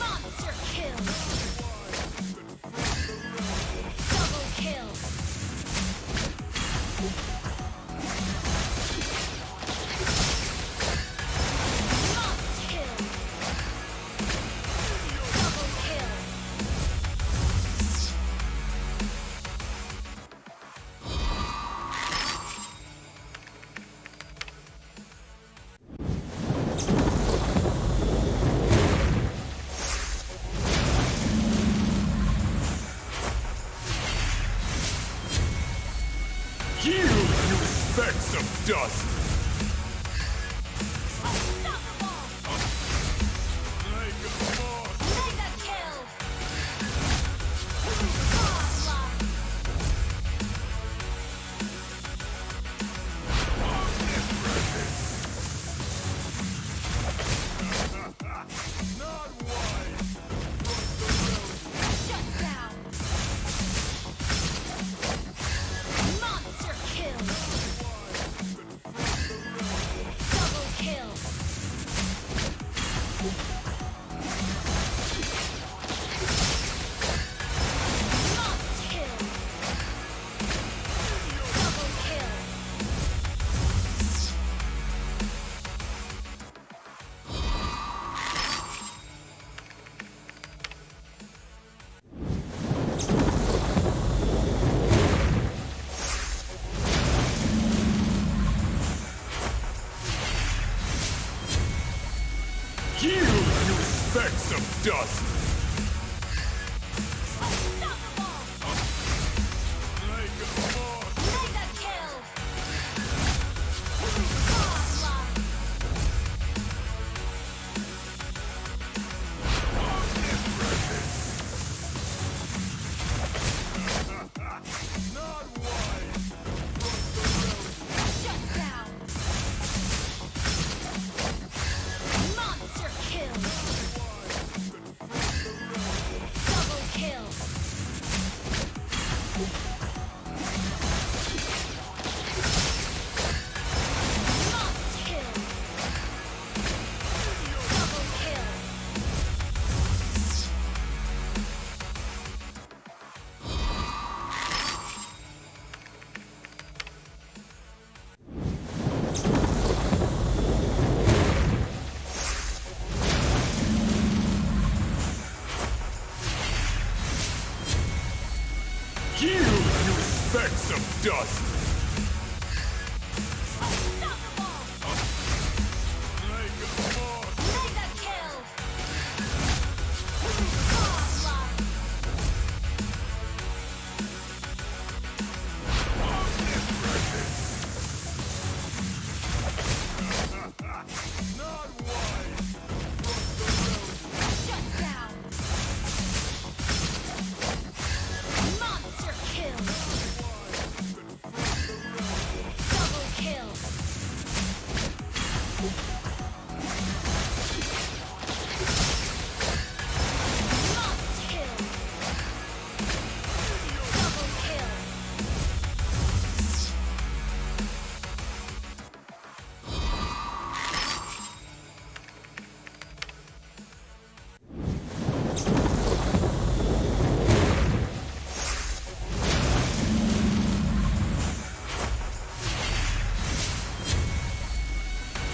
Monster kill. Double kill. Monster kill. Double kill. Yield, you specks of dust! Unstoppable. Like a moth! Mega kill. Godlike. Not wise! Shut down. Yield, you specks of dust! Unstoppable! Like a moth! Mega kill! Godlike! Not wise! Shut down! Monster kill! Double kill! Monster kill! Double kill!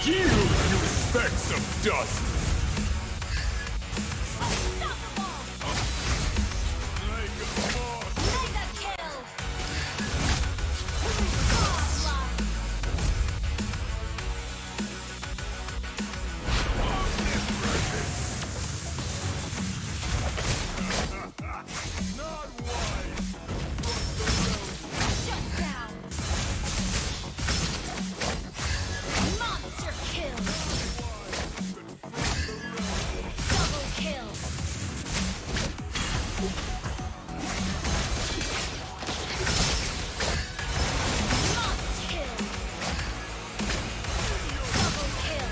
Yield, you specks of dust! Unstoppable! Like a moth! Mega kill! Godlike! Not wise! Shut down! Monster kill! Double kill! Monster kill! Double kill!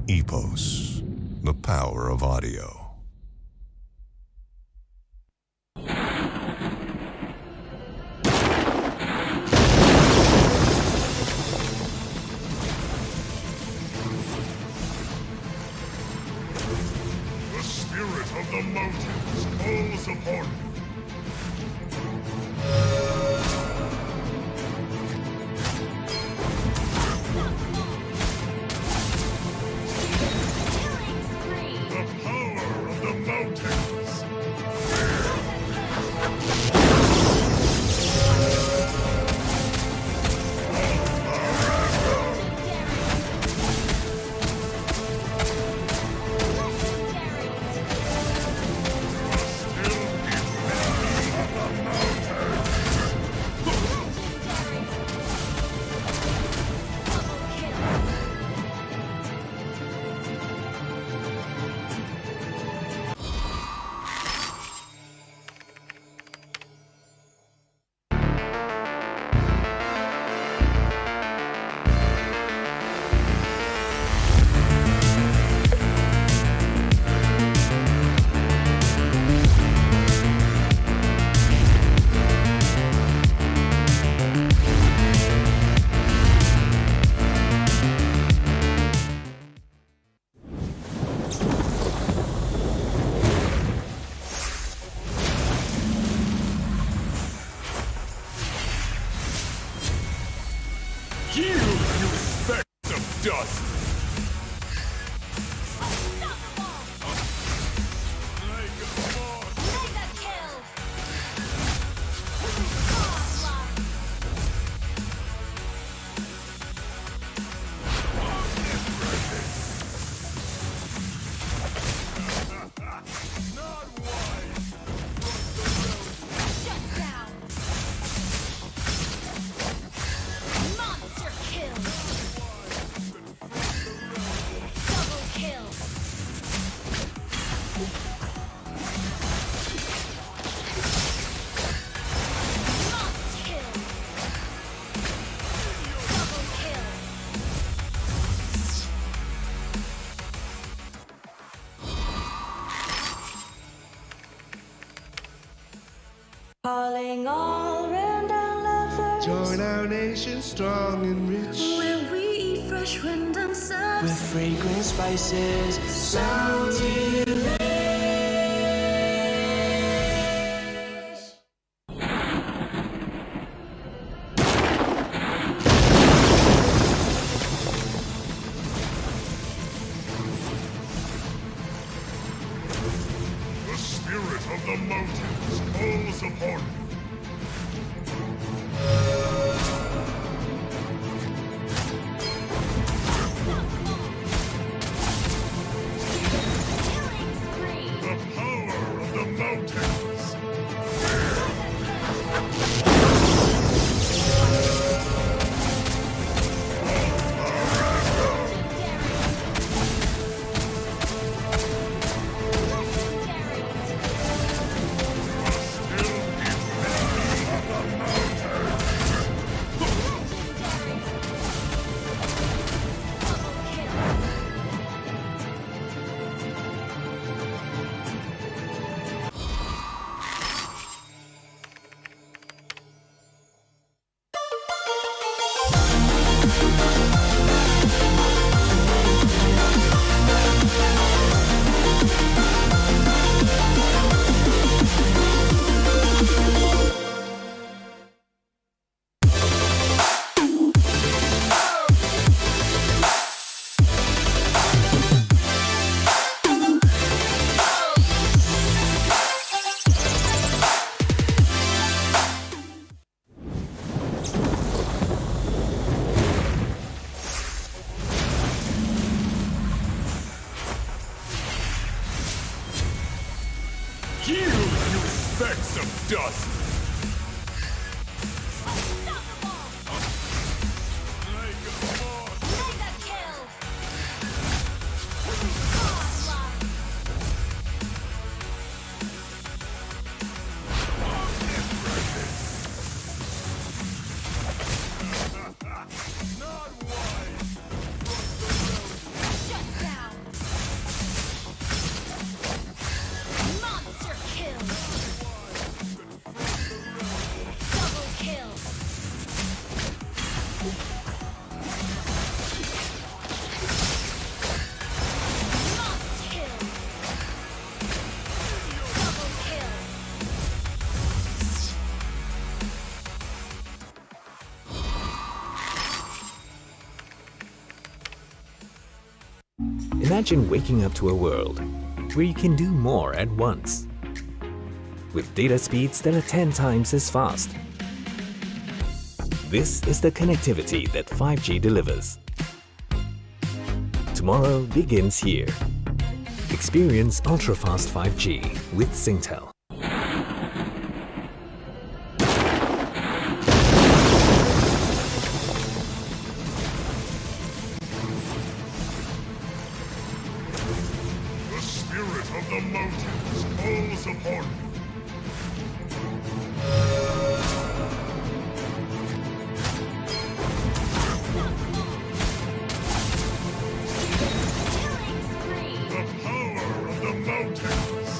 EVOS, the power of audio. The spirit of the mountains calls upon you. Killing spree! The power of the mountains! Legendary! Still be of the mountains! Calling all random lovers. Join our nation strong and rich. Where we eat fresh random subs. With fragrant spices, sound delish. The spirit of the mountains calls upon you. Killing spree. The power of the mountains. Yield, you specks of dust! Mega kill. Onslaught. Shut down. Monster kill. Double kill. Monster kill. Double kill. Imagine waking up to a world where you can do more at once, with data speeds that are 10 times as fast. This is the connectivity that 5G delivers. Tomorrow begins here. Experience ultra-fast 5G with Singtel. The spirit of the mountains calls upon you. Killing spree. The power of the mountains.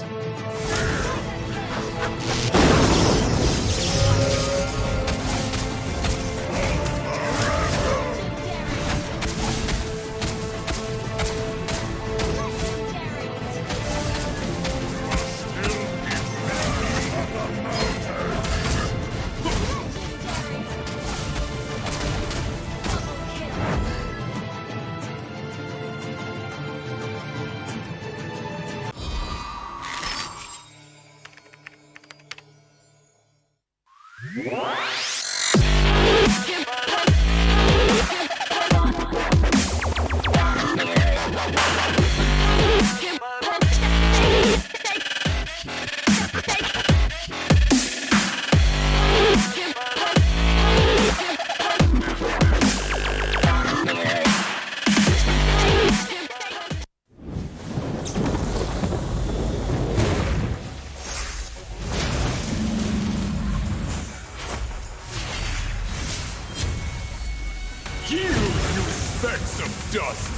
Yield, you specks of dust!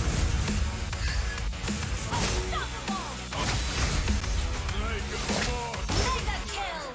Mega kill.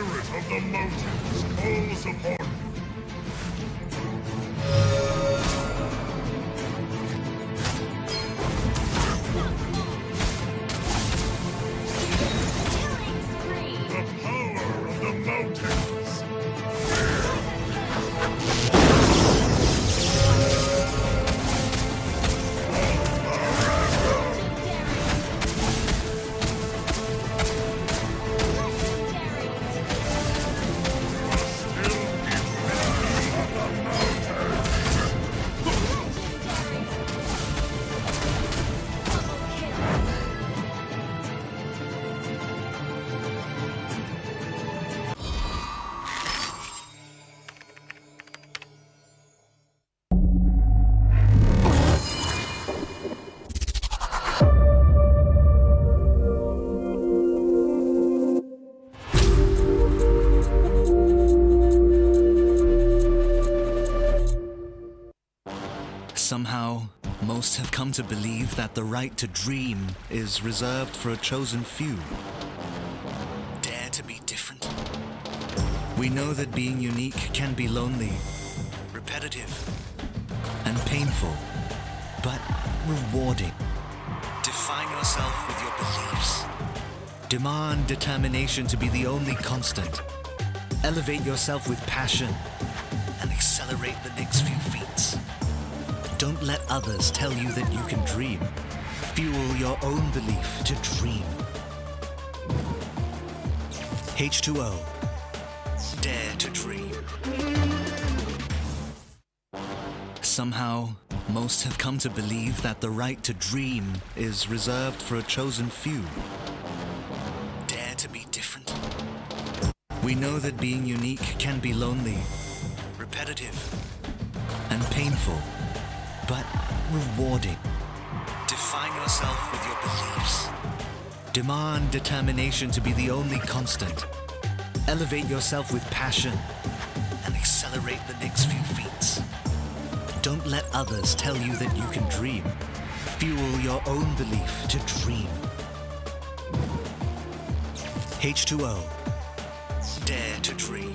spirit of the mountains calls upon you. Killing spree. The power of the mountains. Somehow, most have come to believe that the right to dream is reserved for a chosen few. Dare to be different. We know that being unique can be lonely, repetitive, and painful, but rewarding. Define yourself with your beliefs. Demand determination to be the only constant. Elevate yourself with passion and accelerate the next few feats. Don't let others tell you that you can dream. Fuel your own belief to dream. H2O. Dare to dream. Somehow, most have come to believe that the right to dream is reserved for a chosen few. Dare to be different. We know that being unique can be lonely, repetitive, and painful, but rewarding. Define yourself with your beliefs. Demand determination to be the only constant. Elevate yourself with passion and accelerate the next few feats. Don't let others tell you that you can dream. Fuel your own belief to dream. H2O. Dare to dream.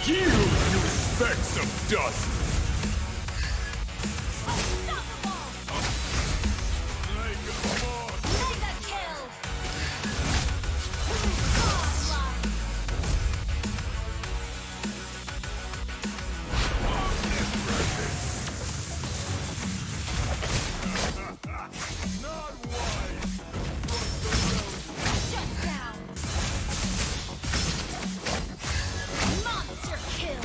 Yield, you specks of dust! Mega kill. Shut down. Monster kill.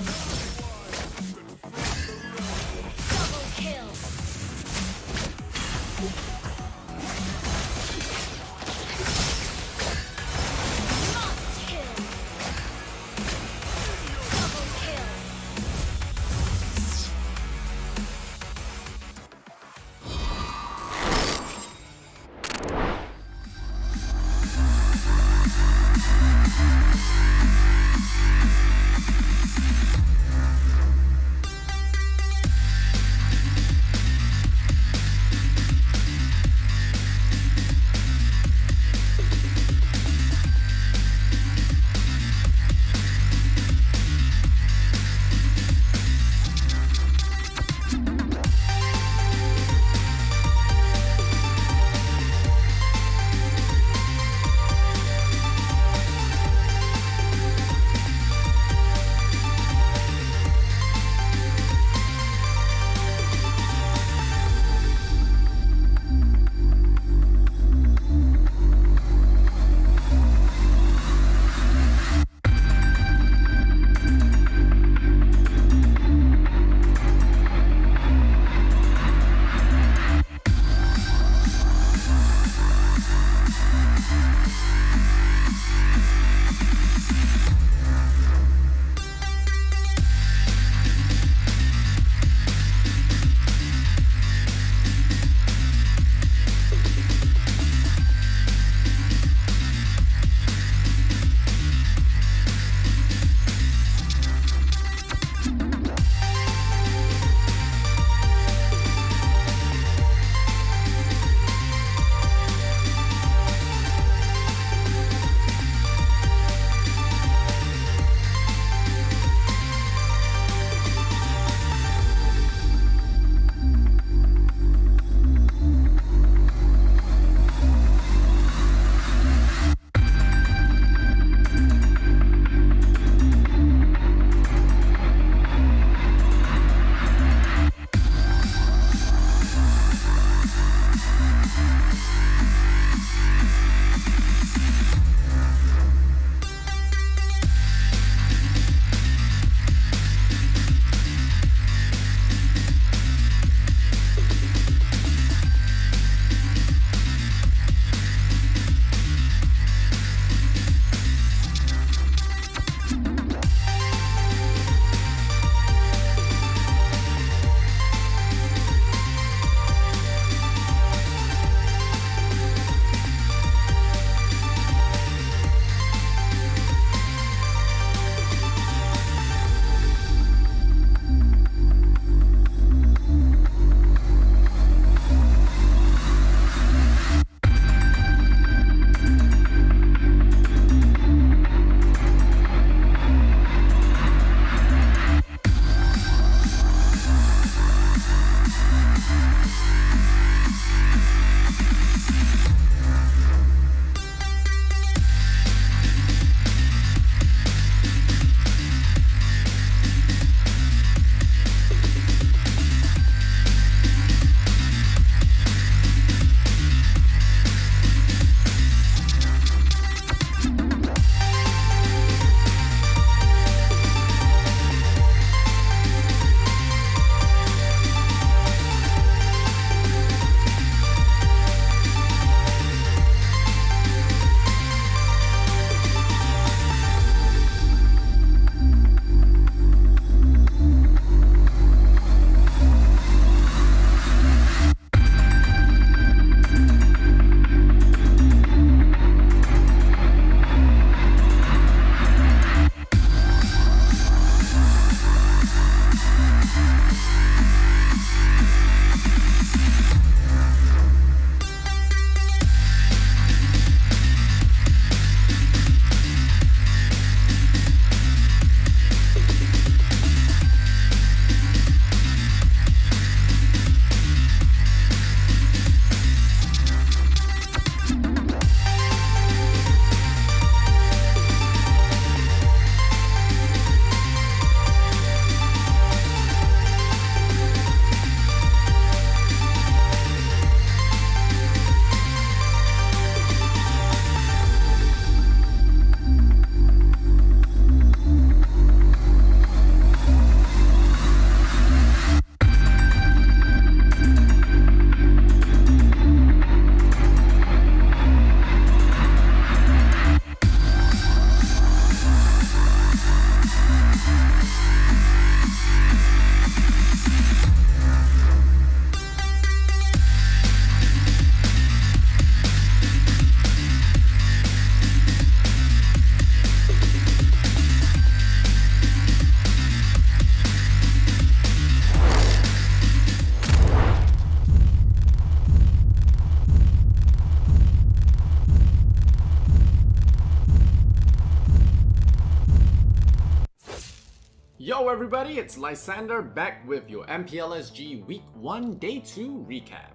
Hello everybody, it's Lysander back with your MPL SG Week 1 Day 2 recap.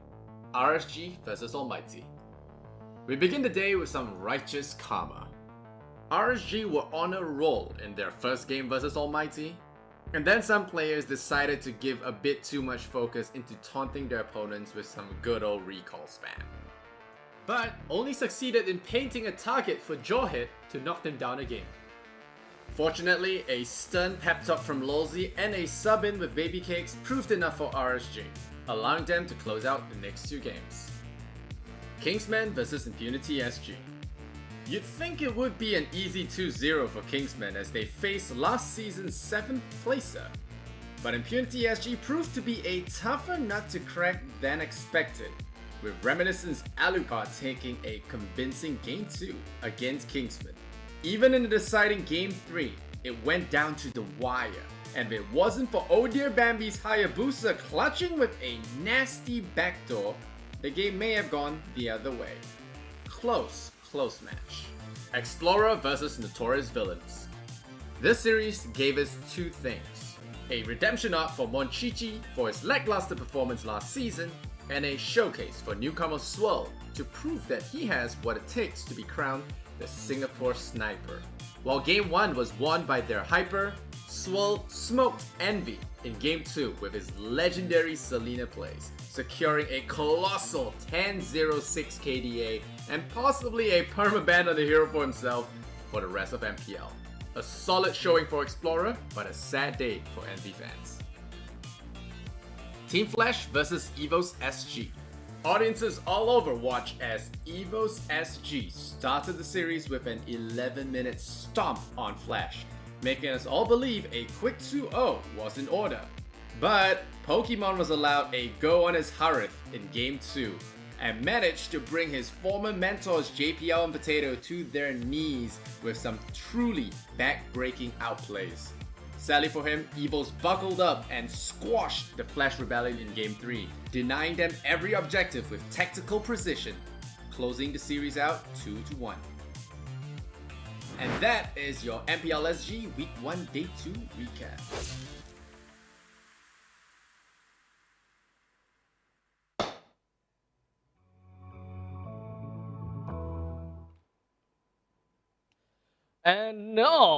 RSG vs Almighty. We begin the day with some righteous karma. RSG were on a roll in their first game versus Almighty, and then some players decided to give a bit too much focus into taunting their opponents with some good old recall spam. But only succeeded in painting a target for Jawhead to knock them down again. Fortunately, a stun pep talk from Lolzy and a sub-in with Baby Cakes proved enough for RSG, allowing them to close out the next 2 games. Kingsmen vs Impunity SG. You'd think it would be an easy 2-0 for Kingsmen as they faced last season's 7th placer, but Impunity SG proved to be a tougher nut to crack than expected, with Reminiscence Alucard taking a convincing Game 2 against Kingsmen. Even in the deciding Game 3, it went down to the wire, and if it wasn't for Oh Dear Bambi's Hayabusa clutching with a nasty backdoor, the game may have gone the other way. Close match. Explorer vs Notorious Villains. This series gave us 2 things: a redemption arc for Monchichi for his lackluster performance last season, and a showcase for newcomer Swirl to prove that he has what it takes to be crowned the Singapore Sniper. While Game 1 was won by their Hyper, Swirl smoked Envy in Game 2 with his legendary Selena plays, securing a colossal 10-0-6 KDA and possibly a permaban on the hero for himself for the rest of MPL. A solid showing for Explorer, but a sad day for Envy fans. Team Flash vs EVOS SG. Audiences all over watch as EVOS SG started the series with an 11-minute stomp on Flash, making us all believe a quick 2-0 was in order. But Pokemon was allowed a go on his Harith in Game 2 and managed to bring his former mentors JPL and Potato to their knees with some truly back-breaking outplays. Sadly for him, EVOS buckled up and squashed the Flash Rebellion in Game 3, denying them every objective with tactical precision, closing the series out 2-1. And that is your MPL SG Week 1 Day 2 recap. And alright,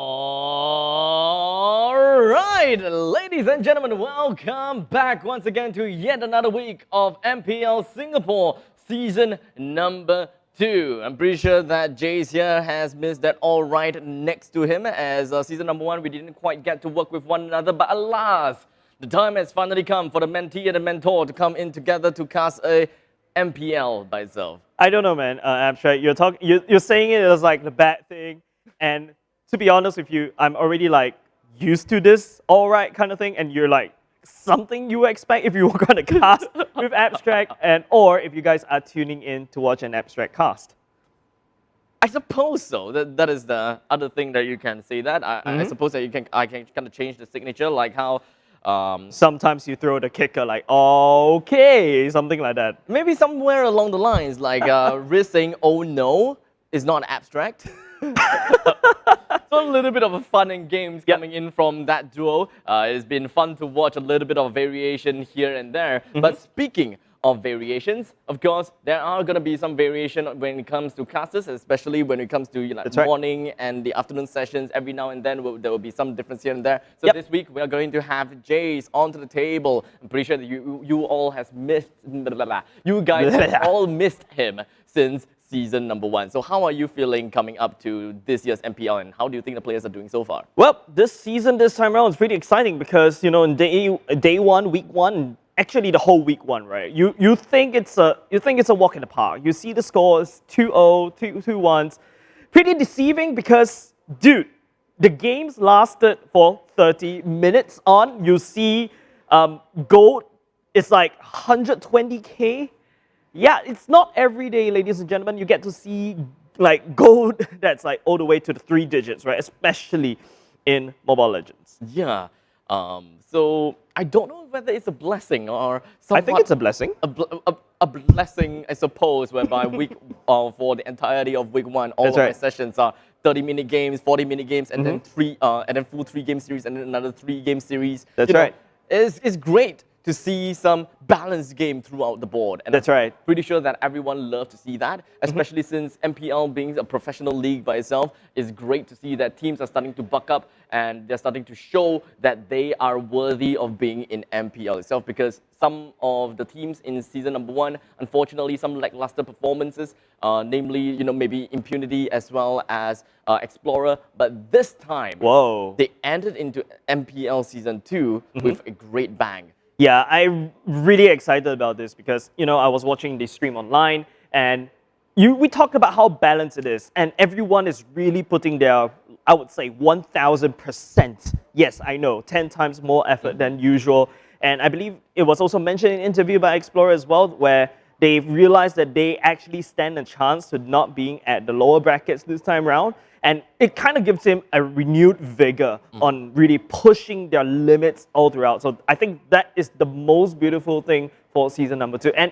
ladies and gentlemen, welcome back once again to yet another week of MPL Singapore Season number 2. I'm pretty sure that Jace here has missed that alright next to him, as season number 1 we didn't quite get to work with one another, but alas, the time has finally come for the mentee and the mentor to come in together to cast a MPL by itself. I don't know, man. Abstract, you're saying it as like the bad thing. And to be honest with you, I'm already like used to this alright kind of thing, and you're like something you expect if you were going to cast with Abstract, and or if you guys are tuning in to watch an Abstract cast. I suppose so. That is the other thing that you can say that. I suppose that I can kind of change the signature, like how sometimes you throw the kicker like, okay, something like that. Maybe somewhere along the lines, like Riz saying, oh no, is not Abstract. So a little bit of a fun and games coming in from that duo. It's been fun to watch a little bit of variation here and there. But speaking of variations, of course, there are going to be some variation when it comes to casters, especially when it comes to morning and the afternoon sessions. Every now and then there will be some difference here and there. So this week we are going to have Jace onto the table. I'm pretty sure that you all has missed, you guys have all missed him since season number 1. So how are you feeling coming up to this year's MPL, and how do you think the players are doing so far? Well, this season, this time around, is pretty exciting because, you know, in day 1, week 1, actually the whole week 1, right? You think it's a walk in the park. You see the scores 2-0, 2-1. Pretty deceiving because, dude, the games lasted for 30 minutes on. You see gold is like 120k. Yeah, it's not every day, ladies and gentlemen, you get to see like gold that's like all the way to the 3 digits, right? Especially in Mobile Legends. Yeah. So I don't know whether it's a blessing or I think it's a blessing. A blessing, I suppose, whereby week for the entirety of week 1, all of my sessions are 30-minute games, 40-minute games, and then full 3-game series, and then another 3-game series. That's You know, right. It's great to see some balanced game throughout the board. And That's right. Pretty sure that everyone loves to see that, especially since MPL being a professional league by itself. It's great to see that teams are starting to buck up and they're starting to show that they are worthy of being in MPL itself, because some of the teams in season number 1, unfortunately, some lackluster performances, namely, maybe Impunity as well as Explorer. But this time, they entered into MPL season 2 with a great bang. Yeah, I'm really excited about this because, I was watching the stream online and we talked about how balanced it is, and everyone is really putting their, I would say, 1,000%. Yes, I know, 10 times more effort than usual. And I believe it was also mentioned in an interview by Explorer as well, where they realized that they actually stand a chance to not being at the lower brackets this time around. And it kind of gives him a renewed vigor on really pushing their limits all throughout. So I think that is the most beautiful thing for season number 2. And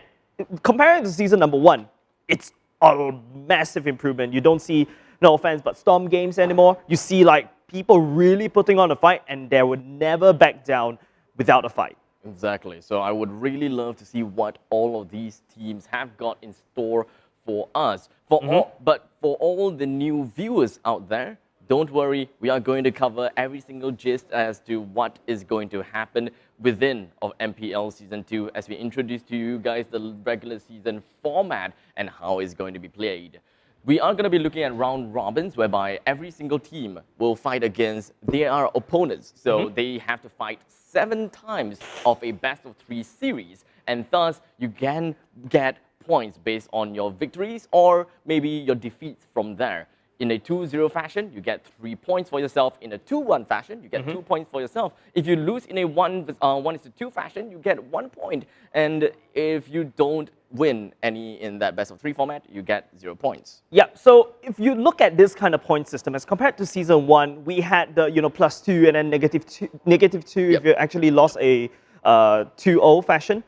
comparing to season number 1, it's a massive improvement. You don't see, no offense, but Storm games anymore. You see like people really putting on a fight, and they would never back down without a fight. Exactly. So I would really love to see what all of these teams have got in store for us. But for all the new viewers out there, don't worry, we are going to cover every single gist as to what is going to happen within of MPL Season 2 as we introduce to you guys the regular season format and how it's going to be played. We are going to be looking at round robins, whereby every single team will fight against their opponents. So they have to fight 7 times of a best-of-3 series, and thus you can get points based on your victories or maybe your defeats from there. In a 2-0 fashion, you get 3 points for yourself. In a 2-1 fashion, you get 2 points for yourself. If you lose in a 1-2 fashion, you get 1 point. And if you don't win any in that best-of-3 format, you get 0 points. Yeah, so if you look at this kind of point system, as compared to season 1, we had the +2 and then -2 if you actually lost a 2-0 fashion.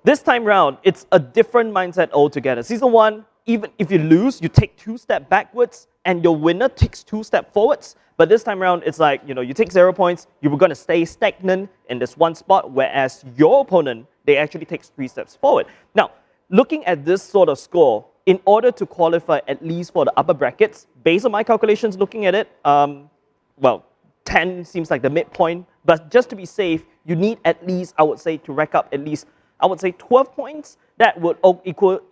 This time round, it's a different mindset altogether. Season 1, even if you lose, you take 2 steps backwards and your winner takes 2 steps forwards. But this time around, it's like, you take 0 points, you were going to stay stagnant in this one spot, whereas your opponent, they actually takes 3 steps forward. Now, looking at this sort of score, in order to qualify at least for the upper brackets, based on my calculations looking at it, well, 10 seems like the midpoint, but just to be safe, you need at least, I would say, to rack up at least, I would say 12 points. That would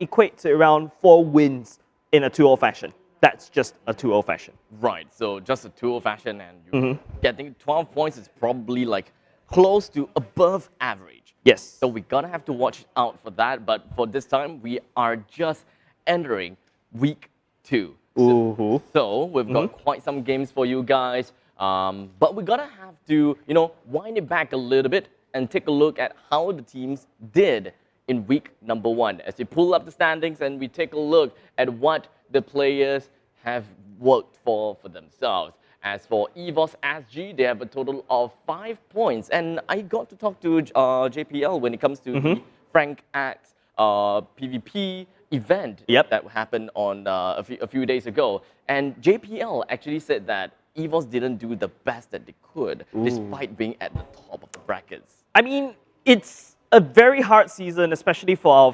equate to around 4 wins in a 2-0 fashion. That's just a 2-0 fashion. Right, so just a 2-0 fashion, and you getting 12 points is probably like close to above average. Yes. So we're gonna have to watch out for that, but for this time, we are just entering week 2. So we've got quite some games for you guys, but we're gonna have to, wind it back a little bit and take a look at how the teams did in week number 1. As we pull up the standings and we take a look at what the players have worked for themselves. As for EVOS SG, they have a total of 5 points. And I got to talk to JPL when it comes to the Frank X PvP event that happened on a few days ago. And JPL actually said that EVOS didn't do the best that they could, despite being at the top of the brackets. I mean, it's a very hard season, especially for our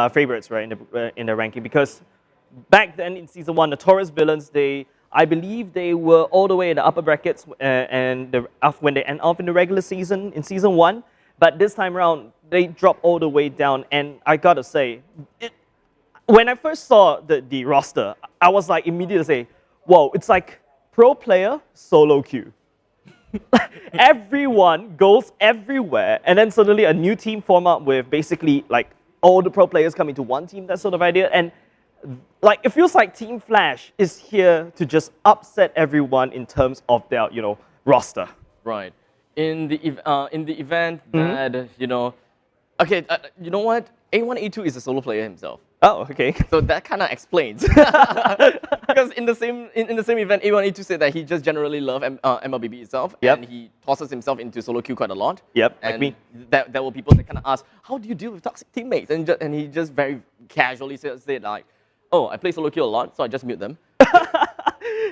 favorites, right, in the ranking, because back then in season 1, Notorious Villains, I believe they were all the way in the upper brackets when they end off in the regular season in season 1. But this time around, they dropped all the way down, and I gotta say, when I first saw the roster, I was like immediately say, whoa, it's like pro player solo queue. Everyone goes everywhere, and then suddenly a new team form up with basically like all the pro players come into one team, that sort of idea. And like it feels like Team Flash is here to just upset everyone in terms of their roster. Right. In the event that okay, you know what? A1A2 is a solo player himself. Oh, okay. So that kind of explains. Because in the same event, A1A2 said that he just generally loves MLBB itself, and he tosses himself into solo queue quite a lot. Yep, and like me. There were people that kind of asked, how do you deal with toxic teammates? And he just very casually said like, oh, I play solo queue a lot, so I just mute them.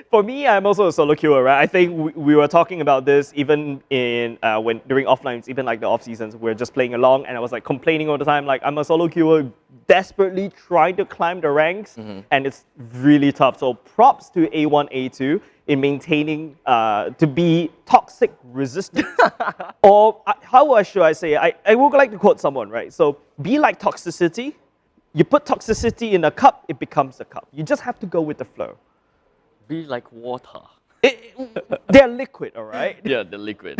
For me, I'm also a solo queuer, right? I think we were talking about this even in during offlines, even like the off seasons, we're just playing along, and I was like complaining all the time, like I'm a solo queuer, desperately trying to climb the ranks, and it's really tough. So props to A1, A2 in maintaining to be toxic resistant, or how should I say? I would like to quote someone, right? So be like toxicity. You put toxicity in a cup, it becomes a cup. You just have to go with the flow. Be like water. They're liquid, all right? Yeah, the liquid.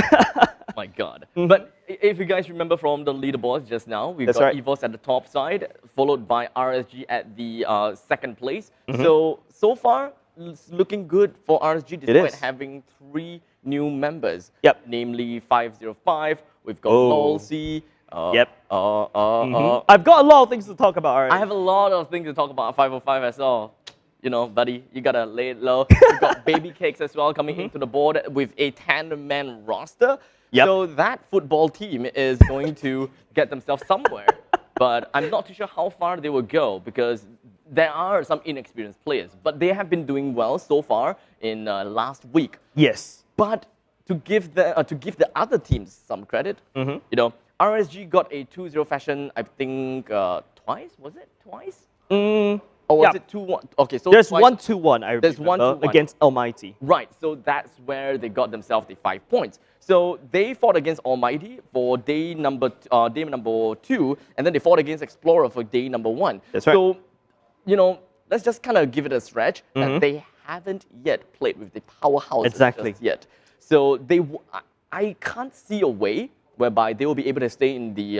My God. But if you guys remember from the leaderboards just now, we've got EVOS at the top side, followed by RSG at the second place. So far, it's looking good for RSG despite having 3 new members. Yep. Namely 505, we've got LOLC. I've got a lot of things to talk about already. I have a lot of things to talk about 505 as well. You know, buddy, you gotta lay it low. We've got Baby Cakes as well coming into the board with a 10-man roster. So that football team is going to get themselves somewhere. But I'm not too sure how far they will go because there are some inexperienced players. But they have been doing well so far in last week. Yes. But to give the other teams some credit, you know, RSG got a 2-0 fashion, I think, twice? Was it twice? Or was it 2-1? Okay, so there's 1-2-1, I there's remember, 1-2-1 against ALMGHTY. Right, so that's where they got themselves the 5 points. So they fought against ALMGHTY for day number 2, and then they fought against Explorer for day number 1. That's right. So, you know, let's just kind of give it a stretch that they haven't yet played with the powerhouses just yet. So I can't see a way whereby they will be able to stay in the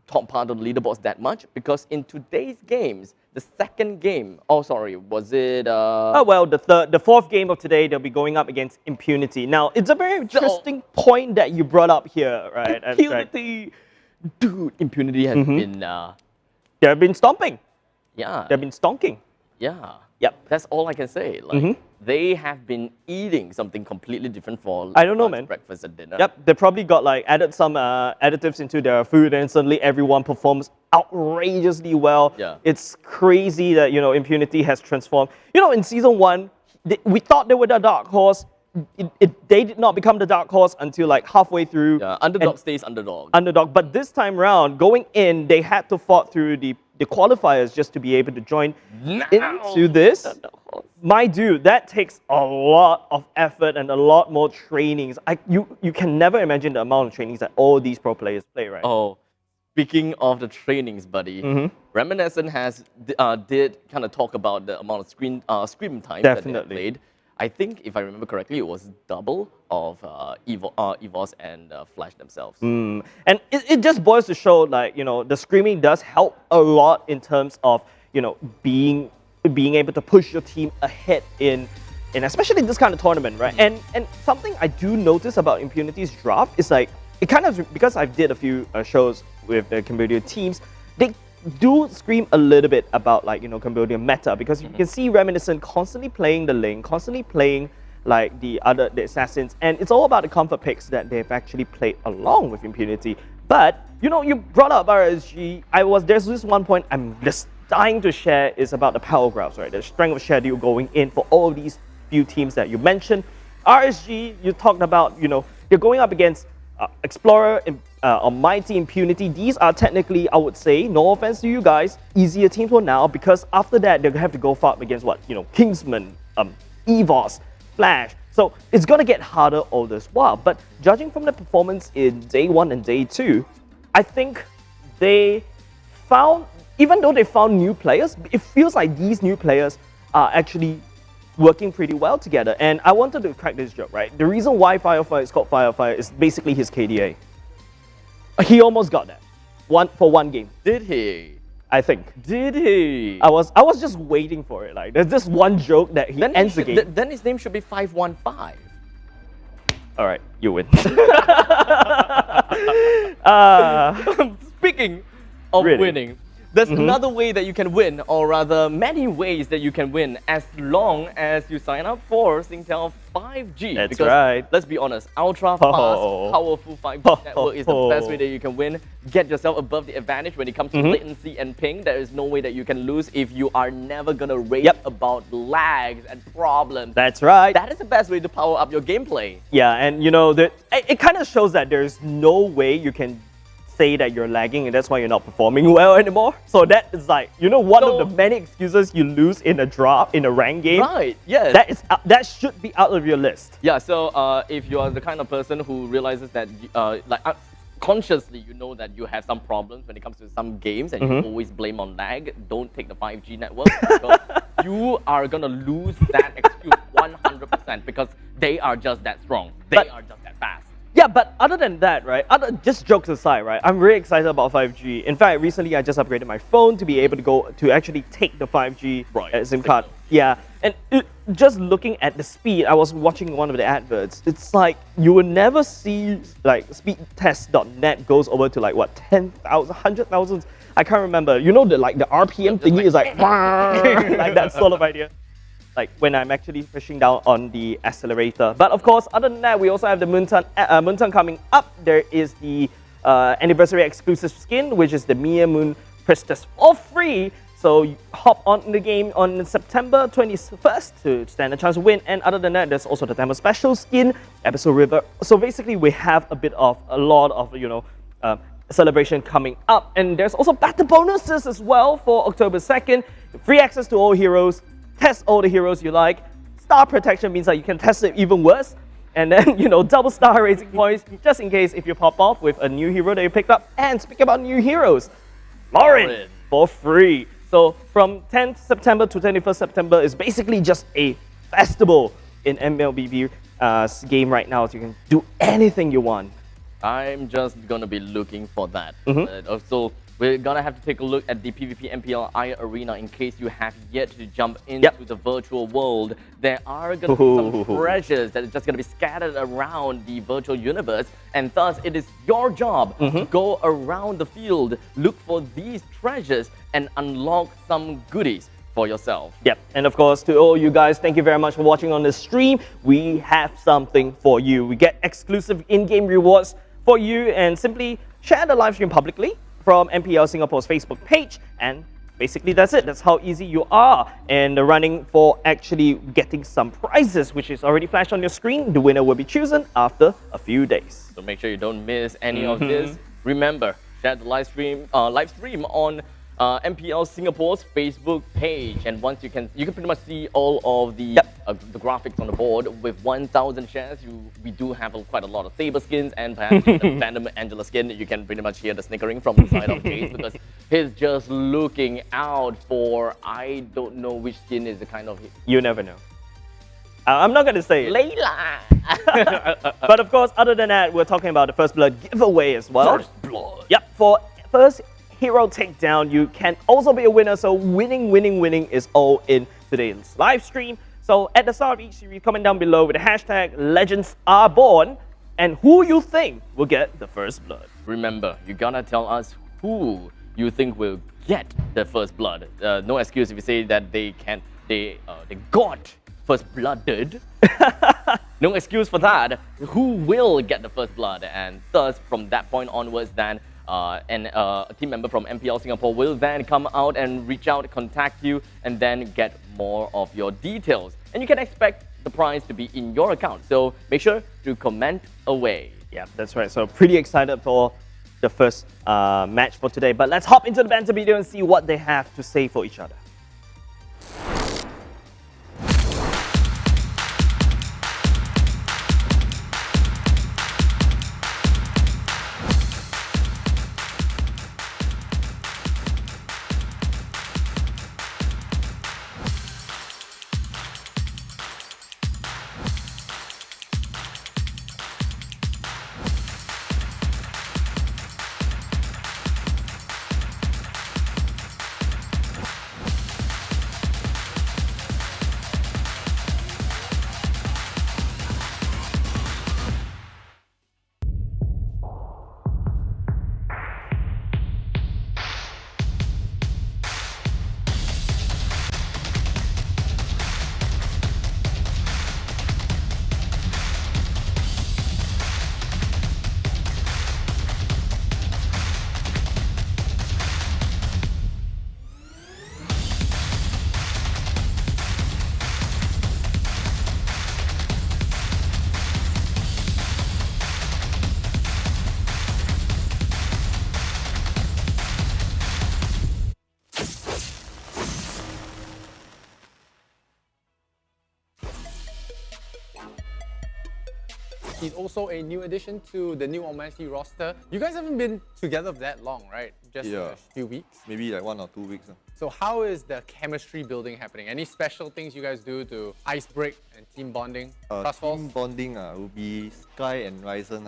top part of the leaderboards that much because in today's games, the second game, was it? The fourth game of today, they'll be going up against Impunity. Now, it's a very interesting point that you brought up here, right? Impunity! Dude, Impunity has been... they've been stomping. Yeah. They've been stonking. Yeah. Yep. That's all I can say. Like, they have been eating something completely different for I don't know, man. breakfast and dinner. Yep, they probably got like added some additives into their food, and suddenly everyone performs outrageously well. Yeah. It's crazy that, you know, Impunity has transformed. You know, in season 1, we thought they were the dark horse. They did not become the dark horse until like halfway through. Yeah, underdog stays underdog. Underdog, but this time round, going in, they had to fight through the qualifiers just to be able to join into this. My dude, that takes a lot of effort and a lot more trainings. You can never imagine the amount of trainings that all these pro players play, right? Oh, speaking of the trainings, buddy, Reminiscent did kind of talk about the amount of screen time that they have played. I think, if I remember correctly, it was double of EVOS and Flash themselves. And it just boils to show, like, you know, the screaming does help a lot in terms of, you know, being able to push your team ahead in especially this kind of tournament, right? And something I do notice about Impunity's draft is like, it kind of, because I've did a few shows with the Cambodia teams, they do scream a little bit about, like, you know, Cambodian meta, because you can see Reminiscent constantly playing the Ling, constantly playing like the assassins, and it's all about the comfort picks that they've actually played along with Impunity. But, you know, you brought up RSG. There's this one point I'm just dying to share is about the power graphs, right? The strength of schedule going in for all of these few teams that you mentioned. RSG, you talked about, you know, you're going up against Explorer, ALMGHTY, Impunity. These are technically, I would say, no offense to you guys, easier teams for now, because after that, they're going to have to go fight against what? You know, Kingsmen, EVOS, Flash. So it's going to get harder all this while. But judging from the performance in day 1 and day 2, I think they found, even though they found new players, it feels like these new players are actually working pretty well together. And I wanted to crack this joke, right? The reason why Firefire is called Firefire is basically his KDA. He almost got that for one game. Did he? I think. Did he? I was just waiting for it. Like, there's this one joke that he ends the game. Then his name should be 515. All right, you win. Speaking of winning, There's another way that you can win, or rather many ways that you can win, as long as you sign up for Singtel 5G. That's because, right. let's be honest, ultra fast, powerful 5G network is the best way that you can win. Get yourself above the advantage when it comes to latency and ping. There is no way that you can lose if you are never gonna rage about lags and problems. That's right. That is the best way to power up your gameplay. Yeah, and you know, it kind of shows that there's no way you can say that you're lagging and that's why you're not performing well anymore. So that is like, you know, one of the many excuses you lose in a drop, in a ranked game. Right, yes. That should be out of your list. Yeah, so if you are the kind of person who realizes that, consciously you know that you have some problems when it comes to some games and you always blame on lag, don't take the 5G network because you are gonna lose that excuse 100% because they are just that strong. They are just that fast. Yeah, but other than that, right, just jokes aside, right, I'm really excited about 5G. In fact, recently I just upgraded my phone to be able to actually take the 5G SIM card. Yeah, and just looking at the speed, I was watching one of the adverts. It's like you will never see like speedtest.net goes over to like what 10,000, 100,000. I can't remember. You know the RPM thingy is like like that sort of idea. Like when I'm actually pushing down on the accelerator. But of course, other than that, we also have the Moonton coming up. There is the anniversary exclusive skin, which is the Mia Moon Priestess for free. So you hop on the game on September 21st to stand a chance to win. And other than that, there's also the Temple Special skin, Episode River. So basically, we have a lot of, celebration coming up. And there's also battle bonuses as well for October 2nd. Free access to all heroes. Test all the heroes you like. Star protection means that you can test it even worse. And then, double star rating points just in case if you pop off with a new hero that you picked up. And speaking about new heroes, Lauren for free. So from 10th September to 21st September is basically just a festival in MLBB game right now. So you can do anything you want. I'm just gonna be looking for that. Also, we're gonna have to take a look at the PvP MPL Arena in case you have yet to jump into the virtual world. There are gonna be some treasures that are just gonna be scattered around the virtual universe, and thus it is your job to go around the field, look for these treasures, and unlock some goodies for yourself. Yep, and of course, to all you guys, thank you very much for watching on this stream. We have something for you. We get exclusive in-game rewards for you, and simply share the live stream publicly from MPL Singapore's Facebook page, and basically that's it. That's how easy you are. And the running for actually getting some prizes, which is already flashed on your screen. The winner will be chosen after a few days. So make sure you don't miss any of this. Remember, share the live stream on MPL Singapore's Facebook page, and once you can pretty much see all of the graphics on the board. With 1,000 shares, we do have quite a lot of Saber skins, and perhaps the Phantom Angela skin. You can pretty much hear the snickering from the side of Jace because he's just looking out for, I don't know which skin is the kind of. You never know. I'm not going to say it. Layla! But of course, other than that, we're talking about the First Blood giveaway as well. First Blood. Yep, for first hero takedown, you can also be a winner. So winning is all in today's live stream. So at the start of each series, comment down below with the hashtag Legends Are Born and who you think will get the First Blood. Remember, you gotta tell us who you think will get the First Blood. No excuse if you say that they got First Blooded. No excuse for that. Who will get the First Blood? And thus, from that point onwards, then a team member from MPL Singapore will then come out and reach out, contact you, and then get more of your details. And you can expect the prize to be in your account. So make sure to comment away. Yeah, that's right. So pretty excited for the first match for today. But let's hop into the banter video and see what they have to say for each other. He's also a new addition to the new ALMGHTY roster. You guys haven't been together that long, right? Just a few weeks? Maybe like 1 or 2 weeks. So how is the chemistry building happening? Any special things you guys do to ice break and team bonding? Trust falls? Team bonding will be Sky and Ryzen.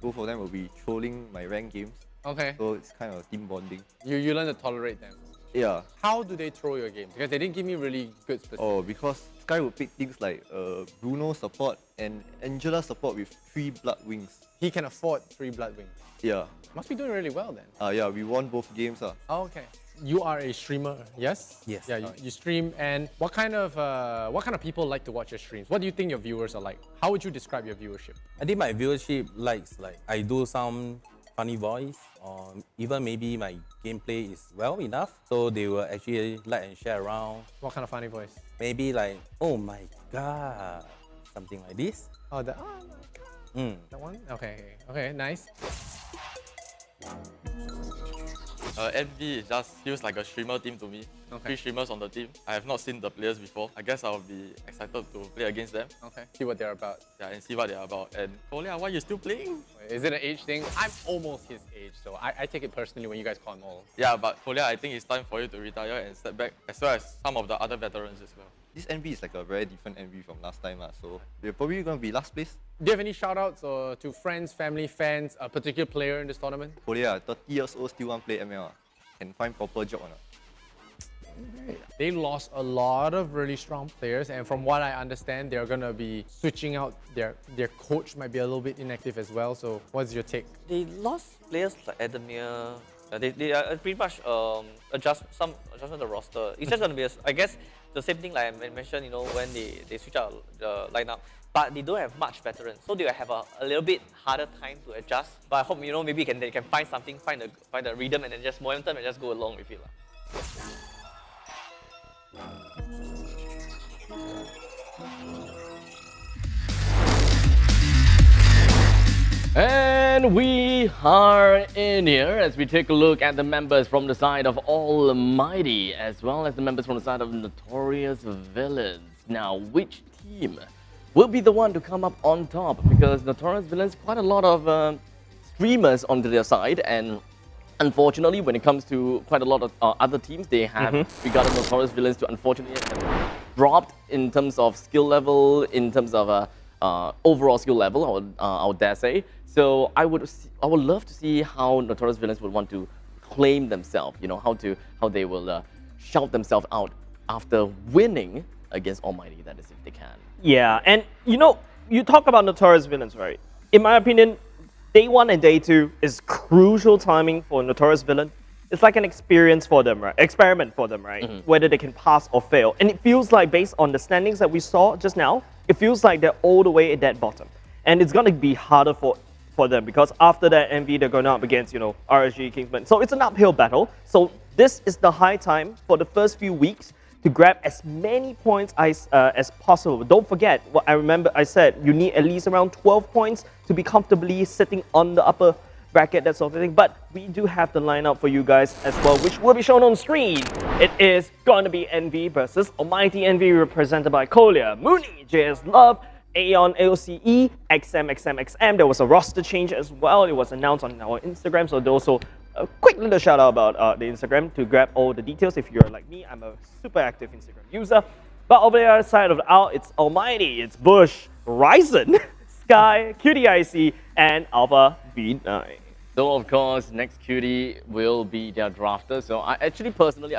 Both of them will be trolling my rank games. Okay. So it's kind of team bonding. You learn to tolerate them. Yeah. How do they throw your games? Because they didn't give me really good specifics. Oh, because Sky would pick things like Bruno support and Angela support with 3 blood wings. He can afford 3 blood wings. Yeah. Must be doing really well then. Yeah, we won both games. Oh, okay. You are a streamer, yes? Yes. Yeah, you stream, and what kind of people like to watch your streams? What do you think your viewers are like? How would you describe your viewership? I think my viewership likes like I do some funny voice, or even maybe my gameplay is well enough, so they will actually like and share around. What kind of funny voice? Maybe like, oh my god, something like this. Oh, oh my god. That one? Okay, nice. MV just feels like a streamer team to me. 3 streamers on the team. I have not seen the players before. I guess I'll be excited to play against them. Okay, see what they're about. Yeah, and see what they're about. And Kolia, why are you still playing? Is it an age thing? I'm almost his age, so I take it personally when you guys call him old. Yeah, but Kolia, I think it's time for you to retire and step back, as well as some of the other veterans as well. This MV is like a very different MV from last time, so we're probably going to be last place. Do you have any shout-outs to friends, family, fans, a particular player in this tournament? Kolia, 30 years old, still want to play ML. Can find proper job or not? They lost a lot of really strong players, and from what I understand, they're going to be switching out. Their coach might be a little bit inactive as well, so what's your take? They lost players like Adamir. They are pretty much some adjustment to the roster. It's just going to be, I guess, the same thing like I mentioned, when they switch out the lineup. But they don't have much veterans, so they will have a little bit harder time to adjust. But I hope maybe they can find something, find the rhythm, and then just momentum and just go along with it. And we are in here as we take a look at the members from the side of ALMGHTY as well as the members from the side of Notorious Villains. Now, which team will be the one to come up on top? Because Notorious Villains, quite a lot of streamers onto their side, and unfortunately, when it comes to quite a lot of other teams, they have regarded Notorious Villains to unfortunately have dropped in terms of skill level, in terms of overall skill level, I would dare say. So I would love to see how Notorious Villains would want to claim themselves. How they will shout themselves out after winning against ALMGHTY. That is, if they can. Yeah, and you talk about Notorious Villains, right? In my opinion, day 1 and day 2 is crucial timing for Notorious Villain. It's like an experience for them, right? Experiment for them, right? Whether they can pass or fail. And it feels like, based on the standings that we saw just now, it feels like they're all the way at that bottom. And it's going to be harder for them, because after that MV, they're going up against, RSG, Kingsmen. So it's an uphill battle. So this is the high time for the first few weeks to grab as many points as possible. Don't forget, what I remember I said, you need at least around 12 points to be comfortably sitting on the upper bracket, that sort of thing. But we do have the lineup for you guys as well, which will be shown on screen. It is going to be NV versus ALMGHTY. NV represented by Kolia, Mooney, JS Love, Aeon, AOCE, XM. There was a roster change as well. It was announced on our Instagram, so there also a quick little shout out about the Instagram to grab all the details. If you're like me, I'm a super active Instagram user. But over the other side of the aisle, it's ALMGHTY, it's Bush, Ryzen, Sky, QTIC, and Alpha B9. So of course, Next Cutie will be their drafter. So I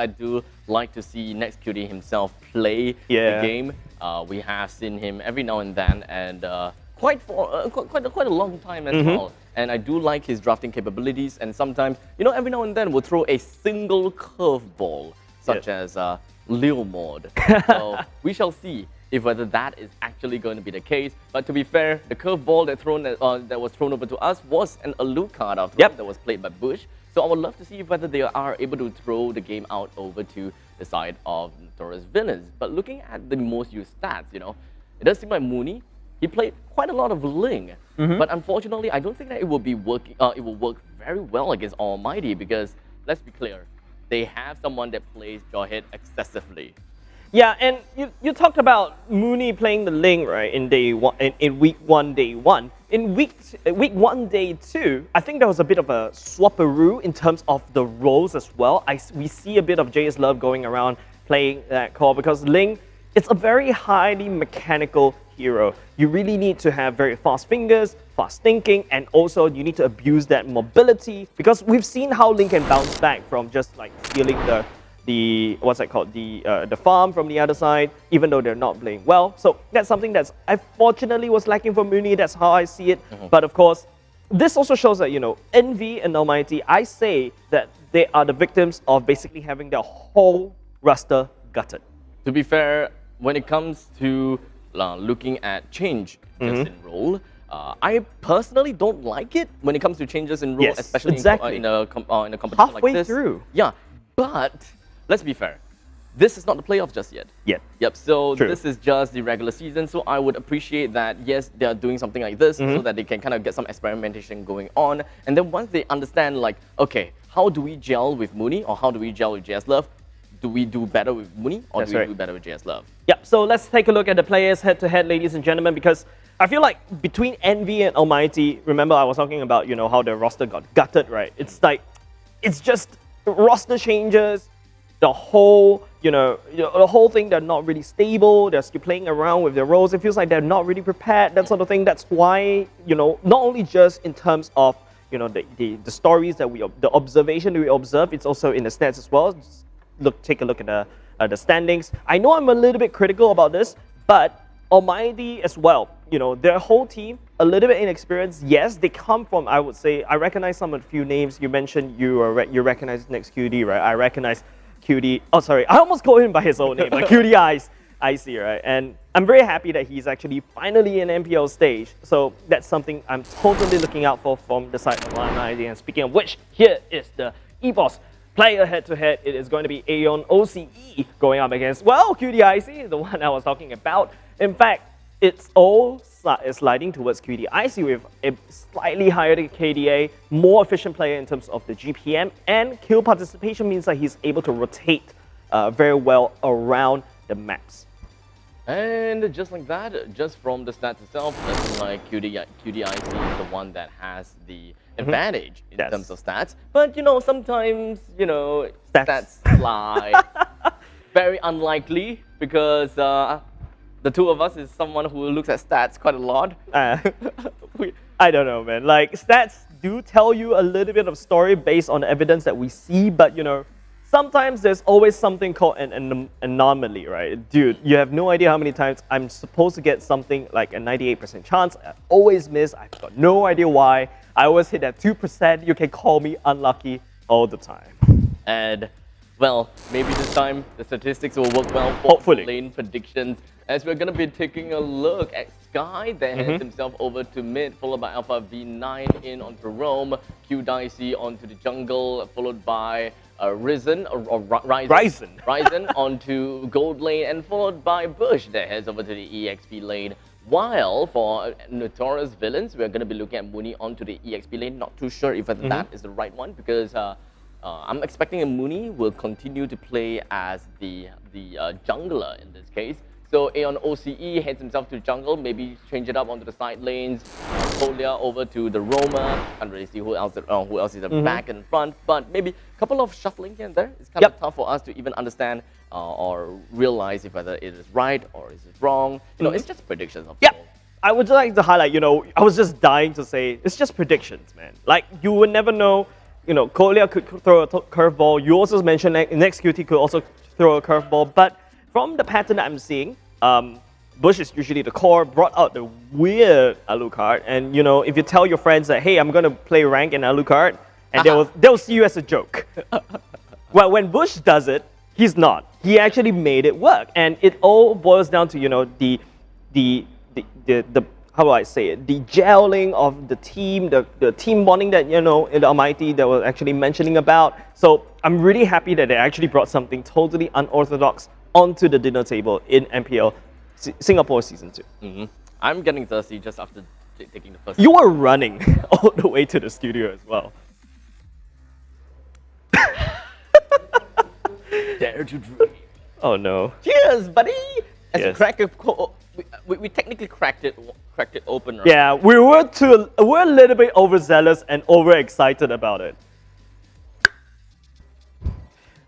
do like to see Next Cutie himself play the game. We have seen him every now and then, and quite a long time as well. And I do like his drafting capabilities. And sometimes, every now and then we'll throw a single curveball, such as Lil Mod. So we shall see if whether that is actually going to be the case. But to be fair, the curveball that was thrown over to us was an Alucard that was played by Bush. So I would love to see whether they are able to throw the game out over to the side of Notorious Villains. But looking at the most used stats, it does seem like Mooney, he played quite a lot of Ling. But unfortunately, I don't think that it will be working. It will work very well against ALMGHTY, because let's be clear, they have someone that plays Jawhead excessively. Yeah, and you talked about Mooney playing the Ling, right, in day one, in week 1, day 1. in week 1, day 2, I think there was a bit of a swapperoo in terms of the roles as well. We see a bit of JS Love going around playing that core because Ling, it's a very highly mechanical hero. You really need to have very fast fingers, fast thinking, and also you need to abuse that mobility because we've seen how Ling can bounce back from just like stealing the what's that called, the farm from the other side, even though they're not playing well. So that's something that's unfortunately was lacking for Mooney. That's how I see it. But of course, this also shows that, you know, Envy and Almighty, I say that they are the victims of basically having their whole roster gutted. To be fair, when it comes to looking at change just in role, I personally don't like it when it comes to changes in role, Yes, especially exactly. in a competition Halfway like this. through. Yeah, but let's be fair. This is not the playoffs just yet. Yep, so True. this is just the regular season, so I would appreciate that, yes, they are doing something like this so that they can kind of get some experimentation going on. And then once they understand, like, okay, how do we gel with Mooney or how do we gel with JS Love? Do we do better with Mooney or That's do we right. do better with JS Love? Yep, so let's take a look at the players head-to-head, ladies and gentlemen, because I feel like between Envy and Almighty, remember I was talking about, you know, how the roster got gutted, right? It's like, it's just roster changes, the whole, the whole thing, they're not really stable, they're still playing around with their roles, it feels like they're not really prepared, that sort of thing. That's why, you know, not only just in terms of, you know, the stories that the observation that we observe, it's also in the stats as well. Just take a look at the standings. I know I'm a little bit critical about this, but Almighty as well, you know, their whole team, a little bit inexperienced. Yes, they come from, I would say, I recognize some of the few names you mentioned. You recognize Next QD, right? I recognize QD. Oh, sorry, I almost called him by his own name, like QD Icy, right? And I'm very happy that he's actually finally in MPL stage. So that's something I'm totally looking out for from the side of ALMGHTY. And speaking of which, here is the EVOS player head-to-head. It is going to be Aeon OCE going up against, well, QD the one I was talking about. In fact, it's all sliding towards QD with a slightly higher KDA, more efficient player in terms of the GPM, and kill participation means that he's able to rotate very well around the maps. And just like that, just from the stats itself, looks like QD is the one that has the advantage in terms of stats. But, you know, sometimes, you know, stats lie. Very unlikely because the two of us is someone who looks at stats quite a lot. I don't know, man. Like, stats do tell you a little bit of story based on the evidence that we see, but, you know, sometimes there's always something called an anomaly, right? Dude, you have no idea how many times I'm supposed to get something like a 98% chance. I always miss. I've got no idea why. I always hit that 2%. You can call me unlucky all the time. And, well, maybe this time the statistics will work well for lane predictions, as we're going to be taking a look at Sky that heads himself over to mid, followed by Alpha V9 in onto Rome, Q Dicey onto the jungle, followed by Ryzen onto Gold lane, and followed by Bush that heads over to the EXP lane. While for Notorious Villains, we're going to be looking at Mooney onto the EXP lane. Not too sure if that is the right one, because I'm expecting Mooney will continue to play as the jungler in this case. So Aeon OCE heads himself to jungle, maybe change it up onto the side lanes. Kolia over to the Roma. Can't really see who else is at the back and front, but maybe a couple of shuffling here and there. It's kind of tough for us to even understand or realize if whether it is right or is it wrong. You know, it's just predictions. I would like to highlight, you know, I was just dying to say, it's just predictions, man. Like, you would never know, you know, Kolia could throw a curveball. You also mentioned Next QT could also throw a curveball, but from the pattern that I'm seeing, Bush is usually the core, brought out the weird Alucard, and you know, if you tell your friends that, hey, I'm gonna play rank in Alucard, and they'll see you as a joke. Well, when Bush does it, he's not. He actually made it work, and it all boils down to, you know, the how do I say it? The gelling of the team, the team bonding that, you know, in the Almighty that we're actually mentioning about. So I'm really happy that they actually brought something totally unorthodox onto the dinner table in MPL Singapore Season 2. I'm getting thirsty just after taking the first. You were running all the way to the studio as well. Dare to dream. Oh no. Cheers, buddy! As Yes. a crack of we technically cracked cracked it open, right? Yeah, we're a little bit overzealous and overexcited about it.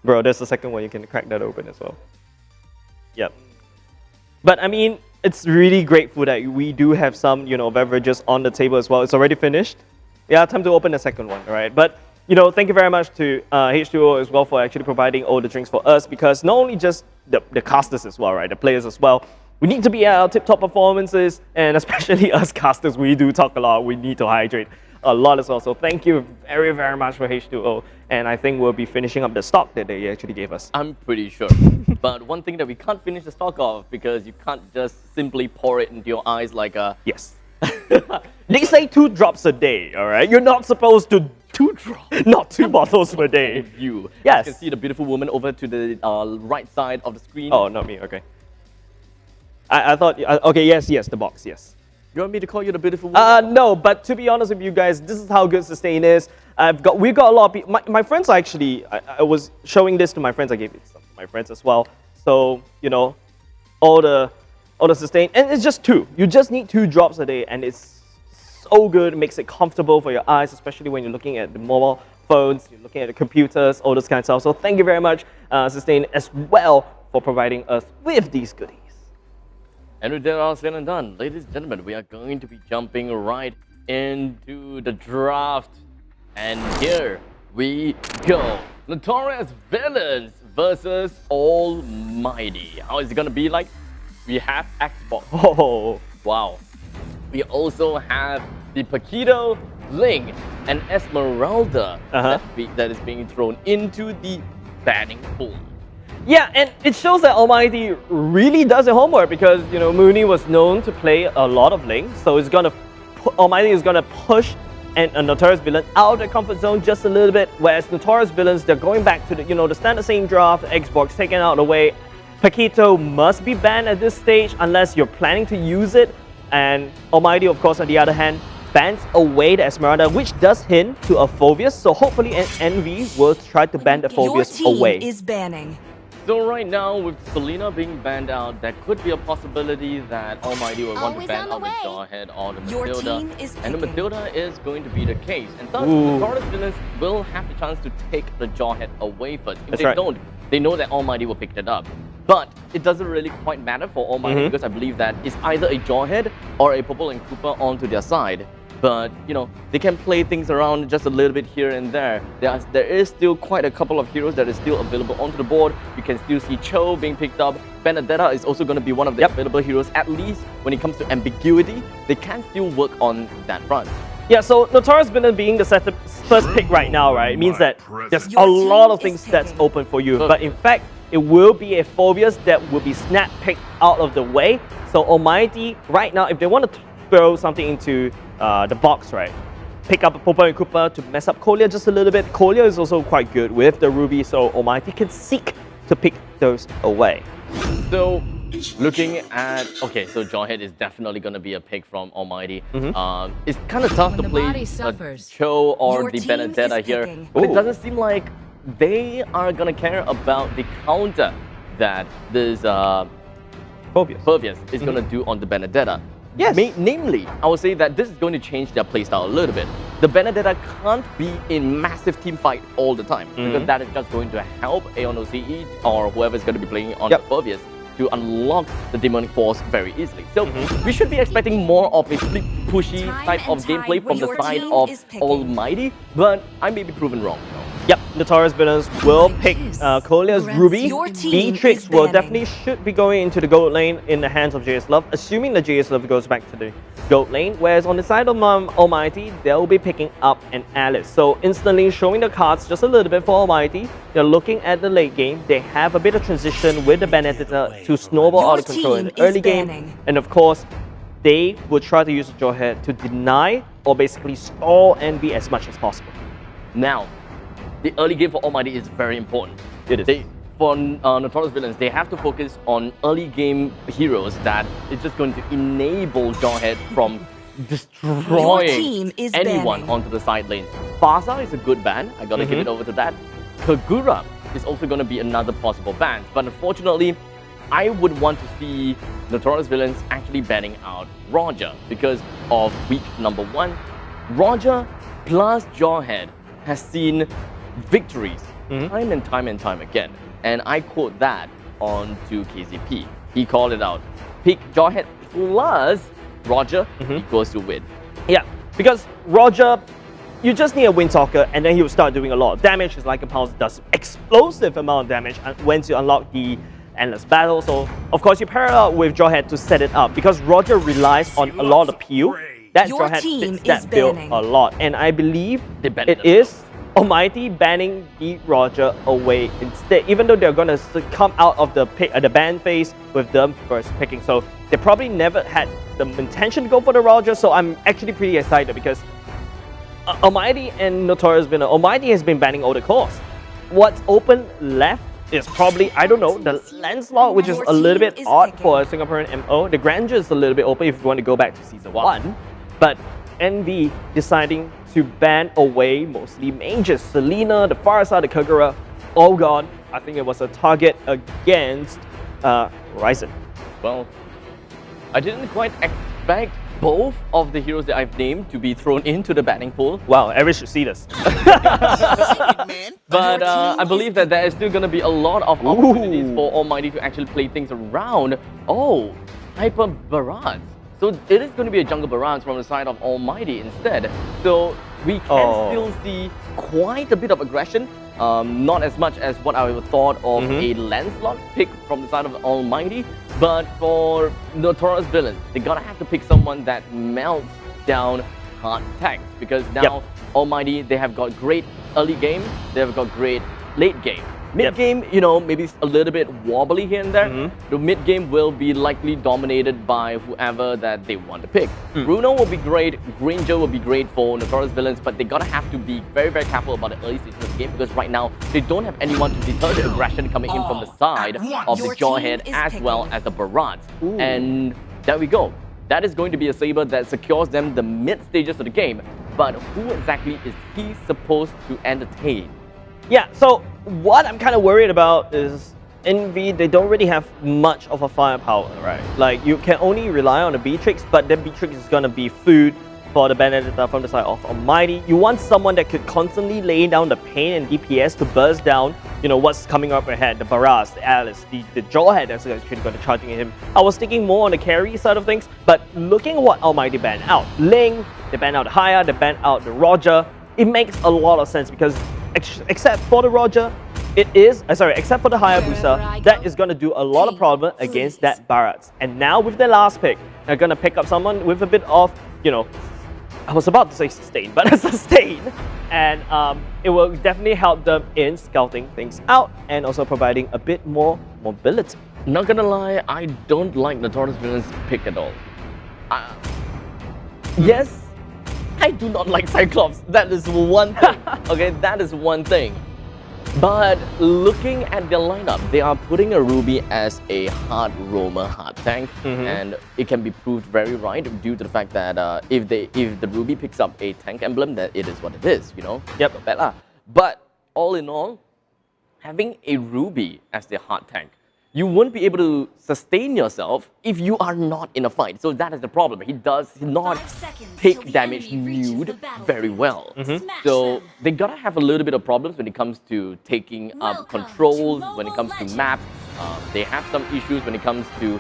Bro, there's a second one, you can crack that open as well. Yep. But I mean, it's really grateful that we do have some, beverages on the table as well. It's already finished. Yeah, time to open the second one, right? But, thank you very much to H2O as well for actually providing all the drinks for us, because not only just the casters as well, right? The players as well. We need to be at our tip-top performances, and especially us casters, we do talk a lot. We need to hydrate a lot as well. So thank you very, very much for H2O. And I think we'll be finishing up the stock that they actually gave us. I'm pretty sure. But one thing that we can't finish the stock of, because you can't just simply pour it into your eyes like a... Yes. They say 2 drops a day, all right? You're not supposed to 2 drops, not 2 bottles per day. You. Yes. You can see the beautiful woman over to the right side of the screen. Oh, not me, okay. I thought, okay, yes, the box, yes. You want me to call you the beautiful woman? No, but to be honest with you guys, this is how good Sustain is. We've got a lot of people. My friends actually, I was showing this to my friends. I gave it to my friends as well. So, all the Sustain, and it's just 2. You just need 2 drops a day, and it's so good. It makes it comfortable for your eyes, especially when you're looking at the mobile phones, you're looking at the computers, all this kind of stuff. So thank you very much, Sustain, as well, for providing us with these goodies. And with that all said and done, ladies and gentlemen, we are going to be jumping right into the draft. And here we go. Notorious Villains versus ALMGHTY. How is it going to be like? We have Xbox. Oh, wow. We also have the Paquito, Ling, and Esmeralda that is being thrown into the banning pool. Yeah, and it shows that ALMGHTY really does their homework, because Mooney was known to play a lot of Ling, so ALMGHTY is gonna push a Notorious Villain out of their comfort zone just a little bit. Whereas Notorious Villains, they're going back to the standard same draft, Xbox taken out of the way. Paquito must be banned at this stage unless you're planning to use it, and ALMGHTY, of course, on the other hand, bans away the Esmeralda, which does hint to a Phobius. So hopefully, Envy will try to ban the Phobius away. Your team is banning. So right now, with Selena being banned out, there could be a possibility that ALMGHTY will want to ban out the Jawhead or the Matilda. And the Matilda is going to be the case. And thus, the Notorious Villains will have the chance to take the Jawhead away first. If they don't, they know that ALMGHTY will pick it up. But it doesn't really quite matter for ALMGHTY, because I believe that it's either a Jawhead or a Purple and Cooper onto their side. But, they can play things around just a little bit here and there. There is still quite a couple of heroes that is still available onto the board. You can still see Cho being picked up. Benedetta is also going to be one of the available heroes, at least when it comes to ambiguity. They can still work on that front. Yeah, so Notorious Villain being the first pick right now, right, it means that there's a lot of things that's open for you. But in fact, it will be a Phobius that will be snap-picked out of the way. So ALMGHTY, right now, if they want to throw something into the box, right? Pick up a Purple and Cooper to mess up Kolya just a little bit. Kolya is also quite good with the Ruby, so ALMGHTY can seek to pick those away. So, looking at... Okay, so Jawhead is definitely going to be a pick from ALMGHTY. It's kind of tough to play a Cho or the Benedetta here, but it doesn't seem like they are going to care about the counter that this Phobius is going to do on the Benedetta. Yes. Namely, I would say that this is going to change their playstyle a little bit. The Benedetta can't be in massive team fight all the time, because that is just going to help AONOCE or whoever is going to be playing on the Phobius to unlock the Demonic Force very easily. So we should be expecting more of a split pushy type of gameplay from the side of ALMGHTY, but I may be proven wrong. Yep, Notorious Villains will pick Kolya's Ruby. Beatrix will definitely should be going into the gold lane in the hands of JS Love, assuming the JS Love goes back to the gold lane. Whereas on the side of ALMGHTY, they'll be picking up an Alice. So instantly showing the cards just a little bit for ALMGHTY. They're looking at the late game. They have a bit of transition with the Benedetta to snowball out of control in the early game. And of course, they will try to use the Jawhead to deny or basically stall Envy as much as possible. Now, the early game for ALMGHTY is very important. It is. For Notorious Villains, they have to focus on early game heroes that is just going to enable Jawhead from destroying anyone onto the side lane. Farsa is a good ban. I gotta give it over to that. Kagura is also going to be another possible ban. But unfortunately, I would want to see Notorious Villains actually actually banning out Roger because of week number 1. Roger plus Jawhead has seen victories time and time again. And I quote that onto KZP. He called it out. Pick Jawhead plus Roger equals to win. Yeah, because Roger, you just need a Windtalker and then he will start doing a lot of damage. His Lycan Pulse does explosive amount of damage once you unlock the Endless Battle. So, of course, you pair it up with Jawhead to set it up because Roger relies on a lot of peel. That Jawhead fits that build a lot. And I believe it is ALMGHTY banning the Roger away instead, even though they're going to come out of the ban phase with them first picking. So they probably never had the intention to go for the Roger, so I'm actually pretty excited because ALMGHTY and Notorious Villains, ALMGHTY has been banning all the cores. What's open left is probably, I don't know, the Lancelot, which is a little bit odd for a Singaporean MO. The Grandeur is a little bit open if you want to go back to Season 1. But NV deciding to ban away mostly mages. Selena, the Farsa, the Kagura, all gone. I think it was a target against Horizon. Well, I didn't quite expect both of the heroes that I've named to be thrown into the banning pool. Wow, Eric should see this. But I believe that there is still going to be a lot of opportunities for ALMGHTY to actually play things around. Oh, Hyper Barrage. So it is going to be a jungle barrage from the side of ALMGHTY instead. So we can still see quite a bit of aggression. Not as much as what I would thought of a Lancelot pick from the side of ALMGHTY. But for Notorious Villains, they gotta have to pick someone that melts down hard tanks. Because now ALMGHTY, they have got great early game, they have got great late game. Mid game, you know, maybe it's a little bit wobbly here and there. The mid game will be likely dominated by whoever that they want to pick. Bruno will be great, Granger will be great for Notorious Villains, but they gotta have to be very, very careful about the early stages of the game because right now they don't have anyone to deter the aggression coming in from the side of the Jawhead as well as the Barrage. And there we go. That is going to be a Saber that secures them the mid stages of the game. But who exactly is he supposed to entertain? Yeah, so what I'm kind of worried about is NV, they don't really have much of a firepower, right? Like, you can only rely on the Beatrix, but then Beatrix is going to be food for the Benedetta from the side of ALMGHTY. You want someone that could constantly lay down the pain and DPS to burst down, you know, what's coming up ahead, the Barras, the Alice, the Jawhead that's actually going to charging him. I was thinking more on the carry side of things, but looking at what ALMGHTY banned out, Ling, they banned out Haya, they banned out the Roger, it makes a lot of sense because except for the Roger, except for the Hayabusa, that is going to do a lot of problem against that Barrats. And now with their last pick, they're going to pick up someone with a bit of, you know, I was about to say sustain, but a sustain. And it will definitely help them in scouting things out and also providing a bit more mobility. Not gonna lie, I don't like Notorious Villains pick at all. Yes, I do not like Cyclops. That is one thing. Okay, that is one thing. But looking at their lineup, they are putting a Ruby as a hard roamer, hard tank, and it can be proved very right due to the fact that if the Ruby picks up a tank emblem, that it is what it is, you know. Yep. But all in all, having a Ruby as the hard tank, you won't be able to sustain yourself if you are not in a fight. So that is the problem. He does not take damage nude very well. So they gotta have a little bit of problems when it comes to taking up controls, when it comes to maps. They have some issues when it comes to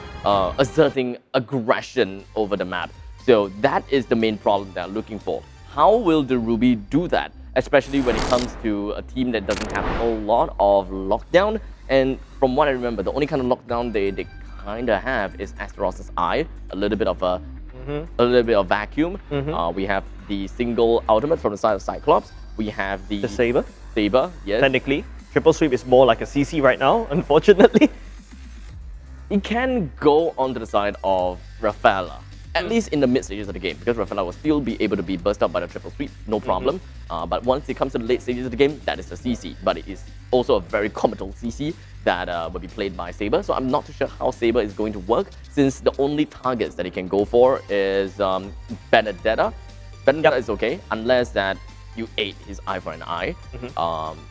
asserting aggression over the map. So that is the main problem they're looking for. How will the Ruby do that? Especially when it comes to a team that doesn't have a lot of lockdown. And from what I remember, the only kind of lockdown they kind of have is Astaros' Eye, a little bit of a little bit of vacuum. We have the single ultimate from the side of Cyclops. We have the Saber. Saber, yes. Technically, triple sweep is more like a CC right now, unfortunately. It can go onto the side of Rafaela, at least in the mid stages of the game, because Rafaela will still be able to be burst out by the triple sweep, no problem. But once it comes to the late stages of the game, that is a CC. But it is also a very comical CC that will be played by Saber. So I'm not too sure how Saber is going to work, since the only targets that he can go for is Benedetta. Benedetta is okay, unless that you ate his eye for an eye.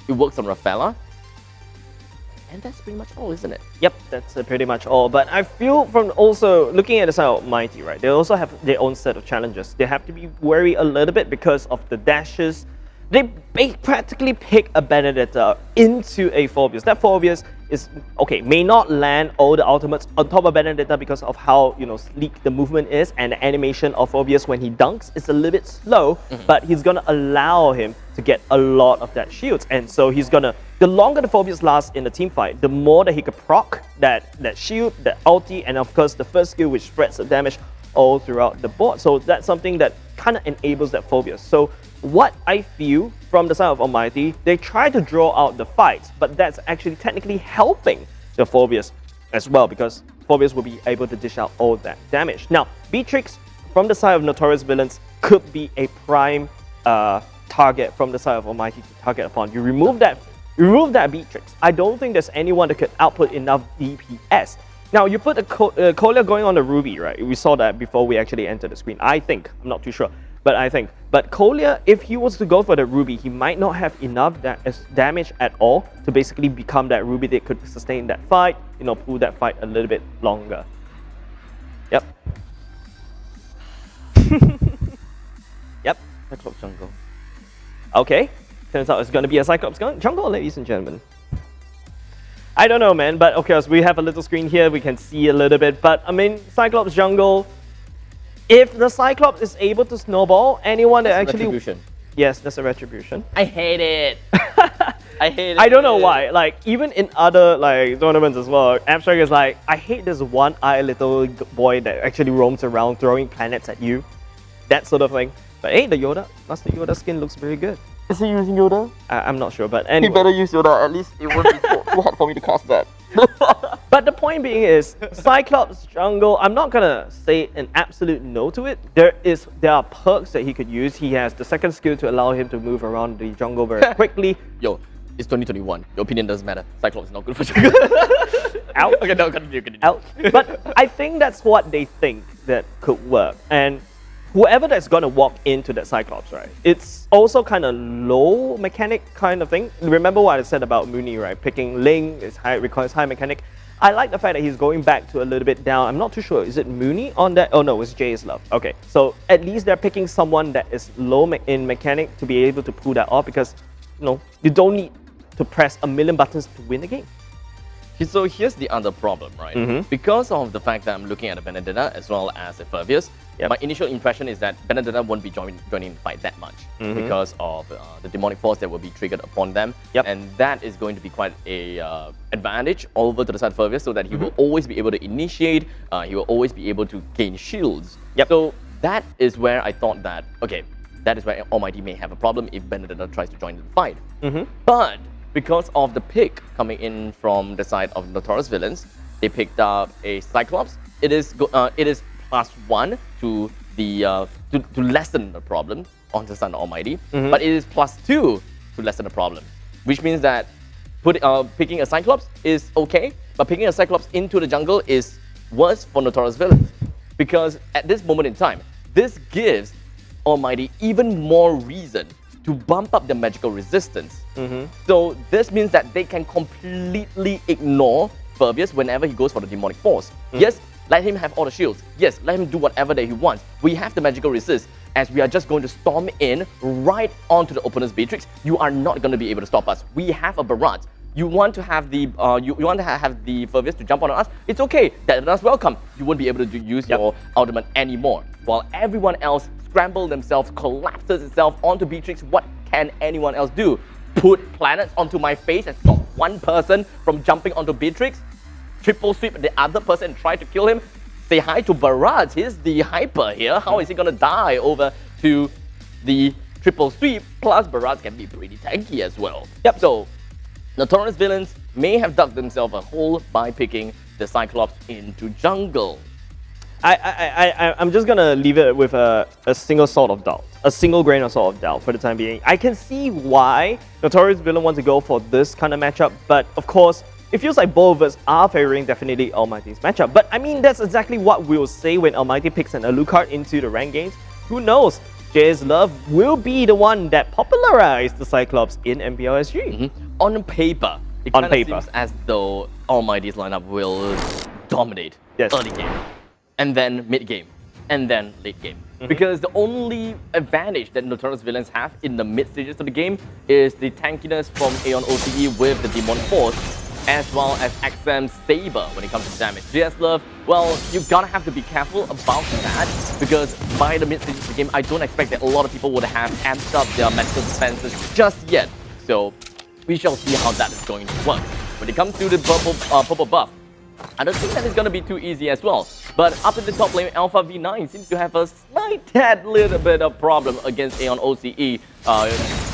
It works on Rafaela. And that's pretty much all, isn't it? Yep, that's pretty much all. But I feel from also looking at the side of Mighty, right, they also have their own set of challenges. They have to be wary a little bit because of the dashes. They practically pick a Benedetta into a Phobius. That Phobius is, okay, may not land all the ultimates on top of Benedetta because of how, you know, sleek the movement is, and the animation of Phobius when he dunks is a little bit slow, but he's gonna allow him to get a lot of that shields. And so he's gonna, the longer the Phobius lasts in the team fight, the more that he could proc that shield, that ulti, and of course the first skill which spreads the damage all throughout the board. So that's something that kind of enables that Phobius. So what I feel from the side of Almighty, they try to draw out the fights, but that's actually technically helping the Phobius as well, because Phobius will be able to dish out all that damage. Now, Beatrix from the side of Notorious Villains could be a prime target from the side of Almighty to target upon. You remove that Beatrix, I don't think there's anyone that could output enough DPS. Now, you put a Kolya going on the Ruby, right? We saw that before we actually entered the screen. I think, I'm not too sure, but I think. But Kolya, if he was to go for the Ruby, he might not have enough damage at all to basically become that Ruby that could sustain that fight, you know, pull that fight a little bit longer. Yep. Yep, Cyclops jungle. Okay, turns out it's going to be a Cyclops jungle, ladies and gentlemen. I don't know, man, but of course, we have a little screen here, we can see a little bit, but I mean, Cyclops jungle, if the Cyclops is able to snowball, anyone that actually... Retribution. Yes, that's a retribution. I hate it. I hate it. I don't know why, like, even in other, like, tournaments as well, Abstract is like, I hate this one-eyed little boy that actually roams around throwing planets at you. That sort of thing. But hey, the Yoda, Master Yoda skin looks very good. Is he using Yoda? I'm not sure, but anyway. He better use Yoda, at least it won't be too hard for me to cast that. But the point being is, Cyclops jungle, I'm not gonna say an absolute no to it. There are perks that he could use. He has the second skill to allow him to move around the jungle very quickly. Yo, it's 2021. Your opinion doesn't matter. Cyclops is not good for jungle. Ouch. Okay, no, continue. Ouch. But I think that's what they think that could work. And whoever that's gonna walk into that Cyclops, right? It's also kind of low mechanic kind of thing. Remember what I said about Mooney, right? Picking Ling requires high mechanic. I like the fact that he's going back to a little bit down. I'm not too sure. Is it Mooney on that? Oh no, it's Jay's Love. Okay, so at least they're picking someone that is low in mechanic to be able to pull that off, because you know you don't need to press a million buttons to win the game. So here's the other problem, right? Because of the fact that I'm looking at a Benedetta as well as a Phobius, my initial impression is that Benedetta won't be joining the fight that much because of the demonic force that will be triggered upon them. And that is going to be quite a advantage over to the side of Phobius, so that he will always be able to initiate, he will always be able to gain shields. So that is where I thought that, okay, that is where Almighty may have a problem if Benedetta tries to join the fight. But because of the pick coming in from the side of Notorious Villains, they picked up a Cyclops. It is +1 to the to lessen the problem on the side of Almighty, but it is +2 to lessen the problem, which means that picking a Cyclops is okay, but picking a Cyclops into the jungle is worse for Notorious Villains, because at this moment in time, this gives Almighty even more reason to bump up the magical resistance. So this means that they can completely ignore Phobius whenever he goes for the demonic force. Yes, let him have all the shields. Yes, let him do whatever that he wants. We have the magical resist, as we are just going to storm in right onto the opponent's Beatrix. You are not going to be able to stop us. We have a Barat. You want to have the you want to have the Phobius to jump on us? It's okay. That's welcome. You won't be able to use your ultimate anymore. While everyone else scramble themselves, collapses itself onto Beatrix, what can anyone else do? Put planets onto my face and stop one person from jumping onto Beatrix? Triple sweep the other person and try to kill him? Say hi to Barat. He's the hyper here. How is he gonna die over to the triple sweep? Plus Barat can be pretty tanky as well. So Notorious Villains may have dug themselves a hole by picking the Cyclops into jungle. I'm just gonna leave it with a single sort of doubt, a single grain of salt of doubt for the time being. I can see why Notorious Villain wants to go for this kind of matchup, but of course, it feels like both of us are favoring definitely Almighty's matchup. But I mean, that's exactly what we'll say when Almighty picks an Alucard into the rank games. Who knows? Jay's Love will be the one that popularized the Cyclops in MPL SG. On paper, it on kind of paper. seems as though Almighty's lineup will dominate Yes. early game, and then mid game, and then late game. Mm-hmm. Because the only advantage that Notorious Villains have in the mid stages of the game is the tankiness from Aeon OCE with the Demon Force, as well as XM's Saber when it comes to damage. JS Love, well, you gotta have to be careful about that, because by the mid stages of the game, I don't expect that a lot of people would have amped up their medical defenses just yet. So we shall see how that is going to work. When it comes to the purple buff, I don't think that is going to be too easy as well. But up in the top lane, Alpha V9 seems to have a slight tad little bit of problem against Aeon OCE.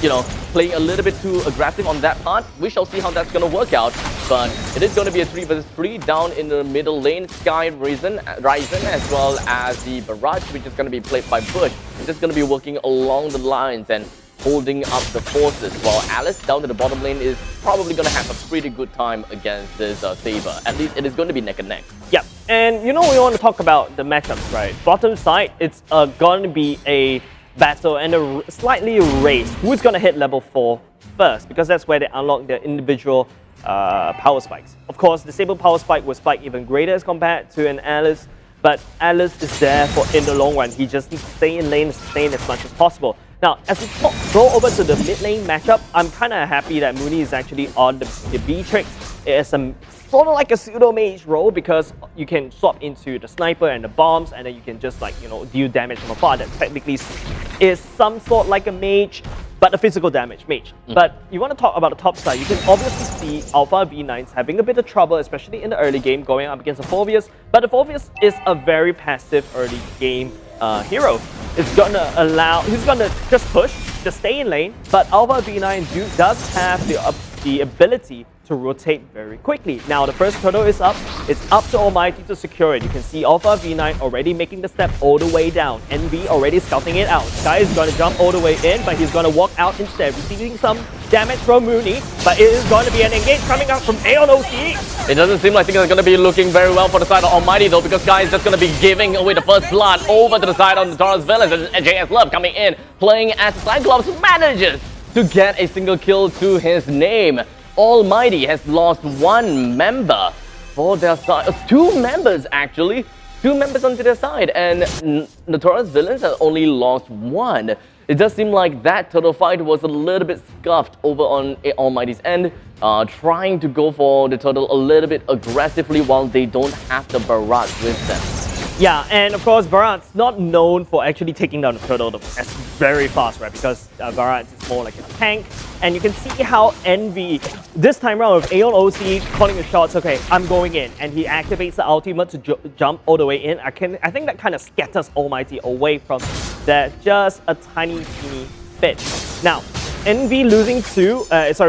You know, playing a little bit too aggressive on that part. We shall see how that's going to work out. But it is going to be a 3 vs 3 down in the middle lane. Sky Ryzen as well as the Barrage, which is going to be played by Bush. It's just going to be working along the lines and holding up the forces, while Alice down to the bottom lane is probably going to have a pretty good time against this Saber. At least it is going to be neck and neck. Yeah, and you know we want to talk about the matchups, right? Bottom side, it's going to be a battle and a slightly race. Who's going to hit level 4 first? Because that's where they unlock their individual power spikes. Of course, the Saber power spike will spike even greater as compared to an Alice, but Alice is there for in the long run. He just needs to stay in lane, sustain as much as possible. Now, as we go over to the mid lane matchup, I'm kind of happy that Mooney is actually on the B-Trix. It's a sort of like a pseudo-mage role, because you can swap into the sniper and the bombs, and then you can just, like, you know, deal damage from afar. That technically is some sort like a mage, but a physical damage mage. But you want to talk about the top side, you can obviously see Alpha V9s having a bit of trouble, especially in the early game, going up against the Phoveus. But the Phoveus is a very passive early game hero. It's gonna allow, he's gonna just push, just stay in lane, but Alpha V9 does have the ability to rotate very quickly. Now the first turtle is up, it's up to Almighty to secure it. You can see Alpha V9 already making the step all the way down. NV already scouting it out. Sky is gonna jump all the way in, but he's gonna walk out instead, receiving some damage from Mooney, but it is going to be an engage coming up from Aeon OCE. It doesn't seem like things are going to be looking very well for the side of Almighty though, because Sky is just going to be giving away the first blood over to the side of the Notorious Villains, and JS Love coming in, playing as Cyclops, manages to get a single kill to his name. Almighty has lost one member for their side, 2 members actually, 2 members onto their side, and Notorious Villains has only lost 1. It does seem like that turtle fight was a little bit scuffed over on Almighty's end, trying to go for the turtle a little bit aggressively while they don't have the barrage with them. Yeah, and of course Barat's not known for actually taking down the turtle very fast, right? Because Barat is more like a tank, and you can see how Envy, this time around with Aeon OC calling the shots, okay, I'm going in, and he activates the ultimate to jump all the way in. I think that kind of scatters Almighty away from that just a tiny bit. Now, Envy losing 2,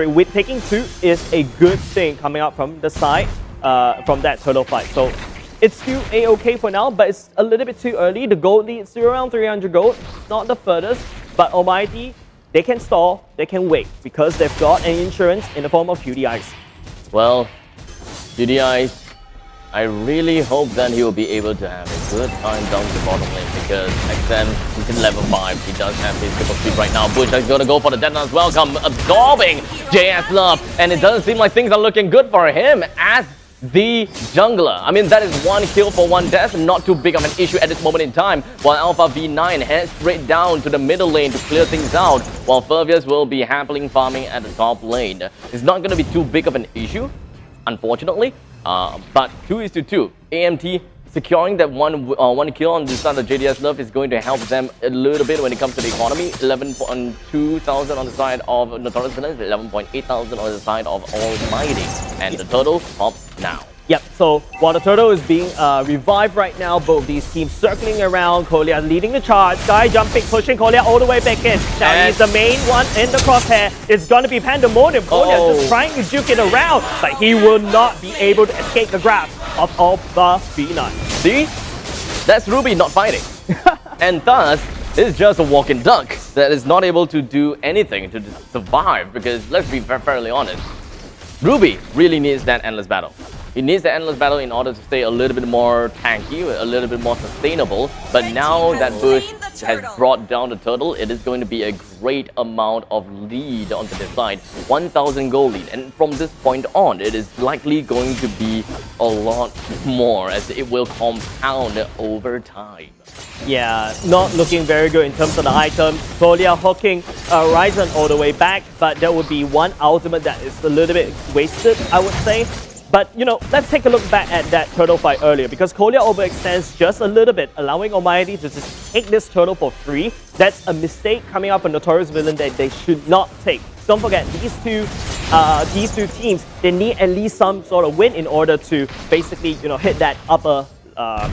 with taking 2 is a good thing coming out from the side from that turtle fight. So it's still a-okay for now, but it's a little bit too early. The gold leads to around 300 gold, not the furthest, but Almighty, they can stall, they can wait, because they've got an insurance in the form of QDIs. Well, QDIs, I really hope that he will be able to have a good time down the bottom lane, because XM is in level 5. He does have his triple speed right now. Bush is going to go for the detonate as well, absorbing JS Love, and it doesn't seem like things are looking good for him as the jungler. I mean, that is 1 kill for 1 death, not too big of an issue at this moment in time, while Alpha V9 heads straight down to the middle lane to clear things out, while Phoveus will be happily farming at the top lane. It's not going to be too big of an issue, unfortunately, but 2:2. AMT securing that one kill on this side of JDS Love is going to help them a little bit when it comes to the economy. 11,200 on the side of Notorious Villains, 11,800 on the side of Almighty. And the turtle pops now. Yep, so while the turtle is being revived right now, both these teams circling around, Kolia leading the charge, Sky jumping, pushing Kolia all the way back in. Now he's the main one in the crosshair. It's gonna be Pandemonium. Kolia just trying to juke it around, but he will not be able to escape the grasp of Alpha V9. See? That's Ruby not fighting. And thus, it's just a walking duck that is not able to do anything to survive, because let's be fairly honest, Ruby really needs that endless battle. He needs the endless battle in order to stay a little bit more tanky, a little bit more sustainable. But now that Bush has brought down the turtle, it is going to be a great amount of lead onto this side. 1,000 gold lead. And from this point on, it is likely going to be a lot more as it will compound over time. Yeah, not looking very good in terms of the items. Kolia hooking Ryzen all the way back, but there would be one ultimate that is a little bit wasted, I would say. But, you know, let's take a look back at that turtle fight earlier, because Kolia overextends just a little bit, allowing Almighty to just take this turtle for free. That's a mistake coming up a Notorious Villain that they should not take. Don't forget, these two teams, they need at least some sort of win in order to basically, you know, hit that upper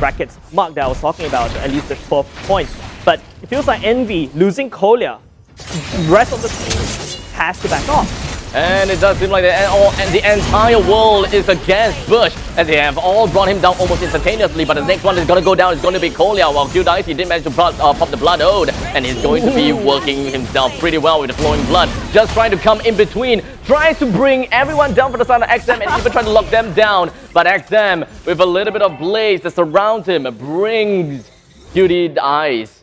brackets mark that I was talking about, at least the 12 points. But it feels like Envy losing Kolia, the rest of the team has to back off. And it does seem like the entire world is against Bush, as they have all brought him down almost instantaneously. But the next one is going to go down is going to be Kolia, while QDice did manage to pop the Blood Ode, and he's going to be working himself pretty well with the flowing blood. Just trying to come in between, tries to bring everyone down for the side of XM and even trying to lock them down. But XM, with a little bit of blaze that surrounds him, brings QDice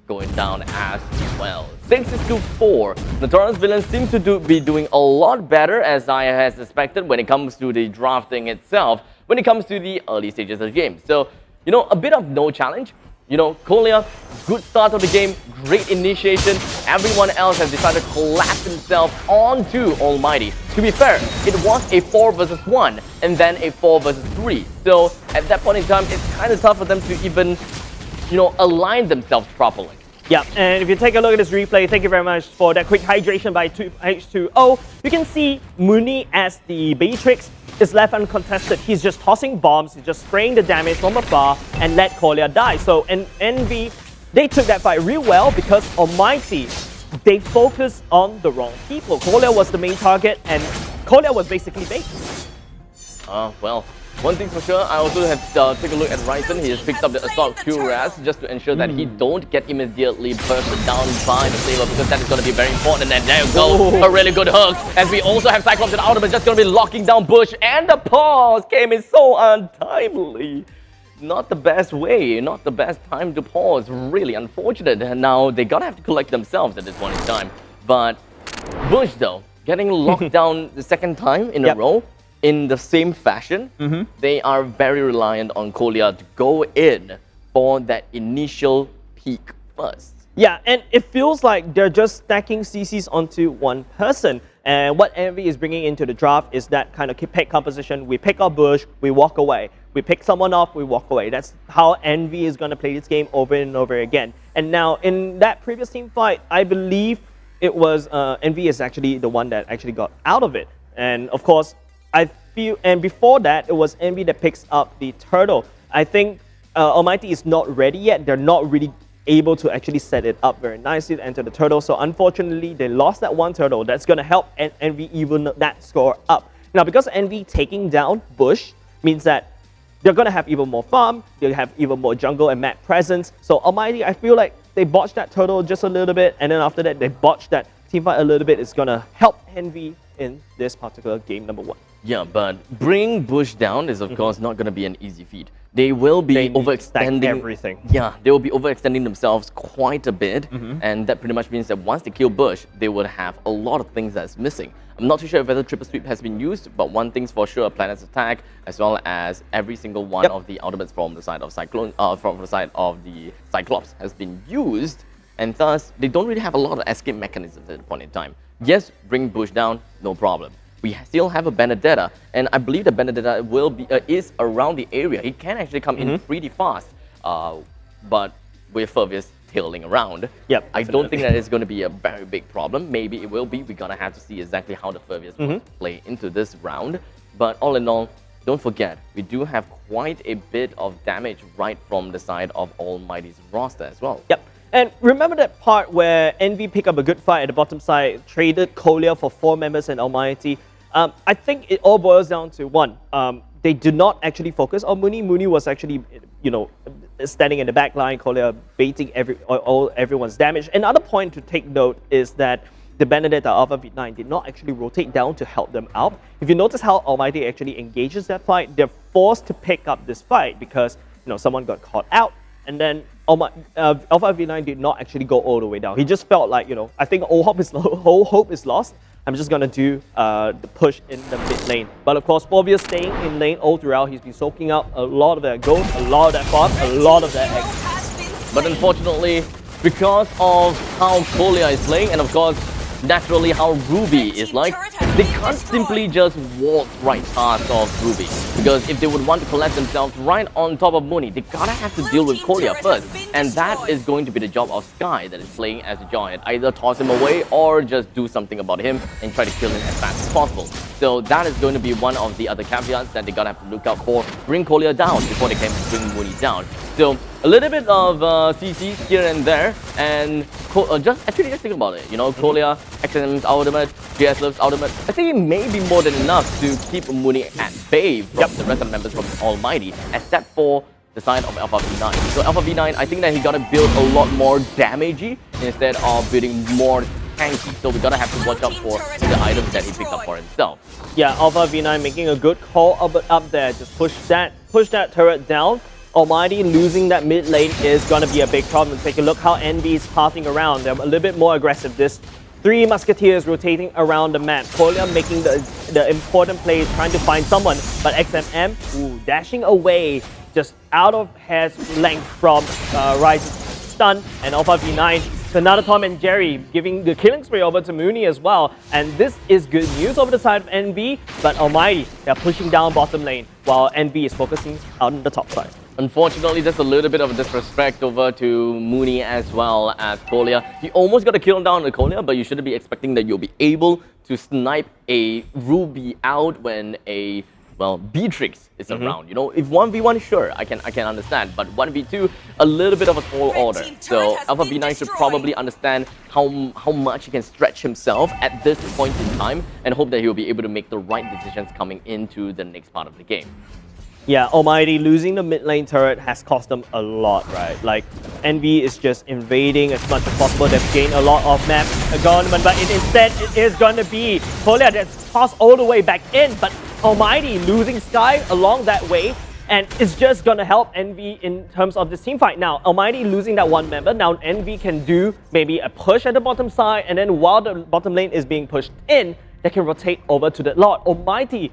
going down as well. 6-4. Notorious Villains seem to be doing a lot better, as I had suspected, when it comes to the drafting itself, when it comes to the early stages of the game. So, you know, a bit of no challenge. You know, Kolia, good start of the game, great initiation. Everyone else has decided to collapse himself onto Almighty. To be fair, it was a 4 versus 1 and then a 4 versus 3. So at that point in time, it's kind of tough for them to even, you know, align themselves properly. Yeah, and if you take a look at this replay, thank you very much for that quick hydration by H2O. You can see Mooney as the Beatrix is left uncontested. He's just tossing bombs, he's just spraying the damage from afar and let Kolia die. So Envy, they took that fight real well because Almighty, they focused on the wrong people. Kolia was the main target and Kolia was basically bait. Well, one thing for sure, I also have to take a look at Ryzen. He has picked up the Assault Cuirass just to ensure that he don't get immediately bursted down by the Saber, because that is going to be very important. And there you go, a really good hook. As we also have Cyclops and Ultimate just going to be locking down Bush, and the pause came in so untimely. Not the best way, not the best time to pause. Really unfortunate. And now they gotta have to collect themselves at this point in time. But Bush, though, getting locked down the second time in a row, in the same fashion, they are very reliant on Kolia to go in for that initial peak first. Yeah, and it feels like they're just stacking CCs onto one person. And what Envy is bringing into the draft is that kind of pick composition. We pick our Bush, we walk away. We pick someone off, we walk away. That's how Envy is going to play this game over and over again. And now, in that previous team fight, I believe it was Envy is actually the one that actually got out of it. And of course, I feel, and before that, it was Envy that picks up the turtle. I think Almighty is not ready yet. They're not really able to actually set it up very nicely to enter the turtle. So unfortunately, they lost that one turtle. That's going to help Envy even that score up. Now, because Envy taking down Bush means that they're going to have even more farm, they'll have even more jungle and map presence. So Almighty, I feel like they botched that turtle just a little bit, and then after that, they botched that team fight a little bit. It's going to help Envy in this particular game number 1. Yeah, but bringing Bush down is of course not going to be an easy feat. They will be overextending everything. Yeah, they will be overextending themselves quite a bit, and that pretty much means that once they kill Bush, they would have a lot of things that's missing. I'm not too sure whether triple sweep has been used, but one thing's for sure: Planet's Attack, as well as every single one of the ultimates from the side of Cyclone, from the side of the Cyclops has been used, and thus they don't really have a lot of escape mechanisms at the point in time. Yes, bring Bush down, no problem. We still have a Benedetta, and I believe the Benedetta will be is around the area. It can actually come in pretty fast, but with Fervius tailing around. Yep, I don't think that is going to be a very big problem. Maybe it will be. We're going to have to see exactly how the Fervius will play into this round. But all in all, don't forget, we do have quite a bit of damage right from the side of Almighty's roster as well. Yep. And remember that part where Envy picked up a good fight at the bottom side, traded Kolia for 4 members and Almighty. I think it all boils down to one. They did not actually focus on Mooney. Mooney was actually, you know, standing in the back line, Kolia baiting everyone's damage. Another point to take note is that the Benedetta Alpha V9 did not actually rotate down to help them out. If you notice how ALMGHTY actually engages that fight, they're forced to pick up this fight because someone got caught out, and then Alpha V9 did not actually go all the way down. He just felt like, I think all hope is lost. I'm just gonna do the push in the mid lane. But of course, Forvius staying in lane all throughout. He's been soaking up a lot of that gold, a lot of that farm, a lot of that X. But unfortunately, because of how Kolya is playing, and of course, naturally how Ruby is like, they can't simply just walk right past of Ruby. Because if they would want to collect themselves right on top of Mooney, they gotta have to deal with Kolya first. And that is going to be the job of Sky that is playing as a giant. Either toss him away or just do something about him and try to kill him as fast as possible. So that is going to be one of the other caveats that they gotta have to look out for. Bring Kolya down before they can bring Mooney down. So a little bit of CCs here and there, and just think about it. Kolya, XM's ultimate, GS Love's ultimate. I think it may be more than enough to keep Mooney at bay from the rest of the members from ALMGHTY, except for the side of Alpha V9. So Alpha V9, I think that he gotta build a lot more damagey instead of building more tanky. So we gotta have to watch out for the items that he picked up for himself. Yeah, Alpha V9 making a good call up there. Just push that turret down. ALMGHTY losing that mid lane is going to be a big problem. Take a look how Envy is passing around. They're a little bit more aggressive. This 3 Musketeers rotating around the map. Kolya making the important plays, trying to find someone. But XMM, dashing away just out of hair's length from Rise's stun. And Alpha V9, another Tom and Jerry giving the killing spree over to Mooney as well. And this is good news over the side of NB. But ALMGHTY, they're pushing down bottom lane while NB is focusing on the top side. Unfortunately, there's a little bit of disrespect over to Mooney as well as Kolya. He almost got a kill down on Kolya, but you shouldn't be expecting that you'll be able to snipe a Ruby out when a Beatrix is around. If 1v1, sure, I can understand, but 1v2, a little bit of a tall order. So Alpha V9 should probably understand how much he can stretch himself at this point in time, and hope that he'll be able to make the right decisions coming into the next part of the game. Yeah, ALMGHTY losing the mid lane turret has cost them a lot, right? Like, Envy is just invading as much as possible. They've gained a lot of map government, but instead it is going to be Kolya that's tossed all the way back in, but ALMGHTY losing Sky along that way, and it's just going to help Envy in terms of this team fight. Now, ALMGHTY losing that one member, now Envy can do maybe a push at the bottom side, and then while the bottom lane is being pushed in, they can rotate over to the Lord. ALMGHTY,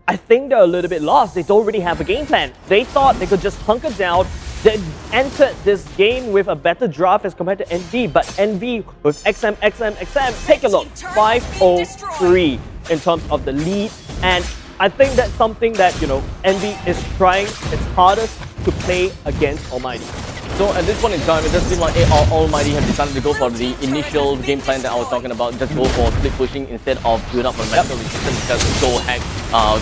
I think they're a little bit lost. They don't really have a game plan. They thought they could just hunker down. They entered this game with a better draft as compared to NV, but NV with XM, take a look, 503 in terms of the lead, and I think that's something that, NV is trying its hardest to play against ALMGHTY. So at this point in time, it does seem like ALMGHTY have decided to go for the initial game plan that I was talking about, just go for split pushing instead of build up a mental resistance, just go hack,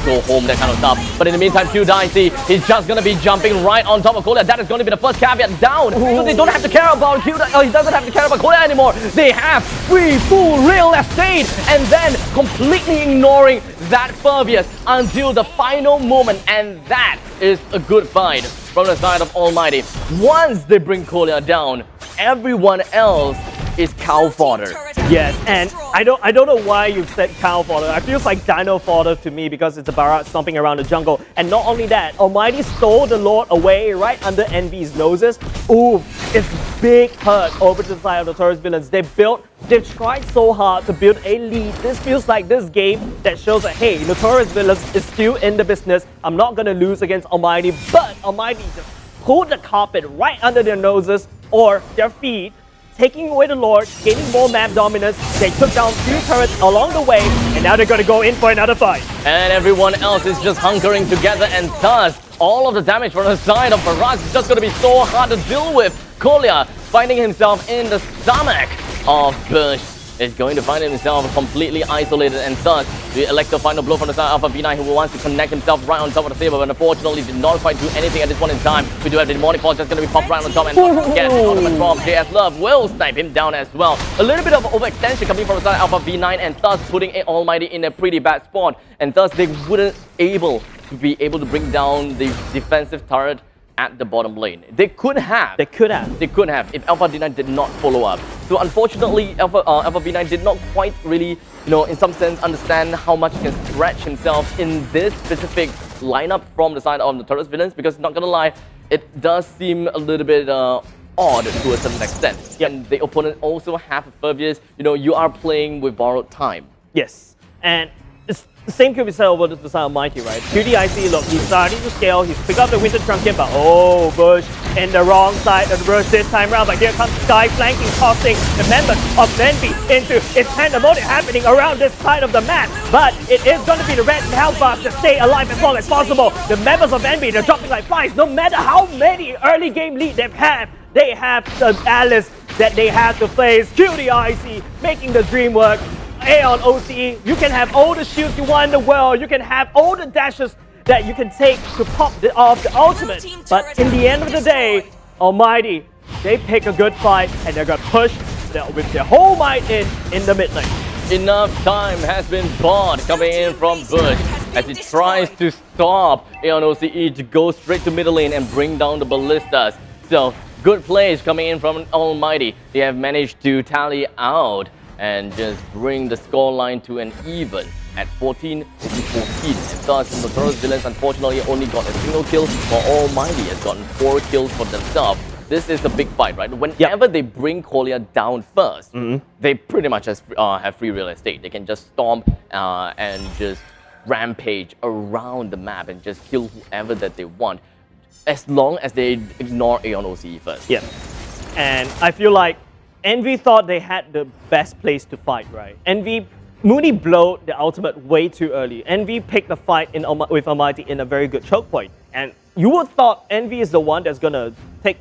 go home, that kind of stuff. But in the meantime, Q Dicey is just going to be jumping right on top of Kolya. That is going to be the first caveat down. So they don't have to care about Q, he doesn't have to care about Kolya anymore. They have free, full real estate, and then completely ignoring that Furbius until the final moment, and that is a good fight from the side of ALMGHTY. Once they bring Kolya down, everyone else is cow fodder. Yes, and I don't know why you said cow fodder. It feels like dino fodder to me because it's a Barat stomping around the jungle. And not only that, ALMGHTY stole the Lord away right under Envy's noses. Ooh, it's big hurt over to the side of the Notorious Villains. They've tried so hard to build a lead. This feels like this game that shows that, hey, Notorious Villains is still in the business. I'm not going to lose against ALMGHTY, but ALMGHTY just pulled the carpet right under their noses or their feet, taking away the Lord, gaining more map dominance. They took down 2 turrets along the way, and now they're going to go in for another fight. And everyone else is just hunkering together, and thus, all of the damage from the side of Faraz is just going to be so hard to deal with. Kolya finding himself in the stomach of Bush is going to find himself completely isolated, and thus the electro final blow from the side of Alpha V9, who wants to connect himself right on top of the saber, but unfortunately did not quite do anything at this point in time. We do have the demonic force just going to be popped right on top, and again, ultimate from JS Love will snipe him down as well. A little bit of overextension coming from the side of Alpha V9, and thus putting ALMGHTY in a pretty bad spot, and thus they wouldn't be able to bring down the defensive turret at the bottom lane. They could have. They could have. They could have if Alpha D9 did not follow up. So unfortunately, Alpha V9 did not quite really, in some sense, understand how much he can stretch himself in this specific lineup from the side of Notorious Villains, because not gonna lie, it does seem a little bit odd to a certain extent. Yep. And the opponent also have Furbius. You are playing with borrowed time. Yes, and it's the same could be said over the side of Mighty, right? QDIC, look, he's starting to scale, he's picked up the Winter Trunking, but oh, Bush in the wrong side of the Bush this time around. But here comes Sky flanking, tossing the members of Envy into its pandemonium happening around this side of the map. But it is going to be the red health buff to stay alive as long as possible. The members of Envy, they're dropping like flies, no matter how many early game lead they have. They have the Alice that they have to face. QDIC making the dream work. Aeon OCE, you can have all the shields you want in the world, you can have all the dashes that you can take to pop off the ultimate, but in the end of the day, Almighty, they pick a good fight and they're gonna push with their whole might in the mid lane. Enough time has been bought coming in from Bush as he tries to stop Aeon OCE to go straight to middle lane and bring down the ballistas. So good plays coming in from Almighty. They have managed to tally out and just bring the scoreline to an even at 14-14. And thus, Notorious Villains unfortunately only got a single kill, while Almighty has gotten 4 kills for themselves. This is the big fight, right? Whenever they bring Kolya down first, they pretty much have free real estate. They can just stomp and just rampage around the map and just kill whoever that they want, as long as they ignore Aeon OCE first. Yeah, and I feel like Envy thought they had the best place to fight, right? Mooney blowed the ultimate way too early. Envy picked the fight with Almighty in a very good choke point. And you would thought Envy is the one that's gonna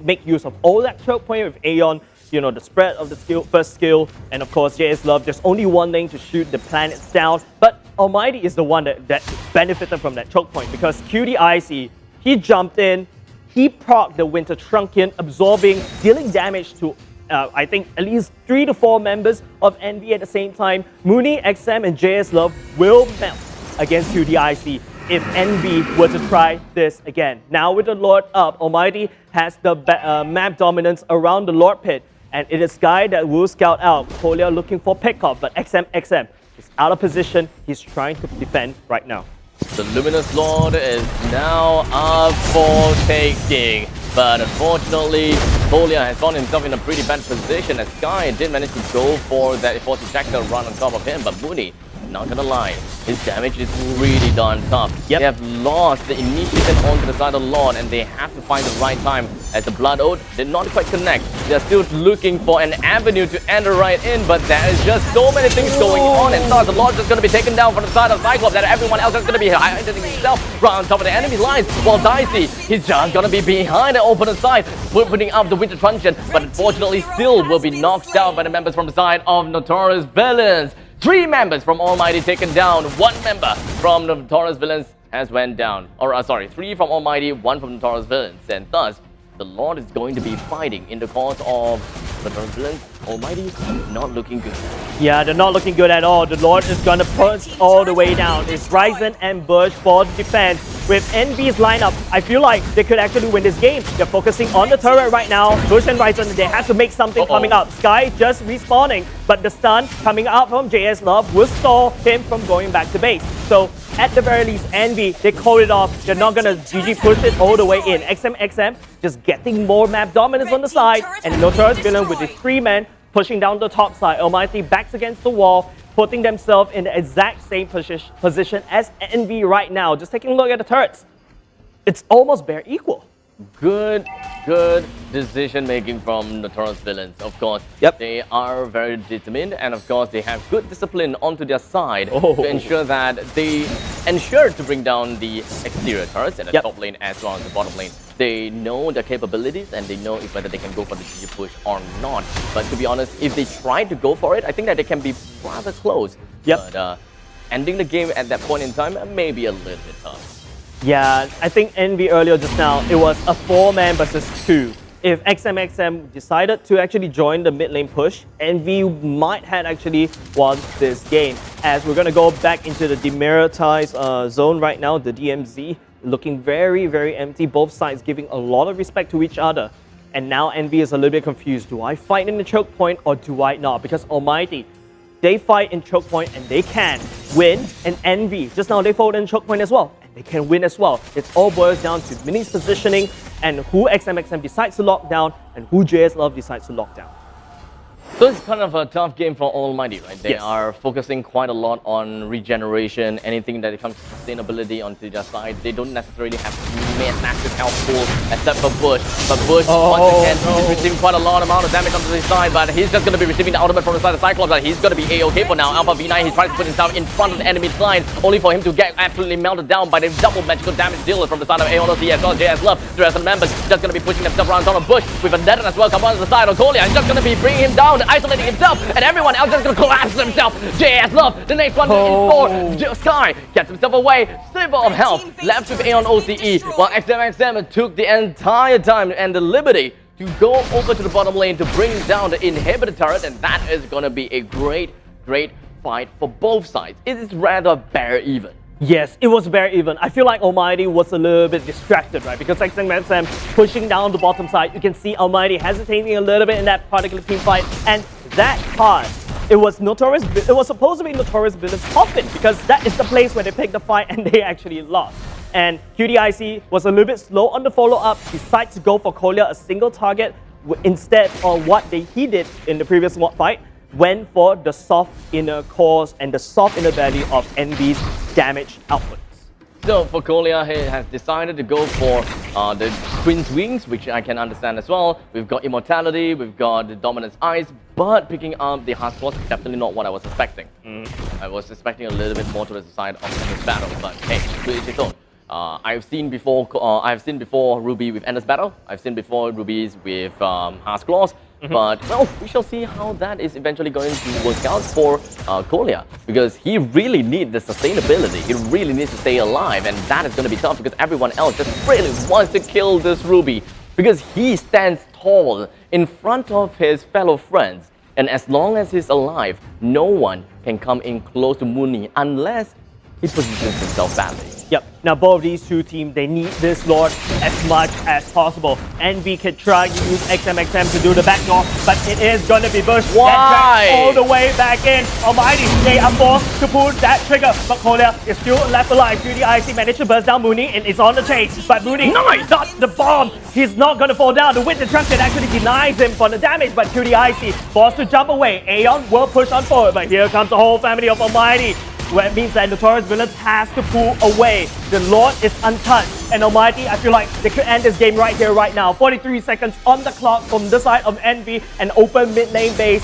make use of all that choke point with Aeon, the spread of the first skill, and of course JS Love. There's only one lane to shoot the planets down, but Almighty is the one that benefited from that choke point, because QDIC, he jumped in, he procced the Winter Trunkian, absorbing, dealing damage to I think at least 3 to 4 members of Envy at the same time. Mooney, XM, and JS Love will melt against QDIC if Envy were to try this again. Now with the Lord up, Almighty has the map dominance around the Lord pit, and it is Sky that will scout out. Kolya looking for pickoff, but XM is out of position. He's trying to defend right now. The Luminous Lord is now up for taking, but unfortunately, Kolya has found himself in a pretty bad position as Sky did manage to go for that force ejector run on top of him, but Mooney, not gonna lie, his damage is really darn tough. They have lost the initiative onto the side of the Lord, and they have to find the right time as the Blood Oath did not quite connect. They're still looking for an avenue to enter right in, but there is just so many things going on, and thus the Lord is going to be taken down from the side of Cyclops, that everyone else is going to be hiding himself right on top of the enemy lines, while Dicey, he's just going to be behind the opponent side, putting up the Winter Truncheon, but unfortunately still will be knocked down by the members from the side of Notorious Villains. 3 members from Almighty taken down, 1 member from Notorious Villains has went down. Or 3 from Almighty, 1 from Notorious Villains, and thus the Lord is going to be fighting in the cause of Notorious Villains. Almighty not looking good. Yeah, they're not looking good at all. The Lord is gonna push all the way down. It's Ryzen and Bush for defense. With Envy's lineup, I feel like they could actually win this game. They're focusing on the turret right now. Bush and Ryzen, they have to make something coming up. Sky just respawning, but the stun coming out from JS Love will stall him from going back to base. So at the very least, Envy, they call it off. They're not gonna GG push it all the way in. XM just getting more map dominance on the side, and Notorious Villain with the 3 men pushing down the top side. Almighty backs against the wall, putting themselves in the exact same position as Envy right now. Just taking a look at the turrets. It's almost bare equal. Good decision making from Notorious Villains. Of course, they are very determined, and of course they have good discipline onto their side to ensure that they ensure to bring down the exterior turrets in the top lane as well as the bottom lane. They know their capabilities and they know if whether they can go for the GG push or not. But to be honest, if they try to go for it, I think that they can be rather close. But ending the game at that point in time may be a little bit tough. Yeah, I think Envy earlier just now, it was a 4-man versus 2. If XM decided to actually join the mid lane push, Envy might have actually won this game. As we're going to go back into the demilitarized zone right now, the DMZ looking very, very empty. Both sides giving a lot of respect to each other. And now Envy is a little bit confused. Do I fight in the choke point or do I not? Because ALMGHTY, they fight in choke point and they can win. And Envy, just now they fought in choke point as well. And they can win as well. It all boils down to Mini's positioning and who XMXM decides to lock down and who JS Love decides to lock down. So it's kind of a tough game for ALMGHTY, right? They Yes. are focusing quite a lot on regeneration, anything that comes to sustainability onto their side. They don't necessarily have massive health pool except for Bush. But Bush, once again, is receiving quite a lot amount of damage onto his side, but he's just going to be receiving the ultimate from the side of Cyclops, and he's going to be A-okay for now. Alpha V9, he tries to put himself in front of the enemy line, only for him to get absolutely melted down by the double magical damage dealer from the side of ALMGHTY as well as JS Love. The rest of the members just going to be pushing themselves around on Bush with a Nether as well, come on to the side of Kolia, and just going to be bringing him down, isolating himself, and everyone else is going to collapse themselves. JS Love, the next one is for Sky, gets himself away, sliver of health, left with Aeon OCE, while XMXM took the entire time and the liberty to go over to the bottom lane to bring down the inhibitor turret, and that is going to be a great fight for both sides. It is rather bare even. Yes, it was very even. I feel like ALMGHTY was a little bit distracted, right? Because XMXM pushing down the bottom side, you can see ALMGHTY hesitating a little bit in that particular team fight, and that card, it was supposed to be Notorious Villains Coffin, because that is the place where they picked the fight and they actually lost. And QDIC was a little bit slow on the follow-up, decided to go for Kolia, a single target, instead of what he did in the previous fight, went for the soft inner cores and the soft inner belly of Envy's damage output. So for Kolia, he has decided to go for the Queen's Wings, which I can understand as well. We've got Immortality, we've got the Dominance Eyes, but picking up the Hard Claws is definitely not what I was expecting. I was expecting a little bit more to the side of Endless Battle, but hey, to each his own. I've seen before Ruby with Endless Battle. I've seen before Rubies with Hard Claws. But, well, we shall see how that is eventually going to work out for Kolia, because he really needs the sustainability. He really needs to stay alive, and that is going to be tough because everyone else just really wants to kill this Ruby, because he stands tall in front of his fellow friends, and as long as he's alive, no one can come in close to Mooney unless he positions himself badly. Yep. Now both of these two teams, they need this Lord as much as possible. Envy can try to use XMXM to do the backdoor, but it is going to be Bush. Why? All the way back in. ALMGHTY, they are forced to pull that trigger, but Kolia is still left alive. QDIC managed to burst down Mooney and is on the chase, but Mooney got the bomb. He's not going to fall down. The Wind Destruction actually denies him for the damage, but QDIC forced to jump away. Aeon will push on forward, but here comes the whole family of ALMGHTY, where it means that Notorious Villains has to pull away. The Lord is untouched, and ALMGHTY, I feel like they could end this game right here, right now. 43 seconds on the clock from the side of Envy, an open mid lane base.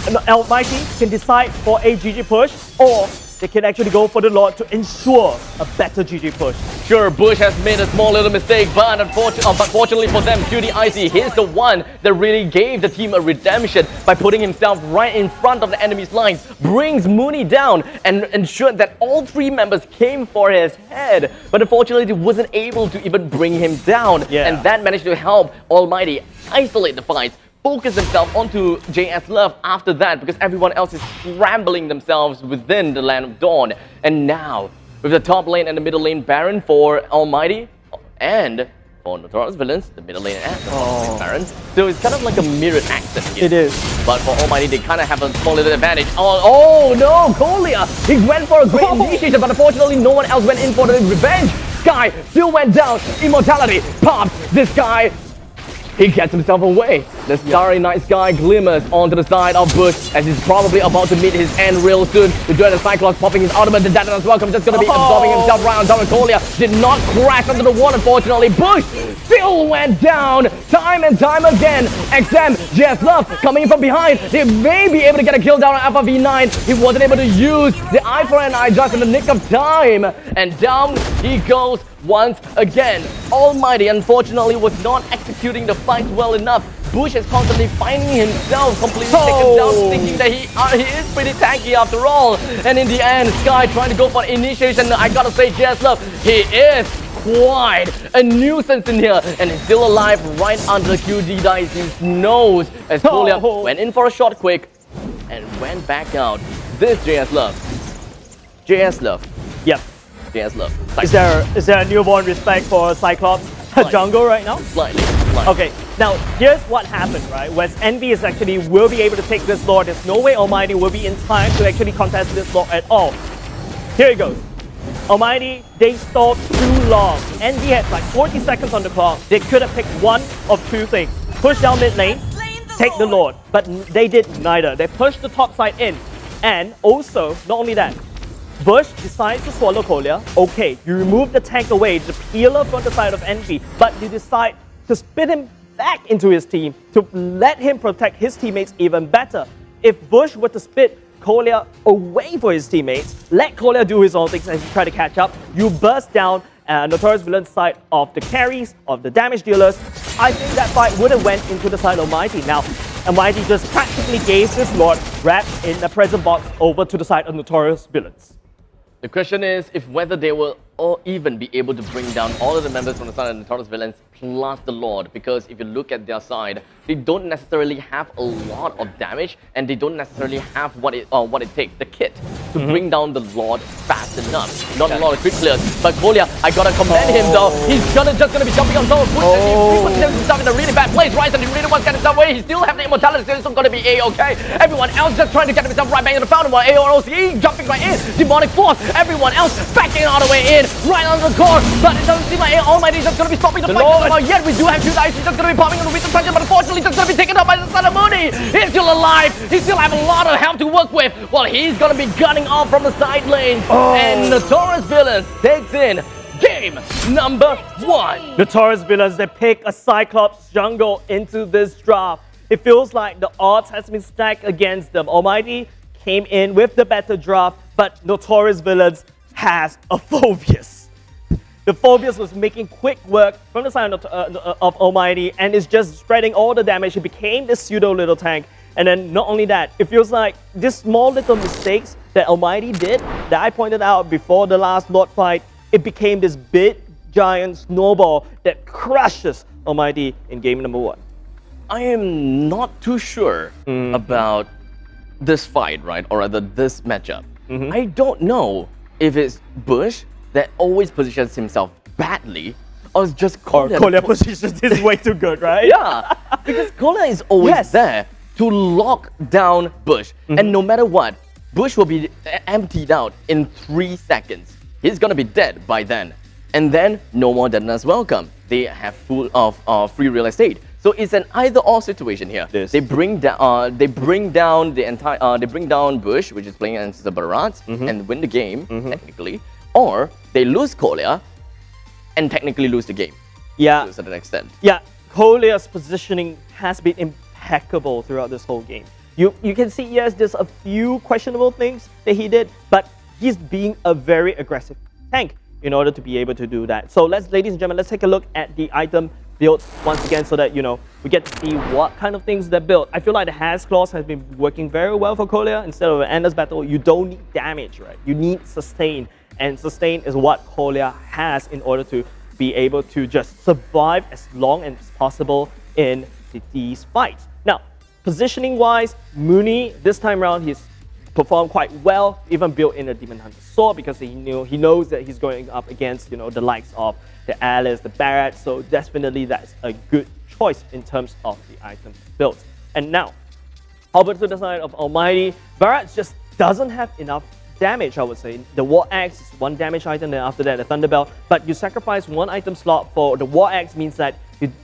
And ALMGHTY can decide for a GG push, or they can actually go for the Lord to ensure a better GG push. Sure, Bush has made a small little mistake, but fortunately for them, QDIC, he's the one that really gave the team a redemption by putting himself right in front of the enemy's lines, brings Mooney down, and ensured that all three members came for his head. But unfortunately, he wasn't able to even bring him down, and that managed to help ALMGHTY isolate the fight, focus themselves onto JS Love after that, because everyone else is scrambling themselves within the Land of Dawn. And now, with the top lane and the middle lane Baron for ALMGHTY, and for Notorious Villains, the middle lane and the top lane Baron. So it's kind of like a mirrored accent here. It is. But for ALMGHTY, they kind of have a small little advantage. Oh no, Kolia! He went for a great initiation, but unfortunately no one else went in for the revenge. Sky still went down. Immortality popped. This guy, he gets himself away. The Starry Night Sky glimmers onto the side of Bush as he's probably about to meet his end real soon. The Dread of Cyclops popping his ultimate. The Data as well just going to be absorbing himself right on top of Kolia. Did not crash under the wall, unfortunately. Bush still went down time and time again. XM, JS Love coming in from behind. They may be able to get a kill down on Alpha V9. He wasn't able to use the eye for an eye just in the nick of time. And down he goes once again. ALMGHTY unfortunately was not executing the fight well enough. Bush is constantly finding himself completely taken down, thinking that he is pretty tanky after all. And in the end, Sky trying to go for initiation. I gotta say, JS Love, he is quite a nuisance in here, and he's still alive right under QDIC's nose as Kolia went in for a shot quick and went back out. This JS Love. JS Love. Yep. JS Love. Is there a newborn respect for Cyclops jungle right now? Slightly. Okay, now here's what happened, right? Whereas Envy is actually will be able to take this Lord. There's no way Almighty will be in time to actually contest this Lord at all. Here it goes. Almighty, they stalled too long. Envy had like 40 seconds on the clock. They could have picked one of two things. Push down mid lane, take the Lord. But they did neither. They pushed the top side in. And also, not only that, Bush decides to swallow Kolya. Okay, you remove the tank away, the peeler from the side of Envy, but you decide to spit him back into his team to let him protect his teammates even better. If Bush were to spit Kolya away for his teammates, let Kolya do his own things and try to catch up, you burst down Notorious Villains side of the carries, of the damage dealers. I think that fight would have went into the side of Almighty. Now, Almighty just practically gave his Lord wrapped in a present box over to the side of Notorious Villains. The question is if whether they will even be able to bring down all of the members from the side of the Notorious Villains plus the Lord, because if you look at their side, they don't necessarily have a lot of damage and they don't necessarily have what it takes, the kit, to bring down the Lord fast enough. Not a lot of quick clears, but Kolya, I gotta commend him though. He's just gonna be jumping on top of Bush and he puts himself in a really bad place, right? And he really wants to get himself away. He still has the immortality, so it's not gonna be A-okay. Everyone else just trying to get himself right back in the fountain while AOC jumping right in. Demonic Force, everyone else backing all the way in, right on the core, but it doesn't seem like Almighty is just gonna be stopping the fight. Yet we do have two dice, he's just gonna be popping on the Wisdom Punch, but unfortunately just gonna be taken out by the Son of Mooney. He's still alive, he still have a lot of health to work with. Well, he's gonna be gunning off from the side lane, and Notorious Villains takes in game number 1. Notorious Villains, they pick a Cyclops jungle into this draft. It feels like the odds has been stacked against them. Almighty came in with the better draft, but Notorious Villains has a Phobius. The Phobius was making quick work from the side of Almighty and is just spreading all the damage. It became this pseudo little tank. And then not only that, it feels like these small little mistakes that Almighty did, that I pointed out before the last Lord fight, it became this big, giant snowball that crushes Almighty in game number 1. I am not too sure about this fight, right? Or rather this matchup. I don't know if it's Bush that always positions himself badly, or it's just Kolya. Kolya positions his way too good, right? Yeah, because Kolya is always there to lock down Bush. And no matter what, Bush will be emptied out in 3 seconds. He's gonna be dead by then. And then no more deadness welcome. They have full of free real estate. So it's an either-or situation here. They bring down the entire they bring down Bush, which is playing against the Barats, and win the game technically, or they lose Kolya and technically lose the game. Yeah, to a certain extent. Yeah, Kolya's positioning has been impeccable throughout this whole game. You can see, yes, there's a few questionable things that he did, but he's being a very aggressive tank in order to be able to do that. So ladies and gentlemen, let's take a look at the item built once again so that, we get to see what kind of things they're built. I feel like the Has Claws has been working very well for Kolya. Instead of an endless battle, you don't need damage, right? You need sustain. And sustain is what Kolya has in order to be able to just survive as long as possible in these fights. Now, positioning-wise, Mooney, this time around, he's performed quite well, even built in a Demon Hunter sword because he knows that he's going up against, the likes of the Alice, the Barrett, so definitely that's a good choice in terms of the item built. And now, over to the side of Almighty, Barrett just doesn't have enough damage, I would say. The War Axe is one damage item, then after that the Thunderbell, but you sacrifice one item slot for the War Axe means that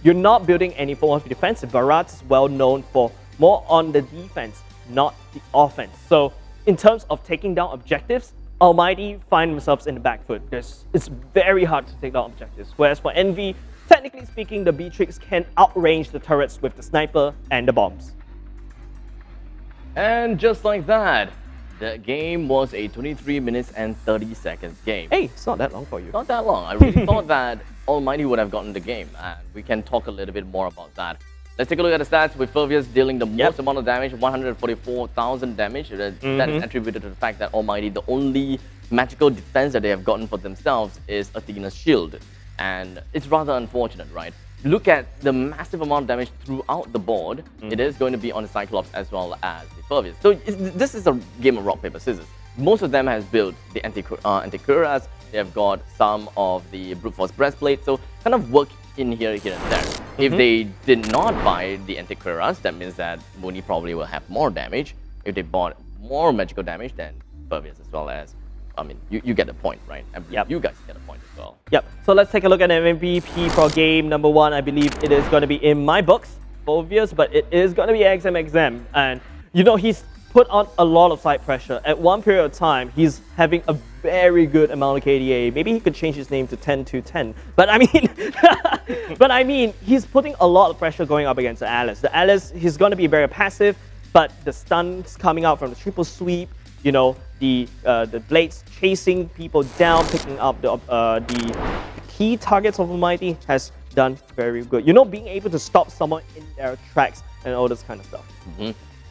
you're not building any form of defensive. Barrett is well known for more on the defense, not the offense. So in terms of taking down objectives, Almighty find themselves in the back foot. It's very hard to take down objectives. Whereas for Envy, technically speaking, the Beatrix can outrange the turrets with the sniper and the bombs. And just like that, the game was a 23 minutes and 30 seconds game. Hey, it's not that long for you. Not that long. I really thought that Almighty would have gotten the game, and we can talk a little bit more about that. Let's take a look at the stats with Phobius dealing the most amount of damage, 144,000 damage. That is attributed to the fact that Almighty, the only magical defense that they have gotten for themselves is Athena's shield. And it's rather unfortunate, right? Look at the massive amount of damage throughout the board. It is going to be on the Cyclops as well as the Phobius. So this is a game of rock, paper, scissors. Most of them has built the Anticuras, They have got some of the brute force breastplate, so kind of work in here and there. If they did not buy the anti-cuirass, that means that Mooney probably will have more damage. If they bought more magical damage, then Pervious as well as, I mean, you get the point, right? And you guys get the point as well. Yep. So let's take a look at MVP for game number 1. I believe it is going to be in my books, Pervious, but it is going to be XMXM. And, you know, he's put on a lot of side pressure. At one period of time, he's having a very good amount of KDA. Maybe he could change his name to 10-10. But I mean, he's putting a lot of pressure going up against the Alice. The Alice, he's going to be very passive, but the stuns coming out from the triple sweep, you know, the blades chasing people down, picking up the key targets of Almighty has done very good. You know, being able to stop someone in their tracks and all this kind of stuff.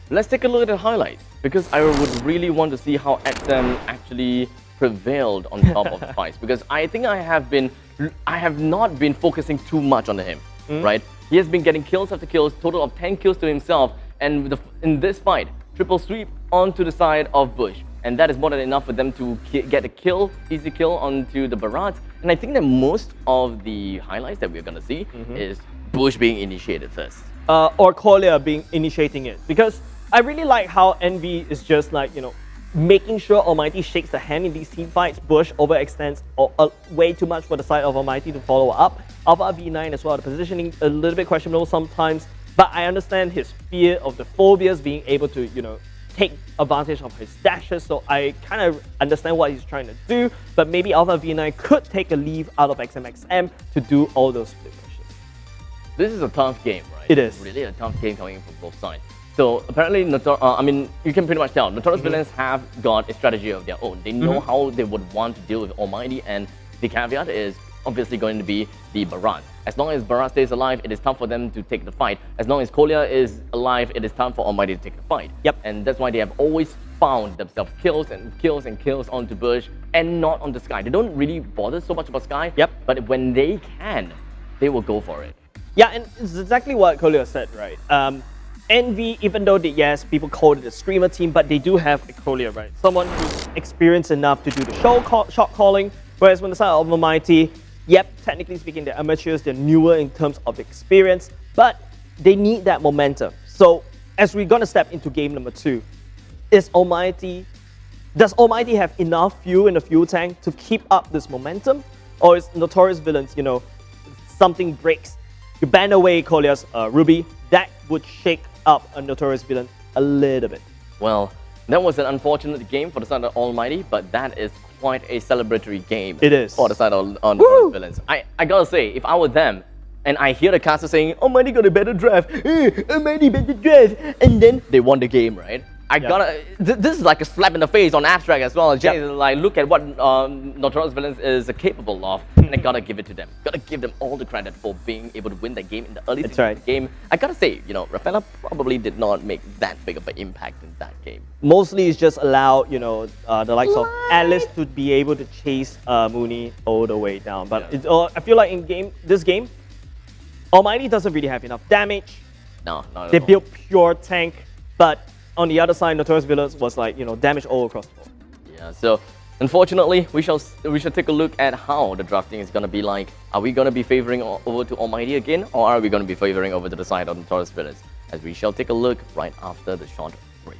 Let's take a look at the highlights, because I would really want to see how XM actually prevailed on top of the fights, because I think I have not been focusing too much on him, right? He has been getting kills after kills, total of 10 kills to himself, and in this fight, triple sweep onto the side of Bush, and that is more than enough for them to get a kill, easy kill onto the Barats. And I think that most of the highlights that we're gonna see is Bush being initiated first. Or Collier initiating it, because I really like how Envy is just like, you know, making sure Almighty shakes the hand in these team fights. Bush overextends way too much for the side of Almighty to follow up. Alpha V9 as well, the positioning a little bit questionable sometimes, but I understand his fear of the phobias being able to, you know, take advantage of his dashes, so I kind of understand what he's trying to do, but maybe Alpha V9 could take a leave out of XMXM to do all those split pushes. This is a tough game, right? It is. Really a tough game coming in from both sides. So apparently, I mean, you can pretty much tell, Notorious Villains have got a strategy of their own. They know how they would want to deal with Almighty, and the caveat is obviously going to be the Barat. As long as Barat stays alive, it is tough for them to take the fight. As long as Collier is alive, it is time for Almighty to take the fight. Yep. And that's why they have always found themselves kills and kills and kills onto Bush and not on the Sky. They don't really bother so much about Sky, but when they can, they will go for it. Yeah, and it's exactly what Collier said, right? Envy, even though yes, people call it a screamer team, but they do have a Collier, right? Someone who's experienced enough to do the shot calling, whereas when the side of Almighty, yep, technically speaking, they're amateurs, they're newer in terms of experience, but they need that momentum. So as we're gonna step into game number 2, does Almighty have enough fuel in the fuel tank to keep up this momentum? Or is Notorious Villains, you know, something breaks, you ban away Collier's Ruby, that would shake up a Notorious Villain a little bit? Well, that was an unfortunate game for the side of Almighty, but that is quite a celebratory game. It is. For the side of Notorious Villains. I gotta say, if I were them, and I hear the caster saying, Almighty got a better draft, Almighty better draft, and then they won the game, right? This is like a slap in the face on Abstract as well. Like, look at what Notorious Villains is capable of, and I gotta give it to them. Gotta give them all the credit for being able to win that game in the early stages of the game. I gotta say, you know, Rafaela probably did not make that big of an impact in that game. Mostly it's just allowed, you know, the likes of Alice to be able to chase Mooney all the way down. But I feel like in this game, Almighty doesn't really have enough damage. No, not at They all. built pure tank, but on the other side, Notorious Villains was like, you know, damage all across the board. Yeah, so unfortunately, we shall take a look at how the drafting is gonna be like. Are we gonna be favoring over to Almighty again, or are we gonna be favoring over to the side of Notorious Villains? As we shall take a look right after the short break.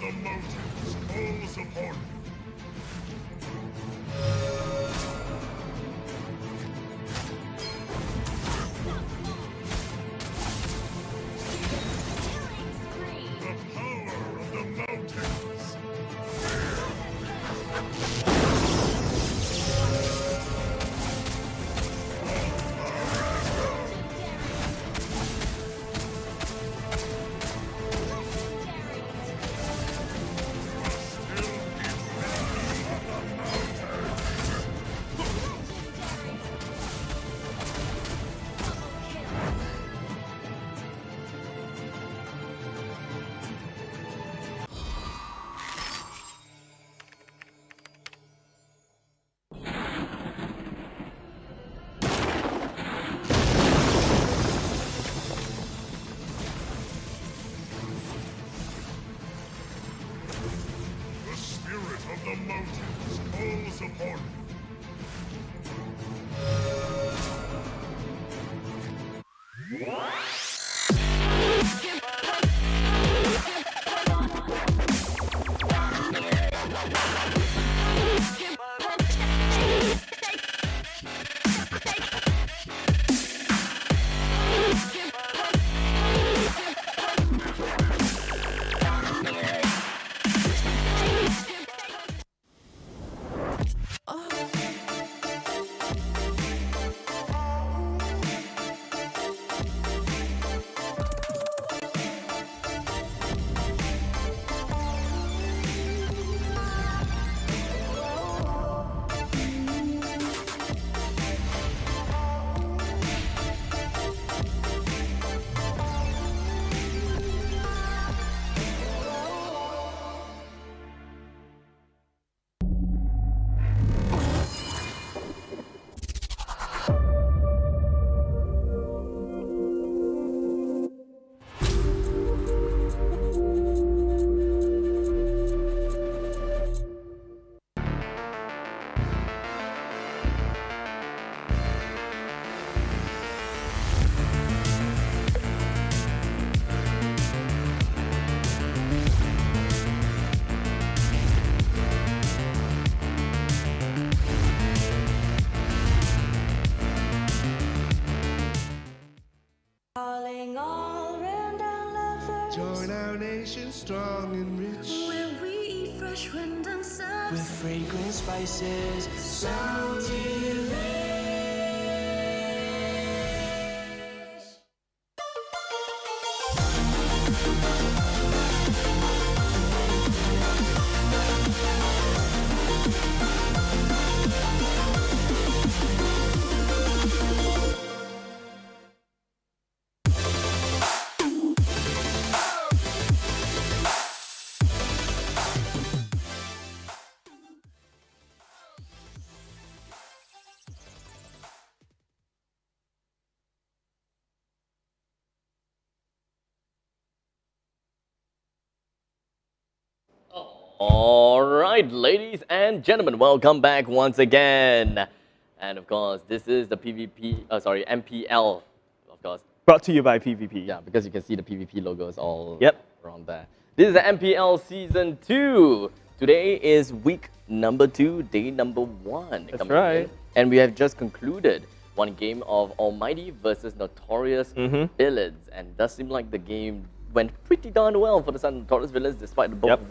of the mountains calls upon you. The power of the mountains. The spirit of the mountains calls upon you. Calling all random lovers. Join our nation strong and rich. Where we eat fresh random subs. With fragrant spices. So delicious. Alright, ladies and gentlemen, welcome back once again. And of course, this is the MPL, of course. Brought to you by PvP. Yeah, because you can see the PvP logos all Yep. around there. This is the MPL Season 2. Today is week number 2, day number 1. That's coming right. in. And we have just concluded one game of ALMGHTY versus Notorious Villains. And it does seem like the game went pretty darn well for the son of Notorious Villains, despite the both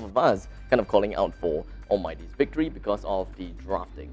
of us kind of calling out for ALMGHTY's victory because of the drafting.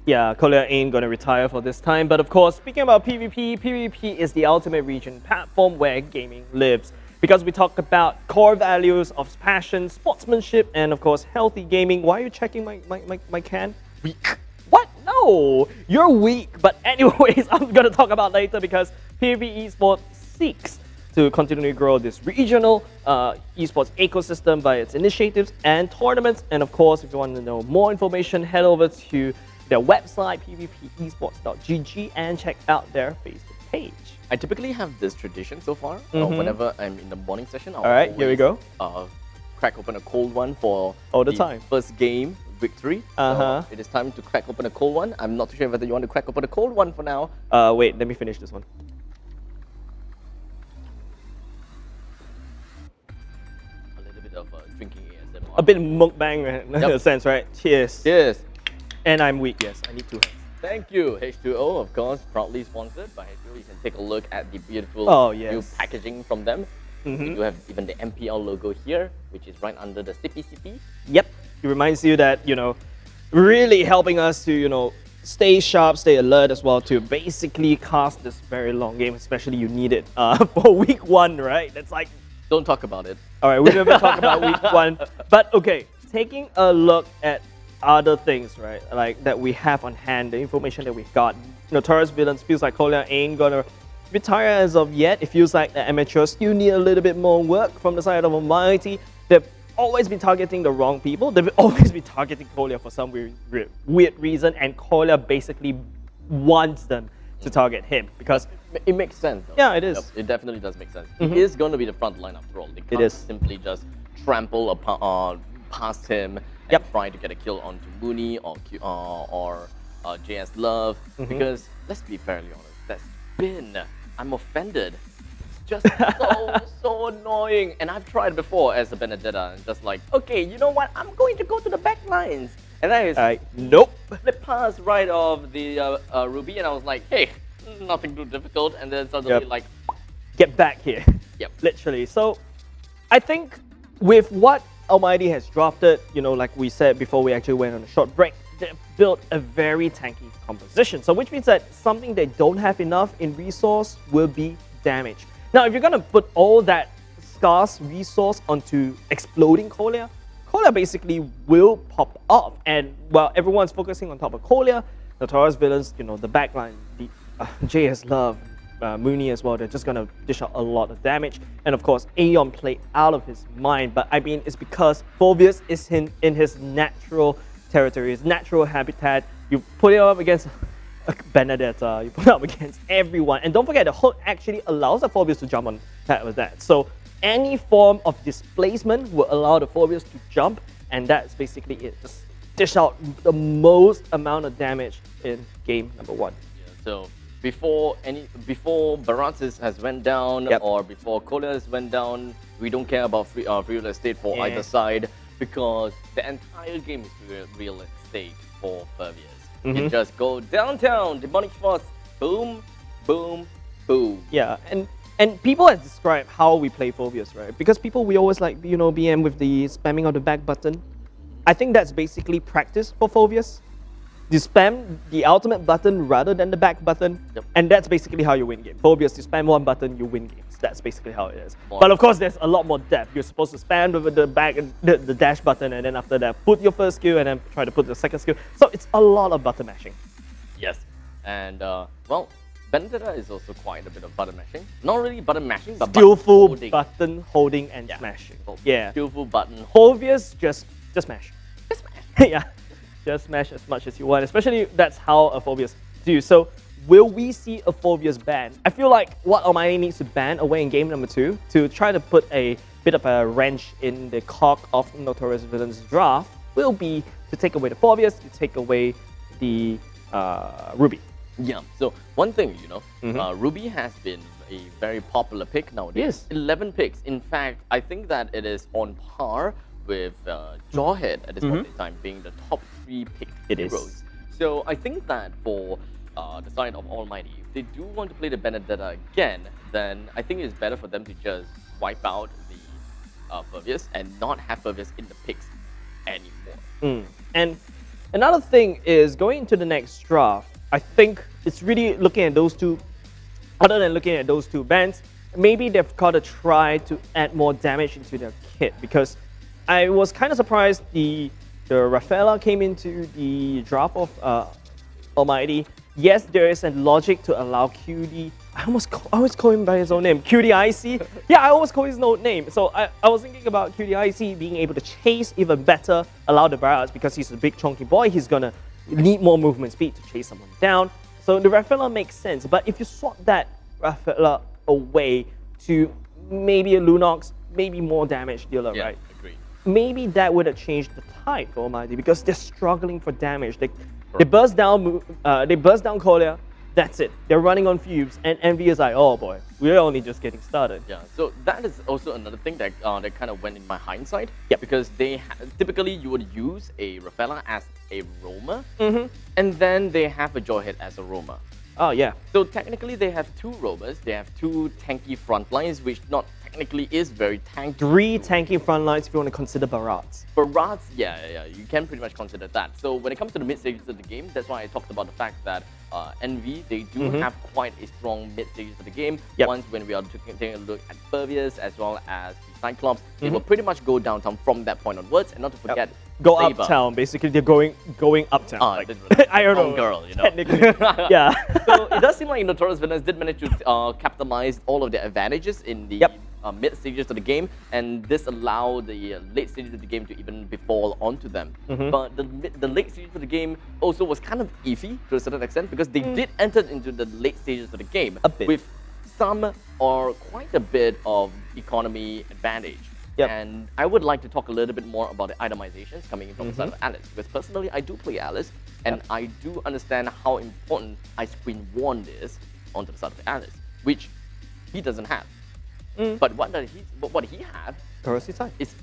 Yeah, Collier ain't gonna retire for this time, but of course, speaking about PvP, PvP is the ultimate region platform where gaming lives. Because we talk about core values of passion, sportsmanship, and of course, healthy gaming. Why are you checking my can? Weak. What? No! You're weak, but anyways, I'm gonna talk about later because PvP Esports seeks to continually grow this regional esports ecosystem by its initiatives and tournaments. And of course, if you want to know more information, head over to their website, pvpesports.gg, and check out their Facebook page. I typically have this tradition so far. Whenever I'm in the morning session, I'll Alright, here we go. Crack open a cold one for all the time. First game victory. So it is time to crack open a cold one. I'm not too sure whether you want to crack open a cold one for now. Wait, let me finish this one. A little bit bit of drinking ASMR. A bit mukbang in a sense, right? Cheers. Cheers. And I'm weak, yes. I need 2 hands. Thank you, H2O, of course, proudly sponsored by H2O. You can take a look at the beautiful new packaging from them. We do have even the MPL logo here, which is right under the CP. Yep. It reminds you that, really helping us to, stay sharp, stay alert as well to basically cast this very long game, especially you need it for week 1, right? That's like... Don't talk about it. All right, we don't even talk about week 1. But okay, taking a look at other things, right? Like that we have on hand, the information that we've got. Notorious Villains feels like Kolya ain't gonna retire as of yet. It feels like the amateurs still need a little bit more work from the side of ALMGHTY. They've always been targeting the wrong people. They've always been targeting Kolya for some weird reason, and Kolya basically wants them to target him because it makes sense. Though. Yeah, it is. Yep, it definitely does make sense. He is going to be the front line after all. They can't simply just trample past him and try to get a kill onto Mooney or JS Love because let's be fairly honest, that's been, I'm offended. It's just so annoying. And I've tried before as a Benedetta and just like, okay, you know what? I'm going to go to the back lines. And I nope. Flip past right of the Ruby and I was like, hey, nothing too difficult. And then suddenly like, get back here. Yep. Literally. So I think with what ALMGHTY has drafted, like we said before we actually went on a short break, they've built a very tanky composition. So which means that something they don't have enough in resource will be damage. Now, if you're going to put all that scarce resource onto exploding Kolya, Kolya basically will pop off. And while everyone's focusing on top of Kolya, Notorious Villains, the backline, the JS Love, Mooney as well, they're just going to dish out a lot of damage. And of course, Aeon played out of his mind. But I mean, it's because Phoveus is in his natural territory, his natural habitat. You put it up against Benedetta, you put it up against everyone. And don't forget, the hook actually allows the Phoveus to jump on that with that. So any form of displacement will allow the Phoveus to jump, and that's basically it. Just dish out the most amount of damage in game number 1. Yeah, so before Baratzis has went down or before Kolya has went down, we don't care about free real estate for either side because the entire game is real estate for Phoveus. You just go downtown, Demonic Force, boom, boom, boom. Yeah, and people have described how we play Phoveus, right? Because we always like, BM with the spamming of the back button. I think that's basically practice for Phoveus. You spam the ultimate button rather than the back button, and that's basically how you win games. Phoveus, you spam one button, you win games. That's basically how it is. But of course, there's a lot more depth. You're supposed to spam over the back, the dash button, and then after that, put your first skill, and then try to put the second skill. So it's a lot of button mashing. Yes, and well, Benedetta is also quite a bit of button mashing. Not really button mashing, but skillful button holding and smashing. Yeah, skillful button. Phoveus, just smash. Just smash. Yeah. Just smash as much as you want, especially that's how a Phoveus do. So will we see a Phoveus ban? I feel like what ALMGHTY needs to ban away in game number 2 to try to put a bit of a wrench in the cog of Notorious Villains draft will be to take away the Phoveus, to take away the Ruby. Yeah, so one thing, Ruby has been a very popular pick nowadays. 11 picks. In fact, I think that it is on par with Jawhead at this point in time being the top 3 picked heroes. So I think that for the side of ALMGHTY, if they do want to play the Benedetta again, then I think it's better for them to just wipe out the Phoveus and not have Phoveus in the picks anymore. And another thing is going into the next draft, I think it's really looking at those two, other than looking at those 2 bans, maybe they've got to try to add more damage into their kit because I was kind of surprised the Rafaela came into the draft of ALMGHTY. Yes, there is a logic to allow QD. I always call him by his own name, QDIC. Yeah, I always call his own name. So I was thinking about QDIC being able to chase even better, allow the Barats because he's a big chunky boy. He's gonna need more movement speed to chase someone down. So the Rafaela makes sense. But if you swap that Rafaela away to maybe a Lunox, maybe more damage dealer, right? Agreed. Maybe that would have changed the tide for ALMGHTY because they're struggling for damage. They burst down Kolya, That's it. They're running on fumes, and Envy is like, oh boy, we're only just getting started. Yeah, so that is also another thing that that kind of went in my hindsight. Yeah, because typically you would use a Rafaela as a roamer, and then they have a Jawhead as a roamer. Oh yeah. So technically they have two roamers. They have two tanky front lines, which not technically is very tanky. 3 tanky front lines if you want to consider Barats. Barats, yeah, you can pretty much consider that. So when it comes to the mid stages of the game, that's why I talked about the fact that Envy, they do have quite a strong mid stages of the game. Once when we are taking a look at Pervious as well as the Cyclops, they will pretty much go downtown from that point onwards, and not to forget go Saber. uptown. Basically, they're going uptown. Like, I don't know. Girl, you know. Technically, yeah. So it does seem like Notorious Villains did manage to capitalize all of their advantages in the mid stages of the game, and this allowed the late stages of the game to even befall onto them. But the late stages of the game also was kind of iffy to a certain extent, because they did enter into the late stages of the game with some or quite a bit of economy advantage. And I would like to talk a little bit more about the itemizations coming in from the side of Alice, because personally I do play Alice, and I do understand how important Ice Queen Wand is onto the side of Alice, which he doesn't have. But what he have? Corrosive Scythe. Is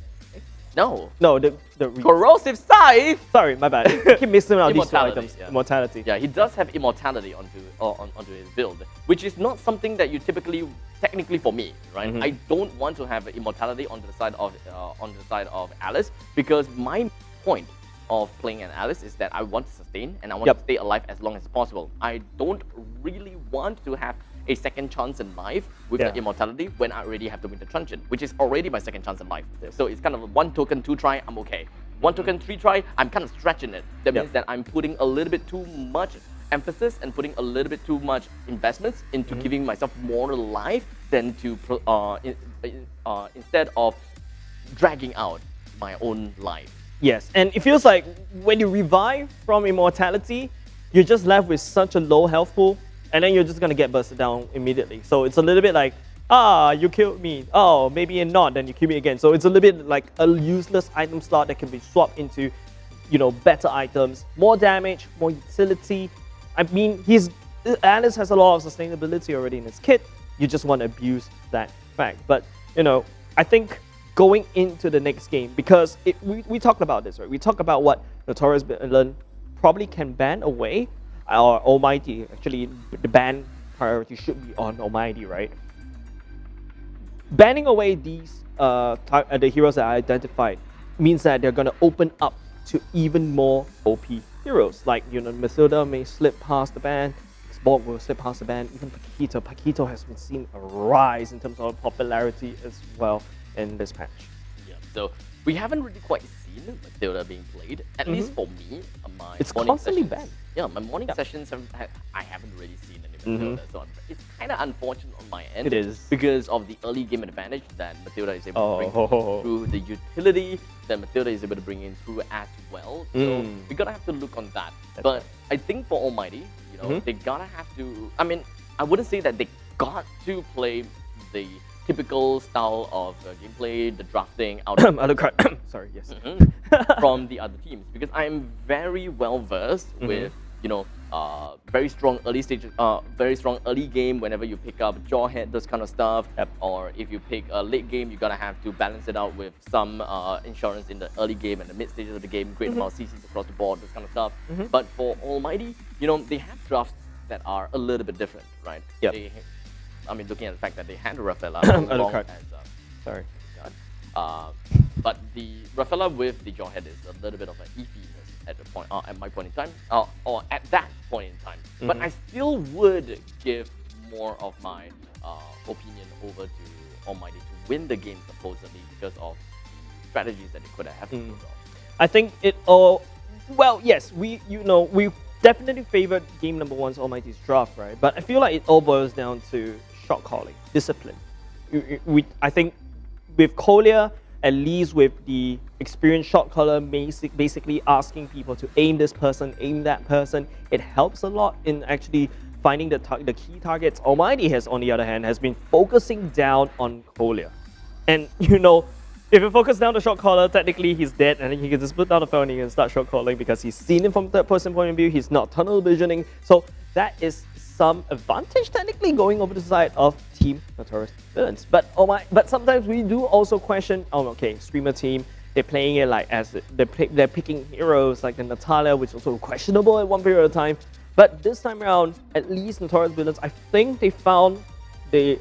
no, the Corrosive Scythe. Sorry, my bad. I keep missing out these two items. Yeah. Immortality. Yeah, he does have immortality onto his build, which is not something that you technically for me, right? I don't want to have immortality onto the side of Alice, because my point of playing an Alice is that I want to sustain and I want to stay alive as long as possible. I don't really want to have a second chance in life with the immortality when I already have the Winter Truncheon, which is already my second chance in life. So it's kind of a 1 token, 2 try, I'm okay. 1 token, 3 try, I'm kind of stretching it. That means that I'm putting a little bit too much emphasis and putting a little bit too much investments into giving myself more life than to instead of dragging out my own life. Yes, and it feels like when you revive from immortality, you're just left with such a low health pool, and then you're just gonna get bursted down immediately. So it's a little bit like, you killed me. Oh, maybe not, then you kill me again. So it's a little bit like a useless item slot that can be swapped into, better items, more damage, more utility. I mean, Alice has a lot of sustainability already in his kit. You just want to abuse that fact. But, I think going into the next game, because we talked about this, right? We talked about what Notorious Villains probably can ban away, or Almighty. Actually, the ban priority should be on Almighty, right? Banning away these the heroes that I identified means that they're going to open up to even more OP heroes. Like, Mathilda may slip past the ban, Xborg will slip past the ban, even Paquito. Paquito has been seeing a rise in terms of popularity as well in this patch. Yeah, so we haven't really quite seen Mathilda being played, at least for me. It's constantly banned. Yeah, my morning sessions, I haven't really seen any Mathilda, so it's kind of unfortunate on my end. It is. Because of the early game advantage that Mathilda is able to bring through the utility that Mathilda is able to bring in through as well. So we gotta have to look on that. But I think for Almighty, they gotta have to, I mean, I wouldn't say that they got to play the typical style of gameplay, the drafting out of sorry, yes. from the other teams, because I'm very well versed with very strong early stages, very strong early game whenever you pick up Jawhead, those kind of stuff. Or if you pick a late game, you gotta have to balance it out with some insurance in the early game and the mid stages of the game, great amount of CCs across the board, this kind of stuff. But for Almighty, they have drafts that are a little bit different, right? I mean, looking at the fact that they had Rafaela sorry. But the Rafaela with the Jawhead is a little bit of an iffiness at my point in time, or at that point in time. But I still would give more of my opinion over to Almighty to win the game, supposedly, because of strategies that they could have. I think it all. Well, yes, we definitely favored game number 1's Almighty's draft, right? But I feel like it all boils down to shot calling, discipline. I think with Collier, at least with the experienced shot caller, basically asking people to aim this person, aim that person, it helps a lot in actually finding the key targets. Almighty has, on the other hand, has been focusing down on Collier. And, if you focus down the shot caller, technically he's dead, and then he can just put down the phone and start shot calling because he's seen him from third person point of view, he's not tunnel visioning. So that is some advantage technically going over the side of Team Notorious Villains. But but sometimes we do also question, oh okay, streamer team, they're playing it like as they're picking heroes like the Natalia, which is also questionable at one period of time. But this time around, at least Notorious Villains, I think they found the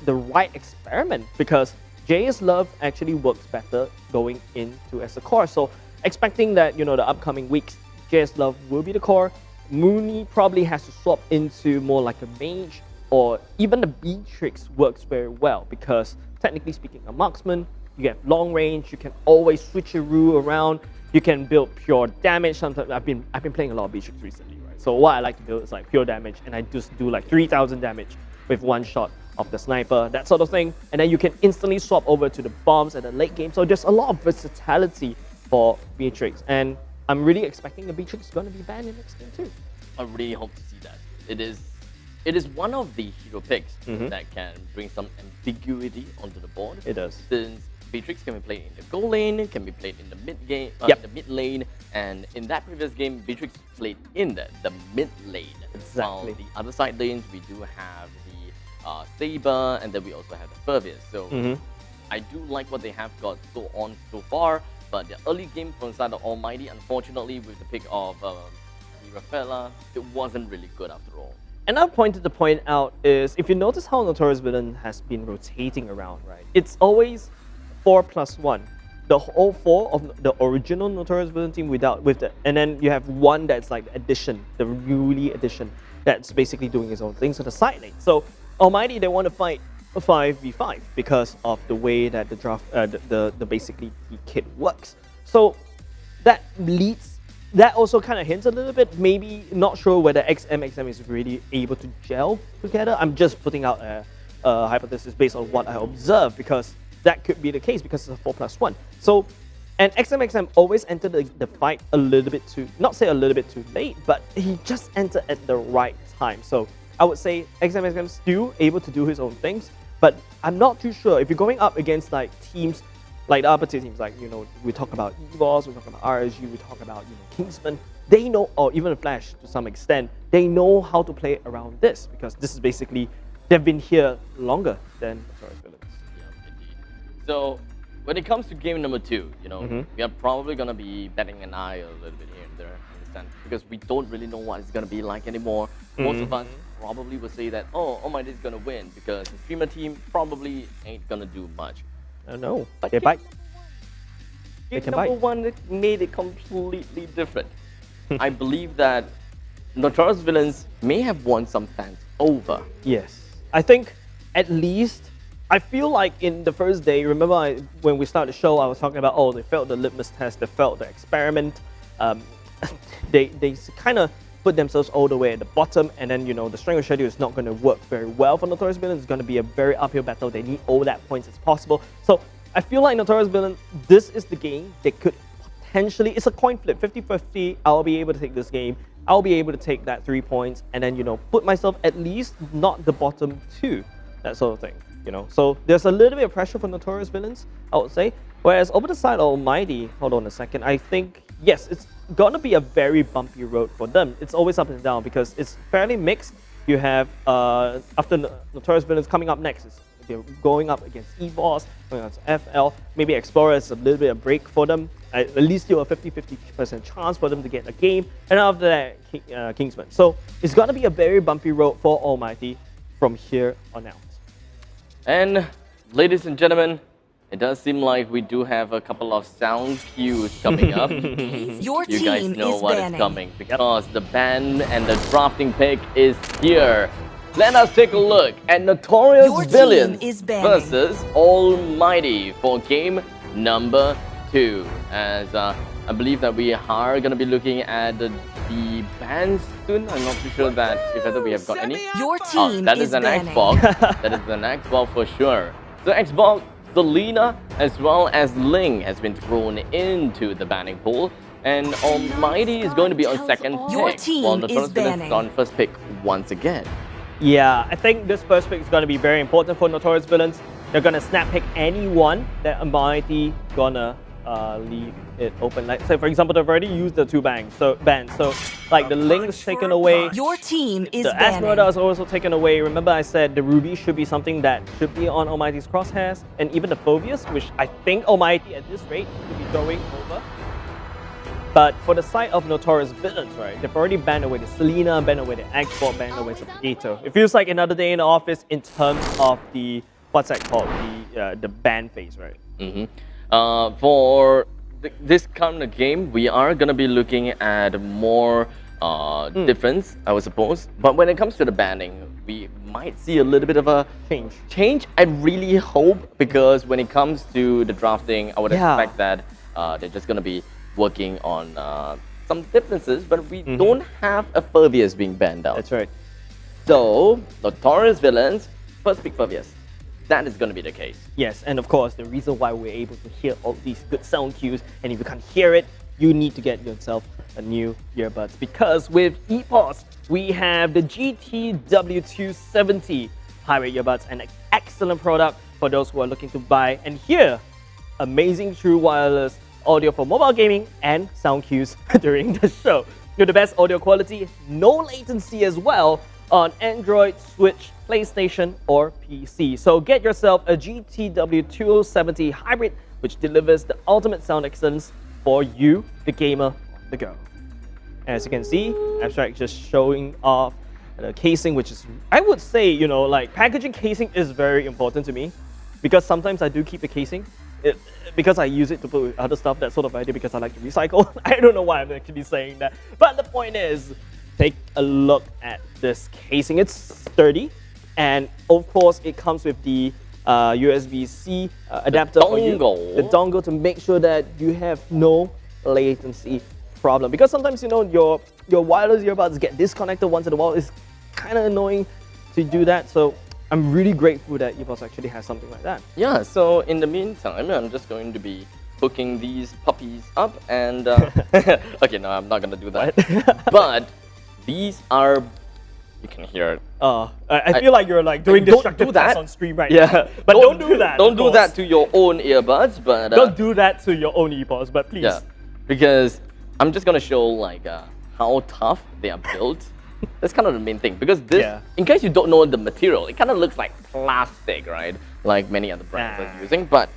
right experiment, because JS Love actually works better going into as a core. So expecting that, the upcoming weeks, JS Love will be the core. Mooney probably has to swap into more like a mage, or even the Beatrix works very well, because technically speaking, a marksman, you have long range, you can always switch your rule around, you can build pure damage. Sometimes I've been playing a lot of Beatrix recently, right? So what I like to build is like pure damage, and I just do like 3,000 damage with one shot of the sniper, that sort of thing. And then you can instantly swap over to the bombs at the late game. So there's a lot of versatility for Beatrix, and I'm really expecting the Beatrix is going to be banned in next game too. I really hope to see that. It is one of the hero picks that can bring some ambiguity onto the board. It does. Since Beatrix can be played in the gold lane, can be played in the mid game, the mid lane, and in that previous game, Beatrix played in the mid lane. Exactly. While the other side lanes, we do have the Saber, and then we also have the Furbius. So I do like what they have got so far, but the early game from the side of Almighty, unfortunately, with the pick of Rafaela, it wasn't really good after all. Another point to point out is, if you notice how Notorious Villain has been rotating around, right? It's always 4+1. The whole 4 of the original Notorious Villain team and then you have one that's like the addition, the newly addition, that's basically doing his own things on the side lane. So Almighty, they want to fight a 5v5 because of the way that the draft, basically the kit works. So that also kind of hints a little bit, maybe not sure whether XM is really able to gel together. I'm just putting out a hypothesis based on what I observe, because that could be the case, because it's a 4+1. So, and XM always entered the fight a little bit too, not say a little bit too late, but he just entered at the right time. So I would say XM still able to do his own things, but I'm not too sure if you're going up against like teams, like the upper tier teams, like, we talk about EVOS, we talk about RSG, we talk about, Kingsmen, they know, or even Flash to some extent, they know how to play around this, because this is basically, they've been here longer than Notorious Villains. Yeah, indeed. So, when it comes to game number 2, we are probably going to be betting an eye a little bit here and there, understand? Because we don't really know what it's going to be like anymore. Most of us probably will say that, oh, Almighty is going to win, because the streamer team probably ain't going to do much. No, but they bite. Game number 1 made it completely different. I believe that Notorious Villains may have won some fans over. Yes. I think at least, I feel like in the first day, remember when we started the show, I was talking about, oh, they felt the litmus test, they felt the experiment. They kind of put themselves all the way at the bottom, and then, the strength of schedule is not going to work very well for Notorious Villains. It's going to be a very uphill battle. They need all that points as possible. So I feel like Notorious Villains, this is the game they could potentially, it's a coin flip, 50-50. I'll be able to take this game. I'll be able to take that 3 points, and then, put myself at least not the bottom 2, that sort of thing, So there's a little bit of pressure for Notorious Villains, I would say. Whereas over the side of Almighty, hold on a second, I think, yes, it's gonna be a very bumpy road for them. It's always up and down, because it's fairly mixed. You have, after Notorious Villains coming up next, they're going up against EVOS, going up against FL, maybe Explorer is a little bit of a break for them, at least still a 50-50% chance for them to get a game, and after that, Kingsmen. So it's gonna be a very bumpy road for Almighty from here on out. And ladies and gentlemen, it does seem like we do have a couple of sound cues coming up. Your you guys team know is what banning. is coming, because the ban and the drafting pick is here. Let us take a look at Notorious Your Villains team is banning. versus Almighty for game number 2. As I believe that we are going to be looking at the bans soon. I'm not too sure that if we have got any. Your team that is is an banning. Xbox. That is an Xbox for sure. So Xbox, Selena, as well as Ling has been thrown into the banning pool. And Almighty is going to be on second Your pick, team while Notorious is Villains banning. is on first pick once again. Yeah, I think this first pick is going to be very important for Notorious Villains. They're going to snap pick anyone that Almighty gonna leave it open. Like, say for example, they've already used the 2 bans, so like the link's taken away. Your team is The Esmeralda is also taken away. Remember I said the Ruby should be something that should be on Almighty's crosshairs, and even the Phobius, which I think Almighty at this rate could be going over. But for the side of Notorious Villains, right, they've already banned away the Selena, banned away the Export, banned away the Gator. It feels like another day in the office in terms of the, what's that called, the ban phase, right? For this kind of game, we are going to be looking at more difference, I would suppose. But when it comes to the banning, we might see a little bit of a change. I really hope, because when it comes to the drafting, I would expect that they're just going to be working on some differences, but we don't have a Phobius being banned out. That's right. So, Notorious Villains, first pick Phobius. That is going to be the case. Yes, and of course, the reason why we're able to hear all these good sound cues, and if you can't hear it, you need to get yourself a new earbuds. Because with Esports, we have the GTW270 high-rate earbuds, an excellent product for those who are looking to buy and hear amazing true wireless audio for mobile gaming and sound cues during the show. With the best audio quality, no latency as well on Android, Switch, PlayStation, or PC. So get yourself a GTW270 hybrid, which delivers the ultimate sound excellence for you, the gamer, the go. As you can see, Abstract just showing off the casing, which is, I would say, you know, like packaging casing is very important to me, because sometimes I do keep the casing. Because I use it to put with other stuff, that sort of idea, because I like to recycle. I don't know why I'm actually saying that. But the point is, take a look at this casing. It's sturdy, and of course, it comes with the USB-C adapter for you, the dongle, to make sure that you have no latency problem. Because sometimes, you know, your wireless earbuds get disconnected once in a while. It's kind of annoying to do that. So I'm really grateful that EVOS actually has something like that. Yeah, so in the meantime, I'm just going to be hooking these puppies up and... okay, no, I'm not going to do that. But these are... You can hear it. I feel like you're like doing destructive tests on stream right now. But don't do that. Don't do that to your own earbuds, but... don't do that to your own EVOS, but please. Yeah, because I'm just going to show like how tough they are built. That's kind of the main thing, because this, in case you don't know the material, it kind of looks like plastic, right? Like many other brands are using, but...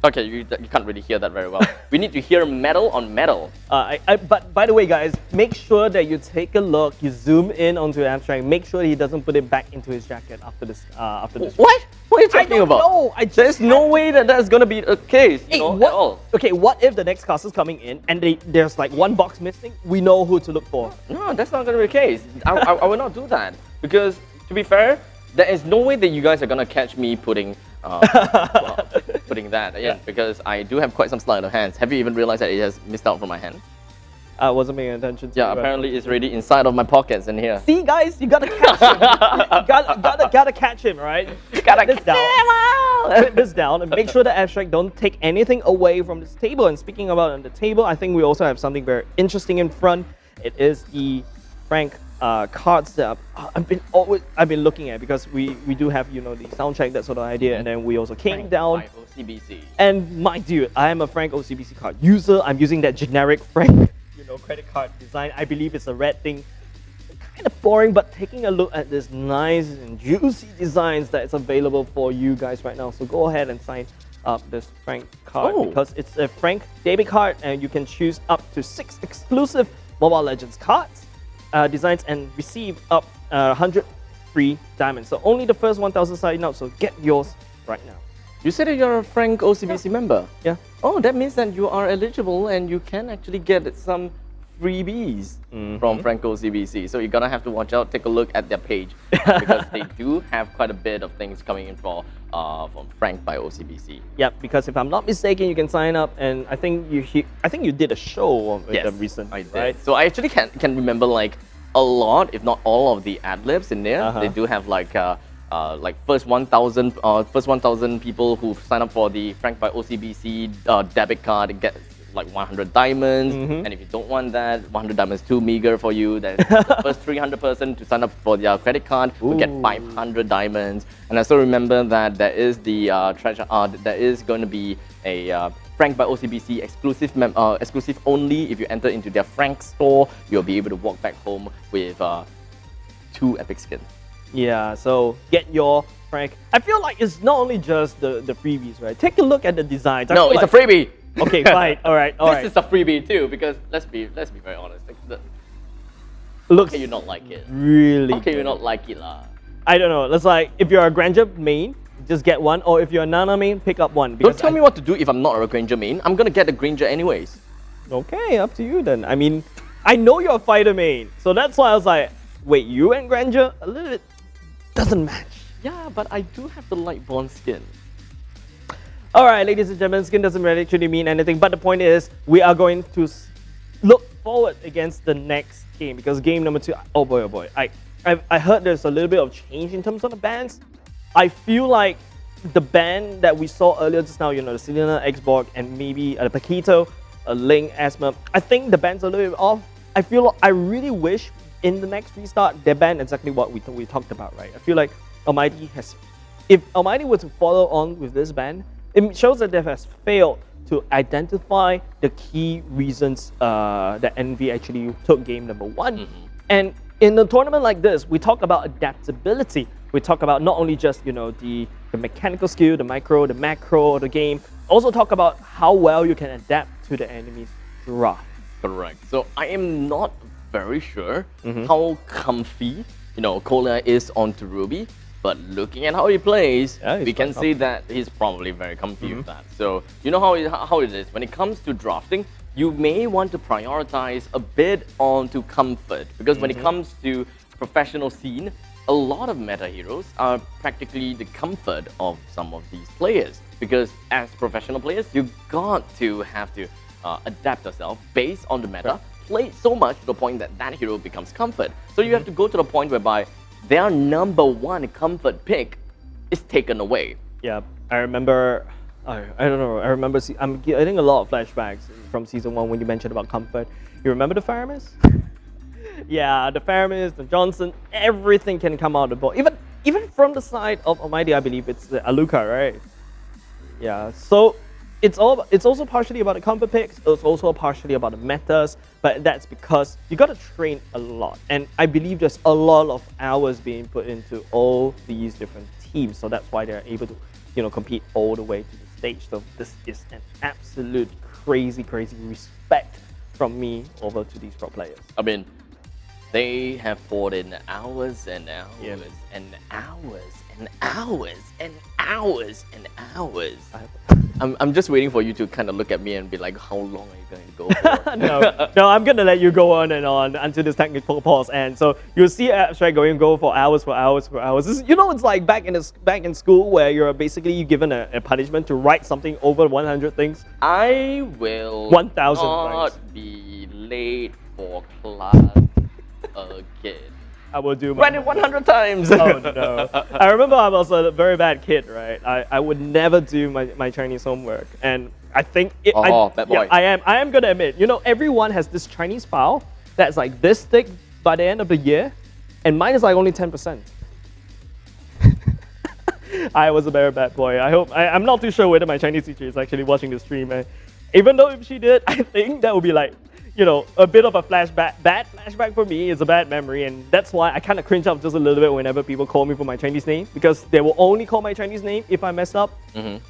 Okay, you can't really hear that very well. We need to hear metal on metal. But by the way, guys, make sure that you take a look, you zoom in onto Abstract, make sure he doesn't put it back into his jacket after this. What? What are you talking about? No, there's no way that that's gonna be a case, you know, at all. Okay, what if the next cast is coming in and there's like one box missing? We know who to look for. No, that's not gonna be the case. I will not do that, because to be fair, there is no way that you guys are gonna catch me putting putting that in, because I do have quite some sleight of hands. Have you even realized that it has missed out from my hand? I wasn't paying attention to Yeah, apparently it's already inside of my pockets in here. See, guys, you gotta catch him. You gotta catch him, right? Gotta Put this down. Put this down and make sure that Abstract don't take anything away from this table. And speaking about on the table, I think we also have something very interesting in front. It is the Frank cards that I've been looking at, because we do have, you know, the sound check, that sort of idea, and then we also came down. OCBC. And my dude, I am a Frank OCBC card user. I'm using that generic Frank, you know, credit card design. I believe it's a red thing. Kind of boring, but taking a look at this nice and juicy designs that is available for you guys right now. So go ahead and sign up this Frank card, because it's a Frank debit card, and you can choose up to 6 exclusive Mobile Legends cards. Designs, and receive up 100 free diamonds. So only the first 1,000 sign up, so get yours right now. You said that you're a Frank OCBC member? Yeah. Oh, that means that you are eligible and you can actually get some freebies from Frank OCBC. So you're gonna have to watch out, take a look at their page, because they do have quite a bit of things coming in from Frank by OCBC. Yep, because if I'm not mistaken, you can sign up, and I think you did a show with them recently. I did. Right? So I actually can remember like a lot, if not all, of the ad libs in there. They do have like first 1,000 people who sign up for the Frank by OCBC debit card get like 100 diamonds, and if you don't want that, 100 diamonds too meager for you. Then the first 300 person to sign up for their credit card will get 500 diamonds. And I still remember that there is the treasure. There is going to be a Frank by OCBC, exclusive only. If you enter into their Frank store, you'll be able to walk back home with 2 epic skins. Yeah, so get your Frank. I feel like it's not only just the freebies, right? Take a look at the designs. No, it's a freebie. Okay, fine. All right. This is a freebie too, because let's be very honest. How can you not like it? Really How can you not like it, lah? I don't know. It's like if you're a Granger main, just get one, or if you're a Nana main, pick up one. Don't tell me what to do if I'm not a Granger main. I'm gonna get the Granger anyways. Okay, up to you then. I mean, I know you're a fighter main, so that's why I was like, wait, you and Granger a little bit doesn't match. Yeah, but I do have the Lightborn skin. Alright, ladies and gentlemen, skin doesn't really actually mean anything, but the point is, we are going to look forward against the next game, because game number 2, oh boy, I heard there's a little bit of change in terms of the bans. I feel like the ban that we saw earlier just now, you know, the Selena, Xborg, and maybe a Paquito, a Ling, Asma, I think the ban's a little bit off. I really wish in the next restart, they ban exactly what we talked about, right? I feel like ALMGHTY has, if ALMGHTY were to follow on with this ban, it shows that they has failed to identify the key reasons that Envy actually took game number 1. And in a tournament like this, we talk about adaptability. We talk about not only just, you know, the mechanical skill, the micro, the macro of the game, also talk about how well you can adapt to the enemy's draft. Correct. So I am not very sure how comfy, you know, Kolia is onto Ruby. But looking at how he plays, we can see that he's probably very comfy with that. So you know how it is. When it comes to drafting, you may want to prioritize a bit onto comfort. Because when it comes to professional scene, a lot of meta heroes are practically the comfort of some of these players. Because as professional players, you got to have to adapt yourself based on the meta, play so much to the point that that hero becomes comfort. So you have to go to the point whereby their number 1 comfort pick is taken away. Yeah, I remember, I don't know, I remember, I'm getting a lot of flashbacks from Season 1 when you mentioned about comfort. You remember the Faramis? Yeah, the Faramis, the Johnson, everything can come out of the ball. Even from the side of ALMGHTY, I believe it's the Aluka, right? Yeah, so it's also partially about the comfort picks, it's also partially about the metas, but that's because you got to train a lot. And I believe there's a lot of hours being put into all these different teams, so that's why they're able to, you know, compete all the way to the stage. So this is an absolute crazy respect from me over to these pro players. I mean, they have poured in hours and hours and hours and hours and hours and hours. I'm just waiting for you to kind of look at me and be like, how long are you going to go for? No, I'm going to let you go on and on until this technical pause ends. So you'll see Abstract go for hours. You know, it's like back in school where you're basically given a punishment to write something over 100 things. I will 1,000 not times. be late for class again. I will do Write it 100 times. Oh no. I remember I was a very bad kid, right? I would never do my Chinese homework. And I think bad boy. Yeah, I am gonna admit, you know, everyone has this Chinese file that's like this thick by the end of the year, and mine is like only 10%. I was a very bad boy. I'm not too sure whether my Chinese teacher is actually watching the stream. Even though if she did, I think that would be like, you know, a bit of a flashback. Bad flashback for me is a bad memory, and that's why I kind of cringe up just a little bit whenever people call me for my Chinese name, because they will only call my Chinese name if I mess up.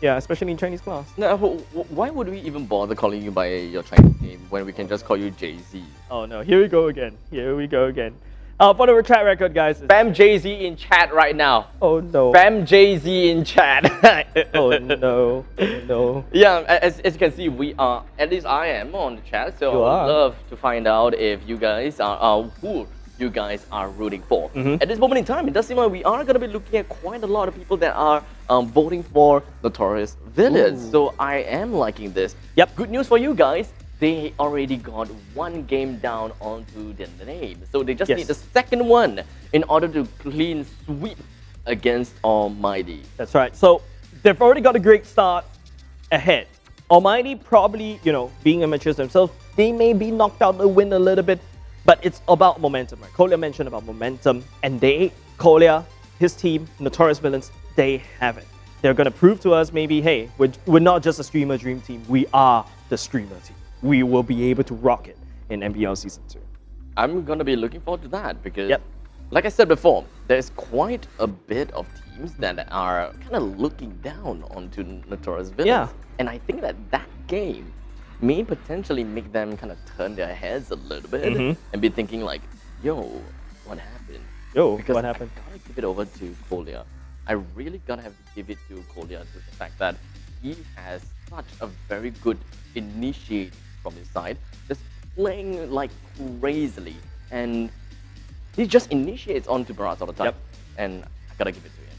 Yeah, especially in Chinese class. No, why would we even bother calling you by your Chinese name when we can just call you Jay-Z? Oh no, here we go again. For the chat record, guys. Spam Jay-Z in chat right now. Oh no. Spam Jay-Z in chat. Oh no. No. Yeah, as you can see, we are, at least I am on the chat, so I would love to find out if you guys are, who you guys are rooting for. At this moment in time, it does seem like we are going to be looking at quite a lot of people that are voting for Notorious Villains. So I am liking this. Yep. Good news for you guys. They already got 1 game down onto their name. So they just need the second one in order to clean sweep against ALMGHTY. That's right. So they've already got a great start ahead. ALMGHTY probably, you know, being amateurs themselves, they may be knocked out the win a little bit, but it's about momentum, right? Kolia mentioned about momentum, and Kolia, his team, Notorious Villains, they have it. They're going to prove to us maybe, hey, we're not just a streamer dream team. We are the streamer team. We will be able to rock it in MPL Season 2. I'm going to be looking forward to that because, like I said before, there's quite a bit of teams that are kind of looking down onto Notorious Villains. Yeah. And I think that game may potentially make them kind of turn their heads a little bit and be thinking like, yo, what happened? Because what happened? I gotta give it over to Kolya. I really gotta have to give it to Kolya to the fact that he has such a very good initiate from his side, just playing like crazily, and he just initiates onto Barat all the time. And I gotta give it to him.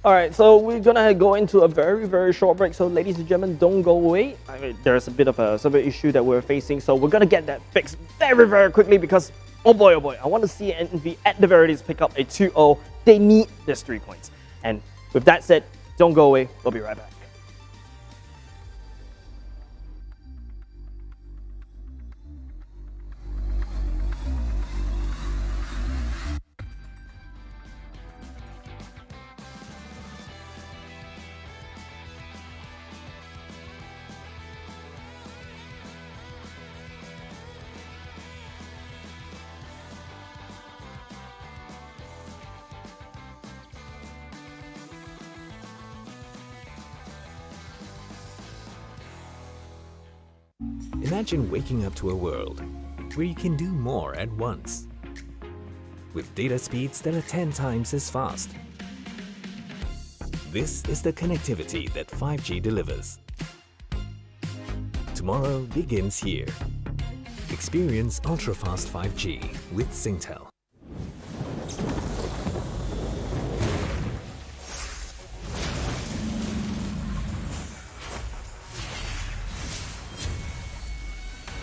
All right, so we're gonna go into a very, very short break. So ladies and gentlemen, don't go away. I mean, there's a bit of a server issue that we're facing, so we're gonna get that fixed very, very quickly because, oh boy, I want to see NV at the very least pick up a 2-0. They need this 3 points. And with that said, don't go away. We'll be right back. Imagine waking up to a world where you can do more at once, with data speeds that are 10 times as fast. This is the connectivity that 5G delivers. Tomorrow begins here. Experience ultra-fast 5G with Singtel.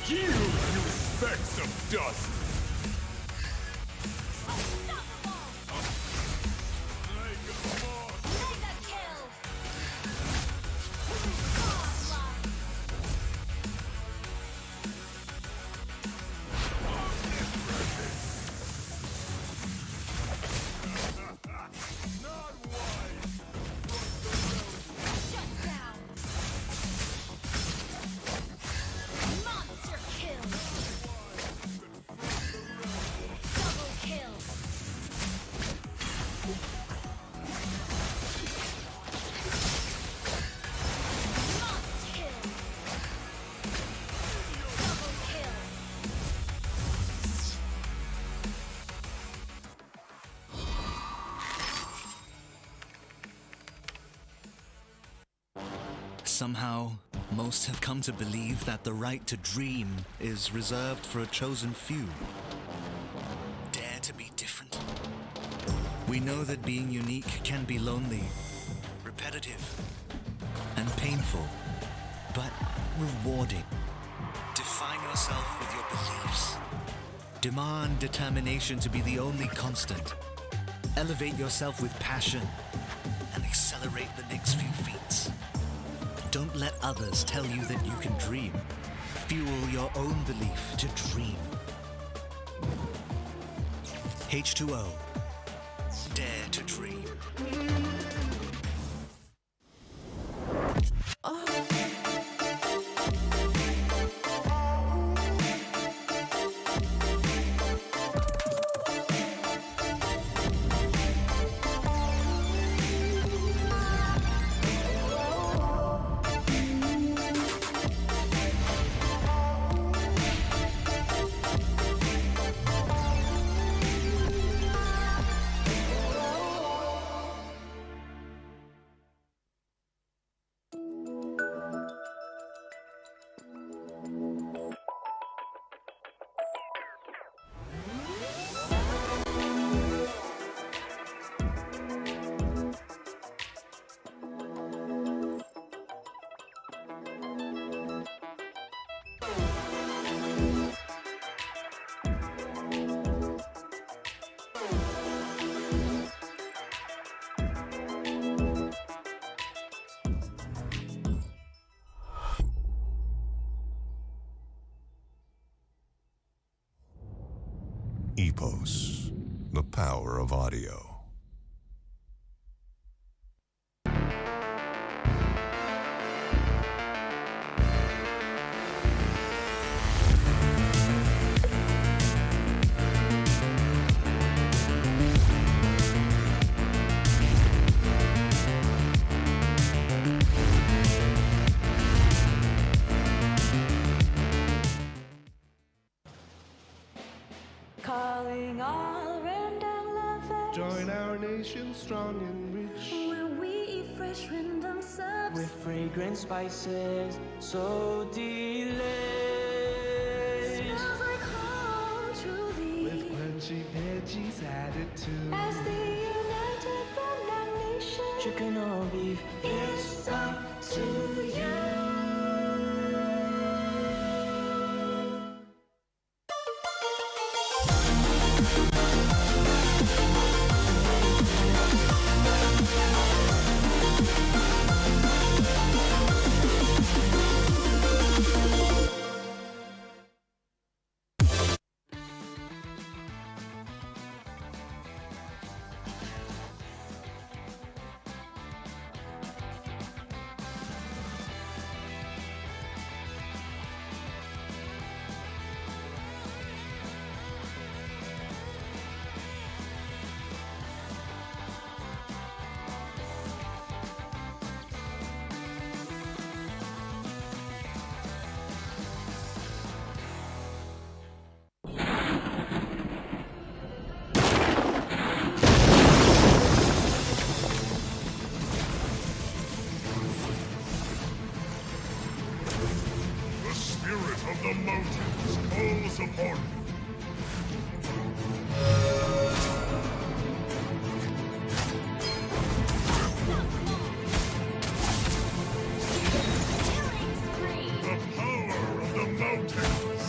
You specks of dust! Somehow, most have come to believe that the right to dream is reserved for a chosen few. Dare to be different. We know that being unique can be lonely, repetitive, and painful, but rewarding. Define yourself with your beliefs. Demand determination to be the only constant. Elevate yourself with passion and accelerate the next few feats. Don't let others tell you that you can dream. Fuel your own belief to dream. H2O. Dare to dream. EVOS, the power of audio. Calling all random lovers. Join our nation strong and rich. Where we eat fresh random subs. With fragrant spices, so delicious. Smells like home, truly. With crunchy veggies added to. As the united Vietnam nation. Chicken or beef, It's up to you. The spirit of the mountains calls upon you. The power of the mountains.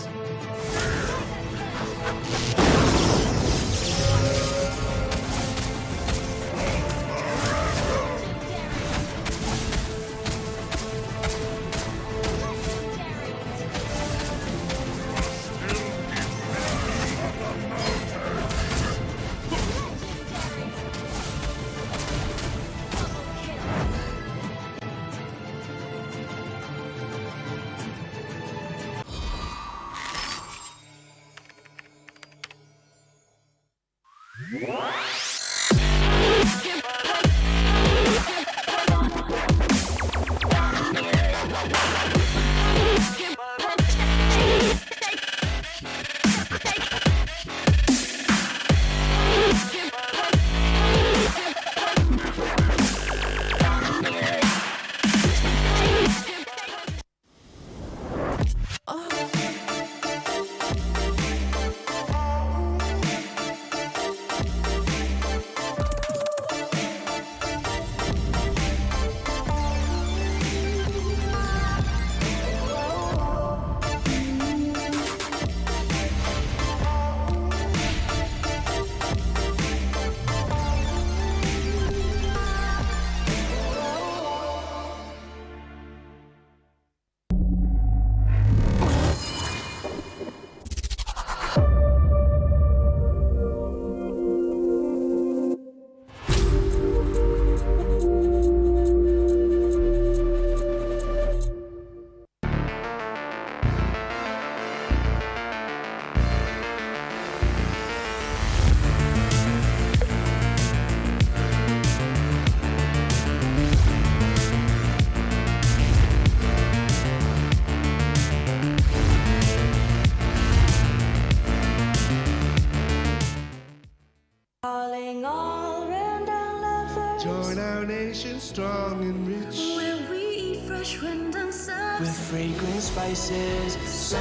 Calling all random lovers. Join our nation strong and rich. Where we eat fresh random subs. With fragrant spices, so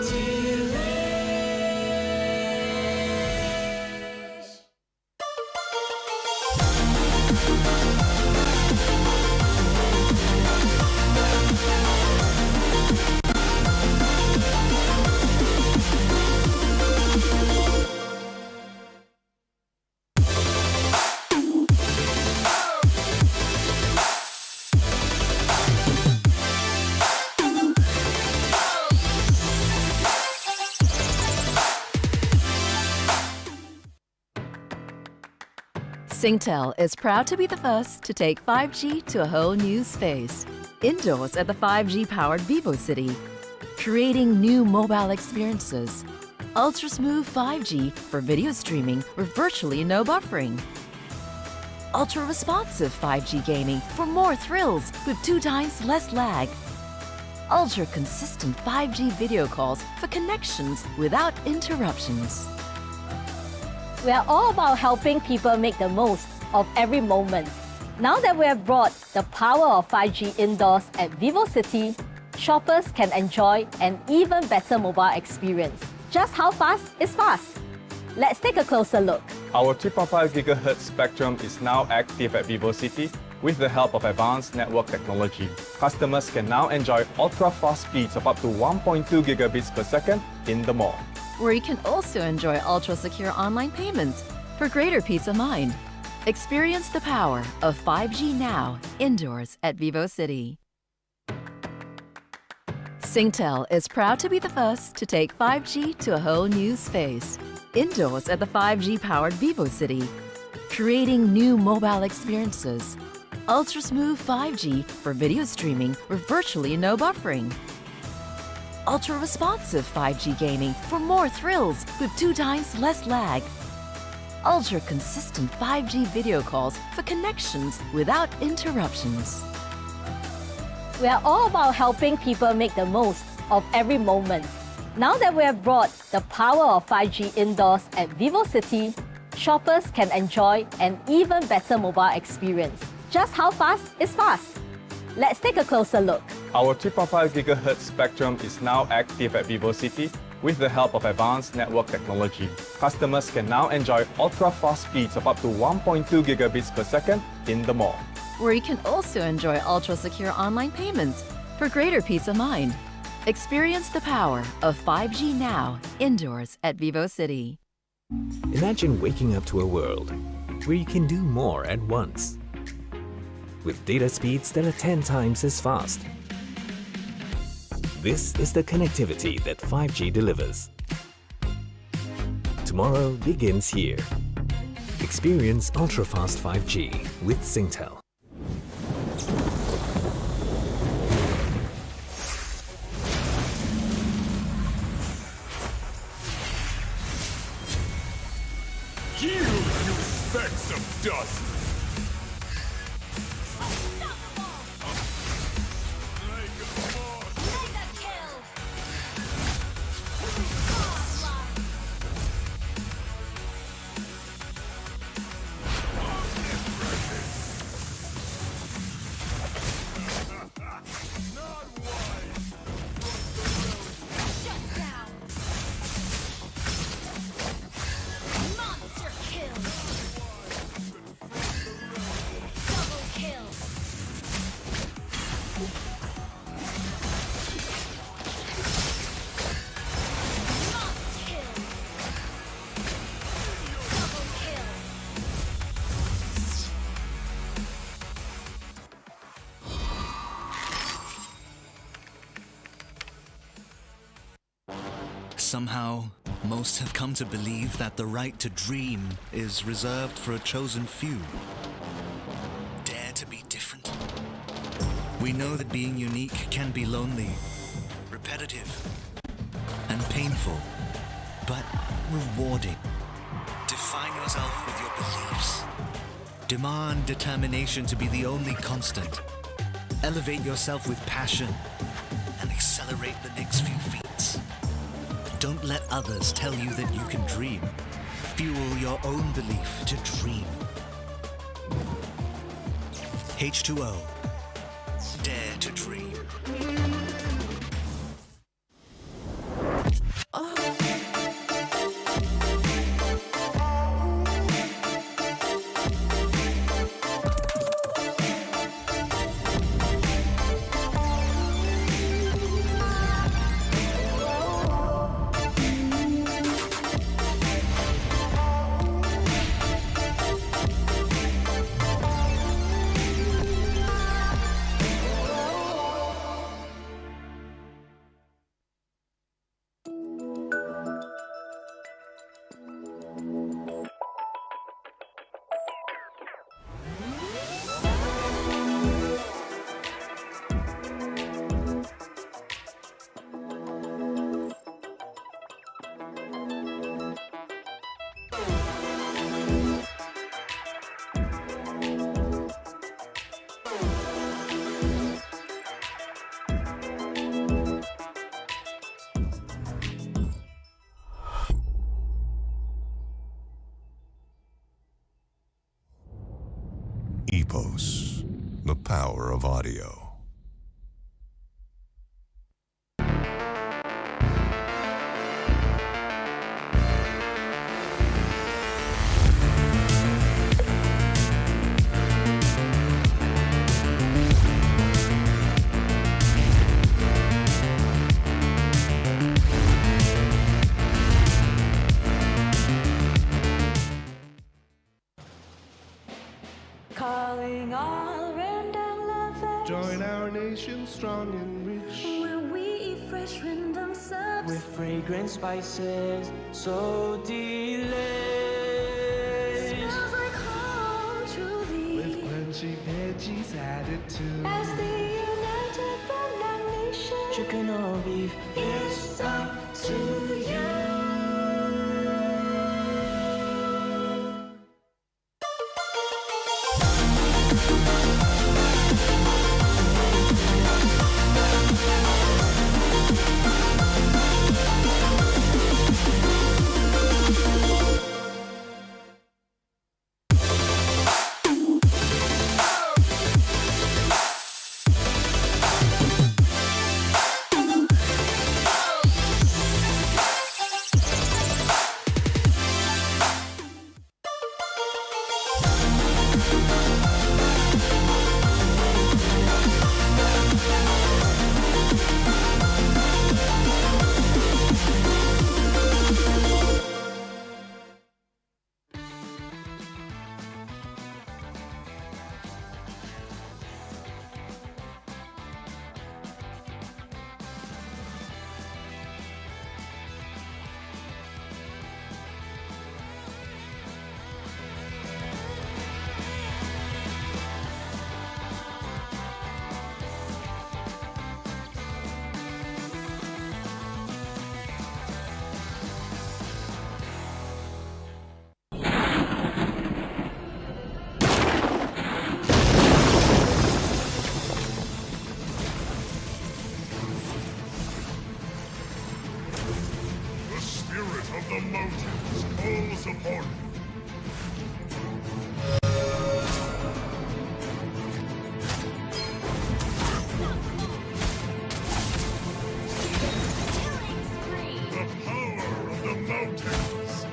delicious. Singtel is proud to be the first to take 5G to a whole new space. Indoors at the 5G-powered Vivo City, creating new mobile experiences. Ultra-smooth 5G for video streaming with virtually no buffering. Ultra-responsive 5G gaming for more thrills with 2 times less lag. Ultra-consistent 5G video calls for connections without interruptions. We are all about helping people make the most of every moment. Now that we have brought the power of 5G indoors at Vivo City, shoppers can enjoy an even better mobile experience. Just how fast is fast? Let's take a closer look. Our 3.5 GHz spectrum is now active at Vivo City with the help of advanced network technology. Customers can now enjoy ultra-fast speeds of up to 1.2 gigabits per second in the mall. Where you can also enjoy ultra-secure online payments for greater peace of mind. Experience the power of 5G now indoors at Vivo City. Singtel is proud to be the first to take 5G to a whole new space. Indoors at the 5G-powered Vivo City, creating new mobile experiences. Ultra-smooth 5G for video streaming with virtually no buffering. Ultra-responsive 5G gaming for more thrills with 2 times less lag. Ultra-consistent 5G video calls for connections without interruptions. We are all about helping people make the most of every moment. Now that we have brought the power of 5G indoors at Vivo City, shoppers can enjoy an even better mobile experience. Just how fast is fast? Let's take a closer look. Our 3.5 GHz spectrum is now active at Vivo City with the help of advanced network technology. Customers can now enjoy ultra-fast speeds of up to 1.2 gigabits per second in the mall. Where you can also enjoy ultra-secure online payments for greater peace of mind. Experience the power of 5G now indoors at Vivo City. Imagine waking up to a world where you can do more at once. With data speeds that are 10 times as fast. This is the connectivity that 5G delivers. Tomorrow begins here. Experience ultra-fast 5G with Singtel. You specks of dust! Somehow, most have come to believe that the right to dream is reserved for a chosen few. Dare to be different. We know that being unique can be lonely, repetitive, and painful, but rewarding. Define yourself with your beliefs. Demand determination to be the only constant. Elevate yourself with passion and accelerate the next few feats. Don't let others tell you that you can dream. Fuel your own belief to dream. H2O. Dare to dream. EVOS, the power of audio. Calling all random lovers. Join our nation strong and rich. Where we eat fresh random subs. With fragrant spices, so delicious. Smells like home, truly. With crunchy veggies added to. As the united Banana Nation. Chicken or beef, It's up to you. The spirit of the mountains calls upon you. The power of the mountains.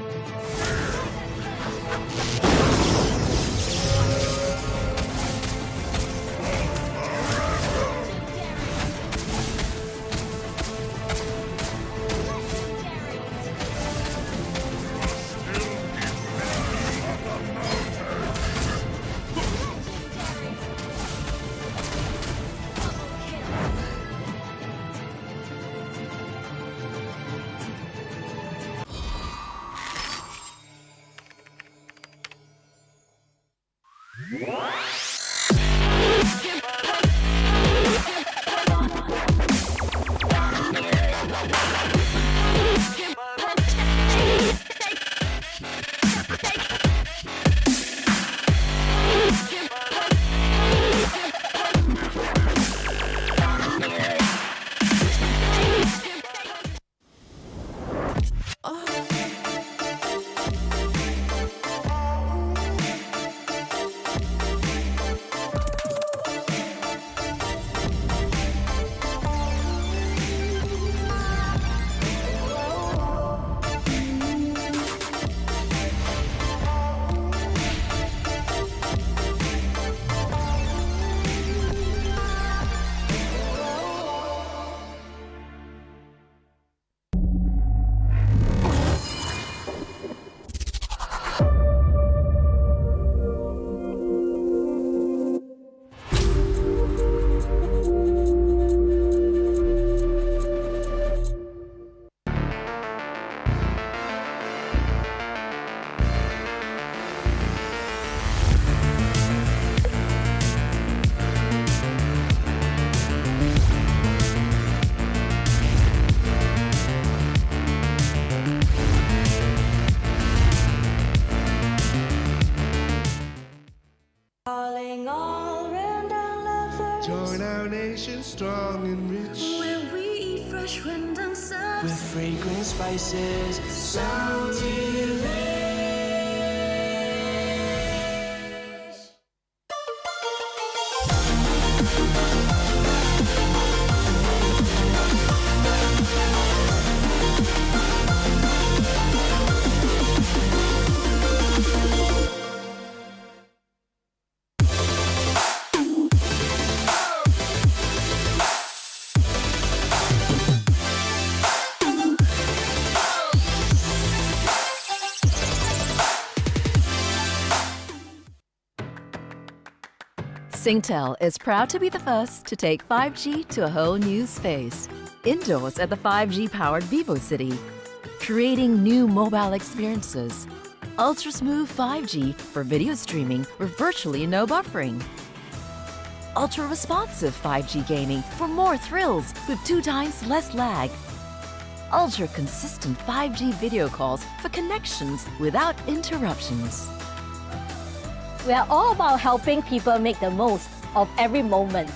Calling all random lovers. Join our nation strong and rich. Where we eat fresh random subs. With fragrant spices, so delicious. Singtel is proud to be the first to take 5G to a whole new space. Indoors at the 5G-powered Vivo City. Creating new mobile experiences. Ultra-smooth 5G for video streaming with virtually no buffering. Ultra-responsive 5G gaming for more thrills with 2 times less lag. Ultra-consistent 5G video calls for connections without interruptions. We are all about helping people make the most of every moment.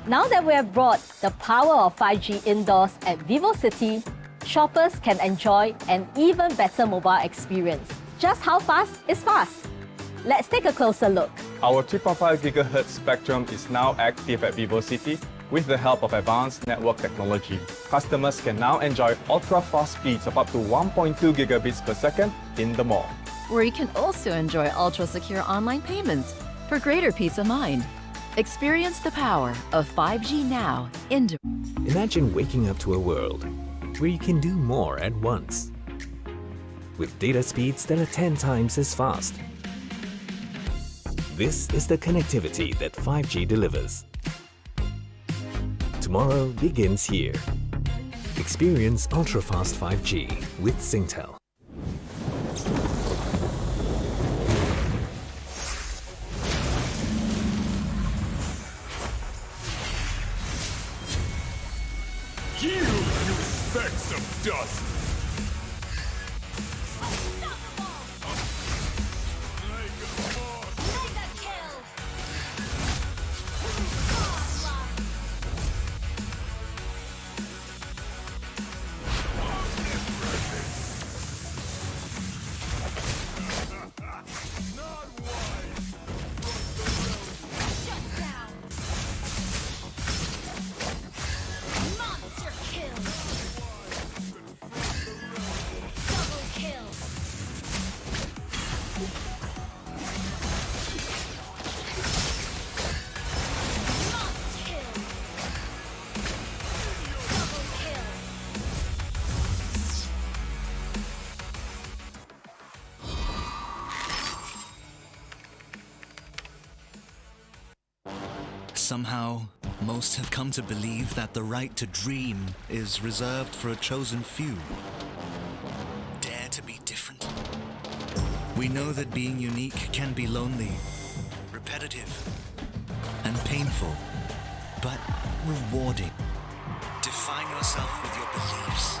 Now that we have brought the power of 5G indoors at Vivo City, shoppers can enjoy an even better mobile experience. Just how fast is fast? Let's take a closer look. Our 3.5 GHz spectrum is now active at Vivo City with the help of advanced network technology. Customers can now enjoy ultra-fast speeds of up to 1.2 gigabits per second in the mall. Where you can also enjoy ultra-secure online payments for greater peace of mind. Experience the power of 5G now indoors. Imagine waking up to a world where you can do more at once. With data speeds that are 10 times as fast. This is the connectivity that 5G delivers. Tomorrow begins here. Experience ultra-fast 5G with Singtel. Yield, you specks of dust! Somehow, most have come to believe that the right to dream is reserved for a chosen few. Dare to be different. We know that being unique can be lonely, repetitive, and painful, but rewarding. Define yourself with your beliefs.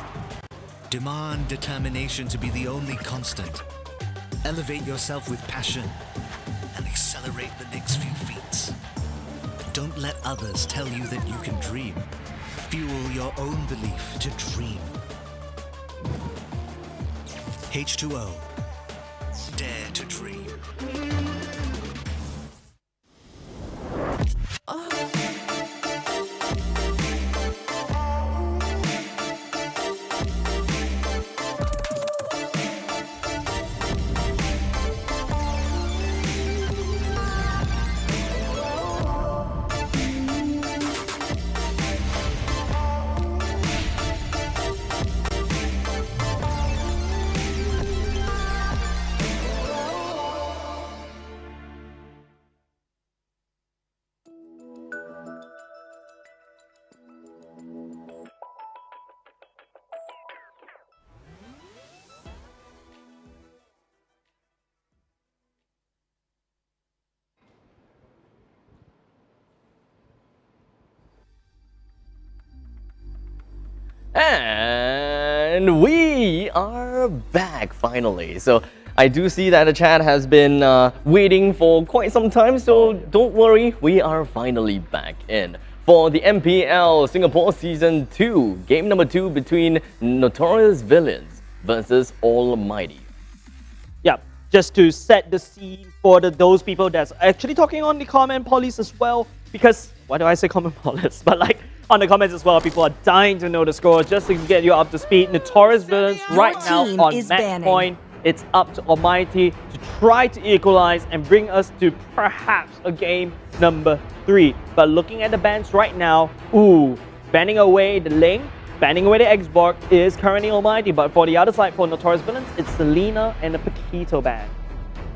Demand determination to be the only constant. Elevate yourself with passion and accelerate the next few feats. Don't let others tell you that you can dream. Fuel your own belief to dream. H2O. Dare to dream. And we are back finally. So I do see that the chat has been waiting for quite some time, so don't worry, we are finally back in for the MPL Singapore Season 2, game number 2 between Notorious Villains versus ALMGHTY. Yeah, just to set the scene for those people that's actually talking on the comment polls as well, because, why do I say comment polls? But like, on the comments as well, people are dying to know the score just to get you up to speed. Notorious Villains right now on match point. It's up to ALMGHTY to try to equalize and bring us to perhaps a game number 3. But looking at the bans right now, banning away the Ling, banning away the Xbox is currently ALMGHTY. But for the other side, for Notorious Villains, it's Selena and the Paquito ban.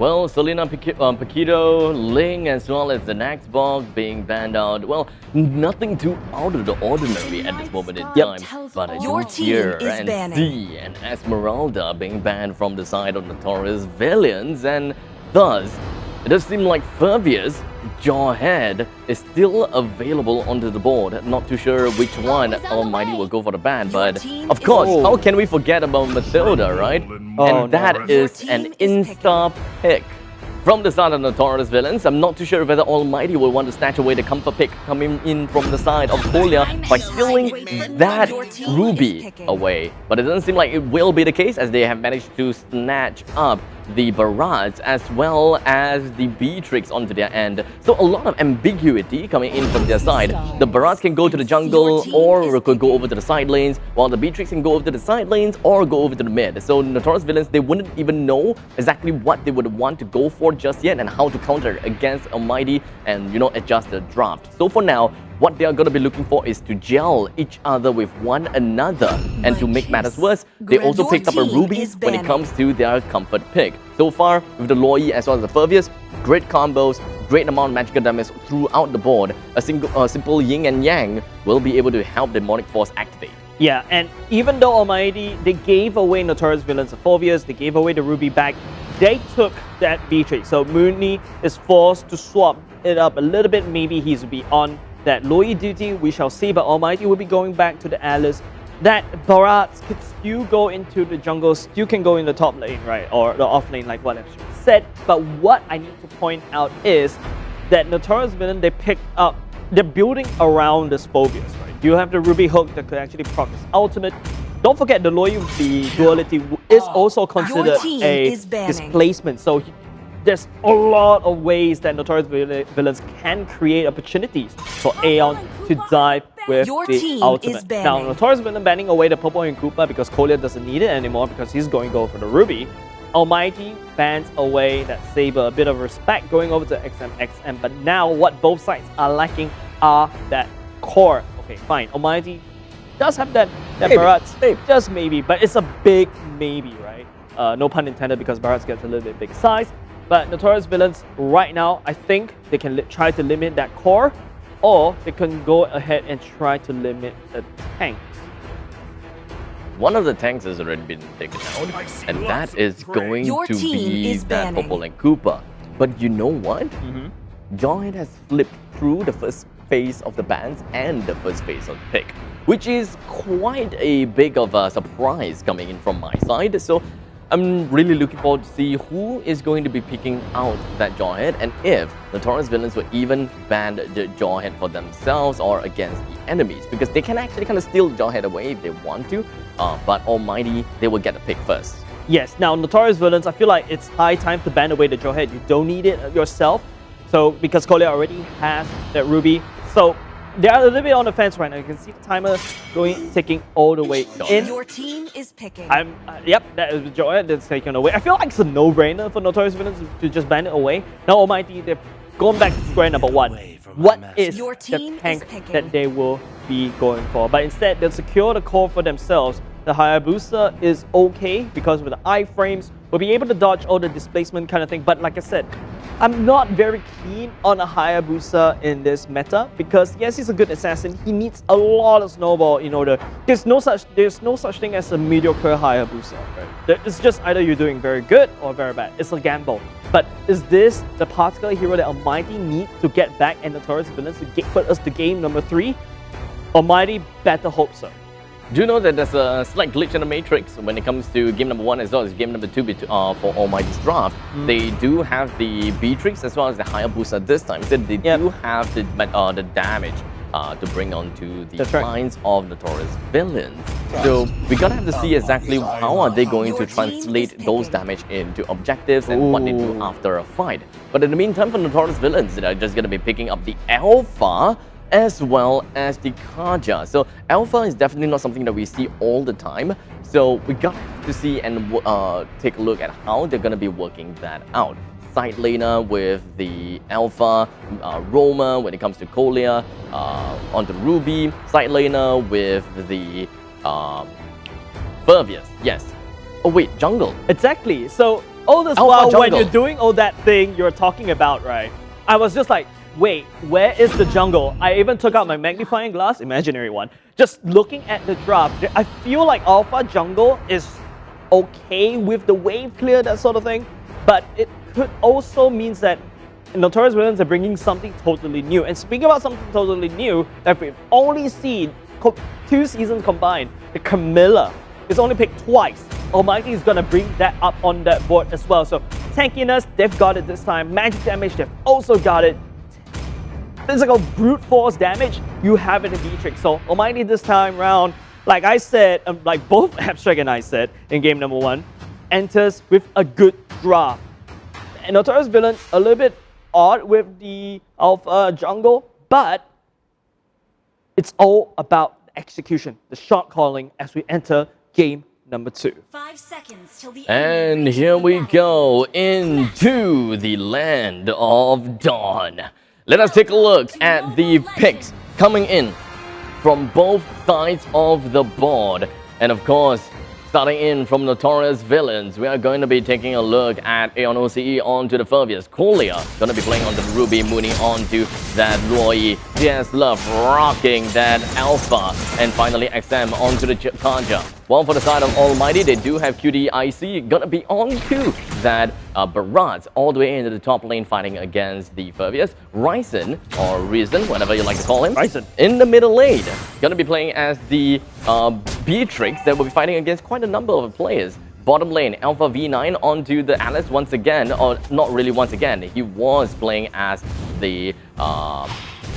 Well, Selena Paquito, Ling, as well as the next bog being banned out. Well, nothing too out of the ordinary at this moment in time. But I do hear NC and Esmeralda being banned from the side of Notorious Villains, and thus, it does seem like Furvius Jawhead is still available onto the board. Not too sure which one Almighty will go for the ban, but of course, how can we forget about Matilda, right? And that is an insta pick from the side of Notorious Villains. I'm not too sure whether Almighty will want to snatch away the comfort pick coming in from the side of Kolia by stealing that Ruby away. But it doesn't seem like it will be the case, as they have managed to snatch up the Barats as well as the Beatrix onto their end. So a lot of ambiguity coming in from their side. The Barats can go to the jungle or could go over to the side lanes, while the Beatrix can go over to the side lanes or go over to the mid. So Notorious Villains, they wouldn't even know exactly what they would want to go for just yet and how to counter against Almighty and, you know, adjust the draft. So for now, what they are going to be looking for is to gel each other with one another. And to make matters worse, they also picked up a Ruby when it comes to their comfort pick. So far, with the Loi as well as the Furvius, great combos, great amount of magical damage throughout the board. A simple yin and yang will be able to help Demonic Force activate. Yeah, and even though Almighty, they gave away Notorious Villains and Furvius, they gave away the Ruby back, they took that Beatrix. So Mooney is forced to swap it up a little bit. Maybe he's be on that Loi duty, we shall see, but Almighty will be going back to the Alice. That Barats could still go into the jungle, still can go in the top lane, right? Or the off lane, like what I've said. But what I need to point out is that Notorious Villain, they picked up, they're building around this Phobius, right? You have the Ruby hook that could actually proc his ultimate. Don't forget the loyalty duality is also considered a displacement. So there's a lot of ways that Notorious Villains can create opportunities for Aeon to dive with the ultimate. Now, Notorious Villain banning away the Purple and Koopa because Kolia doesn't need it anymore because he's going to go for the Ruby. Almighty bans away that Saber, a bit of respect going over to XM. But now what both sides are lacking are that core. Okay, fine. Almighty does have that Barats, just maybe, but it's a big maybe, right? No pun intended, because Barats gets a little bit big size. But Notorious Villains, right now, I think they can try to limit that core, or they can go ahead and try to limit the tanks. One of the tanks has already been taken out, and that is going to be that Purple and Koopa. But you know what? Jawhead has flipped through the first phase of the bans and the first phase of the pick, which is quite a big of a surprise coming in from my side. So I'm really looking forward to see who is going to be picking out that Jawhead, and if Notorious Villains will even ban the Jawhead for themselves or against the enemies, because they can actually kind of steal Jawhead away if they want to, but Almighty, they will get the pick first. Yes, now Notorious Villains, I feel like it's high time to ban away the Jawhead. You don't need it yourself, so because Kolia already has that Ruby, so they are a little bit on the fence right now. You can see the timer ticking all the way in. Your team is picking. Yep, that is Jawhead that's taken away. I feel like it's a no-brainer for Notorious Villains to just ban it away. Now Almighty, they're going back to square number one. What is the tank that they will be going for? But instead, they'll secure the core for themselves. The Hayabusa is okay because with the iframes, we'll be able to dodge all the displacement kind of thing. But like I said, I'm not very keen on a Hayabusa in this meta because yes, he's a good assassin. He needs a lot of snowball in order. There's no such thing as a mediocre Hayabusa. Right? It's just either you're doing very good or very bad. It's a gamble. But is this the particular hero that Almighty needs to get back and Notorious Villains to put us to game number 3? Almighty better hope so. Do you know that there's a slight glitch in the matrix when it comes to game number 1 as well as game number 2 for Almighty's draft? They do have the Beatrix as well as the Hayabusa this time, so they do have the damage to bring onto the lines of Notorious Villains. So we gotta have to see exactly how are they going to translate those damage into objectives and what they do after a fight. But in the meantime, for Notorious Villains, they're just gonna be picking up the Alpha as well as the Kaja. So Alpha is definitely not something that we see all the time. So we got to see and take a look at how they're going to be working that out. Side laner with the Alpha, Roma when it comes to Kolia, onto Ruby, side laner with the Furvius, yes. Oh wait, jungle. Exactly. So all this Alpha while when jungle. you're doing all that thing you're talking about, right? I was just like, wait, where is the jungle? I even took out my magnifying glass, imaginary one, just looking at the drop. I feel like Alpha jungle is okay with the wave clear, that sort of thing, but it could also means that Notorious Villains are bringing something totally new. And speaking about something totally new that we've only seen 2 seasons combined, the Camilla is only picked twice. Almighty is gonna bring that up on that board as well. So tankiness, they've got it this time. Magic damage, they've also got it. Physical brute force damage, you have it in Beatrix. So Almighty this time round, like I said, like both Abstract and I said in game number 1, enters with a good draft. And Notorious Villain, a little bit odd with the Alpha jungle, but it's all about the execution, the shot calling as we enter game number 2. 5 seconds till the And here we go into the land of Dawn. Let us take a look at the picks coming in from both sides of the board. And of course, starting in from Notorious Villains, we are going to be taking a look at ALMGHTY onto the Furbius. Colia going to be playing onto the Ruby, Mooney onto that Luoyi. JS Love rocking that Alpha. And finally XM onto the Kaja. Well, for the side of Almighty, they do have QDIC gonna be onto that Barat all the way into the top lane fighting against the Furbius. Ryzen, or Reason, whatever you like to call him, Ryzen, in the middle lane. Gonna be playing as the Beatrix that will be fighting against quite a number of players. Bottom lane, Alpha V9 onto the Alice once again, or not really once again. He was playing as the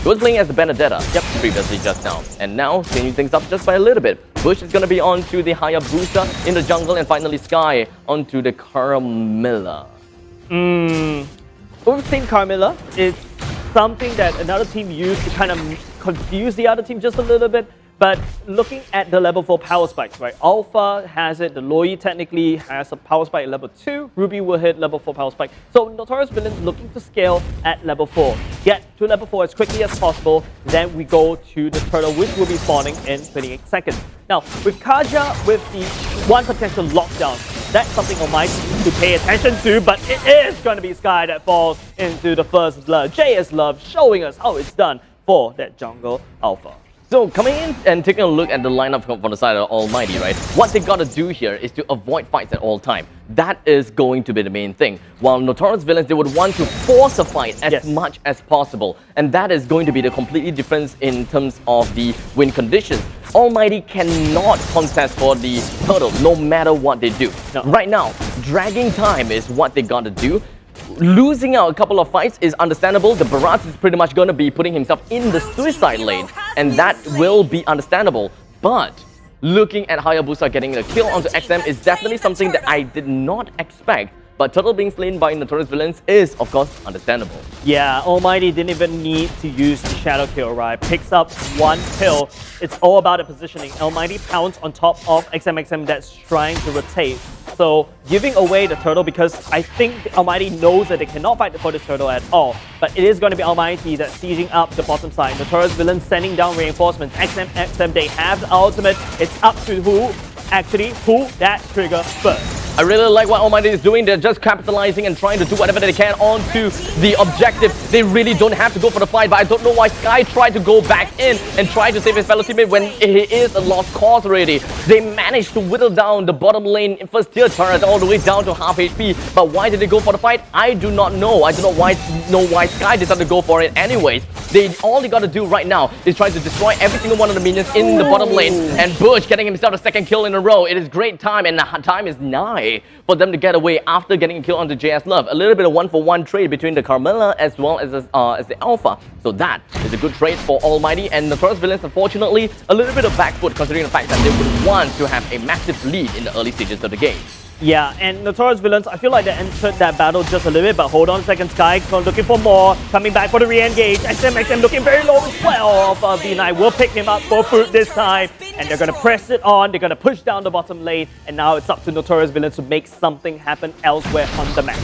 Benedetta previously just now. And now, changing things up just by a little bit. Bush is going to be onto the Hayabusa in the jungle, and finally Sky onto the Carmilla. We've seen Carmilla. It's something that another team used to kind of confuse the other team just a little bit. But looking at the level 4 power spikes, right? Alpha has it, the Loi technically has a power spike at level 2, Ruby will hit level 4 power spike. So Notorious Villains looking to scale at level 4. Get to level 4 as quickly as possible, then we go to the turtle, which will be spawning in 28 seconds. Now, with Kaja, with the one potential lockdown, that's something Almighty needs to pay attention to, but it is going to be Sky that falls into the first blood. JS Love showing us how it's done for that jungle Alpha. So coming in and taking a look at the lineup from the side of Almighty, right? What they got to do here is to avoid fights at all time. That is going to be the main thing. While Notorious Villains, they would want to force a fight as much as possible. And that is going to be the completely difference in terms of the win conditions. Almighty cannot contest for the turtle no matter what they do. Right now, dragging time is what they got to do. Losing out a couple of fights is understandable. The Barat is pretty much going to be putting himself in the suicide lane, and that will be understandable. But looking at Hayabusa getting a kill onto XM is definitely something that I did not expect. But Turtle being slain by Notorious Villains is, of course, understandable. Yeah, Almighty didn't even need to use the shadow kill, right? Picks up 1 kill. It's all about the positioning. Almighty pounds on top of XM that's trying to rotate. So giving away the turtle, because I think Almighty knows that they cannot fight for this turtle at all. But it is going to be Almighty that's sieging up the bottom side. Notorious Villains sending down reinforcements. XM, they have the ultimate. It's up to who actually pull that trigger first. I really like what Almighty is doing. They're just capitalizing and trying to do whatever they can onto the objective. They really don't have to go for the fight, but I don't know why Sky tried to go back in and try to save his fellow teammate when he is a lost cause already. They managed to whittle down the bottom lane first tier turret all the way down to half HP. But why did they go for the fight? I do not know. I do not know why Sky decided to go for it anyways. All they got to do right now is try to destroy every single one of the minions in the bottom lane. And Bush getting himself a second kill in a row. It is great time, and the time is nigh for them to get away after getting a kill onto JS Love. A little bit of 1-for-1 trade between the Carmilla as well as the Alpha. So that is a good trade for Almighty. And Notorious Villains, unfortunately, a little bit of back foot considering the fact that they would want to have a massive lead in the early stages of the game. Yeah, and Notorious Villains, I feel like they entered that battle just a little bit, but hold on a second, Sky looking for more, coming back for the re-engage. XM looking very low as well. V9 will pick him up for fruit this time, and they're going to press it on, they're going to push down the bottom lane, and now it's up to Notorious Villains to make something happen elsewhere on the map.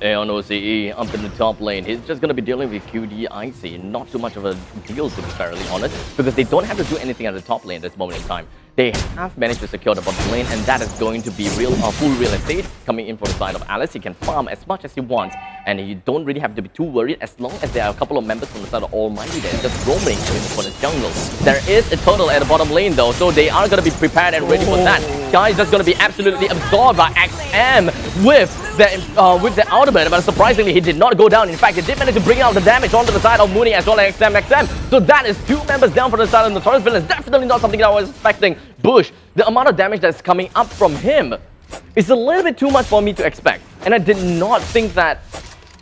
ALMGHTY up in the top lane. He's just going to be dealing with QDIC. Not too much of a deal, to be fairly honest, because they don't have to do anything at the top lane at this moment in time. they have managed to secure the bottom lane, and that is going to be full real estate coming in from the side of Alice. He can farm as much as he wants, and you don't really have to be too worried as long as there are a couple of members from the side of Almighty that is just roaming in the opponent's jungle. There is a turtle at the bottom lane though, so they are going to be prepared and ready for that. Sky is just going to be absolutely absorbed by XM with the ultimate, but surprisingly he did not go down. In fact, he did manage to bring out the damage onto the side of Mooney as well as XM. So that is 2 members down from the side of Notorious Villains. Definitely not something that I was expecting. Bush, the amount of damage that's coming up from him is a little bit too much for me to expect. And I did not think that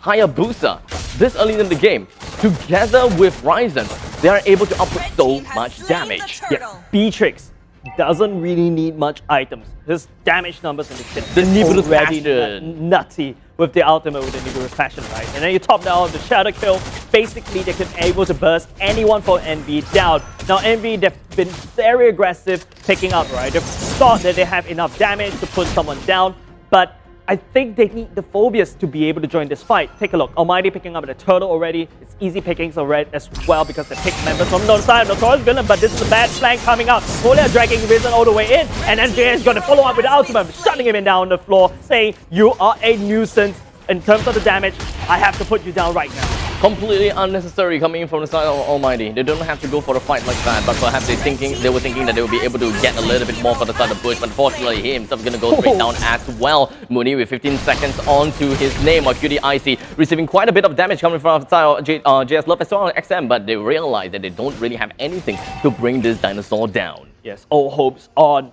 Hayabusa, this early in the game, together with Ryzen, they are able to output so much damage. Yeah, Beatrix doesn't really need much items. His damage numbers in this kit the Nibiru's already passion. Nutty with the ultimate with the Nibiru's passion, right? And then you top down the shadow kill. Basically, they can able to burst anyone from Envy down. Now, Envy, they've been very aggressive picking up, right? They've thought that they have enough damage to put someone down, but I think they need the Phobias to be able to join this fight. Take a look. Almighty picking up the turtle already. It's easy pickings already as well because they pick members from the side of Notorious Villain, but this is a bad flank coming out. Folia dragging Risen all the way in, and MJ is going to follow up with the ultimate, shutting him down on the floor, saying, you are a nuisance. In terms of the damage, I have to put you down right now. Completely unnecessary coming in from the side of Almighty. They don't have to go for a fight like that, but perhaps they were thinking that they would be able to get a little bit more for the side of Bush, but unfortunately he himself is going to go straight down as well. Mooney with 15 seconds onto his name of MLBB, receiving quite a bit of damage coming from the side of JS Love as well as XM, but they realize that they don't really have anything to bring this dinosaur down. Yes, all hopes on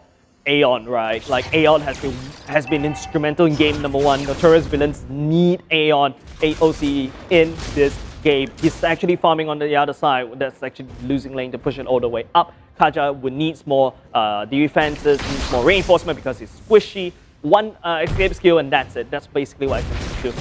Aeon, right? Like Aeon has been instrumental in game number 1. Notorious Villains need Aeon AOC in this game. He's actually farming on the other side. That's actually losing lane to push it all the way up. Kaja would needs more defenses, needs more reinforcement because he's squishy. One escape skill and that's it. That's basically what I can do.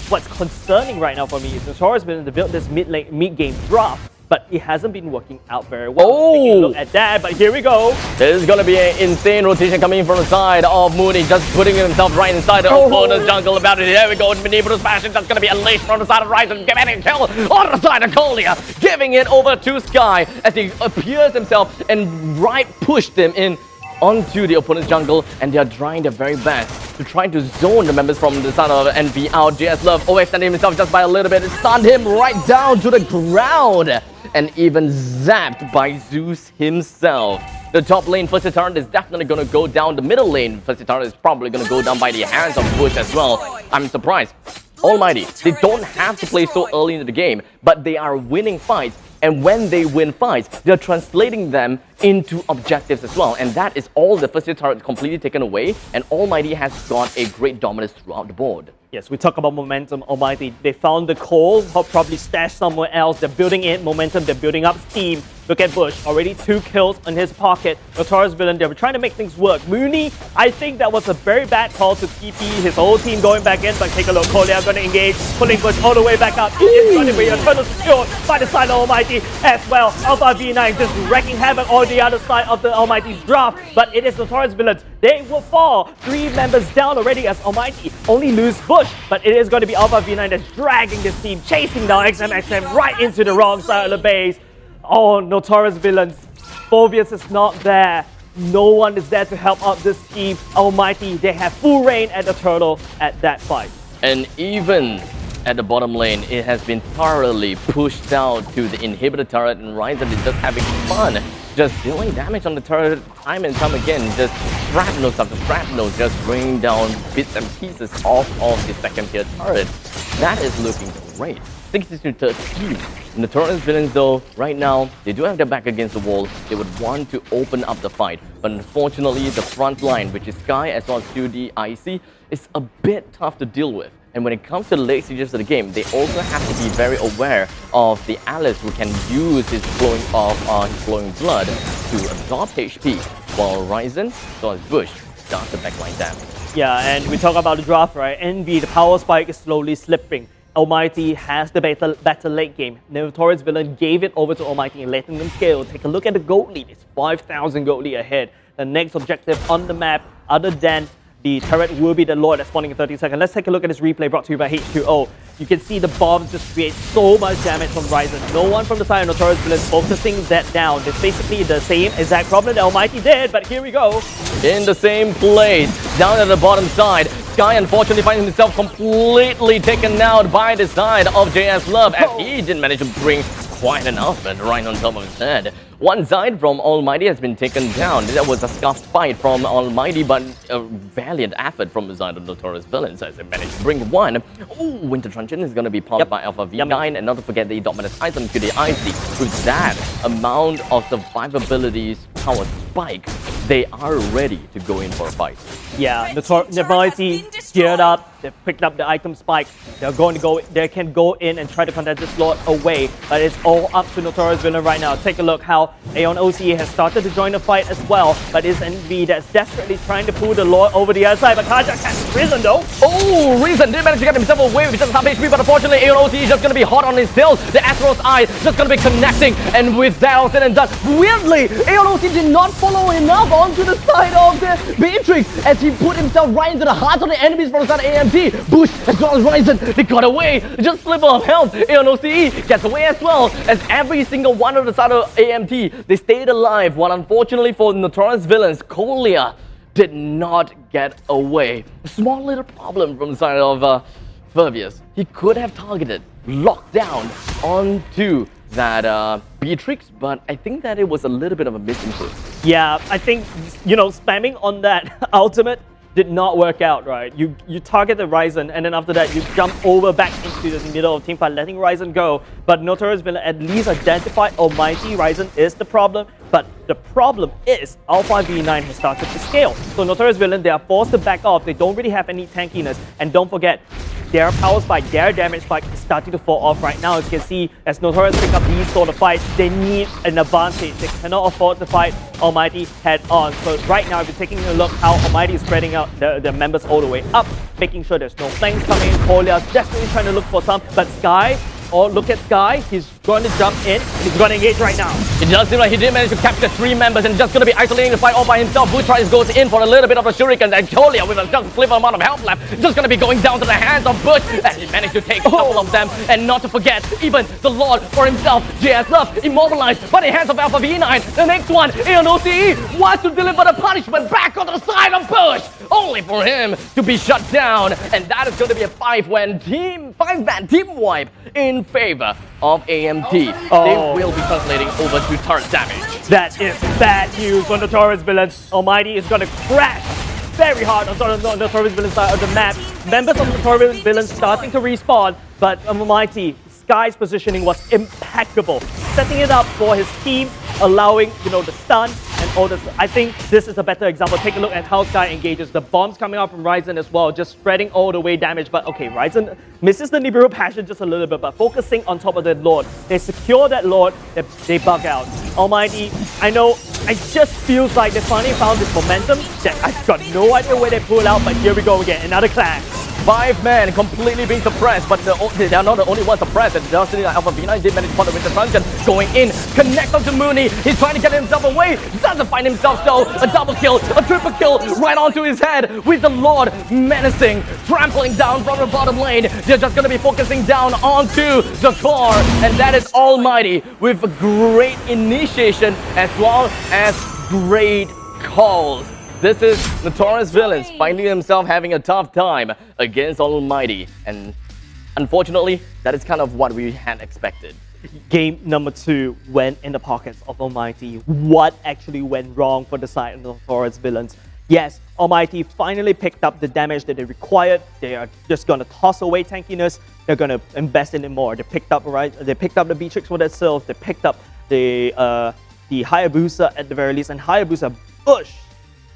What's concerning right now for me is Notorious Villains built this mid-game draft, but it hasn't been working out very well. Taking a look at that, but here we go. This is going to be an insane rotation coming in from the side of Mooney, just putting himself right inside the opponent's jungle about it. Here we go. Nibiru's passion just going to be unleashed from the side of Ryzen, getting a kill on the side of Colia, giving it over to Sky as he appears himself and pushed him in onto the opponent's jungle, and they are trying their very best to try to zone the members from the side of NV out. JS Love overextending himself just by a little bit, stunned him right down to the ground, and even zapped by Zeus himself. The top lane first turret is definitely going to go down. The middle lane first turret is probably going to go down by the hands of Bush as well. I'm surprised. Almighty, they don't have to play so early into the game, but they are winning fights. And when they win fights, they're translating them into objectives as well. And that is all the first turret completely taken away. And Almighty has got a great dominance throughout the board. Yes, we talk about momentum. Almighty, they found the coal, probably stashed somewhere else. They're building in momentum, they're building up steam. Look at Bush, already 2 kills in his pocket. Notorious Villain, they were trying to make things work. Mooney, I think that was a very bad call to TP his whole team going back in, but take a look, Colia going to engage, pulling Bush all the way back up. It's going to be a turtle secured by the side of Almighty as well. Alpha V9 just wrecking havoc on the other side of the Almighty's draft, but it is Notorious Villains. They will fall. 3 members down already as Almighty only lose Bush, but it is going to be Alpha V9 that's dragging this team, chasing down XM right into the wrong side of the base. Oh, Notorious Villains. Phobius is not there. No one is there to help out this team. Almighty, they have full reign at the turtle at that fight. And even at the bottom lane, it has been thoroughly pushed out to the inhibitor turret, and Ryzen is just having fun, just dealing damage on the turret time and time again. Just shrapnels after shrapnels, just bringing down bits and pieces off of the second tier turret. That is looking great. 60-13. Notorious Villains though, right now, they do have their back against the wall. They would want to open up the fight. But unfortunately, the front line, which is Sky as well as QD is a bit tough to deal with. And when it comes to the late stages of the game, they also have to be very aware of the Alice who can use his flowing blood to absorb HP, while Ryzen, as well as Bush, does the backline damage. Yeah, and we talk about the draft, right? Envy, the power spike is slowly slipping. Almighty has the better late game. Notorious Villain gave it over to Almighty and letting them scale. Take a look at the gold lead. It's 5,000 gold lead ahead. The next objective on the map, other than the turret will be the Lord that's spawning in 30 seconds. Let's take a look at this replay brought to you by H2O. You can see the bombs just create so much damage from Ryzen. No one from the side of Notorious Villains focusing that down. It's basically the same exact problem that Almighty did, but here we go. In the same place, down at the bottom side, Sky unfortunately finds himself completely taken out by the side of JS Love, as he didn't manage to bring quite an outfit right on top of his head. One side from Almighty has been taken down. That was a scuffed fight from Almighty, but a valiant effort from the side of Notorious Villains as they managed to bring one. Oh, Winter Truncheon is going to be powered by Alpha V9, and not to forget the Dominus item to the IC. With that amount of survivability's power spike, they are ready to go in for a fight. Yeah, Almighty geared up. They've picked up the item spikes. They're going to go. They can go in and try to contest this Lord away, but it's all up to Notorious Villain right now. Take a look how Aeon OCE has started to join the fight as well, but it's NV that's desperately trying to pull the Lord over the other side. But Kajak has Risen though. Oh, Risen did manage to get himself away with just half HP, but unfortunately Aeon OCE is just going to be hot on his tail. The Astro's Eye just going to be connecting, and with that all said and done, weirdly, Aeon OCE did not follow enough onto the side of the Beatrix as he put himself right into the heart of the enemies from the side of AMT. Bush as well as Ryzen, they got away. Just slipper of health. Aeon OCE gets away as well as every single one of the side of AMT. They stayed alive, while unfortunately for Notorious Villains, Kolia did not get away. A small little problem from the side of Fervius. He could have targeted, locked down onto that Beatrix, but I think that it was a little bit of a misinput. Yeah, I think, spamming on that ultimate did not work out, right? You target the Ryzen, and then after that, you jump over back into the middle of teamfight, letting Ryzen go. But Notorious Villain at least identified Almighty Ryzen is the problem. But the problem is Alpha V9 has started to scale. So Notorious Villain, they are forced to back off. They don't really have any tankiness. And don't forget, their power spike, their damage spike is starting to fall off right now. As you can see, as Notorious pick up these sort of fights, they need an advantage. They cannot afford to fight Almighty head on. So right now, if you're taking a look how Almighty is spreading out the members all the way up, making sure there's no flanks coming in. Kolia's desperately trying to look for some, but Sky, look at Sky, he's going to jump in, and he's going to engage right now. It does seem like he did manage to capture 3 members and just going to be isolating the fight all by himself. Blue Tries goes in for a little bit of a shuriken, and Kolia with a just sliver amount of health left, just going to be going down to the hands of Bush, and he managed to take a couple of them, and not to forget, even the Lord for himself, JS Love, immobilized by the hands of Alpha V9. The next one, Aeon OCE, wants to deliver the punishment back on the side of Bush, only for him to be shut down, and that is going to be a 5-man team wipe in favor of AMT. They will be translating over to turret damage. That is bad news for Notorious Villains. Almighty is going to crash very hard on the Notorious Villains side of the map. Members of Notorious Villains starting to respawn, but Almighty, Sky's positioning was impeccable. Setting it up for his team, allowing, the stun and all this. I think this is a better example. Take a look at how Sky engages. The bombs coming out from Ryzen as well, just spreading all the way damage. But okay, Ryzen misses the Nibiru Passion just a little bit, but focusing on top of that Lord. They secure that Lord, they bug out. Almighty, I know, it just feels like they finally found this momentum that I've got no idea where they pull out, but here we go again, another clash. 5 men completely being suppressed, but they are not the only ones suppressed. And just like Alpha V9 did manage to put the Winter Truncheon going in, connect onto Mooney. He's trying to get himself away. Doesn't find himself though. A double kill, a triple kill right onto his head with the Lord menacing, trampling down from the bottom lane. They're just going to be focusing down onto the core, and that is Almighty with a great initiation as well as great calls. This is Notorious Villains finding himself having a tough time against Almighty, and unfortunately, that is kind of what we had expected. Game number 2 went in the pockets of Almighty. What actually went wrong for the side of Notorious Villains? Yes, Almighty finally picked up the damage that they required. They are just going to toss away tankiness. They're going to invest in it more. They picked up the Beatrix for themselves. They picked up the Hayabusa at the very least, and Hayabusa Bush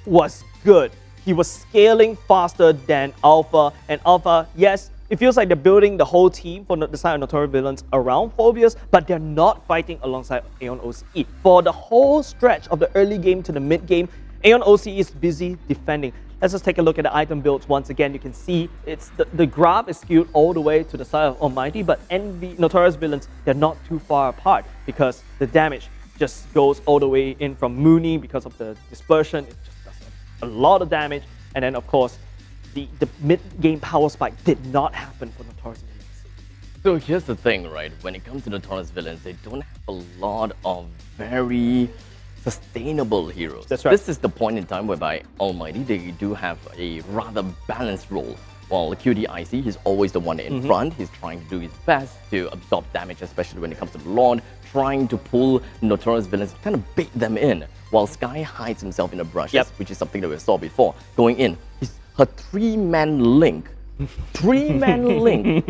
was good. He was scaling faster than Alpha, and Alpha, yes, it feels like they're building the whole team for the side of Notorious Villains around Phobias, but they're not fighting alongside Aeon OCE. For the whole stretch of the early game to the mid game, Aeon OCE is busy defending. Let's just take a look at the item builds once again. You can see it's the graph is skewed all the way to the side of Almighty, but Notorious Villains, they're not too far apart because the damage just goes all the way in from Mooney because of the dispersion. It just does a lot of damage. And then, of course, the mid-game power spike did not happen for Notorious Villains. So here's the thing, right? When it comes to Notorious Villains, they don't have a lot of very sustainable heroes. That's right. This is the point in time whereby Almighty, they do have a rather balanced role. While QDIC, he's always the one in front. He's trying to do his best to absorb damage, especially when it comes to the Lord, trying to pull Notorious Villains, kind of bait them in, while Sky hides himself in the brushes, which is something that we saw before. Going in, her three-man link. Three-man link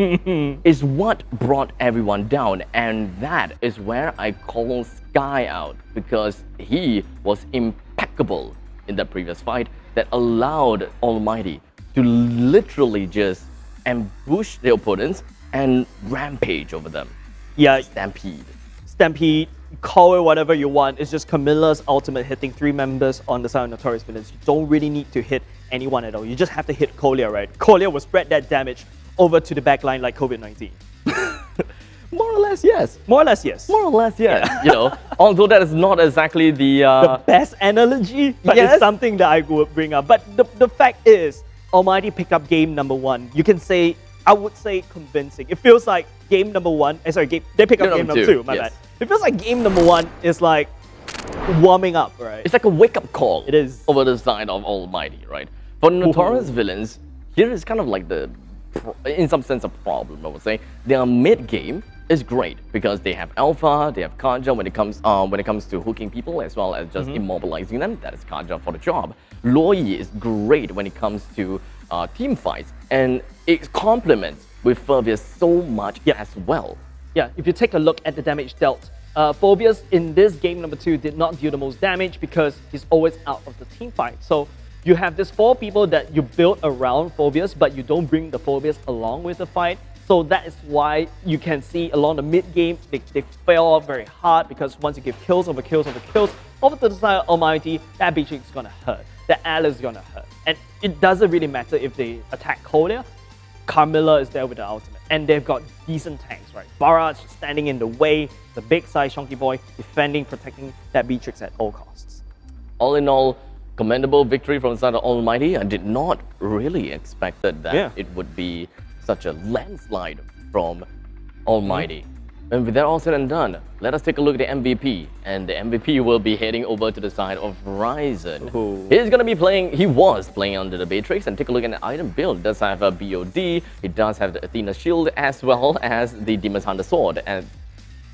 is what brought everyone down, and that is where I call Sky out, because he was impeccable in the previous fight that allowed Almighty to literally just ambush the opponents and rampage over them. Yeah. Stampede, call it whatever you want. It's just Camilla's ultimate hitting 3 members on the side of Notorious Villains. You don't really need to hit anyone at all. You just have to hit Kolya, right? Kolya will spread that damage over to the backline like COVID-19. More or less, yes. More or less, yes. More or less, yes. You know, although that is not exactly the best analogy, but it's something that I would bring up. But the fact is, Almighty picked up game number 1. You can say, I would say convincing. It feels like game number 1, they pick up game number 2, my bad. It feels like game number 1 is like warming up, right? It's like a wake-up call. It is. Over the side of Almighty, right? For Notorious Villains, here is kind of like in some sense, a problem, I would say. Their mid-game is great because they have Alpha, they have Kaja when it comes to hooking people as well as just immobilizing them. That is Kaja for the job. Loi is great when it comes to team fights, and it complements with Phobius so much as well. Yeah, if you take a look at the damage dealt, Phobius in this game number 2 did not deal the most damage because he's always out of the team fight. So you have these 4 people that you build around Phobius, but you don't bring the Phobius along with the fight. So that is why you can see along the mid-game, they fail off very hard because once you give kills over kills over kills, over to the side of Almighty, that Beatrix is gonna hurt. The ally is gonna hurt. And it doesn't really matter if they attack Kolya, Carmilla is there with the ultimate. And they've got decent tanks, right? Barrage standing in the way, the big size Shonky Boy defending, protecting that Beatrix at all costs. All in all, commendable victory from the side of Almighty. I did not really expect that it would be such a landslide from Almighty. And with that all said and done, let us take a look at the MVP. And the MVP will be heading over to the side of Ryzen. He's going to be playing, he was playing under the Beatrix. And take a look at the item build. It does have a BOD, it does have the Athena shield as well as the Demon's Hunter sword. And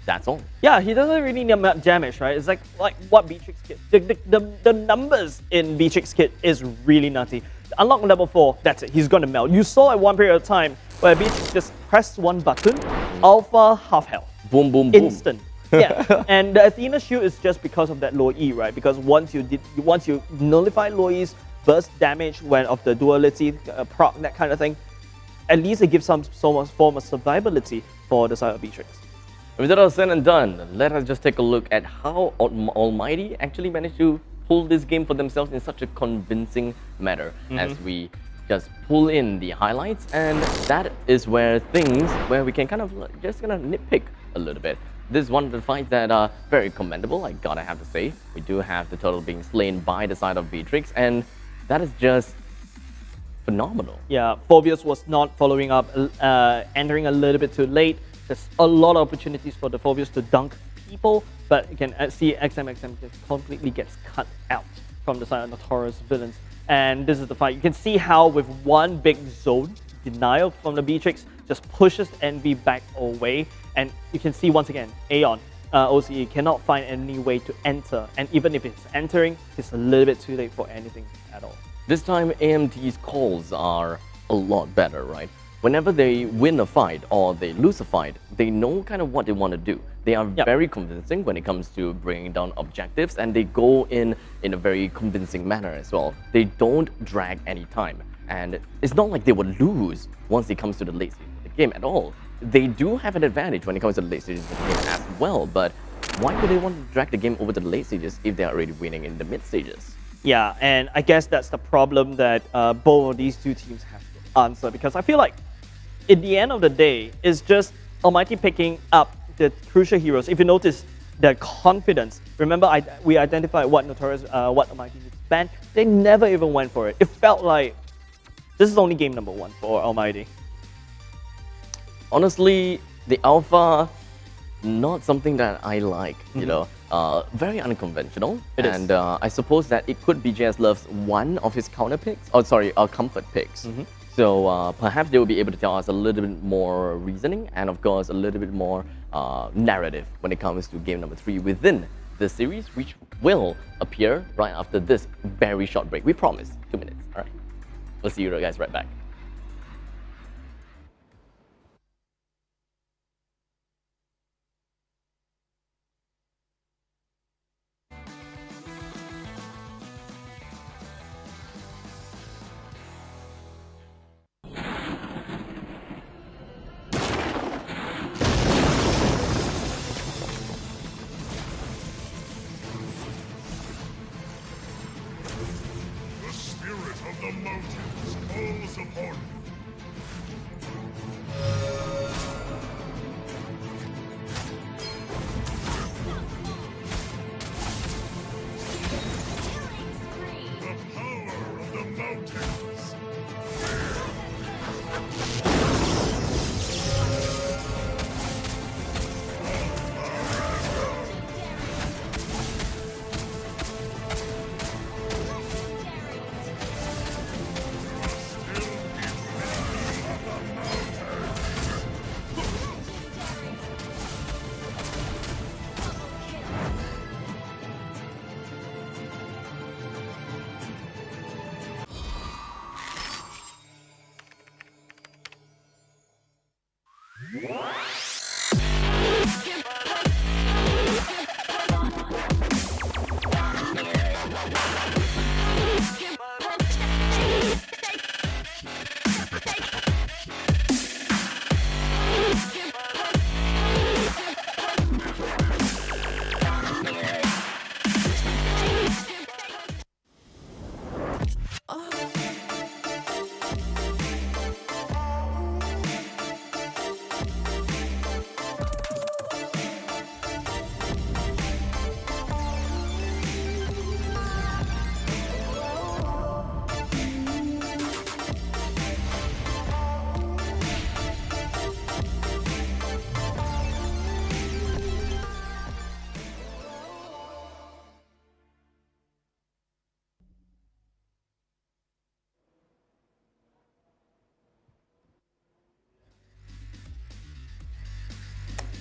that's all. Yeah, he doesn't really need much damage, right? It's like what Beatrix kit. The numbers in Beatrix kit is really nutty. Unlock level 4, that's it. He's gonna melt. You saw at one period of time where Beatrix just pressed one button, Alpha half health. Boom, boom, boom. Instant. Yeah, and the Athena shield is just because of that low E, right? Because once you nullify low E's burst damage when of the duality proc, that kind of thing, at least it gives some form of survivability for the side of Beatrix. With that all said and done, let us just take a look at how Almighty actually managed to pull this game for themselves in such a convincing manner as we just pull in the highlights, and that is where we can kind of just nitpick a little bit. This is one of the fights that are very commendable, I gotta have to say. We do have the turtle being slain by the side of Beatrix, and that is just phenomenal. Yeah, Phobius was not following up, entering a little bit too late. There's a lot of opportunities for the Phobius to dunk people, but you can see XM just completely gets cut out from the side of Notorious Villains. And this is the fight. You can see how with one big zone denial from the Beatrix just pushes Envy back away. And you can see once again, Aeon, OCE cannot find any way to enter. And even if it's entering, it's a little bit too late for anything at all. This time, AMT's calls are a lot better, right? Whenever they win a fight or they lose a fight, they know kind of what they want to do. They are very convincing when it comes to bringing down objectives, and they go in a very convincing manner as well. They don't drag any time, and it's not like they will lose once it comes to the late stage of the game at all. They do have an advantage when it comes to the late stages of the game as well, but why would they want to drag the game over to the late stages if they are already winning in the mid stages? Yeah, and I guess that's the problem that both of these two teams have to answer, because I feel like at the end of the day, it's just Almighty picking up the crucial heroes. If you notice, the confidence. Remember, we identified what Notorious, what Almighty needs to ban. They never even went for it. It felt like this is only game number 1 for Almighty. Honestly, the alpha, not something that I like, you know. Very unconventional. It is. And I suppose that it could be JS Love's one of his counter picks, or sorry, comfort picks. So perhaps they will be able to tell us a little bit more reasoning and of course a little bit more narrative when it comes to game number 3 within the series, which will appear right after this very short break. We promise 2 minutes. All right. We'll see you guys right back. The spirit of the mountains calls upon you. The power of the mountains.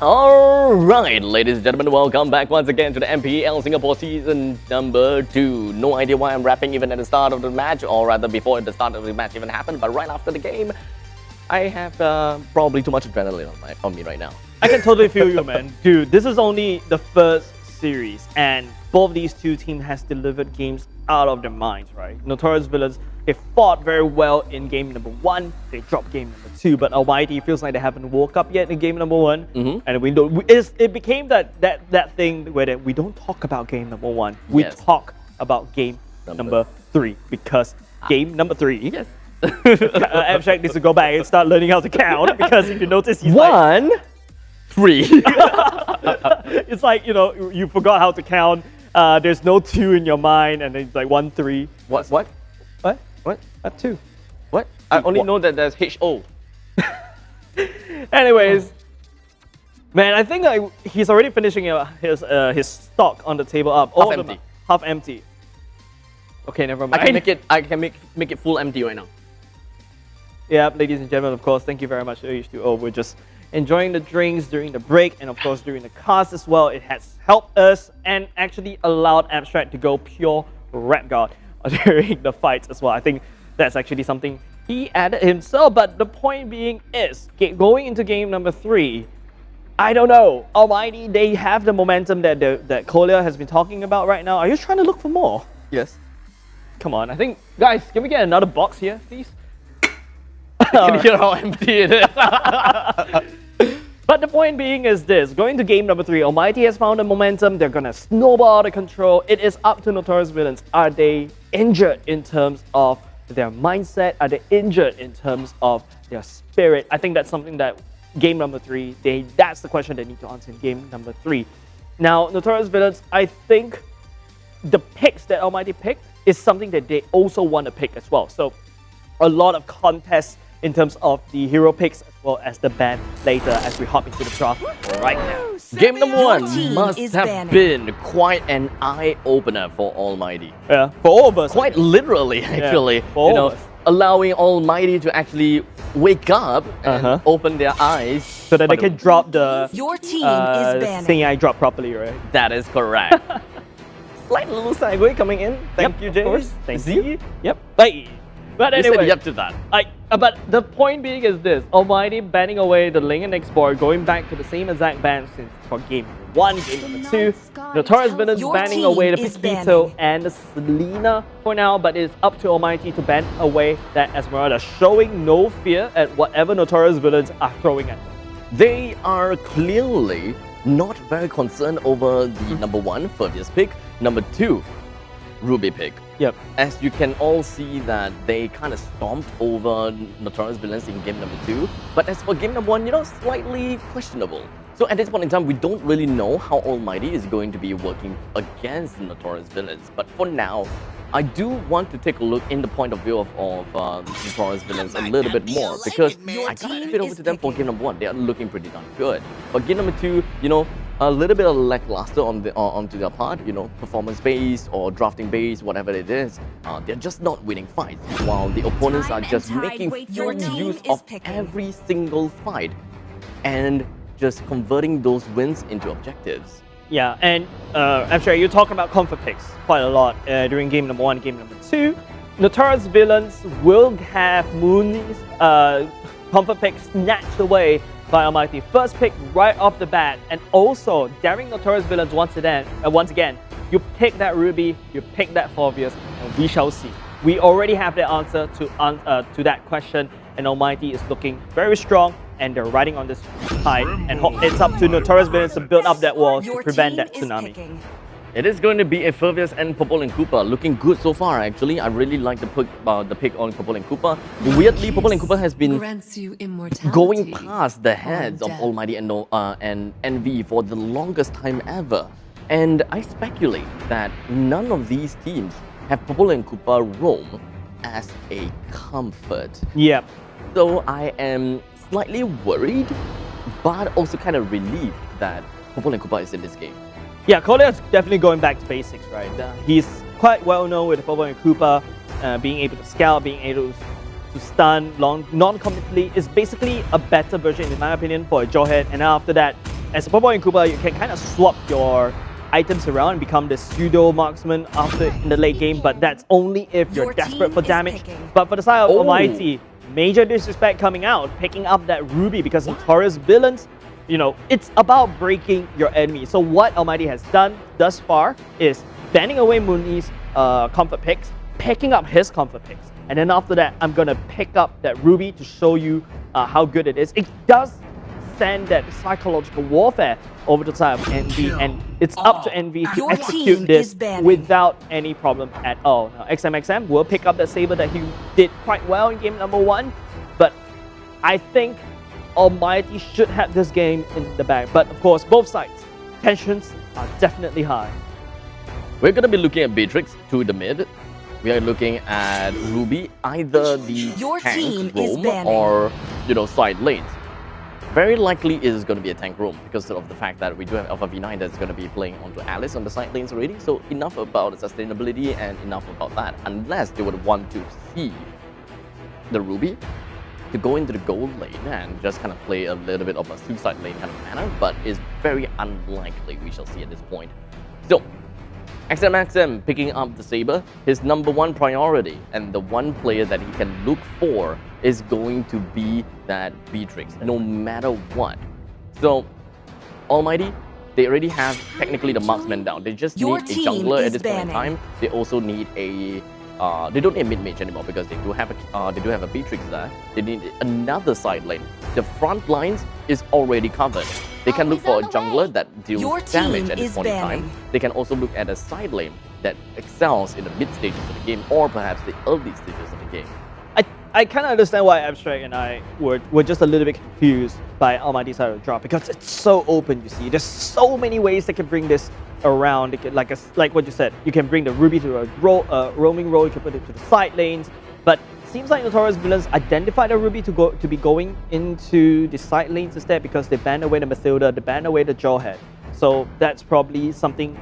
Alright, ladies and gentlemen, welcome back once again to the MPL Singapore season number 2. No idea why I'm rapping even at the start of the match, or rather before the start of the match even happened, but right after the game, I have probably too much adrenaline on me right now. I can totally feel you, man. Dude, this is only the first series, and both these two teams has delivered games out of their minds, right? Notorious Villains, they fought very well in game number 1, they dropped game number 2, but Almighty feels like they haven't woke up yet in game number 1, and we don't. It became that thing where we don't talk about game number 1, we talk about game number 3, because game number 3. Yes. Abstract needs to go back and start learning how to count, because if you notice, he's 1, 3. It's like, you know, you forgot how to count. There's no 2 in your mind, and then it's like 1, 3. What? What? 2. What? I only know that there's HO. Anyways, man, I think he's already finishing his stock on the table up. Half empty. Half empty. Okay, never mind. I can make it full empty right now. Yeah, ladies and gentlemen, of course, thank you very much, H2O. We're just enjoying the drinks during the break, and of course during the cast as well. It has helped us and actually allowed Abstract to go pure Red Guard during the fights as well. I think that's actually something he added himself, but the point being is, going into game number 3, I don't know. Almighty, they have the momentum that Collier has been talking about right now. Are you trying to look for more? Yes. Come on, I think, guys, can we get another box here, please? Can you hear how empty it is? But the point being is this, going to game number 3, Almighty has found the momentum, they're gonna snowball out of control. It is up to Notorious Villains. Are they injured in terms of their mindset? Are they injured in terms of their spirit? I think that's something that game number 3, that's the question they need to answer in game number 3. Now, Notorious Villains, I think the picks that Almighty picked is something that they also want to pick as well. So a lot of contests in terms of the hero picks as well as the ban later as we hop into the draft right now. Game number one must have been quite an eye-opener for Almighty. Yeah, for all of us. Quite literally, actually. Yeah, for all of us. Allowing Almighty to actually wake up and open their eyes. So that they can drop the Your team is banning. Seeing eye drop properly, right? That is correct. Slight little segue coming in. Thank you, James. Of course. Thank See? you. Yep. Bye. But You anyway, said yep to that. But the point being is this: Almighty banning away the Ling and Export, going back to the same exact ban since for game 1, game number 2. Notorious Villains Your banning team away the is Pepito and the Selena for now, but it's up to Almighty to ban away that Esmeralda, showing no fear at whatever Notorious Villains are throwing at them. They are clearly not very concerned over the number 1, Furbius pick, number 2, Ruby pick. Yep. As you can all see that they kind of stomped over Notorious Villains in game number 2. But as for game number 1, slightly questionable. So at this point in time, we don't really know how Almighty is going to be working against the Notorious Villains. But for now, I do want to take a look in the point of view of Notorious Villains a little bit more, because I gotta give it over to them for game number 1. They are looking pretty darn good. But game number 2, a little bit of lackluster onto their part, performance-based or drafting-based, whatever it is. They're just not winning fights, while the opponents are just making full use of every single fight and just converting those wins into objectives. Yeah, and I'm sure you're talking about comfort picks quite a lot during game number 1, game number 2. Notorious Villains will have Mooney's comfort pick snatched away by Almighty. First pick right off the bat, and also daring Notorious Villains once again. You pick that Ruby, you pick that Forvius, and we shall see. We already have the answer to that question, and Almighty is looking very strong, and they're riding on this tide, and it's up to Notorious Villains to build up that wall to prevent that tsunami. It is going to be a Furvius and Popol and Koopa. Looking good so far, actually. I really like the pick on Popol and Koopa. Weirdly, Popol and Koopa has been going past the heads of Almighty and Envy for the longest time ever. And I speculate that none of these teams have Popol and Koopa roam as a comfort. Yep. So I am slightly worried, but also kind of relieved that Popol and Koopa is in this game. Yeah, Kolia is definitely going back to basics, right? He's quite well known with Popol and Koopa, being able to scout, being able to stun non-committedly is basically a better version, in my opinion, for a Jawhead. And after that, as a Popol and Koopa, you can kind of swap your items around and become the pseudo marksman after in the late game, but that's only if you're desperate for damage. But for the side of Almighty, major disrespect coming out, picking up that Ruby, because Notorious Villains, it's about breaking your enemy. So what Almighty has done thus far is banning away Mooney's comfort picks, picking up his comfort picks, and then after that, I'm gonna pick up that Ruby to show you how good it is. It does send that psychological warfare over the side of Envy, and it's up to Envy to execute this without any problem at all. Now, XMXM will pick up that Saber that he did quite well in game number 1, but I think Almighty should have this game in the bag. But of course, both sides, tensions are definitely high. We're going to be looking at Beatrix to the mid. We are looking at Ruby, either the tank roam or, side lanes. Very likely it is going to be a tank roam because of the fact that we do have Alpha V9 that's going to be playing onto Alice on the side lanes already. So enough about the sustainability and enough about that. Unless they would want to see the Ruby to go into the gold lane and just kind of play a little bit of a suicide lane kind of manner, but it's very unlikely we shall see at this point. So, XMXM picking up the Saber, his number 1 priority, and the one player that he can look for is going to be that Beatrix, no matter what. So, Almighty, they already have technically the marksman down. They just need a jungler at this point in time. They also need a they don't need a mid-mage anymore because they do have a Beatrix there. They need another side lane. The front lines is already covered. They can look for a jungler that deals damage at this point in time. They can also look at a side lane that excels in the mid stages of the game or perhaps the early stages of the game. I kind of understand why Abstract and I were just a little bit confused by Almighty's side of the drop, because it's so open, you see. There's so many ways they can bring this around. They can, like what you said, you can bring the Ruby to a roaming role, you can put it to the side lanes, but it seems like Notorious Villains identified a Ruby to be going into the side lanes instead, because they banned away the Mathilda, they banned away the Jawhead. So that's probably something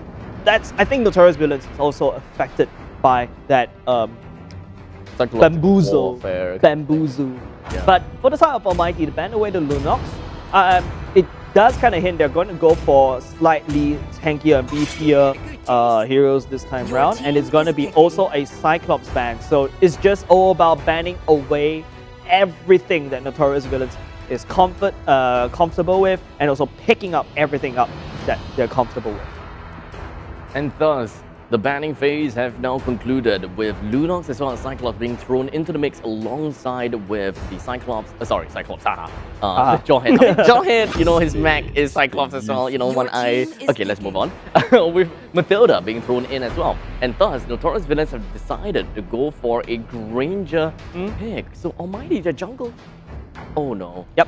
I think Notorious Villains is also affected by that bamboozle. Yeah. But for the side of Almighty, to ban away the Lunox, it does kind of hint they're going to go for slightly tankier and beefier heroes this time around, and it's going to be also a Cyclops ban. So it's just all about banning away everything that Notorious Villains is comfortable with, and also picking up everything up that they're comfortable with. And thus, the banning phase have now concluded, with Lunox as well as Cyclops being thrown into the mix alongside with the Cyclops, the Jawhead. Jawhead, you know, his mech is Cyclops as well, you know, one eye. Okay, let's move on. With Mathilda being thrown in as well. And thus, Notorious Villains have decided to go for a Granger pick. So Almighty, the jungle. Oh no. Yep.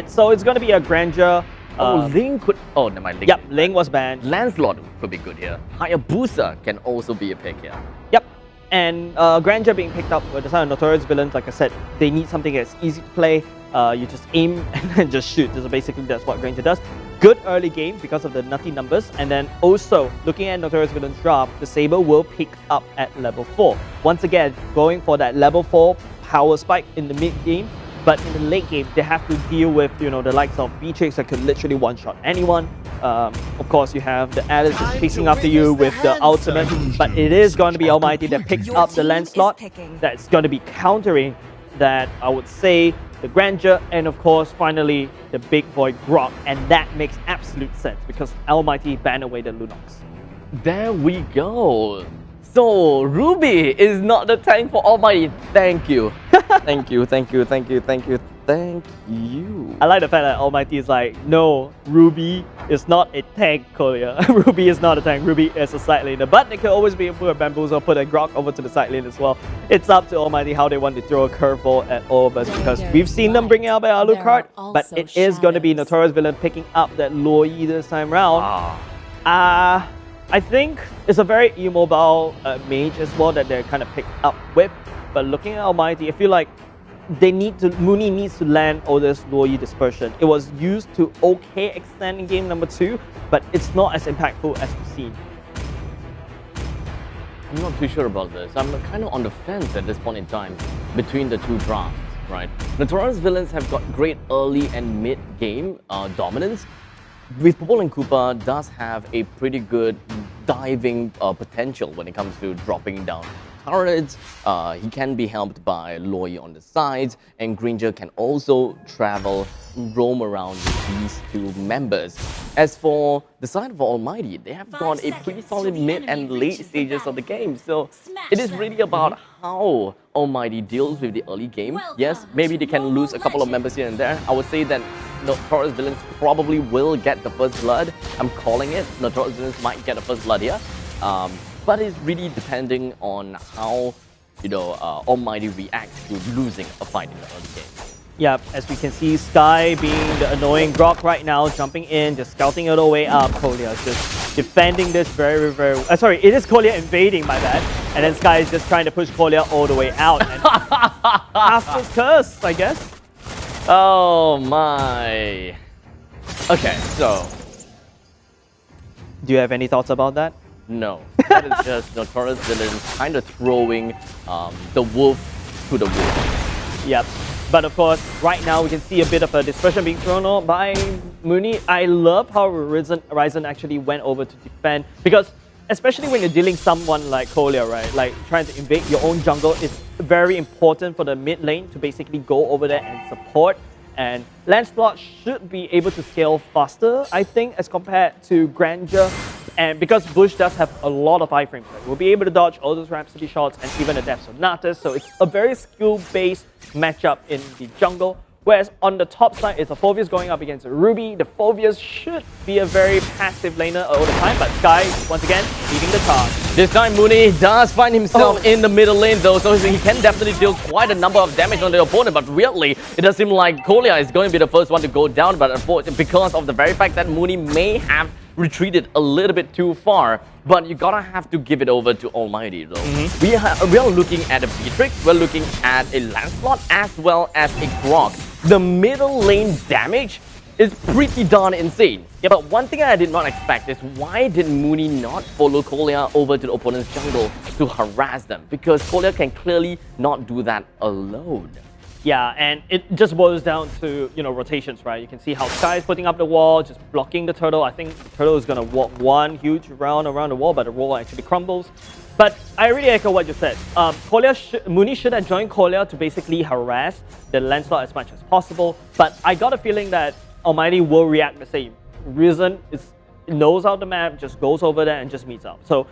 So it's going to be a Granger. Ling could. Oh, never mind. Ling. Yep, Ling was banned. Lancelot could be good here. Hayabusa can also be a pick here. Yep. And Granger being picked up with the side of Notorious Villains, like I said, they need something that's easy to play. You just aim and then just shoot. So basically, that's what Granger does. Good early game because of the nutty numbers. And then also, looking at Notorious Villains drop, the Saber will pick up at level 4. Once again, going for that level 4 power spike in the mid game. But in the late game, they have to deal with, you know, the likes of Beatrix that could literally one-shot anyone. Of course, you have the Alice just chasing after you with the ultimate, but it is going to be Almighty that picks up the Lancelot. That's going to be countering that, I would say, the Granger, and of course, finally, the big boy Grok. And that makes absolute sense because Almighty banned away the Lunox. There we go. So, Ruby is not the tank for Almighty. Thank you. Thank you. I like the fact that Almighty is like, no, Ruby is not a tank, Kolia. Ruby is not a tank. Ruby is a side laner. But they could always be able to put a Bamboozle or put a Grok over to the side lane as well. It's up to Almighty how they want to throw a curveball at all of us, because we've seen them bring out by Alucard, but it is going to be Notorious Villain picking up that Loi this time round. I think it's a very immobile mage as well that they're kind of picked up with. But looking at Almighty, I feel like Mooney needs to land all this Loi dispersion. It was used to okay extent in game number 2, but it's not as impactful as we've seen. I'm not too sure about this. I'm kind of on the fence at this point in time between the two drafts, right? Notorious Villains have got great early and mid game dominance. With Popol and Koopa does have a pretty good diving potential when it comes to dropping down turrets. He can be helped by Loi on the sides, and Granger can also roam around with these two members. As for the side of Almighty, they have got a pretty solid mid and late stages of the game, so it is really about how Almighty deals with the early game. Yes, maybe they can lose a couple of members here and there. I would say that Notorious Villains probably will get the first blood. I'm calling it. Notorious Villains might get the first blood here. But it's really depending on how, you know, Almighty reacts to losing a fight in the early game. Yeah, as we can see, Sky being the annoying Grok right now, jumping in, just scouting it all the way up. Kolia just defending this very, very... sorry, it is Kolia invading, my bad. And then Sky is just trying to push Kolia all the way out. And after curse, I guess. Oh my. Okay, so... Do you have any thoughts about that? No. That is just Notorious Villains kind of throwing the wolf to the wolf. Yep. But of course, right now we can see a bit of a dispersion being thrown out by Mooney. I love how Ryzen actually went over to defend, because especially when you're dealing someone like Kolia, right? Like trying to invade your own jungle, it's very important for the mid lane to basically go over there and support. And Lancelot should be able to scale faster, I think, as compared to Granger. And because Bush does have a lot of iframes, right? We'll be able to dodge all those Rhapsody shots and even the Depth Sonatas. So it's a very skill-based matchup in the jungle, Whereas on the top side, it's a Phoveus going up against a Ruby. The Phoveus should be a very passive laner all the time, but Sky, once again, leading the charge. This time Mooney does find himself in the middle lane though, so he can definitely deal quite a number of damage on the opponent, but weirdly, it does seem like Kolya is going to be the first one to go down, but unfortunately, because of the very fact that Mooney may have retreated a little bit too far, but you gotta have to give it over to Almighty though. We are looking at a Beatrix, we're looking at a Lancelot, as well as a Grok. The middle lane damage is pretty darn insane. Yeah, but one thing I did not expect is why did Mooney not follow Kolya over to the opponent's jungle to harass them? Because Kolya can clearly not do that alone. Yeah, and it just boils down to, you know, rotations, right? You can see how Sky is putting up the wall, just blocking the turtle. I think the turtle is going to walk one huge round around the wall, but the wall actually crumbles. But I really echo what you said. Mooney should have joined Kolya to basically harass the Lancelot as much as possible. But I got a feeling that Almighty will react the same. Reason is knows out the map, just goes over there and just meets up. So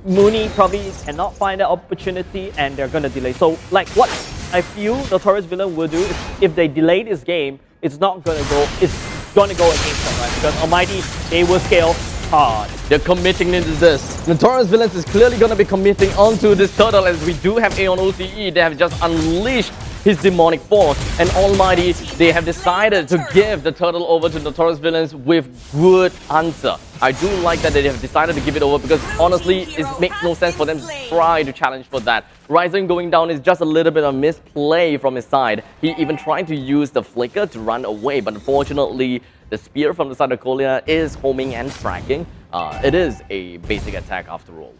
Mooney probably cannot find that opportunity and they're going to delay. So like what I feel Notorious Villain will do is if they delay this game, it's going to go against them, right? Because Almighty, they will scale hard. They're committing into this. Notorious Villains is clearly going to be committing onto this turtle as we do have Aeon OCE. They have just unleashed his demonic force, and Almighty, they have decided to give the turtle over to Notorious Villains with good answer. I do like that they have decided to give it over because honestly, it makes no sense for them to try to challenge for that. Ryzen going down is just a little bit of misplay from his side. He even tried to use the flicker to run away, but unfortunately, the spear from the side of Kolya is homing and tracking. It is a basic attack after all.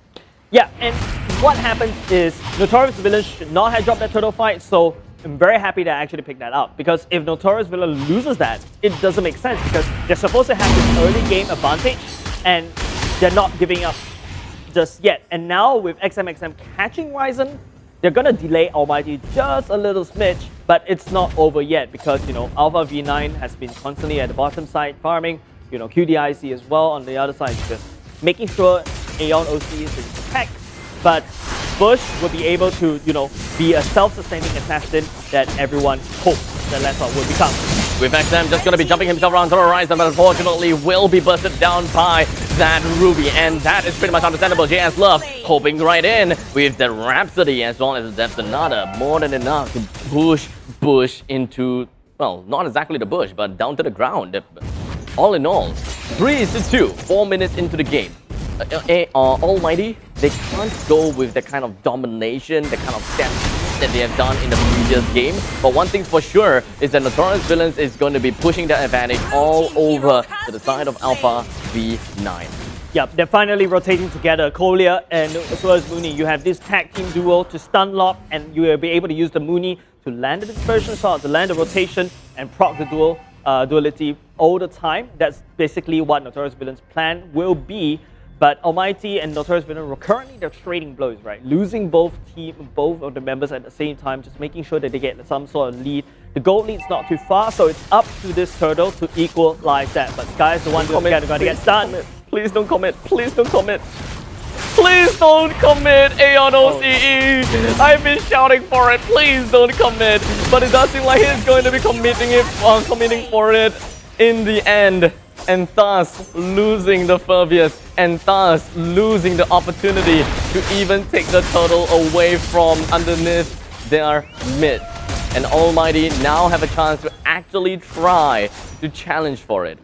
Yeah, and what happens is Notorious Villain should not have dropped that turtle fight, so I'm very happy that I actually picked that up. Because if Notorious Villain loses that, it doesn't make sense because they're supposed to have this early game advantage and they're not giving up just yet. And now with XMXM catching Ryzen, they're gonna delay Almighty just a little smidge, but it's not over yet because, you know, Alpha V9 has been constantly at the bottom side farming, you know, QDIC as well on the other side, just making sure Aeon OC is in protect, but Bush will be able to, you know, be a self-sustaining assassin that everyone hopes that Lancelot will become. With XM just going to be jumping himself around the horizon, but unfortunately will be bursted down by that Ruby, and that is pretty much understandable. JS Love hoping right in with the Rhapsody as well as the Detonata, more than enough to push Bush into, well, not exactly the bush, but down to the ground. All in all, 3-2, 4 minutes into the game. Almighty, they can't go with the kind of domination, the kind of step that they have done in the previous game. But one thing's for sure is that Notorious Villains is going to be pushing that advantage all over to the side of Alpha V9. Yep, they're finally rotating together. Kolya and as well as Mooney, you have this tag team duo to stun lock, and you will be able to use the Mooney to land the dispersion shot, to land the rotation, and proc the duality all the time. That's basically what Notorious Villains' plan will be. But Almighty and Notorious Villain, currently they're trading blows, right? Losing both of the members at the same time, just making sure that they get some sort of lead. The gold lead's not too far, so it's up to this turtle to equalize that. But Sky is the one who's got to get stunned. Please don't commit. Please don't commit. Please don't commit, Aeon OCE. I've been shouting for it. Please don't commit. But it does seem like he's going to be committing for it in the end. And thus losing the Phoveus, and thus losing the opportunity to even take the turtle away from underneath their mid. And Almighty now have a chance to actually try to challenge for it.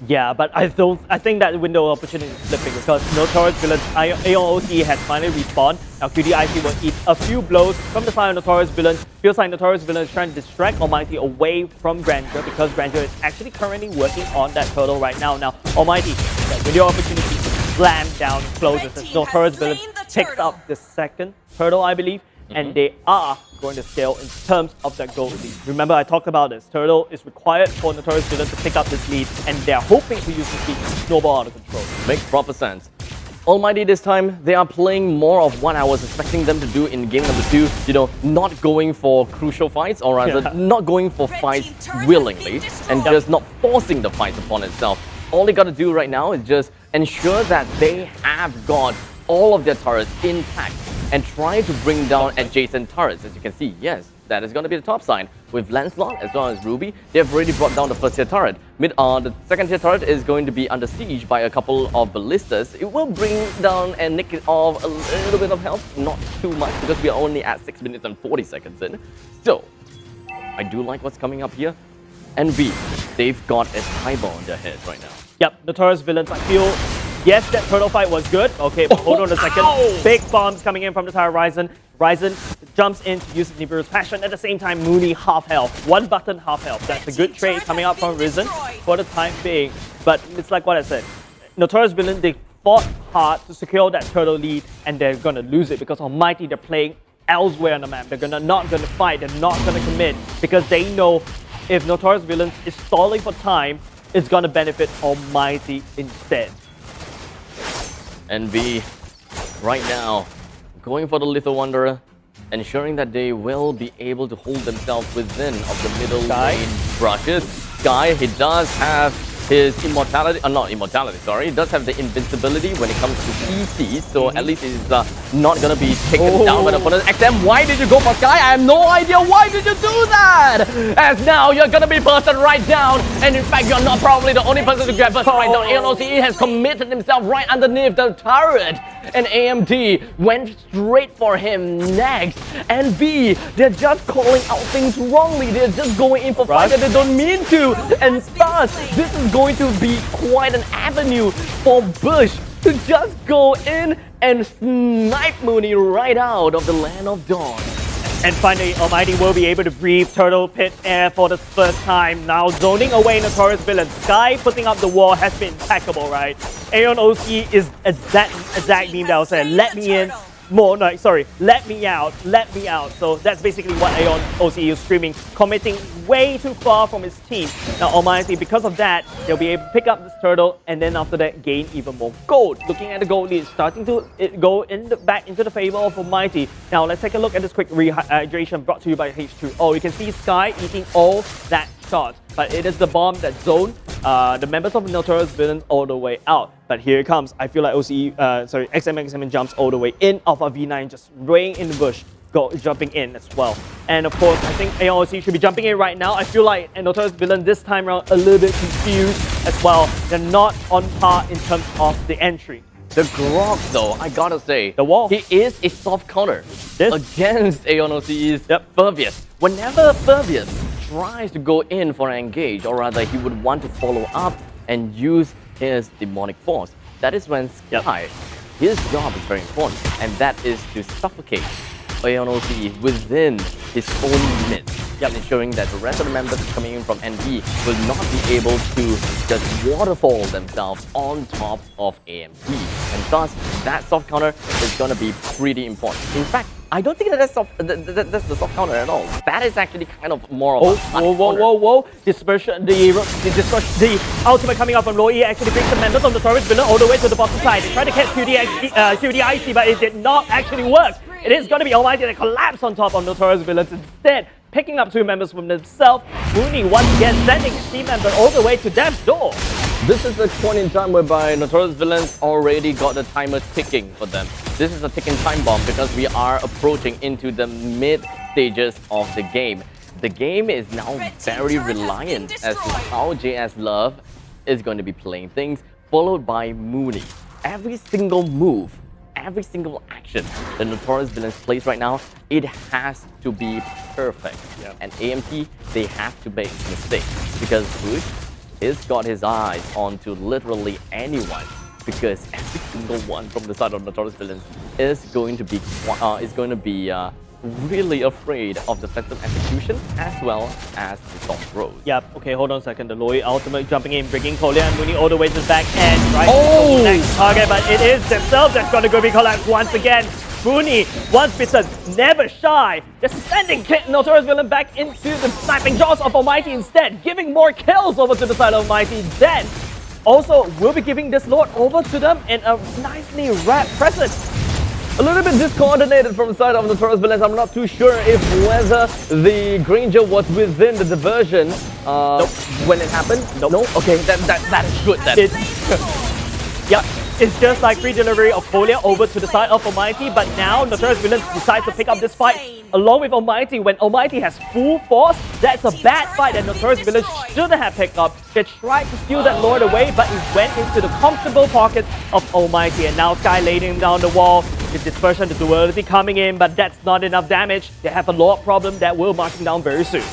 Yeah, but I think that window of opportunity is slipping because Notorious Villains, Aeon OC has finally respawned. Now QDIC will eat a few blows from the side of Notorious Villains. Feels like Notorious Villains is trying to distract Almighty away from Grandeur because Grandeur is actually currently working on that turtle right now. Now Almighty, that window of opportunity slam down closes as Notorious Villains picks up the second turtle, I believe, and they are going to scale in terms of that gold lead. Remember, I talked about this. Turtle is required for Notorious Villain to pick up this lead, and they're hoping to use this lead to snowball out of control. Makes proper sense. Almighty this time, they are playing more of what I was expecting them to do in game number 2. You know, not going for crucial fights, or rather, not going for fights willingly, and just not forcing the fights upon itself. All they got to do right now is just ensure that they have got all of their turrets intact and try to bring down adjacent turrets. As you can see, yes, That is going to be the top side. With Lancelot as well as Ruby, they have already brought down the first tier turret. The second tier turret is going to be under siege by a couple of ballistas. It will bring down and nick it off a little bit of health, not too much, because we are only at 6 minutes and 40 seconds in. So, I do like what's coming up here. And they've got a timer on their head right now. Yep, Notorious Villains, I feel, yes, that turtle fight was good. Okay, but hold on a second. Ow! Big bombs coming in from the entire Ryzen. Ryzen jumps in to use Nibiru's passion. At the same time, Mooney half health. One button, half health. That's a good trade coming out from Risen for the time being. But it's like what I said. Notorious Villains, they fought hard to secure that turtle lead, and they're going to lose it because Almighty, they're playing elsewhere on the map. They're not going to fight. They're not going to commit because they know if Notorious Villains is stalling for time, it's going to benefit Almighty instead. NV, right now, going for the Little Wanderer, ensuring that they will be able to hold themselves within of the middle lane brushes. Sky, he does have his immortality, not immortality, sorry. He does have the invincibility when it comes to CC, so at least he's not going to be taken down by the opponent. XM, why did you go for Sky? I have no idea why did you do that! As now you're going to be bursted right down, and in fact you're not probably the only person to get bursted right down. ALMGHTY has committed himself right underneath the turret, and AMD went straight for him next. And they're just calling out things wrongly. They're just going in for fight that they don't mean to, and thus this is going to be quite an avenue for Bush to just go in and snipe Mooney right out of the Land of Dawn. And finally, Almighty will be able to breathe Turtle Pit air for the first time. Now zoning away Notorious Villains. Sky putting up the wall has been impeccable, right? Aeon OC is exact meme that was said, let me in. Let me out, let me out. So that's basically what Aeon OC is screaming, committing way too far from his team. Now Almighty, because of that, they'll be able to pick up this turtle and then after that gain even more gold. Looking at the gold lead, starting to go back into the favor of Almighty. Now let's take a look at this quick rehydration brought to you by H2O. You can see Sky eating all that shot, but it is the bomb that zoned the members of Notorious Villains all the way out. But here it comes. I feel like XM jumps all the way in off of V9, just raying in the bush, jumping in as well. And of course, I think AOC should be jumping in right now. I feel like Notorious Villain this time around a little bit confused as well. They're not on par in terms of the entry. The Grog though, I gotta say, the wall. He is a soft counter against Aeon OC's Pervious. Whenever Pervious tries to go in for an engage, or rather he would want to follow up and use his demonic force. That is when Sky, his job is very important, and that is to suffocate Aeon OC within his own limits, ensuring that the rest of the members coming in from NV will not be able to just waterfall themselves on top of AMD. And thus, that soft counter is going to be pretty important. In fact, I don't think that's the soft counter at all. That is actually kind of more of a whoa. Dispersion, the ultimate coming out from Low E actually brings the members of the Notorious Villain all the way to the bottom side. They tried to catch QDIC, but it did not actually work. It is going to be Almighty that collapse on top of Notorious Villains instead, picking up two members from themselves. Mooney once again sending his team member all the way to death's door. This is the point in time whereby Notorious Villains already got the timer ticking for them. This is a ticking time bomb because we are approaching into the mid stages of the game. The game is now very reliant as to how JS Love is going to be playing things, followed by Mooney. Every single move, every single action the Notorious Villains plays right now, it has to be perfect. And AMT, they have to make mistakes because Bush has got his eyes onto literally anyone, because every single one from the side of Notorious Villains is going to be really afraid of defensive execution as well as the soft road. Yep, okay, hold on a second. The Loy ultimate jumping in, bringing Kolia and Mooney all the way to the back end, right? Next target, but it is themselves that's going to go be collapsed once again. Mooney, once bitten, never shy. Just sending Notorious Villain back into the sniping jaws of Almighty instead, giving more kills over to the side of Almighty. Then, also, we'll be giving this Lord over to them in a nicely wrapped present. A little bit discoordinated from the side of Notorious Villains. I'm not too sure if whether the Granger was within the diversion when it happened. No? Okay, that is good then. Yep. It's just like free delivery of Kolia over to the side of Almighty, but now Notorious Villains decides to pick up this fight along with Almighty. When Almighty has full force, that's a bad fight that Notorious Villains shouldn't have picked up. They tried to steal that Lord away, but it went into the comfortable pockets of Almighty. And now Sky laying down the wall, the dispersion, the duality coming in, but that's not enough damage. They have a Lord problem that will marching down very soon.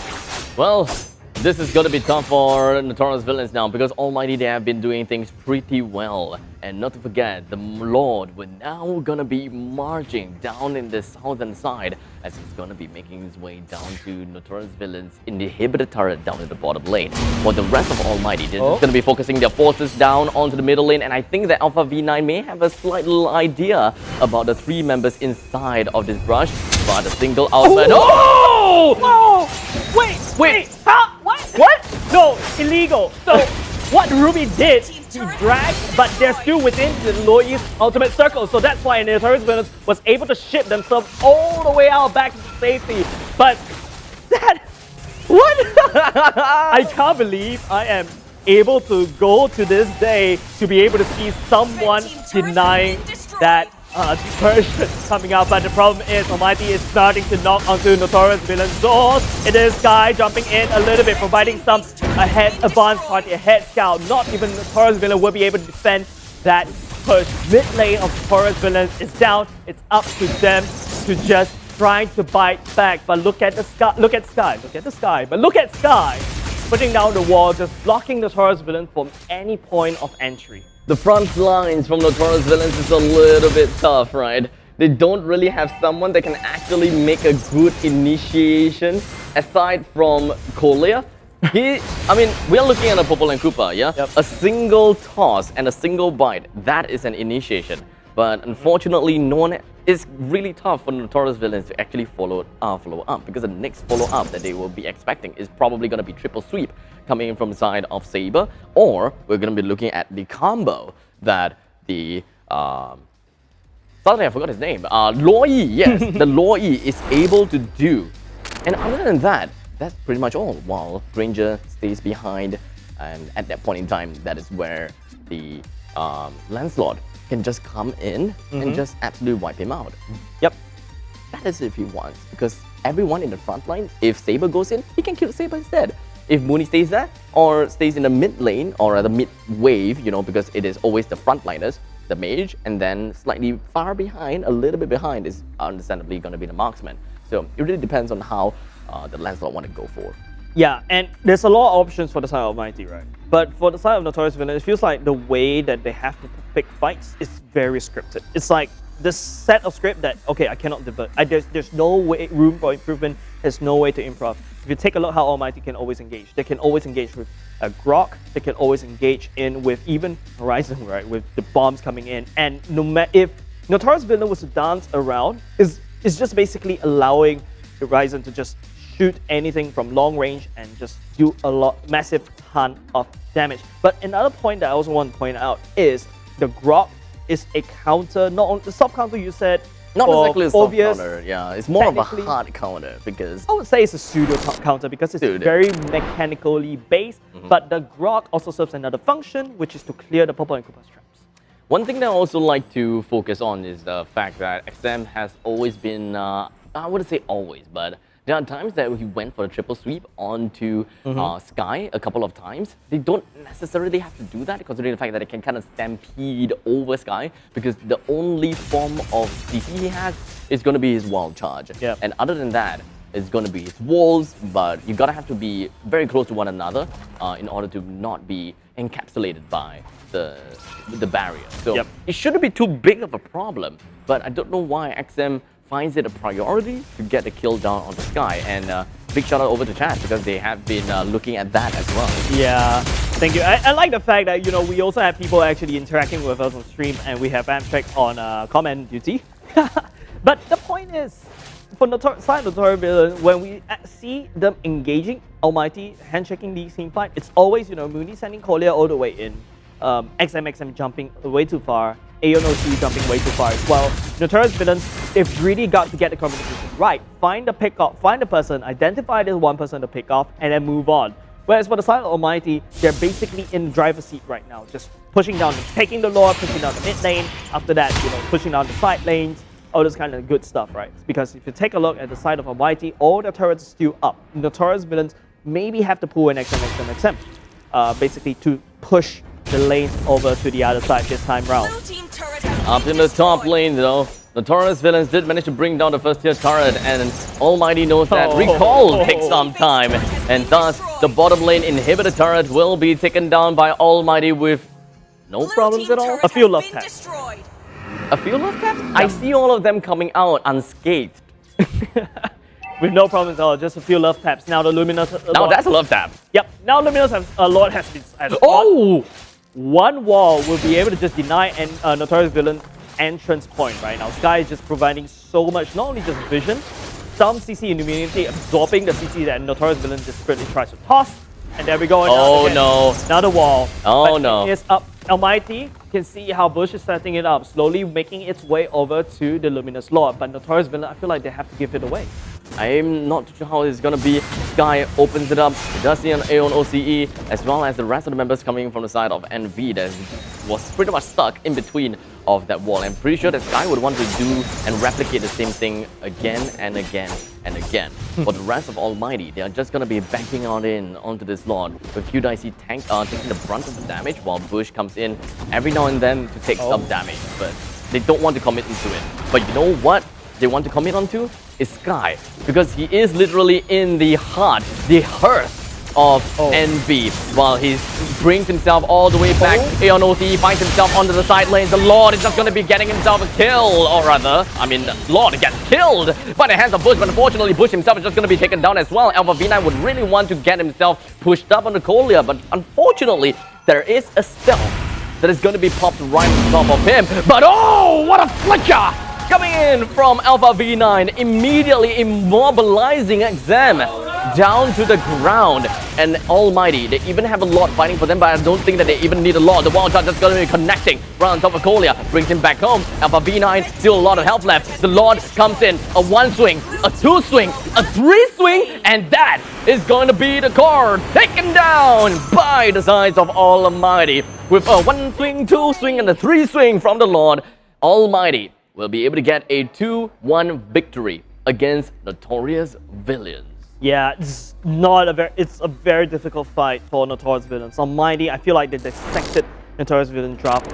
Well, this is going to be tough for Notorious Villains now because Almighty, they have been doing things pretty well. And not to forget, the Lord will now going to be marching down in the southern side as he's going to be making his way down to Notorious Villains inhibitor turret down in the bottom lane. For the rest of Almighty, they're just going to be focusing their forces down onto the middle lane, and I think that Alpha V9 may have a slight little idea about the 3 members inside of this brush, but a single outlet. Oh! Oh! Wait! Huh? What? No, illegal. So, what Ruby did, he dragged, but they're still within the Loi's ultimate circle. So that's why Notorious Villains was able to ship themselves all the way out back to safety. But that... What? I can't believe I am able to go to this day to be able to see someone denying that dispersion coming out, but the problem is Almighty is starting to knock onto Notorious Villains' doors. It is Sky jumping in a little bit, providing some advanced party, a head scout. Not even Notorious Villain will be able to defend that push. Mid lane of Notorious Villains is down. It's up to them to just trying to bite back. But look at the Sky, look at Sky, but look at Sky putting down the wall, just blocking Notorious Villain from any point of entry. The front lines from Notorious Villains is a little bit tough, right? They don't really have someone that can actually make a good initiation aside from Kolia. I mean, we're looking at a Popol and Koopa, yeah? Yep. A single toss and a single bite, that is an initiation. But unfortunately, no one is really tough for Notorious Villains to actually follow up because the next follow-up that they will be expecting is probably going to be triple sweep coming in from the side of Saber, or we're going to be looking at the combo that the suddenly I forgot his name. Loi, yes, the Loi is able to do. And other than that, that's pretty much all. While Ranger stays behind, and at that point in time, that is where the Lancelot can just come in and just absolutely wipe him out. Yep. That is if he wants, because everyone in the front line, if Saber goes in, he can kill Saber instead. If Mooney stays there, or stays in the mid lane, or the mid wave, you know, because it is always the frontliners, the mage, and then slightly far behind, a little bit behind, is understandably going to be the marksman. So it really depends on how the Lancelot want to go for. Yeah, and there's a lot of options for the side of Almighty, right? But for the side of Notorious Villains, it feels like the way that they have to pick fights is very scripted. It's like this set of script that, okay, I cannot divert. There's no way, room for improvement. There's no way to improv. If you take a look how Almighty can always engage. They can always engage with a Grok. They can always engage in with even Horizon, right? With the bombs coming in. And no matter if Notorious Villain was to dance around, is just basically allowing Horizon to just shoot anything from long range and just do a massive ton of damage. But another point that I also want to point out is the Grok is a counter, not on the sub counter you said. Not exactly a soft counter, yeah. It's more of a hard counter because... I would say it's a pseudo counter because it's very mechanically based, but the Grok also serves another function, which is to clear the Popol and Koopa's traps. One thing that I also like to focus on is the fact that XM has always been, I wouldn't say always, but there are times that he went for a triple sweep onto Sky a couple of times. They don't necessarily have to do that, considering the fact that they can kind of stampede over Sky, because the only form of CC he has is going to be his wild charge. Yep. And other than that, it's going to be his walls, but you gotta have to be very close to one another in order to not be encapsulated by the barrier. So it shouldn't be too big of a problem, but I don't know why XM finds it a priority to get the kill down on the Sky. And big shout out over to chat because they have been looking at that as well. Yeah, thank you. I like the fact that, you know, we also have people actually interacting with us on stream, and we have Abstract on comment duty. But the point is, for the side of Notorious Villains, when we see them engaging Almighty, handshaking these team fight, it's always, you know, Mooney sending Kolia all the way in, XM jumping way too far, AONOC jumping way too far as well. Notorious Villains, they've really got to get the communication right. Find the pick off, find the person, identify this one person to pick off, and then move on. Whereas for the side of Almighty, they're basically in driver's seat right now, just pushing down, taking the Lord, pushing down the mid lane. After that, pushing down the side lanes, all this kind of good stuff, right? Because if you take a look at the side of Almighty, all the turrets are still up. Notorious Villains maybe have to pull an XM, basically to push the lanes over to the other side this time round. Up in the top lane, though, Notorious Villains did manage to bring down the first tier turret, and Almighty knows that recall takes some time, and thus the bottom lane inhibitor turret will be taken down by Almighty with no problems at all. A few love taps. A few love taps? I see all of them coming out unscathed. With no problems at all, just a few love taps. Now the Luminous... Now that's a love tap. Yep, now Luminous Lord has been... One wall will be able to just deny Notorious Villain entrance point right now. Sky is just providing so much, not only just vision, some CC immunity, absorbing the CC that Notorious Villain desperately tries to toss. And there we go. Another wall. No. It's up. Almighty, you can see how Bush is setting it up, slowly making its way over to the Luminous Lord. But Notorious Villain, I feel like they have to give it away. I'm not sure how it's gonna be. Sky opens it up. It does see an Aeon OCE, as well as the rest of the members coming from the side of NV that was pretty much stuck in between of that wall. I'm pretty sure that Sky would want to do and replicate the same thing again and again and again. For the rest of Almighty, they are just gonna be backing on in onto this Lord, with QDIC taking the brunt of the damage, while Bush comes in every now and then to take some damage, but they don't want to commit into it. But you know what they want to commit onto? Is Sky, because he is literally in the heart, the hearth of NV, while he brings himself all the way back. Aeon OCE finds himself onto the side lanes. The Lord is just going to be getting himself a kill, or rather, Lord gets killed by the hands of Bush, but unfortunately Bush himself is just going to be taken down as well. Alpha V9 would really want to get himself pushed up on the Colia, but unfortunately, there is a stealth that is going to be popped right on top of him. But what a flicker! Coming in from Alpha V9, immediately immobilizing XM down to the ground. And Almighty, they even have a Lord fighting for them, but I don't think that they even need a Lord. The Wild Charge is going to be connecting right on top of Colia, brings him back home. Alpha V9, still a lot of health left. The Lord comes in, a 1 swing, a 2 swing, a 3 swing, and that is going to be the card taken down by the sides of Almighty. With a 1 swing, 2 swing, and a 3 swing from the Lord, Almighty will be able to get a 2-1 victory against Notorious Villains. Yeah, it's a very difficult fight for Notorious Villains. Almighty, I feel like they dissected Notorious Villain drop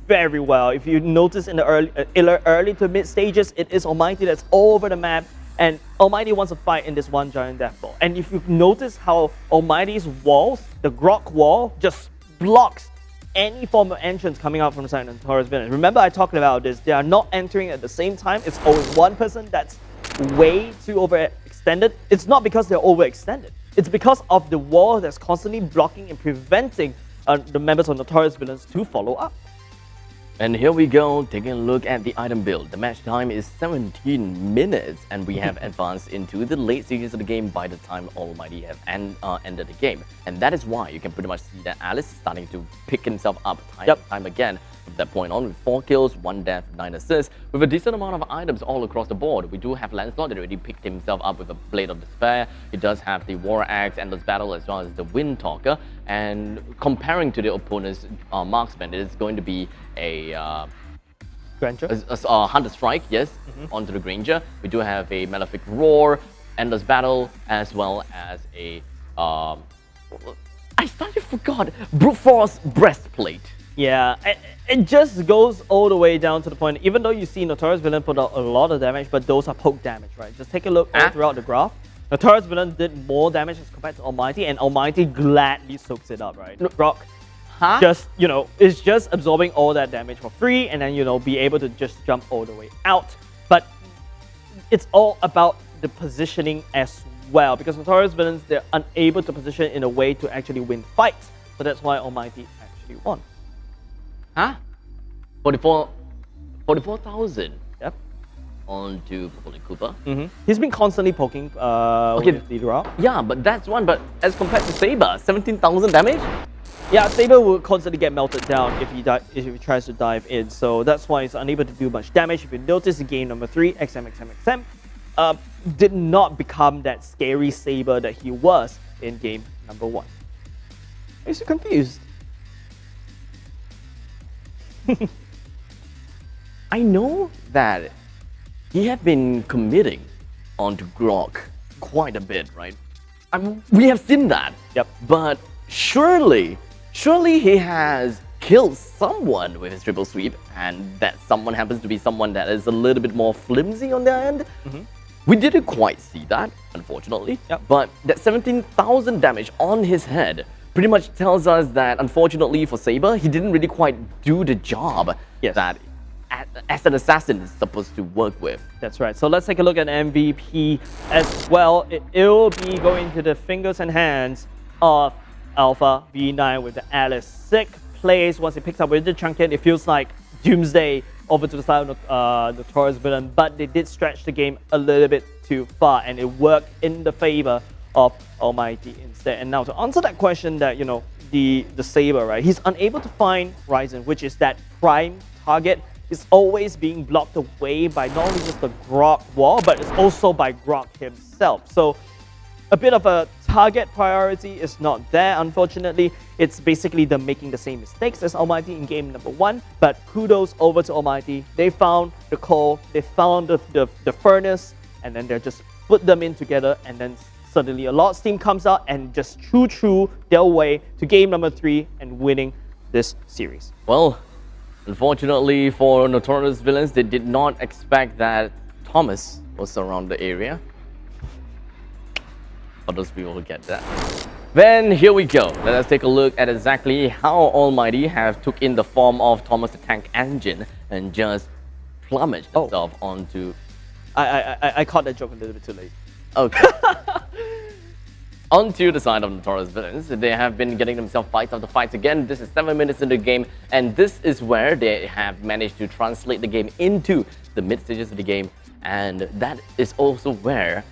very well. If you notice in the early to mid stages, it is Almighty that's all over the map, and Almighty wants to fight in this one giant death ball. And if you notice how Almighty's walls, the Grok wall, just blocks any form of entrance coming out from the side of Notorious Villains. Remember I talked about this, they are not entering at the same time. It's always one person that's way too overextended. It's not because they're overextended. It's because of the wall that's constantly blocking and preventing the members of Notorious Villains to follow up. And here we go, taking a look at the item build. The match time is 17 minutes, and we have advanced into the late stages of the game by the time Almighty have ended the game. And that is why you can pretty much see that Alice is starting to pick himself up time again. From that point on, with 4 kills, 1 death, 9 assists, with a decent amount of items all across the board. We do have Lancelot that already picked himself up with a Blade of Despair. He does have the War Axe, Endless Battle, as well as the Wind Talker. And comparing to the opponent's marksman, it is going to be a Hunter Strike, yes, onto the Granger. We do have a Malefic Roar, Endless Battle, as well as a I suddenly forgot, Brute Force Breastplate. Yeah, it just goes all the way down to the point, even though you see Notorious Villain put out a lot of damage, but those are poke damage, right? Just take a look all throughout the graph. Notorious Villain did more damage as compared to Almighty, and Almighty gladly soaks it up, right? Rock just, is just absorbing all that damage for free, and then, be able to just jump all the way out. But it's all about the positioning as well, because Notorious Villains, they're unable to position in a way to actually win fights. So that's why Almighty actually won. 44,000. Yep. On to Holy Cooper. He's been constantly poking with the drop. Yeah, but that's one. But as compared to Saber, 17,000 damage? Yeah, Saber will constantly get melted down if he tries to dive in. So that's why he's unable to do much damage. If you notice, game number 3, XM. did not become that scary Saber that he was in game number 1. Are you so confused? I know that he had been committing onto Grok quite a bit, right? We have seen that. Yep. But surely he has killed someone with his triple sweep, and that someone happens to be someone that is a little bit more flimsy on their end. We didn't quite see that, unfortunately. Yep. But that 17,000 damage on his head pretty much tells us that, unfortunately for Saber, he didn't really quite do the job that as an assassin is supposed to work with. That's right. So let's take a look at MVP as well. It'll be going to the fingers and hands of Alpha V9 with the Alice. Sick plays once he picks up with the Chunket. It feels like Doomsday over to the side of Notorious Villain, but they did stretch the game a little bit too far, and it worked in the favor of ALMGHTY instead. And now to answer that question that, the Saber, right? He's unable to find Ryzen, which is that prime target. Is always being blocked away by not only just the Grok wall, but it's also by Grok himself. So a bit of a target priority is not there, unfortunately. It's basically them making the same mistakes as ALMGHTY in game number 1, but kudos over to ALMGHTY. They found the core, they found the furnace, and then they just put them in together, and then suddenly a lot of steam comes out and just choo their way to game number 3 and winning this series. Well, unfortunately for Notorious Villains, they did not expect that Thomas was around the area. But those people will get that. Then here we go. Let us take a look at exactly how ALMGHTY have took in the form of Thomas the Tank Engine and just plummeted himself onto... I caught that joke a little bit too late. Okay. Onto the side of Notorious Villains, they have been getting themselves fights after fights again. This is 7 minutes into the game, and this is where they have managed to translate the game into the mid stages of the game, and that is also where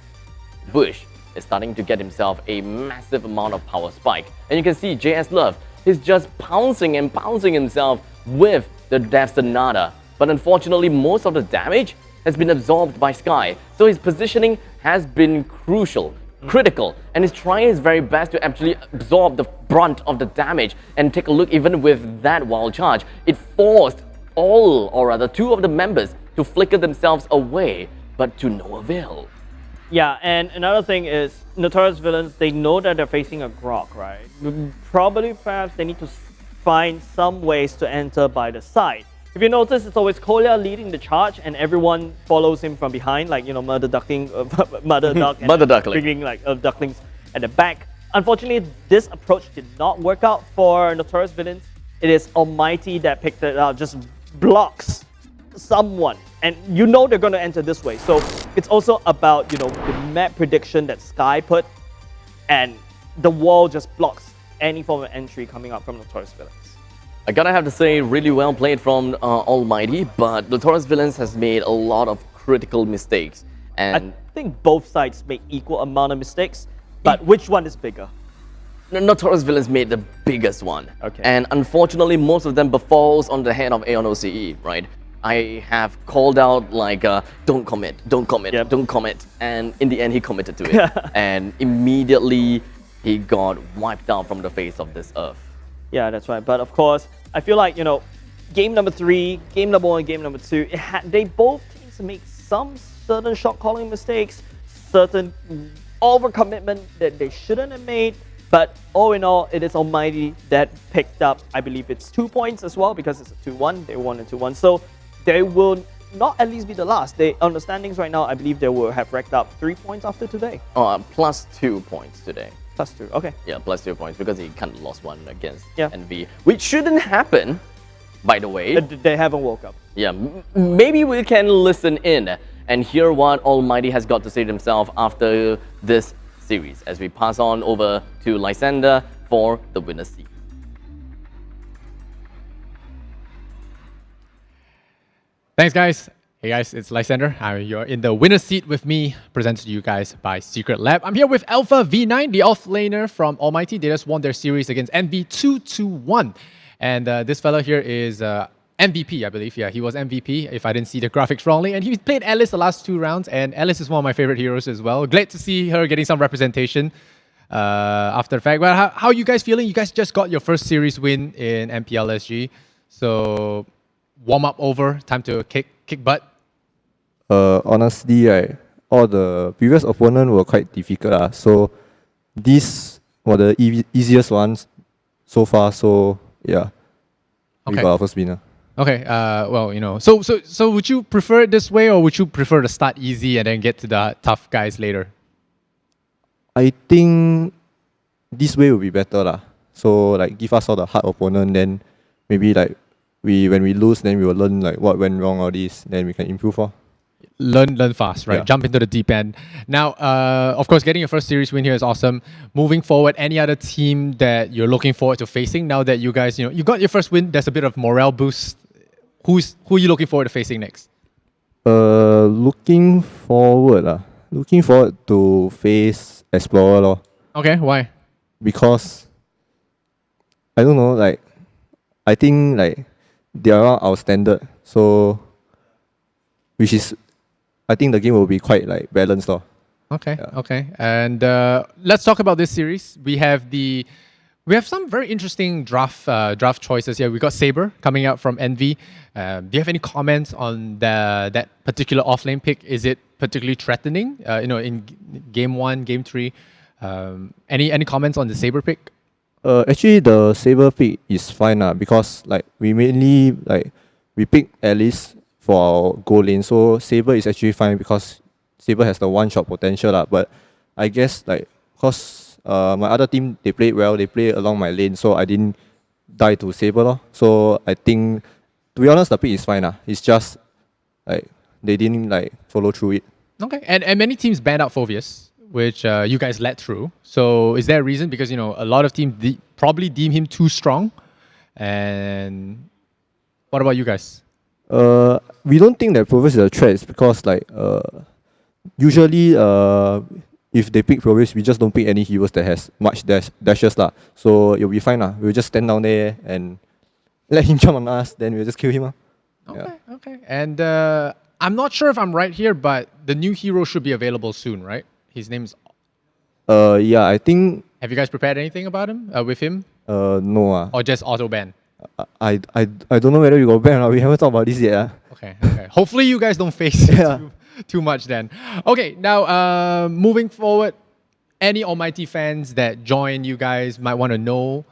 Bush is starting to get himself a massive amount of power spike. And you can see JS Love is just pouncing and pouncing himself with the Death Sonata, but unfortunately most of the damage has been absorbed by Sky, so his positioning has been critical, and he's trying his very best to actually absorb the brunt of the damage. And take a look, even with that wild charge, it forced two of the members to flicker themselves away, but to no avail. Yeah, and another thing is, Notorious Villains, they know that they're facing a Grok, right? Probably, perhaps, they need to find some ways to enter by the side. If you notice, it's always Kolya leading the charge, and everyone follows him from behind, like, Mother Duckling, Mother Duck, and Mother Duckling. bringing ducklings at the back. Unfortunately, this approach did not work out for Notorious Villains. It is ALMGHTY that picked it out, just blocks someone, and they're going to enter this way. So it's also about the map prediction that Sky put, and the wall just blocks any form of entry coming up from Notorious Villains. I gotta have to say, really well played from ALMGHTY, but Notorious Villains has made a lot of critical mistakes. And I think both sides make equal amount of mistakes, but which one is bigger? Notorious Villains made the biggest one. Okay. And unfortunately, most of them befalls on the head of AONOCE, right? I have called out like, don't commit, don't commit. And in the end, he committed to it. And immediately, he got wiped out from the face of this earth. Yeah, that's right. But of course, I feel like, game number 3, game number 1, game number 2, they both teams make some certain shot calling mistakes, certain overcommitment that they shouldn't have made. But all in all, it is ALMGHTY that picked up, I believe it's 2 points as well, because it's a 2-1. They won a 2-1. So they will not at least be the last. On the standings right now, I believe they will have racked up 3 points after today. Plus 2 points today. Plus 2, okay. Yeah, plus 2 points, because he kind of lost one against NV, which shouldn't happen, by the way. They haven't woke up. Yeah, maybe we can listen in and hear what ALMGHTY has got to say to himself after this series, as we pass on over to Lysander for the winner's seat. Thanks, guys. Hey guys, it's Lysander. You're in the winner's seat with me, presented to you guys by Secret Lab. I'm here with Alpha V9, the offlaner from ALMGHTY. They just won their series against NV 2-1. And this fella here is MVP, I believe. Yeah, he was MVP, if I didn't see the graphics wrongly. And he played Alice the last 2 rounds, and Alice is one of my favorite heroes as well. Glad to see her getting some representation after the fact. But how are you guys feeling? You guys just got your first series win in MPL SG. So, warm up over, time to kick butt. Honestly, right, all the previous opponents were quite difficult. So, these were the easiest ones so far. So, yeah, we got our first winner. Okay, well, so would you prefer it this way, or would you prefer to start easy and then get to the tough guys later? I think this way will be better lah. So like give us all the hard opponent, then maybe like when we lose, then we will learn like what went wrong, all this, then we can improve. Learn fast, right? Yeah. Jump into the deep end. Now, of course, getting your first series win here is awesome. Moving forward, any other team that you're looking forward to facing now that you guys, you got your first win? There's a bit of morale boost. Who are you looking forward to facing next? Looking forward to face Explorer lor. Okay, why? Because I don't know, like I think like they are around our standard, so which is I think the game will be quite like balanced lor. Okay, okay. And let's talk about this series. We have some very interesting draft choices here. We got Saber coming out from Envy. Do you have any comments on that particular offlane pick? Is it particularly threatening? In game 1, game 3. Any comments on the Saber pick? Actually, the Saber pick is fine because like we mainly we pick Alice for our goal lane, so Saber is actually fine because Saber has the one-shot potential but I guess like because my other team they played well, they play along my lane, so I didn't die to Saber So I think, to be honest, the pick is fine It's just like they didn't like follow through it. Okay, and many teams banned out Phoveus, which you guys led through. So is there a reason? Because a lot of teams probably deem him too strong. And what about you guys? We don't think that Phoveus is a threat. It's because like usually if they pick Phoveus, we just don't pick any heroes that has much dashes So it'll be fine We'll just stand down there and let him jump on us. Then we'll just kill him Okay. And I'm not sure if I'm right here, but the new hero should be available soon, right? His name's... yeah, I think... Have you guys prepared anything about him, with him? No. Or just auto-ban? I don't know whether we got ban or we haven't talked about this yet. Okay. Hopefully you guys don't face it too much then. Okay, now moving forward, any Almighty fans that join you guys might want to know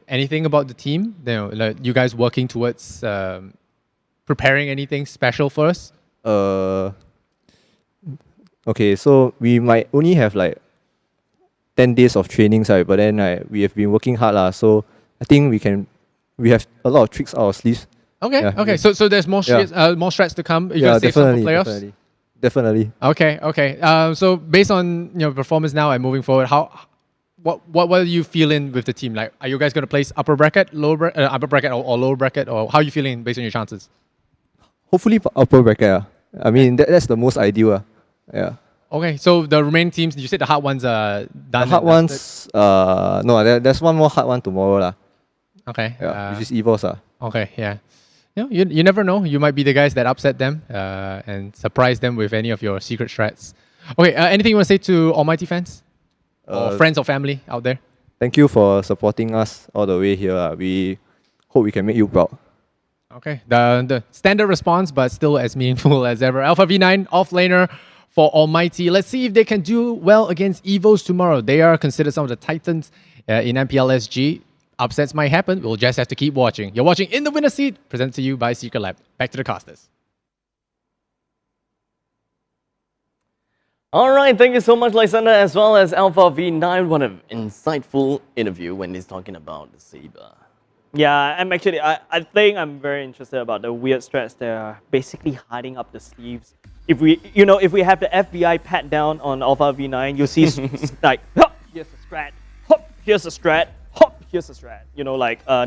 anything about the team? Like you guys working towards preparing anything special for us? Okay, so we might only have like 10 days of training, but then we have been working hard so I think we have a lot of tricks up our sleeves. Okay. So there's more strats to come. You're gonna save some for playoffs? Definitely. Okay. So based on your performance now and moving forward, what are you feeling with the team? Like, are you guys gonna place upper bracket, upper bracket, or lower bracket, or how are you feeling based on your chances? Hopefully upper bracket. I mean that's the most ideal. Yeah. Okay, so the remaining teams, you said the hard ones are done. The hard ones, no, there's one more hard one tomorrow Okay. Yeah, which is EVOS Okay, yeah. You never know. You might be the guys that upset them and surprise them with any of your secret strats. Okay, anything you want to say to Almighty fans? Or friends or family out there? Thank you for supporting us all the way here. We hope we can make you proud. Okay, the standard response, but still as meaningful as ever. Alpha V9, offlaner for Almighty. Let's see if they can do well against EVOS tomorrow. They are considered some of the titans in MPL SG. Upsets might happen. We'll just have to keep watching. You're watching In the Winner's Seat, presented to you by Secret Lab. Back to the casters. All right, thank you so much, Lysander, as well as Alpha V9. What an insightful interview when he's talking about the Saber. Yeah, I think I'm very interested about the weird strats that are basically hiding up the sleeves. If we have the FBI pat down on Alpha V9, you'll see like, hop, here's a strat, hop, here's a strat, hop, here's a strat.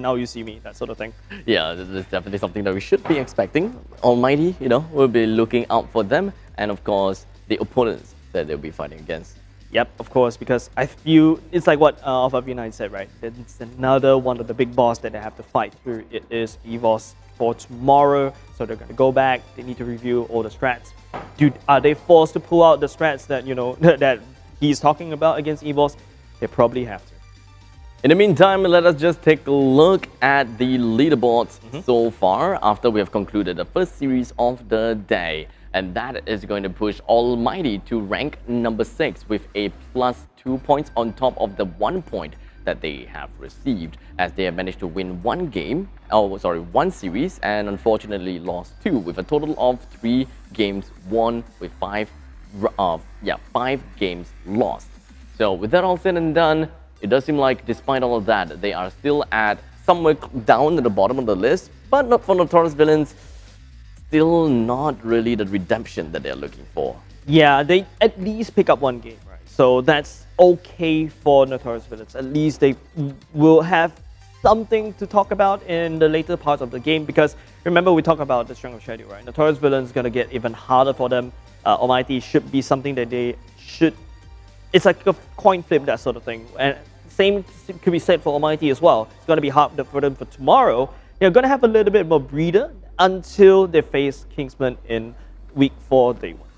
Now you see me, that sort of thing. Yeah, this is definitely something that we should be expecting. Almighty, we'll be looking out for them, and of course, the opponents that they'll be fighting against. Yep, of course, because I feel it's like what Alpha B9 said, right? It's another one of the big boss that they have to fight through. It is EVOS for tomorrow, so they're gonna go back. They need to review all the strats. Dude, are they forced to pull out the strats that that he's talking about against EVOS? They probably have to. In the meantime, let us just take a look at the leaderboards so far after we have concluded the first series of the day. And that is going to push ALMGHTY to rank number 6 with a +2 points on top of the 1 point that they have received, as they have managed to win one series and unfortunately lost 2, with a total of 3 games won with 5 games lost. So with that all said and done, it does seem like despite all of that, they are still at somewhere down at the bottom of the list, but not for Notorious Villains. Still not really the redemption that they're looking for. Yeah, they at least pick up 1 game, right? So that's okay for Notorious Villains. At least they will have something to talk about in the later parts of the game, because remember we talked about the strength of schedule, right? Notorious Villains is going to get even harder for them. ALMGHTY should be something that they should... It's like a coin flip, that sort of thing. And same could be said for ALMGHTY as well. It's going to be hard for them for tomorrow. They're going to have a little bit more breather until they face Kingsmen in week 4, day 1.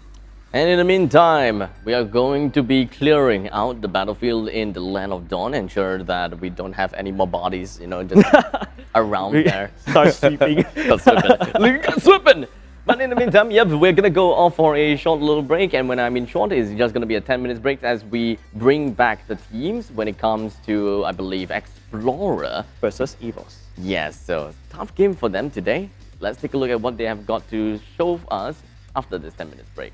And in the meantime, we are going to be clearing out the battlefield in the Land of Dawn, ensure that we don't have any more bodies, just around there. Start sweeping. Sweeping! But in the meantime, yep, we're gonna go off for a short little break, and when I mean short, it's just gonna be a 10-minute break as we bring back the teams when it comes to, I believe, Explorer versus EVOS. Yes, so tough game for them today. Let's take a look at what they have got to show us after this 10-minute break.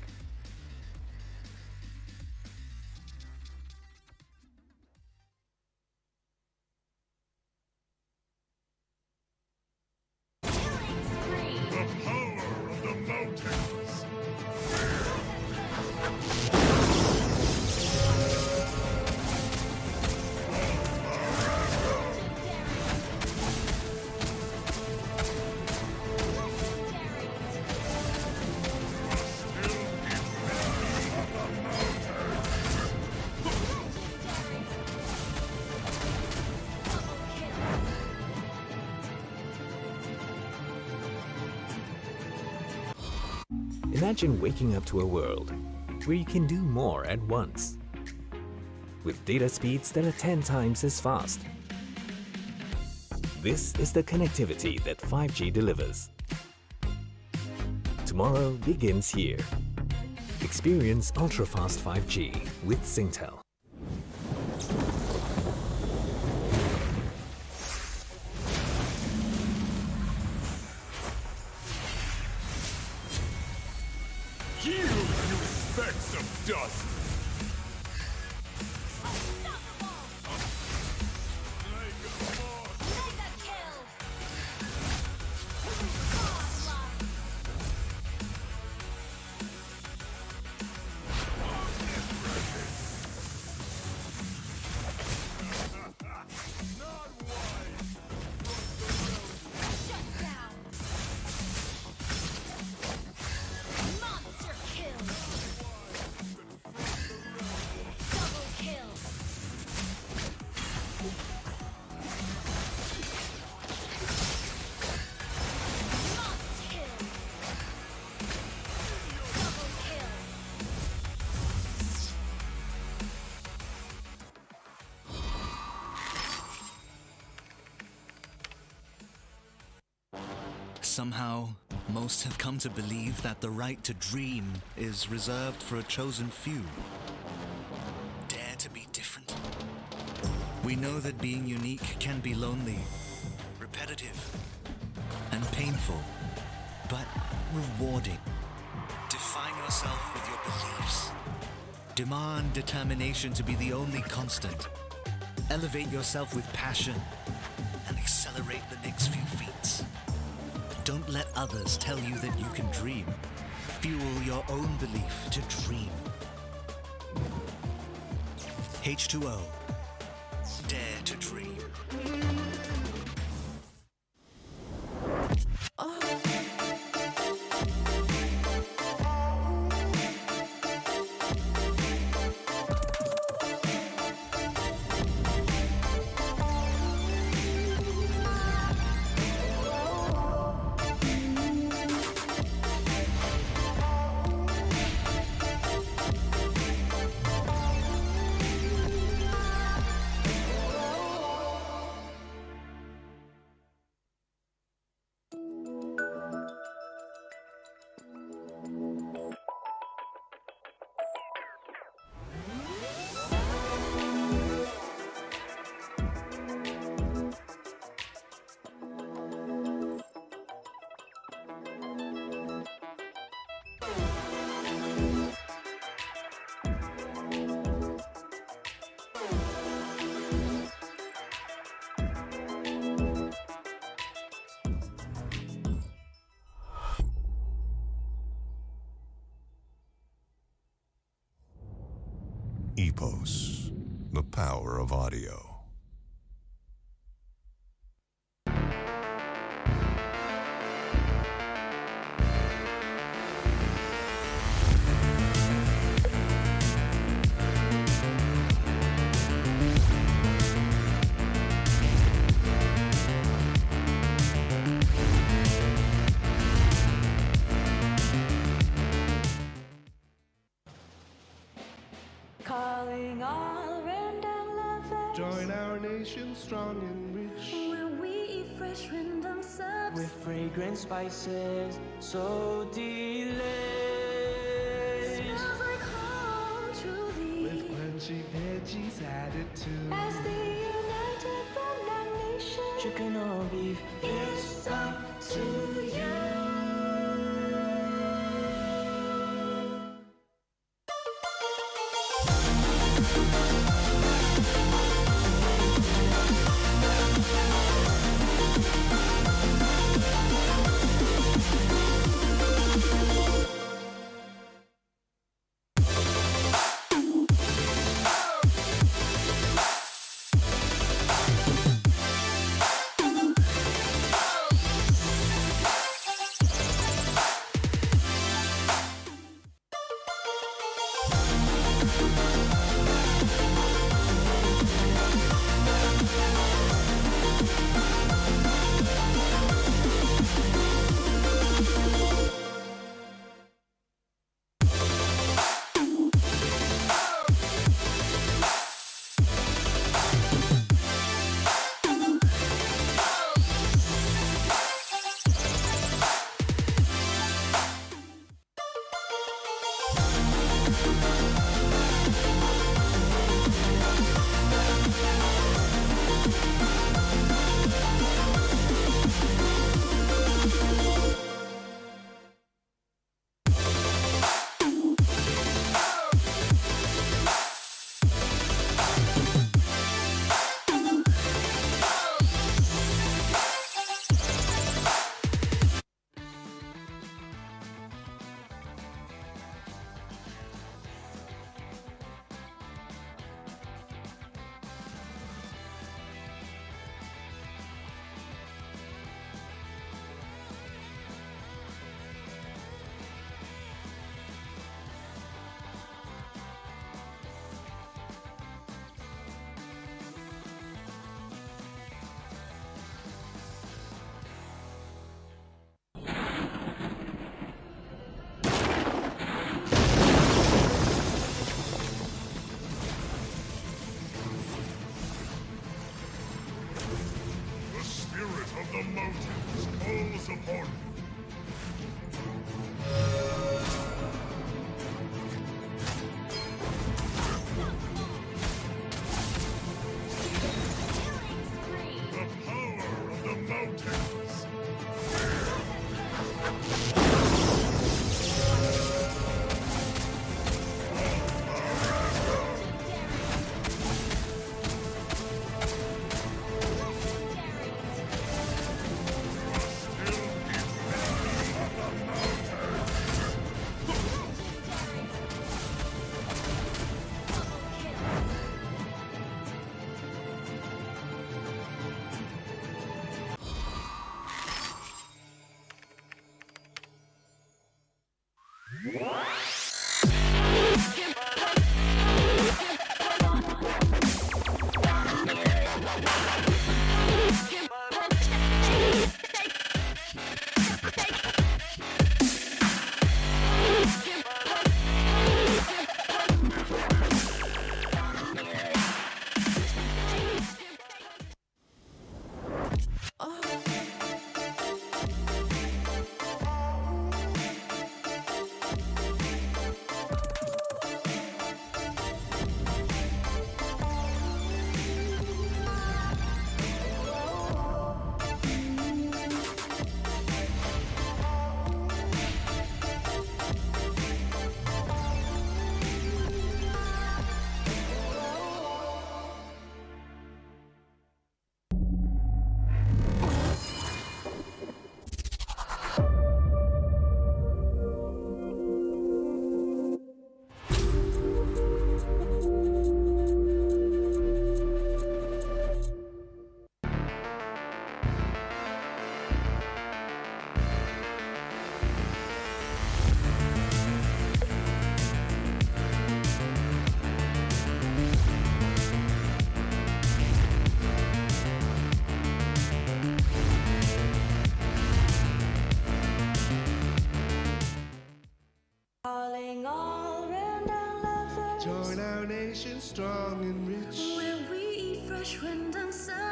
Imagine waking up to a world where you can do more at once, with data speeds that are 10 times as fast. This is the connectivity that 5G delivers. Tomorrow begins here. Experience ultra-fast 5G with Singtel. Specks of dust! Somehow, most have come to believe that the right to dream is reserved for a chosen few. Dare to be different. We know that being unique can be lonely, repetitive, and painful, but rewarding. Define yourself with your beliefs. Demand determination to be the only constant. Elevate yourself with passion and accelerate the next few feats. Don't let others tell you that you can dream. Fuel your own belief to dream. H2O. Dare to dream. EVOS, the power of audio. Calling all random lovers. Join our nation strong and rich. Where we eat fresh random subs. With fragrant spices so delicious. Smells like home truly. With crunchy veggies added to. As the united banana nation. Chicken or beef, It's up to you. The spirit of the mountains calls upon you. The power of the mountains.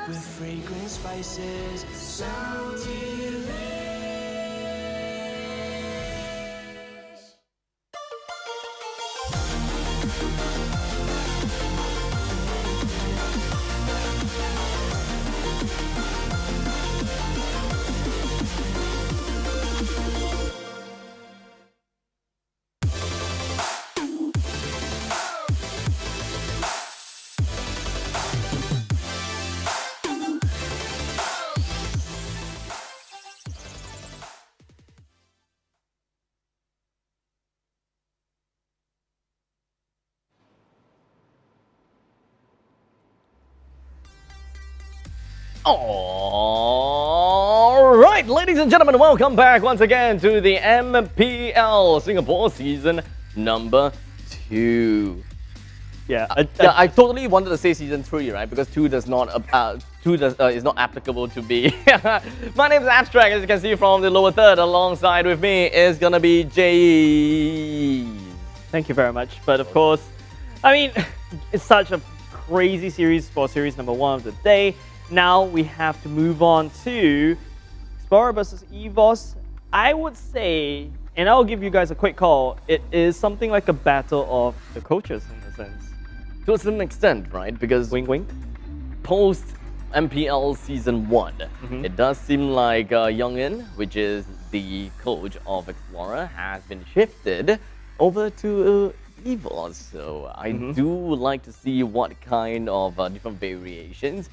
with fragrant spices, so delish. Alright, ladies and gentlemen, welcome back once again to the MPL Singapore season number 2. Yeah, I totally wanted to say season 3, right? Because 2 does not is not applicable to me. My name is Abstract, as you can see from the lower third. Alongside with me is gonna be Jay. Thank you very much. But of course, I mean, it's such a crazy series for series number 1 of the day. Now we have to move on to Explorer versus EVOS. I would say, and I'll give you guys a quick call, it is something like a battle of the coaches in a sense. To a certain extent, right? Because wink wink. Post MPL season 1, it does seem like Young In, which is the coach of Explorer, has been shifted over to EVOS. So I do like to see what kind of different variations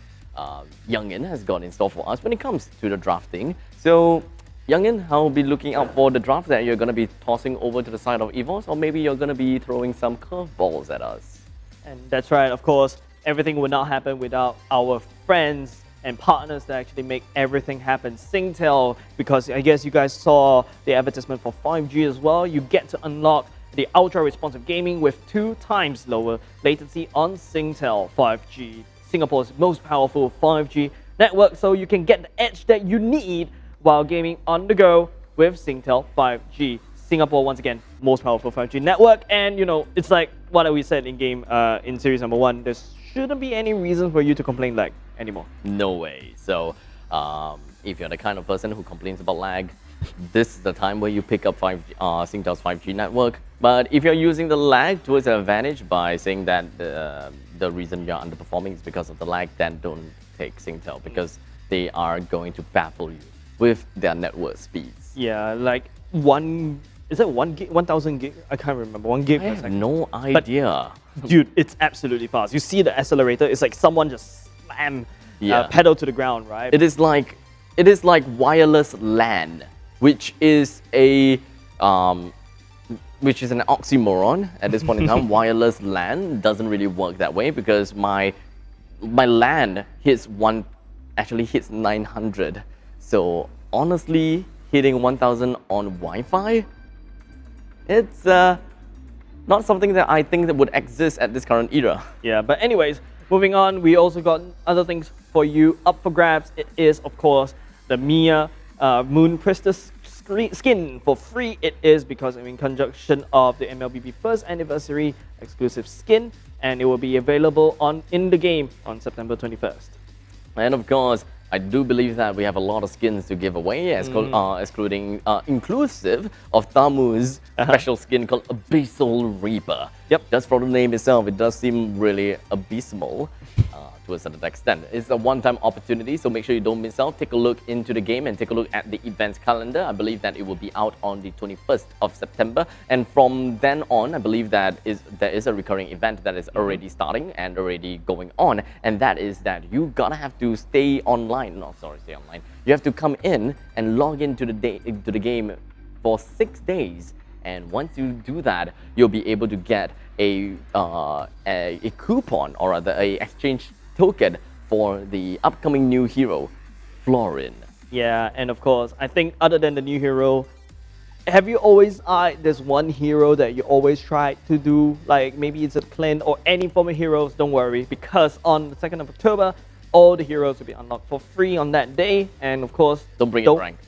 Young In has got in store for us when it comes to the drafting. So Young In, I'll be looking out for the draft that you're going to be tossing over to the side of EVOS, or maybe you're going to be throwing some curveballs at us. And that's right, of course, everything would not happen without our friends and partners that actually make everything happen. Singtel, because I guess you guys saw the advertisement for 5G as well. You get to unlock the ultra responsive gaming with 2 times lower latency on Singtel 5G, Singapore's most powerful 5G network, so you can get the edge that you need while gaming on the go with Singtel 5G. Singapore, once again, most powerful 5G network, and you know, it's like what we said in game, in series number 1, there shouldn't be any reason for you to complain lag anymore. No way. So, if you're the kind of person who complains about lag, this is the time where you pick up Singtel's 5G network. But if you're using the lag towards an advantage by saying that the reason you're underperforming is because of the lag, then don't take Singtel, because they are going to baffle you with their network speeds. Yeah, like 1 gig, 1000 gig? I can't remember. 1 gig I per have second. no idea. But, dude, it's absolutely fast. You see the accelerator, it's like someone just slam pedal to the ground, right? It is like wireless LAN, which is an oxymoron at this point in time. Wireless LAN doesn't really work that way, because my LAN hits 900. So honestly, hitting 1000 on Wi-Fi, it's not something that I think that would exist at this current era. Yeah, but anyways, moving on, we also got other things for you up for grabs. It is, of course, the Mia Moon Priestess skin for free. It is because in conjunction of the MLBB first anniversary exclusive skin, and it will be available in the game on September 21st. And of course, I do believe that we have a lot of skins to give away, inclusive of Tamu's special skin called Abyssal Reaper. Yep. Just from the name itself, it does seem really abysmal to a certain extent. It's a one-time opportunity, so make sure you don't miss out. Take a look into the game and take a look at the events calendar. I believe that it will be out on the 21st of September. And from then on, I believe that there is a recurring event that is already starting and already going on. And that is that you gotta have to stay online. No, sorry, stay online. You have to come in and log into the game for 6 days. And once you do that, you'll be able to get a coupon, or rather a exchange token for the upcoming new hero, Florin. Yeah, and of course, I think other than the new hero, have you always there's one hero that you always try to do, like maybe it's a clan or any form of heroes? Don't worry, because on the 2nd of October, all the heroes will be unlocked for free on that day. And of course, don't bring it to rank.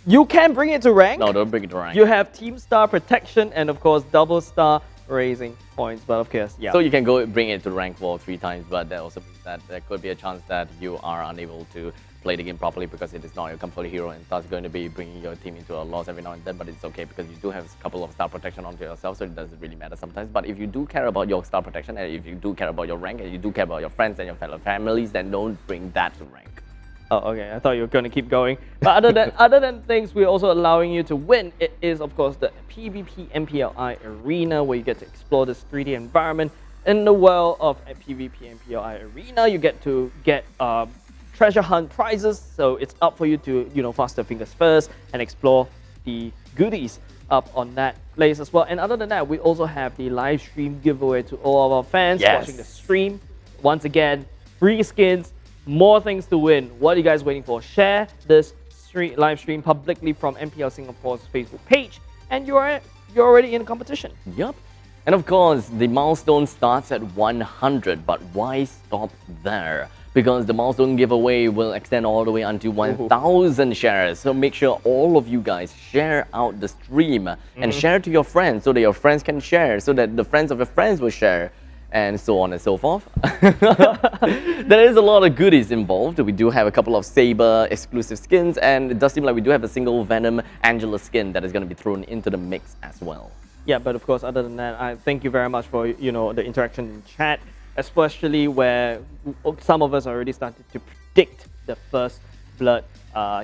You can bring it to rank. No, don't bring it to rank. You have Team Star Protection and of course Double Star raising points, but of course, yeah. So you can go bring it to rank 4 3 times, but that also means that there could be a chance that you are unable to play the game properly because it is not your complete hero, and that's going to be bringing your team into a loss every now and then. But it's okay because you do have a couple of star protection onto yourself, so it doesn't really matter sometimes. But if you do care about your star protection, and if you do care about your rank, and you do care about your friends and your fellow families, then don't bring that to rank. Oh, okay. I thought you were going to keep going. But other than things we're also allowing you to win, it is, of course, the PvP MPLI Arena, where you get to explore this 3D environment. In the world of PvP MPLI Arena, you get to get treasure hunt prizes, so it's up for you to, faster fingers first and explore the goodies up on that place as well. And other than that, we also have the live stream giveaway to all of our fans watching the stream. Once again, free skins, more things to win. What are you guys waiting for? Share this live stream publicly from MPL Singapore's Facebook page, and you're already in the competition. Yup. And of course, the milestone starts at 100, but why stop there? Because the milestone giveaway will extend all the way until 1,000 shares. So make sure all of you guys share out the stream and share to your friends so that your friends can share, so that the friends of your friends will share, and so on and so forth. There is a lot of goodies involved. We do have a couple of Saber exclusive skins, and it does seem like we do have a single Venom Angela skin that is going to be thrown into the mix as well. Yeah, but of course, other than that, I thank you very much for the interaction in chat, especially where some of us already started to predict the First Blood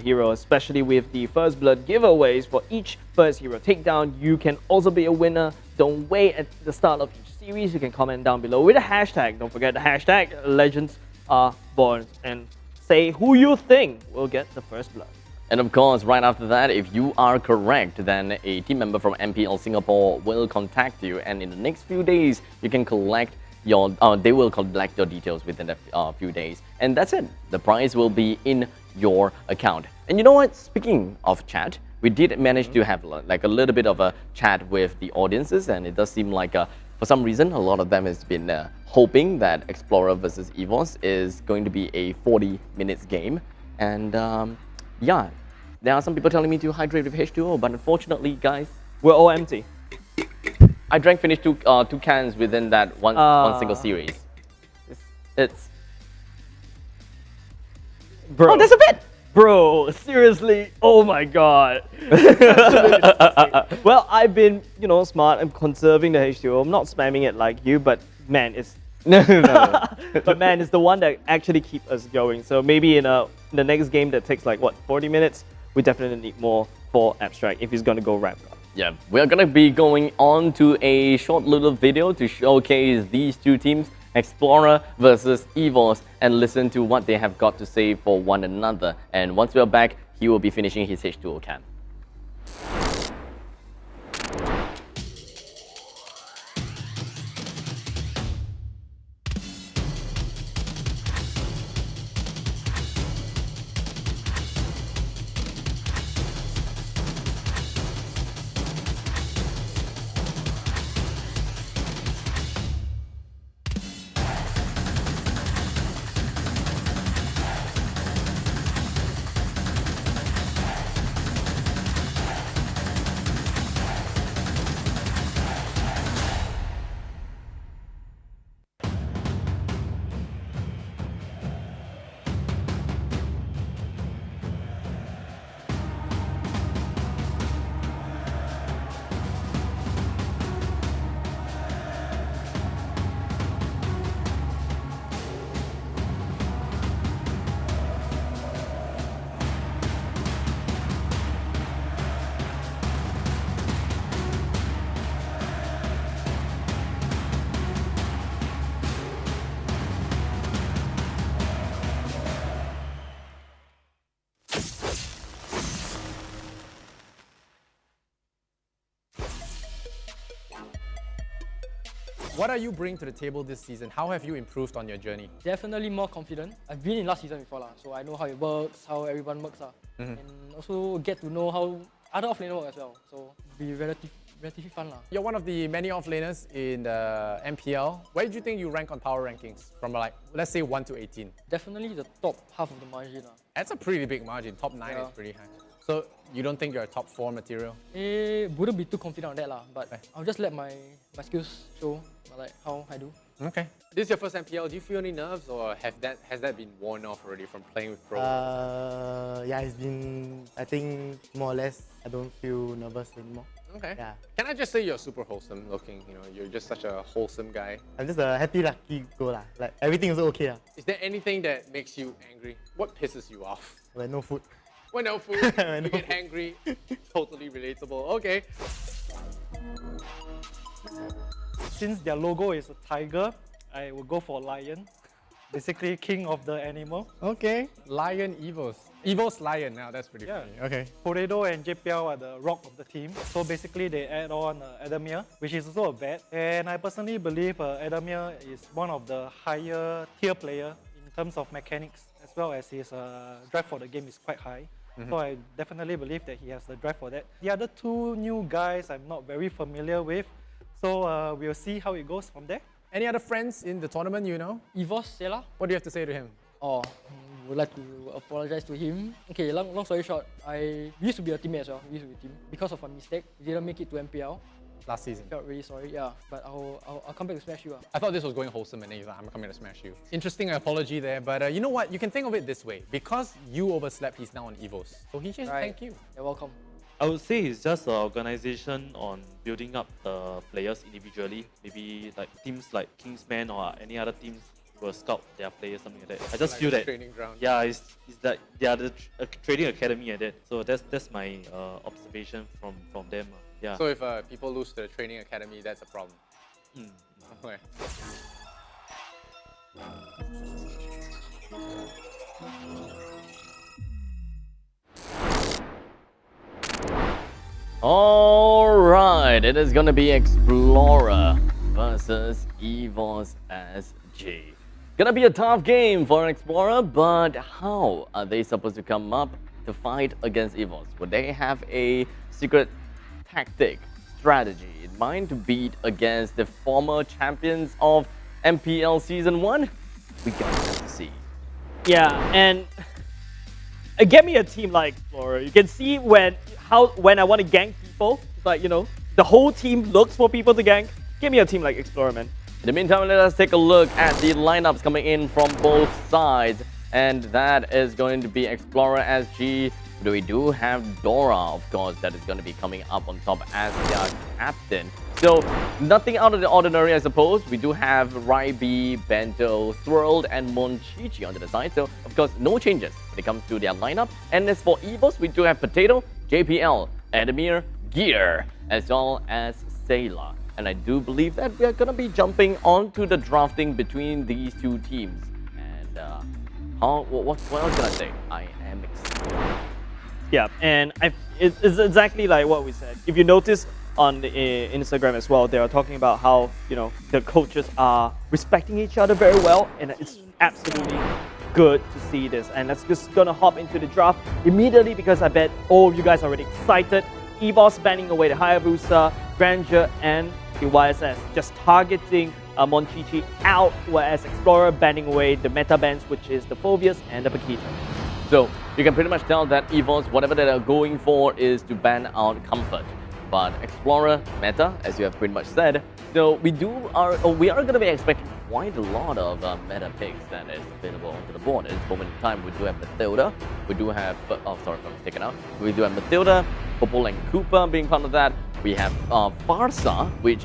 hero, especially with the First Blood giveaways for each first hero takedown. You can also be a winner. Don't wait at the start of each series. You can comment down below with a hashtag. Don't forget the hashtag Legends Are Born, and say who you think will get the First Blood. And of course, right after that, if you are correct, then a team member from MPL Singapore will contact you, and in the next few days, you can collect your, they will collect your details within a few days. And that's it. The prize will be in your account. And you know what? Speaking of chat, we did manage to have like a little bit of a chat with the audiences, and it does seem like for some reason, a lot of them has been hoping that Explorer versus EVOS is going to be a 40 minutes game. And yeah, there are some people telling me to hydrate with H2O, but unfortunately, guys, we're all empty. I finished two cans within that one single series. It's bro. Oh, there's a bit. Bro, seriously, oh my god. Well, I've been, smart. I'm conserving the H2O. I'm not spamming it like you, but man, it's no. But man, it's the one that actually keeps us going. So maybe in the next game that takes like what 40 minutes, we definitely need more for Abstract if he's gonna go ramp up. Yeah, we're gonna be going on to a short little video to showcase these two teams, Explorer versus EVOS, and listen to what they have got to say for one another. And once we're back, he will be finishing his H2O can. What are you bringing to the table this season? How have you improved on your journey? Definitely more confident. I've been in last season before, so I know how it works, how everyone works. And also get to know how other offlaner work as well. So be relatively fun. You're one of the many offlaners in the MPL. Where do you think you rank on power rankings from, like, let's say 1 to 18? Definitely the top half of the margin. That's a pretty big margin. Top 9 is pretty high. So you don't think you're a top 4 material? Wouldn't be too confident on that lah, but I'll just let my skills show like how I do. Okay. This is your first MPL. Do you feel any nerves, or has that been worn off already from playing with pros? Yeah, it's been, I think, more or less, I don't feel nervous anymore. Okay. Yeah. Can I just say you're super wholesome looking? You know, you're just such a wholesome guy. I'm just a happy, lucky girl lah. Like everything is okay lah. Is there anything that makes you angry? What pisses you off? When no food. When no food, you get angry. Totally relatable. Okay. Since their logo is a tiger, I will go for lion. Basically, king of the animal. Okay. Lion EVOS. EVOS Lion now, that's pretty funny. Okay. Potato and JPL are the rock of the team. So basically, they add on Adamir, which is also a vet. And I personally believe Adamir is one of the higher tier player in terms of mechanics, as well as his drive for the game is quite high. So I definitely believe that he has the drive for that. The other two new guys I'm not very familiar with. So we'll see how it goes from there. Any other friends in the tournament you know? EVOS, Sela. What do you have to say to him? Oh, would like to apologize to him. Okay, long story short, we used to be a teammate as well. We used to be a team. Because of a mistake, we didn't make it to MPL. Last season. I felt really sorry, yeah. But I'll come back to smash you. I thought this was going wholesome and then he's like, I'm coming to smash you. Interesting apology there, but you know what? You can think of it this way. Because you overslept, he's now on EVOS. So he just thank you. You're welcome. I would say it's just an organization on building up the players individually. Maybe like teams like Kingsmen or any other teams will scout their players, something like that. I just like feel that training ground. Yeah, it's that they are the trading academy and that. So that's my observation from them. Yeah. So if people lose to the training academy, that's a problem. Okay. Alright, it is gonna be Explorer versus EVOS SG. Gonna be a tough game for Explorer, but how are they supposed to come up to fight against EVOS? Would they have a secret tactic, strategy in mind to beat against the former champions of MPL Season 1? We gotta have to see. Yeah, and get me a team like Explorer. You can see when I want to gank people, it's like, you know, the whole team looks for people to gank. Give me a team like Explorer, man. In the meantime, let us take a look at the lineups coming in from both sides. And that is going to be Explorer SG. We do have Dora, of course, that is going to be coming up on top as their captain. So, nothing out of the ordinary, I suppose. We do have Raibi, Bento, Swirled, and Monchichi on the side. So, of course, no changes when it comes to their lineup. And as for EVOS, we do have Potato, JPL, Adamir, Gear, as well as Sayla. And I do believe that we are going to be jumping onto the drafting between these two teams. And what else can I say? I am excited. Yeah, and it's exactly like what we said. If you notice on the Instagram as well, they are talking about how, you know, the coaches are respecting each other very well, and it's absolutely good to see this. And let's just gonna hop into the draft immediately, because I bet all of you guys are already excited. EVOS banning away the Hayabusa, Grandeur, and the YSS, just targeting Monchichi out, whereas Explorer banning away the meta bans, which is the Phobias and the Paquito. So you can pretty much tell that EVOS, whatever they are going for is to ban out Comfort. But Explorer meta, as you have pretty much said, so we are going to be expecting quite a lot of meta picks that is available onto the board. At this moment in time, we do have Matilda, we do have, taken out. We do have Matilda, Popol and Cooper being part of that. We have Farsa, which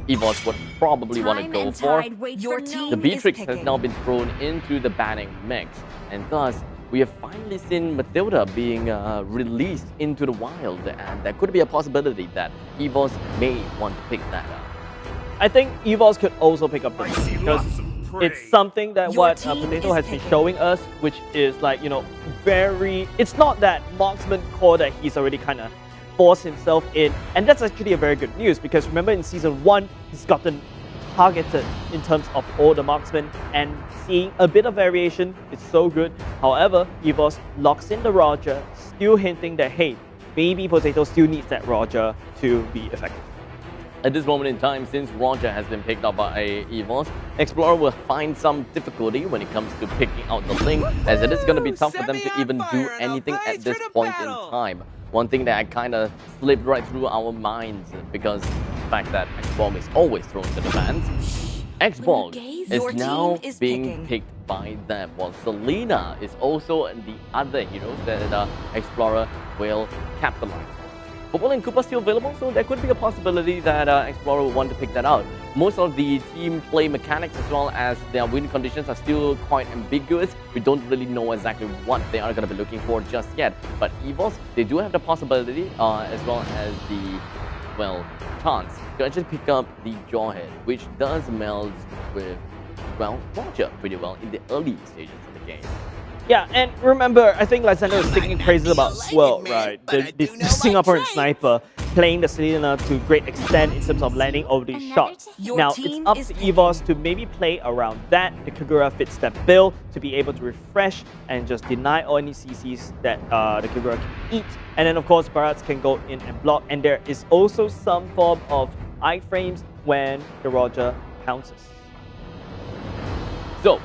EVOS would probably want to go for. The Beatrix has now been thrown into the banning mix, and thus we have finally seen Matilda being released into the wild, and there could be a possibility that EVOS may want to pick that up. I think EVOS could also pick up the mix, because it's something that what Potato has been showing us, which is like, you know, it's not that marksman core that he's already kind of forced himself in, and that's actually a very good news, because remember in Season 1, he's gotten targeted in terms of all the marksmen, and seeing a bit of variation is so good. However, EVOS locks in the Roger, still hinting that, hey, maybe Potato still needs that Roger to be effective. At this moment in time, since Roger has been picked up by EVOS, Explorer will find some difficulty when it comes to picking out the link, as it is going to be tough for them to even do anything at this point in time. One thing that kind of slipped right through our minds because the fact that Xbox is always thrown to the fans. Xbox is now being picked by them, while Selena is also the other hero that Explorer will capitalize on. Football and Koopa still available, so there could be a possibility that Explorer will want to pick that out. Most of the team play mechanics as well as their win conditions are still quite ambiguous. We don't really know exactly what they are going to be looking for just yet. But EVOS, they do have the possibility as well as the, well, chance to actually pick up the Jawhead, which does meld with, well, Roger pretty well in the early stages of the game. Yeah, and remember, I think Lysander is singing praises about Swirl, right? The Singaporean sniper playing the Selena to great extent in terms of landing over these shots. Now, it's up to EVOS to maybe play around that. The Kagura fits that bill to be able to refresh and just deny all any CCs that the Kagura can eat. And then, of course, Barats can go in and block. And there is also some form of iframes when the Roger pounces. So,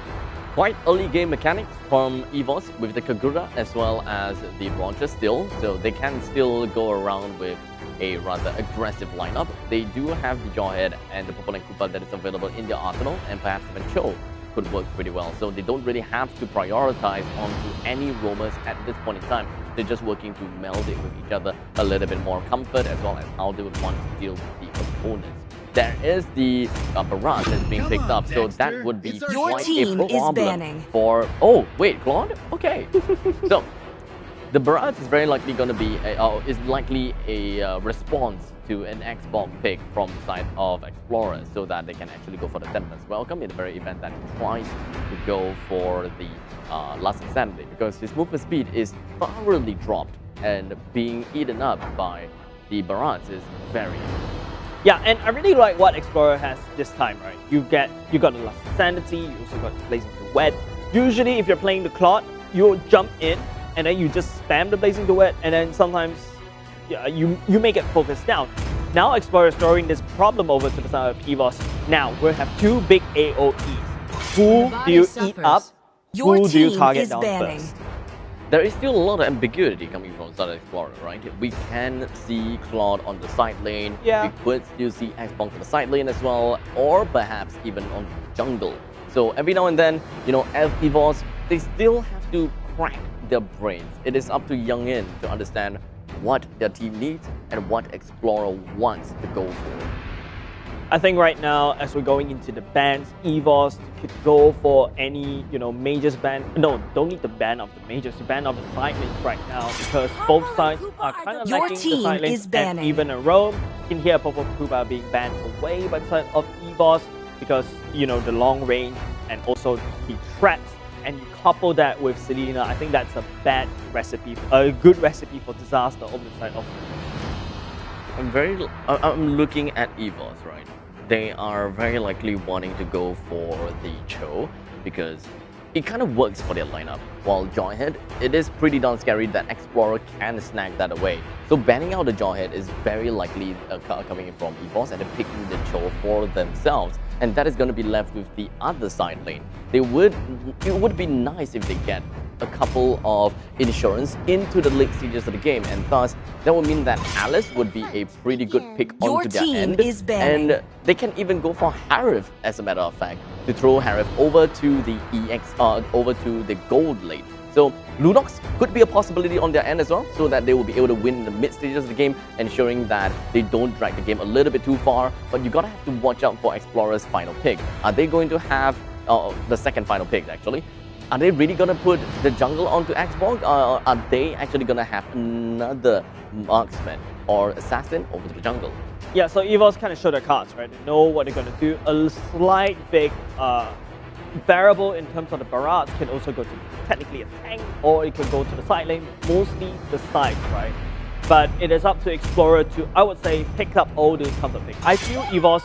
quite early game mechanics from EVOS with the Kagura as well as the Roger still, so they can still go around with a rather aggressive lineup. They do have the Jawhead and the Popol and Koopa that is available in their arsenal, and perhaps even Cho could work pretty well. So they don't really have to prioritize onto any roamers at this point in time. They're just working to meld it with each other a little bit more comfort as well as how they would want to deal with the opponents. There is the Barrage that's being picked up, so that would be quite a problem for... Oh, wait, Claude? Okay. So, the Barrage is very likely going to be a response to an Xbox pick from the side of Explorer, so that they can actually go for the Tempest Welcome in the very event that he tries to go for the Last Insanity, because his movement speed is thoroughly dropped, and being eaten up by the Barrage is very... Yeah, and I really like what Explorer has this time, right? You got the Last Sanity, you also got Blazing Duet. Usually, if you're playing the Claude, you'll jump in, and then you just spam the Blazing Duet, and then sometimes you may get focused down. Now Explorer is throwing this problem over to the side of EVOS. Now, we have two big AoEs. Who do you eat up? Who do you target down first? There is still a lot of ambiguity coming from Southern Explorer, right? We can see Claude on the side lane. Yeah. We could still see Xbox on the side lane as well, or perhaps even on jungle. So every now and then, you know, EVOS, they still have to crack their brains. It is up to Youngin to understand what their team needs and what Explorer wants to go for. I think right now, as we're going into the bans, EVOS could go for any, majors ban. No, don't need the ban of the majors, the ban of the side lanes right now, because both sides are kind of lacking the side lanes, and even in Rome, you can hear Popol Koopa being banned away by the side of EVOS, because, the long range and also the traps, and you couple that with Selena, I think that's a bad recipe, a good recipe for disaster on the side of I'm looking at EVOS, right? They are very likely wanting to go for the Cho because it kind of works for their lineup. While Jawhead, it is pretty darn scary that Explorer can snag that away. So banning out the Jawhead is very likely coming in from EVOS and then picking the Cho for themselves. And that is going to be left with the other side lane. It would be nice if they get a couple of insurance into the late stages of the game, and thus that would mean that Alice would be a pretty good pick onto their end, and they can even go for Harif, as a matter of fact, to throw Harif over to the over to the gold lane. So Lunox could be a possibility on their end as well, so that they will be able to win in the mid stages of the game, ensuring that they don't drag the game a little bit too far. But you gotta have to watch out for Explorer's final pick. Are they going to have the second final pick actually? Are they really going to put the jungle onto Xbox, or are they actually going to have another marksman or assassin over to the jungle? Yeah, so EVOS kind of show their cards, right? They know what they're going to do. A slight big variable in terms of the barrage can also go to technically a tank, or it could go to the side lane, mostly the side, right? But it is up to Explorer to, I would say, pick up all those counter picks. I feel EVOS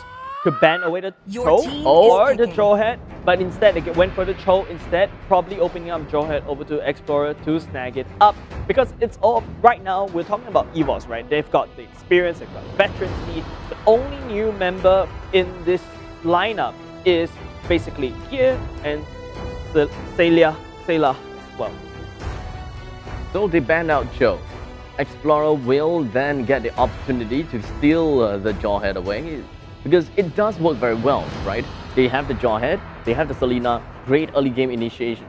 to ban away the Your Cho team or is the picking. Jawhead, but instead they went for the Cho instead, probably opening up Jawhead over to Explorer to snag it up. Because it's all, right now, we're talking about EVOS, right? They've got the experience, they've got veterancy. The only new member in this lineup is basically Gear and Sayla as well. So they banned out Joe. Explorer will then get the opportunity to steal the Jawhead away because it does work very well, right? They have the Jawhead, they have the Selena, great early game initiation,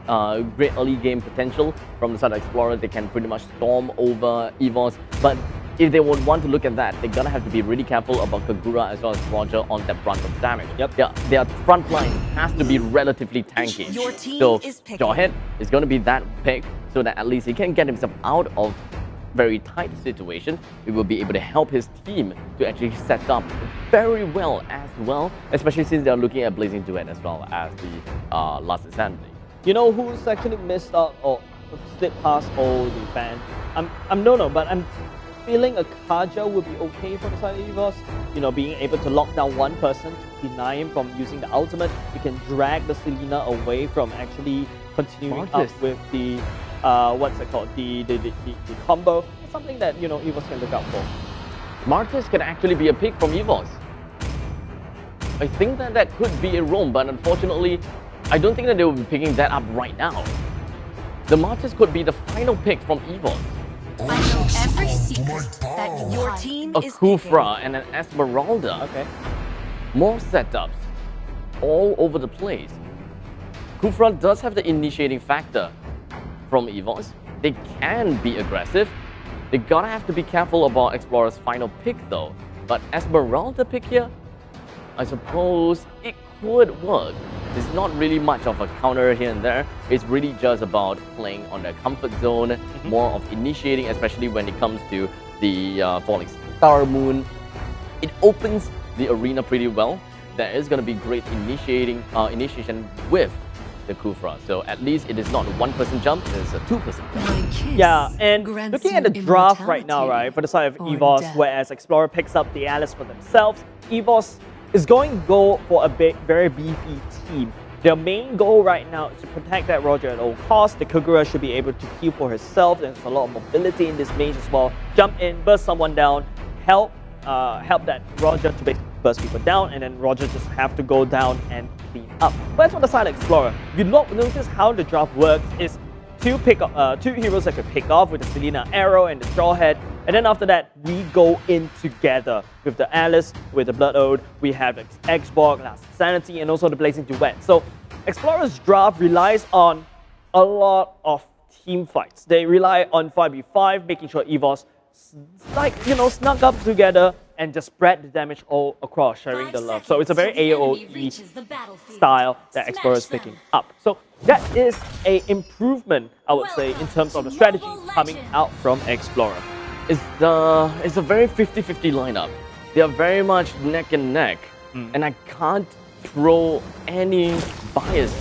great early game potential from the side of Explorer. They can pretty much storm over EVOS, but if they would want to look at that, they're gonna have to be really careful about Kagura as well as Roger on that front of damage. Yep. Their front line has to be relatively tanky. Your team So is picking. Jawhead is gonna be that pick so that at least he can get himself out of very tight situation. He will be able to help his team to actually set up very well as well, especially since they're looking at Blazing Duet as well as the Last Insanity. You know who's actually missed out or slipped past all the bans? But I'm feeling a Kaja would be okay for the side of EVOS. You know, being able to lock down one person to deny him from using the ultimate. You can drag the Selena away from actually continuing Marcus. up with the what's it called? The combo. It's something that, you know, EVOS can look out for. Marcus can actually be a pick from EVOS. I think that that could be a roam, but unfortunately, I don't think that they will be picking that up right now. The Marcus could be the final pick from EVOS. I know every secret that your team A is picking. Kufra and an Esmeralda. Okay. More setups all over the place. Kufra does have the initiating factor from EVOS. They can be aggressive. They gotta have to be careful about Explorer's final pick though. But Esmeralda pick here, I suppose it could work. There's not really much of a counter here and there. It's really just about playing on their comfort zone, more of initiating, especially when it comes to the Falling Star Moon. It opens the arena pretty well. There is going to be great initiation with the Kufra. So at least it is not a one-person jump, it is a two-person jump. Yeah, and looking at the draft right now, right, for the side of EVOS, whereas Explorer picks up the Alice for themselves, EVOS is going to go for a very beefy team. Their main goal right now is to protect that Roger at all costs. The Kagura should be able to heal for herself. There's a lot of mobility in this mage as well. Jump in, burst someone down, help that Roger to basically burst people down, and then Roger just have to go down and clean up. But as for the side of Explorer, if you notice how the draft works, is two heroes that could pick off with the Selena Arrow and the Jawhead, and then after that, we go in together with the Alice, with the Blood Ode, we have Xbox, Last Sanity, and also the Blazing Duet. So Explorer's draft relies on a lot of team fights. They rely on 5v5, making sure EVOS snug up together and just spread the damage all across, sharing the love. So it's a very AOE style that Explorer is picking up. So that is an improvement, I would say, in terms of the strategy coming out from Explorer. It's a very 50-50 lineup. They are very much neck and neck, and I can't throw any bias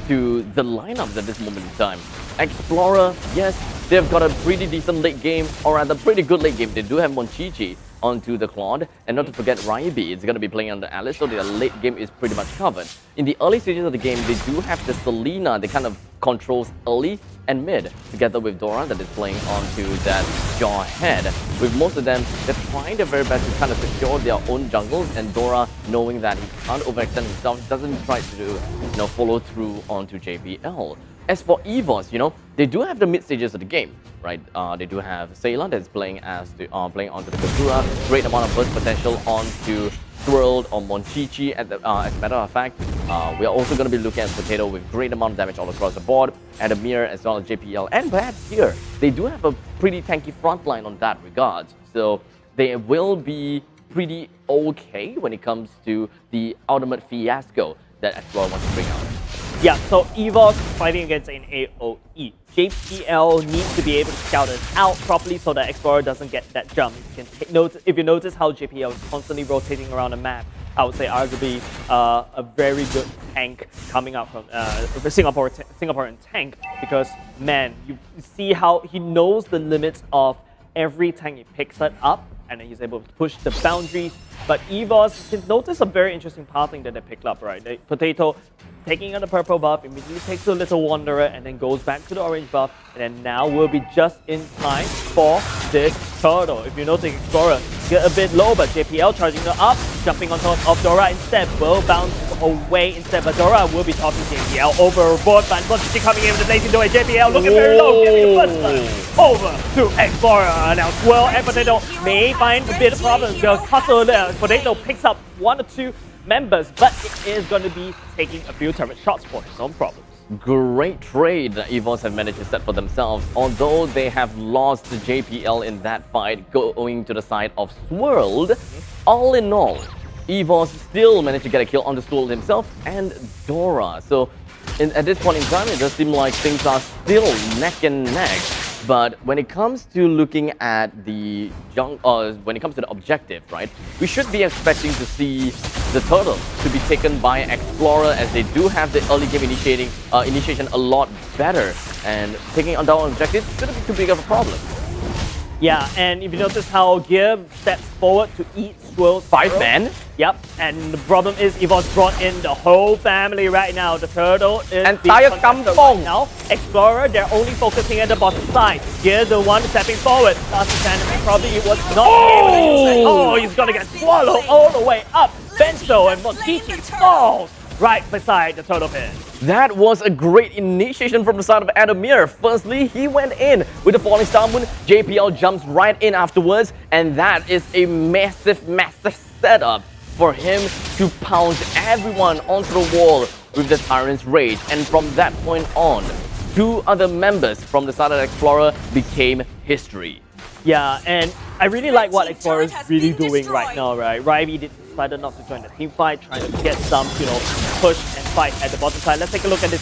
to the lineups at this moment in time. Explorer, yes, they've got a pretty decent late game, or rather pretty good late game. They do have Monchichi onto the Claude, and not to forget Raibi is going to be playing on the Alice, so their late game is pretty much covered. In the early stages of the game, they do have the Selena that kind of controls early and mid, together with Dora that is playing onto that Jawhead. With most of them, they're trying their very best to kind of secure their own jungles, and Dora, knowing that he can't overextend himself, doesn't try to follow through onto JPL. As for EVOS, they do have the mid stages of the game, right? They do have Sayla that's playing playing onto the Kagura, great amount of burst potential onto Swirled or Monchichi. As a matter of fact, we are also going to be looking at Potato with great amount of damage all across the board, Adamir as well as JPL, and perhaps here they do have a pretty tanky front line on that regard. So they will be pretty okay when it comes to the ultimate fiasco that Explorer wants to bring out. Yeah, so EVOS fighting against an AOE. JPL needs to be able to scout it out properly so that Explorer doesn't get that jump. You can take note, if you notice how JPL is constantly rotating around the map, I would say arguably a very good tank coming out from Singaporean tank, because man, you see how he knows the limits of every tank he picks it up and then he's able to push the boundaries. But EVOS, you can notice a very interesting pathing that they picked up, right? Potato taking on the purple buff, immediately takes the little wanderer, and then goes back to the orange buff, and then now will be just in time for this turtle. If you notice, Explorer get a bit low, but JPL charging her up, jumping on top of Dora instead, will bounce away instead, but Dora will be tossing JPL overboard, but Motivational coming in with the blazing door, JPL looking very low, getting the first one over to Explorer. Now Swirl and Potato may find a bit of problems, because Potato picks up 1 or 2 members, but it is going to be taking a few turret shots for his own problems. Great trade that EVOS have managed to set for themselves, although they have lost the JPL in that fight going to the side of Swirled. All in all, EVOS still managed to get a kill on the Swirled himself and Dora. So at this point in time, it does seem like things are still neck and neck. But when it comes to looking at the when it comes to the objective, right, we should be expecting to see the turtle to be taken by Explorer, as they do have the early game initiation a lot better, and taking on down objective shouldn't be too big of a problem. Yeah, and if you notice how Gear steps forward to eat Swirl's 5 men? Yep, and the problem is EVOS brought in the whole family right now. The turtle is entire kampong right now. Explorer, they're only focusing at the bottom side. Gear, the one stepping forward. Last enemy probably was not able to he's gonna get swallowed all the way up. Benzo and Motichi falls right beside the turtle pin. That was a great initiation from the side of Adamir. Firstly, he went in with the Falling Star Moon. JPL jumps right in afterwards, and that is a massive, massive setup for him to pound everyone onto the wall with the Tyrant's Rage. And from that point on, 2 other members from the side of Explorer became history. Yeah, and I really like what Explorer is really doing right now, right? Ryvie decided not to join the team fight, trying to get some, push and fight at the bottom side. Let's take a look at this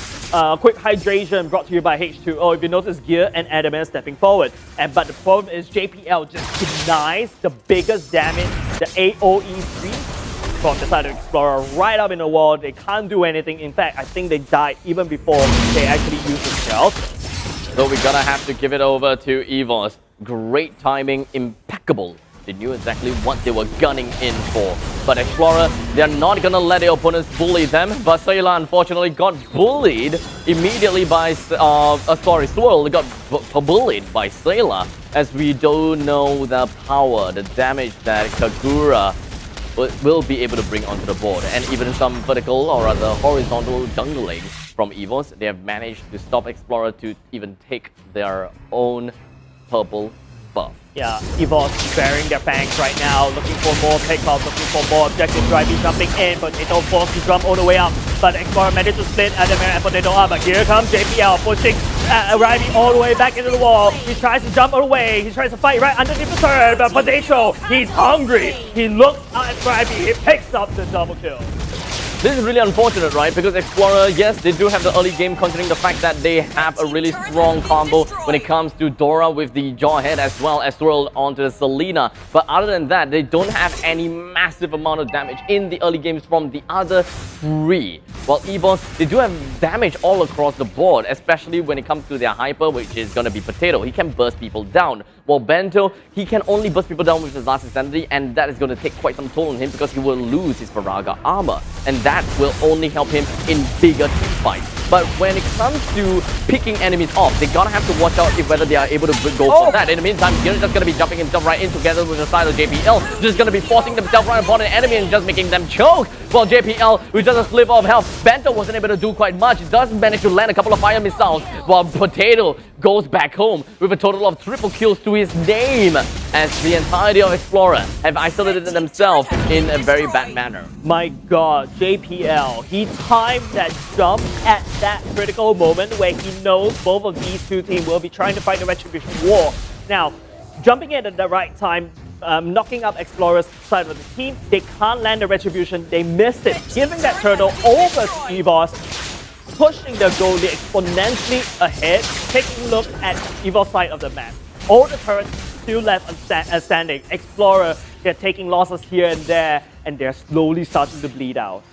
quick hydration brought to you by H2O. If you notice, Gear and Adamir stepping forward. But the problem is JPL just denies the biggest damage, the AoE free from the side of Explorer, right up in the wall. They can't do anything. In fact, I think they died even before they actually used the shells. So we're gonna have to give it over to EVOS. Great timing, impeccable. They knew exactly what they were gunning in for. But Explorer, they're not gonna let the opponents bully them. But Sayla unfortunately got bullied immediately by, Swirl got bullied by Sayla, as we don't know the power, the damage that Kagura will be able to bring onto the board. And even some vertical or rather horizontal jungling from EVOS, they have managed to stop Explorer to even take their own purple buff. Yeah, EVOS bearing their fangs right now, looking for more takeoffs, looking for more objectives. Ryvie jumping in, Potato forced to jump all the way up. But Explorer managed to split Adamir and Potato up. But here comes JPL pushing Ryvie all the way back into the wall. He tries to jump away. He tries to fight right underneath the turret. But Potato, he's hungry. He looks at Ryvie. He picks up the double kill. This is really unfortunate, right? Because Explorer, yes, they do have the early game, considering the fact that they have a really strong combo when it comes to Dora with the Jawhead as well as swirled onto the Selena. But other than that, they don't have any massive amount of damage in the early games from the other 3. While EVOS, they do have damage all across the board, especially when it comes to their hyper, which is going to be Potato. He can burst people down. While Bento, he can only burst people down with his last insanity, and that is going to take quite some toll on him because he will lose his Faraga armor. And that will only help him in bigger team fights. But when it comes to picking enemies off, they gotta have to watch out if whether they are able to go for that. In the meantime, Gear is just gonna be jumping himself right in together with the side of JPL. Just gonna be forcing themselves right upon an enemy and just making them choke. While JPL, with just a sliver of health, Bento wasn't able to do quite much. He does manage to land a couple of fire missiles, while Potato goes back home with a total of triple kills to his name, as the entirety of Explorer have isolated themselves in a very bad manner. My god, JPL, he timed that jump at that critical moment where he knows both of these two teams will be trying to fight the Retribution War. Now, jumping in at the right time, knocking up Explorer's side of the team, they can't land the Retribution, they missed it, giving that turtle over to EVOS, pushing the goalie exponentially ahead, taking a look at EVOS side of the map. All the turrets still left standing. Explorer, they're taking losses here and there, and they're slowly starting to bleed out.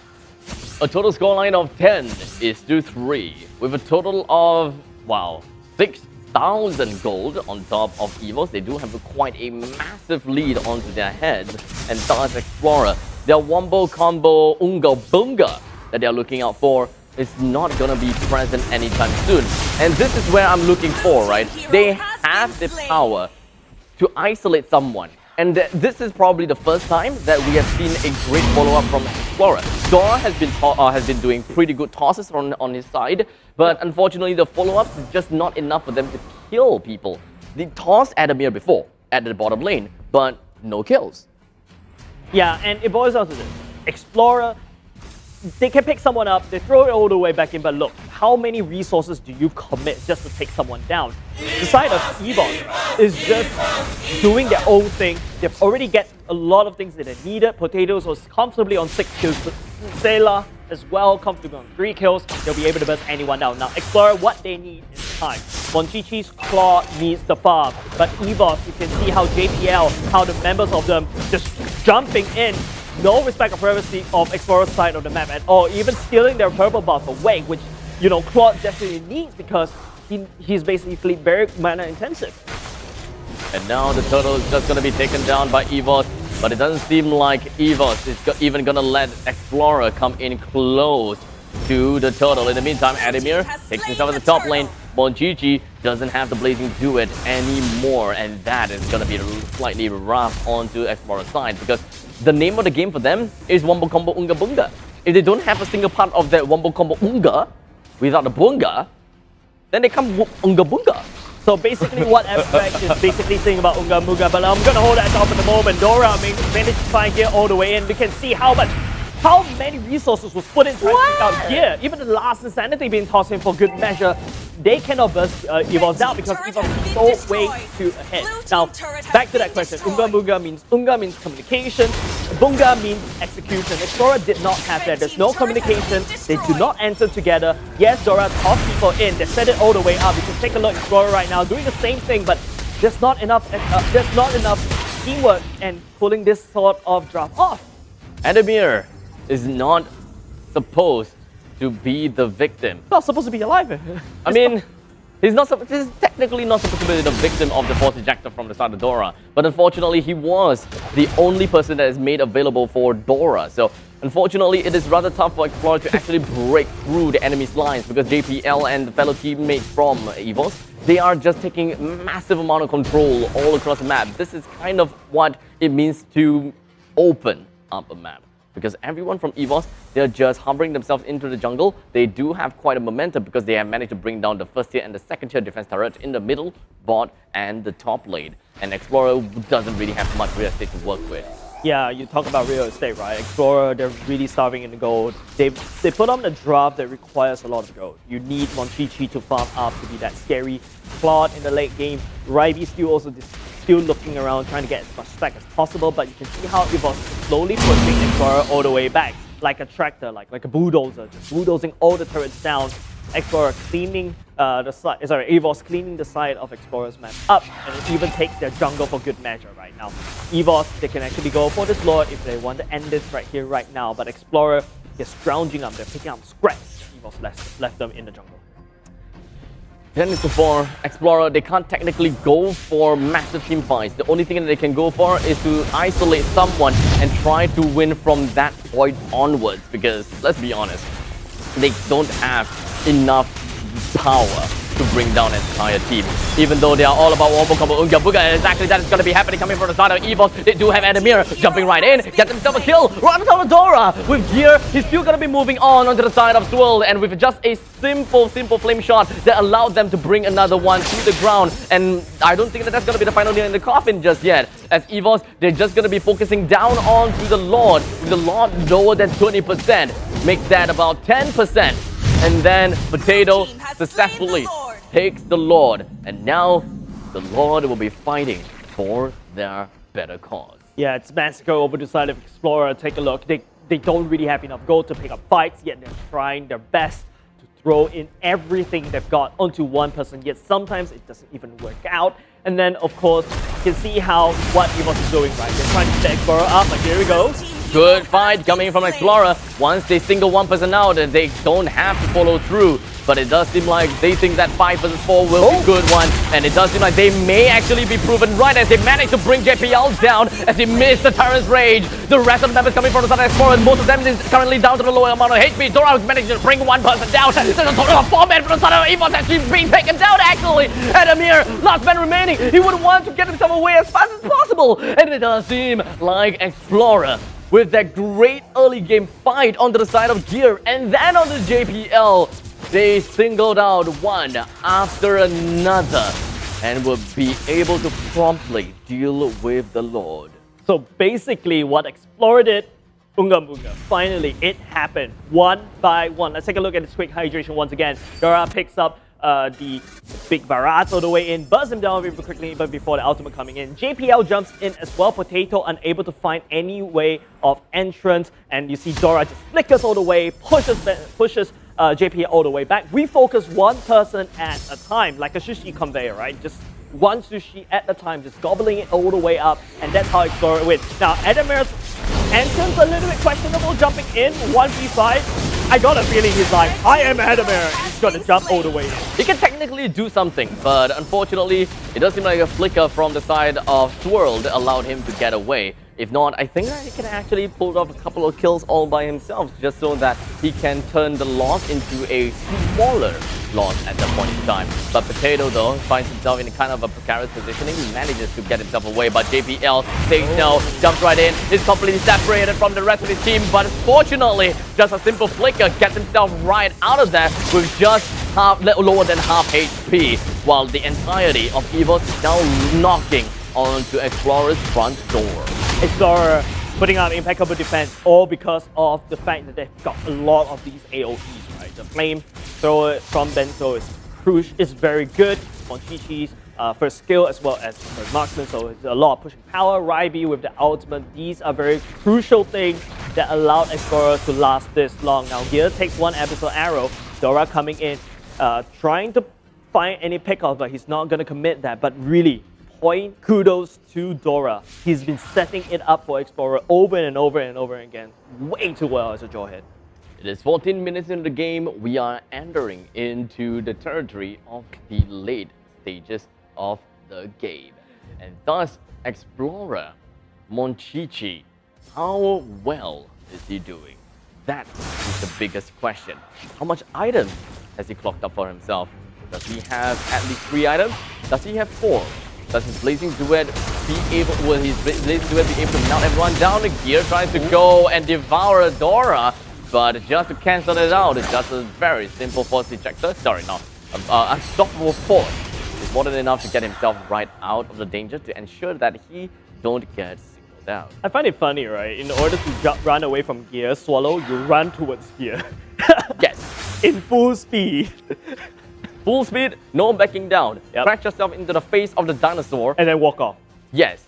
A total scoreline of 10 is to 3, with a total of, wow, 6 1,000 gold on top of EVOS. They do have quite a massive lead onto their heads. And thus Explorer, their wombo combo Unga Bunga that they're looking out for is not gonna be present anytime soon. And this is where I'm looking for, right? They have the power to isolate someone. And this is probably the first time that we have seen a great follow-up from Explorer. Dora has been doing pretty good tosses on his side, but unfortunately the follow-ups is just not enough for them to kill people. They tossed Adamir before at the bottom lane, but no kills. Yeah, and it boils down to this. Explorer, they can pick someone up, they throw it all the way back in, but look, how many resources do you commit just to take someone down? The side of EVOS is just doing their own thing. They've already get a lot of things that they needed. Potatoes was comfortably on 6 kills. Sailor as well, comfortably on 3 kills. They'll be able to burst anyone down. Now, Explorer, what they need is time. Monchichi's Claw needs the farm, but EVOS, you can see how JPL, how the members of them just jumping in. No respect of privacy of Explorer's side of the map at all, even stealing their purple buff away, which, you know, Claude definitely needs because he's basically very mana intensive. And now the turtle is just going to be taken down by EVOS, but it doesn't seem like EVOS is even going to let Explorer come in close to the turtle. In the meantime, Adamir takes himself at the top lane. Monchichi doesn't have the Blazing Duet anymore, and that is going to be slightly rough onto Explorer's side because the name of the game for them is Wombo Combo Unga Bunga. If they don't have a single part of that Wombo Combo Unga without the Bunga, then they come Unga Bunga. So basically what Abstract is basically saying about Unga Bunga, but I'm gonna hold that top at the moment. Dora managed to find gear all the way in. We can see how many resources was put in trying to pick out gear. Even the last Insanity being tossed in for good measure. They cannot burst EVOS down because EVOS is so way too ahead. Now, back to that question. Unga means communication. Bunga means execution. Explorer did not have that. There's no communication. They do not answer together. Yes, Dora tossed people in. They set it all the way up. You can take a look at Explorer right now doing the same thing, but there's not enough teamwork and pulling this sort of drop off. Adamir is not supposed to be the victim. Not supposed to be alive. I mean, he's technically not supposed to be the victim of the force ejector from the side of Dora, but unfortunately he was the only person that is made available for Dora. So unfortunately it is rather tough for Explorer to actually break through the enemy's lines because JPL and the fellow teammates from EVOS, they are just taking massive amount of control all across the map. This is kind of what it means to open up a map. Because everyone from EVOS, they're just hovering themselves into the jungle. They do have quite a momentum because they have managed to bring down the first tier and the second tier defense turret in the middle, bot, and the top lane. And Explorer doesn't really have much real estate to work with. Yeah, you talk about real estate, right? Explorer, they're really starving in the gold. They put on a draft that requires a lot of gold. You need Monchichi to farm up to be that scary Claude in the late game. Raibi still looking around, trying to get as much stack as possible, but you can see how EVOS slowly pushing Explorer all the way back, like a tractor, like a bulldozer, just bulldozing all the turrets down. Explorer cleaning EVOS cleaning the side of Explorer's map up, and it even takes their jungle for good measure right now. EVOS, they can actually go for this Lord if they want to end this right here, right now, but Explorer is scrounging up, they're picking up scraps. EVOS left them in the jungle. 10-4, Explorer, they can't technically go for massive team fights. The only thing that they can go for is to isolate someone and try to win from that point onwards because, let's be honest, they don't have enough power to bring down an entire team. Even though they are all about Wombo Combo Unga Bunga, and exactly that is going to be happening coming from the side of EVOS. They do have Adamir jumping right in, get themselves a kill, right on top of Dora. With gear, he's still going to be moving on onto the side of Swirl, and with just a simple flame shot that allowed them to bring another one to the ground. And I don't think that that's going to be the final nail in the coffin just yet. As EVOS, they're just going to be focusing down onto the Lord, with the Lord lower than 20%. Make that about 10%. And then Potato successfully takes the Lord, and now the Lord will be fighting for their better cause. Yeah, it's Massacre over the side of Explorer. Take a look. They don't really have enough gold to pick up fights, yet they're trying their best to throw in everything they've got onto one person, yet sometimes it doesn't even work out. And then, of course, you can see what EVOS is doing, right? They're trying to set Explorer up, like here we go. Good fight coming from Explorer. Once they single one person out, they don't have to follow through. But it does seem like they think that 5 versus 4 will be a good one. And it does seem like they may actually be proven right as they manage to bring JPL down as he missed the Tyrant's Rage. The rest of the members coming from the side of Explorer, most of them is currently down to the lower amount of HP. Dora managed to bring one person down. There's a total of 4 men from the side of EVOS actually being taken down actually. And Amir, last man remaining. He would want to get himself away as fast as possible. And it does seem like Explorer with that great early game fight onto the side of Gear and then on the JPL. They singled out one after another and will be able to promptly deal with the Lord. So basically what Explorer did, Unga Bunga, finally it happened one by one. Let's take a look at this quick hydration once again. Dora picks up the big Barat all the way in, bursts him down very quickly but before the ultimate coming in. JPL jumps in as well, Potato unable to find any way of entrance, and you see Dora just flickers all the way, pushes JPL all the way back. We focus one person at a time, like a sushi conveyor, right? Just one sushi at a time, just gobbling it all the way up, and that's how Explorer wins. Now, Adamir's entrance a little bit questionable, jumping in 1v5. I got a feeling he's like, I am Adamir, he's gonna jump all the way in. He can technically do something, but unfortunately, it does seem like a flicker from the side of Swirled allowed him to get away. If not, I think that he can actually pull off a couple of kills all by himself, just so that he can turn the loss into a smaller loss at that point in time. But Potato, though, finds himself in a kind of a precarious positioning. He manages to get himself away, but JPL says no, jumps right in, is completely separated from the rest of his team. But fortunately, just a simple flicker gets himself right out of there with just lower than half HP, while the entirety of EVOS is now knocking onto Explorer's front door. Explorer putting out impeccable defense, all because of the fact that they've got a lot of these AoEs, right? The flamethrower from Bento is very good. Monchichi's first skill as well as first marksman, so it's a lot of pushing power. Ryby with the ultimate, these are very crucial things that allowed Explorer to last this long. Now Gear takes one episode arrow, Dora coming in, trying to find any pickoff, but he's not going to commit that, but really, point kudos to Dora. He's been setting it up for Explorer over and over and over again. Way too well as a Jawhead. It is 14 minutes into the game. We are entering into the territory of the late stages of the game. And thus, Explorer, Monchichi, how well is he doing? That is the biggest question. How much items has he clocked up for himself? Does he have at least 3 items? Does he have 4? Does his Blazing Duet be able to mount everyone down? The Gear tries to go and devour Dora, but just to cancel it out, it's just a very simple force ejector. Sorry, no, unstoppable force is more than enough to get himself right out of the danger to ensure that he don't get singled out. I find it funny, right? In order to run away from Gear, Swallow, you run towards Gear. Yes. In full speed. Full speed, no backing down. Yep. Crash yourself into the face of the dinosaur. And then walk off. Yes.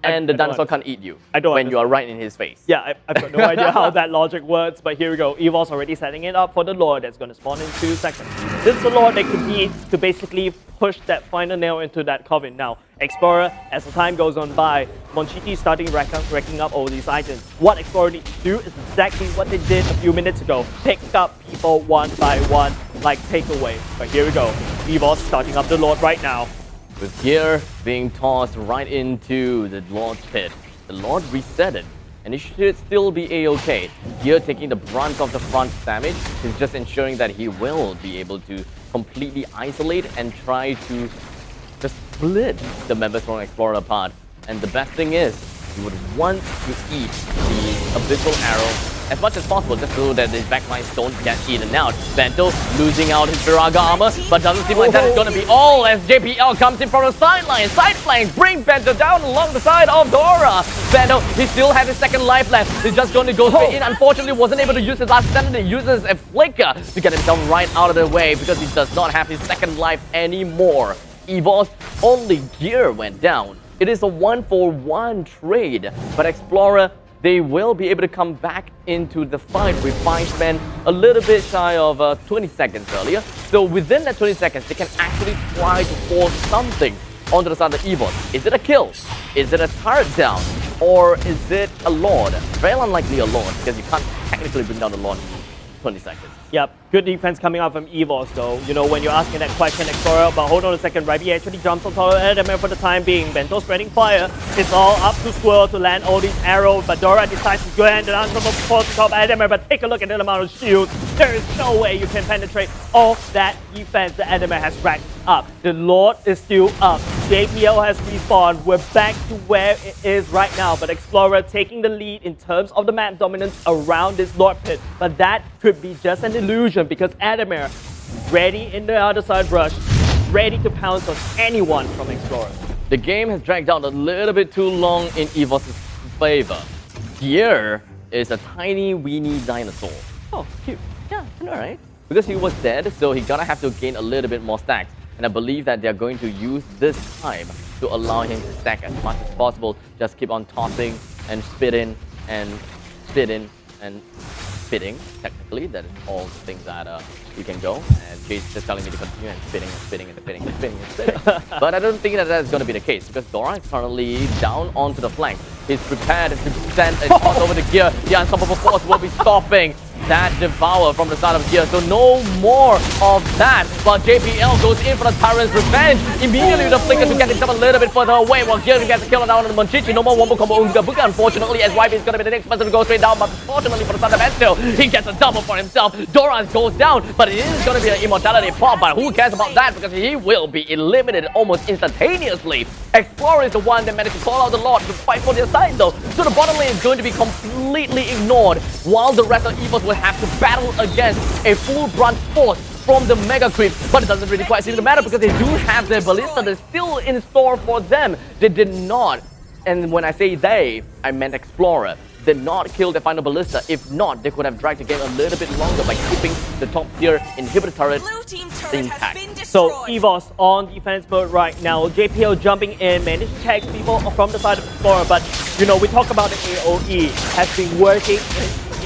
And the dinosaur can't eat you when you are right in his face. Yeah, I've got no idea how that logic works, but here we go. EVOS already setting it up for the Lord that's going to spawn in 2 seconds. This is the Lord they could need to basically push that final nail into that coffin. Now, Explorer, as the time goes on by, Monchichi starting racking up all these items. What Explorer needs to do is exactly what they did a few minutes ago. Pick up people one by one, like takeaway. But here we go. EVOS starting up the Lord right now. With Gear being tossed right into the Lord's pit. The Lord reset it, and it should still be a-okay. Gear taking the brunt of the front damage is just ensuring that he will be able to completely isolate and try to just split the members from Explorer apart. And the best thing is, you would want to eat the Abyssal Arrow as much as possible, just so that the backlines don't get eaten out. Bento losing out his Viraga armor, but doesn't seem like that is going to be all as JPL comes in from the sideline. Side flank, bring Bento down along the side of Dora. Bento, he still has his second life left. He's just going to go straight in. Unfortunately, wasn't able to use his last standard. He uses a flicker to get himself right out of the way because he does not have his second life anymore. EVOS, only Gear went down. It is a 1-for-1 trade, but Explorer, they will be able to come back into the fight with 5 men a little bit shy of 20 seconds earlier. So within that 20 seconds, they can actually try to force something onto the side of EVOS. Is it a kill? Is it a turret down? or is it a Lord? Very unlikely a Lord, because you can't technically bring down the Lord in 20 seconds. Yep, good defense coming out from EVOS though. You know, when you're asking that question, Explorer, but hold on a second, Ryby actually jumps on top of Adamir for the time being. Bento spreading fire. It's all up to Swirl to land all these arrows, but Dora decides to go ahead and answer for top Adamir, but take a look at the amount of shields. There is no way you can penetrate all that defense that Adamir has racked up. The Lord is still up. JPL has respawned. We're back to where it is right now, but Explorer taking the lead in terms of the map dominance around this Lord pit, but that could be just an illusion because Adamir ready in the other side rush, ready to pounce on anyone from Explorer. The game has dragged out a little bit too long in EVOS' favor. Here is a tiny weeny dinosaur. Oh, cute. Yeah, I know, right? Because he was dead, so he's gonna have to gain a little bit more stacks. And I believe that they're going to use this time to allow him to stack as much as possible. Just keep on tossing and spitting and spitting and spitting. Technically, that is all the things that you can go. And Chase just telling me to continue and spitting and spitting and spitting and spitting and spitting. But I don't think that that's going to be the case because Dora is currently down onto the flank. He's prepared to send a toss over the gear. The unstoppable force will be stopping that devour from the side of Gear, so no more of that. But JPL goes in for the Tyrant's Revenge. Immediately with the flicker to get himself a little bit further away while Gear gets a kill down on the Monchichi. No more wombo combo Unga Buga, unfortunately, as YB is going to be the next person to go straight down. But fortunately for the side of Estel, he gets a double for himself. Doran goes down, but it is going to be an immortality pop. But who cares about that because he will be eliminated almost instantaneously. Explorer is the one that managed to call out the Lord to fight for their side though. So the bottom lane is going to be completely ignored while the rest of EVOS will have to battle against a full brunt force from the Mega Creep. But it doesn't really quite seem to matter because they do have their Ballista that's still in store for them. They did not, and when I say they, I meant Explorer, did not kill the final Ballista. If not, they could have dragged the game a little bit longer by keeping the top tier inhibitor turret intact. So EVOS on defense mode right now. JPL jumping in, managed to tag people from the side of Explorer, but you know, we talk about the AOE has been working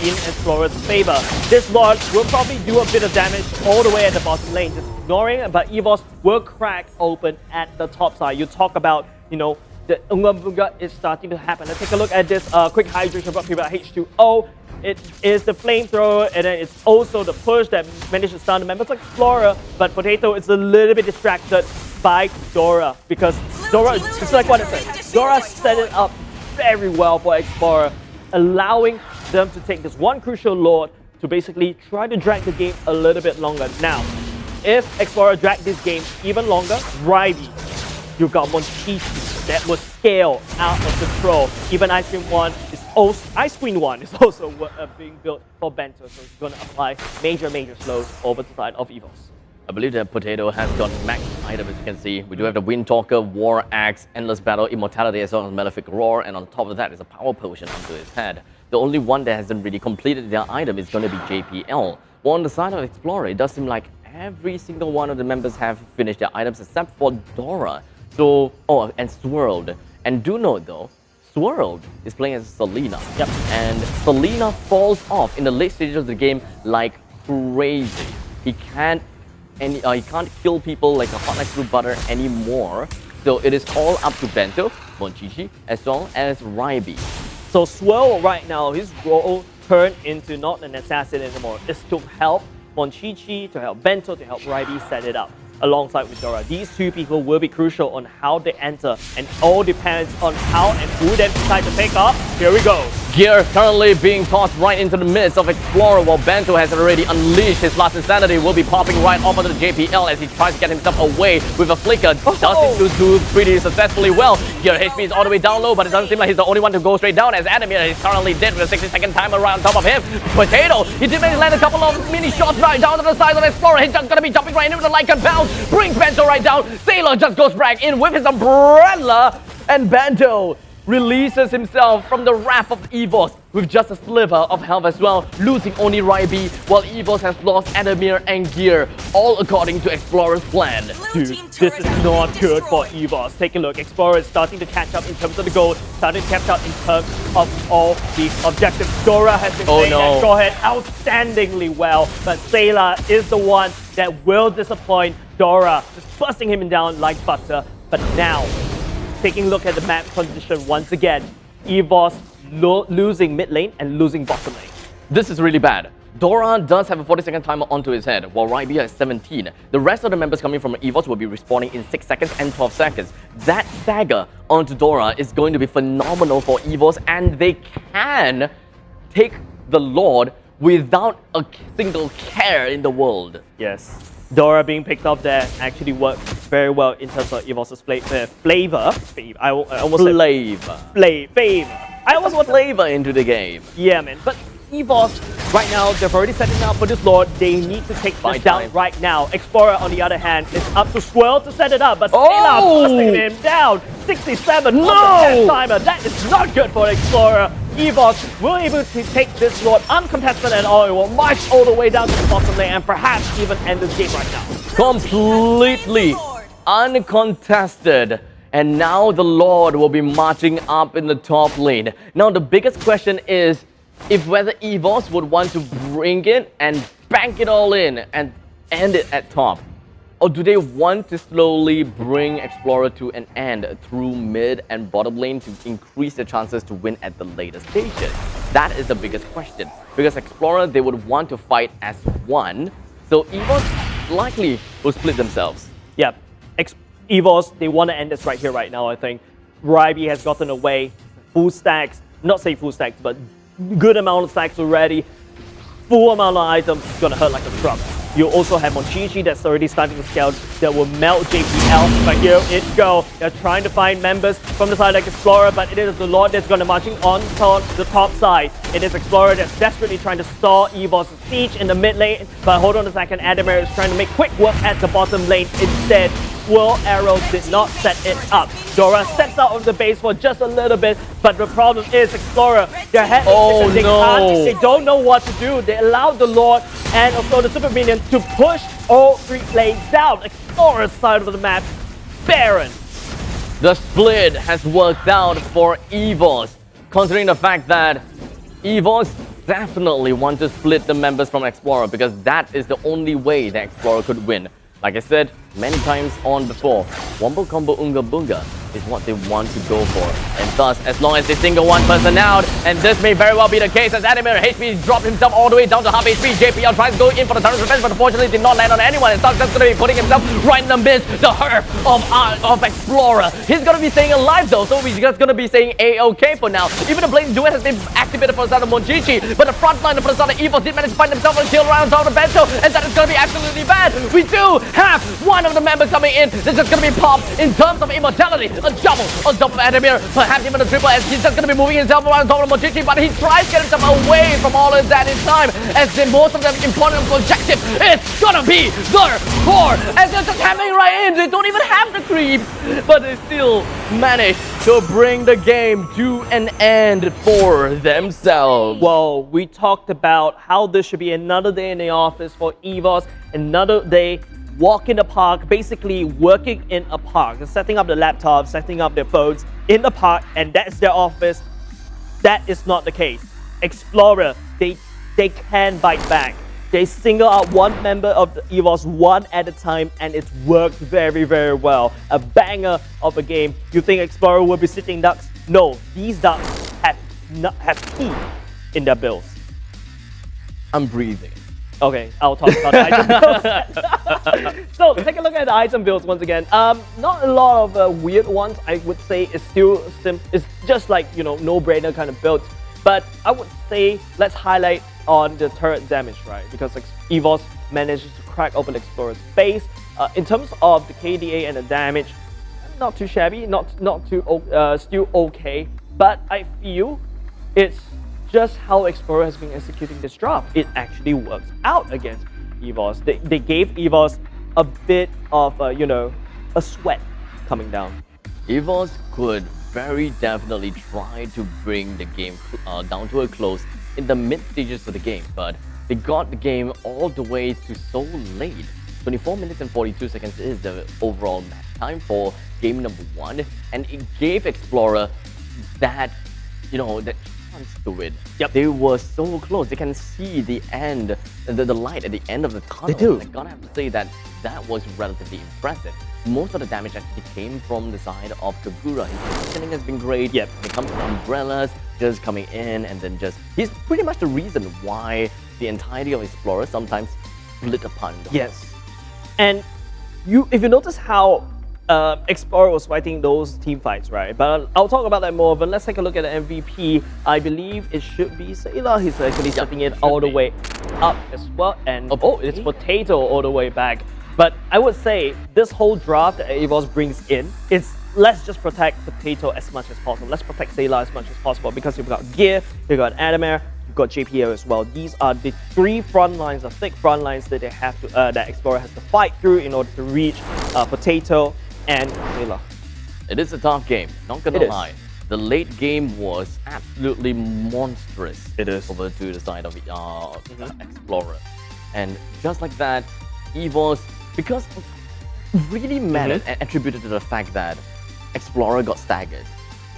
in Explorer's favor. This Lord will probably do a bit of damage all the way at the bottom lane, just ignoring it, but EVOS will crack open at the top side. You talk about, you know, the Unga Bunga is starting to happen. Let's take a look at this quick hydration brought to you by H2O. It is the flamethrower, and then it's also the push that managed to stun the members like Explorer, but Potato is a little bit distracted by Dora because Dora, it's like what it says, Dora set it up very well for Explorer, allowing them to take this one crucial Lord to basically try to drag the game a little bit longer. Now, if Explorer drag this game even longer, Ryby, you got Monchichi that will scale out of control. Even Ice Queen 1 is also being built for Bento, so it's going to apply major slows over the side of EVOS. I believe that Potato has got max items, as you can see. We do have the Wind Talker, War Axe, Endless Battle, Immortality, as well as Malefic Roar, and on top of that is a Power Potion onto his head. The only one that hasn't really completed their item is going to be JPL. Well, on the side of Explorer, it does seem like every single one of the members have finished their items except for Dora. So, oh, and Swirled. And do note though, Swirled is playing as Selena. Yep. And Selena falls off in the late stages of the game like crazy. He can't kill people like a hot like through butter anymore. So it is all up to Bento, Monchichi, as well as Ryby. So Swirl right now, his role turned into not an assassin anymore. It's to help Monchichi, to help Bento, to help Ryby set it up alongside with Dora. These two people will be crucial on how they enter, and all depends on how and who they decide to pick up. Here we go. Gear currently being tossed right into the midst of Explorer while Bento has already unleashed his last insanity. Will be popping right off onto the JPL as he tries to get himself away with a flicker. Does seem to do pretty successfully well. Gear HP is all the way down low, but it doesn't seem like he's the only one to go straight down as Adamir is currently dead with a 60-second timer right on top of him. Potato, he did manage to land a couple of mini shots right down to the side of Explorer. He's just gonna be jumping right into the Lycan bounce. Brings Bento right down. Sailor just goes back in with his umbrella, and Bento releases himself from the wrath of EVOS with just a sliver of health as well, losing only Ryby, while EVOS has lost Adamir and Gear, all according to Explorer's plan. Dude, this is not good for EVOS. Take a look, Explorer is starting to catch up in terms of the gold, starting to catch up in terms of all the objectives. Dora has been playing that shorthead outstandingly well, but Sailor is the one that will disappoint Dora, just busting him down like butter. But now, taking a look at the map condition once again, EVOS losing mid lane and losing bottom lane. This is really bad. Dora does have a 40-second timer onto his head, while Ryby has 17. The rest of the members coming from EVOS will be respawning in 6 seconds and 12 seconds. That stagger onto Dora is going to be phenomenal for EVOS, and they can take the Lord without a single care in the world. Yes. Dora being picked up there actually worked very well in terms of EVOS's flavor. I almost said flavor. I almost want flavor into the game. Yeah, man. But EVOS, right now, they've already setting up for this Lord. They need to take this down right now. Explorer, on the other hand, is up to Swirl to set it up, but Stella busting him down. 67 on the timer. That is not good for Explorer. EVOS will able to take this Lord uncontested at all. It will march all the way down to the bottom lane and perhaps even end this game right now. Completely uncontested. And now the Lord will be marching up in the top lane. Now the biggest question is if whether EVOS would want to bring it and bank it all in and end it at top. Or do they want to slowly bring Explorer to an end through mid and bottom lane to increase their chances to win at the later stages? That is the biggest question. Because Explorer, they would want to fight as one. So EVOS likely will split themselves. Yeah. EVOS, they want to end this right here, right now, I think. Ryby has gotten away. Full stacks. Not say full stacks, but good amount of stacks already. Full amount of items. It's going to hurt like a drum. You also have MLBB that's already starting to scale that will melt JPL. But here it go. They're trying to find members from the side like Explorer, but it is the Lord that's going to marching on the top side. It is Explorer that's desperately trying to stall EVOS' siege in the mid lane. But hold on a second, Adamir is trying to make quick work at the bottom lane instead. Swirl Arrow did not set it up. Dora steps out of the base for just a little bit, but the problem is Explorer, their head is they don't know what to do. They allowed the Lord and also the Super Minion to push all 3 lanes down. Explorer's side of the map, barren. The split has worked out for EVOS, considering the fact that EVOS definitely want to split the members from Explorer because that is the only way that Explorer could win. Like I said many times on before, Wombo Combo Unga Bunga is what they want to go for. And thus, as long as they single one person out, and this may very well be the case as Adamir HP dropped himself all the way down to half HP. JPL tries to go in for the turret revenge, but unfortunately did not land on anyone. And Stark's just going to be putting himself right in the midst, the heart of Explorer. He's going to be staying alive though, so he's just going to be staying A-OK for now. Even the Blazing Duet has been activated for the side of MLBB, but the front line for the side of EVOS did manage to find themselves a kill around top of the bento, and that is going to be absolutely bad. We do have one of the members coming in. This is going to be popped in terms of immortality. A double on top of Adamir, perhaps even a triple, as he's just going to be moving himself around top of MLBB, but he tries to get himself away from all of that in time, as the most of the important objective is going to be their core, as they're just hammering right in. They don't even have the creep, but they still manage to bring the game to an end for themselves. Well, we talked about how this should be another day in the office for EVOS, another day walk in the park, basically working in a park. They're setting up the laptops, setting up their phones in the park, and that's their office. That is not the case. Explorer, they can bite back. They single out one member of the EVOS one at a time, and it's worked very, very well. A banger of a game. You think Explorer will be sitting ducks? No, these ducks have teeth in their bills. I'm breathing. Okay, I'll talk about the item builds. So take a look at the item builds once again. Not a lot of weird ones. I would say it's still it's just like, you know, no-brainer kind of builds. But I would say let's highlight on the turret damage, right? Because EVOS manages to crack open Explorer's face. In terms of the KDA and the damage, not too shabby, not too still okay. But I feel it's just how Explorer has been executing this drop. It actually works out against EVOS. They gave EVOS a bit of a sweat coming down. EVOS could very definitely try to bring the game down to a close in the mid stages of the game, but they got the game all the way to so late. 24 minutes and 42 seconds is the overall match time for game number 1, and it gave Explorer that, that chance to win. Yep. They were so close. They can see the end, the light at the end of the tunnel. They do. I gotta have to say that was relatively impressive. most of the damage actually came from the side of Kagura. His positioning has been great. Yep. When it comes to Umbrellas, just coming in and then he's pretty much the reason why the entirety of Explorer sometimes split apart. Yes. And if you notice how Explorer was fighting those team fights, right? But I'll talk about that more, but let's take a look at the MVP. I believe it should be Sailor. He's actually stepping it all the way up as well. And it's Potato all the way back. But I would say this whole draft that EVOS brings in, it's let's just protect Potato as much as possible. Let's protect Sailor as much as possible because you've got Gear, you've got Adamir, you've got JPL as well. These are the three front lines, the thick front lines that they have to, that Explorer has to fight through in order to reach Potato and Sailor. It is a tough game, not gonna lie. The late game was absolutely monstrous. It is. Over to the side of Explorer. And just like that, EVOS, because really mattered and attributed to the fact that Explorer got staggered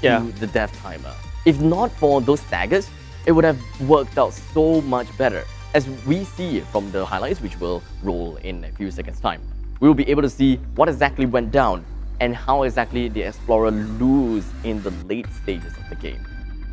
to the death timer. If not for those staggers, it would have worked out so much better. As we see from the highlights, which will roll in a few seconds' time, we will be able to see what exactly went down and how exactly the Explorer lose in the late stages of the game.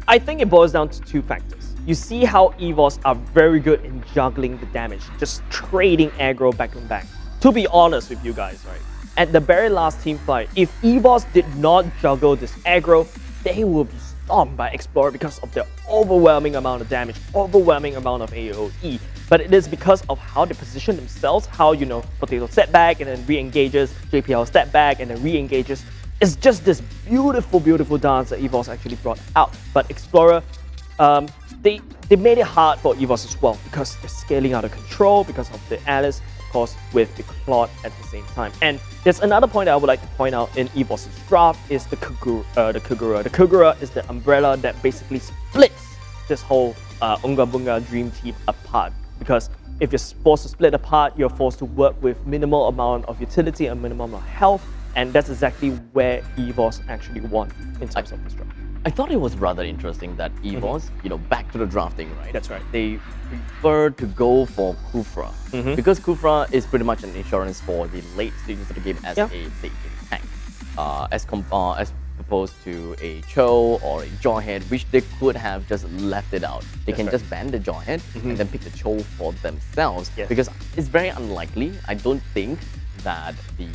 I think it boils down to two factors. You see how EVOS are very good in juggling the damage, just trading aggro back and back. To be honest with you guys, right, at the very last team fight, if EVOS did not juggle this aggro, they will be stomped by Explorer because of their overwhelming amount of damage, overwhelming amount of AoE. But it is because of how they position themselves, how, you know, Potato step back and then re-engages, JPL step back and then re-engages. It's just this beautiful, beautiful dance that EVOS actually brought out. But Explorer, they made it hard for EVOS as well because they're scaling out of control because of the Alice, of course, with the Claude at the same time. And there's another point that I would like to point out in EVOS's draft is the Kagura. The Kagura is the umbrella that basically splits this whole Unga Bunga Dream Team apart. Because if you're forced to split apart, you're forced to work with minimal amount of utility and minimal amount of health. And that's exactly where EVOS actually won in terms of this draft. I thought it was rather interesting that EVOS, you know, back to the drafting, right? That's right. They prefer to go for Kufra because Kufra is pretty much an insurance for the late stages of the game as a late game tank, as opposed to a Cho or a Jawhead, which they could have just left it out. They can just ban the Jawhead and then pick the Cho for themselves because it's very unlikely. I don't think that the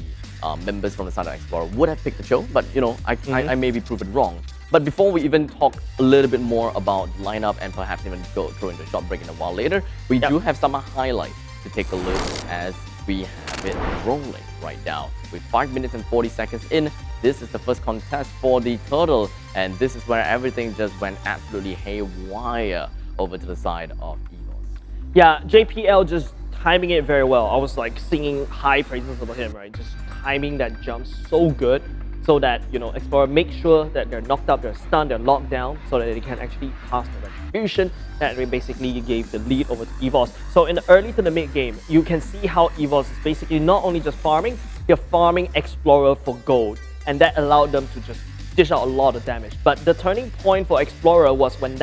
members from the side of Explorer would have picked the Cho, but you know, I may be proven wrong. But before we even talk a little bit more about lineup and perhaps even throw into a short break in a while later, we do have some highlights to take a look as we have it rolling right now. With 5 minutes and 40 seconds in, this is the first contest for the Turtle, and this is where everything just went absolutely haywire over to the side of EVOS. Yeah, JPL just timing it very well. I was like singing high praises about him, right? Just timing that jump so good so that, you know, Explorer make sure that they're knocked up, they're stunned, they're locked down so that they can actually pass the retribution that basically gave the lead over to EVOS. So in the early to the mid game, you can see how EVOS is basically not only just farming, they're farming Explorer for gold, and that allowed them to just dish out a lot of damage. But the turning point for Explorer was when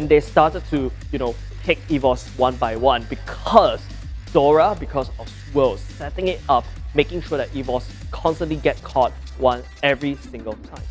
they started to, you know, pick EVOS one by one because Dora, because of Swirl, setting it up, making sure that EVOS constantly get caught every single time.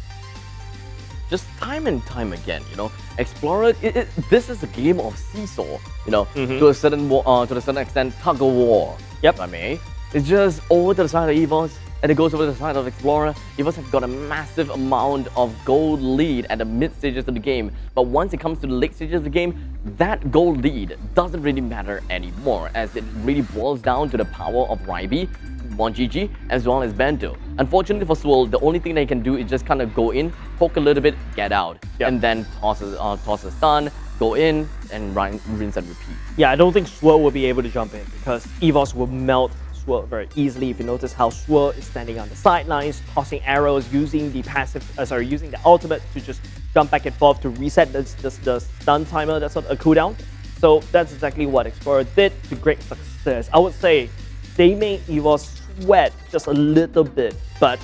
Just time and time again, you know, Explorer, this is a game of seesaw, you know, to a certain extent, tug of war. Yep. I mean, it's just over to the side of EVOS, and it goes over to the side of Explorer. EVOS have got a massive amount of gold lead at the mid stages of the game, but once it comes to the late stages of the game, that gold lead doesn't really matter anymore, as it really boils down to the power of Raibi, Monjiji, as well as Bento. Unfortunately for Swirl, the only thing they can do is just kind of go in, poke a little bit, get out, and then toss a stun, go in, and rinse and repeat. Yeah, I don't think Swirl will be able to jump in because EVOS will melt Swirl very easily. If you notice how Swirl is standing on the sidelines, tossing arrows, using the using the ultimate to just jump back and forth to reset the stun timer, that's not a cooldown. So that's exactly what Explorer did to great success. I would say they made EVOS sweat just a little bit, but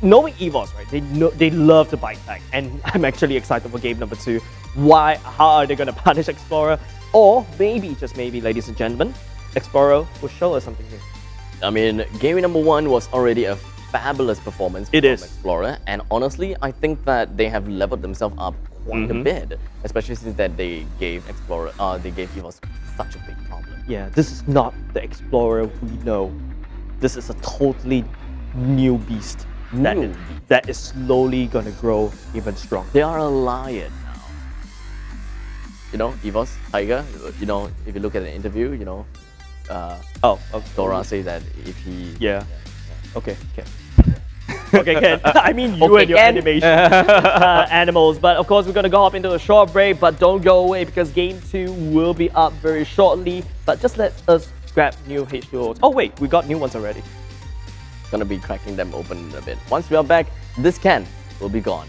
knowing EVOS, right, they love to bite back, and I'm actually excited for game number 2. How are they going to punish Explorer? Or maybe, just maybe, ladies and gentlemen, Explorer will show us something new. I mean, game number 1 was already a fabulous performance from Explorer, and honestly, I think that they have leveled themselves up quite a bit, especially since that they gave Explorer, they gave EVOS such a big problem. Yeah, this is not the Explorer we know. This is a totally new beast that is slowly gonna grow even stronger. They are a lion now. You know, EVOS, Tiger, you know, if you look at an interview, you know, Dora says that if he... Yeah. Okay, Ken. Okay, Ken. I mean you and your animation animals. But of course, we're going to go hop into a short break. But don't go away because Game 2 will be up very shortly. But just let us grab new H2Os. Oh wait, we got new ones already. Gonna be cracking them open in a bit. Once we are back, this can will be gone.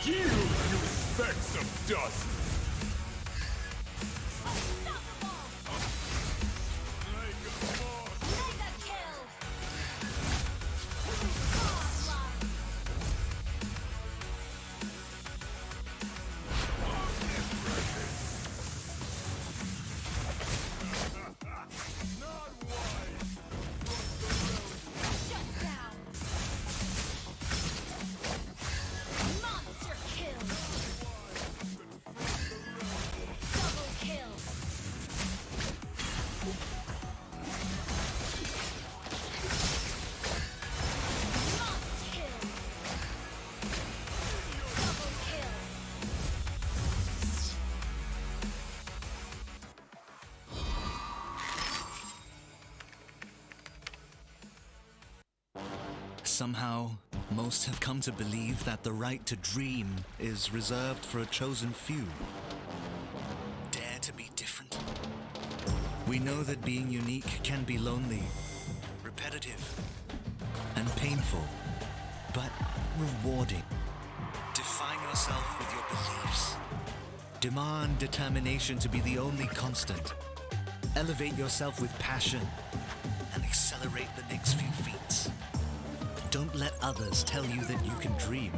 You specks of dust! Somehow, most have come to believe that the right to dream is reserved for a chosen few. Dare to be different. We know that being unique can be lonely, repetitive, and painful, but rewarding. Define yourself with your beliefs. Demand determination to be the only constant. Elevate yourself with passion and accelerate the next few feats. Don't let others tell you that you can dream.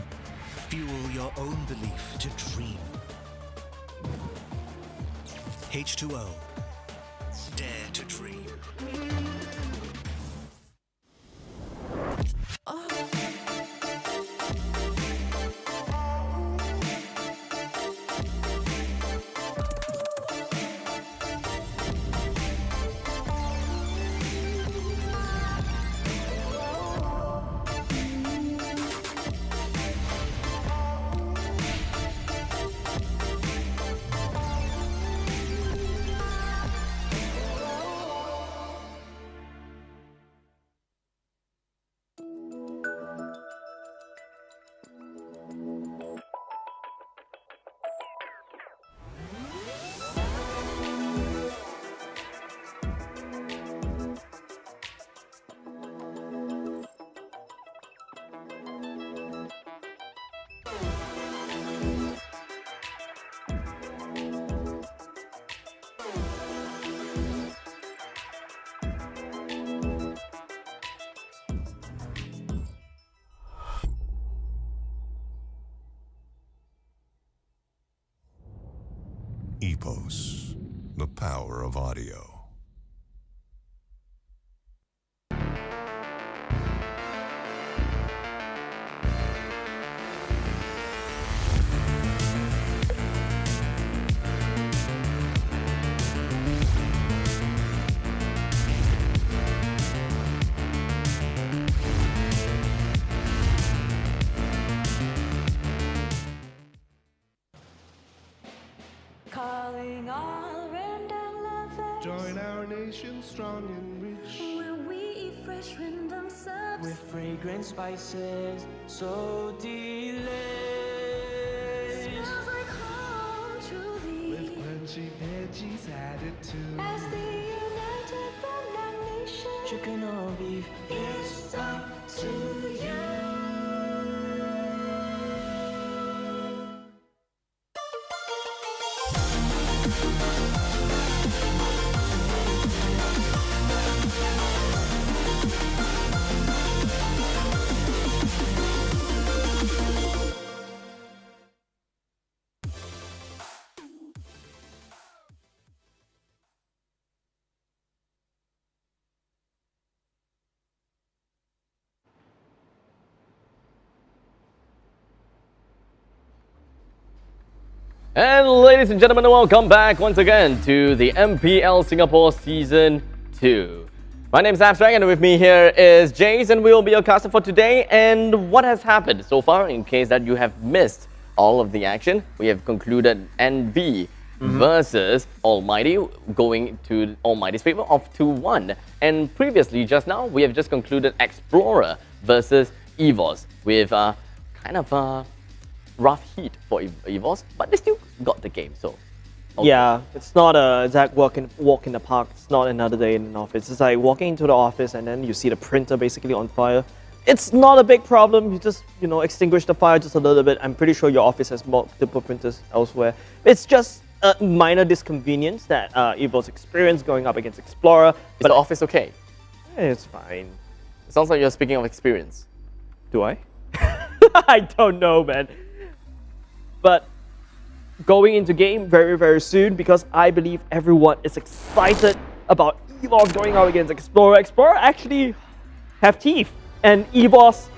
Fuel your own belief to dream. H2O. Dare to dream. EVOS, the power of audio. Calling all random lovers. Join our nation strong and rich. We'll with fragrant spices, so delicious. Smells like home to thee. With crunchy veggies added to. As the united Banana Nation. Chicken or beef, It's up to you. And ladies and gentlemen, welcome back once again to the MPL Singapore Season 2. My name is Abstract and with me here is Jace and we will be your caster for today. And what has happened so far, in case that you have missed all of the action, we have concluded NV versus ALMGHTY, going to ALMGHTY's favor of 2-1. And previously, just now, we have just concluded Explorer versus EVOS with kind of a rough heat for EVOS, but they still got the game, so. Okay. Yeah, it's not a exact walk in the park. It's not another day in an office. It's like walking into the office and then you see the printer basically on fire. It's not a big problem. You just, extinguish the fire just a little bit. I'm pretty sure your office has multiple printers elsewhere. It's just a minor disconvenience that EVOS experienced going up against Explorer. But the office okay? It's fine. It sounds like you're speaking of experience. Do I? I don't know, man. But going into game very, very soon, because I believe everyone is excited about EVOS going out against Explorer. Explorer actually have teeth, and EVOS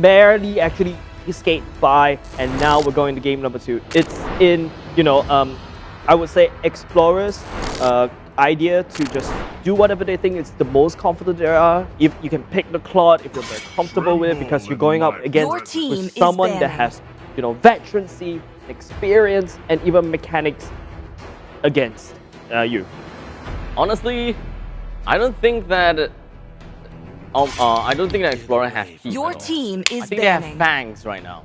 barely actually escaped by, and now we're going to game number 2. It's in, I would say Explorer's idea to just do whatever they think is the most confident they are. If you can pick the Claude, if you're very comfortable with it, because you're going up against with someone that has veterancy, experience, and even mechanics against you. Honestly, I don't think that Explorer has teeth. Your team is I think they have fangs right now.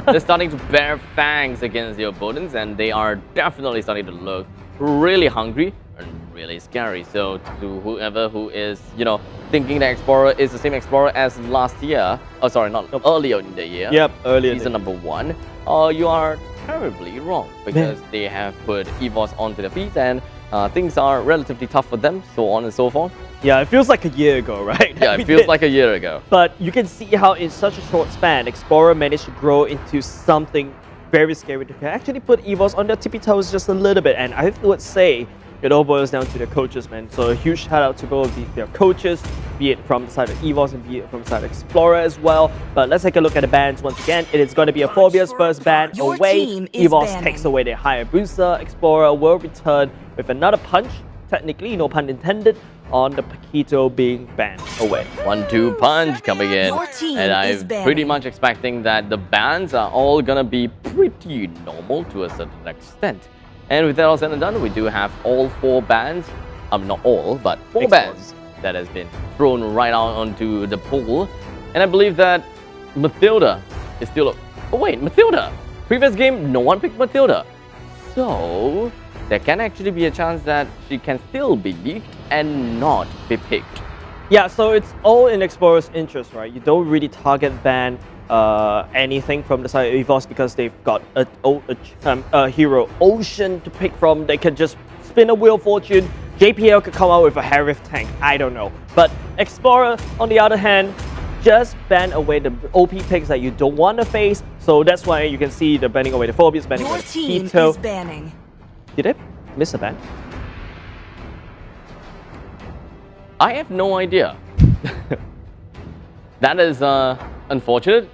They're starting to bear fangs against the opponents, and they are definitely starting to look really hungry and really scary. So to whoever who is, thinking that Explorer is the same Explorer as last year, earlier in the year. Yep, earlier. Season number 1. You are terribly wrong, because they have put EVOS onto their feet and things are relatively tough for them, so on and so forth. Yeah, it feels like a year ago, right? Yeah, it feels like a year ago. But you can see how in such a short span, Explorer managed to grow into something very scary. They can actually put EVOS on their tippy toes just a little bit, and I would say it all boils down to their coaches, man. So a huge shout out to both of their coaches, be it from the side of EVOS and be it from the side of Explorer as well. But let's take a look at the bans once again. It is going to be a Phobia's first ban away. EVOS takes away their Hayabusa. Explorer will return with another punch, technically, no pun intended, on the Paquito being banned away. 1-2 punch coming in. And I'm pretty much expecting that the bans are all gonna be pretty normal to a certain extent. And with that all said and done, we do have all 4 bans, not all, but 4 bans that has been thrown right out onto the pool. And I believe that Mathilda is still... Oh wait, Mathilda! Previous game, no one picked Mathilda. So, there can actually be a chance that she can still be leaked and not be picked. Yeah, so it's all in Explorer's interest, right? You don't really target ban anything from the side of EVOS because they've got a hero Ocean to pick from. They can just spin a Wheel of Fortune. JPL could come out with a Harif tank, I don't know. But Explorer, on the other hand, just ban away the OP picks that you don't want to face. So that's why you can see the banning away the Phobias, banning away the Your team is banning. Did I miss a ban? I have no idea. That is unfortunate.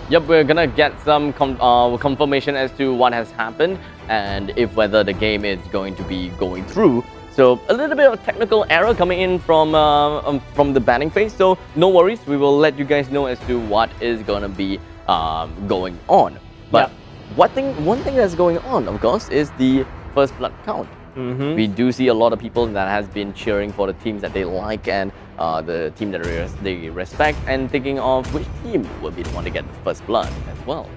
Yep, we're gonna get some confirmation as to what has happened and if whether the game is going to be going through. So a little bit of technical error coming in from the banning phase. So no worries, we will let you guys know as to what is gonna be going on. But one thing that's going on, of course, is the first blood count. We do see a lot of people that has been cheering for the teams that they like, and the team that they respect, and thinking of which team will be the one to get the first blood as well.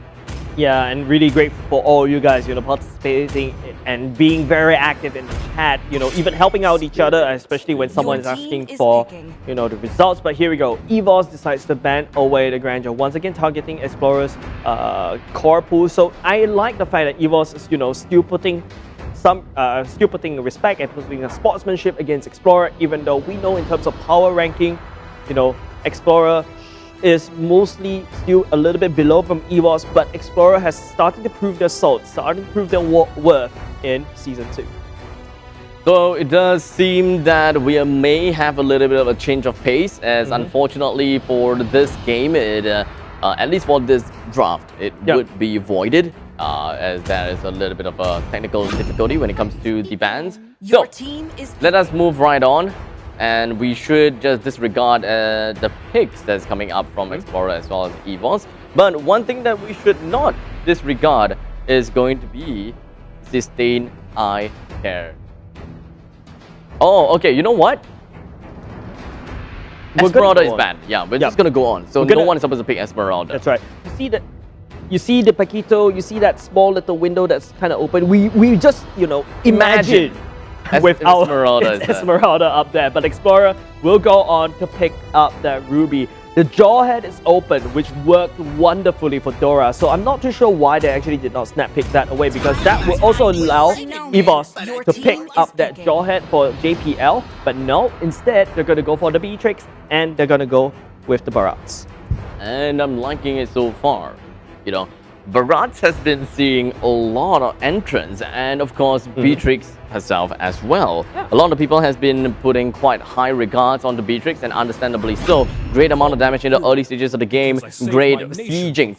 Yeah, and really grateful for all you guys, participating and being very active in the chat, even helping out each other, especially when someone is asking for, the results. But here we go. EVOS decides to ban away the Grandeur, once again targeting Explorer's core pool. So I like the fact that EVOS is, still putting respect and putting a sportsmanship against Explorer, even though we know in terms of power ranking, Explorer is mostly still a little bit below from EVOS, but Explorer has started to prove their salt, starting to prove their worth in Season 2. So it does seem that we may have a little bit of a change of pace, as unfortunately for this game, it, at least for this draft, it would be voided, as there is a little bit of a technical difficulty when it comes to the bans. So let us move right on. And we should just disregard the picks that's coming up from Explorer as well as EVOS. But one thing that we should not disregard is going to be Sustain I Care. Oh, okay, you know what? Esmeralda is banned. Yeah, we're just going to go on. So no one is supposed to pick Esmeralda. That's right. You see the Paquito, you see that small little window that's kind of open. We just, imagine. Without Esmeralda up there, but Explorer will go on to pick up that Ruby. The Jawhead is open, which worked wonderfully for Dora, so I'm not too sure why they actually did not snap pick that away, because that will also allow EVOS to pick up that Jawhead for JPL, but no, instead they're going to go for the Beatrix and they're going to go with the Barats. And I'm liking it so far. Barats has been seeing a lot of entrants, and of course Beatrix herself as well. A lot of people has been putting quite high regards on the Beatrix, and understandably so. Great amount of damage in the early stages of the game, great sieging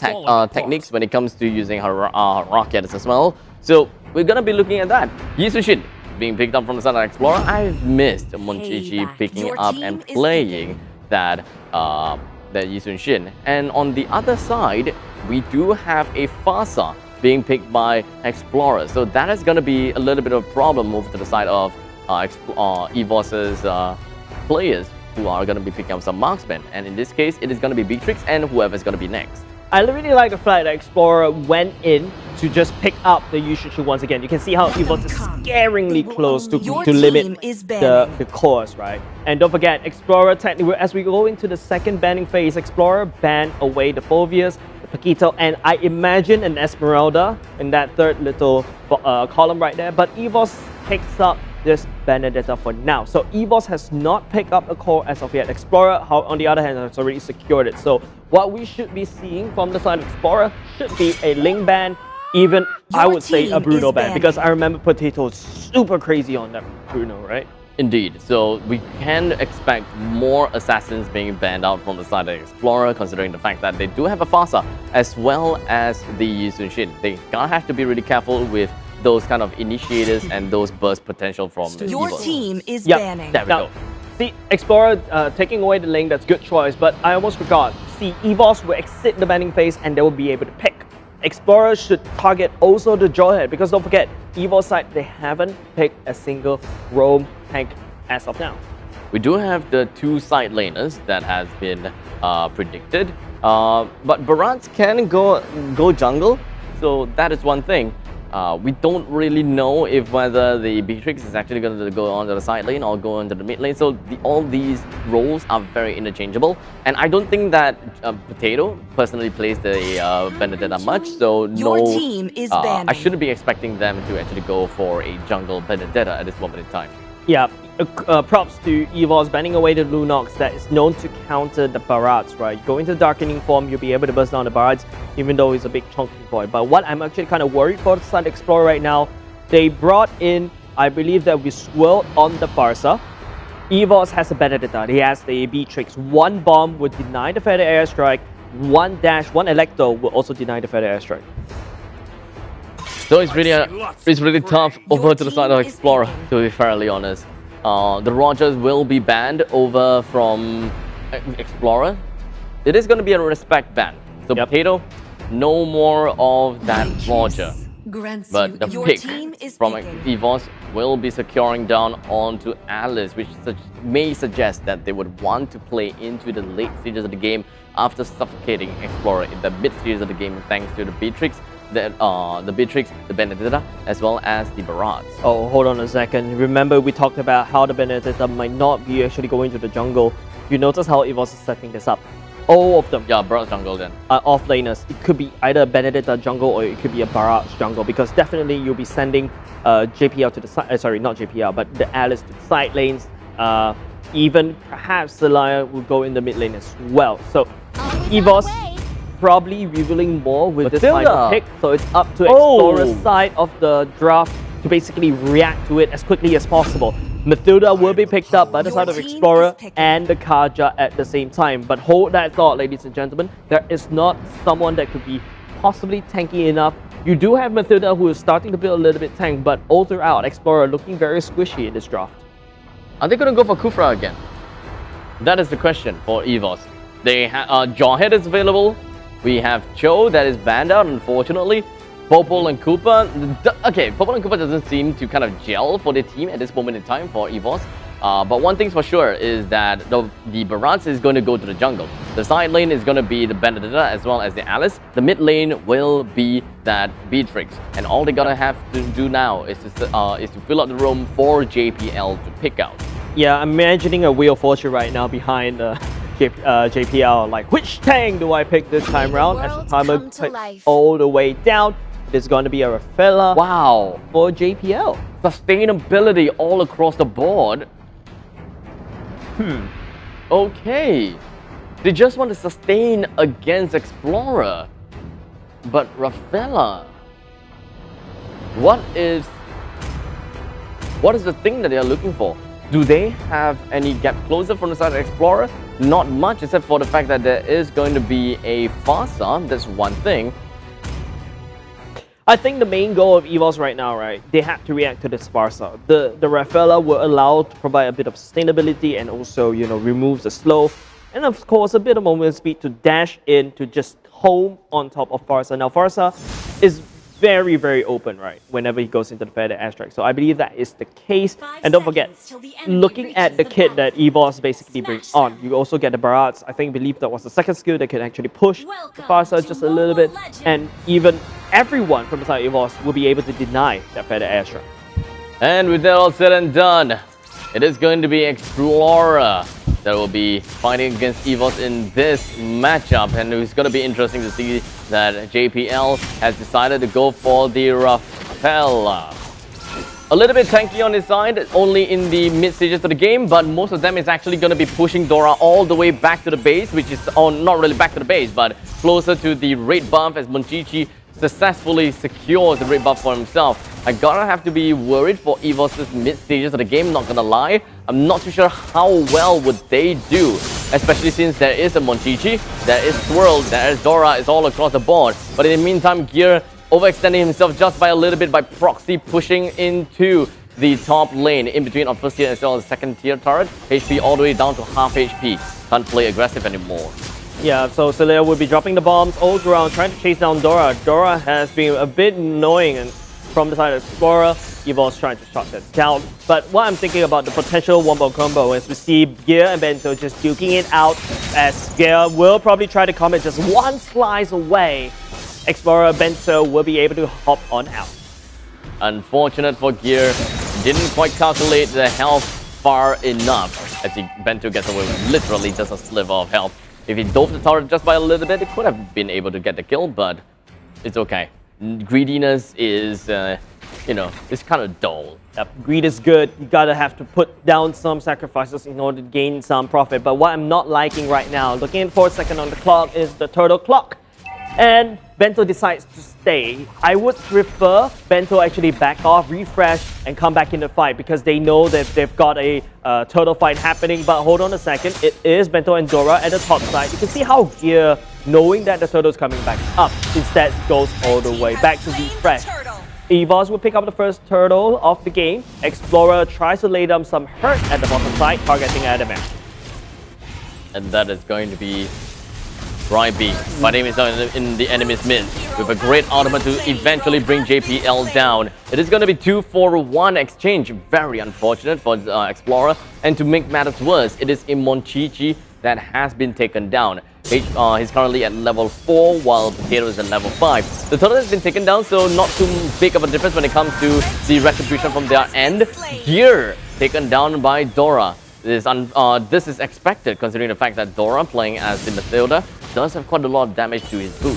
techniques when it comes to using her rockets as well. So we're gonna be looking at that. Yi Sushin being picked up from the side of Explorer. I've missed Monchichi picking up and playing that Yi Sushin. And on the other side, we do have a Fasa being picked by Explorer. So that is going to be a little bit of a problem over to the side of EVOS's players, who are going to be picking up some marksmen. And in this case, it is going to be Beatrix and whoever is going to be next. I really like the fact that Explorer went in to just pick up the Yushichu once again. You can see how EVOS is scaringly close to limit the course, right? And don't forget, Explorer, technically, as we go into the second banning phase, Explorer banned away the Phovias, the Paquito, and I imagine an Esmeralda in that third little column right there. But EVOS picks up this Benedetta for now. So EVOS has not picked up a core as of yet. Explorer, on the other hand, has already secured it. So what we should be seeing from the side of Explorer should be a Ling ban, even I would say a Bruno ban, because I remember Potato is super crazy on that Bruno, right? Indeed. So we can expect more assassins being banned out from the side of Explorer, considering the fact that they do have a Fasa as well as the Yi Sushin. They gonna have to be really careful with those kind of initiators and those burst potential from Your EVOS. team is Yep. banning. There we go. See, Explorer taking away the Ling, that's good choice, but I almost forgot. See, EVOS will exit the banning phase and they will be able to pick. Explorer should target also the Jawhead, because don't forget, EVOS side, they haven't picked a single roam tank as of now. We do have the two side laners that has been predicted, but Barats can go jungle, so that is one thing. We don't really know if whether the Beatrix is actually going to go onto the side lane or go into the mid lane. So all these roles are very interchangeable. And I don't think that Potato personally plays the Benedetta much. So Your team is banning. I shouldn't be expecting them to actually go for a jungle Benedetta at this moment in time. Yeah, props to EVOS banning away the Lunox that is known to counter the Barats, right? You go into Darkening form, you'll be able to burst down the Barats, even though he's a big chunky boy. But what I'm actually kind of worried for the Sun Explorer right now, they brought in, I believe that we swirled on the Farsa. EVOS has a Benedetta, he has the Beatrix. One bomb would deny the Feather Airstrike, one Electo will also deny the Feather Airstrike. So it's really tough over to the side of Explorer, to be fairly honest. The Rogers will be banned over from Explorer. It is going to be a respect ban. So Potato, no more of that Roger. grants But you. the Your pick team is from picking. EVOS will be securing down onto Alice, which may suggest that they would want to play into the late stages of the game after suffocating Explorer in the mid stages of the game thanks to the Beatrix, the Benedetta, as well as the Barats. Oh, hold on a second. Remember we talked about how the Benedetta might not be actually going to the jungle. You notice how EVOS is setting this up. All of them. Yeah, Barats jungle then. Are off laners. It could be either a Benedetta jungle or it could be a Barats jungle because definitely you'll be sending JPL to the side. Sorry, not JPL, but the Alice to the side lanes. Even perhaps Zelaya will go in the mid lane as well. So EVOS probably revealing more with this final pick. So it's up to Explorer's side of the draft to basically react to it as quickly as possible. Mathilda will be picked up by the side of Explorer and the Kaja at the same time. But hold that thought, ladies and gentlemen. There is not someone that could be possibly tanky enough. You do have Mathilda who is starting to build a little bit tank, but all throughout, Explorer looking very squishy in this draft. Are they going to go for Kufra again? That is the question for EVOS. They have Jawhead is available. We have Cho that is banned out, unfortunately. Popol and Koopa. Okay, Popol and Koopa doesn't seem to kind of gel for the team at this moment in time for EVOS. But one thing's for sure is that the Barats is going to go to the jungle. The side lane is going to be the Benedetta as well as the Alice. The mid lane will be that Beatrix. And all they gotta have to do now is to fill up the room for JPL to pick out. Yeah, I'm imagining a Wheel of Fortune right now behind JPL. Like, which tank do I pick this time around? As the timer clicks all the way down, it's going to be a Rafaela. Wow. For JPL. Sustainability all across the board. Okay. They just want to sustain against Explorer. But Rafaela, what is the thing that they are looking for? Do they have any gap closer from the side of Explorer? Not much, except for the fact that there is going to be a Farsa. That's one thing. I think the main goal of EVOS right now, right, they have to react to this Farsa. The Rafaela will allow to provide a bit of sustainability and also, you know, removes the slow. And of course, a bit of movement speed to dash in to just home on top of Farsa. Now, Farsa is very, very open, right, whenever he goes into the Feather Airstrike. So I believe that is the case. And don't forget, looking at the kit that EVOS basically brings on, you also get the Barats. I believe that was the second skill that can actually push the Farsa just a little bit. And even everyone from the side of EVOS will be able to deny that Feather Airstrike. And with that all said and done, it is going to be Explorer that will be fighting against EVOS in this matchup, and it's going to be interesting to see that JPL has decided to go for the Rafaela. A little bit tanky on his side, only in the mid stages of the game, but most of them is actually going to be pushing Dora all the way back to the base, which is not really back to the base, but closer to the raid buff as Monchichi successfully secures the raid buff for himself. I gotta have to be worried for EVOS' mid stages of the game, not gonna lie. I'm not too sure how well would they do, especially since there is a Monchichi, there is Swirl, there is Dora, it's all across the board. But in the meantime, Gear overextending himself just by a little bit by proxy pushing into the top lane in between on first tier as well as second tier turret. HP all the way down to half HP. Can't play aggressive anymore. Yeah, so Celia will be dropping the bombs all around, trying to chase down Dora. Dora has been a bit annoying and from the side of Explorer. EVOS trying to shot that down. But what I'm thinking about the potential wombo combo is we see Gear and Bento just duking it out as Gear will probably try to commit just one slice away. Explorer Bento will be able to hop on out. Unfortunate for Gear, didn't quite calculate the health far enough as Bento gets away with literally just a sliver of health. If he dove the turret just by a little bit, he could have been able to get the kill, but it's okay. Greediness is, you know, it's kind of dull. Yep, greed is good. You gotta have to put down some sacrifices in order to gain some profit. But what I'm not liking right now, looking at 4 seconds on the clock, is the turtle clock. And Bento decides to stay. I would prefer Bento actually back off, refresh, and come back in the fight because they know that they've got a turtle fight happening. But hold on a second, it is Bento and Dora at the top side. You can see how Gear, knowing that the turtle's coming back up, instead goes all the way back to refresh. EVOS will pick up the first turtle of the game. Explorer tries to lay down some hurt at the bottom side, targeting Adamant. And that is going to be Ryby fighting himself in the enemy's midst with a great ultimate to eventually bring JPL down. It is going to be 2-4-1 exchange. Very unfortunate for Explorer. And to make matters worse, it is MLBB that has been taken down. He's currently at level 4 while Potato is at level 5. The turtle has been taken down, so not too big of a difference when it comes to the retribution from their end. Gear taken down by Dora. This is expected considering the fact that Dora, playing as the Matilda, does have quite a lot of damage to his boot.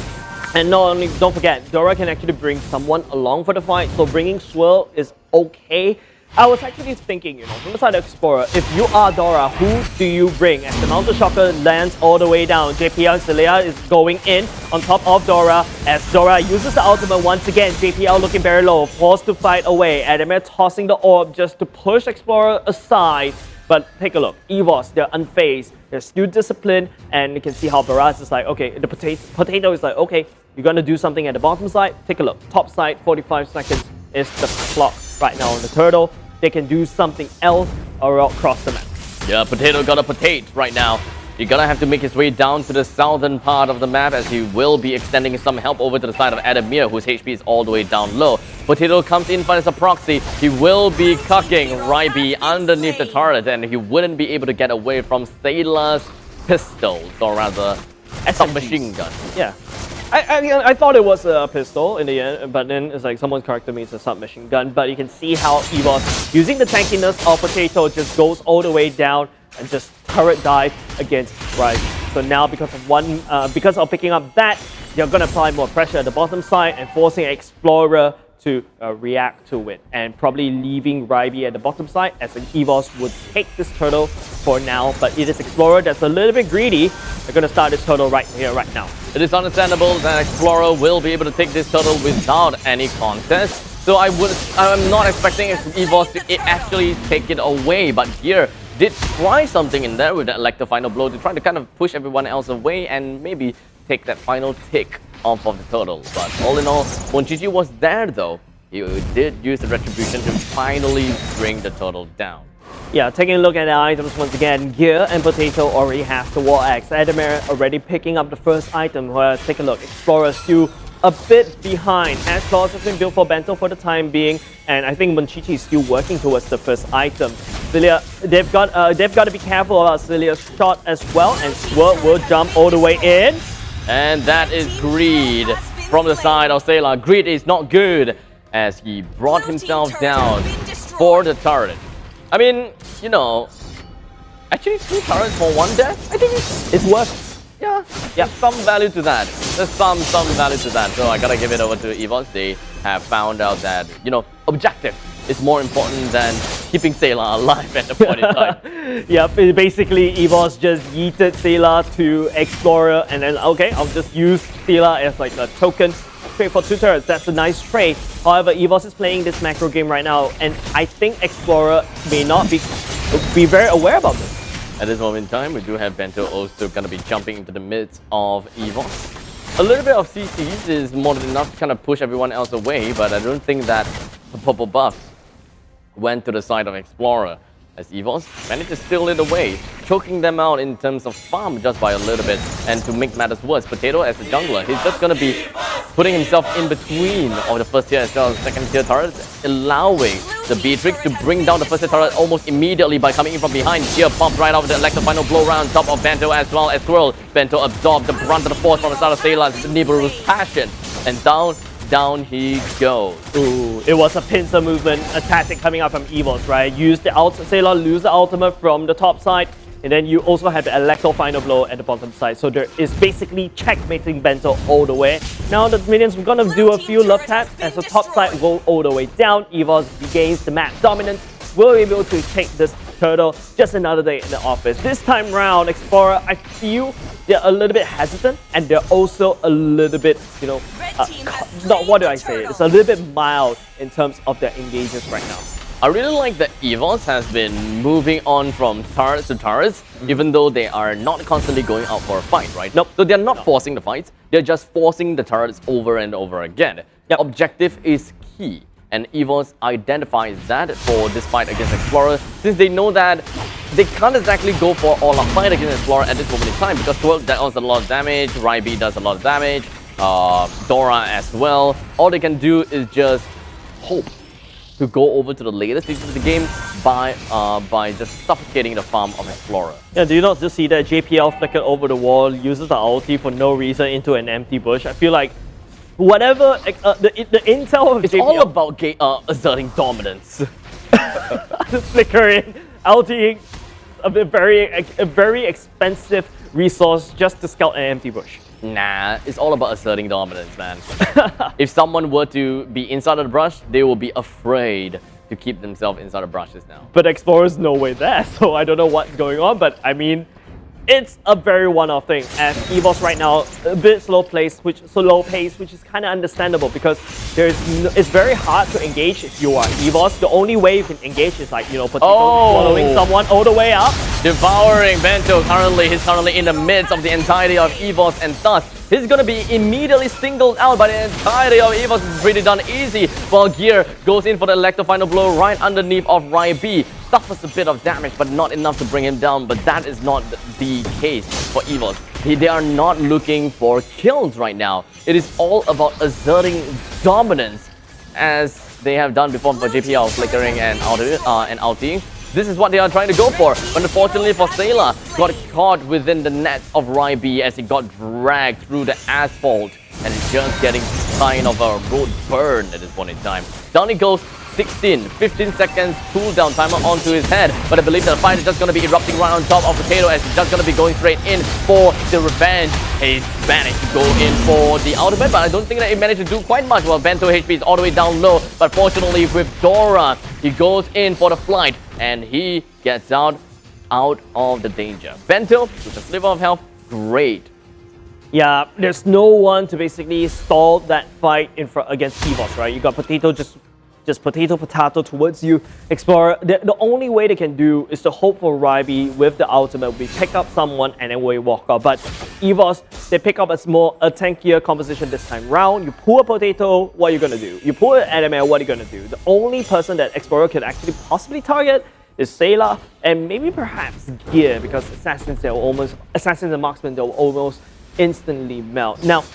And not only, don't forget, Dora can actually bring someone along for the fight, so bringing Swirl is okay. I was actually thinking, from the side of Explorer, if you are Dora, who do you bring? As the Mountain Shocker lands all the way down, JPL and Celia is going in on top of Dora. As Dora uses the ultimate once again, JPL looking very low, forced to fight away. Adamir tossing the orb just to push Explorer aside. But take a look, EVOS, they're unfazed, they're still disciplined, and you can see how Baraz is like, okay, the potato is like, okay, you're gonna do something at the bottom side, take a look, top side, 45 seconds is the clock right now on the turtle. They can do something else or across the map. Yeah, Potato got a potato right now. You're gonna have to make his way down to the southern part of the map as he will be extending some help over to the side of Adamir, whose HP is all the way down low. Potato comes in as a proxy. He will be cucking Ryby underneath the turret, and he wouldn't be able to get away from Sayla's pistols, or rather, submachine gun. Yeah. I thought it was a pistol in the end, but then it's like someone corrected me, it's a submachine gun. But you can see how EVOS, using the tankiness of Potato, just goes all the way down and just turret dive against Ryby. So now because of picking up that, they're going to apply more pressure at the bottom side and forcing Explorer to react to it, and probably leaving Ryby at the bottom side as an EVOS would take this turtle for now. But it is Explorer that's a little bit greedy. They're going to start this turtle right here, right now. It is understandable that Explorer will be able to take this turtle without any contest. So I'm not expecting EVOS to actually take it away, but here did try something in there with that Electro final blow to try to kind of push everyone else away and maybe take that final tick off of the turtle. But all in all, MLBB was there though. He did use the retribution to finally bring the turtle down. Yeah, taking a look at the items once again, Gear and Potato already have the War Axe. Adamir already picking up the first item. Where take a look, Explorer still a bit behind. Ash Claws has been built for Bento for the time being, and I think MLBB is still working towards the first item. Celia, they've got to be careful about Celia's shot as well, and Swirl will jump all the way in. And that is Greed from the side of Sayla. Greed is not good as he brought himself down for the turret. I mean, actually 2 turrets for 1 death, I think it's worth. Yeah, there's some value to that. There's some value to that. So I gotta give it over to EVOS. They have found out that, objective is more important than keeping Sayla alive at the point in time. Yeah, basically EVOS just yeeted Sayla to Explorer, and then, okay, I'll just use Sayla as like a token. Trade for 2 turrets, that's a nice trade. However, EVOS is playing this macro game right now, and I think Explorer may not be very aware about this. At this moment in time, we do have Bento also going to be jumping into the midst of EVOS. A little bit of CCs is more than enough to kind of push everyone else away, but I don't think that the purple buff went to the side of Explorer, as EVOS managed to steal it away, choking them out in terms of farm just by a little bit. And to make matters worse, Potato as a jungler, he's just going to be putting himself in between of the first tier as well as second tier turrets, allowing the Beatrix to bring down the first tier turret almost immediately by coming in from behind. Here popped right off the Electro final blow round top of Bento as well as Swirl. Bento absorbed the brunt of the force from the side of Sayla's Nibiru's passion, and down he goes. Ooh, it was a pincer movement, a tactic coming out from EVOS, right? Use the Sayla, lose the ultimate from the top side, and then you also have the Electro final blow at the bottom side. So there is basically checkmating Bento all the way. Now the minions are gonna do a few love taps as the top side go all the way down. EVOS regains the map dominance. Will be able to take this turtle. Just another day in the office. This time round, Explorer, I feel they're a little bit hesitant, and they're also a little bit, what do I say? It's a little bit mild in terms of their engagements right now. I really like that EVOS has been moving on from turrets to turrets, even though they are not constantly going out for a fight, right? Nope. So they're not forcing the fights, they're just forcing the turrets over and over again. The objective is key, and EVOS identifies that for this fight against Explorer, since they know that they can't exactly go for all-out fight against Explorer at this moment in time because Twerk does a lot of damage, Ryby does a lot of damage, Dora as well. All they can do is just hope to go over to the later stages of the game by just suffocating the farm of Explorer. Yeah, do you not just see that JPL flickered over the wall, uses the ulti for no reason into an empty bush? I feel like whatever the intel of It's JPL all about asserting dominance. flickering, ultiing a very expensive resource just to scout an empty bush. Nah, it's all about asserting dominance, man. If someone were to be inside of the brush, they will be afraid to keep themselves inside the brushes now. But Explorer's nowhere there, so I don't know what's going on, but I mean, it's a very one-off thing, as EVOS right now, a bit slow pace, which is kind of understandable because it's very hard to engage if you are EVOS. The only way you can engage is like, you know, following someone all the way up. Devouring Bento he's currently in the midst of the entirety of EVOS, and thus he's gonna be immediately singled out by the entirety of EVOS. It's pretty done easy, while Gear goes in for the electro final blow right underneath of Ryby. Suffers a bit of damage, but not enough to bring him down. But that is not the case for EVOS. They are not looking for kills right now. It is all about asserting dominance, as they have done before for JPL, flickering and ulting. This is what they are trying to go for. But unfortunately for Sailor, got caught within the nets of Ryby as he got dragged through the asphalt. And it's just getting kind of a road burn at this point in time. Down he goes. 15 seconds cooldown timer onto his head, but I believe that the fight is just going to be erupting right on top of Potato as he's just going to be going straight in for the revenge. He's managed to go in for the ultimate, but I don't think that he managed to do quite much. Well, Bento HP is all the way down low, but fortunately with Dora, he goes in for the flight and he gets out of the danger. Bento with a sliver of health, great. Yeah, there's no one to basically stall that fight against EVOS, right? You got Potato just potato towards you. Explorer, the only way they can do is to hope for Ryby with the ultimate. We pick up someone and then we walk out. But EVOS, they pick up a tankier composition this time round. You pull a Potato, what are you gonna do? You pull an Adamir, what are you gonna do? The only person that Explorer can actually possibly target is Sailor and maybe perhaps Gear, because assassins and marksmen, they'll almost instantly melt. Now,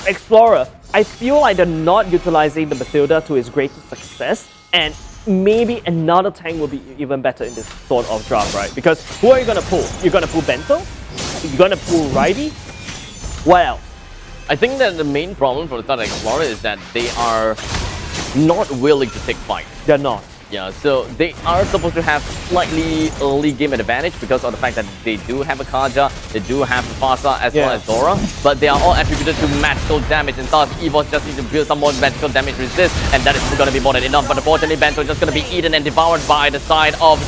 Explorer, I feel like they're not utilizing the Matilda to its greatest success, and maybe another tank will be even better in this sort of draft, right? Because who are you gonna pull? You're gonna pull Bento? You're gonna pull Ryby? What else? I think that the main problem for the Southern Explorer is that they are not willing to take fight. They're not. Yeah, so they are supposed to have slightly early game advantage because of the fact that they do have a Kaja, they do have Fasa as well as Dora, but they are all attributed to magical damage, and thus EVOS just need to build some more magical damage resist, and that is going to be more than enough. But unfortunately, Bento is just going to be eaten and devoured by the side of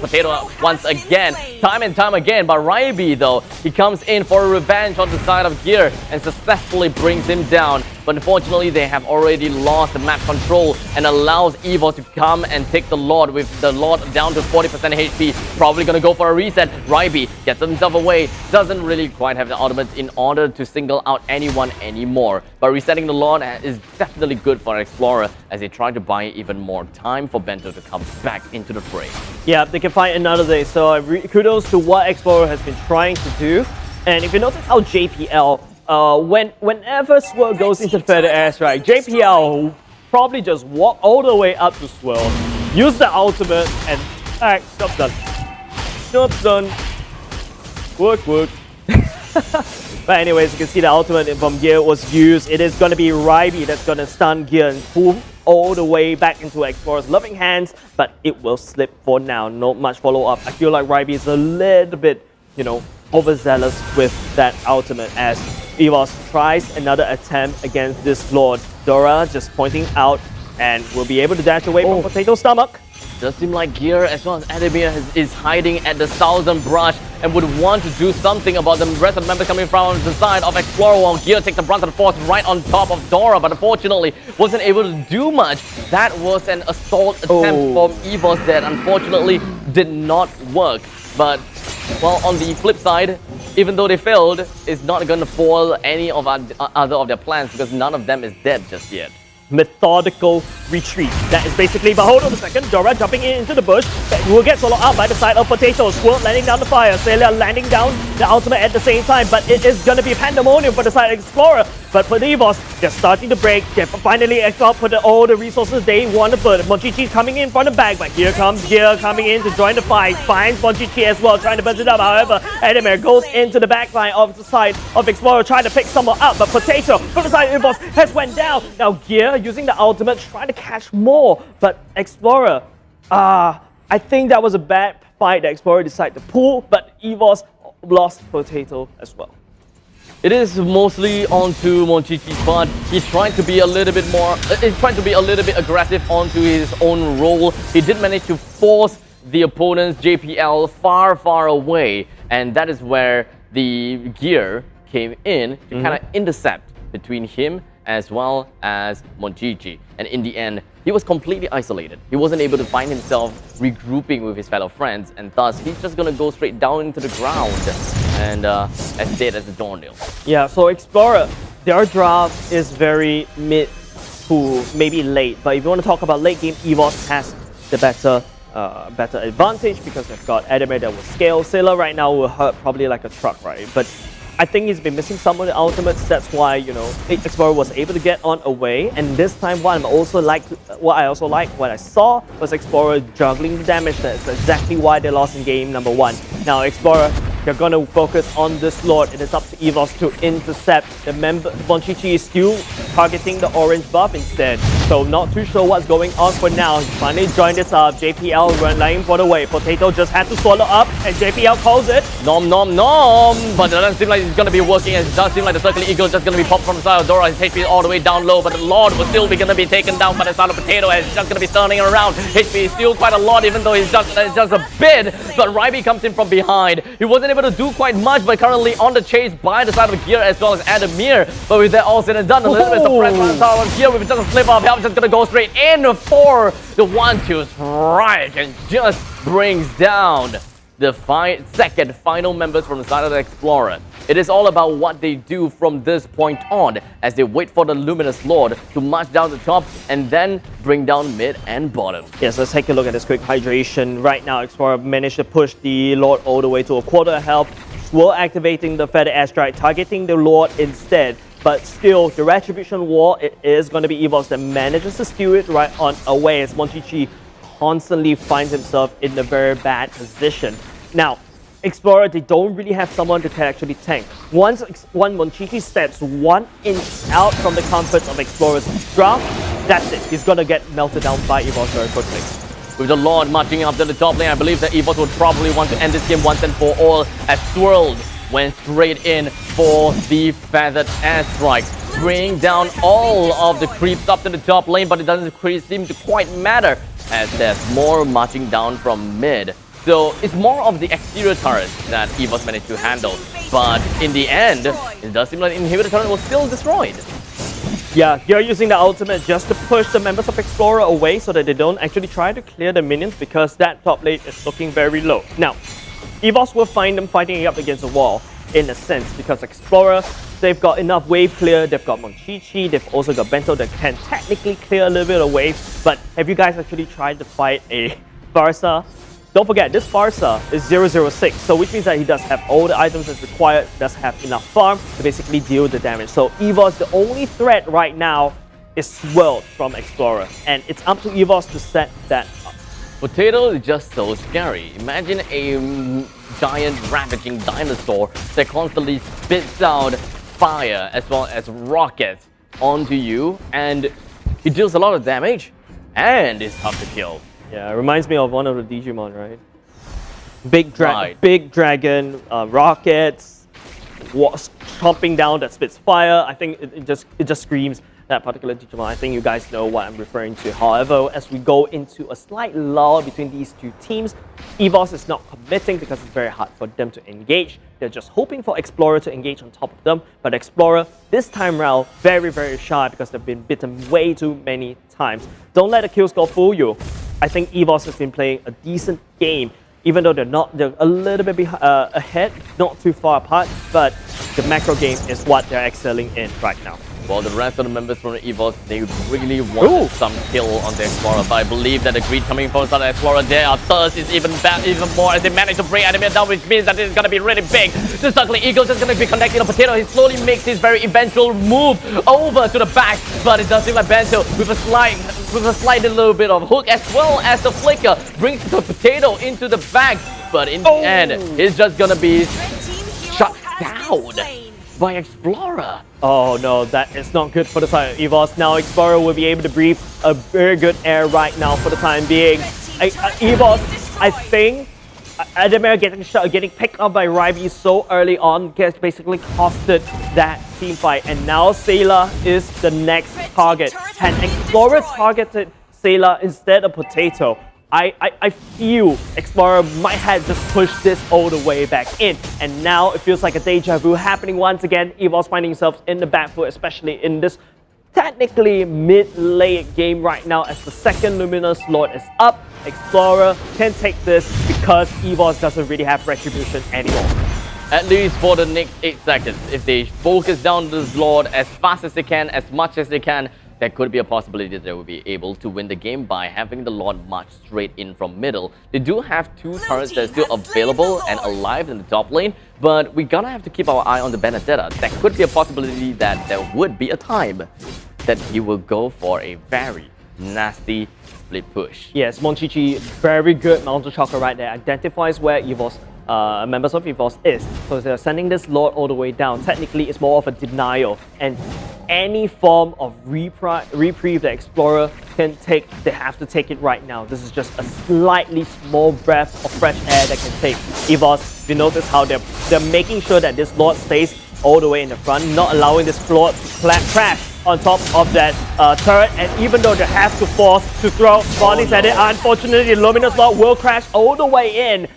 Potato once again, time and time again. But Ryby, though, he comes in for a revenge on the side of Gear and successfully brings him down. But unfortunately, they have already lost the map control and allows EVOS to come and take the Lord, with the Lord down to 40% HP. Probably going to go for a reset. Ryby gets himself away. Doesn't really quite have the ultimate in order to single out anyone anymore. But resetting the Lord is definitely good for Explorer as they try to buy even more time for Bento to come back into the fray. Yeah, they can fight another day. So kudos to what Explorer has been trying to do. And if you notice how JPL, whenever Swirl goes into the feather airs, right, JPL probably just walk all the way up to Swirl, use the ultimate, and job's done. Job's done. Work. But anyways, you can see the ultimate from Gear was used. It is going to be Ryby that's going to stun Gear and pull all the way back into Explorer's loving hands, but it will slip for now. Not much follow-up. I feel like Ryby is a little bit, you know, overzealous with that ultimate as EVOS tries another attempt against this Lord. Dora just pointing out and will be able to dash away from Potato's stomach. Does seem like Gear as well as Adamir is hiding at the southern brush and would want to do something about the rest of the members coming from the side of Explorer, while Gear takes the brunt of the force right on top of Dora, but unfortunately wasn't able to do much. That was an assault attempt from EVOS that unfortunately did not work. But, well, on the flip side, even though they failed, it's not going to foil any of other of their plans because none of them is dead just yet. methodical retreat. That is basically, but hold on a second, Dora jumping into the bush, will get soloed out by the side of Potato, Squirt landing down the fire, Celia landing down the ultimate at the same time, but it is going to be pandemonium for the side of Explorer. But for the EVOS, they're starting to break, they finally put all the resources they want to put. Monchichi coming in from the back, but here comes Gear coming in to join the fight, finds Monchichi as well, trying to buzz it up. However, Adamir goes into the back line of the side of Explorer, trying to pick someone up, but Potato from the side of EVOS has went down. Now Gear using the ultimate, trying to catch more, but Explorer, I think that was a bad fight that Explorer decided to pull, but EVOS lost Potato as well. It is mostly onto Monchichi's part. He's trying to be a little bit more, he's trying to be a little bit aggressive onto his own role. He did manage to force the opponent's JPL far away, and that is where the Gear came in to kind of intercept between him as well as Monchichi. And in the end, he was completely isolated. He wasn't able to find himself regrouping with his fellow friends, and thus he's just gonna go straight down into the ground and as dead as a doornail. Yeah, so Explorer, their draft is very mid to maybe late, but if you want to talk about late game, EVOS has the better advantage because they've got Adamir that will scale. Sailor right now will hurt probably like a truck, right? But I think he's been missing some of the ultimates. That's why, you know, Explorer was able to get on away. And this time, what I also liked what I saw was Explorer juggling the damage. That's exactly why they lost in game number 1. Now, Explorer, they're going to focus on this Lord. It is up to EVOS to intercept. The member Monchichi is still targeting the orange buff instead. So not too sure what's going on for now. He finally joined this up. JPL running for the way. Potato just had to swallow up, and JPL calls it. Nom nom nom! But it doesn't seem like it's going to be working, as it does seem like the Circle Eagle is just going to be popped from the side of Dora. His HP is all the way down low, but the Lord will still be going to be taken down by the side of Potato, as he's just going to be turning around. HP is still quite a lot, even though he's just a bit. But Ryby comes in from behind. He wasn't able to do quite much, but currently on the chase by the side of Gear as well as Adamir. But with that all said and done, a little bit suppressed by the side of Gear with just a slip of health, just going to go straight in for the 1-2 strike and just brings down the second final members from the side of the Explorer. It is all about what they do from this point on as they wait for the Luminous Lord to march down the top and then bring down mid and bottom. Yes, let's take a look at this quick hydration. Right now, Explorer managed to push the Lord all the way to a quarter health, while activating the Feather Airstrike, targeting the Lord instead. But still, the Retribution Wall, it is going to be EVOS that manages to steal it right on away as Monchichi constantly finds himself in a very bad position. Now, Explorer, they don't really have someone that can actually tank. Once Monchichi steps 1 inch out from the comforts of Explorer's draft, that's it. He's going to get melted down by EVOS very quickly. With the Lord marching up to the top lane, I believe that EVOS would probably want to end this game once and for all, as Swirled went straight in for the Feathered Airstrike, bringing down all of the creeps up to the top lane, but it doesn't seem to quite matter as there's more marching down from mid. So it's more of the exterior turrets that EVOS managed to handle, but in the end, it does seem like the inhibitor turret was still destroyed. Yeah, you're using the ultimate just to push the members of Explorer away so that they don't actually try to clear the minions because that top lane is looking very low. Now, EVOS will find them fighting up against a wall in a sense because Explorer, they've got enough wave clear, they've got Monchichi, they've also got Bento that can technically clear a little bit of wave, but have you guys actually tried to fight a Barca? Don't forget, this Barca is 006, so which means that he does have all the items that's required, does have enough farm to basically deal the damage. So EVOS, the only threat right now is Swirled from Explorer, and it's up to EVOS to set that up. Potato is just so scary. Imagine a giant ravaging dinosaur that constantly spits out fire as well as rockets onto you, and he deals a lot of damage and is tough to kill. Yeah, it reminds me of one of the Digimon, right? Big dragon, rockets, chomping down that spits fire. I think it just screams that particular Digimon. I think you guys know what I'm referring to. However, as we go into a slight lull between these two teams, EVOS is not committing because it's very hard for them to engage. They're just hoping for Explorer to engage on top of them, but Explorer, this time around, very shy because they've been bitten way too many times. Don't let the kill score fool you. I think EVOS has been playing a decent game, even though they're a little bit ahead, not too far apart, but the macro game is what they're excelling in right now. While the rest of the members from the EVOS, they really wanted some kill on the Explorer. But I believe that the greed coming from the Explorer, their thirst is even more as they manage to bring Adamir down, which means that it's going to be really big. The Circling Eagle is going to be connecting on Potato. He slowly makes his very eventual move over to the back, but it does seem like Bento with a slight little bit of hook, as well as the flicker brings the Potato into the back. But in the end, he's just going to be shut down by Explorer. Oh no, that is not good for the side of EVOS. Now Explorer will be able to breathe a very good air right now for the time being. EVOS, I think, Adamir getting picked up by Ryby so early on gets basically costed that team fight. And now Sailor is the next target. Had Explorer targeted Sailor instead of Potato, I feel Explorer might have just pushed this all the way back in. And now it feels like a deja vu happening once again. EVOS finding themselves in the back foot, especially in this technically mid-late game right now as the second Luminous Lord is up. Explorer can take this because EVOS doesn't really have retribution anymore. At least for the next 8 seconds. If they focus down this Lord as fast as they can, as much as they can, there could be a possibility that they will be able to win the game by having the Lord march straight in from middle. They do have 2 turrets that are still available and alive in the top lane, but we gotta have to keep our eye on the Benedetta. There could be a possibility that there would be a time that he will go for a very nasty split push. Yes, Monchichi, very good Mountain Chakra right there. Identifies where EVOS, members of EVOS is. So they're sending this Lord all the way down. Technically, it's more of a denial. And any form of reprieve that Explorer can take, they have to take it right now. This is just a slightly small breath of fresh air that can take. EVOS, you notice how they're making sure that this Lord stays all the way in the front, not allowing this Lord to crash on top of that turret. And even though they have to force to throw bodies at it, unfortunately, Luminous Lord will crash all the way in,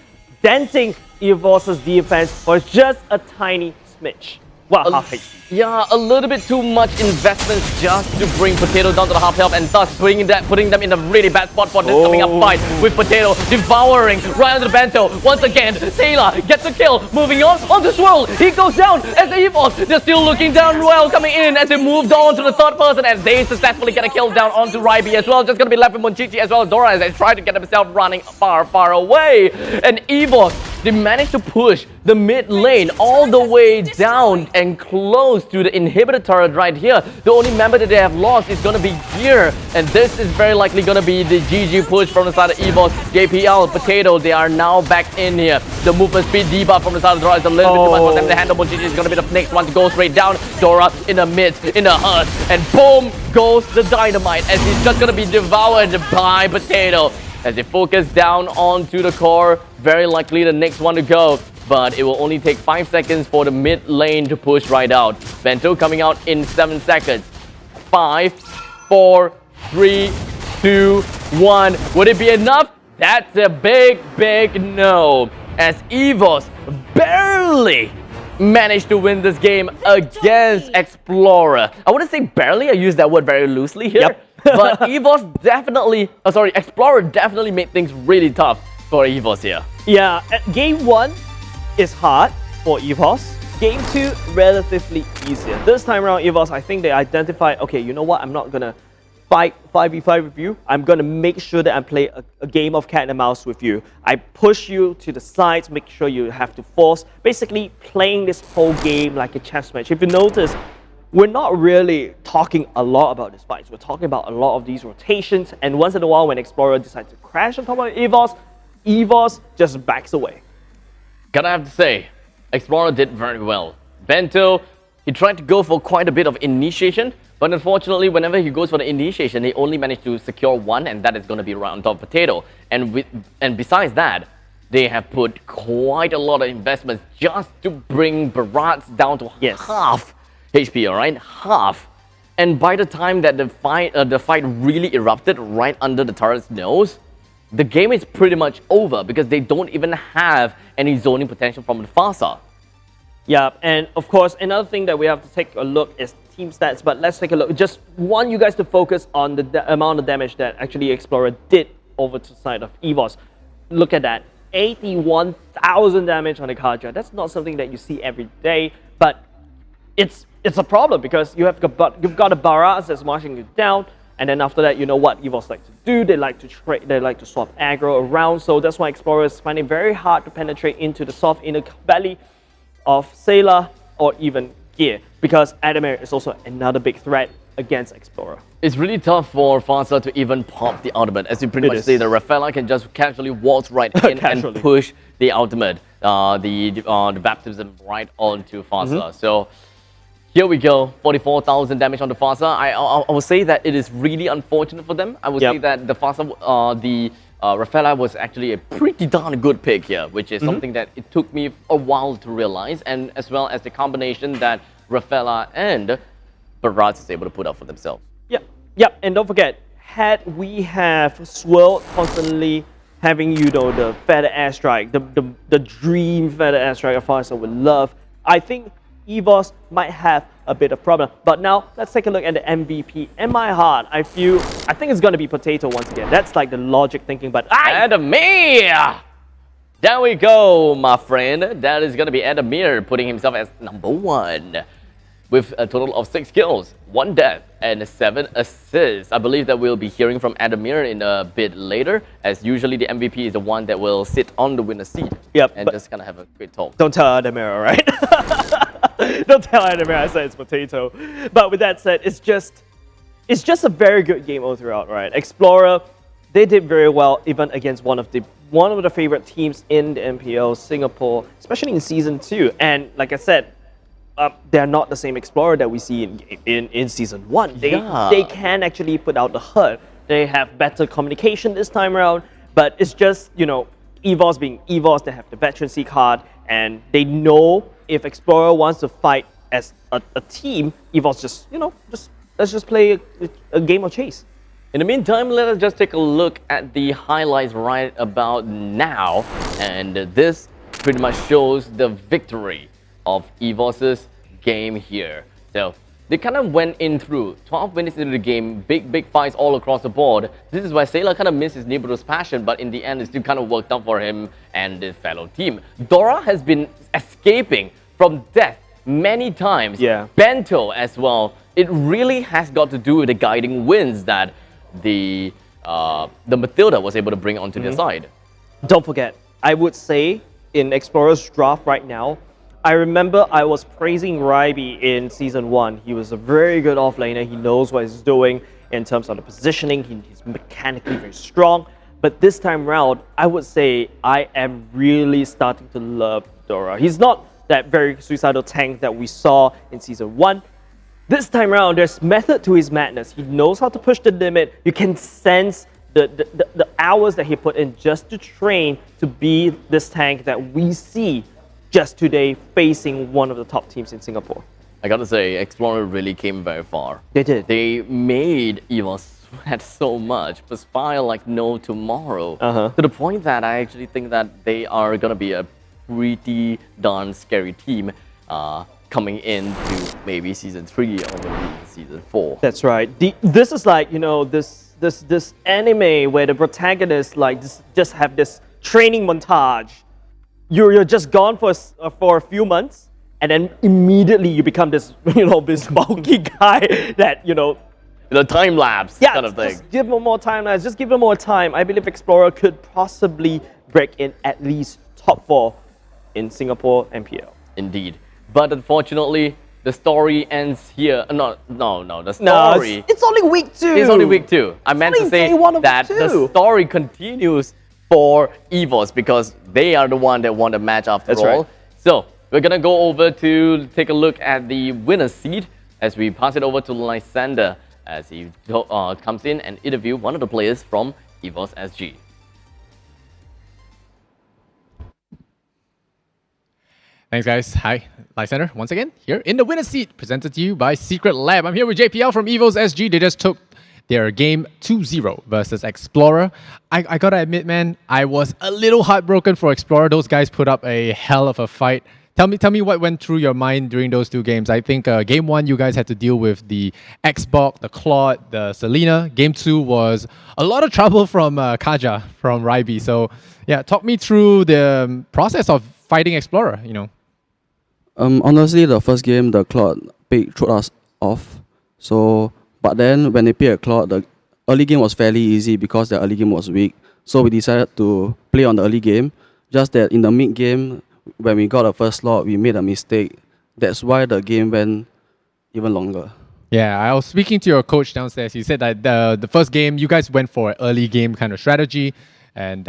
denting EVOS' defense for just a tiny smidge. Wow, half HP. Yeah, a little bit too much investment just to bring Potato down to the half health and thus putting them in a really bad spot for this coming up fight with Potato devouring right under the Bento. Once again, Sailor gets a kill. Moving on to Swirl. He goes down as the EVOS. They're still looking down well coming in as they moved on to the third person and they successfully get a kill down onto Ryby as well. Just gonna be left with Monchichi as well as Dora as they try to get themselves running far away. And EVOS, they managed to push the mid lane all the way down and close to the inhibitor turret right here. The only member that they have lost is going to be Gear, and this is very likely going to be the GG push from the side of EVOS. JPL, Potato, they are now back in here. The movement speed debuff from the side of Dora is a little bit too much for them to handle. GG is going to be the next one to go straight down. Dora in the midst, in the hearth, and boom goes the dynamite as he's just going to be devoured by Potato. As they focus down onto the core, very likely the next one to go. But it will only take 5 seconds for the mid lane to push right out. Bento coming out in 7 seconds. 5, 4, 3, 2, 1. Would it be enough? That's a big no. As EVOS barely managed to win this game against Explorer. I wouldn't say barely, I use that word very loosely here. Yep. But EVOS definitely, Explorer definitely made things really tough for EVOS here. Yeah, game 1 is hard for EVOS. Game 2, relatively easier. This time around, EVOS, I think they identified, okay, you know what, I'm not gonna fight 5v5 with you. I'm gonna make sure that I play a game of cat and mouse with you. I push you to the sides, make sure you have to force. Basically, playing this whole game like a chess match. If you notice, we're not really talking a lot about these fights. We're talking about a lot of these rotations, and once in a while when Explorer decides to crash on top of EVOS just backs away. Gotta have to say, Explorer did very well. Bento, he tried to go for quite a bit of initiation, but unfortunately, whenever he goes for the initiation, he only managed to secure one, and that is going to be right on top of Potato. And besides that, they have put quite a lot of investments just to bring Barats down to half HP, alright? Half. And by the time that the fight really erupted right under the turret's nose, the game is pretty much over because they don't even have any zoning potential from the far side. Yeah, and of course, another thing that we have to take a look is team stats, but let's take a look. Just want you guys to focus on the amount of damage that actually Explorer did over to the side of EVOS. Look at that, 81,000 damage on the Kaja. That's not something that you see every day, but it's it's a problem because you've got a Baraz that's marching you down, and then after that, you know what EVOS like to do? They like to trade, they like to swap aggro around, so that's why Explorers find it very hard to penetrate into the soft inner belly of Sailor or even Gear, because Adamir is also another big threat against Explorer. It's really tough for Fasa to even pop the ultimate, as you pretty much say, the Rafaela can just casually waltz right in and push the ultimate, the baptism right onto Fasa. So here we go, 44,000 damage on the Fasa. I would say that it is really unfortunate for them. I would say that the Fasa, Rafaela was actually a pretty darn good pick here, which is something that it took me a while to realize, and as well as the combination that Rafaela and Baraz is able to put up for themselves. Yep, and don't forget, had we have swirled constantly having, you know, the feather airstrike, the dream feather airstrike of Fasa would love, I think EVOS might have a bit of problem. But now, let's take a look at the MVP. In my heart, I think it's going to be Potato once again. That's like the logic thinking, but Adamir! There we go, my friend. That is going to be Adamir putting himself as #1 with a total of 6 kills, 1 death, and 7 assists. I believe that we'll be hearing from Adamir in a bit later, as usually the MVP is the one that will sit on the winner's seat and just kind of have a great talk. Don't tell Adamir, all right? Don't tell Adamir I said it's Potato. But with that said, it's just a very good game all throughout, right? Explorer, they did very well even against one of the favorite teams in the MPL, Singapore, especially in Season 2. And like I said, they're not the same Explorer that we see in Season 1. They can actually put out the hurt. They have better communication this time around, but it's just, you know, EVOS being EVOS, they have the veterancy card, and they know if Explorer wants to fight as a team, EVOS just, you know, let's just play a game of chase. In the meantime, let us just take a look at the highlights right about now, and this pretty much shows the victory of EVOS's game here. So they kind of went in through 12 minutes into the game, big fights all across the board. This is where Sailor kind of missed his Nibiru's passion, but in the end it still kind of worked out for him and his fellow team. Dora has been escaping from death many times. Bento as well. It really has got to do with the guiding winds that the Matilda was able to bring onto their side. Don't forget, I would say in Explorer's draft right now, I remember I was praising Ryby in Season 1. He was a very good offlaner. He knows what he's doing in terms of the positioning. He's mechanically very strong. But this time around, I would say I am really starting to love Dora. He's not that very suicidal tank that we saw in Season 1. This time around, there's method to his madness. He knows how to push the limit. You can sense the hours that he put in just to train to be this tank that we see just today facing one of the top teams in Singapore. I gotta say, Explorer really came very far. They did. They made EVOS sweat so much, perspire like no tomorrow. To the point that I actually think that they are gonna be a pretty darn scary team coming into maybe Season 3 or maybe Season 4. That's right. This is like, you know, this anime where the protagonists like just have this training montage. You're just gone for a few months, and then immediately you become this, you know, this bulky guy that, you know, the time lapse kind of thing. Just give them more time, lads. Just give them more time. I believe Explorer could possibly break in at least top 4 in Singapore MPL. Indeed. But unfortunately, the story ends here. No, the story... No, it's only week 2. It's only week 2. I meant to say that the story continues for EVOS because they are the one that won the match after all. Right. So, we're going to go over to take a look at the winner's seat as we pass it over to Lysander as he comes in and interview one of the players from EVOS SG. Thanks, guys. Hi, Lysander, once again, here in the winner's seat, presented to you by Secret Lab. I'm here with JPL from EVOS SG. They just took their game 2-0 versus Explorer. I gotta admit, man, I was a little heartbroken for Explorer. Those guys put up a hell of a fight. Tell me what went through your mind during those 2 games. I think game 1, you guys had to deal with the Xbox, the Claude, the Selena. Game 2 was a lot of trouble from Kaja, from Ryby. So yeah, talk me through the process of fighting Explorer, you know. Honestly, the first game, the Claude pick threw us off. So, but then when they picked a Claude, the early game was fairly easy because the early game was weak. So we decided to play on the early game. Just that in the mid game, when we got the first slot, we made a mistake. That's why the game went even longer. Yeah, I was speaking to your coach downstairs. He said that the first game, you guys went for an early game kind of strategy. And,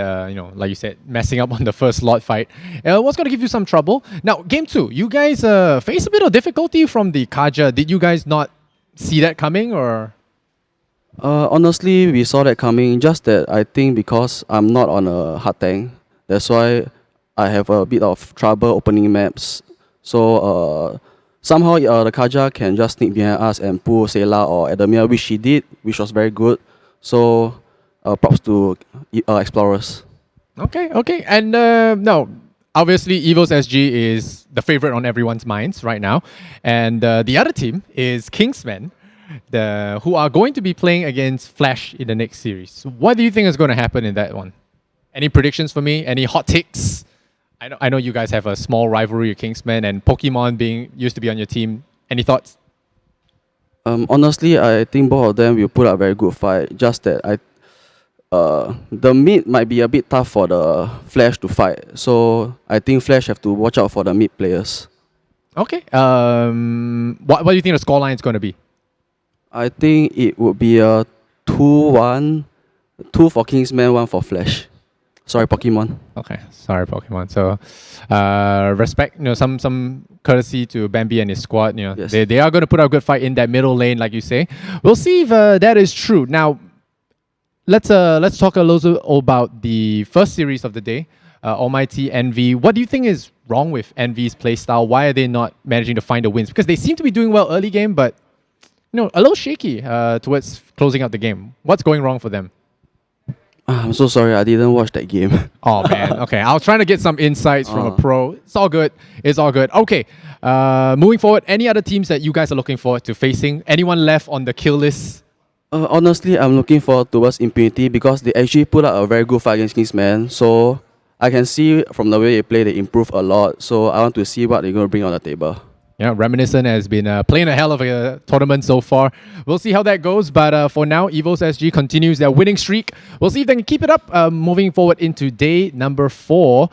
like you said, messing up on the first slot fight was going to give you some trouble. Now, game 2, you guys faced a bit of difficulty from the Kaja. Did you guys not see that coming, or...? Honestly, we saw that coming. Just that I think because I'm not on a hard tank, that's why I have a bit of trouble opening maps. So somehow the Kaja can just sneak behind us and pull Sela or Adamir, which she did, which was very good. So props to Explorers. Okay. And no, obviously EVOS SG is the favorite on everyone's minds right now. And the other team is Kingsmen, who are going to be playing against Flash in the next series. What do you think is going to happen in that one? Any predictions for me? Any hot takes? I know you guys have a small rivalry with Kingsmen, and Pokemon used to be on your team. Any thoughts? Honestly, I think both of them will put up a very good fight. Just that the mid might be a bit tough for the Flash to fight. So I think Flash have to watch out for the mid players. Okay. What do you think the scoreline is going to be? I think it would be a 2-1, 2 for Kingsman, 1 for Flash. Sorry, Pokemon. Okay, sorry, Pokemon. So, respect, some courtesy to Bambi and his squad. Yes. They are going to put up a good fight in that middle lane, like you say. We'll see if that is true. Now, let's talk a little about the first series of the day, ALMGHTY Envy. What do you think is wrong with Envy's playstyle? Why are they not managing to find the wins? Because they seem to be doing well early game, but a little shaky towards closing out the game. What's going wrong for them? I'm so sorry, I didn't watch that game. Oh man, okay. I was trying to get some insights from a pro. It's all good. Okay, moving forward, any other teams that you guys are looking forward to facing? Anyone left on the kill list? Honestly, I'm looking forward towards Impunity because they actually put out a very good fight against Kingsmen. So I can see from the way they play, they improve a lot. So I want to see what they're going to bring on the table. Yeah, Reminiscent has been playing a hell of a tournament so far. We'll see how that goes, but for now, EVOS SG continues their winning streak. We'll see if they can keep it up moving forward into day number 4.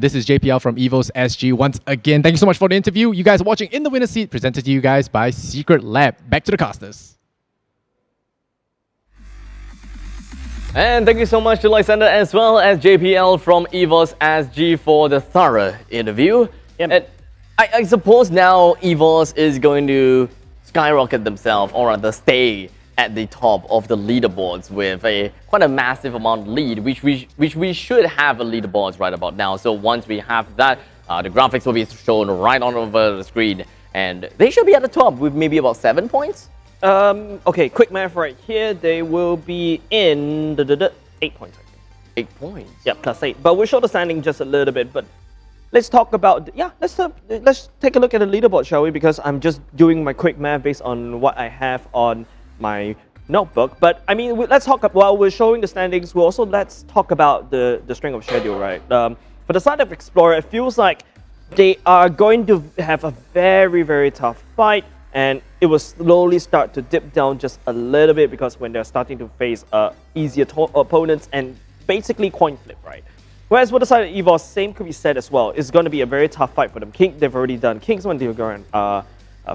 This is JPL from EVOS SG once again. Thank you so much for the interview. You guys are watching In the Winner's Seat, presented to you guys by Secret Lab. Back to the casters. And thank you so much to Lysander as well as JPL from EVOS SG for the thorough interview. Yep. And I suppose now EVOS is going to skyrocket themselves, or rather stay at the top of the leaderboards with quite a massive amount lead, which we should have a leaderboards right about now. So once we have that, the graphics will be shown right on over the screen, and they should be at the top with maybe about 7 points. Okay, quick math right here. They will be in 8 points. 8 points. Yeah, +8. But we'll show the standing just a little bit. But let's talk about let's take a look at the leaderboard, shall we? Because I'm just doing my quick math based on what I have on my notebook. But I mean, let's talk about, while we're showing the standings, let's talk about the strength of schedule, right? For the side of Explorer, it feels like they are going to have a very, very tough fight, and it will slowly start to dip down just a little bit because when they're starting to face easier opponents and basically coin flip, right? Whereas for the side of EVOS, same could be said as well. It's going to be a very tough fight for them. They've already done Kingsmen, they've gone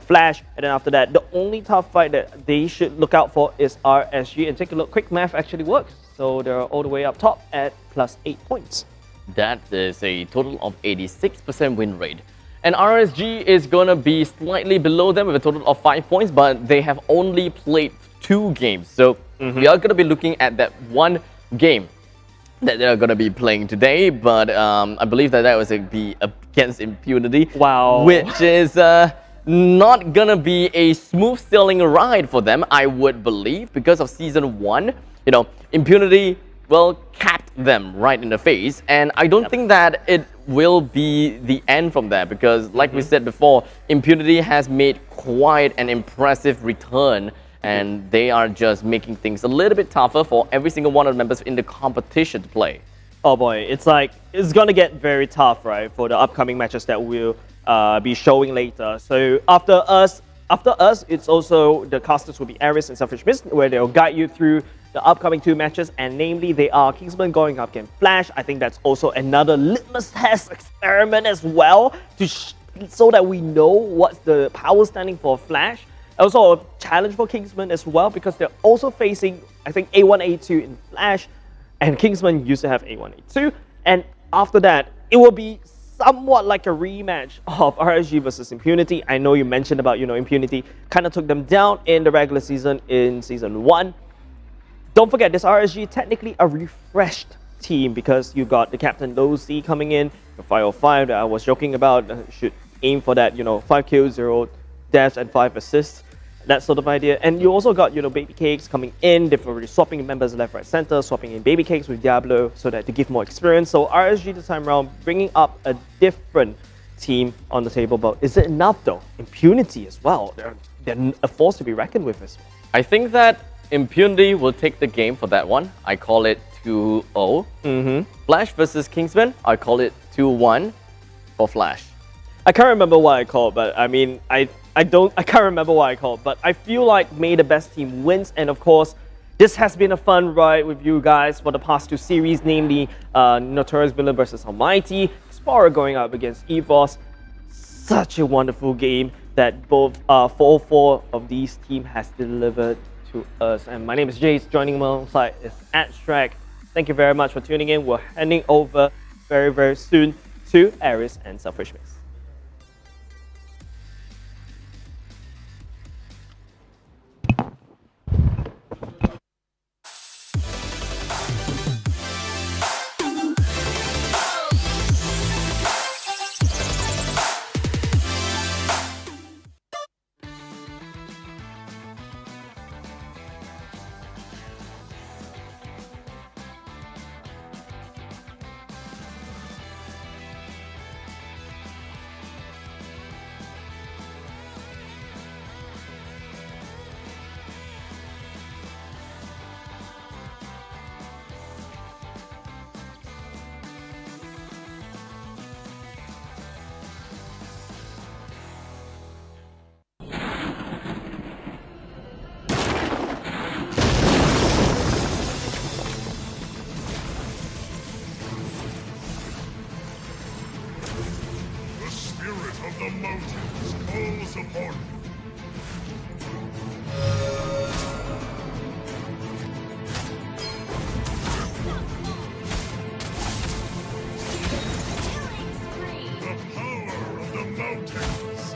Flash, and then after that, the only tough fight that they should look out for is RSG. And take a look, quick math actually works. So they're all the way up top at +8 points. That is a total of 86% win rate. And RSG is going to be slightly below them with a total of 5 points, but they have only played 2 games. So we are going to be looking at that one game that they're going to be playing today, but I believe that was be against Impunity. Wow. Which is not going to be a smooth sailing ride for them, I would believe, because of Season 1. Impunity, capped them right in the face, and I don't think that it will be the end from there, because like we said before, Impunity has made quite an impressive return, and they are just making things a little bit tougher for every single one of the members in the competition to play. Oh boy, it's going to get very tough, right, for the upcoming matches that we'll be showing later. So after us After us, it's also the casters will be Aris and Selfish Mist, where they'll guide you through the upcoming 2 matches, and namely they are Kingsmen going up against Flash. I think that's also another litmus test experiment as well, so that we know what's the power standing for Flash. Also a challenge for Kingsmen as well, because they're also facing, I think, A1, A2 in Flash, and Kingsmen used to have A1, A2, and after that, it will be somewhat like a rematch of RSG versus Impunity. I know you mentioned about, Impunity kind of took them down in the regular season in Season 1. Don't forget, this RSG technically a refreshed team because you got the Captain Low C coming in, the 505 that I was joking about, should aim for that, 5 kills, 0 deaths, and 5 assists. That sort of idea. And you also got, Baby Cakes coming in. They're already swapping members left, right, center, swapping in Baby Cakes with Diablo so that to give more experience. So RSG this time around bringing up a different team on the table. But is it enough though? Impunity as well. They're a force to be reckoned with as well. I think that Impunity will take the game for that one. I call it 2-0. Flash versus Kingsman, I call it 2-1 for Flash. I can't remember what I called, but I mean, I can't remember what I called, but I feel like may the best team wins. And of course, this has been a fun ride with you guys for the past 2 series, namely Notorious Villains versus ALMGHTY, Explorer going up against EVOS. Such a wonderful game that both 4 of these teams has delivered to us. And my name is Jace, joining me alongside is Abstract. Thank you very much for tuning in. We're handing over very, very soon to Aris and Selfish Mist. The spirit of the mountains calls upon you. The power of the mountains.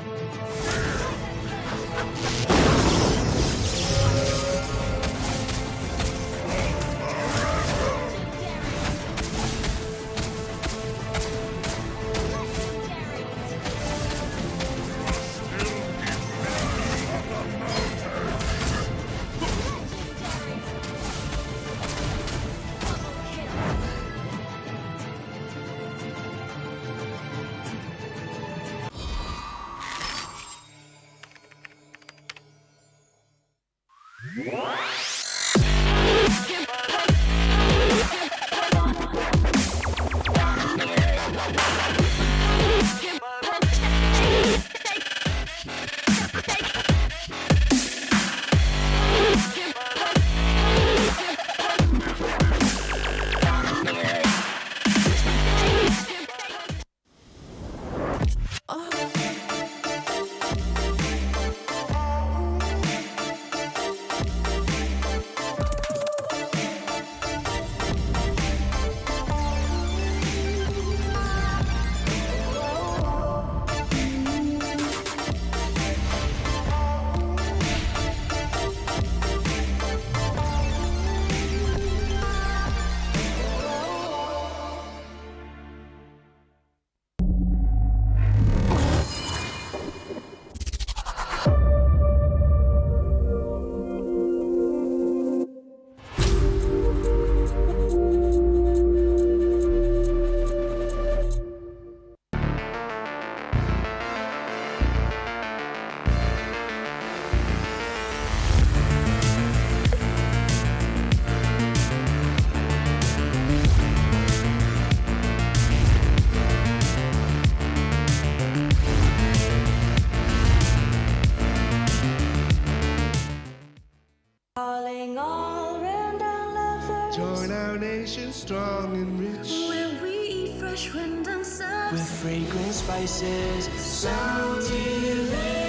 Join our nation strong and rich. Where we eat fresh random subs With fragrant spices, so delicious.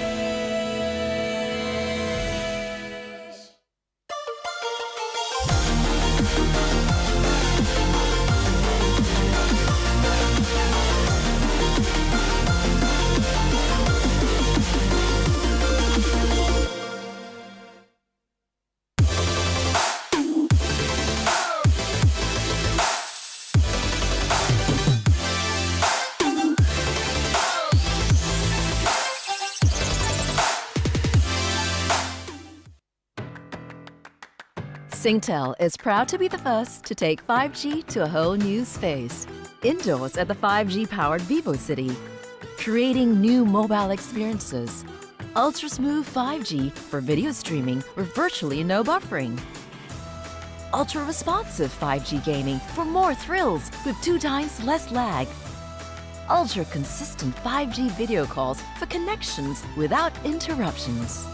Singtel is proud to be the first to take 5G to a whole new space. Indoors at the 5G-powered Vivo City, creating new mobile experiences. Ultra-smooth 5G for video streaming with virtually no buffering. Ultra-responsive 5G gaming for more thrills with 2 times less lag. Ultra-consistent 5G video calls for connections without interruptions.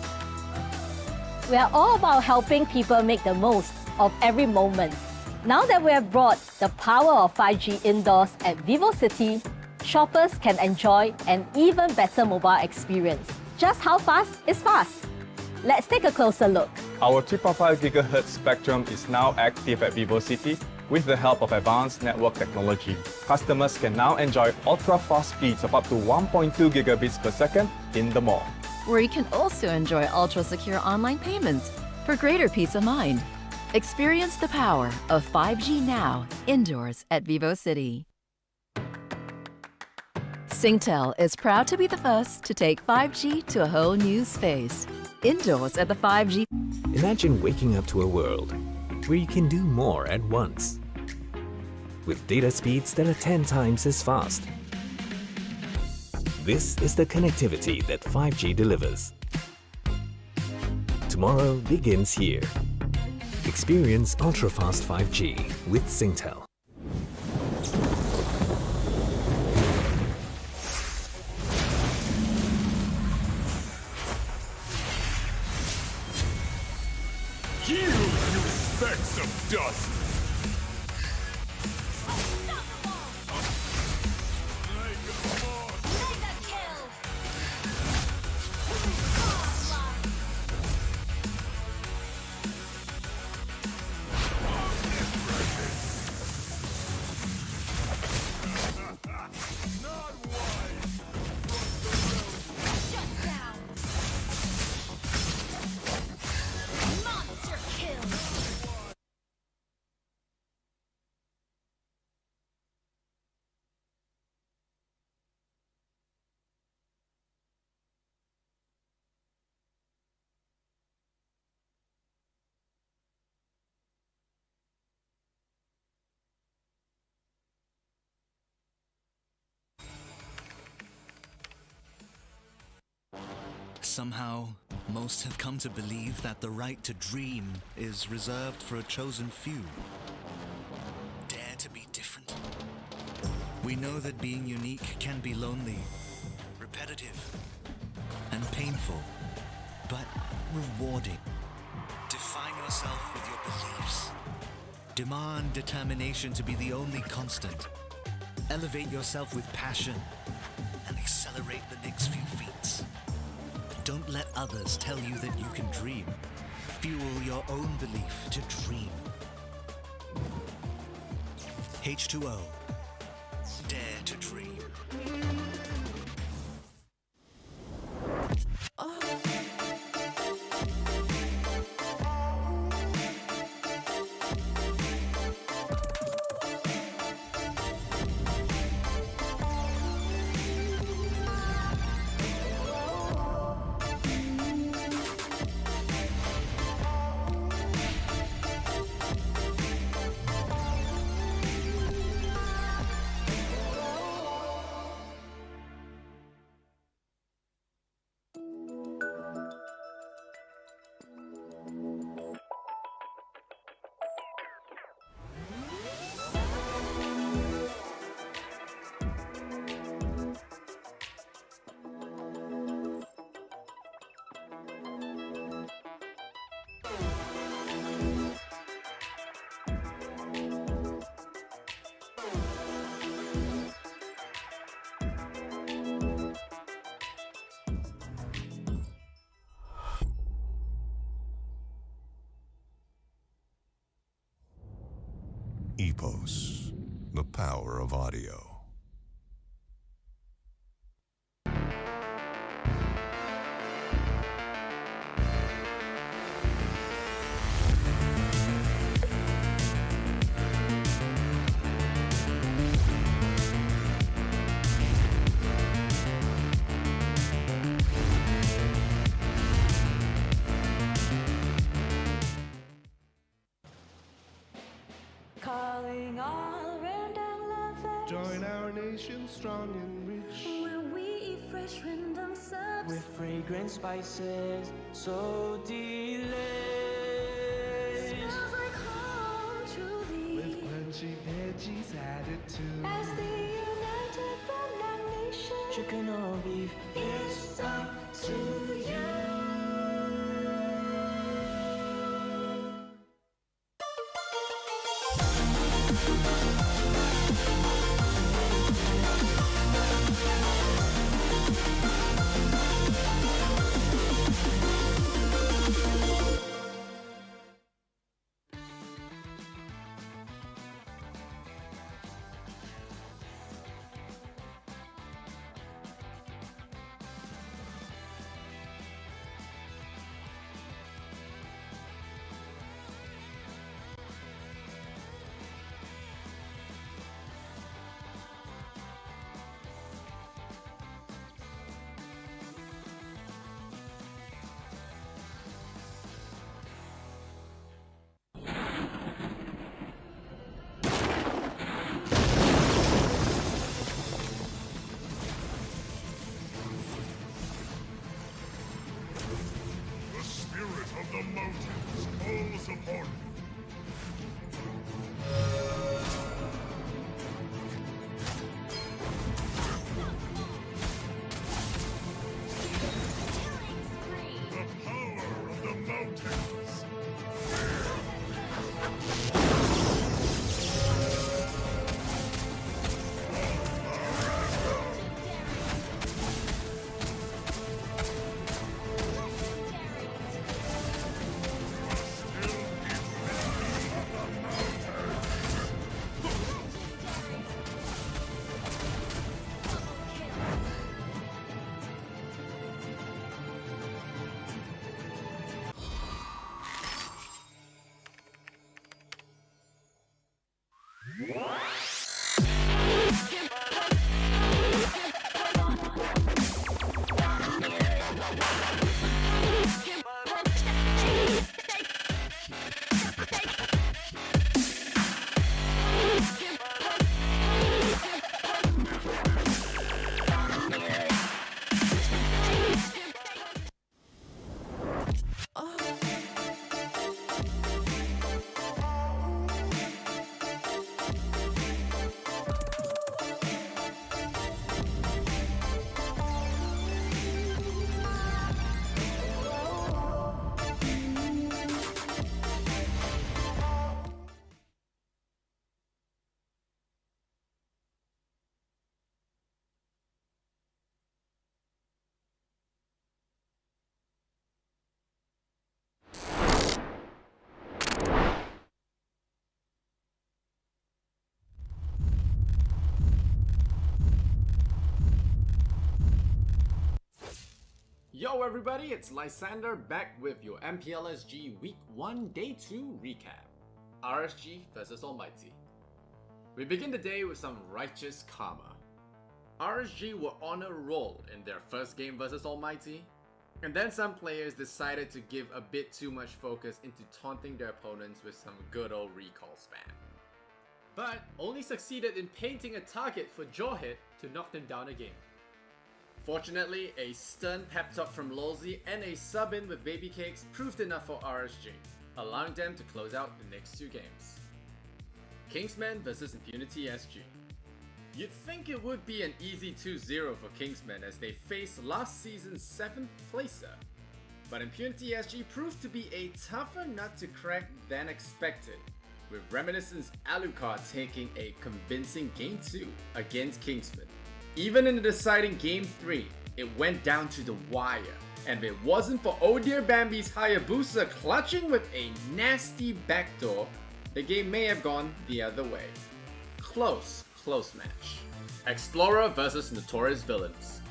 We are all about helping people make the most of every moment. Now that we have brought the power of 5G indoors at Vivo City, shoppers can enjoy an even better mobile experience. Just how fast is fast? Let's take a closer look. Our 3.5 GHz spectrum is now active at Vivo City with the help of advanced network technology. Customers can now enjoy ultra-fast speeds of up to 1.2 gigabits per second in the mall, where you can also enjoy ultra-secure online payments for greater peace of mind. Experience the power of 5G now, indoors at Vivo City. Singtel is proud to be the first to take 5G to a whole new space. Indoors at the 5G. Imagine waking up to a world where you can do more at once, with data speeds that are 10 times as fast. This is the connectivity that 5G delivers. Tomorrow begins here. Experience ultra-fast 5G with Singtel. You specks of dust! Somehow, most have come to believe that the right to dream is reserved for a chosen few. Dare to be different. We know that being unique can be lonely, repetitive, and painful, but rewarding. Define yourself with your beliefs. Demand determination to be the only constant. Elevate yourself with passion and accelerate the next few feats. Don't let others tell you that you can dream. Fuel your own belief to dream. H2O. Dare to dream. EVOS, the power of audio. Calling all random lovers. Join our nation strong and rich. Where we eat fresh random subs. With fragrant spices, so delicious. Smells like home, truly. With crunchy veggies added to. As the united Banana Nation. Chicken or beef, It's up to you. The spirit of the mountains calls upon you. The power of the mountains. Yo everybody, it's Lysander back with your MPL SG Week 1 Day 2 recap. RSG vs Almighty. We begin the day with some righteous karma. RSG were on a roll in their first game versus Almighty, and then some players decided to give a bit too much focus into taunting their opponents with some good old recall spam. But only succeeded in painting a target for Jawhead to knock them down again. Fortunately, a stern pep talk from Lolzy and a sub-in with Baby Cakes proved enough for RSG, allowing them to close out the next two games. Kingsmen vs Impunity SG. You'd think it would be an easy 2-0 for Kingsmen as they faced last season's 7th placer, but Impunity SG proved to be a tougher nut to crack than expected, with Reminiscence Alucard taking a convincing Game 2 against Kingsmen. Even in the deciding Game 3, it went down to the wire, and if it wasn't for Oh Dear Bambi's Hayabusa clutching with a nasty backdoor, the game may have gone the other way. Close match. Explorer versus Notorious Villains.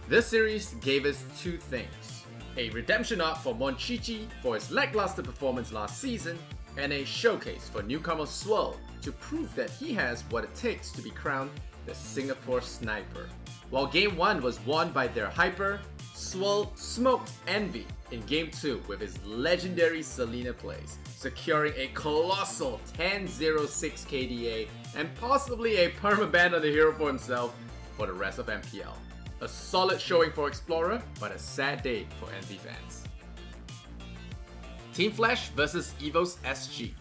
This series gave us two things. A redemption arc for Monchichi for his lackluster performance last season, and a showcase for newcomer Swirl to prove that he has what it takes to be crowned the Singapore Sniper. While Game 1 was won by their hyper, Swirl smoked Envy in Game 2 with his legendary Selena plays, securing a colossal 10-0-6 KDA and possibly a permaban on the hero for himself for the rest of MPL. A solid showing for Explorer, but a sad day for Envy fans. Team Flash vs EVOS SG.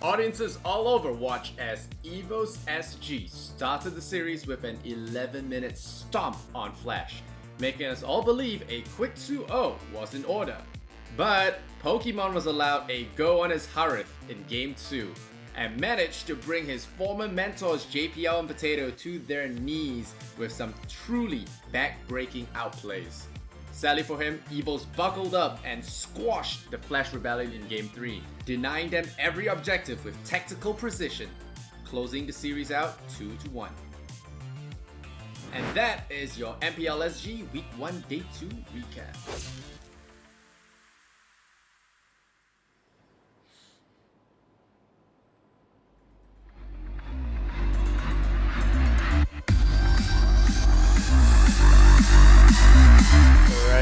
Audiences all over watch as EVOS SG started the series with an 11-minute stomp on Flash, making us all believe a quick 2-0 was in order. But Pokemon was allowed a go on his Harith in Game 2 and managed to bring his former mentors JPL and Potato to their knees with some truly back-breaking outplays. Sadly for him, EVOS buckled up and squashed the Flash Rebellion in Game 3, denying them every objective with tactical precision, closing the series out 2-1. And that is your MPL SG Week 1 Day 2 recap.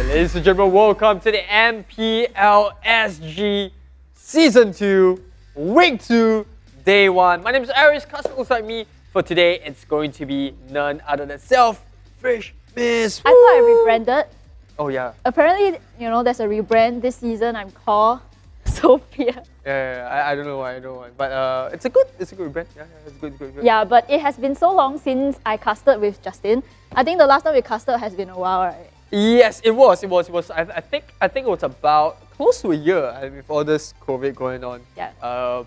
Ladies and gentlemen, welcome to the MPL SG Season 2, Week 2, Day 1. My name is Aris, alongside me for today. It's going to be none other than Selfish Miss. I thought I rebranded. Oh yeah. Apparently, there's a rebrand this season. I'm called Sophia. Yeah, I don't know why, but it's a good rebrand. Yeah, it's good. Yeah, but it has been so long since I casted with Justin. I think the last time we casted has been a while, right? Yes, it was. I think it was about close to a year with all this COVID going on. Yeah.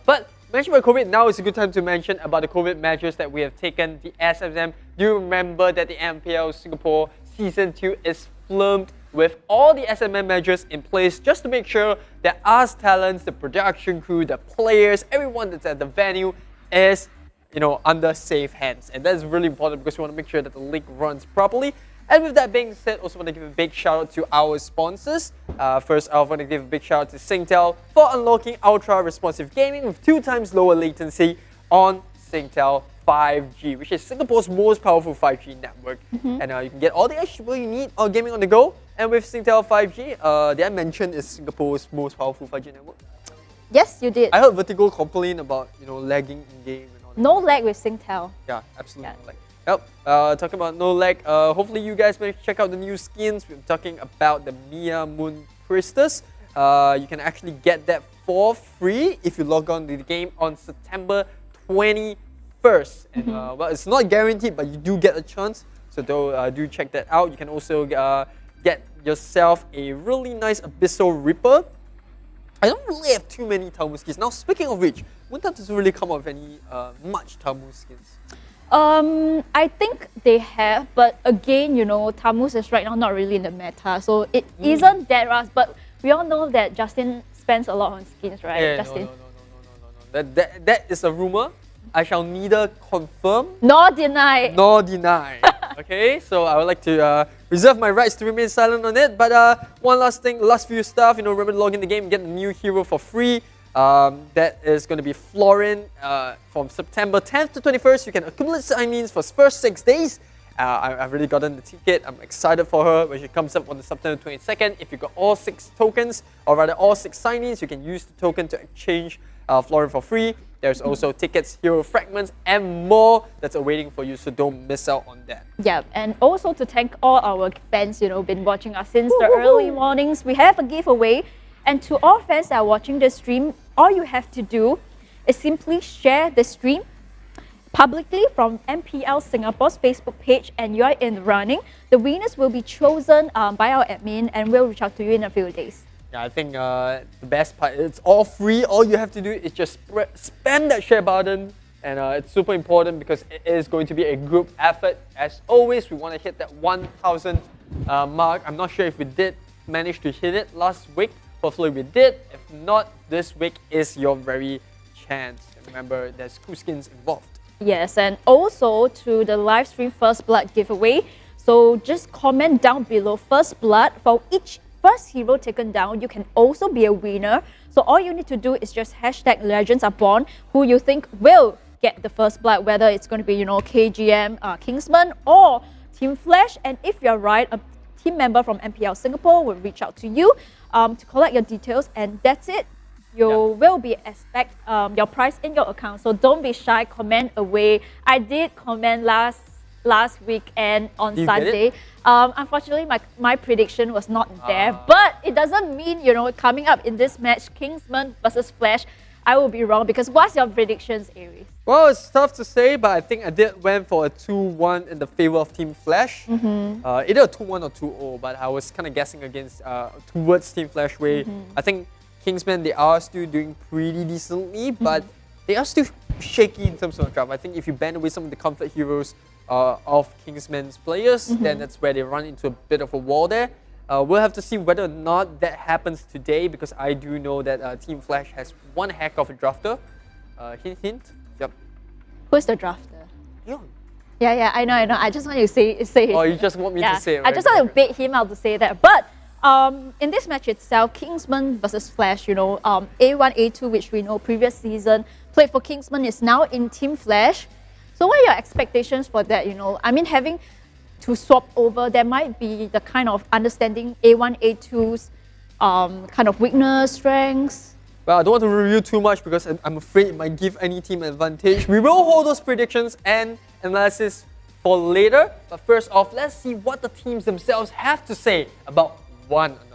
But mentioned by COVID, now is a good time to mention about the COVID measures that we have taken. The SMM. Do you remember that the MPL Singapore Season 2 is filmed with all the SMM measures in place just to make sure that us talents, the production crew, the players, everyone that's at the venue is, under safe hands. And that's really important because we want to make sure that the league runs properly. And with that being said, also want to give a big shout out to our sponsors. First, I want to give a big shout out to Singtel for unlocking ultra responsive gaming with 2 times lower latency on Singtel 5G, which is Singapore's most powerful 5G network. And you can get all the extra you need on gaming on the go. And with Singtel 5G, did I mention is Singapore's most powerful 5G network? Yes, you did. I heard Vertigo complain about lagging in game and all that. No lag with Singtel. Yeah, absolutely no lag. Yep, talking about no lag, hopefully you guys may check out the new skins. We're talking about the Mia Moon Priestess. You can actually get that for free if you log on to the game on September 21st. And well, it's not guaranteed, but you do get a chance. So do check that out. You can also get yourself a really nice Abyssal Reaper. I don't really have too many Tamu skins. Now, speaking of which, Munta doesn't really come up with any much Tamu skins. I think they have, but again, Tamus is right now not really in the meta, so it isn't that rust. But we all know that Justin spends a lot on skins, right? Yeah, Justin? No. That is a rumor. I shall neither confirm nor deny. Okay, so I would like to reserve my rights to remain silent on it. But one last thing, last few stuff. Remember to log in the game, get a new hero for free. That is going to be Florin from September 10th to 21st. You can accumulate sign-ins for the first 6 days. I've already gotten the ticket. I'm excited for her when she comes up on the September 22nd. If you got all 6 tokens, or rather all 6 sign-ins, you can use the token to exchange Florin for free. There's also tickets, hero fragments, and more that's awaiting for you, so don't miss out on that. Yeah, and also to thank all our fans, been watching us since the early mornings. We have a giveaway. And to all fans that are watching the stream, all you have to do is simply share the stream publicly from MPL Singapore's Facebook page, and you are in the running. The winners will be chosen by our admin, and we'll reach out to you in a few days. Yeah, I think the best part, it's all free. All you have to do is just spam that share button, and it's super important because it is going to be a group effort. As always, we want to hit that 1,000 mark. I'm not sure if we did manage to hit it last week. Hopefully we did. If not, this week is your very chance. And remember, there's cool skins involved. Yes, and also to the live stream First Blood giveaway. So just comment down below First Blood. For each first hero taken down, you can also be a winner. So all you need to do is just hashtag Legends Are Born, who you think will get the First Blood, whether it's going to be, KGM, Kingsmen, or Team Flash. And if you're right, a team member from MPL Singapore will reach out to you to collect your details, and that's it. You will be expect your prize in your account. So don't be shy, comment away. I did comment last weekend on Sunday. Unfortunately, my prediction was not there, but it doesn't mean, coming up in this match, Kingsman versus Flash, I will be wrong, because what's your predictions, Aries? Well, it's tough to say, but I think I did went for a 2-1 in the favor of Team Flash. Either a 2-1 or 2-0, but I was kind of guessing against towards Team Flash way. I think Kingsmen, they are still doing pretty decently, but they are still shaky in terms of draft. I think if you ban away some of the comfort heroes of Kingsmen's players, then that's where they run into a bit of a wall there. We'll have to see whether or not that happens today, because I do know that Team Flash has one heck of a drafter. Hint, hint. Yep. Who's the drafter? You. Yeah, I know. I just want you to say it. Oh, you just want me to say it, I just want to bait him out to say that. But in this match itself, Kingsman versus Flash, A1, A2, which we know previous season, played for Kingsman, is now in Team Flash. So what are your expectations for that, I mean, having to swap over, there might be the kind of understanding A1, A2's kind of weakness, strengths. Well, I don't want to review too much because I'm afraid it might give any team an advantage. We will hold those predictions and analysis for later. But first off, let's see what the teams themselves have to say about one another.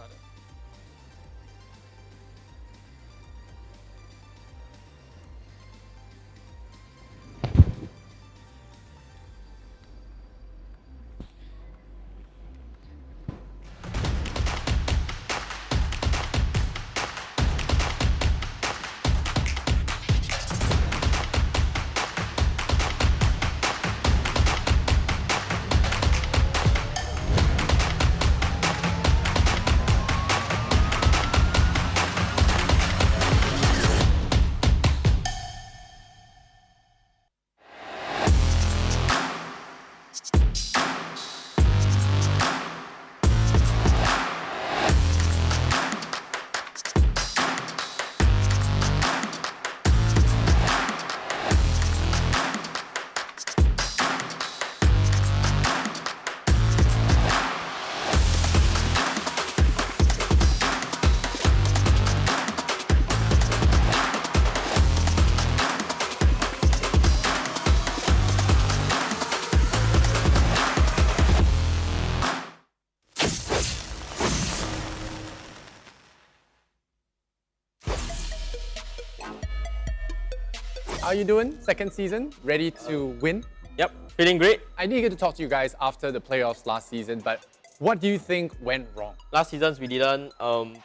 How you doing? Second season, ready to win? Yep, feeling great. I didn't get to talk to you guys after the playoffs last season, but what do you think went wrong? Last season we didn't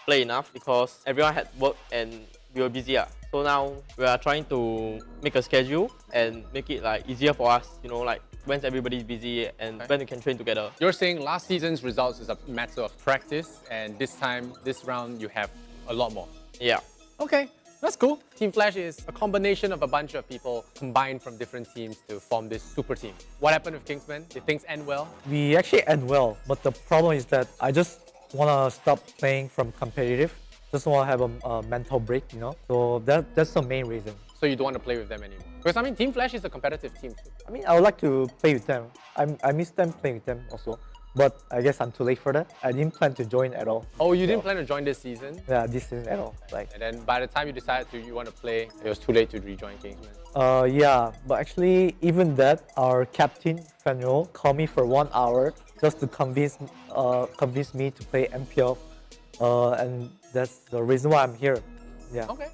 play enough because everyone had work and we were busy. So now we are trying to make a schedule and make it easier for us, when everybody's busy and when we can train together. You're saying last season's results is a matter of practice, and this round, you have a lot more. Yeah. Okay, that's cool. Team Flash is a combination of a bunch of people combined from different teams to form this super team. What happened with Kingsmen? Did things end well? We actually end well, but the problem is that I just want to stop playing from competitive. Just want to have a mental break, So that's the main reason. So you don't want to play with them anymore? Because I mean, Team Flash is a competitive team too. I mean, I would like to play with them. I miss them playing with them also. But I guess I'm too late for that. I didn't plan to join at all. Oh, you didn't plan to join this season? Yeah, this season at all. And then by the time you decided you want to play, it was too late to rejoin Kingsman. Yeah, but actually, even that, our captain, Fenro, called me for 1 hour just to convince me to play MPL. And that's the reason why I'm here. Yeah. Okay.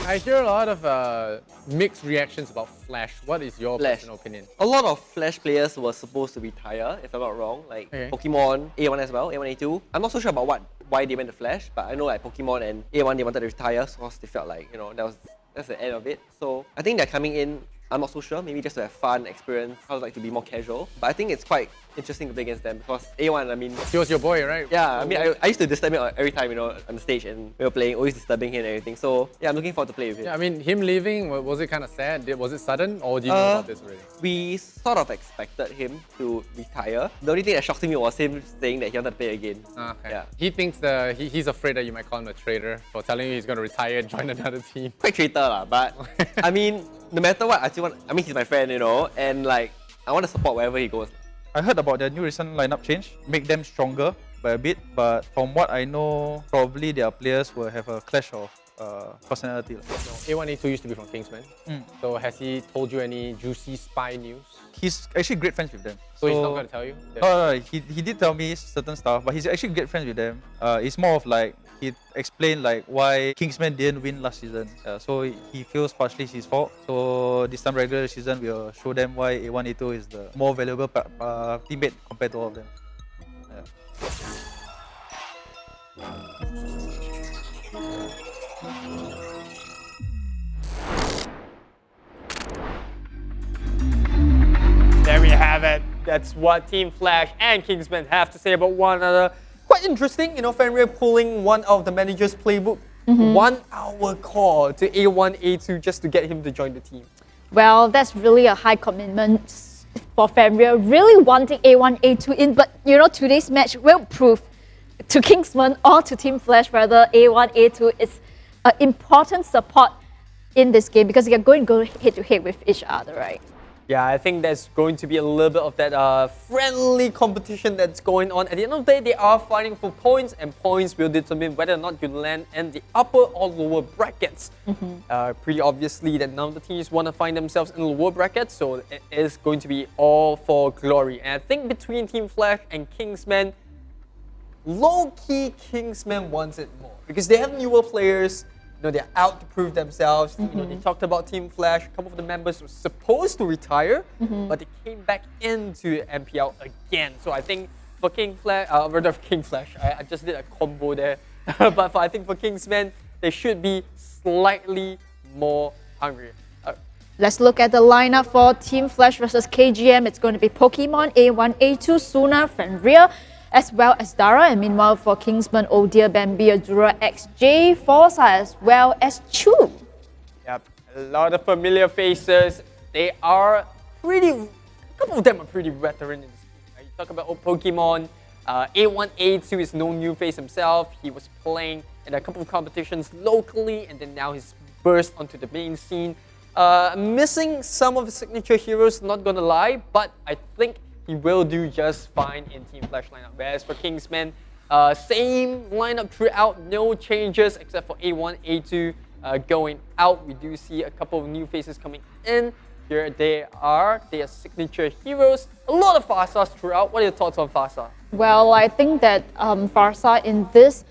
I hear a lot of mixed reactions about Flash. What is your personal opinion? A lot of Flash players were supposed to retire, if I'm not wrong. Pokemon, A1 as well, A1, A2. I'm not so sure about why they went to Flash, but I know Pokemon and A1 they wanted to retire because they felt that's the end of it. So I think they're coming in. I'm not so sure, maybe just to have fun, experience, how to be more casual. But I think it's quite interesting to play against them because A1, I mean... He was your boy, right? Yeah, I mean, I used to disturb him every time, you know, on the stage and we were playing, always disturbing him and everything. So, yeah, I'm looking forward to play with him. Yeah, I mean, him leaving, was it kind of sad? Was it sudden or did you know about this already? We sort of expected him to retire. The only thing that shocked me was him saying that he wanted to play again. Okay. Yeah. He thinks he's afraid that you might call him a traitor for telling you he's going to retire and join another team. Quite traitor lah, but I mean, no matter what, I mean, he's my friend, you know, and like, I want to support wherever he goes. I heard about the new recent lineup change, make them stronger by a bit, but from what I know, probably their players will have a clash of personality. A1A2 used to be from Kingsmen. So has he told you any juicy spy news? He's actually great friends with them. So he's not going to tell you? No, he did tell me certain stuff, but he's actually great friends with them. It's more of like, he explained like why Kingsmen didn't win last season. So he feels partially his fault. So this time regular season, we'll show them why A1A2 is the more valuable teammate compared to all of them. There we have it. That's what Team Flash and Kingsmen have to say about one another. Quite interesting, you know, Fenrir pulling one of the manager's playbook. 1 hour call to A1A2 just to get him to join the team. Well, that's really a high commitment for Fenrir, really wanting A1A2 in. But you know, today's match will prove to Kingsmen or to Team Flash whether A1A2 is an important support in this game because they're going to go head to head with each other, right? Yeah, I think there's going to be a little bit of that friendly competition that's going on. At the end of the day, they are fighting for points, and points will determine whether or not you land in the upper or lower brackets. Pretty obviously that none of the teams want to find themselves in the lower brackets, so it is going to be all for glory. And I think between Team Flash and Kingsmen, low-key Kingsmen wants it more because they have newer players. You know, they're out to prove themselves. You know, they talked about Team Flash. A couple of the members were supposed to retire, but they came back into MPL again. So I think for King Flash, I just did a combo there. But I think for Kingsmen, they should be slightly more hungry. Let's look at the lineup for Team Flash versus KGM. It's going to be Pokemon, A1, A2, Suna, Fenrir, as well as Dara, and meanwhile for Kingsman, Oh Dear Bambi, Azura, XJ, Forza, as well as Chu. Yep, a lot of familiar faces. They are a couple of them are pretty veteran in this game. Right? You talk about Pokemon, A1, A2 is no new face himself. He was playing in a couple of competitions locally, and then now he's burst onto the main scene. Missing some of his signature heroes, not gonna lie, but I think he will do just fine in Team Flash lineup. Whereas for Kingsmen, same lineup throughout, no changes except for A1, A2 going out. We do see a couple of new faces coming in. Here they are signature heroes. A lot of Farsas throughout. What are your thoughts on Farsa? Well, I think that Farsa in this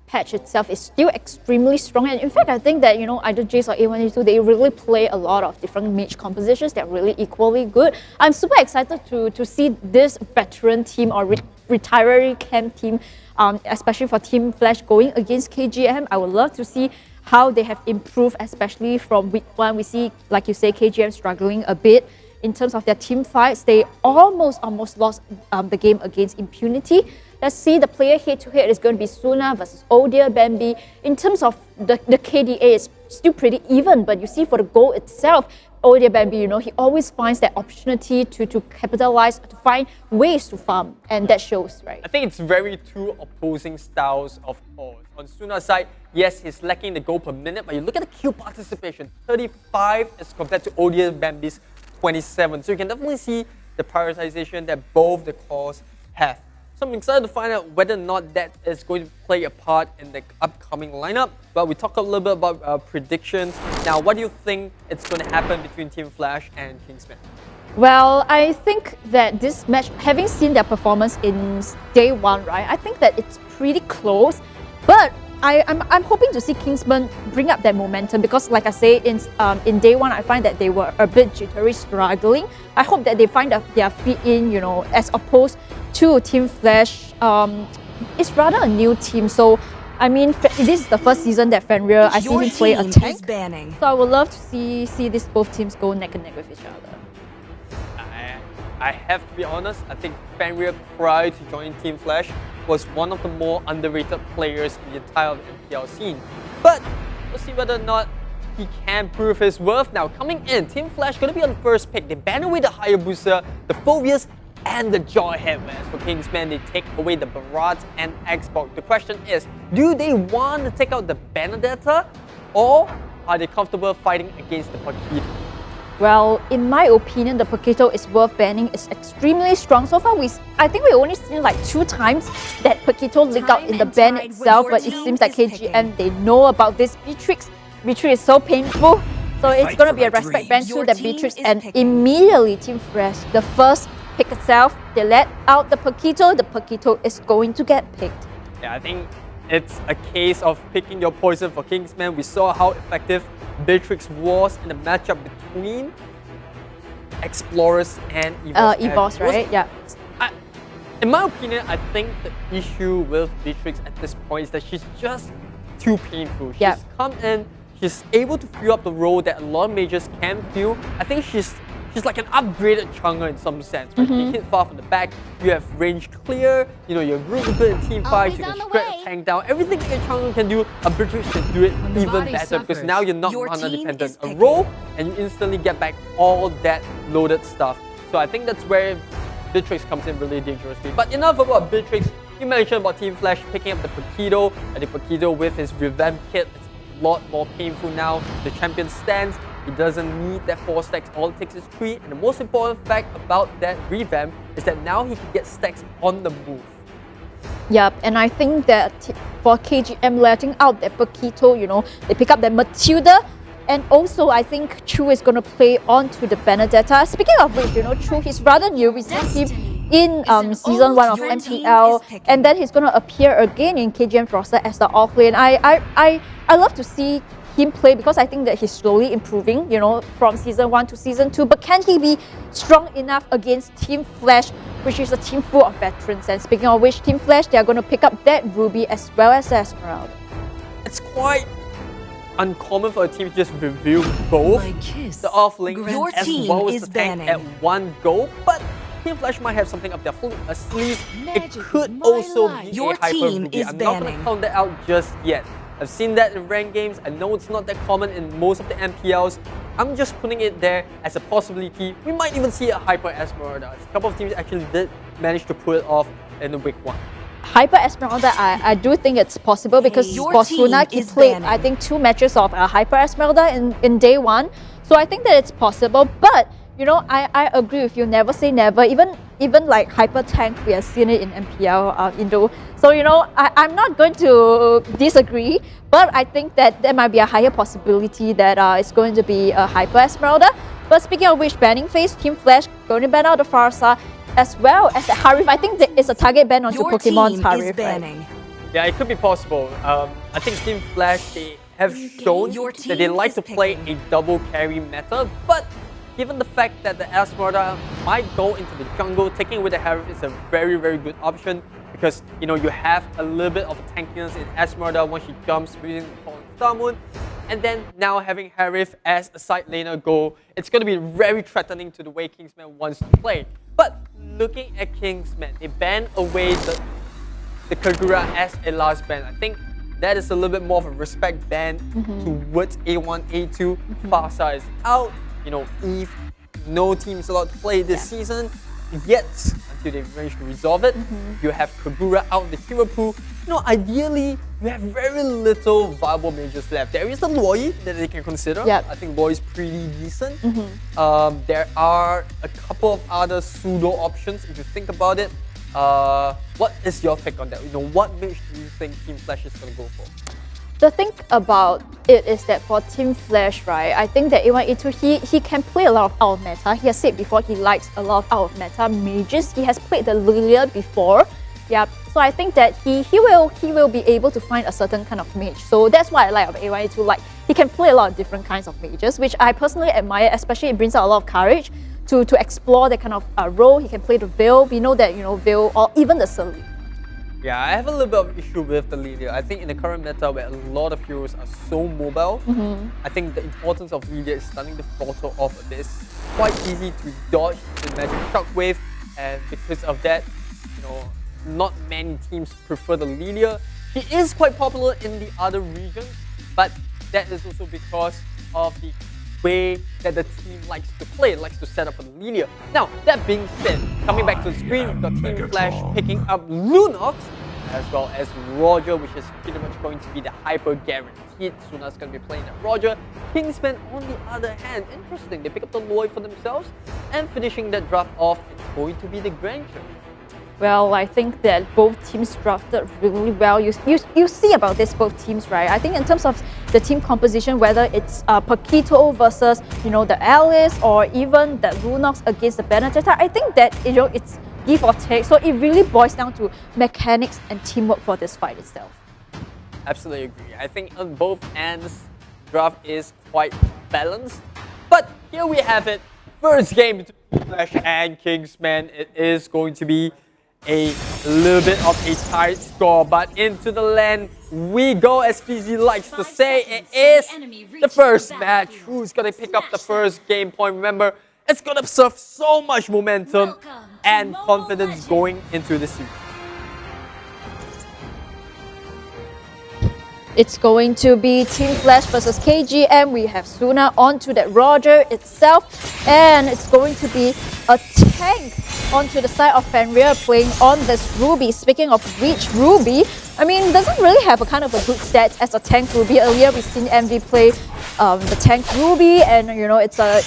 patch itself is still extremely strong, and in fact I think that, you know, either Jace or A1A2, they really play a lot of different mage compositions that are really equally good. I'm super excited to see this veteran team or retiree camp team, especially for Team Flash going against KGM. I would love to see how they have improved, especially from week 1. We see, like you say, KGM struggling a bit in terms of their team fights. They almost lost the game against Impunity. Let's see, the player head-to-head is going to be Suna versus Oh Dear Bambi. In terms of the KDA, it's still pretty even, but you see for the goal itself, Oh Dear Bambi, you know, he always finds that opportunity to capitalize, to find ways to farm, and that shows, right? I think it's very two opposing styles of calls. On Suna's side, yes, he's lacking the goal per minute, but you look at the kill participation, 35 as compared to Oh Dear Bambi's 27. So you can definitely see the prioritization that both the calls have. So I'm excited to find out whether or not that is going to play a part in the upcoming lineup. But we talked a little bit about predictions. Now, what do you think it's going to happen between Team Flash and Kingsmen? Well, I think that this match, having seen their performance in day 1, right, I think that it's pretty close. But I'm hoping to see Kingsmen bring up that momentum because, like I say, in day 1, I find that they were a bit jittery, struggling. I hope that they find their feet in, you know, as opposed to Team Flash. It's rather a new team, so I mean, this is the first season that Fenrir, I see him play a tank. So I would love to see these both teams go neck and neck with each other. I have to be honest, I think Fenrir, prior to joining Team Flash, was one of the more underrated players in the entire MPL scene. But we'll see whether or not he can prove his worth. Now, coming in, Team Flash going to be on the first pick. They ban away the Hayabusa, the Phobias, and the Jawhead. Whereas for Kingsmen, they take away the Barat and Xbox. The question is, do they want to take out the Benedetta, or are they comfortable fighting against the Paquito? Well, in my opinion, the Paquito is worth banning. It's extremely strong. So far, I think we only seen like 2 times that Paquito leak out in the ban itself, but it seems like KGM, they know about this Beatrix. Beatrix is so painful. So it's going to be a respect ban to the Beatrix, and immediately Team Fresh, the first pick itself, they let out the Paquito is going to get picked. Yeah, I think it's a case of picking your poison for Kingsmen. We saw how effective Beatrix was in the matchup between Explorers and EVOS. EVOS, right? Yeah. In my opinion, I think the issue with Beatrix at this point is that she's just too painful. She's come in, she's able to fill up the role that a lot of mages can fill. I think she's like an upgraded Chang'e in some sense. Right? You hit far from the back, you have range clear, you know, you're really good in team fights, you can shred a tank down. Everything that Chang'e can do, a Beatrix can do it even better because now you're not mana dependent. A roll and you instantly get back all that loaded stuff. So I think that's where Beatrix comes in really dangerously. But enough about Beatrix. You mentioned about Team Flash picking up the Paquito, and the Paquito with his revamp kit, it's a lot more painful now. The champion stands, he doesn't need that 4 stacks, all it takes is 3. And the most important fact about that revamp is that now he can get stacks on the move. Yep, and I think that for KGM letting out that Paquito, you know, they pick up that Matilda, and also I think Chu is going to play on to the Benedetta. Speaking of which, you know, Chu, he's rather new. We see him in season 1 of MPL, and then he's going to appear again in KGM roster as the offlane. I love to see him play because I think that he's slowly improving, you know, from season 1 to season 2. But can he be strong enough against Team Flash, which is a team full of veterans? And speaking of which, Team Flash, they are going to pick up that Ruby as well as Esmeralda. It's quite uncommon for a team to just reveal both the offlane as well as the tank at one go, but Team Flash might have something up their sleeves. It could also be a Hyper Ruby. I'm not going to count that out just yet. I've seen that in ranked games. I know it's not that common in most of the MPLs. I'm just putting it there as a possibility. We might even see a Hyper Esmeralda. A couple of teams actually did manage to pull it off in the week 1. Hyper Esmeralda, I do think it's possible because for Sunak, he played, I think, 2 matches of Hyper Esmeralda in day 1. So I think that it's possible. But, you know, I agree with you. Never say never. Even like Hyper Tank, we have seen it in MPL Indo. So, you know, I'm not going to disagree, but I think that there might be a higher possibility that it's going to be a Hyper Esmeralda. But speaking of which, banning phase, Team Flash going to ban out the Farsa as well as the Harif. I think it's a target ban onto Pokemon's Harif. Right? Yeah, it could be possible. I think Team Flash, they have shown that they like to play a double carry meta, but given the fact that the Esmeralda might go into the jungle, taking away the Harif is a very, very good option because, you know, you have a little bit of tankiness in Esmeralda once she jumps using the Fallen Star Moon. And then now having Harif as a side laner go, it's going to be very threatening to the way Kingsman wants to play. But looking at Kingsman, they ban away the Kagura as a last ban. I think that is a little bit more of a respect ban towards A1, A2. Farsa is out. You know, Eve, no team is allowed to play this season yet until they manage to resolve it. You have Kagura out in the hero pool. You know, ideally, you have very little viable mages left. There is the Loi that they can consider. I think Loi is pretty decent. There are a couple of other pseudo options if you think about it. What is your take on that? You know, what mage do you think Team Flash is going to go for? The thing about it is that for Team Flash, right, I think that A1, A2, he can play a lot of out of meta. He has said before he likes a lot of out of meta mages. He has played the Lilia before. Yeah, so I think that he will be able to find a certain kind of mage. So that's why I like of A1, A2. Like, he can play a lot of different kinds of mages, which I personally admire, especially it brings out a lot of courage to explore that kind of role. He can play the Veil. We know that, you know, Veil or even the Celine. Yeah, I have a little bit of issue with the Lilia. I think in the current meta where a lot of heroes are so mobile, I think the importance of Lilia is starting to falter off a bit. It's quite easy to dodge the magic shockwave, and because of that, not many teams prefer the Lilia. He is quite popular in the other regions, but that is also because of the way that the team likes to play, likes to set up a Lilia. Now, that being said, coming back to the screen, we've got Team Flash picking up Lunox, as well as Roger, which is pretty much going to be the hyper guaranteed. Suna's going to be playing at Roger. Kingsmen, on the other hand, interesting, they pick up the Lloyd for themselves, and finishing that draft off, it's going to be the Granger. Well, I think that both teams drafted really well. You see about this, both teams, right? I think in terms of the team composition, whether it's Paquito versus, the Alice, or even the Lunox against the Benedetta, I think that, it's give or take. So it really boils down to mechanics and teamwork for this fight itself. Absolutely agree. I think on both ends, draft is quite balanced. But here we have it. First game between Flash and Kingsmen. It is going to be a little bit of a tight score, but into the lane we go, as PZ likes to say. It is the first match. Who's going to pick up the first game point? Remember, it's going to serve so much momentum and confidence going into the series. It's going to be Team Flash versus KGM. We have Suna onto that Roger itself, and it's going to be a tank onto the side of Fenrir playing on this Ruby. Speaking of which, Ruby, doesn't really have a kind of a good stats as a tank Ruby. Earlier we've seen MV play the tank Ruby, and it's a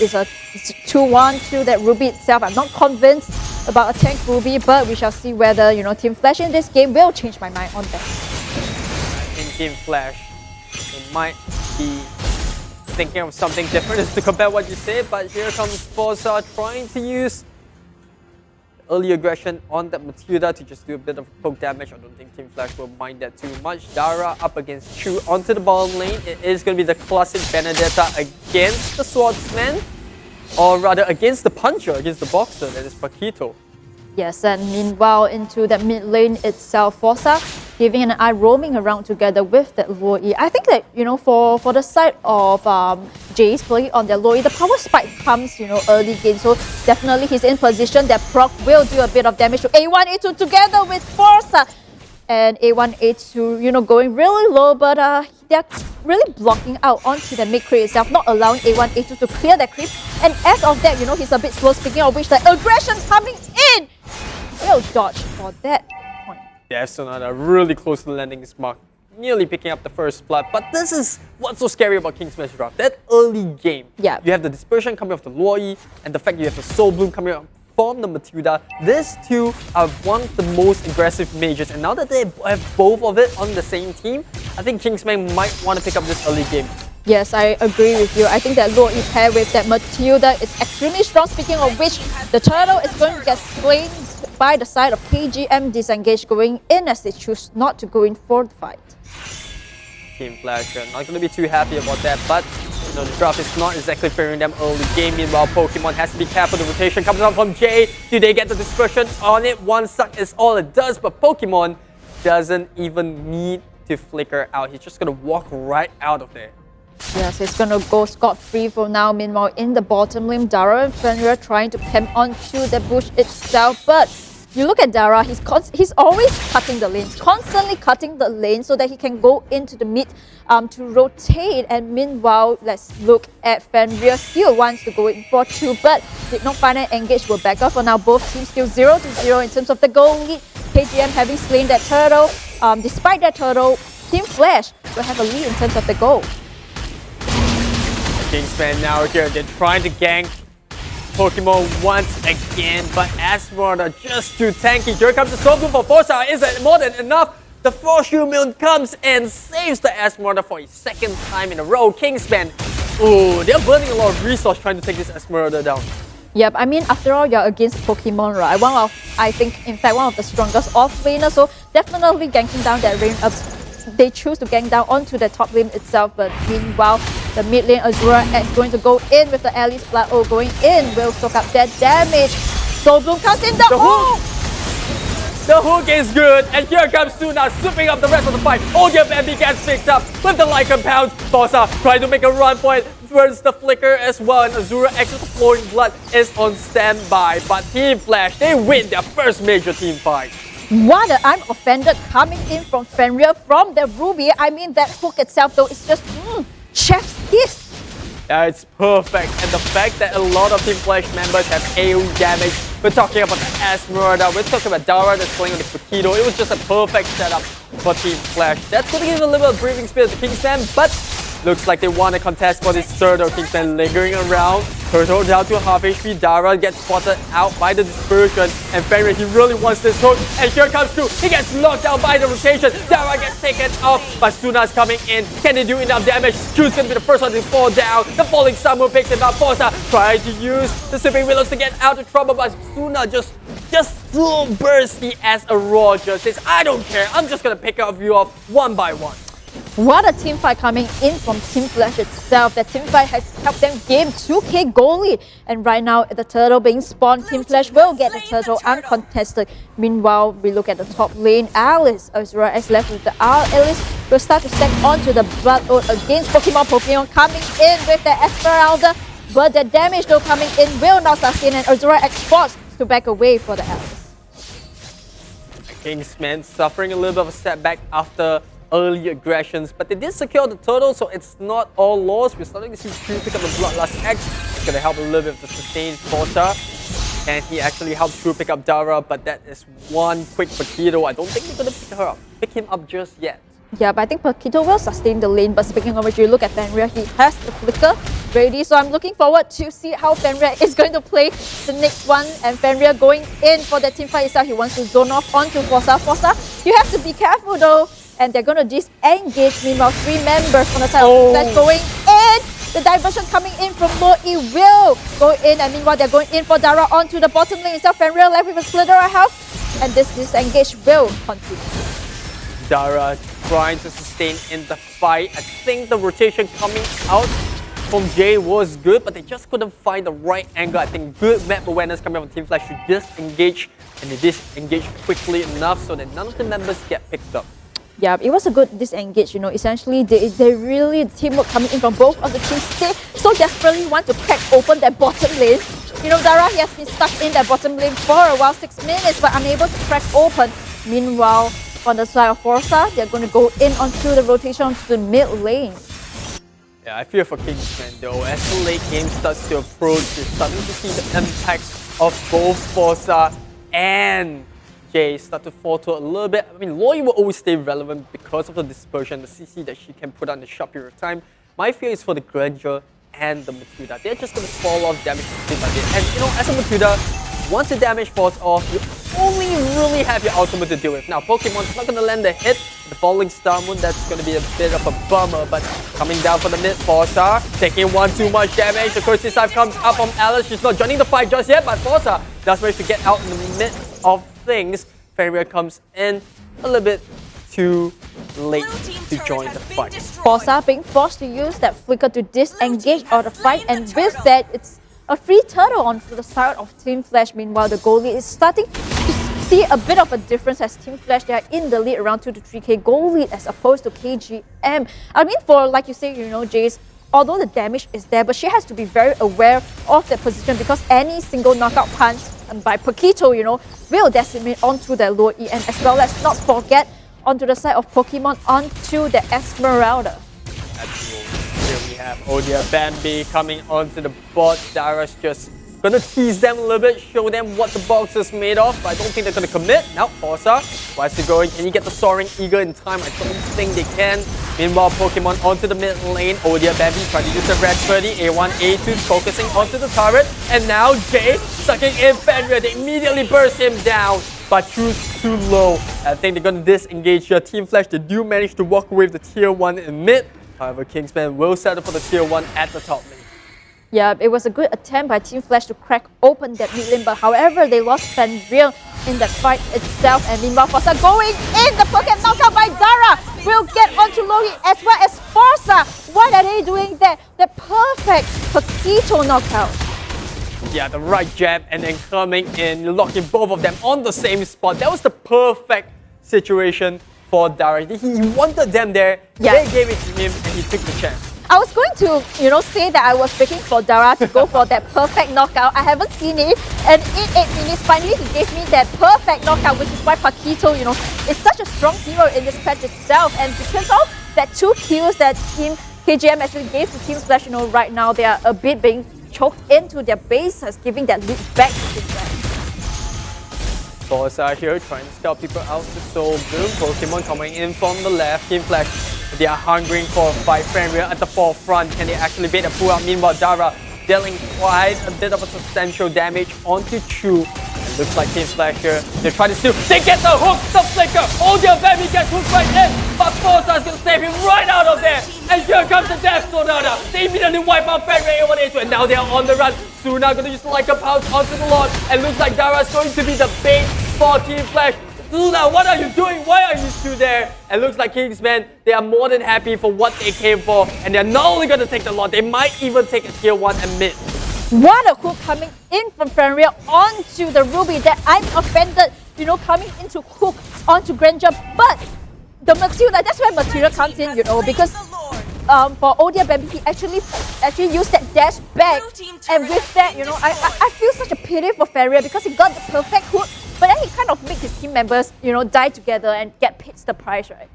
2-1 to that Ruby itself. I'm not convinced about a tank Ruby, but we shall see whether Team Flash in this game will change my mind on that. In Team Flash, it might be thinking of something different as to compare what you said, but here comes Forza trying to use early aggression on that Matilda to just do a bit of poke damage. I don't think Team Flash will mind that too much. Dara up against Chu onto the bottom lane. It is going to be the classic Benedetta against the Swordsman, or rather against the Puncher, against the Boxer, that is Paquito. Yes, and meanwhile into the mid lane itself, Forza giving an eye roaming around together with that Luo. I think that, for the side of Jace playing on their Luo, the power spike comes, early game. So definitely he's in position. That proc will do a bit of damage to A1, A2 together with Forza. And A1, A2, going really low, but they're really blocking out onto the mid creep itself, not allowing A1, A2 to clear that creep. And as of that, he's a bit slow, speaking of which, the aggression's coming in. Will dodge for that point. Yeah, Sonata really close to the landing mark, nearly picking up the first blood. But this is what's so scary about Kingsman's draft. That early game, yeah, you have the dispersion coming off the Luoi, and the fact you have the Soul Bloom coming up from the Matilda. These two are one of the most aggressive mages, and now that they have both of it on the same team, I think Kingsman might want to pick up this early game. Yes, I agree with you. I think that Luo pair with that Matilda is extremely strong. Speaking of which, the turtle is going to get slain by the side of KGM, disengaged going in as they choose not to go in for the fight. Team Flash are not going to be too happy about that, but the draft is not exactly favoring them early game. Meanwhile, Pokemon has to be careful. The rotation comes out from Jay. Do they get the dispersion on it? One suck is all it does, but Pokemon doesn't even need to flicker out. He's just going to walk right out of there. Yes, he's going to go scot-free for now. Meanwhile, in the bottom lane, Dara and Fenrir trying to camp onto the bush itself. But you look at Dara, he's always cutting the lanes, constantly cutting the lane so that he can go into the mid to rotate. And meanwhile, let's look at Fenrir. Still wants to go in for 2, but did not find an engage. Will back off for now. Both teams still 0-0 in terms of the goal lead. KGM having slain that turtle. Despite that turtle, Team Flash will have a lead in terms of the goal. Kingsman now here, they're trying to gank Pokemon once again, but Esmeralda just too tanky. Here comes the Soul Bloom for Forza. Is it more than enough? The Force Shield Mill comes and saves the Esmeralda for a second time in a row. Kingsman, ooh, they're burning a lot of resource trying to take this Esmeralda down. Yep, after all, you're against Pokemon, right? I think, in fact, one of the strongest off-laners, so definitely ganking down that lane. They choose to gank down onto the top lane itself, but meanwhile, the mid lane Azura is going to go in with the Alice Blood. Going in will soak up that damage. Soul Bloom comes in the hook! The hook is good, and here comes Suna sweeping up the rest of the fight. ALMGHTY gets picked up with the like compound. Forza trying to make a run for it. First the flicker as well, and Azura X with the flowing blood is on standby. But Team Flash, they win their first major team fight. What an unoffended coming in from Fenrir from the Ruby. I mean, that hook itself though is just chef's kiss. Yeah, it's perfect. And the fact that a lot of Team Flash members have AoE damage. We're talking about the Esmeralda, we're talking about Dara that's playing on the Paquito. It was just a perfect setup for Team Flash. That's going to give a little bit of breathing space to Kingsmen, but looks like they want to contest for this Turtle. Kingsmen lingering around. Turtle down to half HP. Dara gets spotted out by the dispersion. And Fenrir, he really wants this hook. And here comes through. He gets knocked down by the rotation. Dara gets taken off. But Suna's coming in. Can they do enough damage? Q's gonna be the first one to fall down. The falling Samu picks him up. Forza trying to use the Sweeping Willows to get out of trouble. But Suna just full bursty as a Roger. Says, I don't care. I'm just gonna pick up you off one by one. What a team fight coming in from Team Flash itself. That team fight has helped them gain 2k goalie. And right now, the turtle being spawned, Team Flash will get the turtle uncontested. Meanwhile, we look at the top lane. Alice, Azura is left with the R. Alice will start to stack onto the Blood Oath against Pokemon. Pokemon coming in with the Esmeralda. But the damage though coming in will not sustain, and Azura X forced to back away for the Alice. Kingsmen suffering a little bit of a setback after early aggressions, but they did secure the turtle, so it's not all lost. We're starting to see True pick up the Bloodlust X. It's going to help a little bit with the sustained Forza. And he actually helped True pick up Dara, but that is one quick Paquito. I don't think they're going to pick him up just yet. Yeah, but I think Paquito will sustain the lane. But speaking of which, you look at Fenrir, he has the flicker ready. So I'm looking forward to see how Fenrir is going to play the next one. And Fenrir going in for the team fight itself. He wants to zone off onto Forza. Forza, you have to be careful though. And they're going to disengage. Meanwhile, 3 members on the side of that going in. The diversion coming in from Loi will go in. And meanwhile, they're going in for Dara onto the bottom lane itself. Fenrir left with a slither of health. And this disengage will continue. Dara trying to sustain in the fight. I think the rotation coming out from Jay was good, but they just couldn't find the right angle. I think good map awareness coming from Team Flash to disengage. And they disengage quickly enough so that none of the members get picked up. Yeah, it was a good disengage, you know. Essentially, they really, teamwork coming in from both of the teams. They so desperately want to crack open that bottom lane. You know, Dara, he has been stuck in that bottom lane for a while, 6 minutes, but unable to crack open. Meanwhile, on the side of Forza, they're going to go in onto the rotation onto the mid lane. Yeah, I fear for Kingsmen though. As the late game starts to approach, you're starting to see the impact of both Forza and Jay start to falter a little bit. I mean, Loi will always stay relevant because of the dispersion, the CC that she can put on in a short period of time. My fear is for the Granger and the Matilda. They're just going to fall off damage bit by bit. And you know, as a Matilda, once the damage falls off, you only really have your ultimate to deal with. Now, Pokemon's not going to land the hit. The falling Star Moon, that's going to be a bit of a bummer, but coming down for the mid, Forza taking one too much damage. The Curse Dive comes up from Alice. She's not joining the fight just yet, but Forza does manage to get out in the midst of things. Fenrir comes in a little bit too late to join the fight. Forza being forced to use that flicker to disengage out of the fight, and with that, it's a free turtle on the side of Team Flash. Meanwhile, the goalie is starting to see a bit of a difference as Team Flash, they are in the lead around 2 to 3k goal lead as opposed to KGM. I mean, for like you say, you know, Jace, although the damage is there, but she has to be very aware of that position because any single knockout punch by Paquito, you know, will decimate onto the Loi, and as well as not forget onto the side of Pokemon onto the Esmeralda. Here we have ALMGHTY coming onto the board. Dara's just gonna tease them a little bit, show them what the box is made of, but I don't think they're gonna commit. Now, Forza, why is it going? Can he get the Soaring Eagle in time? I don't think they can. Meanwhile, Pokemon onto the mid lane. ALMGHTY trying to use the Red 30, A1, A2, focusing onto the turret. And now Jay sucking in Fenrir. They immediately burst him down, but choose too low. I think they're gonna disengage here. Team Flash, they do manage to walk away with the tier 1 in mid. However, Kingsmen will settle for the tier 1 at the top lane. Yeah, it was a good attempt by Team Flash to crack open that mid lane, but however, they lost Fenrir in that fight itself. And meanwhile, Forza going in, the Pokemon knockout by Dara will get onto Loi as well as Forza. What are they doing there? The perfect Paquito knockout. Yeah, the right jab and then coming in, locking both of them on the same spot. That was the perfect situation for Dara. He wanted them there, they gave it to him, and he took the chance. I was going to, say that I was waiting for Dara to go for that perfect knockout. I haven't seen it. And in 8 minutes, finally he gave me that perfect knockout, which is why Paquito, is such a strong hero in this patch itself. And because of that 2 kills that Team KGM actually gave to Team Flash, right now they are a bit being choked into their bases, giving that lead back to Team Flash. Forza here trying to scout people out to Soul Bloom. Pokemon coming in from the left. Team Flash, they are hungering for a fight. Fenrir at the forefront. Can they activate a pull-out? Meanwhile, Dara dealing quite a bit of a substantial damage onto Chu. It looks like Team Flash here, they try to steal. They get the hook, the flicker. Oh, their baby gets hooked right in. But Forza's going to save him right out of there. And here comes the Death Tornado. They immediately wipe out Fenrir A1A2. And now they are on the run. Suna going to use like a pounce onto the Lord. And looks like Dara's going to be the bait for Team Flash. Suna, what are you doing? Why are you still there? And looks like Kingsmen, they are more than happy for what they came for. And they're not only going to take the Lord, they might even take a tier 1 and mid. What a hook coming in from Fenrir onto the Ruby that I'm offended, coming into hook onto Granger. But the Matilda, that's where Matilda comes in, because for ODM, he actually used that dash back. And with that, I feel such a pity for Fenrir because he got the perfect hook. But then he kind of makes his team members, die together and get paid the price, right?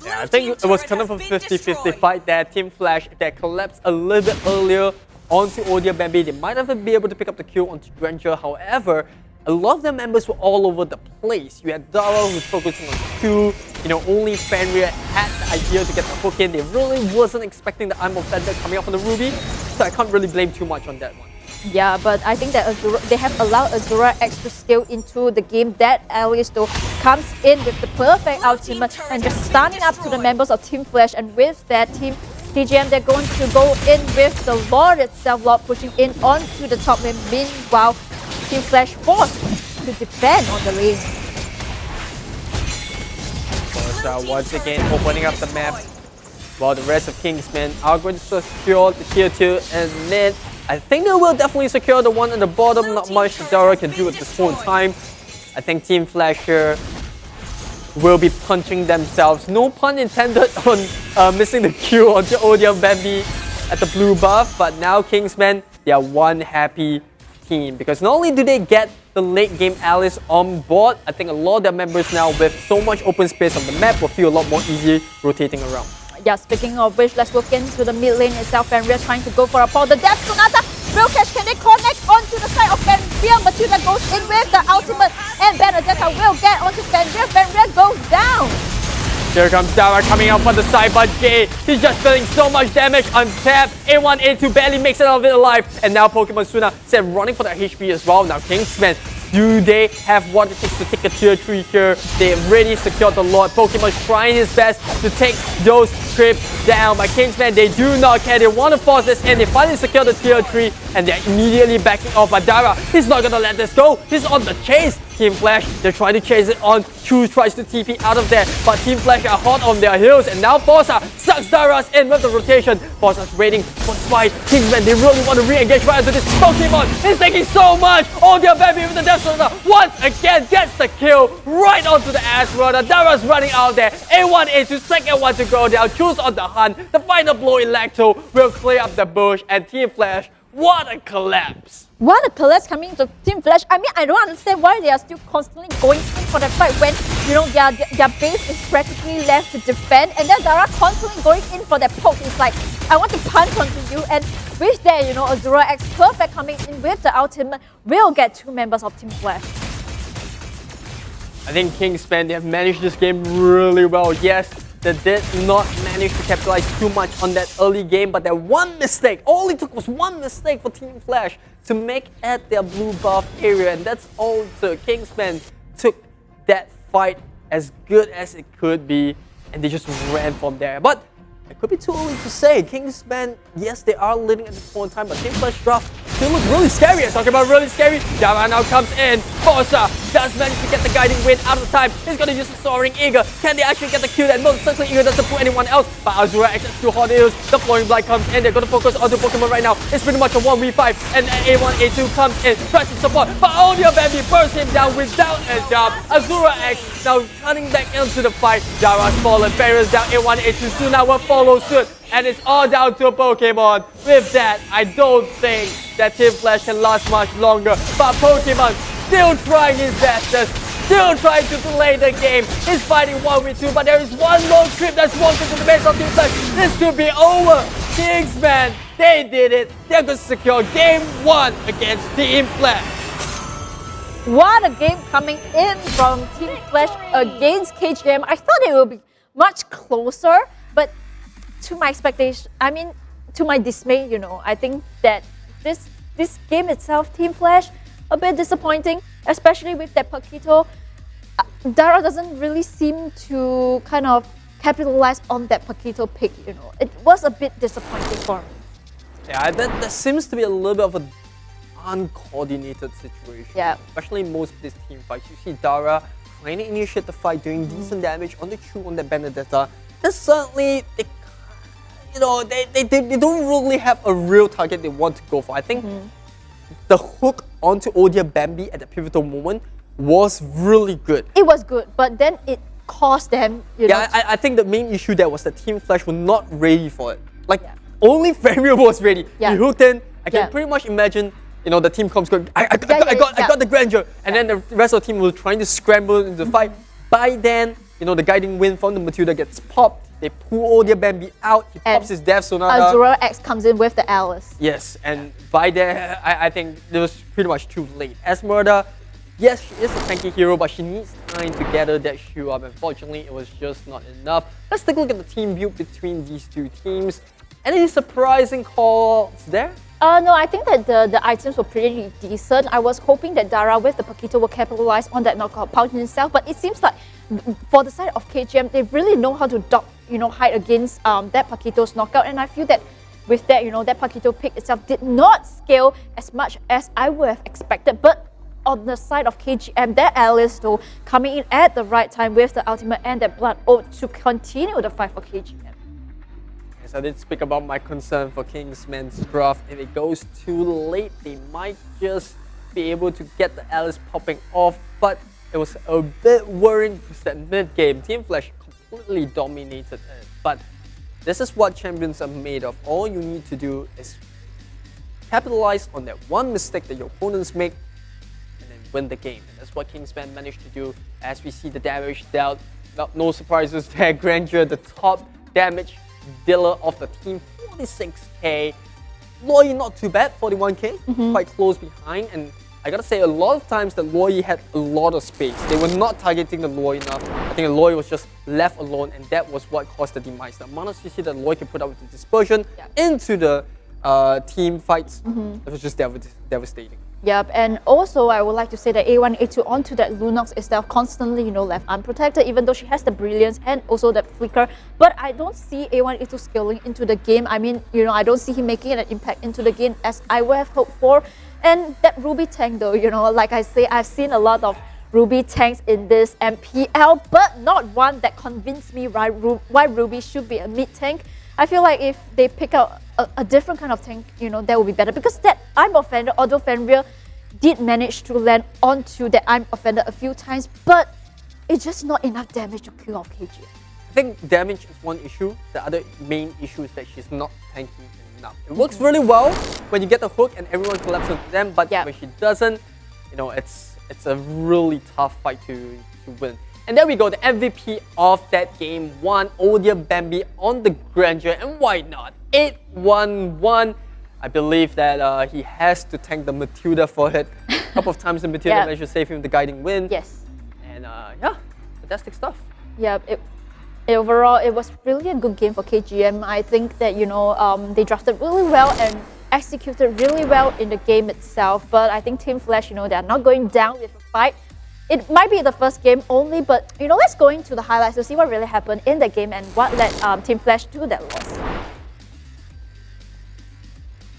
Yeah, I think it was kind of a 50-50 fight there. Team Flash, that collapsed a little bit earlier onto Odia Bambi. They might have been able to pick up the kill onto Granger. However, a lot of their members were all over the place. You had Dara who's focusing on Q. Only Fenrir had the idea to get the hook in. They really wasn't expecting the I'm offended coming up from the Ruby. So I can't really blame too much on that one. Yeah, but I think that they have allowed Azura X to scale into the game. That Alice though comes in with the perfect ultimate and just stunning up to the members of Team Flash. And with that, Team TGM, they're going to go in with the Lord itself, Lord pushing in onto the top lane. Meanwhile, Team Flash forced to defend on the lane. Forza once again opening up the map, while the rest of Kingsmen are going to secure the tier 2 and mid. I think they will definitely secure the one at the bottom. Not much Dara can do at this point in time. I think Team Flash here will be punching themselves. No pun intended on missing the Q onto Odium Bambi at the blue buff. But now Kingsmen, they are one happy team. Because not only do they get the late game Alice on board, I think a lot of their members now with so much open space on the map will feel a lot more easy rotating around. Yeah, speaking of which, let's look into the mid lane itself. Fenrir trying to go for a pull. The Death Sonata, real catch, can they connect onto the side of Fenrir? Matilda goes in with the ultimate and Benedetta will get onto Fenrir. Fenrir goes down. Here comes Dara coming out from the side, but Jay, he's just feeling so much damage untapped. A1, A2 barely makes it out of it alive. And now Pokemon Suna said running for their HP as well. Now Kingsmen, do they have what it takes to take a tier 3 here? They already secured the Lord. Pokemon trying his best to take those creeps down. But Kingsmen, they do not care. They want to force this in. They finally secure the tier 3 and they're immediately backing off. But Dara, he's not going to let this go. He's on the chase. Team Flash, they're trying to chase it on. Chu tries to TP out of there, but Team Flash are hot on their heels, and now Forza sucks Dara's in with the rotation. Forza's waiting for the fight. Kingsmen, they really want to re-engage right into this Pokemon. He's taking so much. Oh, their baby with the Death Runner once again gets the kill right onto the Ash Runner. Dara's running out there. A1, A2, second one to go down. Chu's on the hunt. The final blow, Electro will clear up the bush, and Team Flash, what a collapse. What a collapse coming to Team Flash. I mean, I don't understand why they are still constantly going in for the fight when, their base is practically left to defend. And then Dara constantly going in for that poke. It's like, I want to punch onto you. And with that, Azura X perfect coming in with the ultimate will get 2 members of Team Flash. I think Kingsmen, they have managed this game really well. Yes, they did not manage to capitalize too much on that early game, but that one mistake, all it took was one mistake for Team Flash to make at their blue buff area, and that's all it took. Kingsmen took that fight as good as it could be, and they just ran from there. But it could be too early to say. Kingsmen, yes, they are leading at this point in time, but Team Flash draft They look really scary. I'm talking about really scary. Dara now comes in. Forza does manage to get the guiding wind out of time. He's going to use the Soaring Eagle. Can they actually get the kill? That Motorcycle Eagle doesn't put anyone else. But Azura access to Hot Hills. The Flowing Blight comes in. They're going to focus on the Pokemon right now. It's pretty much a 1v5. And A1, A2 comes in. Tries to support. But only a Bambi bursts him down without a job. Azura X now turning back into the fight. Dara's fallen. Barriers down. A1, A2 soon now will follow suit. And it's all down to a Pokemon. With that, I don't think that Team Flash can last much longer. But Pokemon still trying his best. Still trying to delay the game. He's fighting 1v2, but there is one long trip that's walked into the base of Team Flash. This could be over. Kingsmen, they did it. They're going to secure game 1 against Team Flash. What a game coming in from Team Flash against KGM. I thought it would be much closer, but to my expectation, I mean, to my dismay, I think that this game itself, Team Flash, a bit disappointing, especially with that Paquito. Dara doesn't really seem to kind of capitalize on that Paquito pick, It was a bit disappointing for me. Yeah, that seems to be a little bit of an uncoordinated situation. Yeah. Especially in most of these team fights. You see Dara trying to initiate the fight, doing decent damage on the Q on that Benedetta. And certainly, they don't really have a real target they want to go for. I think the hook onto Odia Bambi at the pivotal moment was really good. It was good, but then it cost them, I think the main issue there was that Team Flash were not ready for it. Only Fenrir was ready. He hooked in. I can pretty much imagine, the team comes going, I got the grandeur. And then the rest of the team was trying to scramble into the fight. By then, the guiding wind from the Matilda gets popped. They pull Odia Bambi out. He pops his Death Sonata. Azura X comes in with the Alice. Yes, and by then, I think it was pretty much too late. Esmeralda, yes, she is a tanky hero, but she needs time to gather that shield up. Unfortunately, it was just not enough. Let's take a look at the team build between these two teams. Any surprising calls there? No, I think that the items were pretty decent. I was hoping that Dara with the Paquito will capitalize on that knockout pouch in itself, but it seems like for the side of KGM, they really know how to hide against that Paquito's knockout, and I feel that with that, that Paquito pick itself did not scale as much as I would have expected. But on the side of KGM, that Alice though coming in at the right time with the ultimate and that Blood Oath to continue the fight for KGM. Yes, I did speak about my concern for Kingsmen's draft. If it goes too late, they might just be able to get the Alice popping off, but it was a bit worrying because that mid-game, Team Flash completely dominated it. But this is what champions are made of. All you need to do is capitalize on that one mistake that your opponents make and then win the game. And that's what Kingsmen managed to do as we see the damage dealt. No surprises there. Grandeur, the top damage dealer of the team, 46k. Loyi not too bad, 41k, quite close behind. And I gotta say, a lot of times that Loyi had a lot of space. They were not targeting the Loyi enough. I think the Loyi was just left alone, and that was what caused the demise. The amount of CC that Loyi could put out with the dispersion into the team fights, it was just devastating. Yep, and also I would like to say that A1, A2 onto that Lunox itself constantly, left unprotected, even though she has the brilliance and also that flicker. But I don't see A1, A2 scaling into the game. I mean, I don't see him making an impact into the game as I would have hoped for. And that Ruby tank though, like I say, I've seen a lot of Ruby tanks in this MPL, but not one that convinced me why Ruby should be a mid tank. I feel like if they pick out a different kind of tank, that would be better. Because that I'm Offender, although Fenrir did manage to land onto that I'm Offender a few times, but it's just not enough damage to kill off KG. I think damage is one issue. The other main issue is that she's not tanky enough. It works really well when you get the hook and everyone collapses onto them, but when she doesn't, it's a really tough fight to win. And there we go, the MVP of that game, Odia Bambi on the Grandeur, and why not? 8-1-1. I believe that he has to tank the Matilda for it. A couple of times the Matilda managed to save him the guiding win. Yes. And fantastic stuff. Yeah, overall it was really a good game for KGM. I think that they drafted really well and executed really well in the game itself. But I think Team Flash, they're not going down with a fight. It might be the first game only, but let's go into the highlights to see what really happened in the game and what led Team Flash to that loss.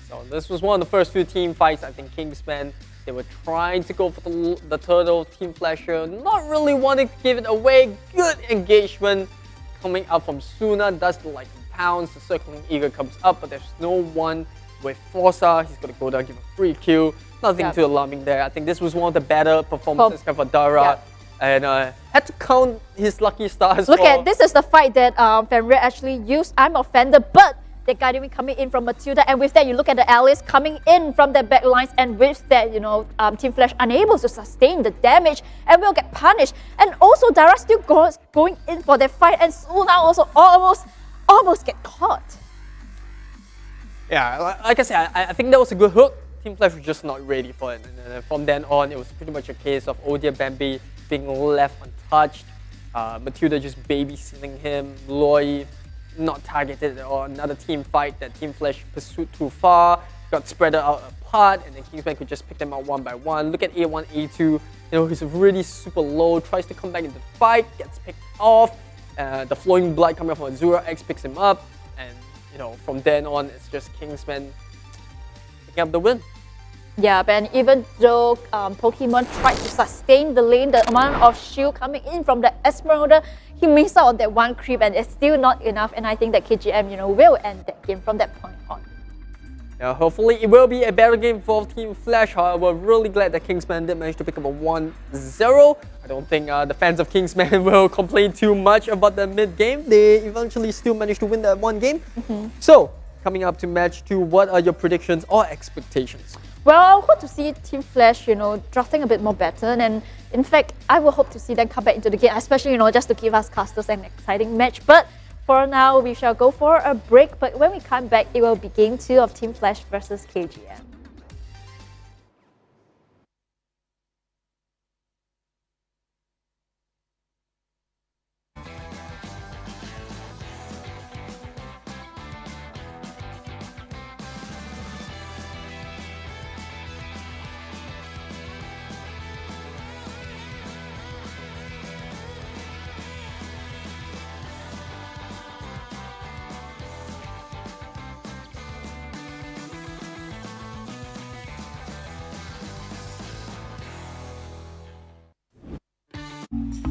So this was one of the first few team fights. I think Kingsmen, they were trying to go for the turtle team flasher, not really wanting to give it away. Good engagement coming up from Suna, does the like pounds, the circling eagle comes up, but there's no one with Forza. He's gonna go down, give a free kill. Nothing too alarming there. I think this was one of the better performances for Dara. And had to count his lucky stars. Look at this is the fight that Fenrir actually used. I'm offended, but they got him coming in from Matilda, and with that, you look at the Alice coming in from the back lines, and with that, Team Flash unable to sustain the damage and will get punished. And also, Dara still going in for that fight, and Suna also almost get caught. Yeah, like I said, I think that was a good hook. Team Flash was just not ready for it. And from then on, it was pretty much a case of Odia Bambi being left untouched, Matilda just babysitting him, Loy not targeted or another team fight that Team Flash pursued too far, got spread out apart, and then Kingsman could just pick them out one by one. Look at A1, A2, he's really super low, tries to come back into the fight, gets picked off, the flowing blood coming from Azura X picks him up, and from then on, it's just Kingsman picking up the win. Yeah, but even though Pokemon tried to sustain the lane, the amount of shield coming in from the Esmeralda, he missed out on that one creep, and it's still not enough. And I think that KGM, will end that game from that point on. Yeah, hopefully it will be a better game for Team Flash. However, really glad that Kingsman did manage to pick up a 1-0. I don't think the fans of Kingsman will complain too much about the mid-game. They eventually still managed to win that one game. So, coming up to match 2, what are your predictions or expectations? Well, I hope to see Team Flash, drafting a bit more better, and in fact, I will hope to see them come back into the game, especially, just to give us casters an exciting match. But for now, we shall go for a break. But when we come back, it will be Game 2 of Team Flash versus KGM.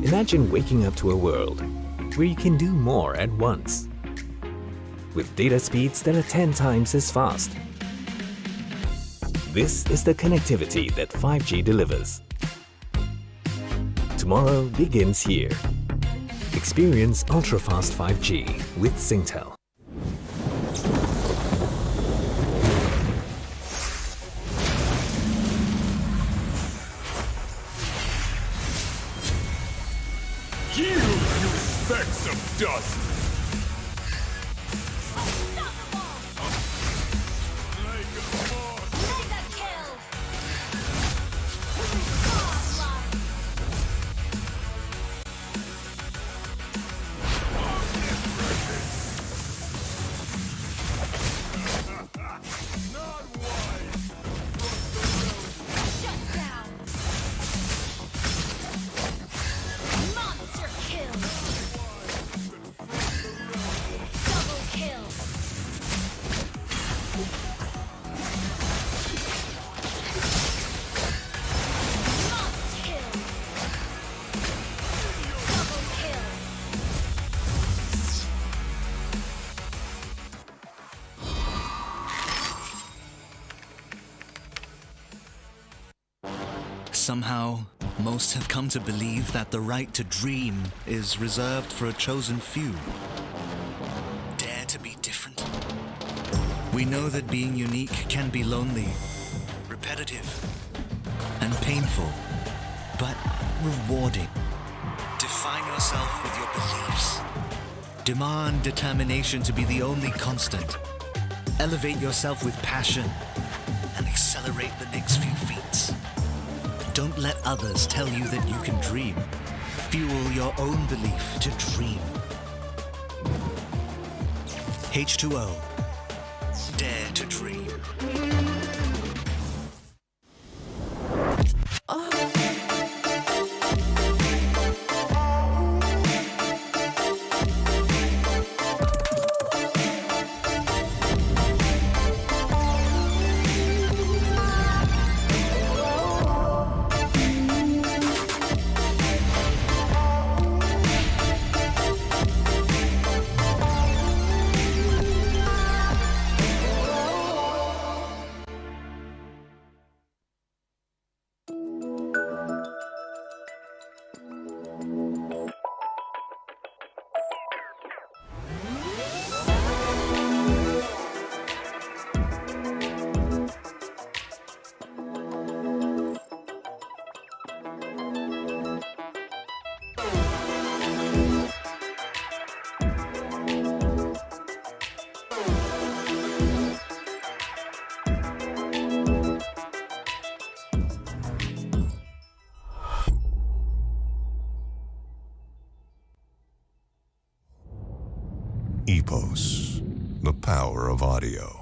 Imagine waking up to a world where you can do more at once, with data speeds that are 10 times as fast. This is the connectivity that 5G delivers. Tomorrow begins here. Experience ultra-fast 5G with Singtel. Specks of dust! Somehow, most have come to believe that the right to dream is reserved for a chosen few. Dare to be different. We know that being unique can be lonely, repetitive, and painful, but rewarding. Define yourself with your beliefs. Demand determination to be the only constant. Elevate yourself with passion and accelerate the next few feats. Don't let others tell you that you can dream. Fuel your own belief to dream. H2O. Dare to dream. EVOS, the power of audio.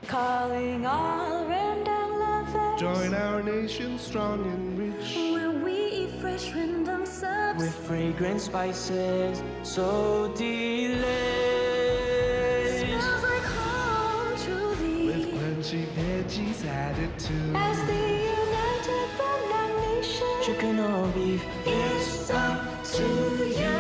Calling all random lovers. Join our nation strong and rich. Where we eat fresh random subs. With fragrant spices so delicious. Smells like home truly. With crunchy veggies added to. As the united banana nation. Chicken or beef, It's up to you.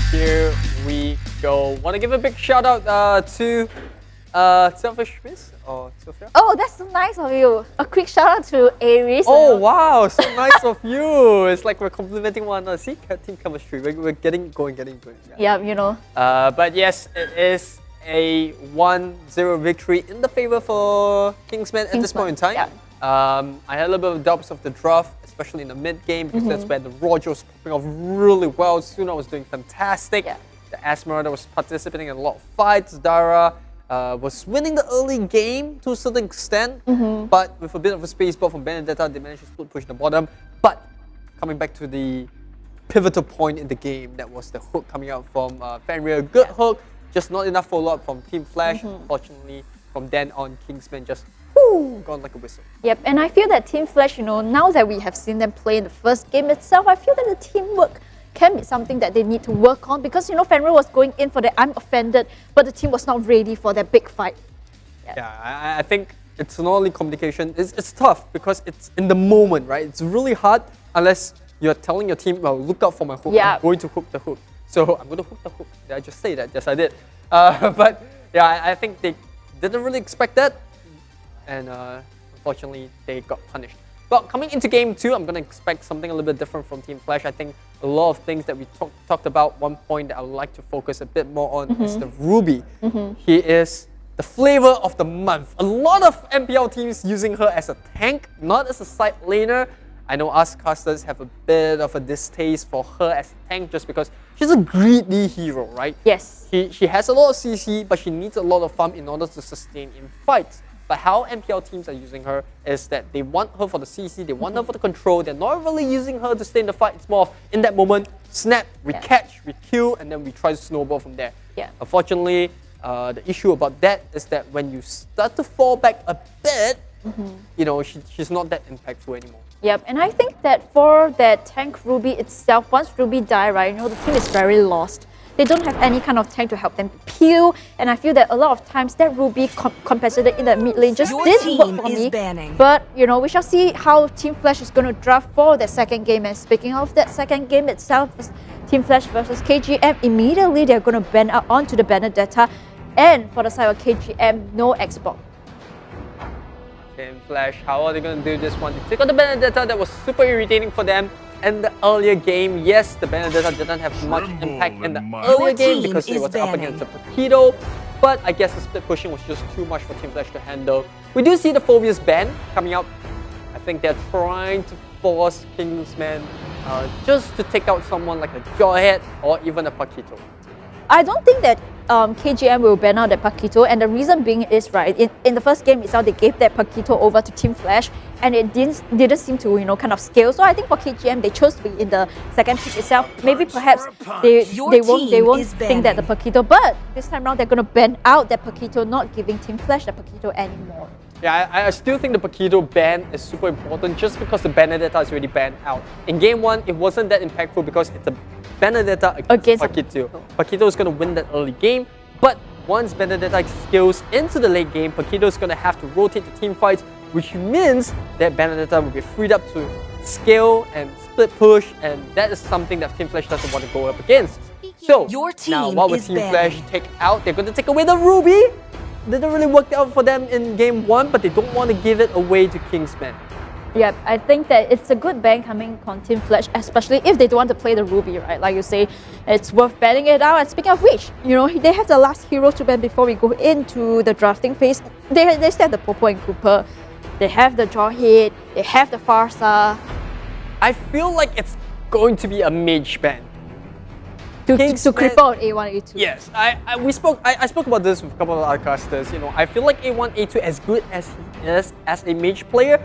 Here we go. Want to give a big shout out to Selfish Miss or Sophia? Oh, that's so nice of you. A quick shout out to Aries. Oh wow, so nice of you. It's like we're complimenting one another. See, team chemistry. We're getting going. Yeah, you know. But yes, it is a 1-0 victory in the favor for Kingsmen at this point in time. Yeah. I had a little bit of doubts of the draft, especially in the mid game, because that's where the Roger was popping off really well. Suna was doing fantastic. The Esmeralda was participating in a lot of fights. Dara was winning the early game to a certain extent, but with a bit of a space ball from Benedetta, they managed to split push the bottom. But coming back to the pivotal point in the game, that was the hook coming out from Fenrir. Good hook, just not enough follow-up from Team Flash. Unfortunately, from then on, Kingsmen just gone like a whistle. Yep, and I feel that Team Flash, you know, now that we have seen them play in the first game itself, I feel that the teamwork can be something that they need to work on, because, you know, Fenrir was going in for the I'm offended, but the team was not ready for that big fight. Yeah, I think it's not only communication, it's tough because it's in the moment, right? It's really hard unless you're telling your team, well, look out for my hook, I'm going to hook the hook. So I'm going to hook the hook. Did I just say that? Yes, I did. But yeah, I think they didn't really expect that, and unfortunately, they got punished. But coming into game 2, I'm going to expect something a little bit different from Team Flash. I think a lot of things that we talked about, one point that I would like to focus a bit more on is the Ruby. He is the flavor of the month. A lot of MPL teams using her as a tank, not as a side laner. I know us casters have a bit of a distaste for her as a tank just because she's a greedy hero, right? Yes. She has a lot of CC, but she needs a lot of farm in order to sustain in fights. But how MPL teams are using her is that they want her for the CC, they want her for the control, they're not really using her to stay in the fight. It's more of, in that moment, snap, we catch, we kill, and then we try to snowball from there. Yeah. Unfortunately, the issue about that is that when you start to fall back a bit, you know, she's not that impactful anymore. Yep, and I think that for that tank Ruby itself, once Ruby died, right, you know, the team is very lost. They don't have any kind of tank to help them peel, and I feel that a lot of times that Ruby compensated in the mid lane just didn't work for me. But, you know, we shall see how Team Flash is going to draft for the second game. And speaking of that second game itself, Team Flash versus KGM, immediately they're going to ban out onto the Benedetta, and for the side of KGM, no Xbox. Team Flash, how are they going to do this one? They take on the Benedetta. That was super irritating for them in the earlier game. Yes, the Benedetta didn't have much impact in the earlier game because it was up against the Paquito, but I guess the split pushing was just too much for Team Flash to handle. We do see the Phobius ban coming out. I think they're trying to force Kingsmen just to take out someone like a Jawhead or even a Paquito. I don't think that KGM will ban out that Paquito, and the reason being is, right, in the first game itself, they gave that Paquito over to Team Flash, and it didn't seem to, you know, kind of scale. So I think for KGM, they chose to be in the second pick itself. Maybe perhaps they won't think that the Paquito, but this time around they're going to ban out that Paquito, not giving Team Flash the Paquito anymore. Yeah, I still think the Paquito ban is super important just because the Benedetta is already banned out. In game 1, it wasn't that impactful because it's a Benedetta against Paquito. Paquito is going to win that early game, but once Benedetta skills into the late game, Paquito is going to have to rotate to team fights, which means that Benedetta will be freed up to scale and split push, and that is something that Team Flash doesn't want to go up against. So, now what would Team Flash take out? They're going to take away the Ruby. Didn't really work out for them in game 1, but they don't want to give it away to Kingsmen. Yeah, I think that it's a good ban coming on Team Flash, especially if they don't want to play the Ruby, right? Like you say, it's worth banning it out. And speaking of which, you know, they have the last hero to ban before we go into the drafting phase. They still have the Popo and Cooper. They have the Jawhead. They have the Farsa. I feel like it's going to be a mage ban. To cripple on A1, A2. Yes, I spoke about this with a couple of other casters. You know, I feel like A1, A2, as good as he is as a mage player,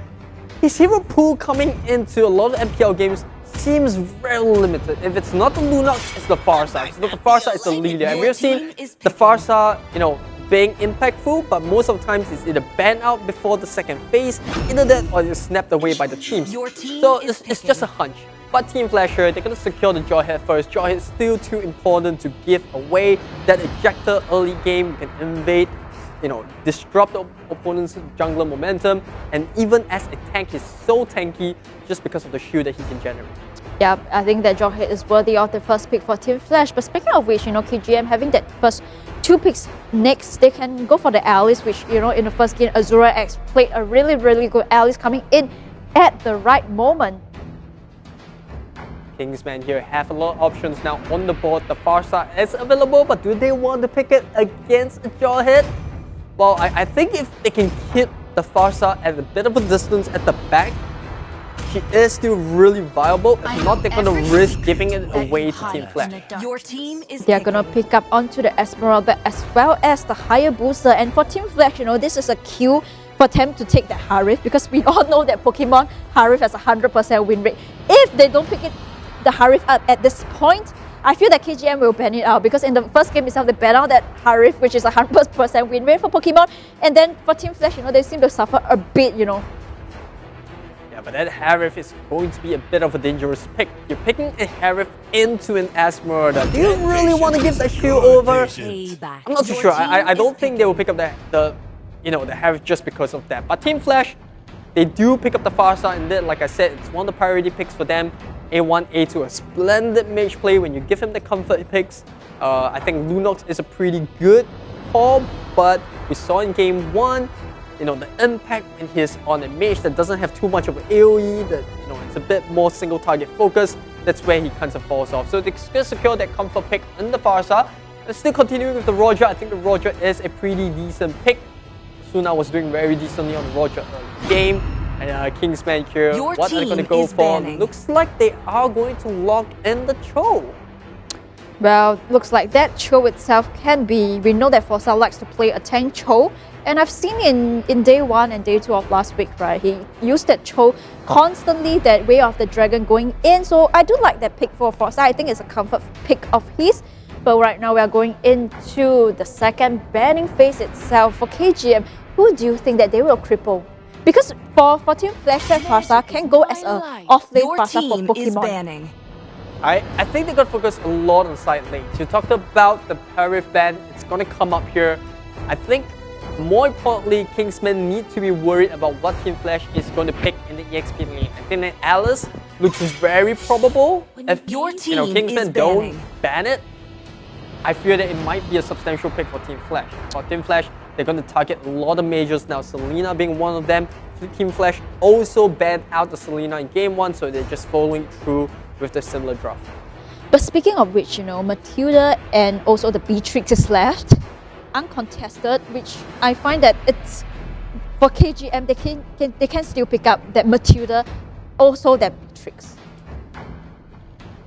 his hero pool coming into a lot of MPL games seems very limited. If it's not the Lunox, it's the Farsa. If it's not the Farsa, it's the leader. And we've seen the Farsa, you know, being impactful, but most of the times it's either banned out before the second phase, either that or it's snapped away by the teams. So it's just a hunch. But Team Flasher, they're going to secure the Jawhead first. Jawhead is still too important to give away. That ejector early game, you can invade, you know, disrupt the opponent's jungler momentum, and even as a tank, he's so tanky just because of the shield that he can generate. Yeah, I think that Jawhead is worthy of the first pick for Team Flash. But speaking of which, you know, KGM having that first 2 picks next, they can go for the Alice, which, you know, in the first game, Azura X played a really good Alice coming in at the right moment. Kingsmen here have a lot of options now on the board. The Farsa is available, but do they want to pick it against a Jawhead? Well, I think if they can keep the Farsa at a bit of a distance at the back, she is still really viable. If not, they're going to risk giving it away to Team Flash. Your team is They're going to pick up onto the Esmeralda as well as the higher booster. And for Team Flash, you know, this is a cue for them to take the Harif, because we all know that Pokemon Harif has a 100% win rate. If they don't pick it, the Harif up at this point, I feel that KGM will ban it out, because in the first game itself, they banned out that Harif, which is a 100% win rate for Pokemon. And then for Team Flash, you know, they seem to suffer a bit, you know. Yeah, but that Harif is going to be a bit of a dangerous pick. You're picking a Harif into an Esmeralda. Do you really want to give that shield over? I'm not too sure. I don't think they will pick up the Harif just because of that. But Team Flash, they do pick up the Farsa, and then, like I said, it's one of the priority picks for them. A1, A2, a splendid mage play when you give him the comfort picks. I think Lunox is a pretty good call, but we saw in game 1, you know, the impact when he's on a mage that doesn't have too much of an AoE, that, you know, it's a bit more single target focus. That's where he kind of falls off. So they still secure that comfort pick in the Farsa. And still continuing with the Roger, I think the Roger is a pretty decent pick. Suna was doing very decently on the Roger early game. And Kingsman here, what are they going to go for? Looks like they are going to lock in the Cho. Well, looks like that Cho itself can be. We know that Forza likes to play a tank Cho. And I've seen in day 1 and day 2 of last week, right? He used that Cho constantly, that Way of the Dragon going in. So I do like that pick for Forza. I think it's a comfort pick of his. But right now we are going into the second banning phase itself for KGM. Who do you think that they will cripple? Because for Team Flash, that Farsa can go as a off-lane Farsa for Pokemon. I think they're going to focus a lot on side lanes. You talked about the Harif ban, it's going to come up here. I think more importantly, Kingsmen need to be worried about what Team Flash is going to pick in the EXP lane. I think that Alice looks very probable. If Kingsmen don't ban it, I fear that it might be a substantial pick for Team Flash. For Team Flash, they're going to target a lot of majors now, Selena being one of them. Team Flash also banned out the Selena in game 1, so they're just following through with the similar draft. But speaking of which, you know, Matilda and also the Beatrix is left uncontested, which I find that it's for KGM, they can still pick up that Matilda, also that Beatrix.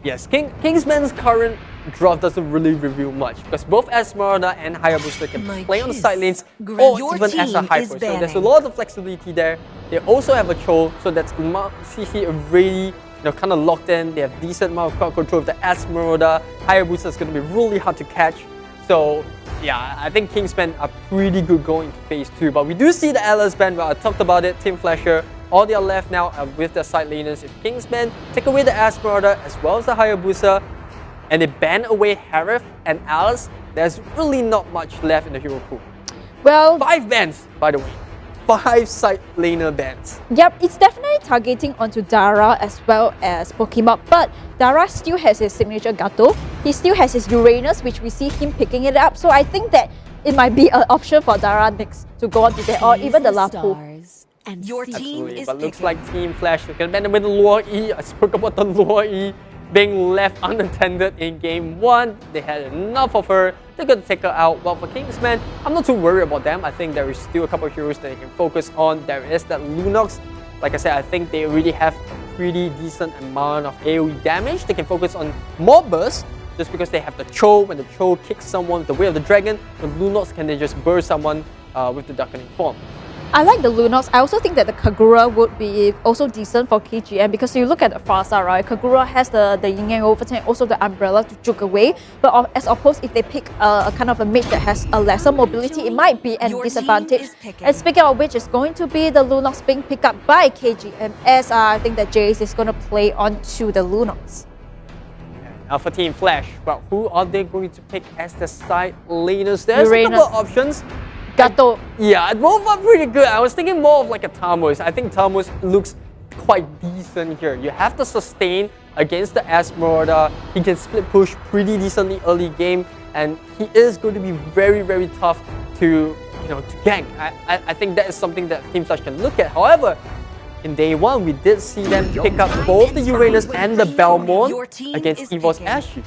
Yes, Kingsman's current draft doesn't really reveal much, because both Esmeralda and Hayabusa can play on the side lanes or even as a hyper. So there's a lot of flexibility there. They also have a Cho, so that's CC already kind of locked in. They have decent amount of crowd control with the Esmeralda. Hayabusa is going to be really hard to catch. So Yeah, I think Kingsmen are pretty good going to phase 2, but we do see the LS ban. Well, I talked about it, Team Flasher. All they are left now are with their side laners. If Kingsmen take away the Asmarauder as well as the Hayabusa, and they ban away Harith and Alice, there's really not much left in the hero pool. Well, 5 bans, by the way. 5 side laner bans. Yep, it's definitely targeting onto Dara as well as Pokemon, but Dara still has his signature Gato. He still has his Uranus, which we see him picking it up. So I think that it might be an option for Dara next to go on to that, or even the Lapu. And your team Absolutely, is but looks like Team Flash can ban away the Lure E. I spoke about the Lure E being left unattended in game 1. They had enough of her. They're going to take her out. Well, for Kingsmen, I'm not too worried about them. I think there is still a couple of heroes that they can focus on. There is that Lunox. Like I said, I think they really have a pretty decent amount of AoE damage. They can focus on more bursts just because they have the Cho. When the Cho kicks someone with the Way of the Dragon, the Lunox can they just burst someone with the Darkening Form. I like the Lunox. I also think that the Kagura would be also decent for KGM because you look at the Farsa, right? Kagura has the Yin Yang Overtime, also the Umbrella to juke away. But as opposed, if they pick a kind of a mage that has a lesser mobility, it might be an disadvantage. And speaking of which, it's going to be the Lunox being picked up by KGM, as I think that Jace is going to play onto the Lunox. Now for Team Flash, well, who are they going to pick as the side laners? There's a couple of options. Gato. Yeah, both are pretty good. I was thinking more of like a Tamus. I think Tamus looks quite decent here. You have to sustain against the Asmarauder. He can split push pretty decently early game, and he is going to be very, very tough to to gank. I think that is something that Team Flash can look at. However, in day 1, we did see them pick up both the Uranus and the Belmont against EVOS SG.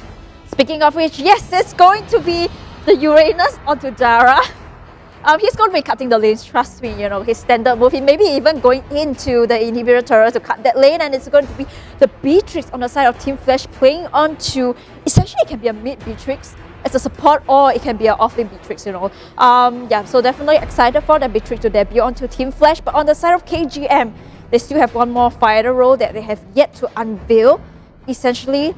Speaking of which, yes, it's going to be the Uranus onto Dara. He's going to be cutting the lanes, trust me, his standard move. He may be even going into the inhibitor turret to cut that lane, and it's going to be the Beatrix on the side of Team Flash playing onto, essentially it can be a mid Beatrix as a support, or it can be an off-lane Beatrix, Yeah, so definitely excited for the Beatrix to debut onto Team Flash, but on the side of KGM, they still have one more fighter role that they have yet to unveil. Essentially,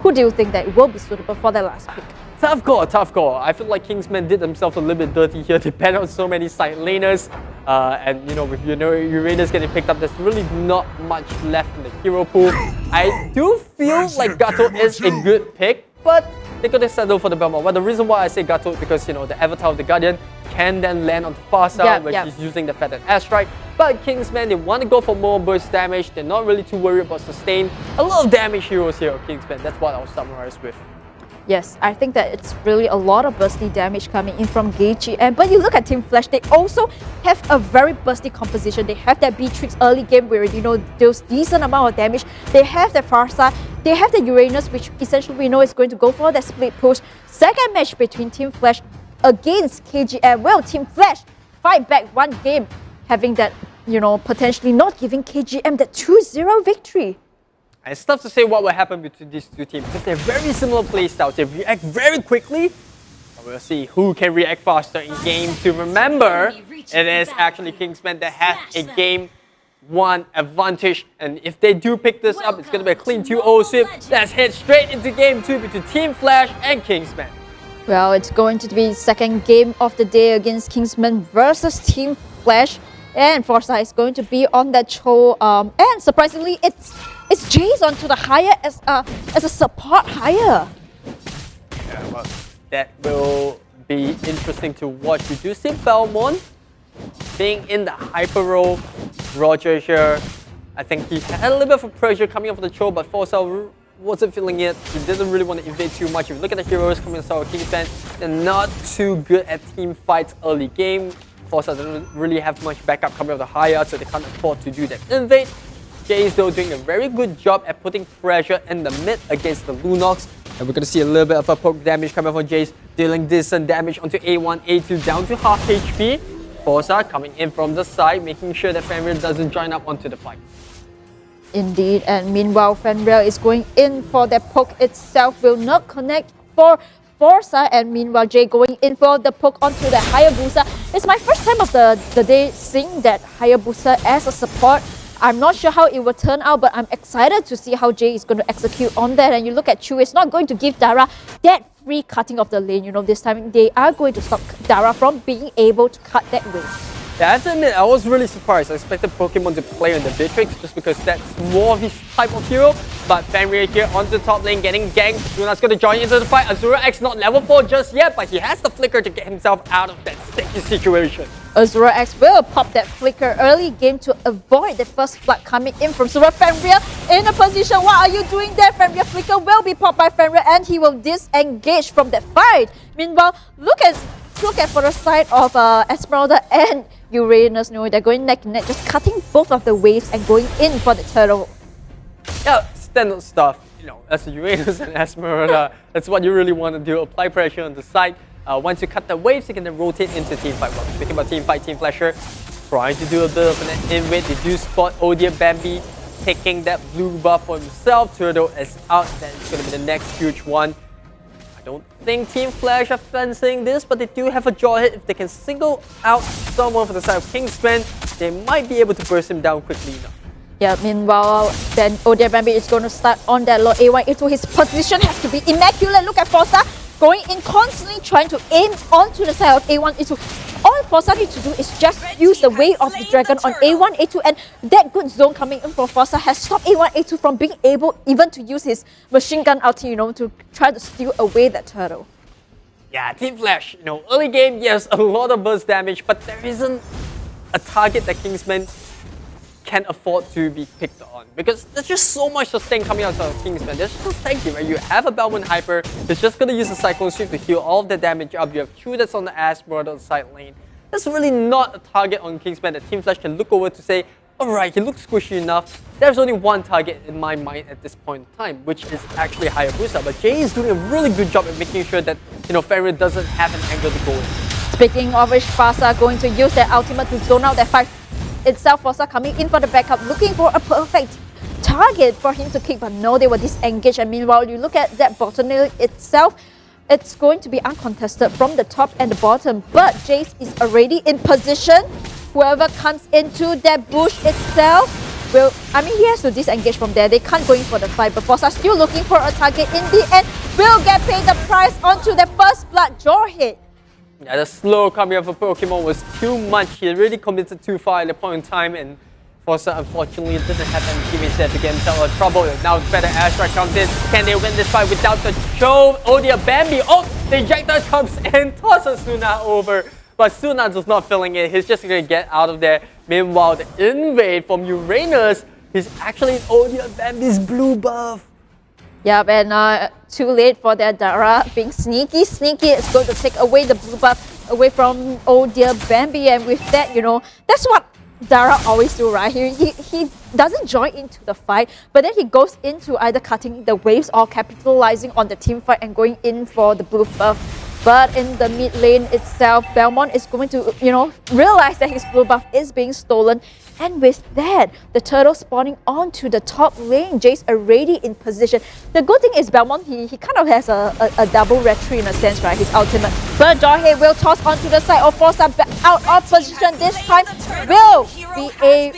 who do you think that will be suitable for their last pick? Tough call, tough call. I feel like Kingsmen did themselves a little bit dirty here. They banned out so many side laners. And with Uranus getting picked up, there's really not much left in the hero pool. I do feel like Gato is a good pick, but they could have settled for the Belmont. Well, the reason why I say Gato is because, the Avatar of the Guardian can then land on the far side where she's using the Feathered Airstrike. But Kingsmen, they want to go for more burst damage. They're not really too worried about sustain. A lot of damage heroes here, Kingsmen. That's what I'll summarize with. Yes, I think that it's really a lot of bursty damage coming in from KGM. But you look at Team Flash, they also have a very bursty composition. They have that Beatrix early game where, those decent amount of damage. They have the Farsa, they have the Uranus, which essentially we know is going to go for that split push. Second match between Team Flash against KGM. Well, Team Flash fight back one game, having that, potentially not giving KGM that 2-0 victory. It's tough to say what will happen between these two teams because they're very similar playstyles. They react very quickly. We'll see who can react faster in game 2. Remember, it is actually Kingsmen that has a game 1 advantage. And if they do pick this up, it's going to be a clean 2-0 sweep. Let's head straight into game 2 between Team Flash and Kingsmen. Well, it's going to be second game of the day against Kingsmen versus Team Flash. And Forza is going to be on that show. And surprisingly, it's Jace onto the higher as a support higher. Yeah, well, that will be interesting to watch. We do see Belmont being in the hyper role. Roger here, I think he had a little bit of pressure coming off of the show, but Forza wasn't feeling it. He didn't really want to invade too much. If you look at the heroes coming out of Kingsmen, they're not too good at team fights early game. Forza doesn't really have much backup coming off the higher, so they can't afford to do that invade. Jace though doing a very good job at putting pressure in the mid against the Lunox. And we're going to see a little bit of a poke damage coming from Jace, dealing decent damage onto A1, A2 down to half HP. Forza coming in from the side, making sure that Fenrir doesn't join up onto the fight. Indeed, and meanwhile Fenrir is going in for that poke itself, will not connect for Forza, and meanwhile Jay going in for the poke onto the Hayabusa. It's my first time of the day seeing that Hayabusa as a support. I'm not sure how it will turn out, but I'm excited to see how Jay is going to execute on that. And you look at Chu, it's not going to give Dara that free cutting of the lane, this time they are going to stop Dara from being able to cut that wave. Yeah, I have to admit, I was really surprised. I expected Pokemon to play on the Beatrix just because that's more of his type of hero. But Fenrir here onto the top lane, getting ganked. Luna's going to join into the fight. Azura X not level 4 just yet, but he has the flicker to get himself out of that sticky situation. Azura X will pop that flicker early game to avoid the first flood coming in from Zura. Fenrir in a position. What are you doing there? Fenrir flicker will be popped by Fenrir and he will disengage from that fight. Meanwhile, look at for the side of Esmeralda and Uranus. They're going neck and neck, just cutting both of the waves and going in for the turtle. Yeah, standard stuff. As a Uranus and Esmeralda, that's what you really want to do. Apply pressure on the side. Once you cut the waves, you can then rotate into team fight. Well, speaking about team fight, Team Flasher trying to do a bit of an in-wait. They do spot Odia Bambi taking that blue buff for himself. Turtle is out. That's going to be the next huge one. I don't think Team Flash are fencing this, but they do have a jaw hit. If they can single out someone for the side of Kingsmen, they might be able to burst him down quickly enough. Yeah, meanwhile, then Odia Bambi is going to start on that low A1 A2. His position has to be immaculate. Look at Forza going in constantly trying to aim onto the side of A1 A2. All Forza needs to do is just use the Way of the Dragon on A1 A2, and that good zone coming in from Forza has stopped A1 A2 from being able even to use his machine gun ulti, to try to steal away that turtle. Yeah, Team Flash, early game, yes, a lot of burst damage, but there isn't a target that Kingsmen can afford to be picked on because there's just so much sustain coming out of Kingsmen. There's just no thank you, right? You have a Belmont Hyper, it's just going to use the Cyclone Sweep to heal all of the damage up. You have Q that's on the Asmod on the side lane. There's really not a target on Kingsmen that Team Flash can look over to say, alright, he looks squishy enough. There's only one target in my mind at this point in time, which is actually Hayabusa. But Jay is doing a really good job at making sure that, Fenrir doesn't have an angle to go in. Speaking of which, Fasa going to use their ultimate to zone out that fight itself. Forza coming in for the backup, looking for a perfect target for him to kick, but no, they were disengaged. And meanwhile, you look at that bottom lane itself, it's going to be uncontested from the top and the bottom, but Jace is already in position. Whoever comes into that bush itself will, he has to disengage from there. They can't go in for the fight, but Forza still looking for a target in the end. Will get paid the price onto the first blood jaw hit. Yeah, the slow coming of a Pokemon was too much. He really committed too far at the point in time, and Forza unfortunately doesn't have any teammates there to get himself out of trouble. Now better Astra comes in. Can they win this fight without the show? Odia Bambi. Oh, the ejector comes and tosses Suna over. But Suna is not feeling it. He's just going to get out of there. Meanwhile, the invade from Uranus is actually Odia Bambi's blue buff. Yep, and too late for their Dara being sneaky. It's going to take away the blue buff away from Odia Bambi, and with that, that's what Dara always do, right? He doesn't join into the fight, but then he goes into either cutting the waves or capitalizing on the team fight and going in for the blue buff. But in the mid lane itself, Belmont is going to, realize that his blue buff is being stolen. And with that, the turtle spawning onto the top lane, Jace already in position. The good thing is Belmont, he kind of has a double retreat in a sense, right? His ultimate. But Jorge will toss onto the side of Forza, out of position this time. Will be a...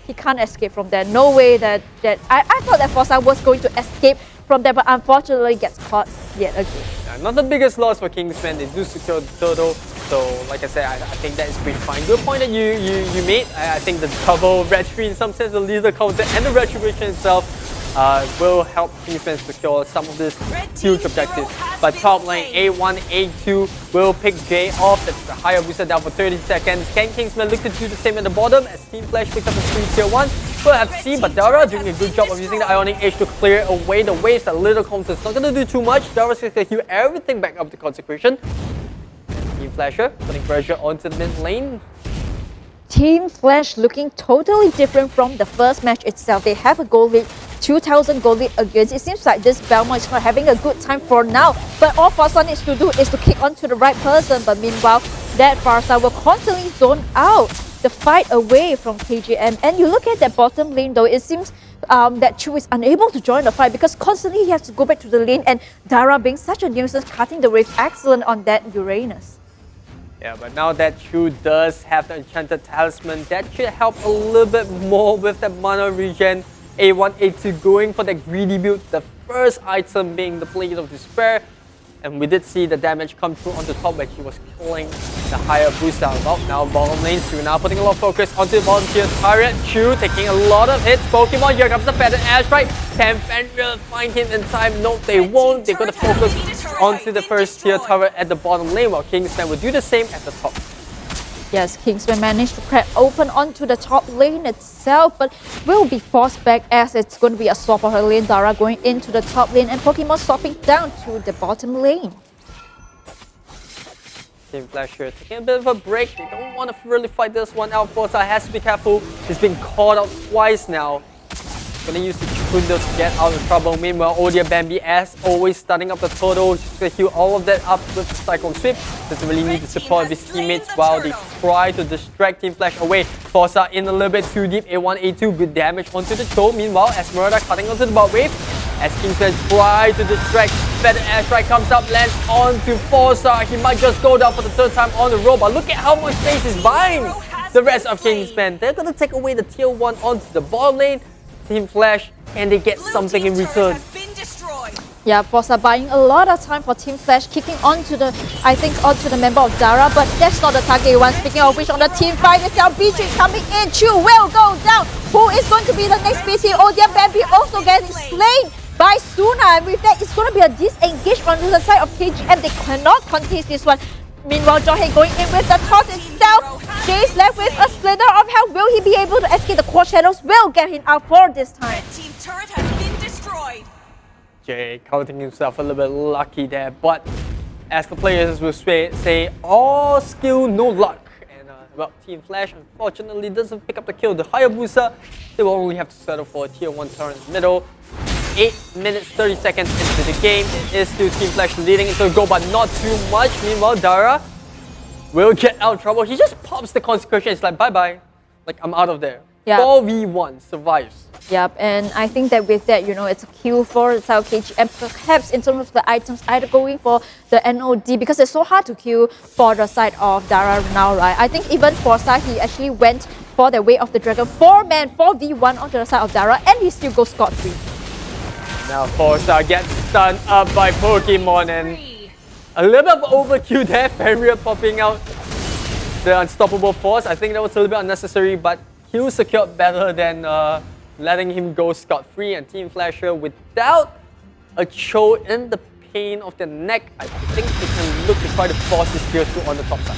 He can't escape from there. No way that I thought that Forza was going to escape from there, but unfortunately gets caught yet again. Yeah, not the biggest loss for Kingsmen. They do secure the turtle. So, like I said, I think that is pretty fine. Good point that you made. I think the double retreat, in some sense, the leader counter and the retribution itself will help Kingsmen secure some of this huge objectives. But top lane, A1, A2 will pick J off. That's the Hayabusa down for 30 seconds. Can Kingsmen look to do the same at the bottom as Team Flash picks up the 3 tier 1? We'll have to see, but Dara doing a good job of using the Ionic Edge to clear away the waves. That little counter is not going to do too much. Dara's going to heal everything back up to Consecration. Team Flasher putting pressure onto the mid lane. Team Flash looking totally different from the first match itself. They have a gold lead, 2,000 gold lead against. It seems like this Belmont is not having a good time for now. But all Farsa needs to do is to kick onto the right person. But meanwhile, that Farsa will constantly zone out the fight away from KGM. And you look at that bottom lane though, it seems that Chu is unable to join the fight because constantly he has to go back to the lane, and Dara being such a nuisance, cutting the wave excellent on that Uranus. Yeah, but now that Chu does have the Enchanted Talisman, that should help a little bit more with that mana regen. A1, A2 going for that greedy build, the first item being the Blade of Despair. And we did see the damage come through on the top where he was killing the Hayabusa. Well, now bottom lane, Suna putting a lot of focus onto the bottom tier turret. Chu taking a lot of hits. Pokemon, here comes the Feather Airstrike. Can Fenrir find him in time? No, they won't. They're going to focus onto the first tier turret at the bottom lane, while Kingsmen will do the same at the top. Yes, Kingsmen managed to crack open onto the top lane itself, but will be forced back as it's going to be a swap of her lane. Dara going into the top lane and Pokemon swapping down to the bottom lane. Team Flash here taking a bit of a break. They don't want to really fight this one out. Forza has to be careful. He's been called out twice now. Gonna use the Chukundo to get out of trouble. Meanwhile, Odia Bambi, as always, starting up the total. Just gonna heal all of that up with the Cyclone Sweep. Doesn't really need the support of his teammates while they try to distract Team Flash away. Forza in a little bit too deep. A1, A2, good damage onto the toe. Meanwhile, Esmeralda cutting onto the bot wave. As Kingsmen try to distract, Feather Airstrike comes up, lands onto Forza. He might just go down for the third time on the road, but look at how much space is buying the rest of Kingsmen. They're gonna take away the tier 1 onto the bottom lane. Team Flash, and they get something in return. Yeah, Forza buying a lot of time for Team Flash, kicking onto the, onto the member of Dara, but that's not the target one. Speaking of which, on the Team 5 itself, BG coming in, Chu will go down. Who is going to be the next PC? Odia Bambi also getting slain by Suna, and with that, it's going to be a disengage on the side of KGM. They cannot contest this one. Meanwhile, Johe going in with the toss itself. Jay's left with a slither of health. Will he be able to escape? The Quad Shadows will get him out for this time. Team turret has been destroyed. Jay counting himself a little bit lucky there, but as the players will say, all skill, no luck. And well, Team Flash unfortunately doesn't pick up the kill. The Hayabusa, they will only have to settle for a tier 1 turret in the middle. 8 minutes 30 seconds into the game. It is still Team Flash leading into a goal, but not too much. Meanwhile, Dara will get out of trouble. He just pops the consecration. It's like, bye-bye. Like, I'm out of there. Yeah. 4v1 survives. Yep, and I think that with that, it's a kill for the South Cage, and perhaps in terms of the items, either going for the NOD, because it's so hard to kill for the side of Dara now, right? I think even Forza, he actually went for the Way of the Dragon. 4-man, 4v1 onto the side of Dara, and he still goes scot-free. Now Forza gets stunned up by Pokemon, and a little bit of overkill there. Fenrir popping out the Unstoppable Force. I think that was a little bit unnecessary, but he was secured better than letting him go scot-free. And Team Flasher, without a choke in the pain of the neck, I think they can look to try to force this tier 2 on the top side.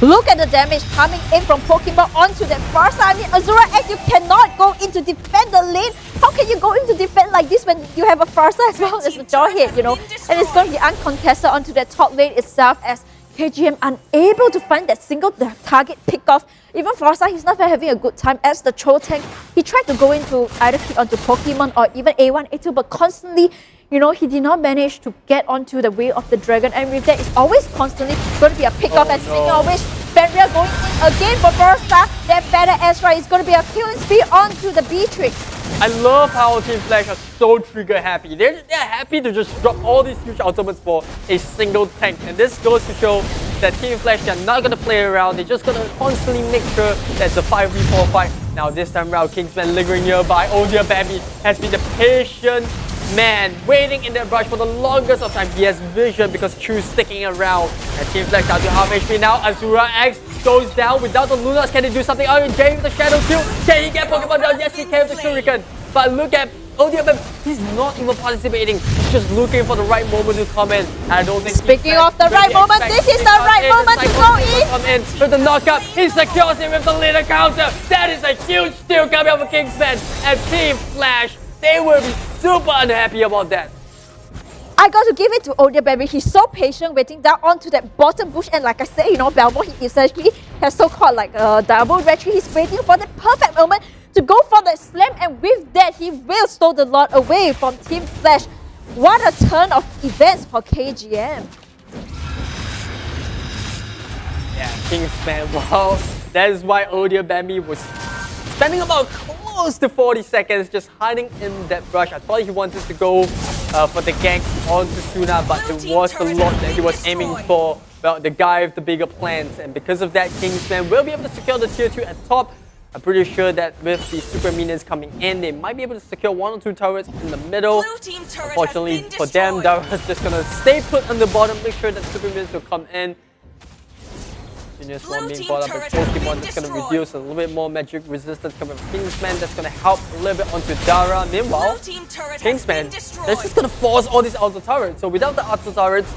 Look at the damage coming in from Pokemon onto that far side. I mean, Azura X, you cannot go in to defend the lane. How can you go in to defend like this when you have a Farsa as well as a Jawhead, And it's going to be uncontested onto that top lane itself as KGM unable to find that single target pick-off. Even Forza, he's not having a good time as the Cho tank. He tried to go into either kick onto Pokemon or even A1, A2, but constantly, he did not manage to get onto the Way of the Dragon. And with that, it's always constantly going to be a pick-off. And speaking of which, Fenrir going in again for Forza. That Feather Airstrike is going to be a killing spree onto the Beatrix. I love how Team Flash are so trigger happy. They're happy to just drop all these huge ultimates for a single tank. And this goes to show that Team Flash, they're not going to play around. They're just going to constantly make sure that's a 5v4 fight. Now this time around, Kingsmen lingering nearby. Odia Bambi has been the patient man waiting in that brush for the longest of time. He has vision because Chu's sticking around. And Team Flash down to half HP now. Azura X goes down without the Lunas. Can he do something? Oh, Jay with the Shadow Kill. Can he get Pokemon down? Yes, he can with the Shuriken. But look at Odia Bambi. He's not even participating. He's just looking for the right moment to come in. I don't think. Speaking of the right moment, this is the right moment to go in. Come in with the knockup. He secures it with the leader counter. That is a huge steal coming out of Kingsmen. And Team Flash, they will be super unhappy about that. I got to give it to Odia Bambi. He's so patient waiting down onto that bottom bush. And like I said, Belmo, he essentially has so-called like a double retreat. He's waiting for the perfect moment to go for the slam. And with that, he will steal the lot away from Team Flash. What a turn of events for KGM. Yeah, Kingsman, wow. That is why Odia Bambi was spending about close to 40 seconds just hiding in that brush. I thought he wanted to go for the gank onto Suna, but it was the lot that he was aiming for. Well, the guy with the bigger plans. And because of that, Kingsman will be able to secure the tier 2 at top. I'm pretty sure that with the super minions coming in, they might be able to secure 1 or 2 turrets in the middle. Unfortunately for them, Dara's just gonna stay put on the bottom, make sure that super minions will come in. Genius one being brought up with Pokemon that's going to reduce a little bit more magic resistance coming from Kingsmen. That's going to help a little bit onto Dara. Meanwhile, Kingsmen, they're just going to force all these auto turrets. So without the auto turrets,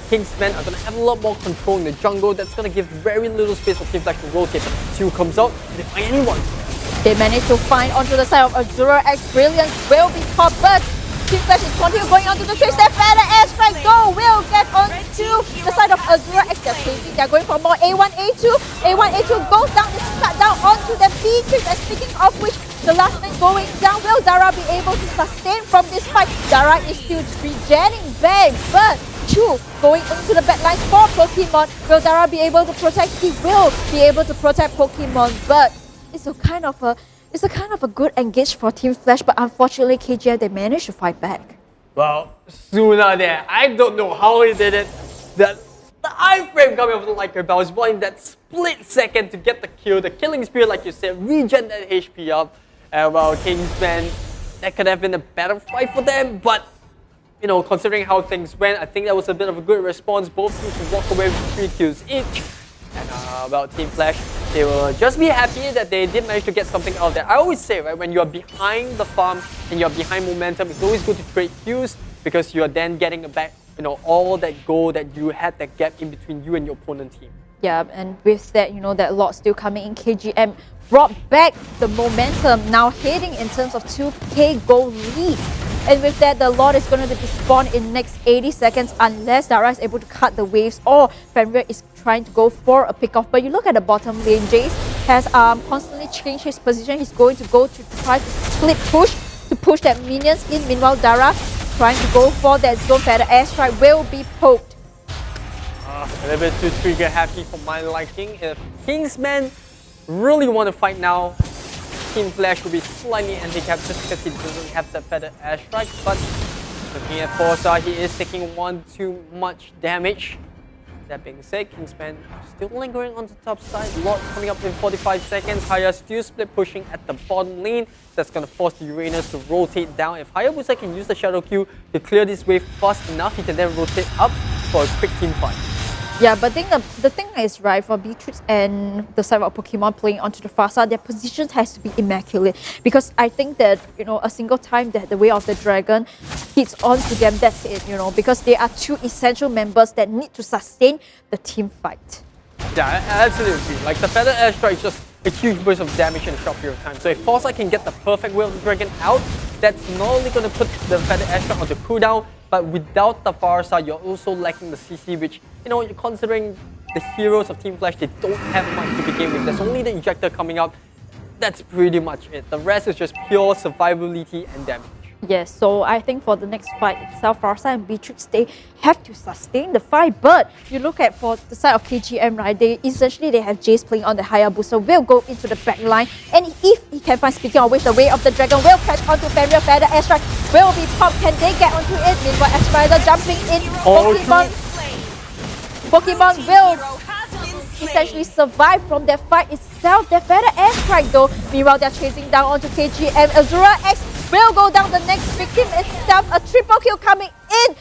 Kingsmen are going to have a lot more control in the jungle. That's going to give very little space for Team Flash to rotate. But Two comes out, they find anyone. They manage to find onto the side of Azura X. Brilliance will be popped, but Team Flash is continuing going onto the trace. That feather airstrike go will get onto the side of Azura X. They're chasing. They're going for more A1, A2. A1, A2 goes down. It's cut down onto the B-Trix. And speaking of which, the last man going down. Will Dara be able to sustain from this fight? Dara is still regenerating back, but Chu going into the backlines for Pokemon. Will Dara be able to protect? He will be able to protect Pokemon, but it's a kind of a good engage for Team Flash, but unfortunately KGM, they managed to fight back. Well, Suna there, I don't know how he did it. The iframe coming over the Liker, but I was wanting that split second to get the kill. The killing spear, like you said, regen that HP up. And well, Kingsmen, that could have been a better fight for them, but you know, considering how things went, I think that was a bit of a good response. Both teams walk away with 3 kills each. And about Team Flash, they will just be happy that they did manage to get something out of that. I always say, right, when you're behind the farm and you're behind momentum, it's always good to trade kills because you're then getting back, you know, all that goal that you had, that gap in between you and your opponent team. Yeah, and with that, you know, that lot still coming in, KGM brought back the momentum, now heading in terms of 2k goal lead. And with that, the lot is going to be spawned in next 80 seconds unless Dara is able to cut the waves or Fenrir is trying to go for a pickoff. But you look at the bottom lane, Jace has constantly changed his position. He's going to go to try to split push to push that minions in. Meanwhile, Dara trying to go for that zone feather airstrike will be poked. A little bit too trigger happy for my liking. If Kingsmen really want to fight now, Team Flash will be slightly handicapped just because he doesn't have that feather airstrike. But looking at Forza, he is taking 1 too much damage. That being said, Kingsmen still lingering on the top side. Lot coming up in 45 seconds. Haya still split pushing at the bottom lane. That's going to force the Uranus to rotate down. If Hayabusa can use the Shadow Q to clear this wave fast enough, he can then rotate up for a quick team fight. Yeah, but the thing is, right, for Beatrix and the side of Pokemon playing onto the far side, their positions has to be immaculate. Because I think that, you know, a single time that the Way of the Dragon hits onto them, that's it, you know, because they are 2 essential members that need to sustain the team fight. Yeah, absolutely. Like the feather airstrike is just a huge burst of damage in a short period of time. So if Forza can get the perfect Way of the Dragon out, that's not only going to put the feather airstrike on the cooldown, but without the far side, you're also lacking the CC, which, you know, considering the heroes of Team Flash, they don't have much to begin with. There's only the ejector coming out. That's pretty much it. The rest is just pure survivability and damage. Yes, so I think for the next fight itself, Farsa and Beatrix, they have to sustain the fight. But you look at for the side of KGM, right, they have Jace playing on the Hayabusa, will go into the back line. And if he can find, speaking of which, the Way of the Dragon will catch onto Fenrir, feather airstrike will be popped. Can they get onto it? Meanwhile, Aspirider jumping in. Pokemon will essentially survive from that fight itself. Their feather airstrike though. Meanwhile, they're chasing down onto KGM. Azura X will go down the next victim itself. A triple kill coming in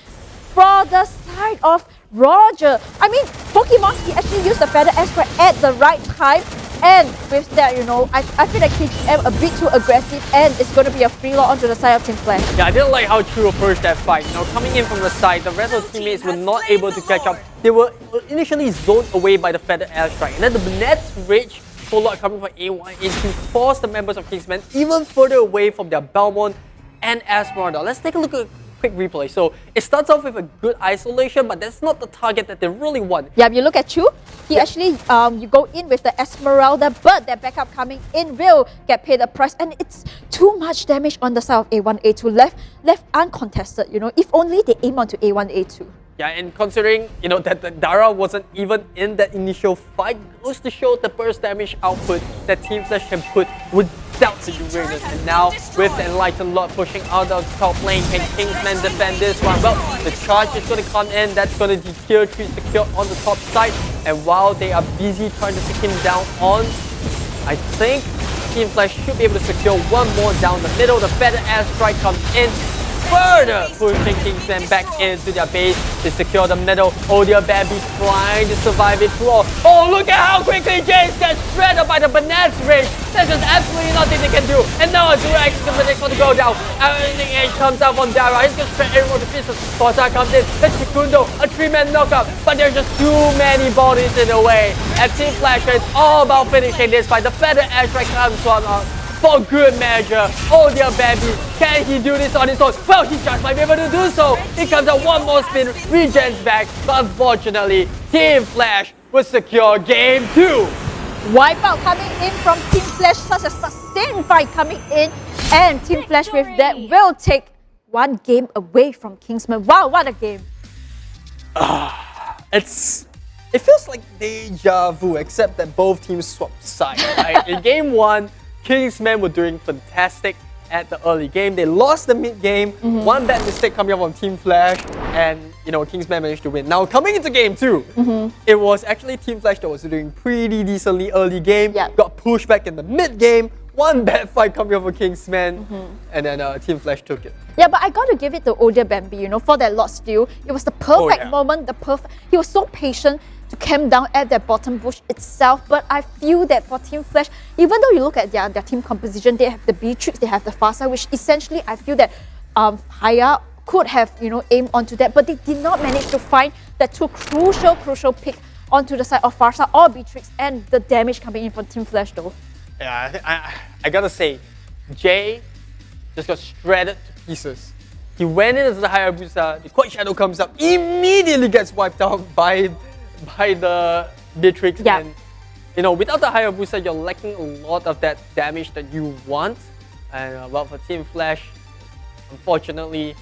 for the side of Roger. I mean, Pokemon, he actually used the feather airstrike at the right time. And with that, you know, I feel like KGM a bit too aggressive and it's going to be a free lot onto the side of Team Flash. Yeah, I didn't like how True approached that fight. You know, coming in from the side, the rest of the teammates were not able to catch up. They were initially zoned away by the feather airstrike. And then the Net's Rage follow coming from A1 is to force the members of Kingsmen even further away from their Belmont and Esmeralda. Let's take a look at a quick replay. So it starts off with a good isolation, but that's not the target that they really want. Yeah, you look at Chu, he actually, you go in with the Esmeralda, but their backup coming in will get paid a price, and it's too much damage on the side of A1, A2, left uncontested, you know, if only they aim onto A1, A2. Yeah, and considering, you know, that Dara wasn't even in that initial fight, goes to show the burst damage output that Team Flash can put without the Uranus. And now, with the Enlightened Lord pushing out of the top lane, can Kingsmen defend this one? Well, the charge is going to come in, that's going to deter Tree Secure on the top side. And while they are busy trying to take him down on, I think Team Flash should be able to secure one more down the middle. The feather airstrike comes in, further pushing Kingsmen back into their base to secure the middle. Oh dear, Babby's trying to survive it through all. Oh, look at how quickly Jace gets shredded by the Banana's range. There's just absolutely nothing they can do. And now a dual exclamation for the go down. ALMGHTY comes out from Dara. He's going to shred everyone to pieces. Forza comes in. The Chikundo, a 3-man knockout. But there's just too many bodies in the way. And Team Flash is all about finishing this fight. The feather airstrike comes from for good measure. Oh dear, Bambi, can he do this on his own? Well, he just might be able to do so. He comes out one more spin, regens back, but unfortunately, Team Flash will secure game 2. Wipeout coming in from Team Flash, such a sustained fight coming in, and Team Flash with that will take one game away from Kingsmen. Wow, what a game! It feels like deja vu, except that both teams swapped sides. Right? In game 1, Kingsmen were doing fantastic at the early game. They lost the mid game. One bad mistake coming up on Team Flash, and Kingsmen managed to win. Now coming into game 2, it was actually Team Flash that was doing pretty decently early game. Got pushed back in the mid game. One bad fight coming up for Kingsmen, and then Team Flash took it. Yeah, but I got to give it to Odia Bambi, for that lot steal. It was the perfect moment, He was so patient to camp down at that bottom bush itself. But I feel that for Team Flash, even though you look at their team composition, they have the Beatrix, they have the Farsa, which essentially I feel that Haya could have aimed onto that, but they did not manage to find that two crucial pick onto the side of Farsa or Beatrix, and the damage coming in from Team Flash though. Yeah, I gotta say, Jay just got shredded to pieces. He went into the Hayabusa, the Quad Shadow comes up, immediately gets wiped out by the Beatrix. And without the Hayabusa, you're lacking a lot of that damage that you want. And well, for Team Flash, unfortunately,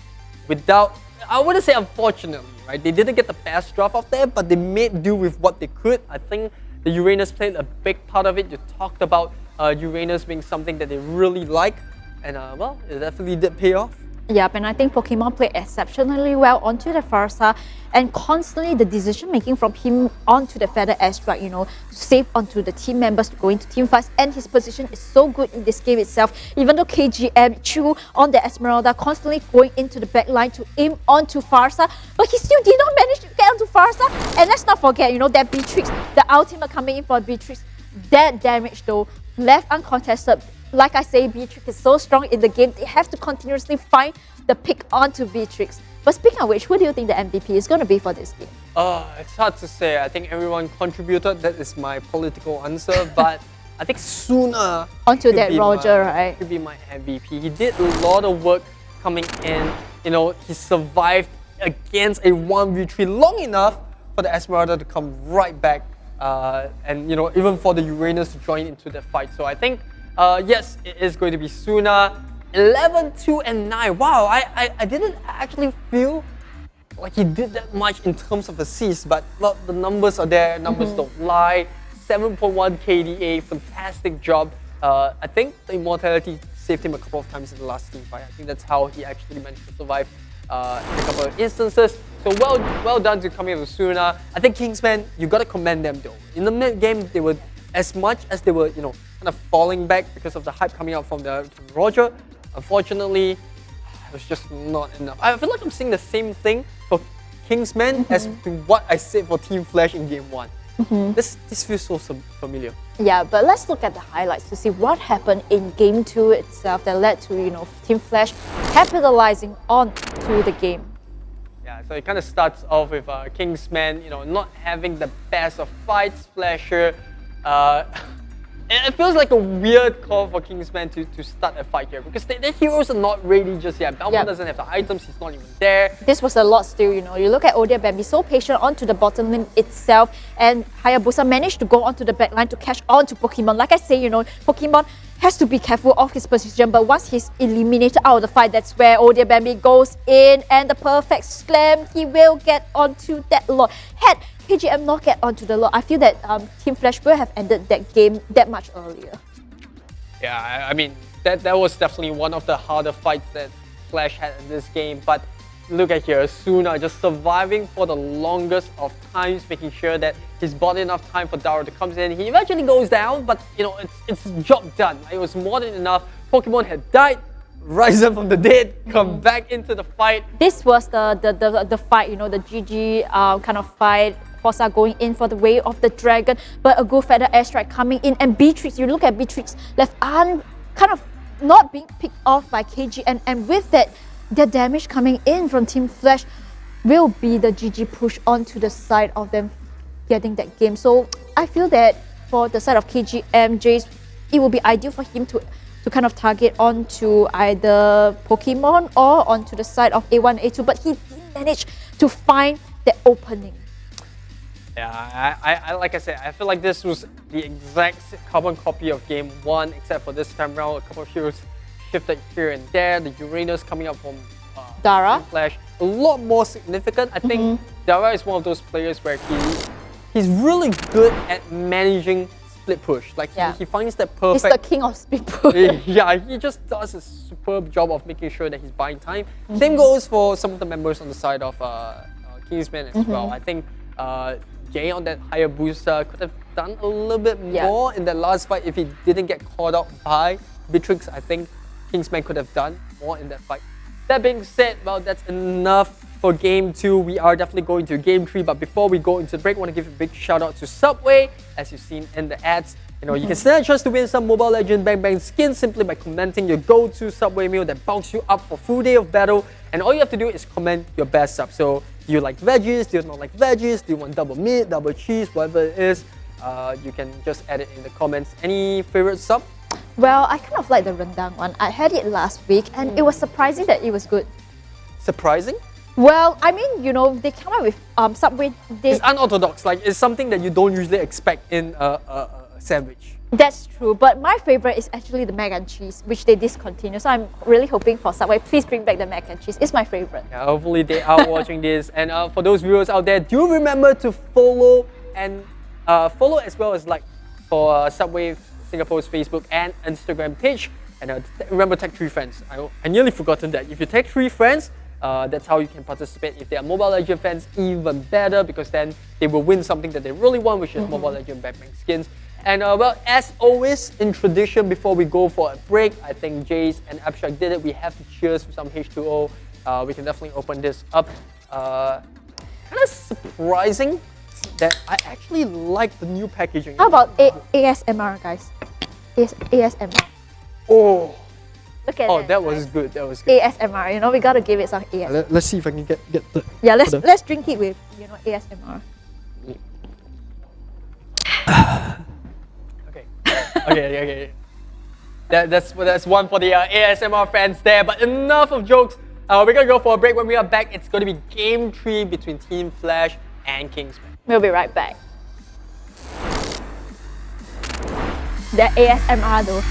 I wouldn't say unfortunately, right? They didn't get the best draft off there, but they made do with what they could. I think the Uranus played a big part of it. You talked about Uranus being something that they really like, and well, it definitely did pay off. Yep, and I think Pokemon played exceptionally well onto the Farsa, and constantly the decision making from him onto the Feather Airstrike, to save onto the team members to go into team fights, and his position is so good in this game itself. Even though KGM Chu on the Esmeralda constantly going into the back line to aim onto Farsa, but he still did not manage to get onto Farsa. And let's not forget, that Beatrix, the ultimate coming in for Beatrix, that damage though, left uncontested. Like I say, Beatrix is so strong in the game, they have to continuously find the pick onto Beatrix. But speaking of which, who do you think the MVP is going to be for this game? It's hard to say. I think everyone contributed. That is my political answer. But I think Suna onto that Roger, right? Could be my MVP. He did a lot of work coming in. He survived against a 1v3 long enough for the Esmeralda to come right back. And even for the Uranus to join into the fight. So I think yes, it is going to be Suna. 11, 2, and 9. Wow, I didn't actually feel like he did that much in terms of assists, but well, the numbers are there, numbers don't lie. 7.1 KDA, fantastic job. I think the Immortality saved him a couple of times in the last team fight. I think that's how he actually managed to survive in a couple of instances. So well done to coming with Suna. I think Kingsmen, you gotta commend them though. In the mid game, they were, as much as they were, kind of falling back because of the hype coming out from Roger. Unfortunately, it was just not enough. I feel like I'm seeing the same thing for Kingsmen as to what I said for Team Flash in Game 1. This feels so familiar. Yeah, but let's look at the highlights to see what happened in Game 2 itself that led to, Team Flash capitalizing on to the game. Yeah, so it kind of starts off with Kingsmen, not having the best of fights. Flasher, it feels like a weird call for Kingsmen to start a fight here because their heroes are not ready just yet. Belmont doesn't have the items, he's not even there. This was a lot still, You look at Odia Bambi, so patient onto the bottom lane itself, and Hayabusa managed to go onto the back line to catch on to Pokemon. Like I say, Pokemon has to be careful of his position, but once he's eliminated out of the fight, that's where Odia Bambi goes in, and the perfect slam, he will get onto that lot. Had KGM not get onto the lot, I feel that Team Flash will have ended that game that much earlier. Yeah, I mean, that was definitely one of the harder fights that Flash had in this game, but look at here, Suna just surviving for the longest of times, making sure that he's bought enough time for Dara to come in. He eventually goes down, but you know, it's job done. It was more than enough. Pokemon had died, risen from the dead, come back into the fight. This was the fight, you know, the GG kind of fight. Forza going in for the way of the dragon, but a good feather airstrike coming in, and Beatrix, you look at Beatrix left arm kind of not being picked off by KG, and with that, the damage coming in from Team Flash will be the GG push onto the side of them getting that game. So I feel that for the side of KG Jace, it will be ideal for him to kind of target onto either Pokemon or onto the side of A1, A2, but he didn't manage to find the opening. Yeah, I like I said, I feel like this was the exact carbon copy of game 1, except for this time around, a couple of heroes shifted here and there. The Uranus coming up from Dara Flash, a lot more significant. I think Dara is one of those players where he's really good at managing split push. Like he finds that perfect. He's the king of split push. Yeah, he just does a superb job of making sure that he's buying time. Same goes for some of the members on the side of Kingsmen as well. I think Jay on that higher booster could have done a little bit more in that last fight if he didn't get caught out by Beatrix. I think Kingsman could have done more in that fight. That being said, well, that's enough for game 2. We are definitely going to game 3, but before we go into the break, I want to give a big shout out to Subway. As you've seen in the ads, you know, you can stand a chance to win some Mobile Legends Bang Bang skins simply by commenting your go-to Subway meal that bulks you up for full day of battle. And all you have to do is comment your best sub. So, do you like veggies? Do you not like veggies? Do you want double meat, double cheese, whatever it is? You can just add it in the comments. Any favorite sub? Well, I kind of like the rendang one. I had it last week and it was surprising that it was good. Surprising? Well, I mean, you know, they come up with Subway. It's unorthodox. Like, it's something that you don't usually expect in a sandwich. That's true, but my favorite is actually the mac and cheese, which they discontinue. So I'm really hoping for Subway, please bring back the mac and cheese. It's my favorite. Yeah, hopefully they are watching this. And for those viewers out there, do remember to follow and follow as well as like for Subway Singapore's Facebook and Instagram page. And remember, tag 3 friends. I nearly forgotten that. If you tag 3 friends, that's how you can participate. If they are Mobile Legends fans, even better, because then they will win something that they really want, which is Mobile Legends Bang Bang skins. And well, as always, in tradition, before we go for a break, I think Jace and Abstract did it. We have to cheers with some H2O. We can definitely open this up. Kind of surprising that I actually like the new packaging. How about ASMR, guys? ASMR. Oh. Look at that was good. That was good. ASMR, you know, we gotta give it some ASMR. Let's see if I can get the. Yeah, let's drink it with, you know, ASMR. Okay. That's one for the ASMR fans there. But enough of jokes. We're gonna go for a break. When we are back, it's gonna be game 3 between Team Flash and Kingsman. We'll be right back. The ASMR though.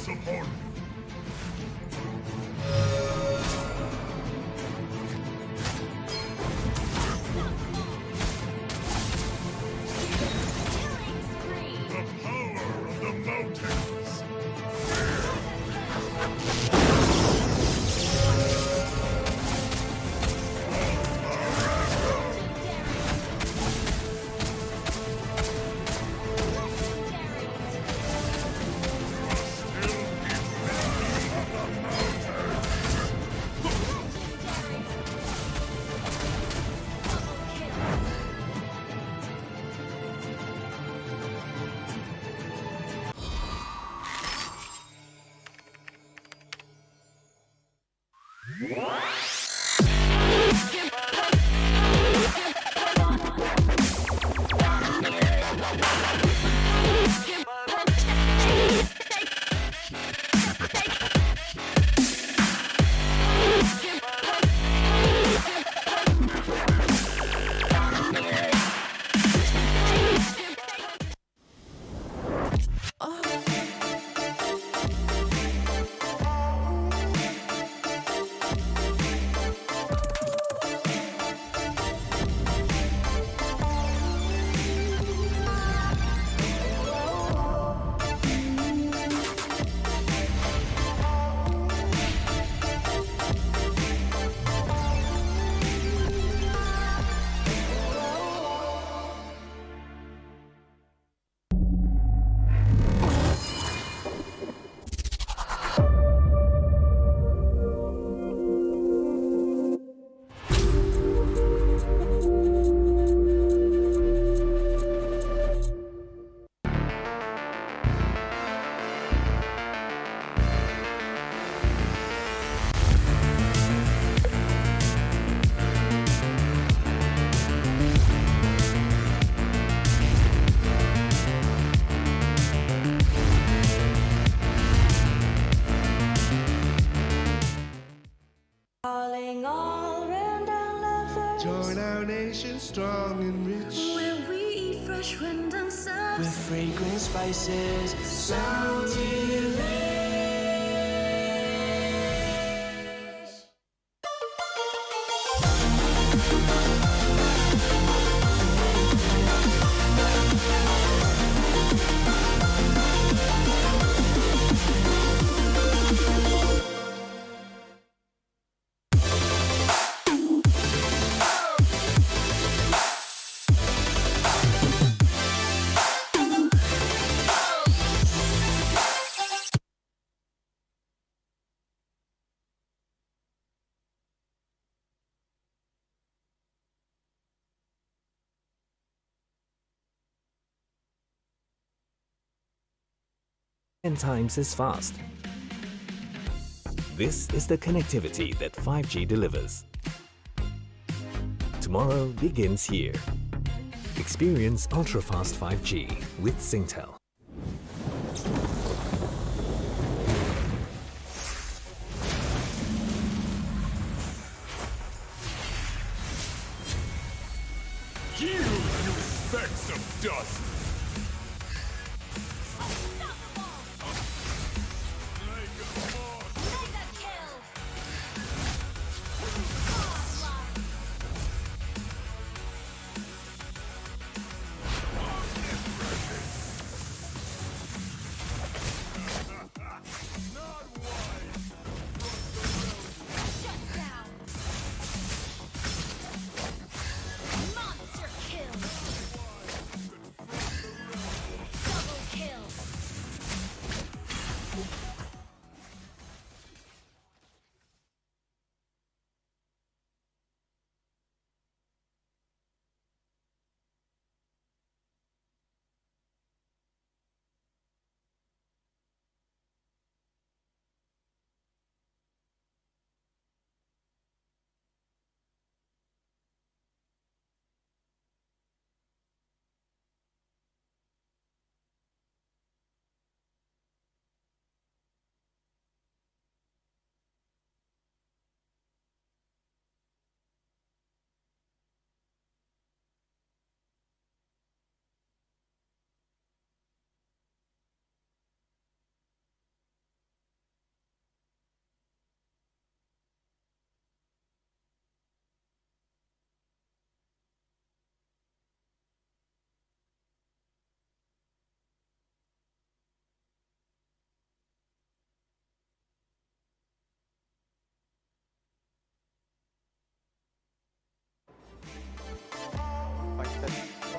calls upon you. The power of the mountains. Join our nation strong and rich. Where we eat fresh random subs with fragrant spices, so delish. Times as fast. This is the connectivity that 5G delivers. Tomorrow begins here. Experience ultra-fast 5G with Singtel. You specks of dust!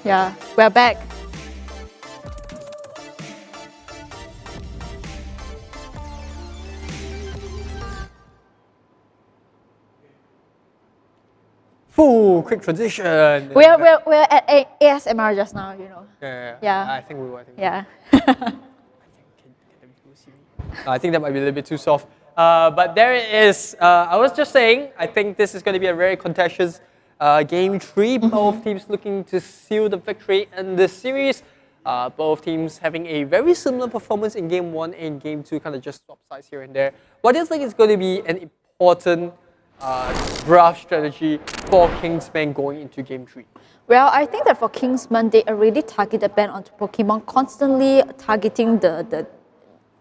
Yeah, we're back. Full quick transition. We're at ASMR just now, you know. Yeah. I think we were. Yeah. I think that might be a little bit too soft. But there it is. I was just saying, I think this is going to be a very contentious game 3. Both teams looking to seal the victory in this series. Both teams having a very similar performance in game 1 and game 2, kind of just swap sides here and there. What do you think is going to be an important draft strategy for Kingsmen going into game 3? Well, I think that for Kingsmen, they already targeted ban onto Pokemon, constantly targeting the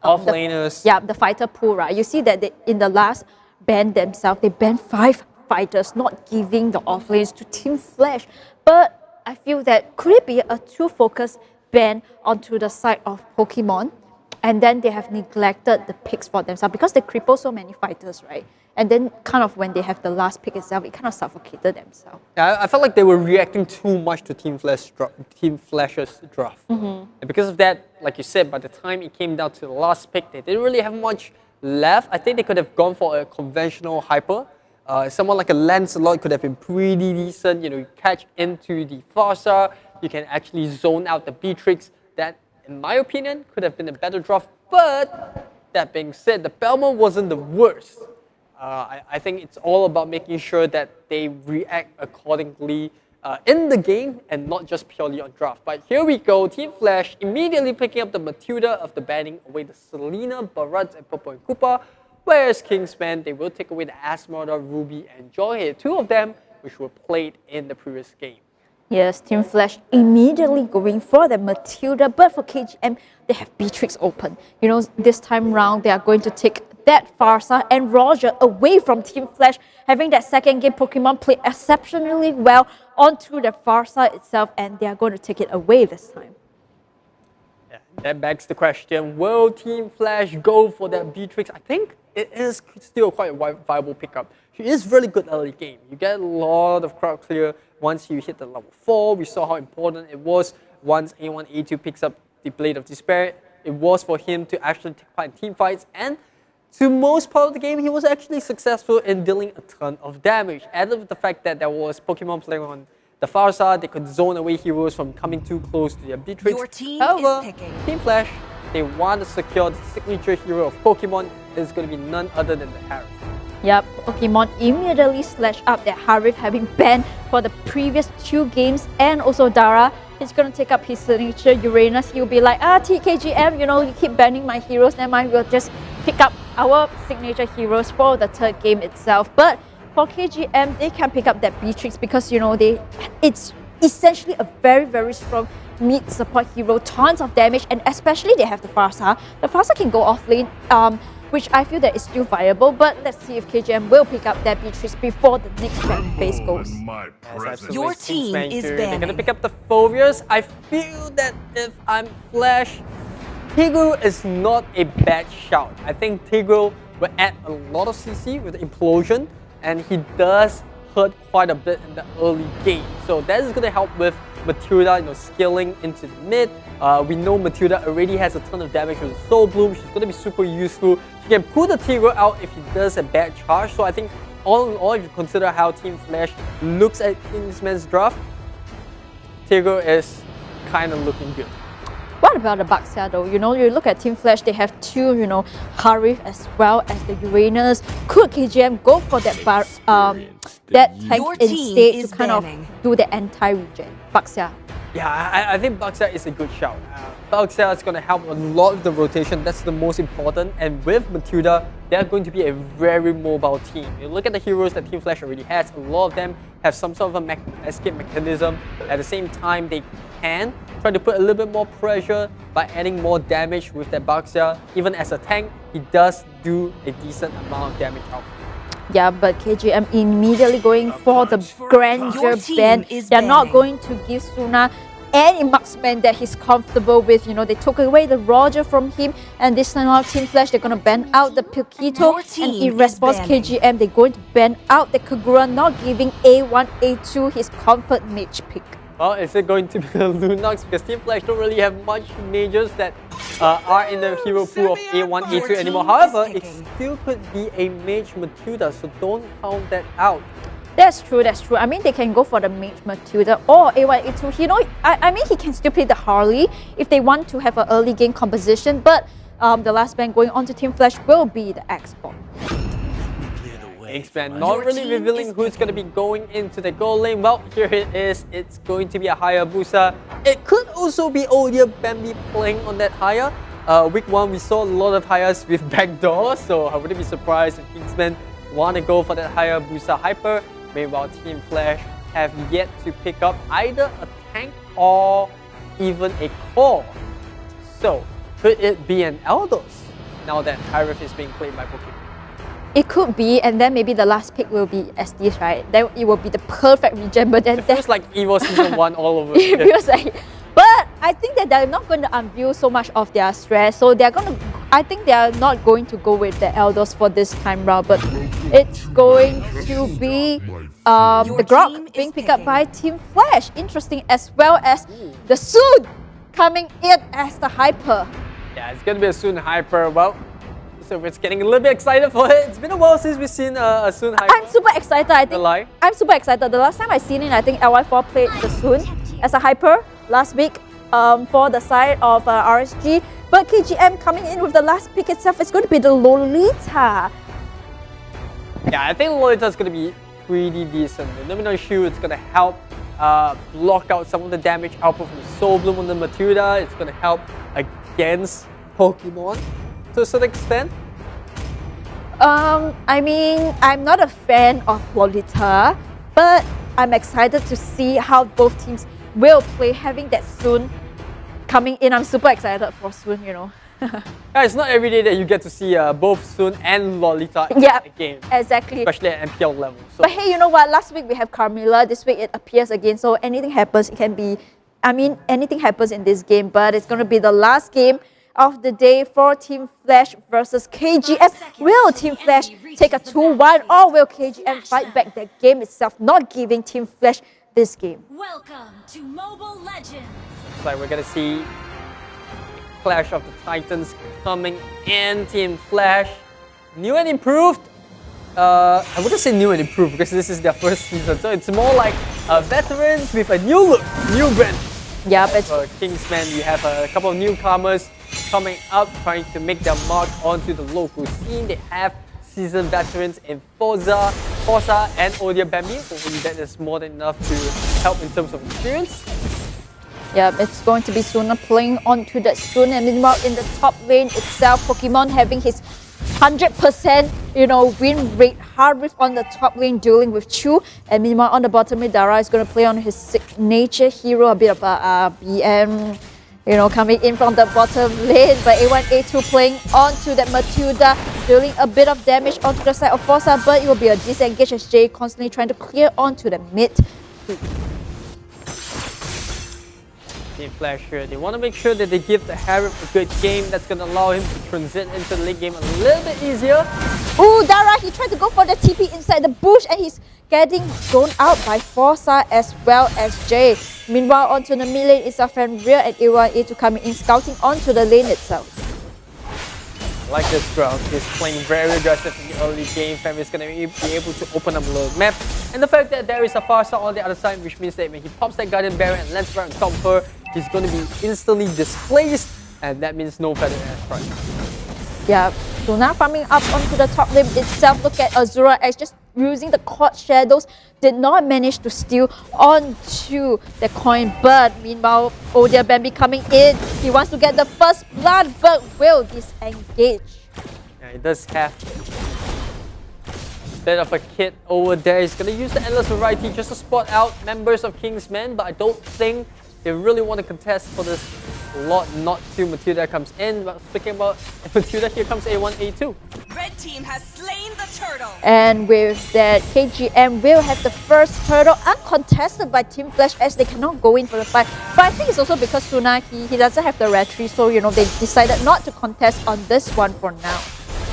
off-laners. The fighter pool, right? You see that in the last ban themselves, they banned 5 fighters, not giving the off-lanes to Team Flash. But I feel that could it be a too focused ban onto the side of Pokemon, and then they have neglected the picks for themselves because they cripple so many fighters, right? And then kind of when they have the last pick itself, it kind of suffocated themselves. Yeah, I felt like they were reacting too much to Team Flash's draft. And because of that, like you said, by the time it came down to the last pick, they didn't really have much left. I think they could have gone for a conventional hyper. Someone like a Lancelot could have been pretty decent. You know, you catch into the Farsa, you can actually zone out the Beatrix. That, in my opinion, could have been a better draft. But that being said, the Belmont wasn't the worst. I think it's all about making sure that they react accordingly in the game and not just purely on draft. But here we go, Team Flash immediately picking up the Matilda of the banning away the Selena, Barats, and Popo and Koopa, whereas Kingsmen, they will take away the Asmodar, Ruby, and Joyhead, 2 of them which were played in the previous game. Yes, Team Flash immediately going for the Matilda, but for KGM, they have Beatrix open. You know, this time round, they are going to take that Farsa and Roger away from Team Flash, having that second game Pokemon play exceptionally well onto the Farsa itself, and they are going to take it away this time. Yeah, that begs the question, will Team Flash go for that Beatrix? I think it is still quite a viable pickup. She is really good early game. You get a lot of crowd clear once you hit the level 4. We saw how important it was once A1, A2 picks up the Blade of Despair. It was for him to actually take part in team fights, and to most part of the game, he was actually successful in dealing a ton of damage. Added with the fact that there was Pokemon playing on the Farsa, they could zone away heroes from coming too close to their Beatrix. Your team However, is picking. Team Flash, they want to secure the signature hero of Pokemon. It's going to be none other than the Harith. Yep, Pokemon immediately slash up their Harith, having banned for the previous 2 games, and also Dara. He's going to take up his signature Uranus. He'll be like, TKGM, you know, you keep banning my heroes, never mind, we'll just pick up our signature heroes for the 3rd game itself. But for KGM, they can pick up that Beatrix because, you know, it's essentially a very, very strong mid support hero, tons of damage, and especially they have the Farsa. The Farsa can go off lane, which I feel that is still viable, but let's see if KGM will pick up that Beatrix before the next rank phase goes. Your team is They're banning. going to pick up the Phobias. I feel that if I'm Flash, Tigreal is not a bad shout. I think Tigreal will add a lot of CC with the Implosion, and he does hurt quite a bit in the early game. So that is going to help with Matilda, you know, scaling into the mid. We know Matilda already has a ton of damage with the Soul Bloom. She's going to be super useful. She can pull the Tigreal out if he does a bad charge. So I think all in all, if you consider how Team Flash looks at Kingsman's draft, Tigreal is kind of looking good. What about the Baxia though? You know, you look at Team Flash, they have 2, you know, Harith as well as the Uranus. Could KGM go for that that tank instead to kind of do the anti-regen? Baxia. Yeah, I think Baxia is a good shout. Baxia is going to help a lot with the rotation. That's the most important. And with Matilda, they're going to be a very mobile team. You look at the heroes that Team Flash already has. A lot of them have some sort of a escape mechanism. At the same time, they can try to put a little bit more pressure by adding more damage with that Baxia. Even as a tank, he does do a decent amount of damage out. Yeah, but KGM immediately going for the Grandeur ban. They're not going to give Suna any marksman that he's comfortable with. You know, they took away the Roger from him, and this time out, Team Flash, they're going to ban out the Pilkito, and in response, KGM, they're going to ban out the Kagura, not giving A1, A2 his comfort mage pick. Well, is it going to be a Lunox? Because Team Flash don't really have much majors that are in the hero pool of A1, A2 anymore. However, it still could be a Mage Matilda, so don't count that out. That's true, that's true. I mean, they can go for the Mage Matilda or A1, A2. You know, I mean, he can still play the Harley if they want to have an early game composition, but the last ban going on to Team Flash will be the X-Bot. Kingsmen not really revealing who's going to be going into the goal lane. Well, here it is. It's going to be a Hayabusa. It could also be ALMGHTY playing on that Haya. Week 1, we saw a lot of Hayas with backdoor, so I wouldn't be surprised if Kingsmen want to go for that Hayabusa Hyper. Meanwhile, Team Flash have yet to pick up either a tank or even a core. So, could it be an Eldos now that Hyrif is being played by Pokemon? It could be, and then maybe the last pick will be SDs, right? Then it will be the perfect regen, but then... It feels like EVOS Season 1 all over It feels like... But I think that they're not going to unveil so much of their stress, so they're going to... I think they are not going to go with the Eldos for this time round, but it's going to be the Grok being picked up by Team Flash. Interesting, as well as the Soon coming in as the Hyper. Yeah, it's going to be a Soon Hyper. Well, so we're getting a little bit excited for it. It's been a while since we've seen a Soon Hyper. I'm super excited. I'm super excited. The last time I seen it, I think LY4 played the Soon as a Hyper last week for the side of RSG. But KGM coming in with the last pick itself is going to be the Lolita. Yeah, I think Lolita is going to be pretty decent. The Luminous Shield is going to help block out some of the damage output from Soul Bloom on the Matilda. It's going to help against Pokemon to a certain extent. I mean, I'm not a fan of Lolita, but I'm excited to see how both teams will play, having that Soon coming in. I'm super excited for Soon, you know. Yeah, it's not every day that you get to see both Soon and Lolita in the game. Exactly. Especially at MPL level. So. But hey, you know what? Last week we have Carmilla. This week it appears again. So anything happens, it can be... I mean, anything happens in this game, but it's going to be the last game of the day for Team Flash versus KGM. Will Team Flash take a 2-1 or will KGM fight back the game itself, not giving Team Flash this game? Welcome to Mobile Legends. Looks like we're going to see Clash of the Titans coming in. Team Flash, new and improved. I wouldn't say new and improved because this is their first season, so it's more like veterans with a new look, new brand. Yeah, but Kingsmen, we have a couple of newcomers coming up, trying to make their mark onto the local scene. They have seasoned veterans in Forza and ALMGHTY. Hopefully that is more than enough to help in terms of experience. Yeah, it's going to be Suna playing onto that Soon, and meanwhile in the top lane itself, Pokemon having his 100% win rate. Harif on the top lane dealing with Chu, and meanwhile on the bottom lane, Dara is going to play on his signature hero, a bit of a BM, coming in from the bottom lane. But A1, A2 playing onto that Matilda, dealing a bit of damage onto the side of Forza, but it will be a disengage as Jay constantly trying to clear onto the mid. Team Flash here, they want to make sure that they give the Harif a good game that's going to allow him to transit into the late game a little bit easier. Ooh, Dara, he tried to go for the TP inside the bush and he's getting thrown out by Forza as well as Jay. Meanwhile, onto the mid lane is our friend Real and A1A to come in, scouting onto the lane itself. I like this Grok. He's playing very aggressive in the early game. Fam is going to be able to open up a little map. And the fact that there is a Farsa on the other side, which means that when he pops that Guardian Barrier and lands right on top of her, he's going to be instantly displaced. And that means no feather in his front. Yeah, so now farming up onto the top lane itself. Look at Azura X just using the Court Shadows. Did not manage to steal onto the coin, but meanwhile, ALMGHTY coming in. He wants to get the first blood, but will disengage. Yeah, he does have a bit of a kit over there. He's going to use the Endless Variety just to spot out members of Kingsmen, but I don't think they really want to contest for this lot. Not till Matilda comes in. But speaking about Matilda, here comes A1, A2. Red team has slain the turtle. And with that, KGM will have the first turtle uncontested by Team Flash as they cannot go in for the fight. But I think it's also because Suna, he doesn't have the retreat, so they decided not to contest on this one for now.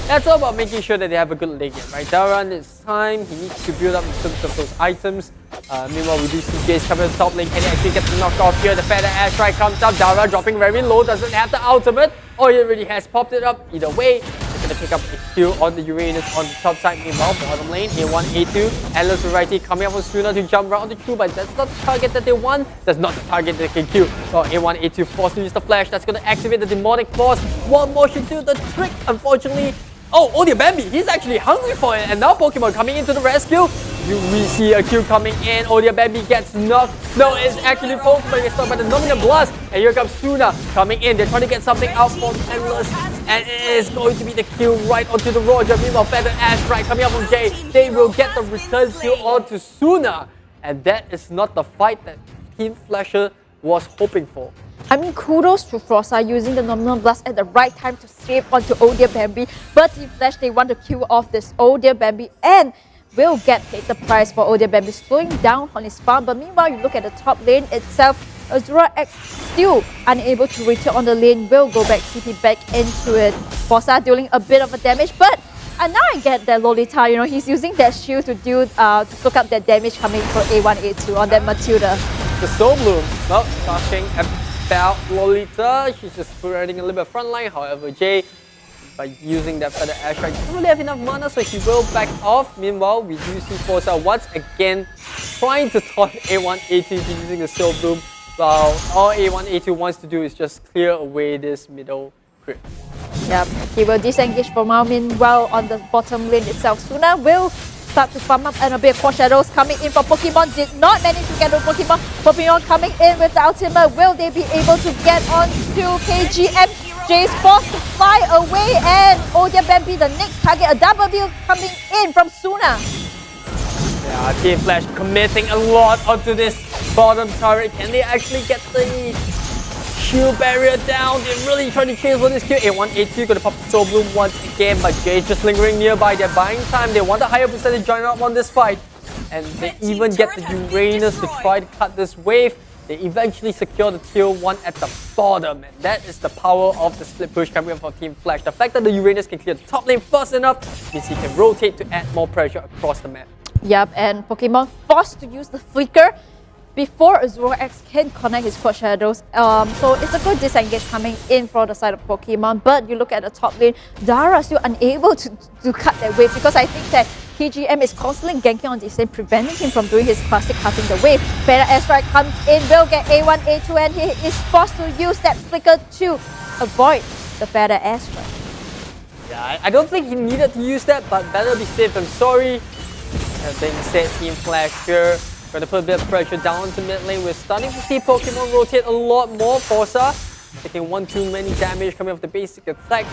That's all about making sure that they have a good late game, right? Daran, it's time. He needs to build up in terms of those items. Meanwhile, we do see Jace coming to the top lane. Can he actually get the knock off here? The Feather Airstrike comes up. Dara dropping very low. Doesn't have the ultimate. Or he already has popped it up. Either way, they're going to pick up a kill on the Uranus on the top side. Meanwhile, bottom lane, A1, A2. Endless variety coming up with Suna to jump right on the Q, but that's not the target that they want. That's not the target they can kill. So A1, A2 forced to use the flash. That's going to activate the demonic force. One more should do the trick, unfortunately. Oh, Odia Bambi, he's actually hungry for it. And now Pokemon coming into the rescue. We see a Q coming in. Odia Bambi gets knocked. No, it's actually Pokemon gets stopped by the Dominant Blast. And here comes Suna coming in. They're trying to get something out from Endless. And it is going to be the kill right onto the Roger. Meanwhile, Feather Airstrike coming up from Jay. They will get the return kill onto Suna. And that is not the fight that Team Flasher was hoping for. I mean, kudos to Frossa using the Nominal Blast at the right time to save onto Odia Bambi. But Team Flash, they want to kill off this Odia Bambi and will get paid the price for Odia Bambi slowing down on his farm. But meanwhile, you look at the top lane itself, Azura X still unable to return on the lane, will go back CP back into it. Frossa dealing a bit of a damage, but now I get that Lolita, you know, he's using that shield to do to soak up that damage coming for A1, A2 on that Matilda. The Soul Bloom, well, talking about Lolita, she's just providing a little bit of front line. However, Jay, by using that Feather Airstrike, doesn't really have enough mana, so he will back off. Meanwhile, we do see Forza once again trying to taunt A1, A2 using the Soul Bloom, while all A1, A2 wants to do is just clear away this middle crit. Yep, he will disengage for now. Meanwhile, on the bottom lane itself, Suna will start to farm up and a bit of Core Shadows coming in for Pokemon. Did not manage to get the Pokemon. Pokemon coming in with the ultimate. Will they be able to get on to KGM? Jay's forced to fly away and Odia Bambi, the next target. A double deal coming in from Suna. Yeah, Team Flash committing a lot onto this bottom turret. Can they actually get the shield barrier down? They're really trying to chase for this kill. A1, A2 gonna pop the Soul Bloom once again, but Jay's just lingering nearby. They're buying time. They want a higher percentage to join up on this fight. And they even get the Uranus to try to cut this wave. They eventually secure the tier 1 at the bottom. And that is the power of the split push coming from Team Flash. The fact that the Uranus can clear the top lane fast enough means he can rotate to add more pressure across the map. Yep, and Pokemon forced to use the Flicker before Azura X can connect his Quad Shadows. So it's a good disengage coming in for the side of Pokemon. But you look at the top lane, Dara still unable to cut that wave because I think that KGM is constantly ganking on this lane, preventing him from doing his classic cutting the wave. Feather Airstrike comes in, will get A1, A2, and he is forced to use that Flicker to avoid the Feather Airstrike. Yeah, I don't think he needed to use that, but better be safe than sorry. That being said, Team Flash here going to put a bit of pressure down to mid lane. We're starting to see Pokemon rotate a lot more. Forza taking one too many damage coming off the basic attack.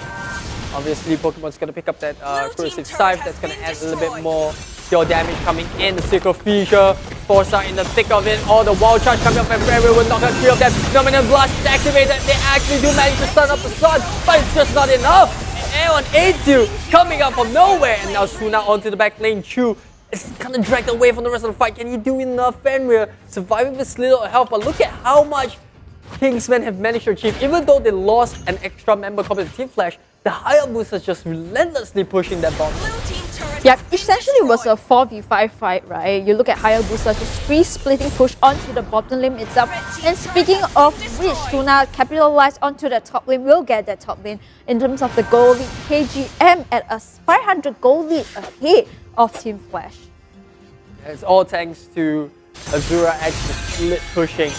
Obviously, Pokemon's going to pick up that Corrosive Scythe. That's going to add a little bit more pure damage coming in. The Circle Fissure. Forza in the thick of it. All the Wild Charge coming up and everyone will knock out 3 of them. Dominant Blast is activated. They actually do manage to stun up the sun, but it's just not enough. And A1, A2 coming up from nowhere. And now Suna onto the back lane. Chu is kind of dragged away from the rest of the fight. Can he do enough? Fenrir surviving with little health, but look at how much Kingsmen have managed to achieve. Even though they lost an extra member compared to Team Flash, the Hayabusa is just relentlessly pushing that bottom. Yeah, essentially it was a 4v5 fight, right? You look at Hayabusa, just free splitting push onto the bottom lane itself. And speaking of which, Suna capitalized onto the top lane, will get that top lane. In terms of the goal lead, KGM at a 500 goal lead ahead of Team Flash. It's all thanks to Azura X split pushing.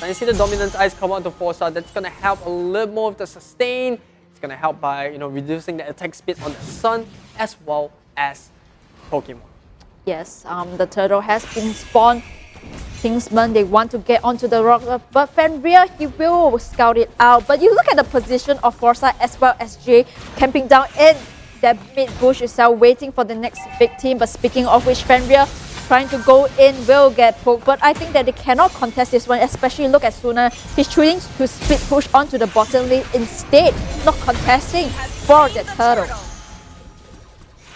Now you see the Dominance Eyes come onto Forza. That's going to help a little more with the sustain. It's going to help by reducing the attack speed on the Sun as well as Pokemon. Yes, the turtle has been spawned. Kingsmen, they want to get onto the rock, but Fenrir, he will scout it out. But you look at the position of Forza as well as Jay camping down in that mid bush itself, waiting for the next big team. But speaking of which, Fenrir trying to go in will get poked, but I think that they cannot contest this one, especially look at Suna. He's choosing to split push onto the bottom lane instead, not contesting for the turtle.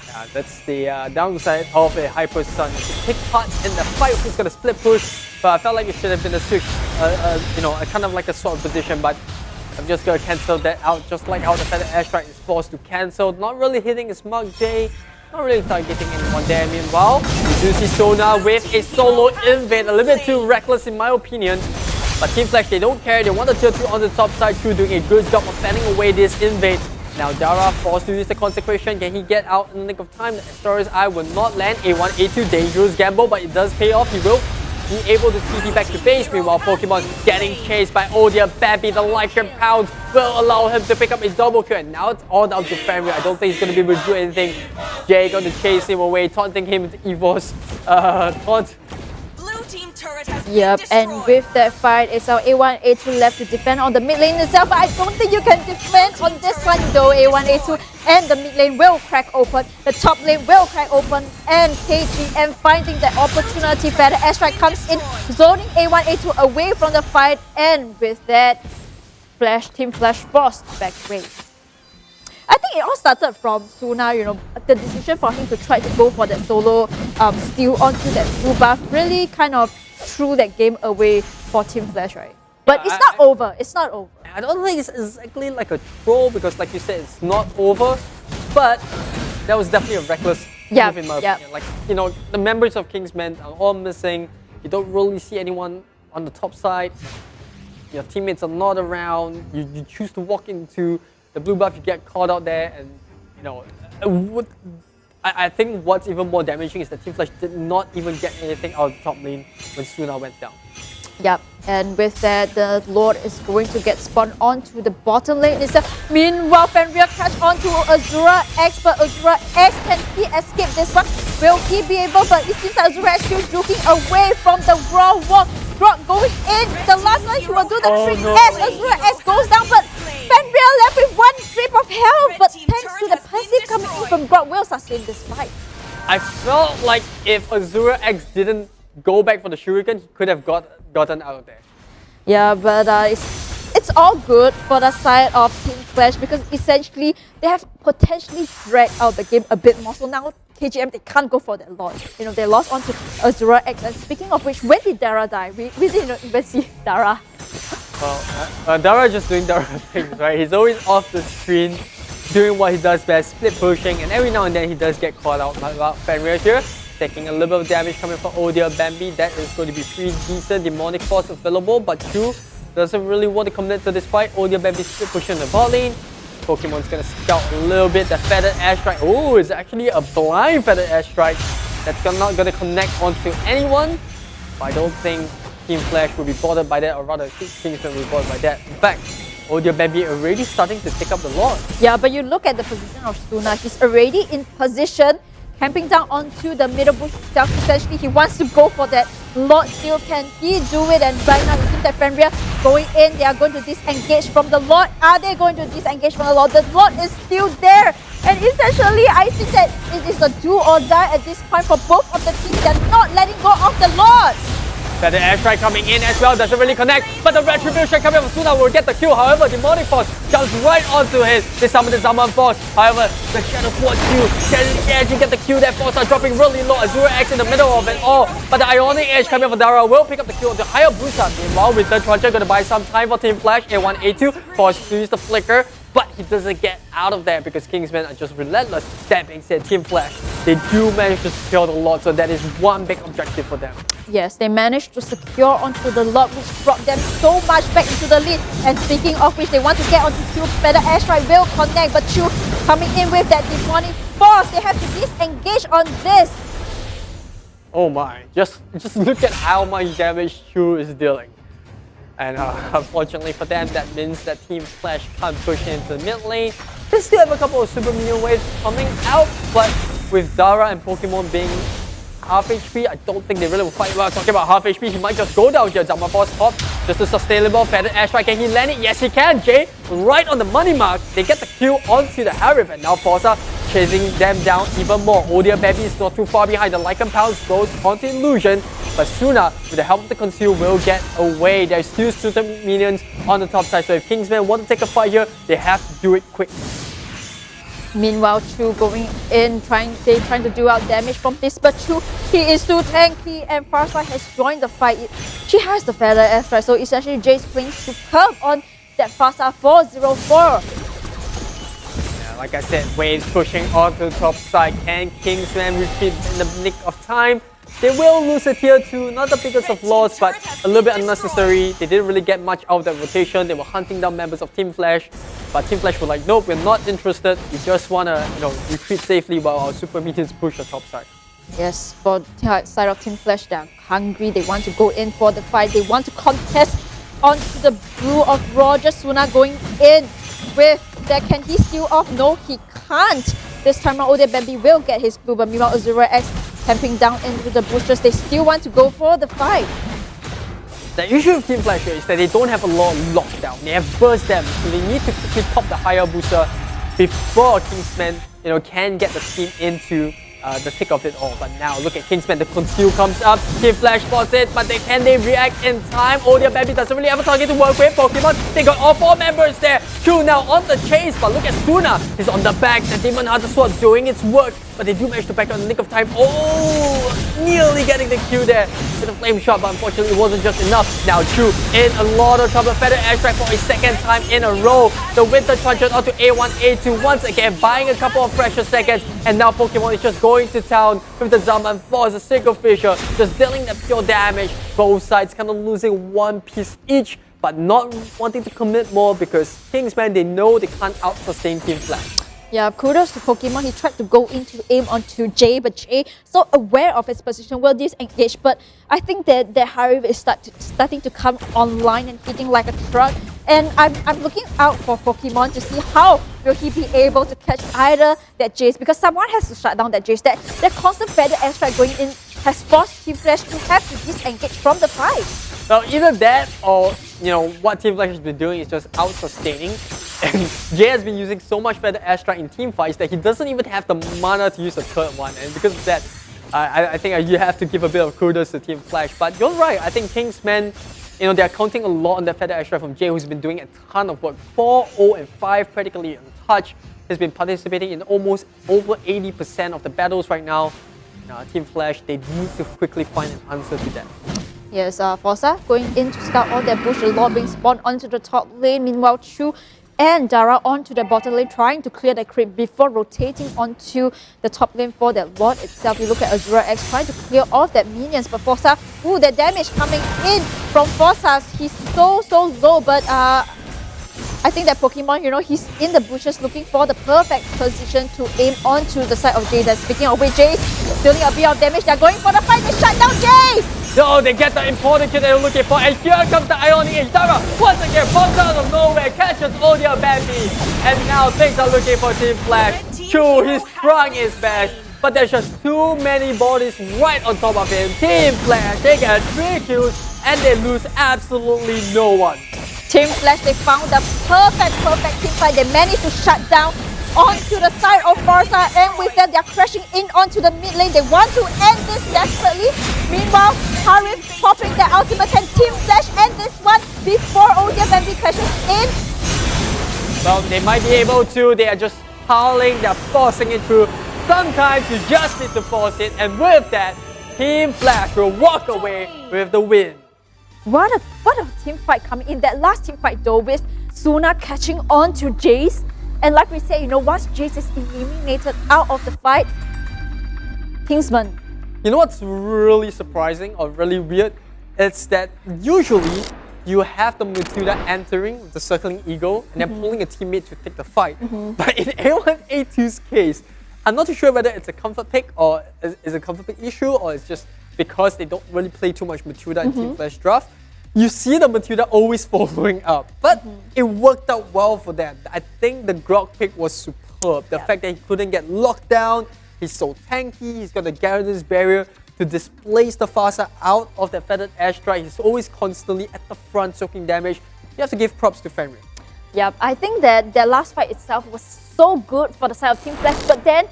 Yeah, that's the downside of a Hyper Sun. You can take part in the fight who's going to split push, but I felt like it should have been a switch, a kind of like a sword position, but I'm just going to cancel that out, just like how the Feather Airstrike is forced to cancel. Not really hitting his mark. Jay Not really targeting anyone there. Meanwhile, we do see Sona with a solo invade. A little bit too reckless in my opinion. But Team Flash, they don't care. They want the tier 2 on the top side. True doing a good job of fanning away this invade. Now Dara forced to use the consecration. Can he get out in the nick of time? The Astoria's Eye will not land. A1, A2, dangerous gamble, but it does pay off. He will be able to TP back to base. Meanwhile, Pokemon getting chased by Odia Babby. The Lycan Pounds will allow him to pick up a double kill. And now it's all down to Fenrir. I don't think he's going to be able to do anything. Jay going to chase him away, taunting him with EVOS. Taunt. Yep, and with that fight, it's our A1, A2 left to defend on the mid lane itself, but I don't think you can defend on this one though. A1, A2 and the mid lane will crack open, the top lane will crack open, and KGM finding the opportunity. Better airstrike comes in, zoning A1, A2 away from the fight, and with that, Team Flash forced back away. I think it all started from Suna, you know, the decision for him to try to go for that solo steal onto that blue buff really kind of threw that game away for Team Flash, right? But it's not over, it's not over. I don't think it's exactly like a troll because like you said, it's not over, but that was definitely a reckless move in my opinion. Like, you know, the members of Kingsmen are all missing. You don't really see anyone on the top side. Your teammates are not around. You choose to walk into the blue buff, you get caught out there, and you know, I think what's even more damaging is that Team Flash did not even get anything out of the top lane when Suna went down. Yep, and with that, the Lord is going to get spawned onto the bottom lane itself. Meanwhile, Fenrir catch onto Azura X, but Azura X, can he escape this one? Will he be able? But it seems like Azura X is looking away from the raw wall. Brock going in, the last one he will do the trick as Azura X goes down, but Fenrir left with one strip of health, but thanks to the passive coming in from Brock, will sustain this fight. I felt like if Azura X didn't go back for the Shuriken, he could have gotten out of there. Yeah, but it's all good for the side of Team Flash because essentially they have potentially dragged out the game a bit more. So now KGM, they can't go for that Lord. You know, they lost onto Azura X. And speaking of which, when did Dara die? We didn't even see Dara. Well, Dara just doing Dara things, right? He's always off the screen, doing what he does best, split pushing, and every now and then he does get caught out by Fenrir here. Taking a little bit of damage coming from Odia Bambi. That is going to be pretty decent. Demonic Force available, but Chu doesn't really want to commit to this fight. Odia Bambi split pushing in the bot lane. Pokemon's going to scout a little bit. The Feathered Airstrike. Oh, it's actually a blind Feathered Airstrike. That's not going to connect onto anyone. But I don't think Team Flash will be bothered by that, or rather Kingsmen will be bothered by that. In fact, Odia Bambi already starting to take up the Lord. Yeah, but you look at the position of Suna. He's already in position, camping down onto the middle bush itself. Essentially, he wants to go for that Lord steal. Can he do it? And right now, it seems that Fenrir going in. They are going to disengage from the Lord. Are they going to disengage from the Lord? The Lord is still there. And essentially, I think that it is a do or die at this point for both of the teams. They're not letting go of the Lord. Feather Airstrike coming in as well, doesn't really connect, but the Retribution coming from Suna will get the kill. However, Demonic Force jumps right onto his. They summon the Zaman Force. However, the Shadow Sword Q can actually get the kill. That Force are dropping really low. Azura X in the middle of it all, but the Ionic Edge coming from Dara will pick up the kill onto Hayabusa. Meanwhile, with the Truncher going to buy some time for Team Flash. A1, A2 forced to use the Flicker, but he doesn't get out of there because Kingsmen are just relentless. That being said, Team Flash, they do manage to secure the Lord, so that is one big objective for them. Yes, they managed to secure onto the Lord, which brought them so much back into the lead. And speaking of which, they want to get onto Chu. Better Airstrike will connect, but Chu coming in with that Demonic Force. They have to disengage on this. Oh my, just look at how much damage Chu is dealing. And unfortunately for them, that means that Team Flash can't push into the mid lane. They still have a couple of Super Minion waves coming out, but with Dara and Pokemon being half HP, I don't think they really will fight well. Talking about half HP, he might just go down here. Zaman Force pop, just a sustainable Feathered Airstrike. Can he land it? Yes, he can. Jay, right on the money mark. They get the kill onto the Harif, and now Forza chasing them down even more. Odia Baby is not too far behind. The Lycan Pounds goes onto Illusion, but Suna, with the help of the Conceal, will get away. There's still Super Minions on the top side, so if Kingsmen want to take a fight here, they have to do it quick. Meanwhile, Chu going in, trying to do out damage from this, but Chu, he is too tanky, and Farsight has joined the fight. She has the Feather Airstrike, so essentially Jay's playing superb on that Farsight 404. like I said, Waves pushing onto the top side. Can Kingsmen retreat in the nick of time? They will lose a tier 2, not the biggest of loss, but a little bit unnecessary. They didn't really get much out of that rotation. They were hunting down members of Team Flash, but Team Flash were like, nope, we're not interested. We just want to, retreat safely while our super minions push the top side. Yes, for the side of Team Flash, they're hungry. They want to go in for the fight. They want to contest onto the brew of Roger Suna going in with that. Can he steal off? No, he can't. This time around, MLBB will get his blue, but meanwhile, Azura X camping down into the bushes. They still want to go for the fight. The issue with Team Flash is that they don't have a lot of lockdown. They have burst them, so they need to quickly pop the higher booster before Kingsmen, can get the team into the thick of it all. But now look at Kingsmen, the conceal comes up, Team Flash spots it, but can they react in time? MLBB doesn't really have a target to work with. Pokemon, they got all 4 members there. Q now on the chase, but look at Suna, he's on the back. The Demon Hunter Sword doing its work, but they do manage to back on the nick of time. Oh, nearly getting the Q there with a flame shot, but unfortunately it wasn't just enough. Now Chu in a lot of trouble. Feather Airstrike for a second time in a row. The Winter Truncheon onto A1, A2 once again, buying a couple of precious seconds, and now Pokemon is just going to town with the Zaman Force, a single Fisher, just dealing the pure damage. Both sides kind of losing 1 piece each, but not wanting to commit more because Kingsmen, they know they can't out-sustain Team Flash. Yeah, kudos to Pokemon. He tried to go in to aim onto Jay, but Jay, so aware of his position, will disengage. But I think that Harif is starting to come online and hitting like a truck. And I'm looking out for Pokemon to see how will he be able to catch either that Jace, because someone has to shut down that Jace. That constant Feather Airstrike going in has forced Team Flash to have to disengage from the fight. Well, either that or, what Team Flash has been doing is just out-sustaining. And Jay has been using so much Feather Airstrike in team fights that he doesn't even have the mana to use a third one. And because of that, I think you have to give a bit of kudos to Team Flash. But you're right, I think Kingsmen, they're counting a lot on that Feather Airstrike from Jay, who's been doing a ton of work. 4, 0, and 5 practically untouched. He's been participating in almost over 80% of the battles right now. Team Flash, they need to quickly find an answer to that. Yes, Forza going in to scout all their bush. A lot being spawned onto the top lane. Meanwhile, Chu and Dara onto the bottom lane, trying to clear the creep before rotating onto the top lane for that Lord itself. You look at Azura X trying to clear off that minions, but Forza, the damage coming in from Forza. He's so low, but I think that Pokemon, he's in the bushes looking for the perfect position to aim onto the side of Jace. Speaking of which, Jace dealing a bit of damage. They're going for the fight. They shut down Jace! No, they get the important kill they're looking for, and here comes the Ionic Age. Dara once again falls out of nowhere, catches MLBB, and now things are looking for Team Flash. Chu, he's trying his best, but there's just too many bodies right on top of him. Team Flash, they get 3 kills, and they lose absolutely no one. Team Flash, they found the perfect team fight. They managed to shut down onto the side of Forza, and with that, they're crashing in onto the mid lane. They want to end this desperately. Meanwhile, Harif popping their ultimate. Can Team Flash end this one before MLBB crashes in? Well, they might be able to. They are just piling, they're forcing it through. Sometimes you just need to force it, and with that, Team Flash will walk away with the win. What a team fight coming in. That last team fight though, with Suna catching on to Jace. And like we say, once Jace is eliminated out of the fight, Kingsman. You know what's really surprising or really weird? It's that usually you have the Matilda entering with the circling eagle and then pulling a teammate to take the fight. But in A1, A2's case, I'm not too sure whether it's a comfort pick or is a comfort pick issue, or it's just because they don't really play too much Matilda in Team Flash draft. You see the Matilda always following up, but it worked out well for them. I think the Grog pick was superb. The fact that he couldn't get locked down, he's so tanky, he's got the Gyarados barrier to displace the Farsa out of that Feathered Airstrike. He's always constantly at the front soaking damage. You have to give props to Fenrir. Yep, I think that their last fight itself was so good for the side of Team Flash, but then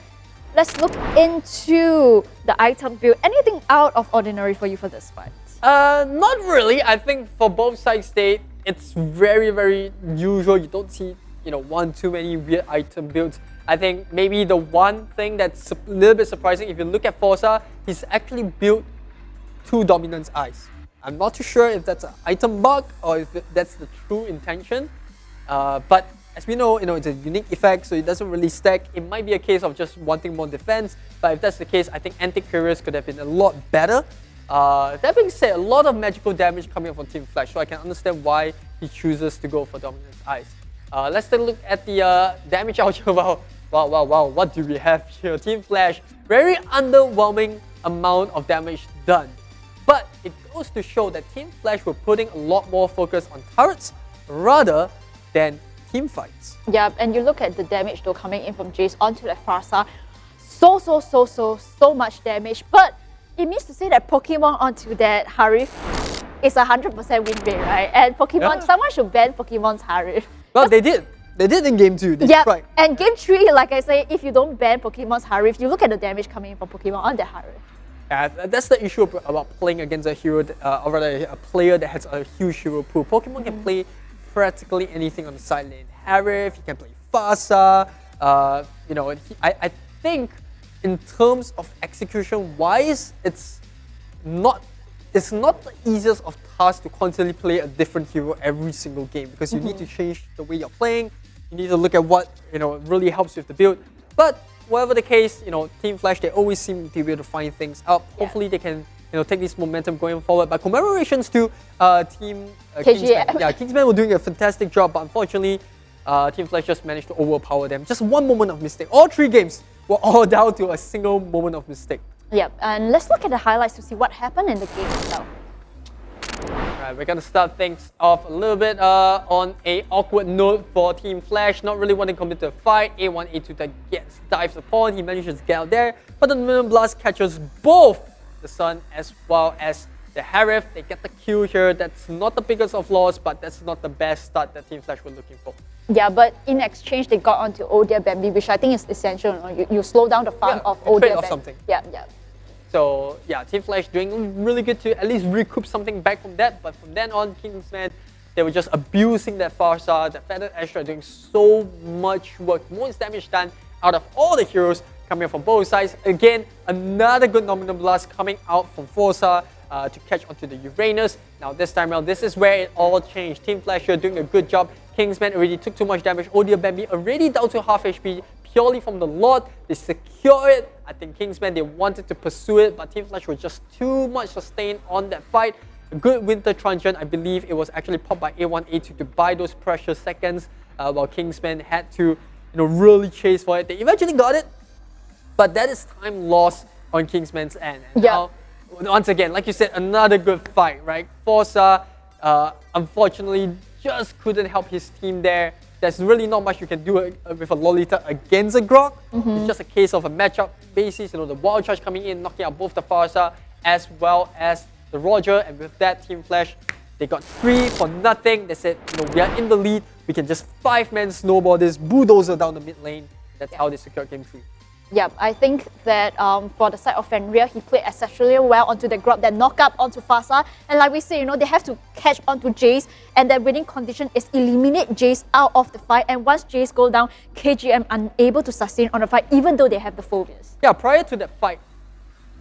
let's look into the item build. Anything out of ordinary for you for this fight? Not really. I think for both sides, it's very, very usual. You don't see, one too many weird item builds. I think maybe the one thing that's a little bit surprising, if you look at Forza, he's actually built 2 Dominance Eyes. I'm not too sure if that's an item bug or if that's the true intention. But as we know, it's a unique effect, so it doesn't really stack. It might be a case of just wanting more defense, but if that's the case, I think Anti-Furious could have been a lot better. That being said, a lot of magical damage coming up from Team Flash, so I can understand why he chooses to go for Dominant Eyes. Let's take a look at the damage out here. Wow, what do we have here? Team Flash, very underwhelming amount of damage done. But it goes to show that Team Flash were putting a lot more focus on turrets rather than team fights. Yeah, and you look at the damage though coming in from Jace onto that Farsa. So much damage. But it means to say that Pokemon onto that Harif is 100% win rate, right? And Pokemon, someone should ban Pokemon's Harif. Well, they did. They did in Game 2. Yeah, and Game 3, like I say, if you don't ban Pokemon's Harif, you look at the damage coming in from Pokemon on the Harif. Yeah, that's the issue about playing against a hero, or rather a player that has a huge hero pool. Pokemon can play practically anything on the side lane. Harif, he can play Farsa. I think in terms of execution-wise, it's not the easiest of tasks to constantly play a different hero every single game, because you need to change the way you're playing. You need to look at what really helps with the build. But whatever the case, Team Flash, they always seem to be able to find things out. Hopefully they can take this momentum going forward. But commemorations to Team Kingsmen. Yeah, Kingsmen were doing a fantastic job, but unfortunately, Team Flash just managed to overpower them. Just one moment of mistake. All 3 games were all down to a single moment of mistake. Yep, and let's look at the highlights to see what happened in the game itself. Alright, we're gonna start things off a little bit on a awkward note for Team Flash. Not really wanting to commit to a fight. A1, A2 that gets dived upon. He manages to get out there, but the Million Blast catches both the Sun as well as the Harif. They get the kill here. That's not the biggest of loss, but that's not the best start that Team Flash were looking for. Yeah, but in exchange, they got onto Odia Bambi, which I think is essential. You slow down the farm of Odia Bambi. Something. Yeah. So yeah, Team Flash doing really good to at least recoup something back from that. But from then on, Kingsmen, they were just abusing that Farsa. The Feathered Astra doing so much work, most damage done out of all the heroes coming from both sides. Again, another good Nominal Blast coming out from Forza to catch onto the Uranus. Now this time around, this is where it all changed. Team Flash here doing a good job. Kingsmen already took too much damage. Odia Bambi already down to half HP purely from the Lord. They secure it. I think Kingsmen, they wanted to pursue it, but Team Flash was just too much sustained on that fight. A good Winter Truncheon, I believe it was actually popped by A1, A2 to buy those precious seconds, while Kingsmen had to really chase for it. They eventually got it, but that is time lost on Kingsmen's end. And now, once again, like you said, another good fight, right? Forza, unfortunately, just couldn't help his team there. There's really not much you can do with a Lolita against a Grok. It's just a case of a matchup basis. The Wild Charge coming in, knocking out both the Farsa as well as the Roger. And with that, Team Flash, they got 3 for nothing. They said, we are in the lead. We can just 5-man snowball this bulldozer down the mid lane. That's how they secured Game 3. Yeah, I think that for the side of Fenrir, he played exceptionally well onto the Grub that knock up onto Farsa. And like we say, they have to catch onto Jace, and their winning condition is eliminate Jace out of the fight. And once Jace go down, KGM unable to sustain on the fight, even though they have the phobias. Yeah, prior to that fight,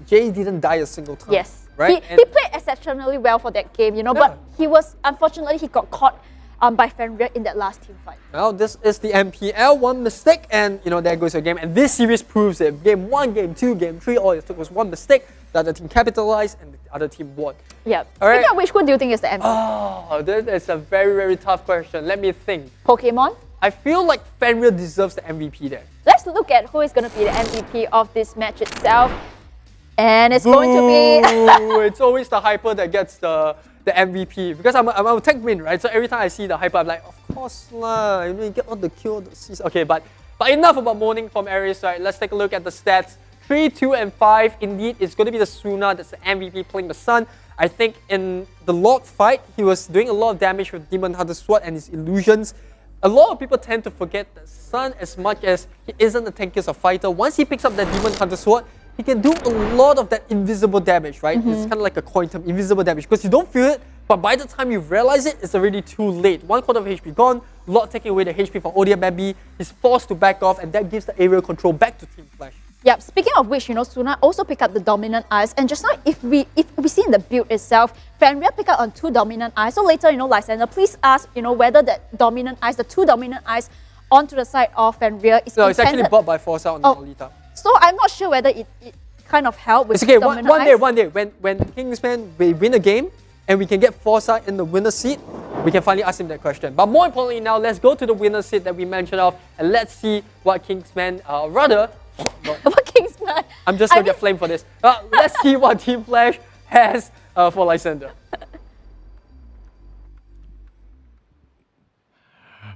Jace didn't die a single time. Yes, right? He played exceptionally well for that game, but unfortunately, he got caught by Fenrir in that last team fight. Well, this is the MPL, one mistake, and there goes your game. And this series proves it. Game 1, Game 2, Game 3, all it took was one mistake. The other team capitalized, and the other team won. Yeah. All right. Speaking of which, who do you think is the MVP? Oh, that is a very, very tough question. Let me think. Pokemon? I feel like Fenrir deserves the MVP there. Let's look at who is going to be the MVP of this match itself. And it's going to be... It's always the Hyper that gets the MVP, because I'm a tech win, right? So every time I see the Hyper, I'm like, of course lah, you get all the kill, the C's. Okay, but enough about moaning from Aries, right? Let's take a look at the stats. 3, 2, and 5. Indeed, it's going to be the Suna that's the MVP playing the Sun. I think in the Lord fight, he was doing a lot of damage with Demon Hunter Sword and his illusions. A lot of people tend to forget that Sun, as much as he isn't the tankiest of fighter, once he picks up that Demon Hunter Sword, he can do a lot of that invisible damage, right? It's kind of like a coin term, invisible damage, because you don't feel it, but by the time you realize it, it's already too late. 1/4 of HP gone, Lord taking away the HP from Odia Bambi, he's forced to back off, and that gives the aerial control back to Team Flash. Yeah, speaking of which, Suna also picked up the Dominant Eyes, and just now, if we see in the build itself, Fenrir pick up on 2 dominant eyes. So later, Lysander, please ask, whether that dominant eyes, the 2 dominant eyes onto the side of Fenrir is No, it's actually bought by Forza on the Lolita. So I'm not sure whether it kind of helped with It's okay, dominant one day, when Kingsmen we win a game and we can get Forza in the winner's seat, we can finally ask him that question. But more importantly now, let's go to the winner's seat that we mentioned of and let's see what Kingsmen, what Kingsmen? I'm just going to get flamed for this. Let's see what Team Flash has for Lysander.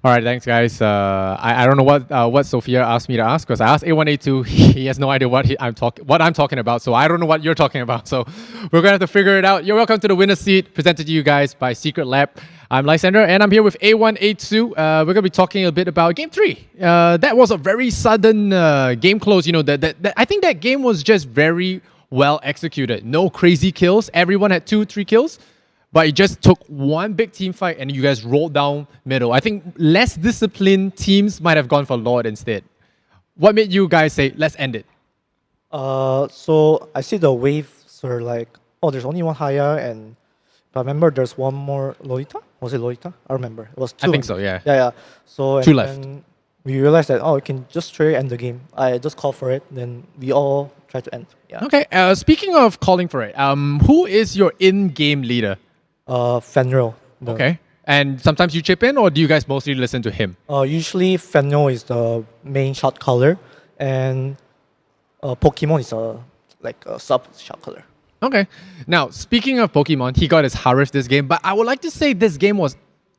All right, thanks, guys. I don't know what Sophia asked me to ask because I asked A1A2. He has no idea what I'm talking about, so I don't know what you're talking about. So we're gonna have to figure it out. You're welcome to the winner's seat, presented to you guys by Secret Lab. I'm Lysander, and I'm here with A1A2. We're gonna be talking a bit about Game 3. That was a very sudden game close. I think that game was just very well executed. No crazy kills. Everyone had 2-3 kills. But it just took one big team fight and you guys rolled down middle. I think less disciplined teams might have gone for Lord instead. What made you guys say, let's end it? So I see the waves are like, oh, there's only one higher, and I remember there's one more Lolita. Was it Lolita? I remember. It was 2. I think so, yeah. Yeah. So 2 left. And we realized that, we can just straight end the game. I just called for it, then we all tried to end. Yeah. Okay, speaking of calling for it, who is your in-game leader? Fenrir. Okay. And sometimes you chip in, or do you guys mostly listen to him? Usually Fenrir is the main shot caller, and Pokemon is a sub shot caller. Okay. Now, speaking of Pokemon, he got his Harif this game, but I would like to say this game was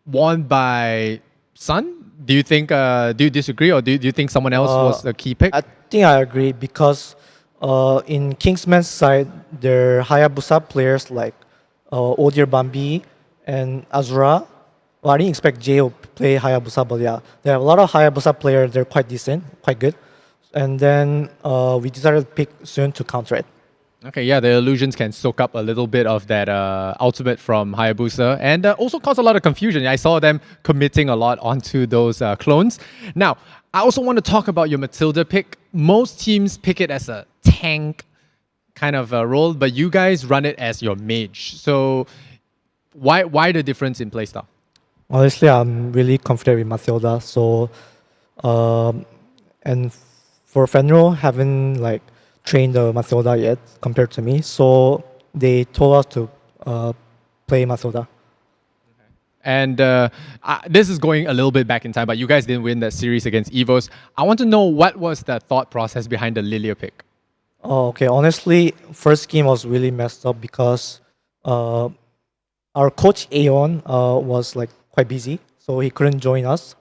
won by Sun. Do you think? Do you disagree, or do you think someone else was the key pick? I think I agree because in Kingsman's side, there are Hayabusa players like Odir Bambi and Azura. Well, I didn't expect Jay to play Hayabusa, but yeah, there are a lot of Hayabusa players. They're quite decent, quite good. And then we decided to pick Sun to counter it. Okay, yeah, the illusions can soak up a little bit of that ultimate from Hayabusa and also cause a lot of confusion. I saw them committing a lot onto those clones. Now, I also want to talk about your Matilda pick. Most teams pick it as a tank kind of role, but you guys run it as your mage. So why the difference in playstyle? Honestly, I'm really confident with Matilda. So, and for Fenrir, haven't trained the Matilda yet compared to me. So they told us to play Matilda. And this is going a little bit back in time, but you guys didn't win that series against EVOS. I want to know what was the thought process behind the Lilia pick? Oh, okay. Honestly, first game was really messed up because our coach Aeon was quite busy, so he couldn't join us.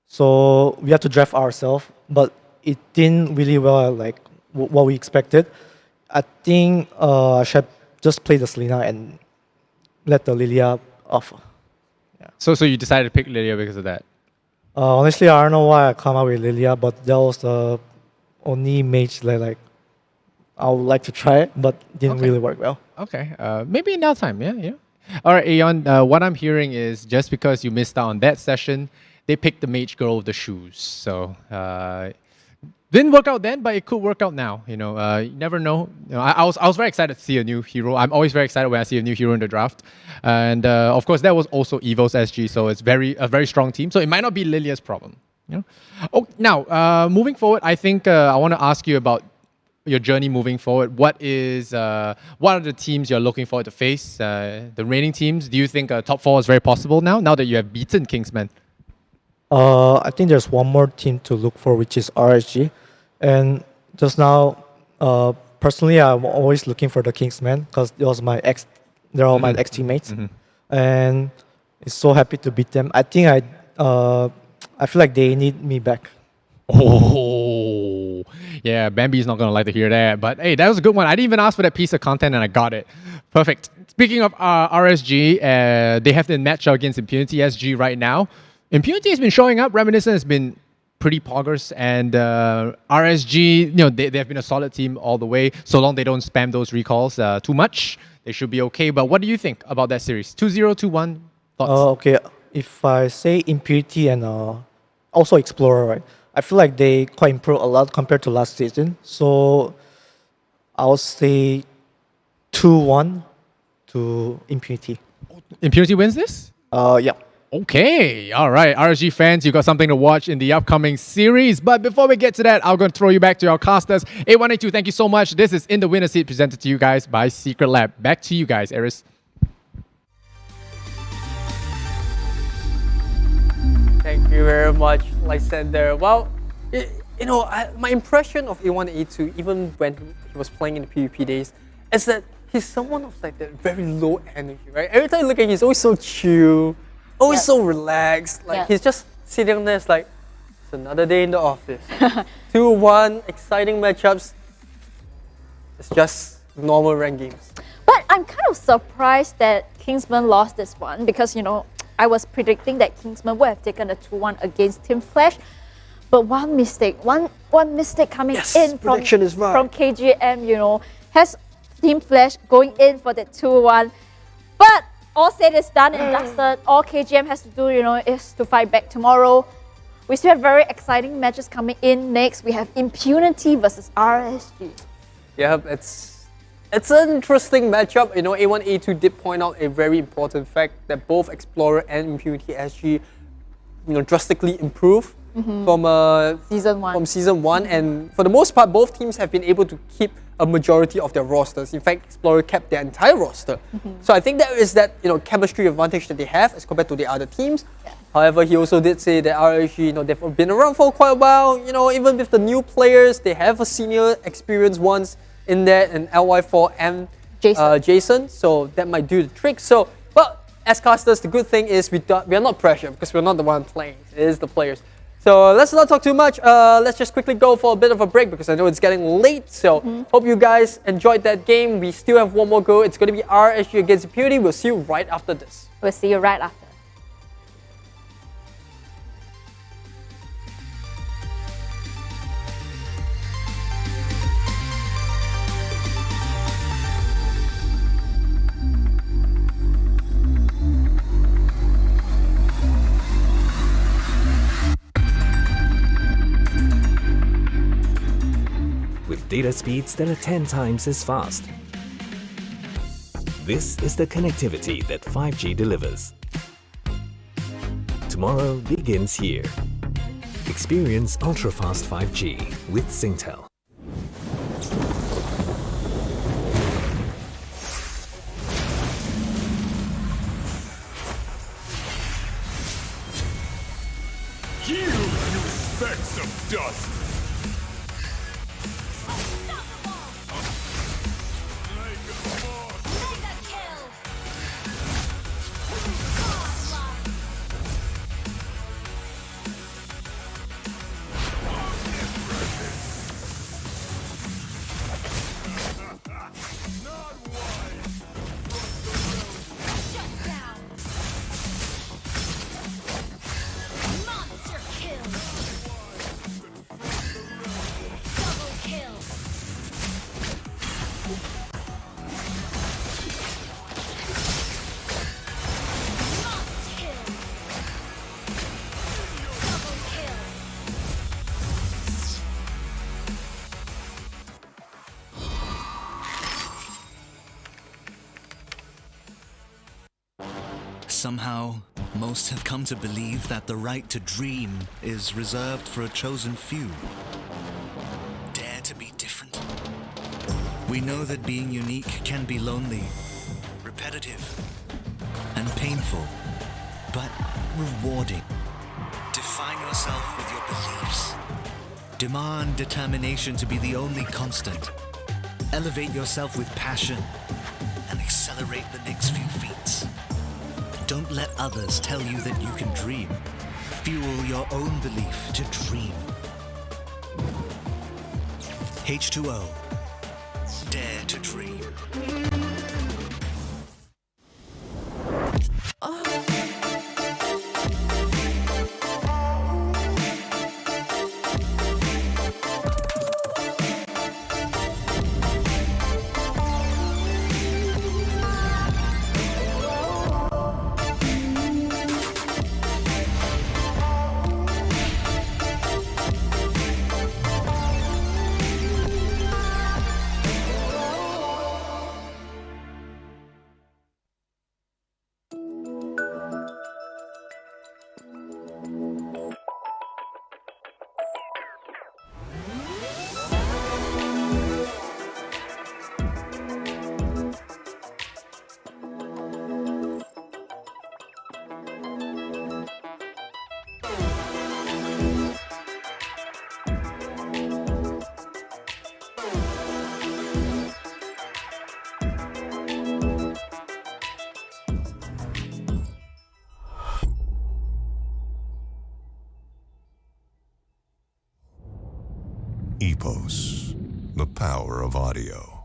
So we had to draft ourselves, but it didn't really well what we expected. I think I should just play the Selena and let the Lilia off. Yeah. So you decided to pick Lilia because of that? Honestly, I don't know why I come up with Lilia, but that was the only mage that I would like to try it, but didn't really work well. Okay, maybe now time, yeah. All right, Aeon, what I'm hearing is just because you missed out on that session, they picked the mage girl with the shoes. So didn't work out then, but it could work out now. You never know. I was very excited to see a new hero. I'm always very excited when I see a new hero in the draft. And of course, that was also EVOS SG, so it's a very strong team. So it might not be Lilia's problem. Oh, now, moving forward, I think I want to ask you about your journey moving forward. What are the teams you're looking forward to face? The reigning teams, do you think top 4 is very possible now that you have beaten Kingsmen? I think there's one more team to look for, which is RSG. And just now, personally, I'm always looking for the Kingsmen because it was they're all my ex-teammates. And it's so happy to beat them. I think I feel like they need me back. Oh, yeah, Bambi's not going to like to hear that. But hey, that was a good one. I didn't even ask for that piece of content and I got it. Perfect. Speaking of RSG, they have the matchup against Impunity SG right now. Impunity has been showing up. Reminiscent has been pretty poggers. And RSG, they have been a solid team all the way. So long they don't spam those recalls too much, they should be okay. But what do you think about that series? 2-0, 2-1, thoughts? Okay, if I say Impurity and also Explorer, right? I feel like they quite improved a lot compared to last season. So I'll say 2-1 to Impunity. Impunity wins this? Yeah. Okay, all right. RSG fans, you got something to watch in the upcoming series. But before we get to that, I'm going to throw you back to our casters. A182, thank you so much. This is In the Winner Seat presented to you guys by Secret Lab. Back to you guys, Eris. Thank you very much, Lysander. Well, my impression of A182, even when he was playing in the PvP days, is that he's someone of like that very low energy, right? Every time you look at him, he's always so chill, always so relaxed. Like he's just sitting there, it's like, it's another day in the office. 2-1, exciting matchups. It's just normal rank games. But I'm kind of surprised that Kingsmen lost this one because, I was predicting that Kingsmen would have taken a 2-1 against Team Flash. But one mistake coming in from KGM, has Team Flash going in for the 2-1. But all said is done and dusted. All KGM has to do, is to fight back tomorrow. We still have very exciting matches coming in next. We have Impunity versus RSG. Yeah, it's an interesting matchup. A1A2 did point out a very important fact that both Explorer and Impunity SG, drastically improved from season one. And for the most part, both teams have been able to keep a majority of their rosters. In fact, Explorer kept their entire roster. So I think there is that chemistry advantage that they have as compared to the other teams. Yeah. However, he also did say that RSG, they've been around for quite a while. Even with the new players, they have a senior experienced ones in there, and LY4 and Jason. So that might do the trick. So, but as casters, the good thing is we are not pressured because we're not the one playing. It is the players. So let's not talk too much. Let's just quickly go for a bit of a break because I know it's getting late. So hope you guys enjoyed that game. We still have one more go. It's going to be RSG against Impunity. We'll see you right after this. We'll see you right after. With data speeds that are 10 times as fast. This is the connectivity that 5G delivers. Tomorrow begins here. Experience ultra-fast 5G with Singtel. You specks of dust! Somehow, most have come to believe that the right to dream is reserved for a chosen few. Dare to be different. We know that being unique can be lonely, repetitive, and painful, but rewarding. Define yourself with your beliefs. Demand determination to be the only constant. Elevate yourself with passion and accelerate the next few feats. Don't let others tell you that you can dream. Fuel your own belief to dream. H2O. Dare to dream. power of audio.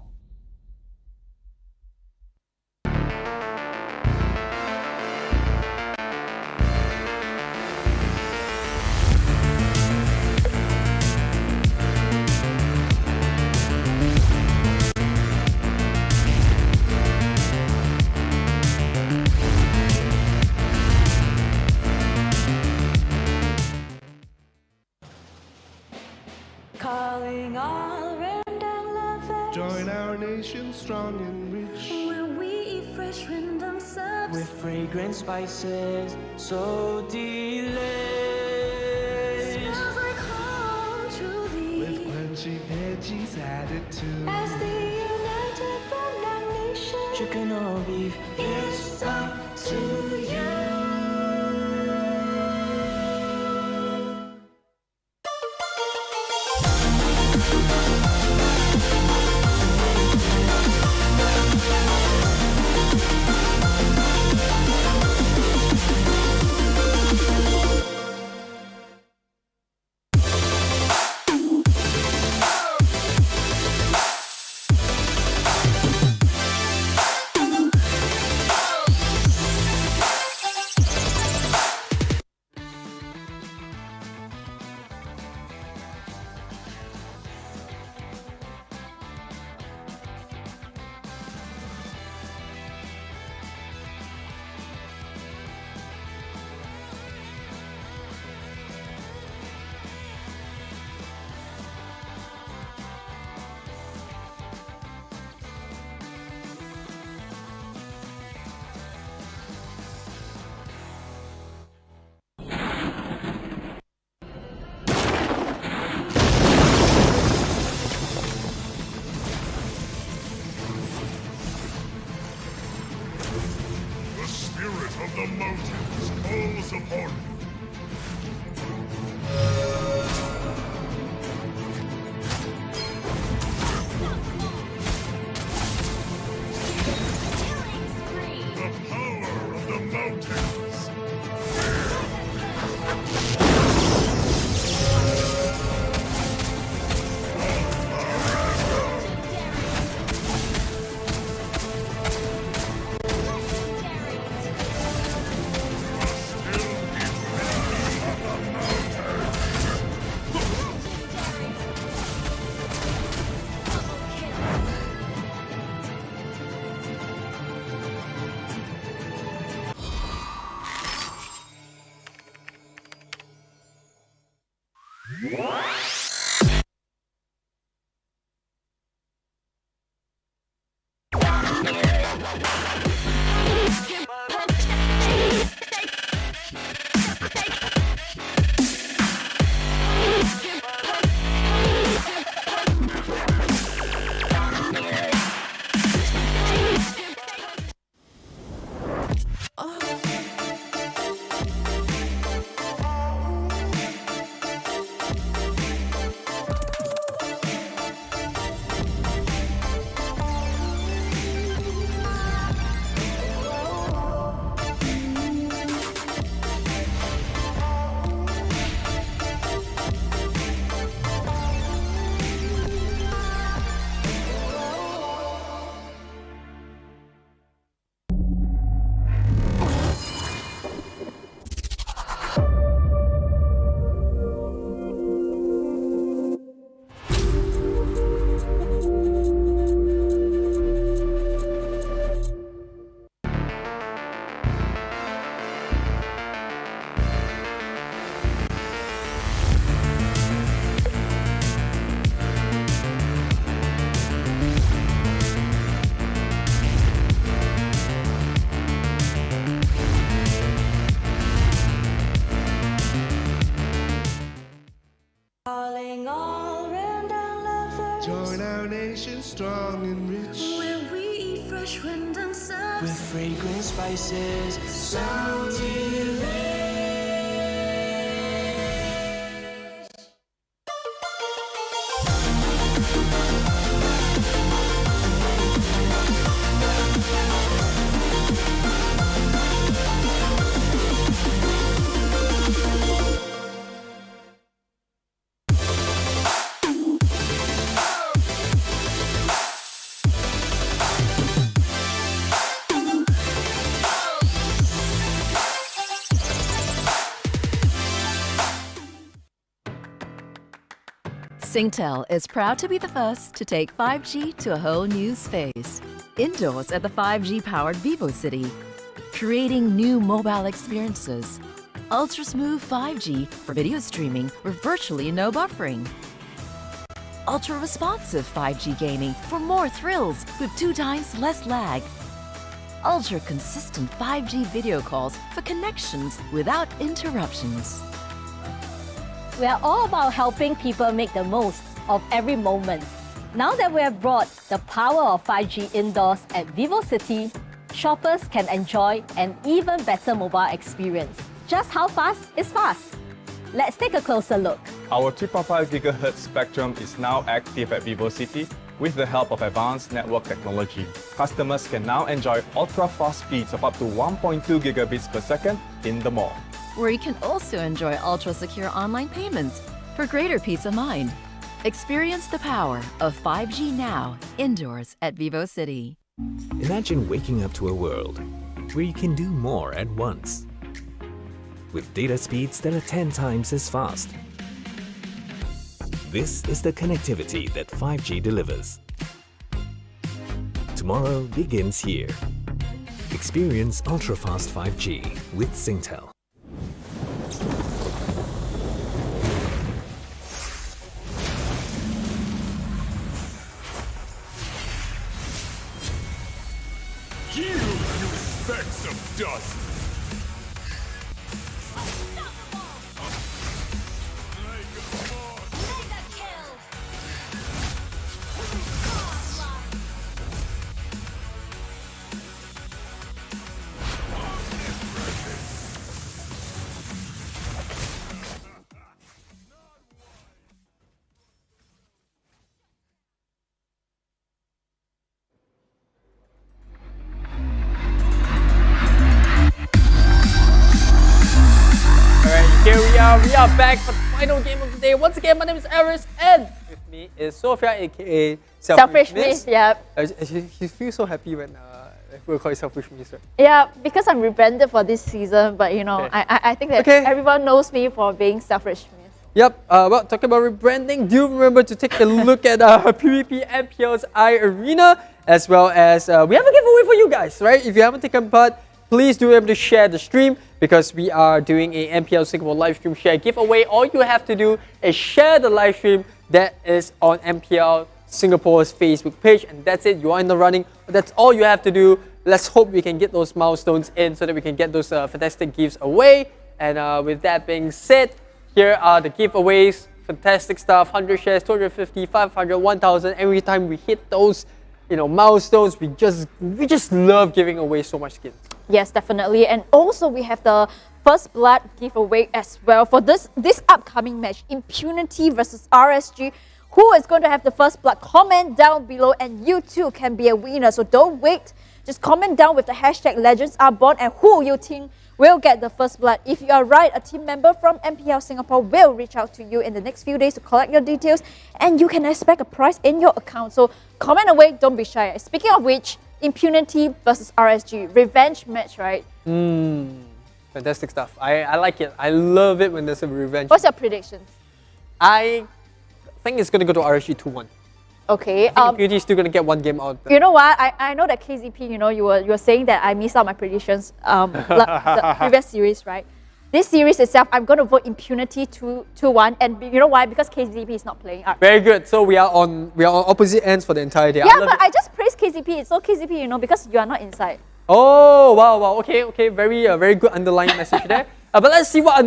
Calling all random lovers. Join our nation strong and rich. Where we eat fresh random subs. With fragrant spices so delicious. Smells like home truly. With crunchy veggies added to. As the united Random Nation. Chicken or beef, It's up to you. The spirit of the mountains calls upon you. The power of the mountains. Calling all random lovers. Join our nation strong and rich. Where we eat fresh random subs. with fragrant spices So delicious. Singtel is proud to be the first to take 5G to a whole new space. Indoors at the 5G-powered Vivo City, creating new mobile experiences. Ultra-smooth 5G for video streaming with virtually no buffering. Ultra-responsive 5G gaming for more thrills with 2 times less lag. Ultra-consistent 5G video calls for connections without interruptions. We are all about helping people make the most of every moment. Now that we have brought the power of 5G indoors at Vivo City, shoppers can enjoy an even better mobile experience. Just how fast is fast? Let's take a closer look. Our 3.5 GHz spectrum is now active at Vivo City with the help of advanced network technology. Customers can now enjoy ultra-fast speeds of up to 1.2 gigabits per second in the mall. Where you can also enjoy ultra-secure online payments for greater peace of mind. Experience the power of 5G now, indoors at Vivo City. Imagine waking up to a world where you can do more at once. With data speeds that are 10 times as fast. This is the connectivity that 5G delivers. Tomorrow begins here. Experience ultra-fast 5G with Singtel. You specks of dust! Here we are back for the final game of the day. Once again, my name is Aris, and with me is Sophia, aka Selfish Miss. Yeah. She feels so happy when we'll call it Selfish Miss, right? Yeah, because I'm rebranded for this season, but you know, Okay. I think that everyone knows me for being Selfish Miss. Yep, well, talking about rebranding, do remember to take a look at PvP MPL's Arena, as well as we have a giveaway for you guys, right? If you haven't taken part, please do remember to share the stream because we are doing a MPL Singapore live stream share giveaway. All you have to do is share the live stream that is on MPL Singapore's Facebook page, and that's it. You are in the running. That's all you have to do. Let's hope we can get those milestones in so that we can get those fantastic gifts away. And with that being said, here are the giveaways. Fantastic stuff. 100 shares, 250, 500, 1,000. Every time we hit those, milestones, we just love giving away so much skins. Yes, definitely. And also we have the First Blood giveaway as well for this upcoming match, Impunity versus RSG. Who is going to have the First Blood? Comment down below and you too can be a winner. So don't wait. Just comment down with the hashtag #LegendsAreBorn and who you think will get the First Blood. If you are right, a team member from MPL Singapore will reach out to you in the next few days to collect your details and you can expect a prize in your account. So comment away, don't be shy. Speaking of which, Impunity versus RSG, revenge match, right? Fantastic stuff. I like it. I love it when there's a revenge. What's your predictions? I think it's going to go to RSG 2-1. Okay. Impunity is still going to get one game out. You know what? I know that KZP, you were saying that I missed out my predictions the previous series, right? This series itself, I'm going to vote Impunity 2-1, and you know why? Because KZP is not playing up. Very good. So we are on opposite ends for the entire day. Yeah, but I just praised KZP. It's so KZP, because you are not inside. Oh wow. Okay. Very good underlying message there. But let's see what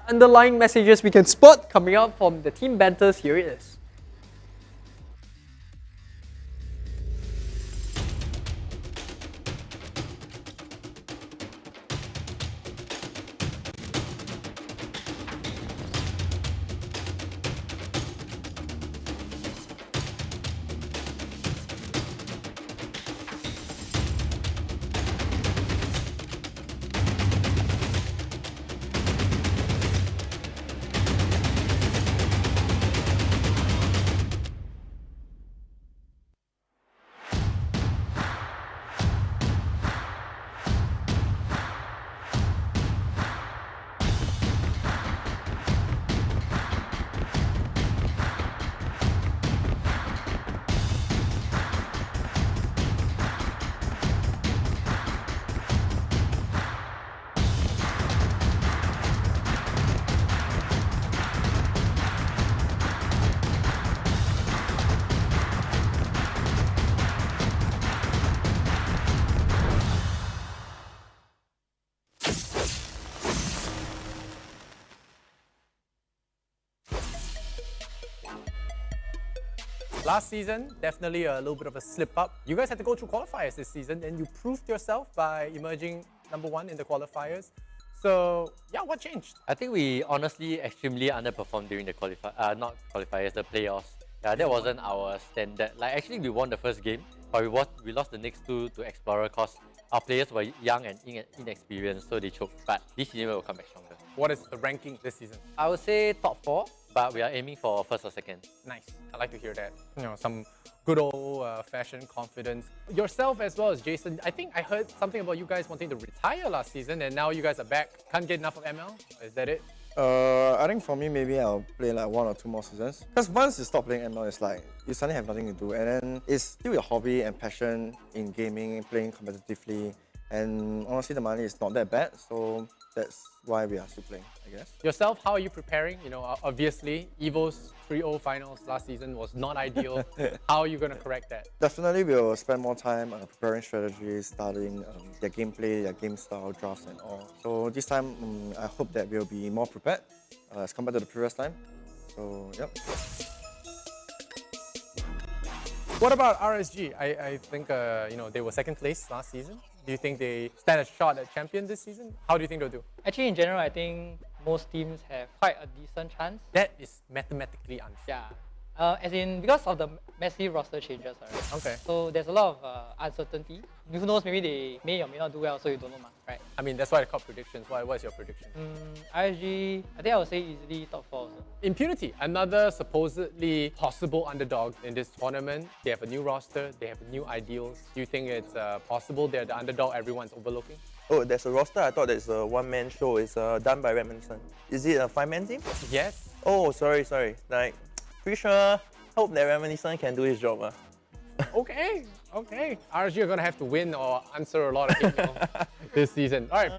underlying messages we can spot coming out from the team banters. Here it is. Last season, definitely a little bit of a slip up. You guys had to go through qualifiers this season, and you proved yourself by emerging #1 in the qualifiers. So, yeah, what changed? I think we honestly extremely underperformed during the not qualifiers, the playoffs. Yeah, that wasn't our standard. Like, actually, we won the first game, but we lost the next two to Explorer because our players were young and inexperienced, so they choked. But this season, we will come back stronger. What is the ranking this season? I would say top 4, but we are aiming for first or second. Nice. I like to hear that. You know, some good old fashion confidence. Yourself as well as Jason, I think I heard something about you guys wanting to retire last season, and now you guys are back. Can't get enough of ML? Is that it? I think for me, maybe I'll play like 1 or 2 more seasons. Because once you stop playing ML, it's like you suddenly have nothing to do, and then it's still your hobby and passion in gaming, playing competitively. And honestly, the money is not that bad, so that's why we are still playing, I guess. Yourself, how are you preparing? You know, obviously, EVOS 3-0 finals last season was not ideal. How are you going to correct that? Definitely, we'll spend more time preparing strategies, studying their gameplay, their game style, drafts and all. So this time, I hope that we'll be more prepared as compared to the previous time. So, yep. What about RSG? I think you know, they were second place last season. Do you think they stand a shot at champion this season? How do you think they'll do? Actually, in general, I think most teams have quite a decent chance. That is mathematically unfair. Yeah. As in, because of the massive roster changes, right? Okay. So there's a lot of uncertainty. Who knows, maybe they may or may not do well, so you don't know, right? I mean, that's why I call predictions. What's your prediction? RSG, I think I would say easily top 4 also. Impunity, another supposedly possible underdog in this tournament. They have a new roster, they have new ideals. Do you think it's possible they're the underdog everyone's overlooking? Oh, there's a roster. I thought it's a one-man show. It's done by Reminiscent. Is it a 5-man team? Yes. Oh, sorry. Like, pretty sure, hope that Reminiscent can do his job. Okay. RSG are going to have to win or answer a lot of hate mail this season. All right.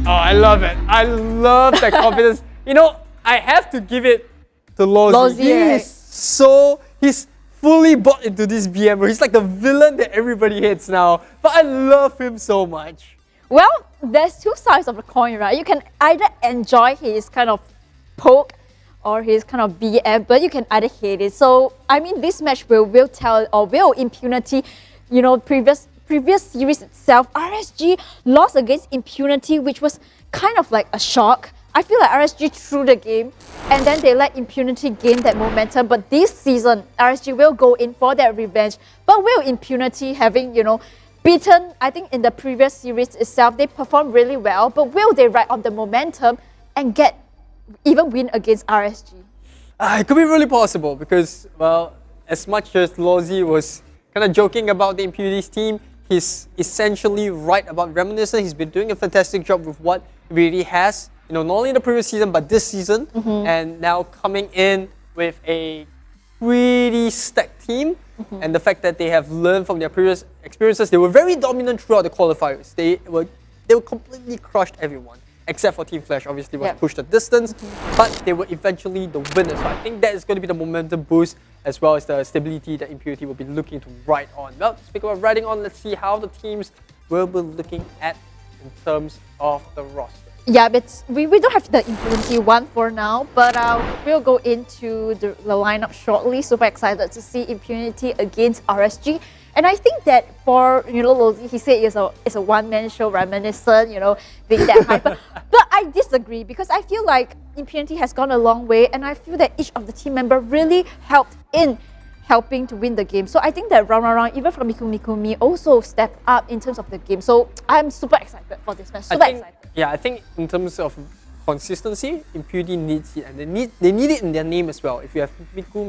Oh, I love it. I love that confidence. You know, I have to give it to Lozzy. He's fully bought into this BM. He's like the villain that everybody hates now. But I love him so much. Well, there's 2 sides of the coin, right? You can either enjoy his kind of poke or his kind of BM, but you can either hate it. So, I mean, this match will tell, or will Impunity, you know, previous series itself, RSG lost against Impunity, which was kind of like a shock. I feel like RSG threw the game and then they let Impunity gain that momentum. But this season, RSG will go in for their revenge. But will Impunity, having, you know, beaten, I think in the previous series itself, they performed really well. But will they ride on the momentum and even win against RSG? It could be really possible because, well, as much as Lozzy was kind of joking about the Impunity's team, he's essentially right about Reminiscent. He's been doing a fantastic job with what he really has. You know, not only in the previous season, but this season. And now coming in with a pretty stacked team. And the fact that they have learned from their previous experiences. They were very dominant throughout the qualifiers. They completely crushed everyone. Except for Team Flash, obviously, was pushed the distance. But they were eventually the winners. So I think that is going to be the momentum boost as well as the stability that Impunity will be looking to ride on. Well, speaking of riding on, let's see how the teams will be looking at in terms of the roster. Yeah, but we don't have the Impunity one for now, but we'll go into the lineup shortly. Super excited to see Impunity against RSG. And I think that for, you know, Lozzy, he said it's a one-man show, Reminiscent, you know, being that hyper. But I disagree because I feel like Impunity has gone a long way and I feel that each of the team member really helped in helping to win the game. So I think that round, even from Mikumi also stepped up in terms of the game. So I'm super excited for this match. Super excited. Yeah, I think in terms of consistency, Impunity needs it, and they need it in their name as well. If you have Miku,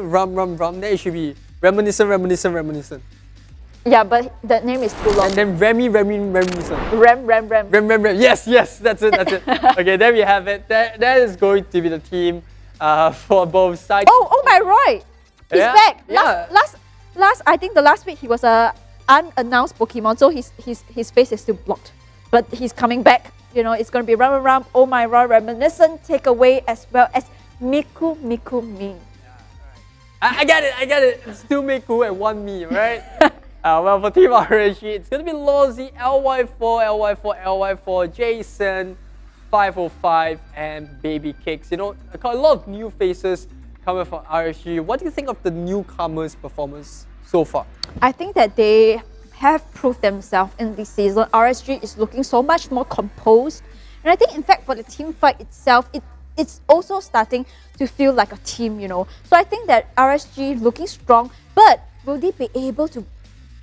Ram, then it should be Reminiscent. Yeah, but that name is too long. And then Reminiscent. Rem. Yes, that's it. Okay, there we have it. That is going to be the team for both sides. Oh my right. He's back. Last I think the last week he was a unannounced Pokemon, so his face is still blocked. But he's coming back. You know, it's gonna be Ram, oh my right, Reminiscent takeaway as well as Miku. I get it. It's 2 Miku and 1 me, right? Well, for Team RSG, it's going to be Lozzy, LY4, LY4, Jason, 505, and Baby Cakes. You know, a lot of new faces coming from RSG. What do you think of the newcomers' performance so far? I think that they have proved themselves in this season. RSG is looking so much more composed. And I think, in fact, for the team fight itself, it's also starting to feel like a team, you know. So I think that RSG looking strong, but will they be able to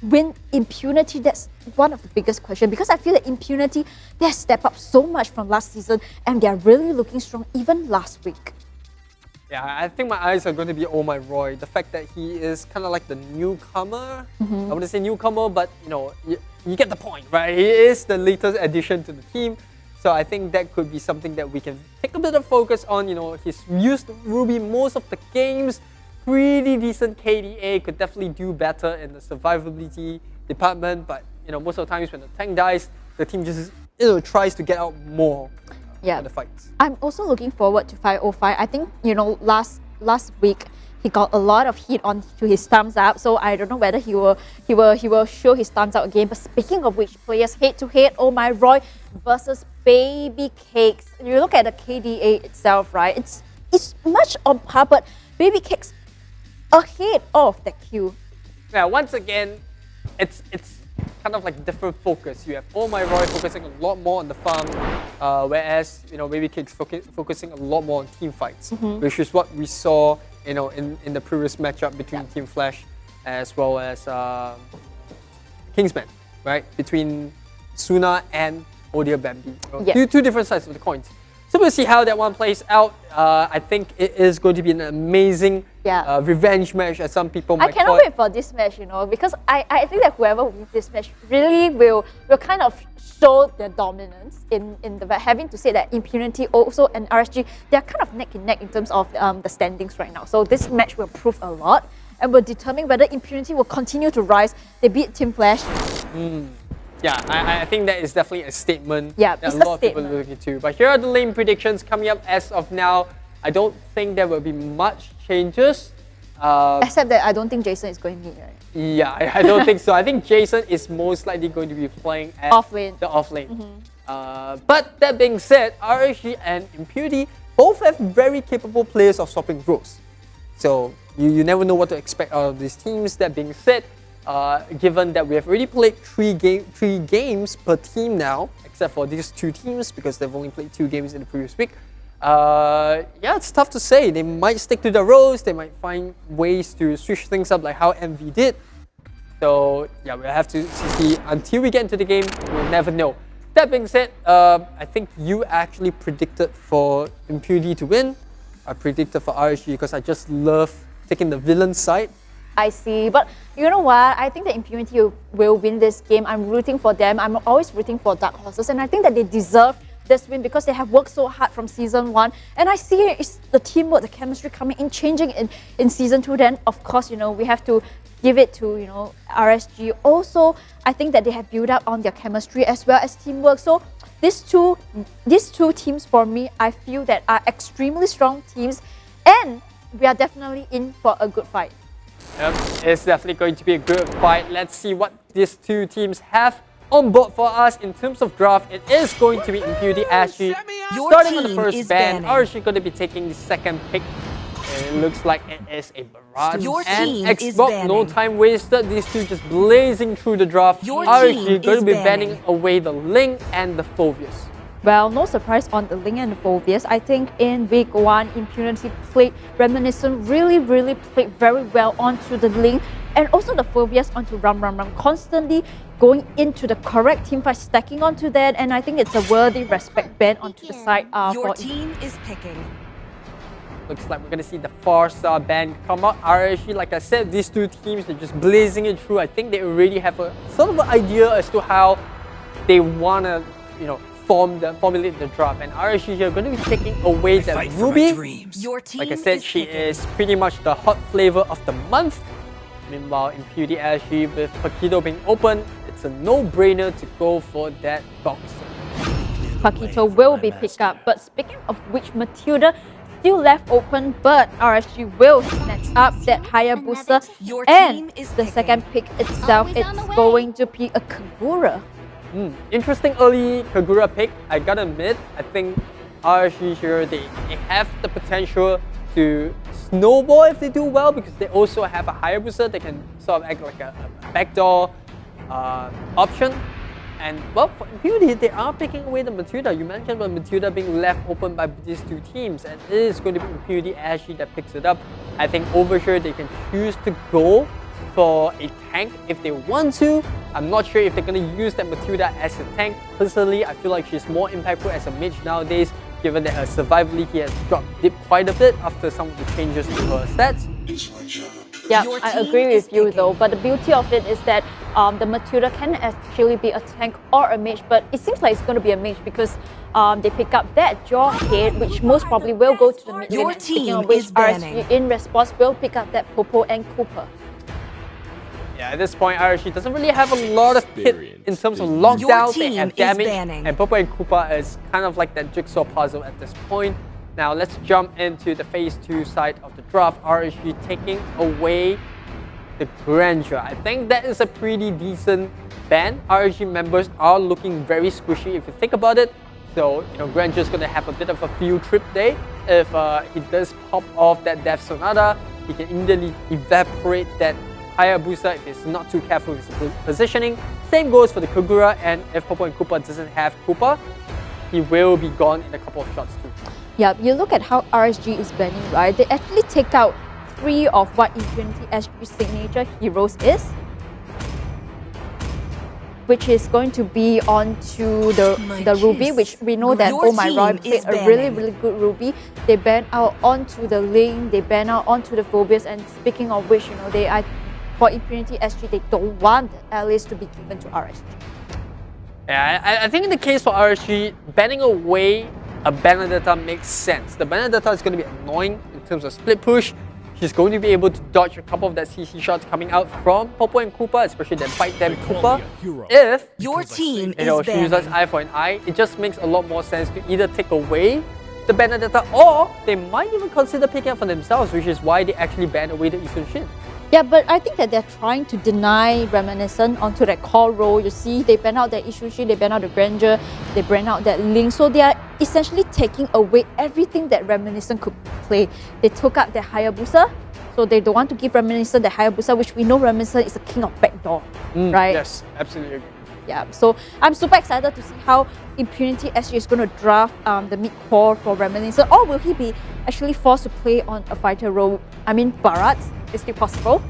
win Impunity? That's one of the biggest questions, because I feel that Impunity, they have stepped up so much from last season and they are really looking strong even last week. Yeah, I think my eyes are going to be Oh My Roy. The fact that he is kind of like the newcomer. I wouldn't say newcomer, but you know, you get the point, right? He is the latest addition to the team. So I think that could be something that we can take a bit of focus on. You know, he's used Ruby most of the games. Pretty decent KDA, could definitely do better in the survivability department. But you know, most of the times when the tank dies, the team just tries to get out more. Yeah, the fights. I'm also looking forward to 505. I think, you know, last week he got a lot of heat on to his thumbs up, so I don't know whether he will show his thumbs up again. But speaking of which, players head to head, Oh My Roy versus Baby Cakes. You look at the KDA itself, right? It's much on par, but Baby Cakes ahead of the queue. Yeah, once again, it's kind of like different focus. You have Oh My Roy focusing a lot more on the farm, whereas you know Baby Cakes focusing a lot more on team fights, which is what we saw, you know, in the previous matchup between Team Flash as well as Kingsmen, right? Between Suna and Odia Bambi. Two different sides of the coins. So we'll see how that one plays out. I think it is going to be an amazing revenge match, as some people might I cannot wait for this match, you know, because I think that whoever wins this match really will kind of show their dominance in the having to say that Impunity also and RSG, they are kind of neck and neck in terms of the standings right now. So this match will prove a lot and will determine whether Impunity will continue to rise. They beat Team Flash. Yeah, I think that is definitely a statement that a lot of people are looking to. But here are the lane predictions coming up as of now. I don't think there will be much changes. Except that I don't think Jason is going to meet, right? Yeah, I don't think so. I think Jason is most likely going to be playing at the off lane. But that being said, RSG and Impunity both have very capable players of swapping roles. So you never know what to expect out of these teams. That being said, given that we have already played three games per team now, except for these two teams because they've only played 2 games in the previous week. Yeah, it's tough to say. They might stick to their roles. They might find ways to switch things up, like how MV did. So yeah, we'll have to see. Until we get into the game, we'll never know. That being said, I think you actually predicted for Impunity to win. I predicted for RSG because I just love taking the villain side. I see, but you know what? I think that Impunity will win this game. I'm rooting for them. I'm always rooting for Dark Horses, and I think that they deserve this win because they have worked so hard from Season 1. And I see it's the teamwork, the chemistry coming in, changing in Season 2. Then, of course, you know, we have to give it to, you know, RSG. Also, I think that they have built up on their chemistry as well as teamwork. So these two teams, for me, I feel that are extremely strong teams, and we are definitely in for a good fight. Yep, it's definitely going to be a good fight. Let's see what these two teams have on board for us in terms of draft. It is going to be Impunity SG. Starting on the first ban, RSG going to be taking the second pick. It looks like it is a Barrage and Xbox. No time wasted. These two just blazing through the draft. RSG going to be banning away the Ling and the Phobius. Well, no surprise on the Ling and the Phobius. I think in week 1, Impunity played Reminiscent really played very well onto the Ling, and also the Phobius onto Ram, constantly going into the correct team fight, stacking onto that, and I think it's a worthy respect ban onto the side. Your team is picking. Looks like we're going to see the 4-star ban come out. RSG, like I said, these two teams, they're just blazing it through. I think they already have a sort of an idea as to how they want to, you know, formulate the draft, and RSG here going to be taking away that Ruby. Like I said, she is pretty much the hot flavor of the month. Meanwhile, Impunity SG with Paquito being open, it's a no-brainer to go for that box. Paquito will be picked up, but speaking of which, Matilda still left open, but RSG will snatch up that Hayabusa. And the second pick itself, it's going to be a Kagura. Interesting early Kagura pick. I gotta admit, I think RSG here, they have the potential to snowball if they do well, because they also have a Hayabusa that can sort of act like a backdoor option. And well, for Impunity, they are picking away the Matilda. You mentioned about Matilda being left open by these two teams, and it is going to be Impunity SG that picks it up. I think over here they can choose to go for a tank if they want to. I'm not sure if they're going to use that Matilda as a tank. Personally, I feel like she's more impactful as a mage nowadays, given that her survivability has dipped quite a bit after some of the changes to her stats. Yeah, I agree with you though, but the beauty of it is that the Matilda can actually be a tank or a mage, but it seems like it's going to be a mage because they pick up that jaw head, which most probably will go to the mid lane. Your And speaking team of which, is banning. RSG in response will pick up that Popo and Cooper. Yeah, at this point, RSG doesn't really have a lot of hit in terms of lockdown. They have damage, and Popo and Koopa is kind of like that jigsaw puzzle at this point. Now let's jump into the phase 2 side of the draft. RSG taking away the Grandeur. I think that is a pretty decent ban. RSG members are looking very squishy if you think about it. So, you know, Grandeur is going to have a bit of a field trip day. If he does pop off that Death Sonata, he can immediately evaporate that Hayabusa if he's not too careful with his positioning. Same goes for the Kagura, and if Popo and Koopa doesn't have Koopa, he will be gone in a couple of shots too. Yeah, you look at how RSG is banning, right? They actually take out 3 of what Impunity SG's signature heroes is, which is going to be onto the Ruby, which we know that Oh My Roy played a really good Ruby. They ban out onto the Ling, they ban out onto the Phobias, and speaking of which, you know, for Impunity SG, they don't want Alice to be given to RSG. Yeah, I think in the case for RSG, banning away a Benedetta makes sense. The Benedetta is going to be annoying in terms of split push. She's going to be able to dodge a couple of that CC shots coming out from Popo and Koopa, especially that Bite Them Koopa. If your team she uses eye for an eye, it just makes a lot more sense to either take away the Benedetta, or they might even consider picking up for themselves, which is why they actually ban away the Isun Shin. Yeah, but I think that they're trying to deny Reminiscent onto that core role. You see, they ban out that Isushi, they ban out the Grandeur, they ban out that Link. So they are essentially taking away everything that Reminiscent could play. They took out their Hayabusa, so they don't want to give Reminiscent the Hayabusa, which we know Reminiscent is the king of backdoor, right? Yes, absolutely. Yeah, so I'm super excited to see how Impunity SG is going to draft the mid-core for Reminiscent, or will he be actually forced to play on a fighter role? I mean, Bharat is still possible.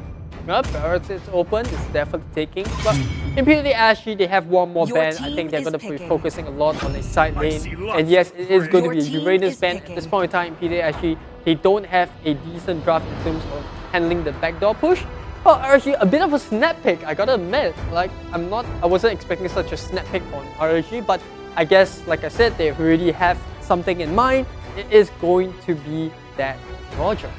Well, Bharat is open, it's definitely taking. But Impunity SG, they have one more ban. I think they're going to be focusing a lot on a side lane. And yes, it is going to be a Uranus ban. At this point in time, Impunity SG, they don't have a decent draft in terms of handling the backdoor push. Well, RSG, a bit of a snap pick, I gotta admit. Like, I wasn't expecting such a snap pick on RSG, but I guess, like I said, they already have something in mind. It is going to be that Roger.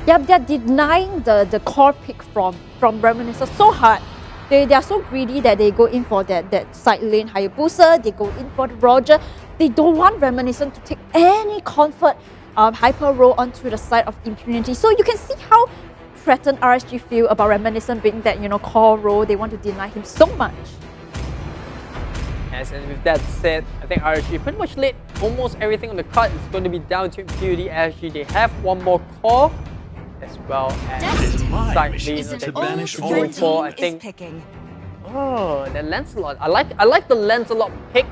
Yeah, they're denying the core pick from Reminiscent so hard. They are so greedy that they go in for that side lane Hayabusa, they go in for the Roger. They don't want Reminiscent to take any comfort hyper role onto the side of Impunity. So you can see how threatened RSG feel about Reminiscent being that, you know, core role. They want to deny him so much. Yes, and with that said, I think RSG pretty much laid almost everything on the card. It's going to be down to Impunity SG. They have one more core, as well as side lane that they go for. I think. Oh, the Lancelot. I like the Lancelot pick.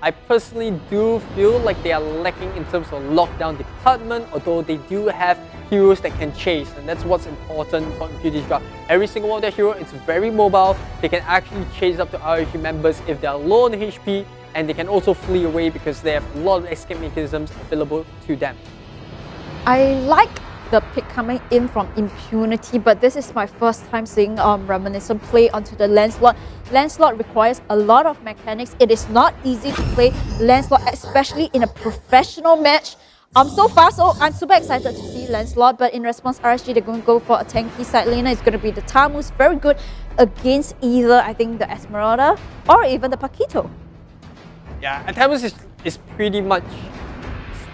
I personally do feel like they are lacking in terms of lockdown department, although they do have heroes that can chase, and that's what's important for Impunity's draft. Every single one of their heroes is very mobile. They can actually chase up to RSG members if they are low on HP, and they can also flee away because they have a lot of escape mechanisms available to them. I like the pick coming in from Impunity, but this is my first time seeing Reminiscent play onto the Lancelot. Lancelot requires a lot of mechanics. It is not easy to play Lancelot, especially in a professional match. So far, so I'm super excited to see Lancelot, but in response, RSG, they're going to go for a tanky side laner. It's going to be the Tamus, very good against either, I think, the Esmeralda or even the Paquito. Yeah, and Tamus is pretty much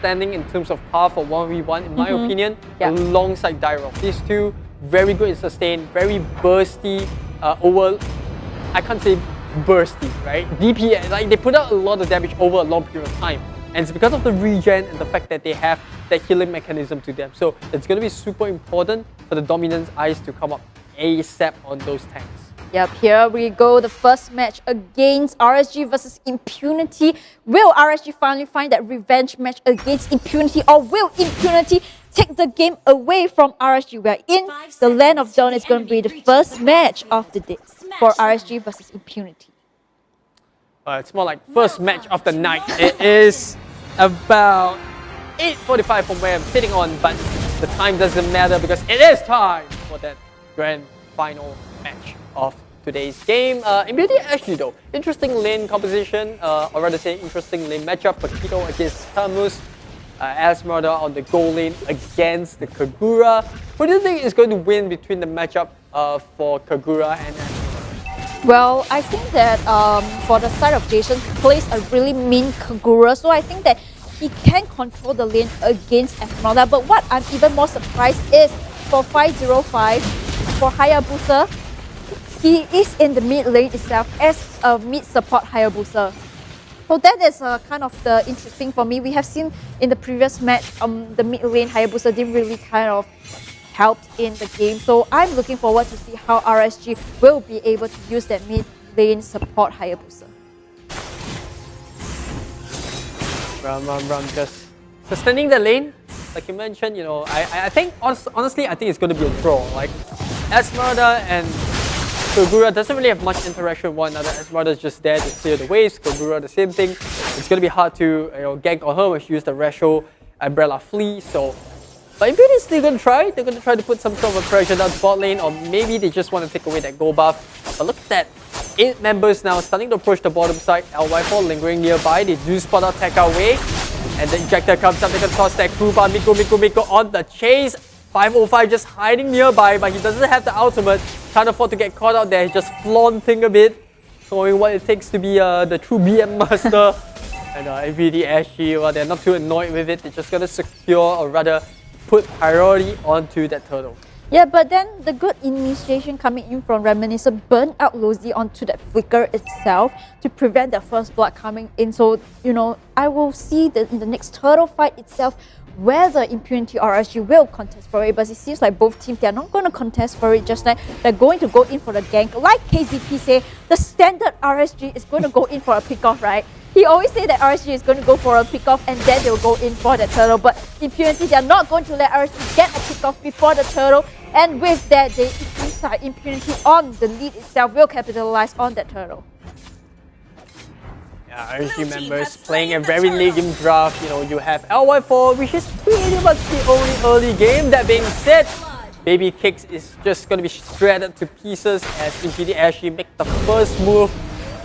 outstanding in terms of power for 1v1, in my opinion, alongside Dyrok. These two, very good in sustain, very bursty, I can't say bursty, right? DPS, like they put out a lot of damage over a long period of time. And it's because of the regen and the fact that they have that healing mechanism to them. So it's going to be super important for the Dominance Eyes to come up ASAP on those tanks. Yep, here we go. The first match against RSG versus Impunity. Will RSG finally find that revenge match against Impunity, or will Impunity take the game away from RSG? We're in the Land of Dawn. It's going to be the first match of the day for RSG versus Impunity. It's more like first match of the night. It is about 8:45 from where I'm sitting on, but the time doesn't matter because it is time for that grand final match of today's game. Impunity SG though, interesting lane composition, or rather say interesting lane matchup. Paquito against Tamus, Esmeralda on the goal lane against the Kagura. Who do you think is going to win between the matchup for Kagura and Esmeralda? Well, I think that for the side of Jason, he plays a really mean Kagura, so I think that he can control the lane against Esmeralda. But what I'm even more surprised is for 505, for Hayabusa, he is in the mid lane itself as a mid support Hayabusa. So that is kind of the interesting for me. We have seen in the previous match, the mid lane Hayabusa didn't really kind of helped in the game. So I'm looking forward to see how RSG will be able to use that mid lane support Hayabusa. Ram, just sustaining the lane, like you mentioned, you know, I think, honestly, I think it's going to be a draw. Like, Esmeralda and Kagura doesn't really have much interaction with one another. Esmeralda is just there to clear the waves. Kagura, the same thing. It's going to be hard to gank on her when she used the Resho Umbrella Flea. So, but Impunity is still going to try. They're going to try to put some sort of a pressure down the bot lane, or maybe they just want to take away that gold buff. But look at that. 8 members now starting to approach the bottom side. LY4 lingering nearby. They do spot out Tech away. And the Injector comes up. They can toss that Krupa. Miko on the chase. 505 just hiding nearby, but he doesn't have the ultimate. Can't afford to get caught out there. He's just flaunting a bit, showing what it takes to be the true BM master. And Impunity SG, well, they're not too annoyed with it. They're just gonna secure, or rather, put priority onto that turtle. Yeah, but then the good initiation coming in from Reminiscent burned out Lozi onto that flicker itself to prevent the first blood coming in. So, you know, I will see that in the next turtle fight itself, whether Impunity or RSG will contest for it, but it seems like both teams, they're not going to contest for it, just like they're going to go in for the gank. Like KZP say, the standard RSG is going to go in for a pick-off, right? He always say that RSG is going to go for a pick-off and then they'll go in for the turtle, but Impunity, they're not going to let RSG get a pick-off before the turtle, and with that, it seems like Impunity on the lead itself will capitalize on that turtle. Yeah, RSG members playing a very late game draft. You know, you have LY4, which is pretty much the only early game. That being said, Baby Kicks is just going to be shredded to pieces as Impunity SG make the first move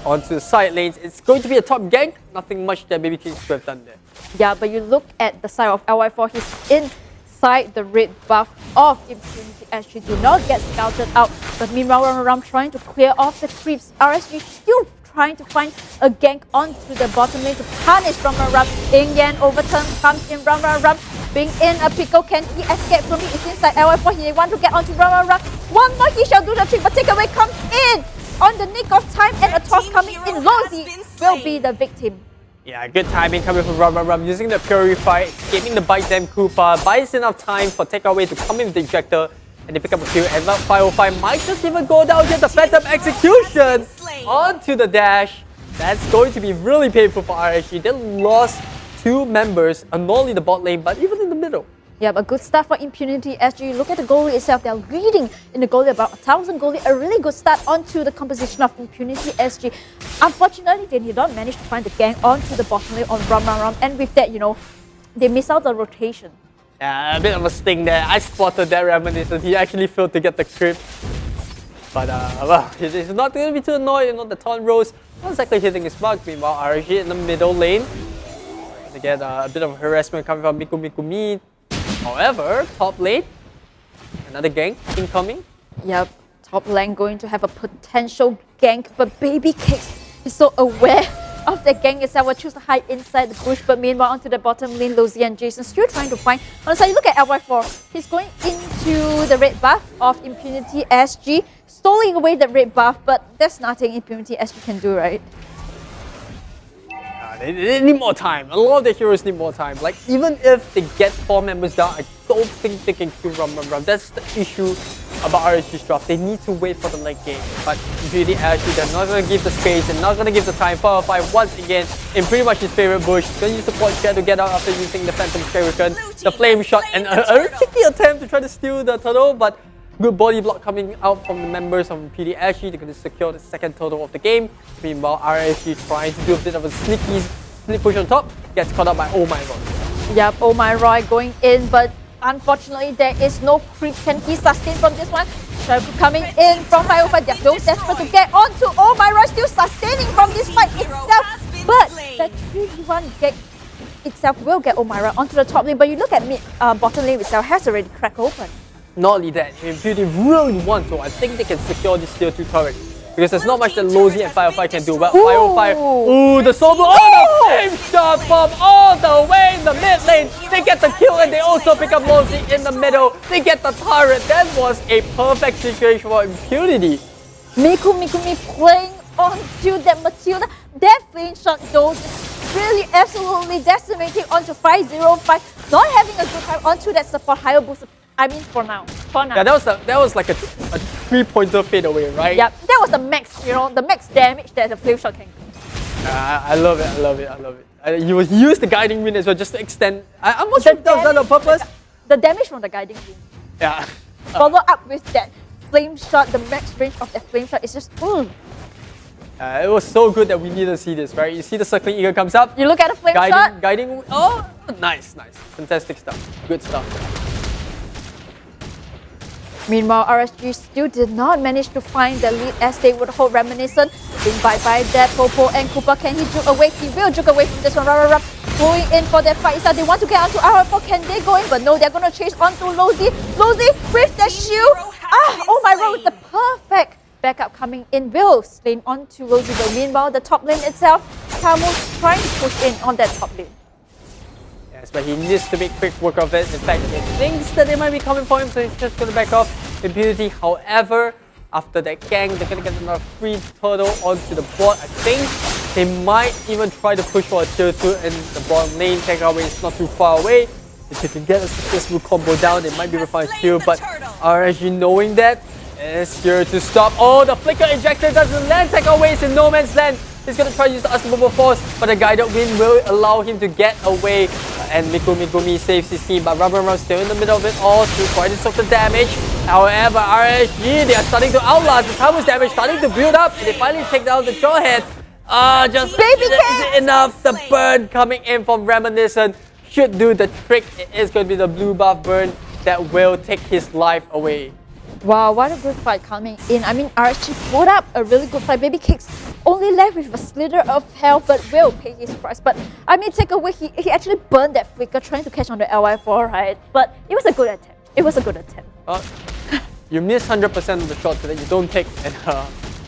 onto the side lanes. It's going to be a top gank. Nothing much that Baby Kicks could have done there. Yeah, but you look at the side of LY4, he's inside the red buff of Impunity SG. Do not get scouted out. But meanwhile, Ram trying to clear off the creeps. RSG still trying to find a gank onto the bottom lane to punish Ram. Ingyan overturn comes in. Ram being in a pickle. Can he escape from it? It seems like LY4, he want to get onto Ram. One more, he shall do the trick, but takeaway comes in on the nick of time, and a toss coming in. Lozi will be the victim. Yeah, good timing coming from Ram. Using the Purify, escaping the Bite Them Koopa, buys enough time for takeaway to come in with the Injector, and they pick up a kill. And 505 might just even go down, get the Phantom Execution onto the dash. That's going to be really painful for RSG. They lost 2 members, not only the bot lane, but even in the middle. Yeah, but good start for Impunity SG. Look at the goalie itself. They're leading in the goalie, about 1,000 goalie. A really good start onto the composition of Impunity SG. Unfortunately, they did not manage to find the gang onto the bottom lane on Ram. And with that, you know, they miss out the rotation. Yeah, a bit of a sting there. I spotted that Reminiscent. He actually failed to get the creep. But, well, he's not going to be too annoyed. You know, the taunt rose not exactly hitting his mark. Meanwhile, RSG in the middle lane. To get a bit of harassment coming from Mikumi. However, top lane, another gank incoming. Yep, top lane going to have a potential gank, but Baby Cakes is so aware of the gang itself will choose to hide inside the bush, but meanwhile onto the bottom lane, Lucy and Jason still trying to find. On the side, you look at LY4. He's going into the red buff of Impunity SG, stealing away the red buff, but there's nothing Impunity SG can do, right? They need more time. A lot of the heroes need more time. Like, even if they get 4 members down, I don't think they can kill Rum. That's the issue about RSG's draft. They need to wait for the late game. But Impunity SG, they're not going to give the space, they're not going to give the time. 4-5 once again in pretty much his favorite bush. He's going to use the support chair to get out after using the Phantom Shuriken, the flame shot, and a tricky attempt to try to steal the turtle, but good body block coming out from the members of Impunity SG. They're going to secure the second turtle of the game. Meanwhile, RSG trying to do a bit of a sneaky split push on top, gets caught up by Oh My Roy. Yep, Oh My Roy going in, but unfortunately there is no creep. Can he sustain from this one? Coming in from 505, they're still desperate to get onto Oh My Roy, still sustaining from this fight itself. But the 3v1 get itself will get Oh My Roy onto the top lane, but you look at mid, bottom lane itself has already cracked open. Not only that, if Impunity really want to, I think they can secure this tier 2 turret. Because there's not much that Lozy and 505 can do. Well, 505, ooh, the solo, oh, the flame shot from all the way in the mid lane. They get the kill and they also pick up Lozy in the middle. They get the turret. That was a perfect situation for Impunity. Mikumi playing onto that Matilda. That flame shot though, just really absolutely decimating onto 505. Not having a good time onto that support higher boost. I mean, for now. Yeah, that was like a 3-pointer fade away, right? Yeah, that was the max, the max damage that the flame shot can do. I love it. You will use the guiding wind as well just to extend. I'm not sure if that was done on purpose. The damage from the guiding wind. Yeah. Follow up with that flame shot, the max range of that flame shot is just it was so good that we need to see this, right? You see the circling eagle comes up. You look at the flame shot. Guiding. Oh, nice. Fantastic stuff. Good stuff. Meanwhile, RSG still did not manage to find the lead as they would hold Reminiscent. Being by that, Popo and Cooper, can he juke away? He will juke away from this one. Going in for that fight. So they want to get onto R4. Can they go in? But no, they're going to chase onto Lozy. Lozy with the shield. Oh my god, with the perfect backup coming in. Will slaying onto Lozy. But meanwhile, the top lane itself, Camus trying to push in on that top lane. Yes, but he needs to make quick work of it. In fact, he thinks that they might be coming for him, so he's just going to back off. Impunity, however, after that gang, they're going to get another free turtle onto the board. I think they might even try to push for a tier 2 in the bottom lane. Takeaway is not too far away. If they can get a successful combo down, they might be able to find steal. But RSG knowing that is here to stop. Oh, the flicker injector doesn't land. Takeaway is in no man's land. He's going to try to use the unstoppable force, but the guided wind will allow him to get away. And Mikumi saves his team, but Rum still in the middle of it all to try to soak the damage. However, RSG, they are starting to outlast. The Camus damage starting to build up, and they finally take down the Jawhead. Just isn't enough. The burn coming in from Reminiscent should do the trick. It is going to be the blue buff burn that will take his life away. Wow, what a good fight coming in. I mean, RSG put up a really good fight. Baby Kicks only left with a slither of health, but will pay his price. But I mean, take away, he actually burned that flicker trying to catch on the LY4, right? But it was a good attempt. It was a good attempt. You miss 100% of the shots that you don't take. And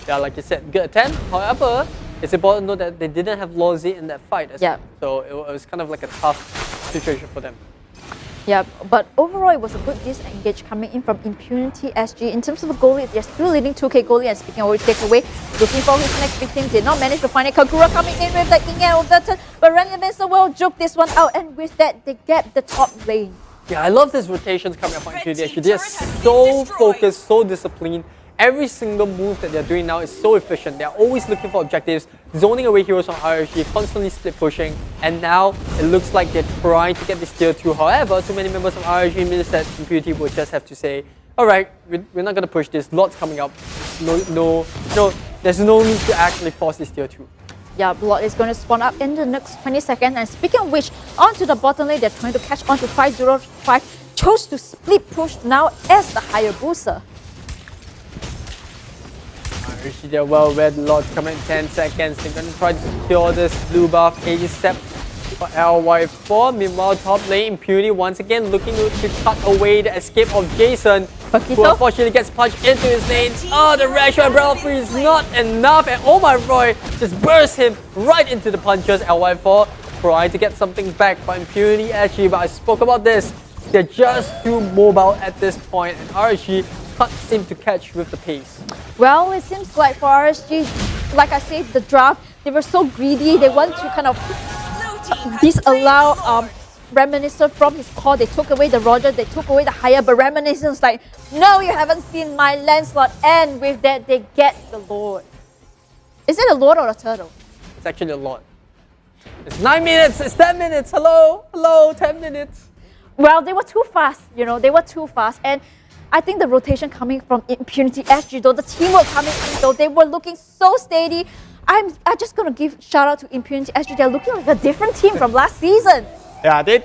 yeah, like you said, good attempt. However, it's important to know that they didn't have Lozy in that fight. So it was kind of like a tough situation for them. Yeah, but overall it was a good disengage coming in from Impunity SG. In terms of a goalie, they're still leading 2K goalie, and speaking of which, takeaway, looking for his next victim, did not manage to find it. Kagura coming in with the Ingen of the turn, but Reminiscent will juke this one out, and with that, they get the top lane. Yeah, I love these rotations coming up from Impunity SG. They're so focused, so disciplined. Every single move that they're doing now is so efficient. They're always looking for objectives, zoning away heroes from RSG, constantly split pushing, and now it looks like they're trying to get this tier 2. However, too many members of RSG means that Impunity will just have to say, alright, we're not going to push this, lots coming up. No, there's no need to actually force this tier 2. Yeah, Blood is going to spawn up in the next 20 seconds. And speaking of which, onto the bottom lane, they're trying to catch onto 505. Chose to split push now as the higher booster. They're well read, lots coming in 10 seconds. They're going to try to secure this blue buff. ASAP for LY4. Meanwhile, top lane, Impunity once again looking to cut away the escape of Jason, who unfortunately gets punched into his lane. Oh, the Ratio Umbrella Free is not enough, and oh my Roy just bursts him right into the punches. LY4 trying to get something back by Impunity SG, but I spoke about this. They're just too mobile at this point, and RSG can't seem to catch with the pace. Well, it seems like for RSG, like I said, the draft, they were so greedy. They want to kind of disallow Reminiscent from his core. They took away the Roger, they took away the higher, but Reminiscent's like, no, you haven't seen my land slot. And with that, they get the Lord. Is it a Lord or a turtle? It's actually a Lord. It's 9 minutes, it's 10 minutes, hello, 10 minutes. Well, they were too fast, you know, they were too fast. And I think the rotation coming from Impunity SG though, the teamwork coming in though, they were looking so steady. I'm just going to give shout out to Impunity SG. They're looking like a different team from last season. Yeah, they're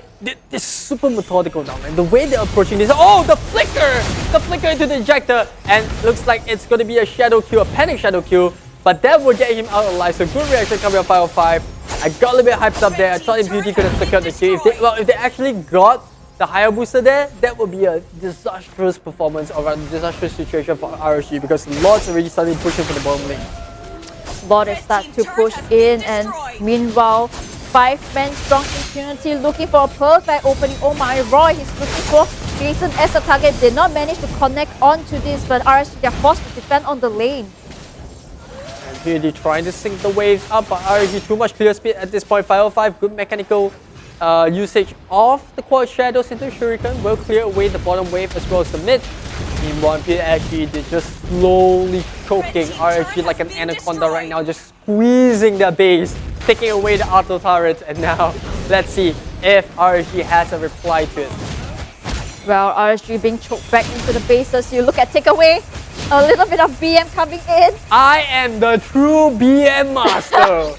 super methodical now, man. The way they're approaching this, oh, the flicker into the ejector, and looks like it's going to be a shadow kill, a panic shadow kill, but that will get him out alive. So good reaction coming up 505. I got a little bit hyped up there. I thought Impunity could have secured the kill. If they actually got the higher booster there, that would be a disastrous performance or a disastrous situation for RSG, because Lord's already starting pushing for the bottom lane. Lord is starting to push in, and meanwhile, 5-man strong Impunity looking for a perfect opening. Oh my Roy, he's looking for Jason as a target. Did not manage to connect onto this, but RSG, they're forced to defend on the lane. Impunity trying to sink the waves up, but RSG too much clear speed at this point. 505, good mechanical usage of the quad shadows into Shuriken will clear away the bottom wave as well as the mid. Meanwhile, MPL they're just slowly choking RSG like an anaconda right now, just squeezing their base, taking away the auto turrets, and now let's see if RSG has a reply to it. Well, RSG being choked back into the bases. You look at takeaway, a little bit of BM coming in. I am the true BM master.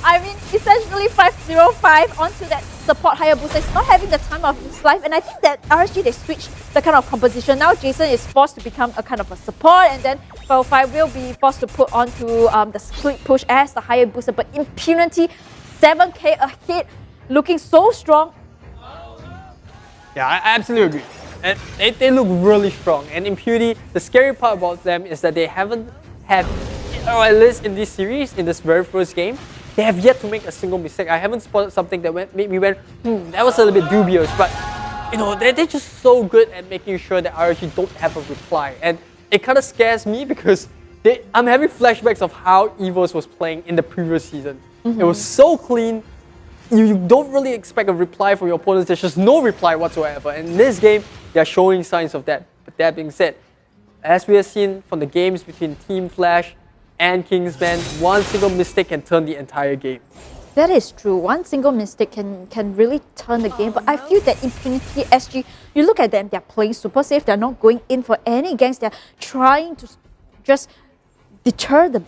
I mean, essentially 505 onto that support higher booster. It's not having the time of his life, and I think that RSG, they switched the kind of composition. Now Jason is forced to become a kind of a support, and then 505 will be forced to put onto the split push as the higher booster. But Impunity, 7k ahead, looking so strong. Yeah, I absolutely agree. And they look really strong. And Impunity, the scary part about them is that they haven't had, or at least in this series, in this very first game, they have yet to make a single mistake. I haven't spotted something that made me went, that was a little bit dubious. But, you know, they're just so good at making sure that RSG don't have a reply. And it kind of scares me because I'm having flashbacks of how EVOS was playing in the previous season. It was so clean. You don't really expect a reply from your opponents. There's just no reply whatsoever. And in this game, they're showing signs of that. But that being said, as we have seen from the games between Team Flash and Kingsmen, one single mistake can turn the entire game. That is true. One single mistake can really turn the game. But I feel that Impunity SG, you look at them, they're playing super safe. They're not going in for any ganks. They're trying to just deter the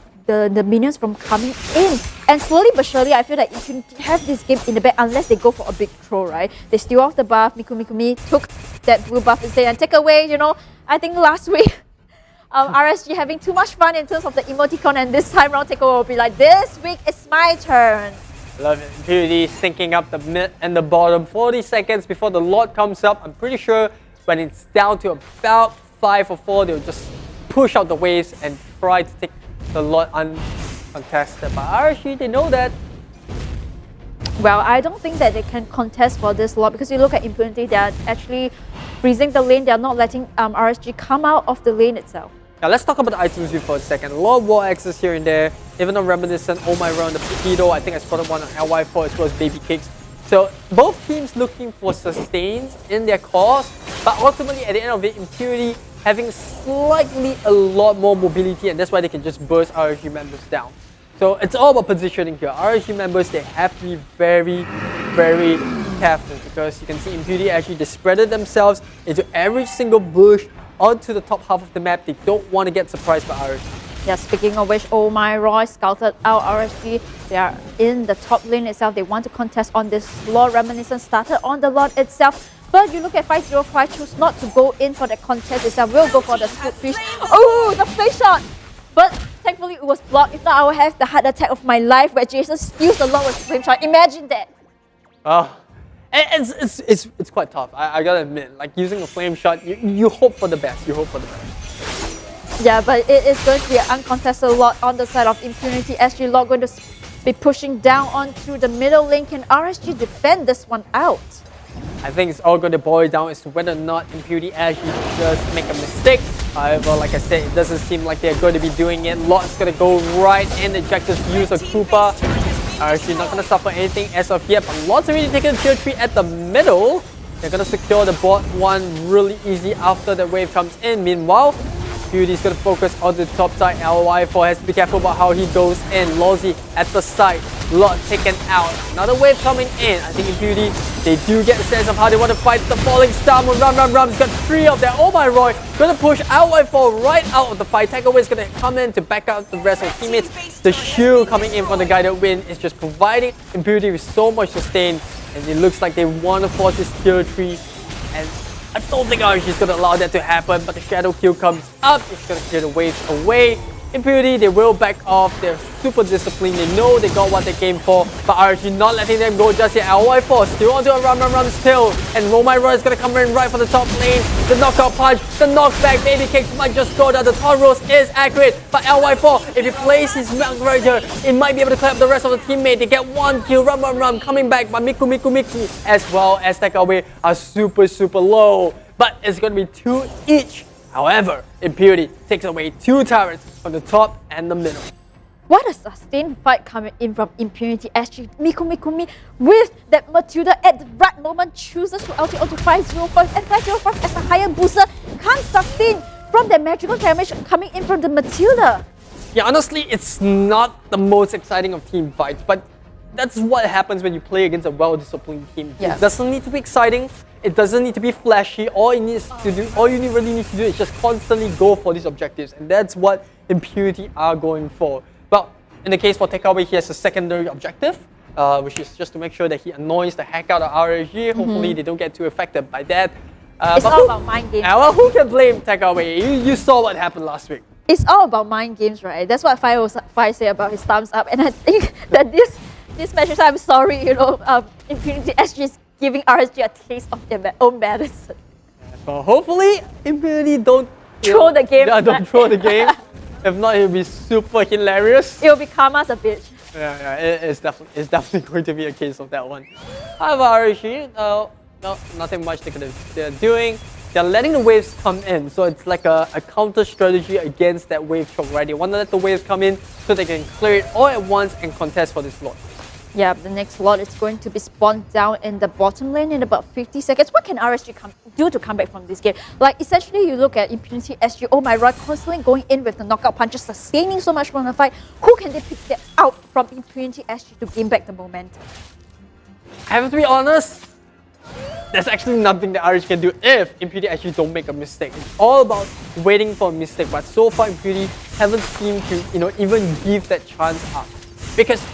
minions from coming in. And slowly but surely, I feel that Impunity have this game in the bag unless they go for a big throw, right? They steal off the buff. Mikumi took that blue buff instead and take away, you know, I think last week, RSG having too much fun in terms of the emoticon, and this time round takeover will be like, this week it's my turn. Love it. Impunity syncing up the mid and the bottom. 40 seconds before the Lord comes up. I'm pretty sure when it's down to about 5 or 4, they'll just push out the waves and try to take the Lord uncontested. But RSG, they know that. Well, I don't think that they can contest for this Lord, because you look at Impunity, they are actually freezing the lane. They are not letting RSG come out of the lane itself. Now let's talk about the items view for a second. A lot of wall access here and there, even on Reminiscent, Oh My Round, the Potato, I think I spotted one on LY4 as well as Baby Cakes. So both teams looking for sustains in their cause, but ultimately at the end of it, Impunity having slightly a lot more mobility, and that's why they can just burst RSG members down. So it's all about positioning here. RSG members, they have to be very, very careful, because you can see Impunity actually they spreaded themselves into every single bush onto the top half of the map. They don't want to get surprised by RSG. Yeah, speaking of which, Oh My Roy scouted out RSG. They are in the top lane itself. They want to contest on this Lord. Reminiscent started on the Lord itself. But you look at 505, choose not to go in for the contest itself. We'll go for the scoop fish. Oh, the face shot! But thankfully it was blocked. If not, I would have the heart attack of my life where Jason steals the Lord with flame shot. Imagine that. It's quite tough. I gotta admit, like using a flame shot, you hope for the best. You hope for the best. Yeah, but it is going to be an uncontested lot on the side of Impunity SG. Lot going to be pushing down onto the middle lane. Can RSG defend this one out? I think it's all going to boil down as to whether or not Impunity SG does make a mistake. However, like I said, it doesn't seem like they're going to be doing it. Lot's going to go right in, ejectors use a Koopa. RSG not going to suffer anything as of yet, but Lot's already taken tier 3 at the middle. They're going to secure the bot 1 really easy after the wave comes in. Meanwhile, Beauty's going to focus on the top side. LY4 has to be careful about how he goes in. Lozzy at the side. Lot taken out. Another wave coming in. I think in Beauty, they do get a sense of how they want to fight the falling star. He's got 3 of them. Oh my Roy, going to push LY4 right out of the fight. Takeaway is going to come in to back out the rest of the teammates. The shield coming in from the guided wind is just providing Beauty with so much sustain. And it looks like they want to force this tier 3. And I don't think RSG is going to allow that to happen, but the shadow kill comes up. It's going to clear the waves away. Impunity, they will back off. They're super disciplined. They know they got what they came for, but RSG not letting them go just yet. LY4 still onto a run still, and Romai is going to come in right for the top lane. The knockout punch, the knockback, baby kicks might just go down. The Tauros is accurate, but LY4, if he plays his mount right here, it might be able to clear up the rest of the teammate. They get 1 kill, run, coming back, but Miku as well as Takeaway are super low, but it's going to be 2 each. However, Impunity takes away 2 turrets from the top and the middle. What a sustained fight coming in from Impunity SG. Miku with that Matilda at the right moment chooses to ulti onto 505, and 505 as a higher booster can't sustain from that magical damage coming in from the Matilda. Yeah, honestly, it's not the most exciting of team fights, but that's what happens when you play against a well-disciplined team. Yeah. It doesn't need to be exciting. It doesn't need to be flashy. All you really need to do is just constantly go for these objectives, and that's what Impunity are going for. Well, in the case for Takeaway, he has a secondary objective, which is just to make sure that he annoys the heck out of RSG. Hopefully, they don't get too affected by that. It's all about mind games. Well, who can blame Takeaway? You saw what happened last week. It's all about mind games, right? That's what Fai said about his thumbs up, and I think that this match, I'm sorry, Impunity SG is giving RSG a taste of their own medicine. So hopefully, Impunity don't throw the game. Yeah, don't throw the game. If not, it'll be super hilarious. It'll be Karma's a bitch. Yeah, it's definitely going to be a case of that one. However, RSG, no, nothing much they're doing. They're letting the waves come in, so it's like a counter strategy against that wave choke, right? They want to let the waves come in so they can clear it all at once and contest for this lot. Yeah, the next lot is going to be spawned down in the bottom lane in about 50 seconds. What can RSG do to come back from this game? Like, essentially, you look at Impunity SG, oh my god, constantly going in with the knockout punches, sustaining so much from the fight. Who can they pick that out from Impunity SG to gain back the momentum? I have to be honest, there's actually nothing that RSG can do if Impunity SG don't make a mistake. It's all about waiting for a mistake, but so far Impunity haven't seemed to, even give that chance up. Because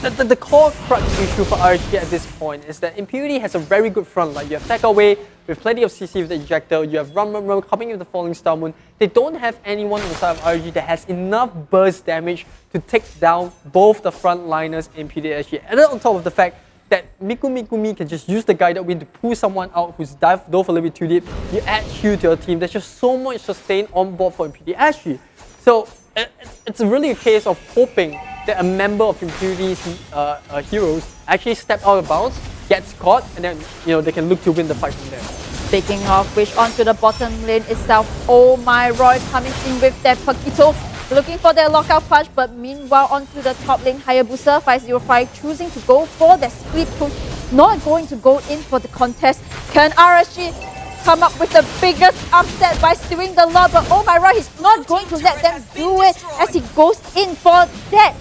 the core crux issue for RSG at this point is that Impunity has a very good front line. You have Takeaway with plenty of CC with the ejector, you have Run coming with the Falling Star Moon. They don't have anyone on the side of RSG that has enough burst damage to take down both the frontliners in Impunity SG. And then on top of the fact that Miku can just use the guided wind to pull someone out who's dove a little bit too deep, you add Q to your team. There's just so much sustain on board for Impunity SG. So it's really a case of hoping that a member of Impunity's heroes actually step out of bounds, gets caught, and then they can look to win the fight from there. Speaking of which, onto the bottom lane itself, oh my Roy coming in with that Paquito, looking for their lockout punch, but meanwhile onto the top lane, Hayabusa 505 choosing to go for that split push, not going to go in for the contest. Can RSG come up with the biggest upset by stealing the lot, but oh my god, he's not going to let them do it as he goes in for that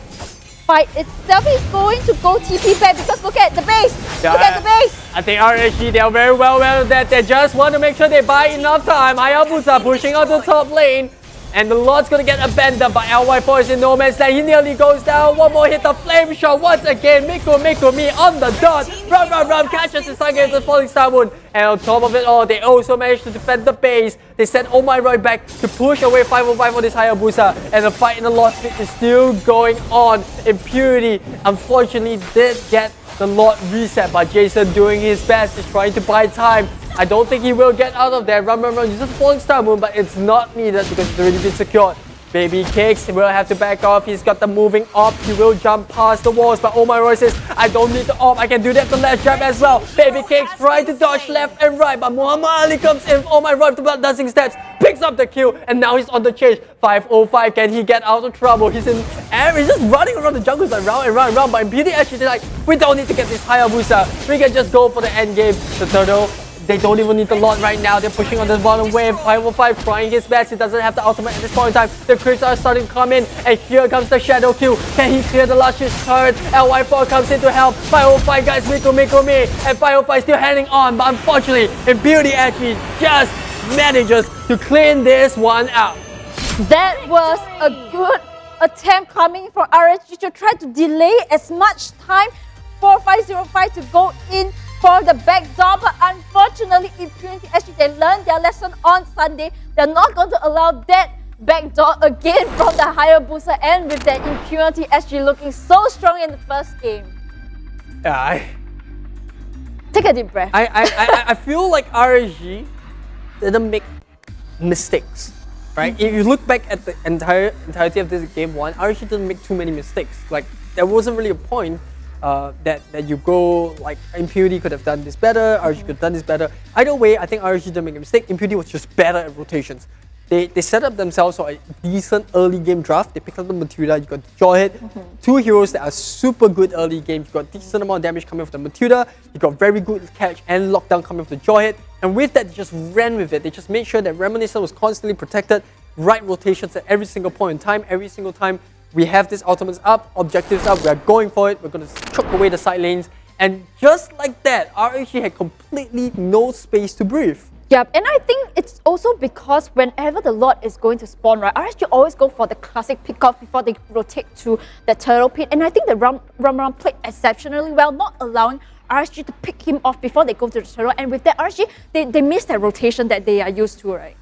fight itself. He's going to go TP back because look at the base. Look at the base. I think RSG, they're very well aware of that. They just want to make sure they buy enough time. Hayabusa pushing out the top lane. And the lot's going to get abandoned by LY4 is in no man's land. He nearly goes down. One more hit, the flame shot once again. Miku me on the dot. Run, catches his target, the falling star moon. And on top of it all, they also managed to defend the base. They sent Oh My Roy back to push away 505 for this Hayabusa. And the fight in the lost pit is still going on. Impunity, unfortunately, did get The Lord reset, but Jason doing his best. He's trying to buy time. I don't think he will get out of there. Run. Uses a falling star moon, but it's not needed because it's already been secured. Baby Cakes will have to back off. He's got the moving up. He will jump past the walls, but Oh My Roy says, I don't need the op. I can do that the left jab as well. Baby Cakes trying to dodge left and right, but Muhammad Ali comes in. Oh My Roy with the blood dancing steps, picks up the kill, and now he's on the chase. 505, can he get out of trouble? He's in air. He's just running around the jungle like round and round and round, but MPL SG, they're like, we don't need to get this Hayabusa. We can just go for the end game. The turtle, they don't even need the lot right now. They're pushing on the bottom wave. 505 trying his best. He doesn't have the ultimate at this point in time. The crits are starting to come in. And here comes the shadow kill. Can he clear the Lush's turret? LY4 comes in to help. 505 guys, Miko me. And 505 still hanging on. But unfortunately, Impunity SG just manages to clean this one out. That was a good attempt coming from RSG to try to delay as much time for 505 to go in for the backdoor, but unfortunately Impunity SG, they learned their lesson on Sunday. They're not going to allow that backdoor again from the Hayabusa, and with that Impunity SG looking so strong in the first game. Yeah, take a deep breath. I feel like RSG didn't make mistakes, right? If you look back at the entirety of this game one, RSG didn't make too many mistakes. Like, there wasn't really a point that you go like Impunity could have done this better, RSG could have done this better. Either way, I think RSG didn't make a mistake. Impunity was just better at rotations. They set up themselves for a decent early game draft. They picked up the Matilda, you got the Jawhead, two heroes that are super good early games. You got decent amount of damage coming with the Matilda, you got very good catch and lockdown coming with the Jawhead. And with that, they just ran with it. They just made sure that Reminiscent was constantly protected, right rotations at every single point in time, every single time. We have this ultimates up, objectives up, we're going for it, we're going to choke away the side lanes. And just like that, RSG had completely no space to breathe. Yeah, and I think it's also because whenever the Lord is going to spawn, right, RSG always go for the classic pick-off before they rotate to the turtle pit. And I think the Ram played exceptionally well, not allowing RSG to pick him off before they go to the turtle. And with that, RSG, they missed that rotation that they are used to, right?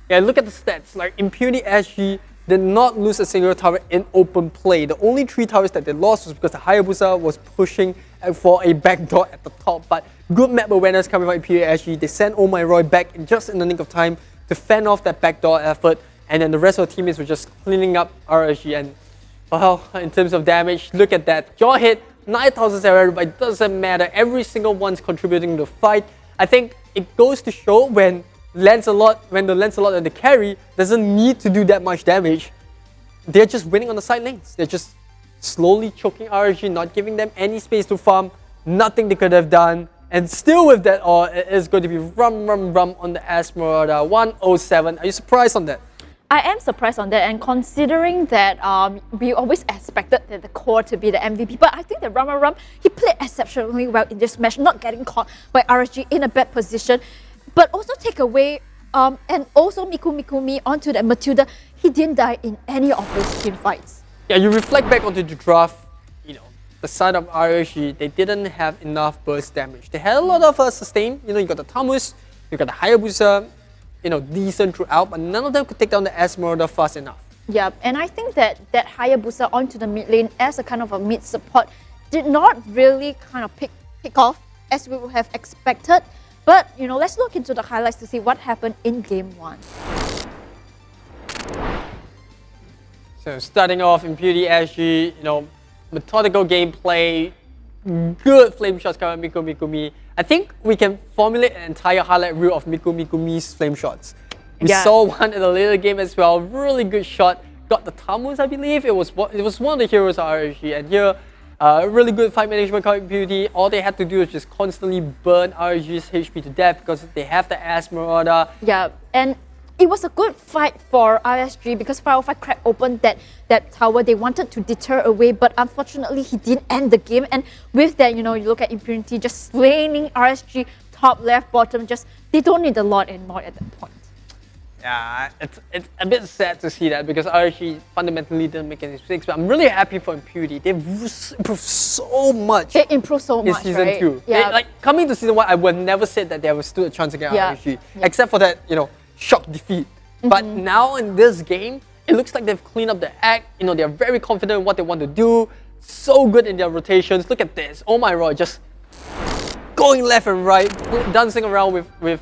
Yeah, look at the stats. Like, Impunity SG did not lose a single tower in open play. The only 3 towers that they lost was because the Hayabusa was pushing for a backdoor at the top. But good map awareness coming from Impunity SG. They sent Oh My Roy back just in the nick of time to fend off that backdoor effort. And then the rest of the teammates were just cleaning up RSG. And well, in terms of damage, look at that. Jaw hit 9,700, but it doesn't matter. Every single one's contributing to the fight. I think it goes to show when the Lancelot and the carry doesn't need to do that much damage. They're just winning on the side lanes. They're just slowly choking RSG, not giving them any space to farm, nothing they could have done. And still with that, it is going to be rum on the Esmeralda 107. Are you surprised on that? I am surprised on that, and considering that we always expected the core to be the MVP, but I think that Ram, he played exceptionally well in this match, not getting caught by RSG in a bad position. But also take away, and also Mikumi onto that Matilda, he didn't die in any of those team fights. Yeah, you reflect back onto the draft, the side of RSG, they didn't have enough burst damage. They had a lot of sustain, you got the Tamus, you got the Hayabusa, decent throughout, but none of them could take down the Esmeralda fast enough. Yeah, and I think that Hayabusa onto the mid lane as a kind of a mid support did not really kind of pick off as we would have expected. But, let's look into the highlights to see what happened in game 1. So starting off, Impunity SG, methodical gameplay, good flame shots coming from Mikumi. I think we can formulate an entire highlight reel of Mikumi's flame shots. We saw one in the later game as well, really good shot. Got the Tamus, I believe. It was one of the heroes of RSG, and here, really good fight management coming from Impunity. All they had to do is just constantly burn RSG's HP to death because they have the Esmeralda. Yeah, and it was a good fight for RSG because 505 cracked open that tower. They wanted to deter away, but unfortunately he didn't end the game. And with that, you look at Impunity just slaying RSG top, left, bottom. Just they don't need a lot anymore at that point. Yeah, it's a bit sad to see that because RSG fundamentally didn't make any mistakes, but I'm really happy for Impunity. They've improved so much. They improved so much, in season 2. Yeah. Coming to season 1, I would never said that they would stood a chance against RSG, except for that, shock defeat. But now in this game, it looks like they've cleaned up the act. They're very confident in what they want to do. so good in their rotations. Look at this. Oh my god, just going left and right, dancing around with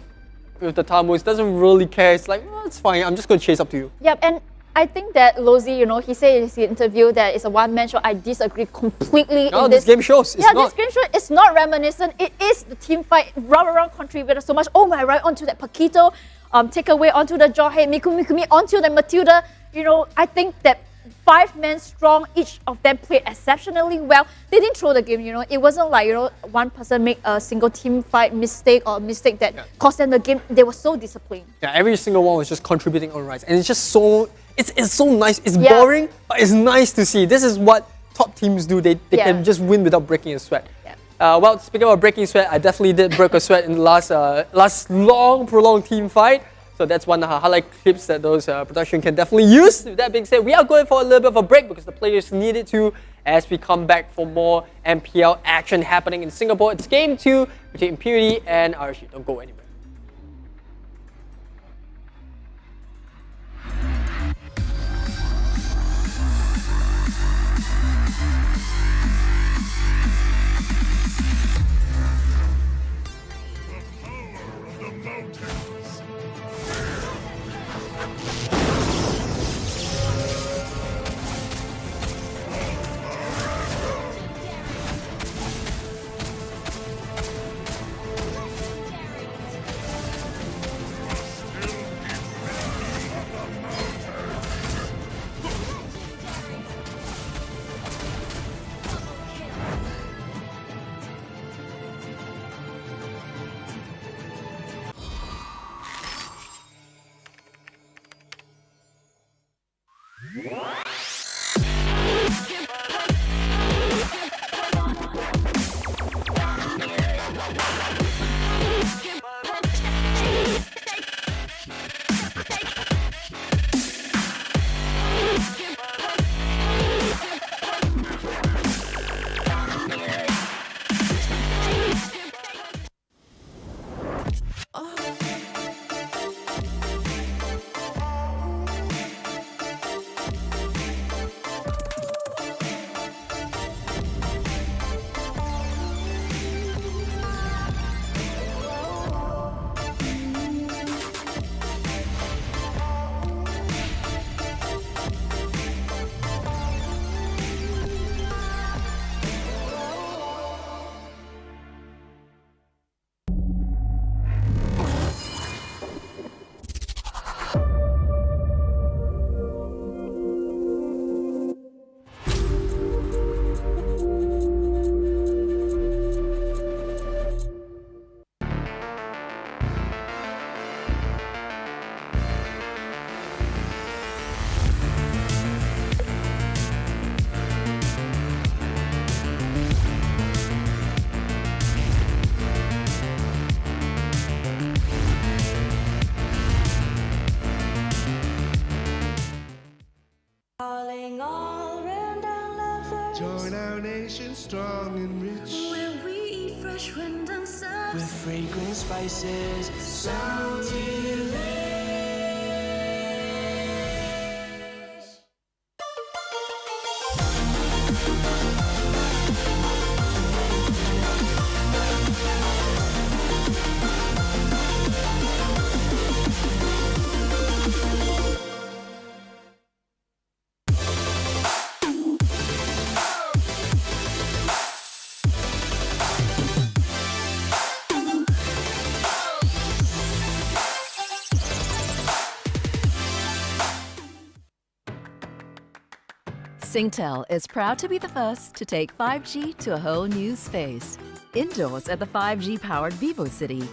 the Tamus. Doesn't really care. It's like, well, it's fine. I'm just going to chase up to you. Yep, and I think that Lozi, you know, he said in his interview that it's a one-man show. I disagree completely. No, this game shows. It's not. This game show is not reminiscent. It is the team fight. Around contributed so much. Oh my, right onto that Paquito, takeaway onto the Jawhead, Mikumi onto the Matilda. You know, I think that 5 men strong, each of them played exceptionally well. They didn't throw the game, you know. It wasn't like, you know, one person make a single team fight mistake or a mistake that cost them the game. They were so disciplined. Yeah, every single one was just contributing on rights. And it's just so, it's so nice. It's boring, but it's nice to see. This is what top teams do. They can just win without breaking a sweat. Well, speaking of breaking sweat, I definitely did break a sweat in the last long, prolonged team fight. So that's one of the highlight clips that those production can definitely use. With that being said, we are going for a little bit of a break because the players need it to as we come back for more MPL action happening in Singapore. It's Game 2 between Impunity and RSG. Don't go anywhere. Join our nation strong and rich. Where we eat fresh rendang subs with fragrant spices, so delicious. Singtel is proud to be the first to take 5G to a whole new space. Indoors at the 5G-powered Vivo City.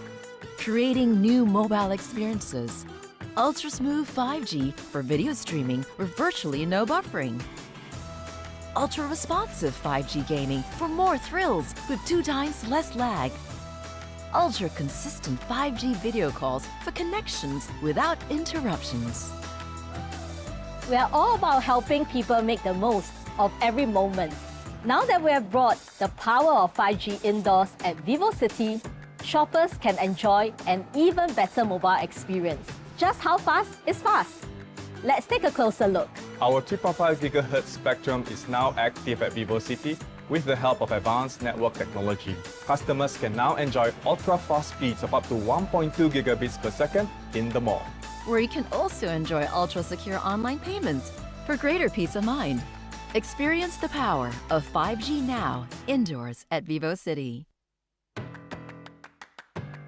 Creating new mobile experiences. Ultra-smooth 5G for video streaming with virtually no buffering. Ultra-responsive 5G gaming for more thrills with 2 times less lag. Ultra-consistent 5G video calls for connections without interruptions. We are all about helping people make the most of every moment. Now that we have brought the power of 5G indoors at Vivo City, shoppers can enjoy an even better mobile experience. Just how fast is fast? Let's take a closer look. Our 3.5 GHz spectrum is now active at VivoCity with the help of advanced network technology. Customers can now enjoy ultra-fast speeds of up to 1.2 gigabits per second in the mall. Where you can also enjoy ultra-secure online payments for greater peace of mind. Experience the power of 5G now, indoors at VivoCity.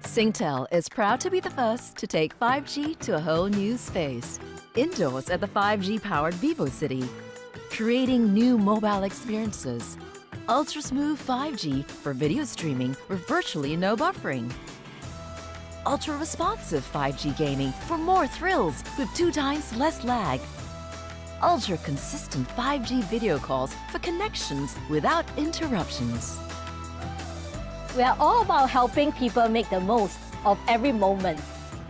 Singtel is proud to be the first to take 5G to a whole new space. Indoors at the 5G-powered VivoCity. Creating new mobile experiences. Ultra-smooth 5G for video streaming with virtually no buffering. Ultra-responsive 5G gaming for more thrills with 2 times less lag. Ultra-consistent 5G video calls for connections without interruptions. We are all about helping people make the most of every moment.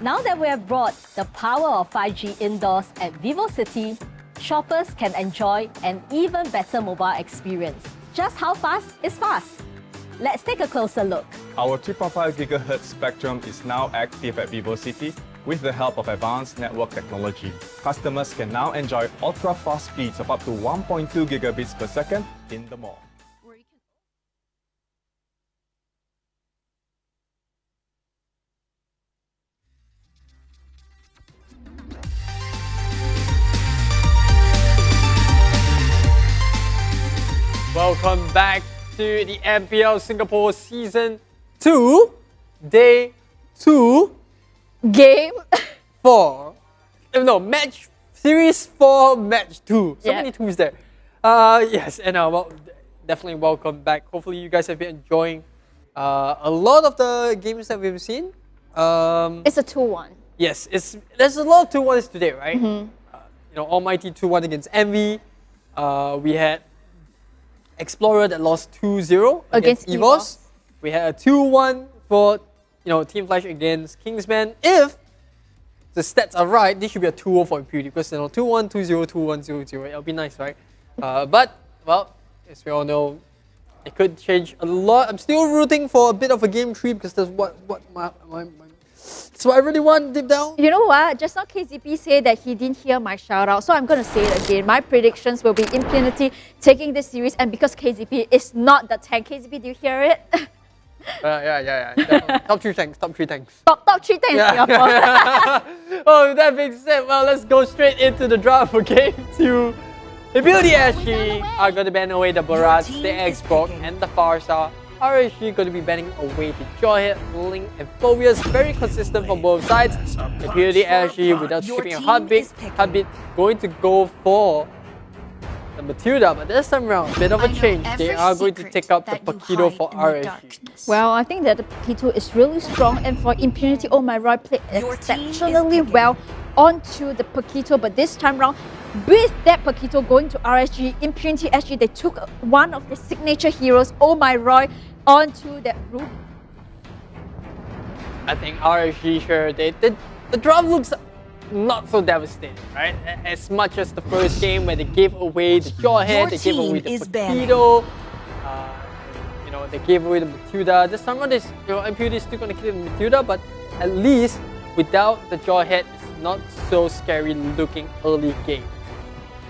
Now that we have brought the power of 5G indoors at VivoCity, shoppers can enjoy an even better mobile experience. Just how fast is fast? Let's take a closer look. Our 3.5 GHz spectrum is now active at VivoCity with the help of advanced network technology. Customers can now enjoy ultra-fast speeds of up to 1.2 gigabits per second in the mall. Welcome back to the MPL Singapore Season 2, Day 2, Game 4. No, Match Series 4, Match 2. So many twos there. Yes, and well, definitely welcome back. Hopefully you guys have been enjoying a lot of the games that we've seen. It's a 2-1. Yes, there's a lot of 2-1s today, right? You know, Almighty 2-1 against Envy. We had Explorer that lost 2-0 against EVOS. We had a 2-1 for Team Flash against Kingsmen. If the stats are right, this should be a 2-0 for Impunity because 2-1, 2-0, 2-1, 0-0. It'll be nice, right? But well, as we all know, it could change a lot. I'm still rooting for a bit of a game 3 because that's what I really want deep down. You know what? Just now KZP said that he didn't hear my shout out, so I'm going to say it again. My predictions will be Impunity taking this series, and because KZP is not the tank. KZP, do you hear it? Yeah. Top 3 tanks, top 3 tanks. Top 3 tanks in Singapore. Oh, with that being said, well, let's go straight into the draft for game 2. Impunity SG are going to ban away the Barats, the Xbox, and the Farsa. RSG going to be banning away the Jawhead, Link, and Phobias. Very consistent from both sides. Impunity SG without skipping a heartbeat going to go for the Matilda, but this time around, a bit of a change. They are going to take up the Paquito for RSG. Well, I think that the Paquito is really strong, and for Impunity, Oh My Roy played exceptionally well onto the Paquito, but this time around, with that Paquito going to RSG, Impunity SG, they took one of the signature heroes, Oh My Roy, onto that room. I think RSG, sure, the draft looks not so devastating, right? As much as the first game where they gave away the Jawhead, they gave away the Paquito, they gave away the Matilda. This time around, Impunity is still going to kill the Matilda, but at least without the Jawhead, it's not so scary looking early game.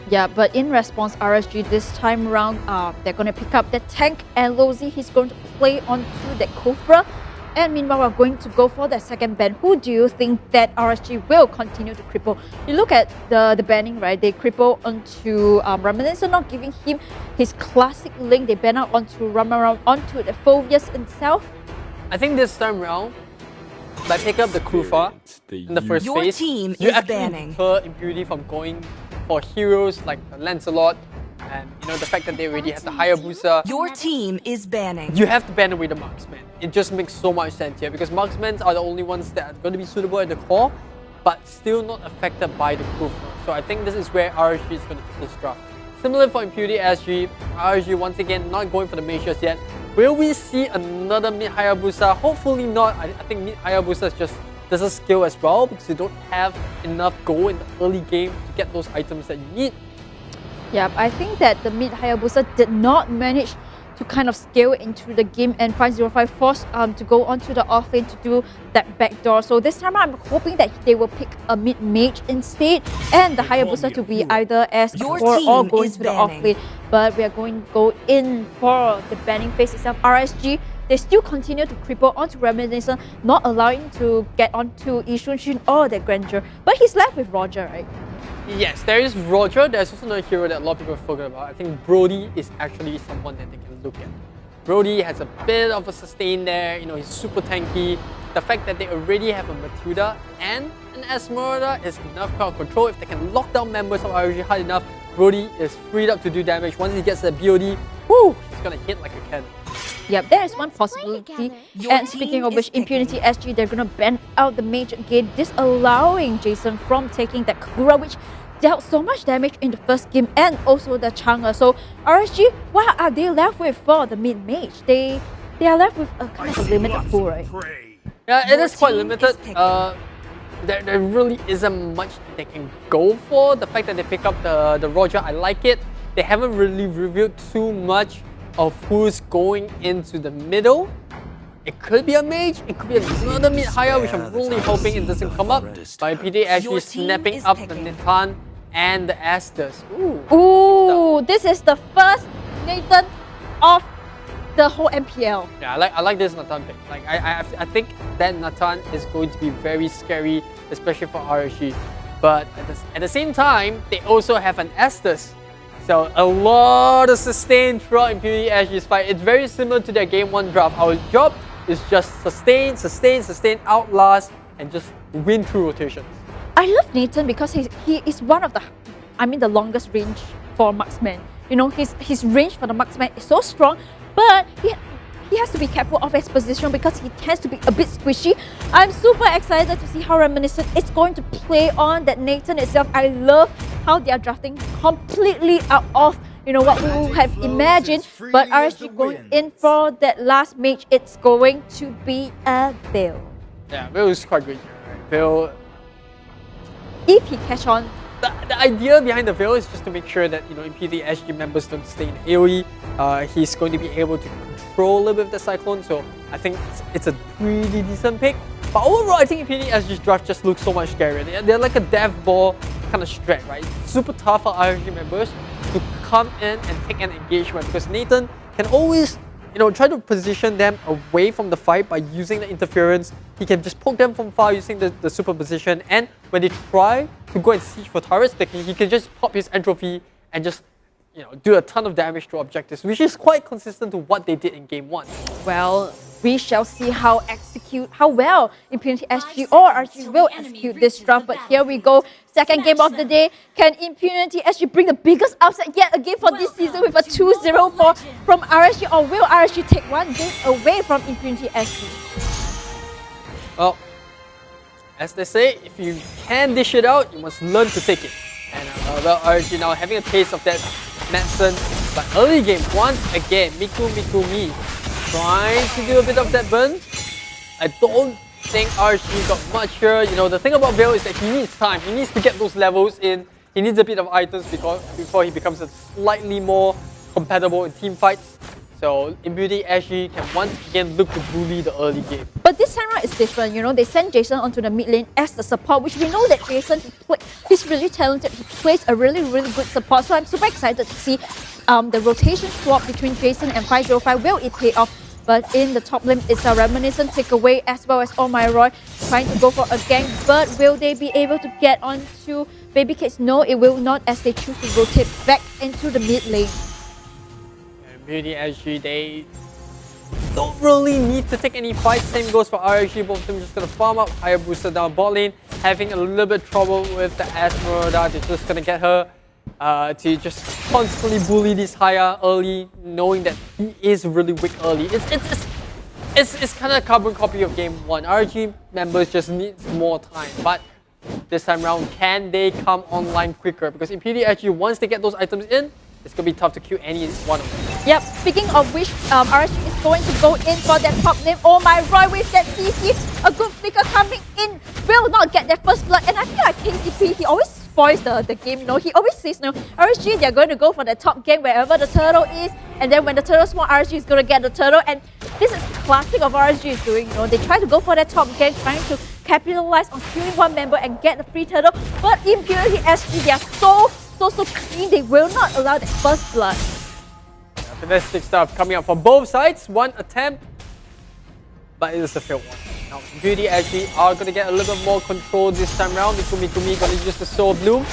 Yeah, but in response, RSG this time around, they're going to pick up the tank, and Lozy, he's going to play onto the Kofra. And meanwhile, we're going to go for the second ban. Who do you think that RSG will continue to cripple? You look at the banning, right? They cripple onto Ramadan, so not giving him his classic link. They ban out onto Ramadan, onto the Phobias himself. I think this time around, by picking up the Kufa in the first phase, you actually deter Impunity from going for heroes like Lancelot, and the fact that they already have the Hayabusa. Your team is banning. You have to ban away the marksmen. It just makes so much sense here because marksmen are the only ones that are going to be suitable at the core, but still not affected by the Kufa. So I think this is where RSG is going to take this draft. Similar for Impunity SG, RSG once again not going for the mages yet. Will we see another mid Hayabusa? Hopefully not. I think mid Hayabusa is just there's a skill as well because you don't have enough gold in the early game to get those items that you need. Yeah, I think that the mid Hayabusa did not manage to kind of scale into the game, and 505 forced to go onto the offlane to do that backdoor. So this time I'm hoping that they will pick a mid mage instead, and the Hayabusa to be either as a core or going to the offlane. But we are going to go in for the banning phase itself. RSG, they still continue to cripple onto Reminiscent, not allowing to get onto Ishunshin or the Grandeur. But he's left with Roger, right? Yes, there is Roger. There's also another hero that a lot of people have forgotten about. I think Brody is actually someone that they can look at. Brody has a bit of a sustain there. You know, he's super tanky. The fact that they already have a Matilda and an Esmeralda is enough crowd control. If they can lock down members of RSG hard enough, Brody is freed up to do damage. Once he gets the BOD, whoo, he's gonna hit like a cannon. Yep, there is one possibility. And speaking of which, Impunity SG, they're gonna ban out the mage again, disallowing Jason from taking that Kagura, which dealt so much damage in the first game, and also the Chang'e. So RSG, what are they left with for the mid mage? They are left with a kind of a limited pool, right? Yeah, it is quite limited. There really isn't much they can go for. The fact that they pick up the Roger, I like it. They haven't really revealed too much of who's going into the middle. It could be a mage, it could be another mid higher, which I'm really hoping it doesn't come up. But PD actually snapping up the Nathan and the Asters. Ooh, this is the first Nathan of the whole MPL. Yeah, I like this Nathan pick. Like I think that Nathan is going to be very scary, especially for RSG. But at the same time, they also have an Estes. So a lot of sustain throughout Impunity SG's fight. It's very similar to their game 1 draft. Our job is just sustain, sustain, sustain, outlast, and just win through rotations. I love Nathan because he is one of the longest range for marksman. You know, his range for the marksman is so strong, but he has to be careful of his position because he tends to be a bit squishy. I'm super excited to see how Reminiscent is going to play on that Nathan itself. I love how they are drafting completely out of what we would have imagined. But RSG going in for that last mage, it's going to be a Veil. Yeah, Veil is quite good here, right? Veil, if he catch on. The idea behind the Veil is just to make sure that Impunity SG members don't stay in AoE. He's going to be able to control a little bit of the Cyclone, so I think it's a pretty decent pick. But overall, I think Impunity SG's draft just looks so much scarier. They're like a death ball kind of strat, right? It's super tough for RSG members to come in and take an engagement because Nathan can always try to position them away from the fight by using the interference. He can just poke them from far using the superposition, and when they try to go and siege for turrets, he can just pop his entropy and just do a ton of damage to objectives, which is quite consistent to what they did in game 1. Well, we shall see how well Impunity SG or RSG will execute this draft. But here we go, second game of the day. Can Impunity SG bring the biggest upset yet again for this season with a 2-0 from RSG, or will RSG take one game away from Impunity SG? Well, as they say, if you can dish it out, you must learn to take it. And RSG now having a taste of that medicine. But early game, once again, Miku Mi trying to do a bit of that burn. I don't think RSG got much here. The thing about Veil is that he needs time. He needs to get those levels in. He needs a bit of items before he becomes slightly more compatible in team fights. So Impunity SG can once again look to bully the early game. But this time around is different. They send Jason onto the mid lane as the support, which we know that Jason, he's really talented. He plays a really, really good support. So I'm super excited to see the rotation swap between Jason and 505. Will it pay off? But in the top lane, it's a Reminiscent takeaway as well as Oh My Roy trying to go for a gank. But will they be able to get onto Baby Kids? No, it will not, as they choose to rotate back into the mid lane. Impunity SG, they don't really need to take any fights. Same goes for RSG. Both of them just gonna farm up Hayabusa down bot lane, having a little bit of trouble with the Esmeralda. They're just gonna get her to just constantly bully this Haya early, knowing that he is really weak early. It's kind of a carbon copy of game 1. RSG members just need more time, but this time around, can they come online quicker? Because Impunity SG, once they get those items in, it's going to be tough to kill any one of them. Yep, speaking of which, RSG is going to go in for that top lane. Oh My Roy with that CC, a good flicker coming in, will not get that first blood. And I feel like KCP, he always spoils the game. You know, he always says, no, RSG, they're going to go for the top gank wherever the turtle is, and then when the turtle spawn, RSG is going to get the turtle, and this is classic of RSG is doing. You know, they try to go for that top gank, trying to capitalize on killing one member and get the free turtle, but Impunity SG, they are so clean, they will not allow the first blood. Fantastic stuff coming up from both sides. One attempt, but it is a failed one. Now, Impunity actually are going to get a little bit more control this time around. Mikumi going to use the Soul Bloom.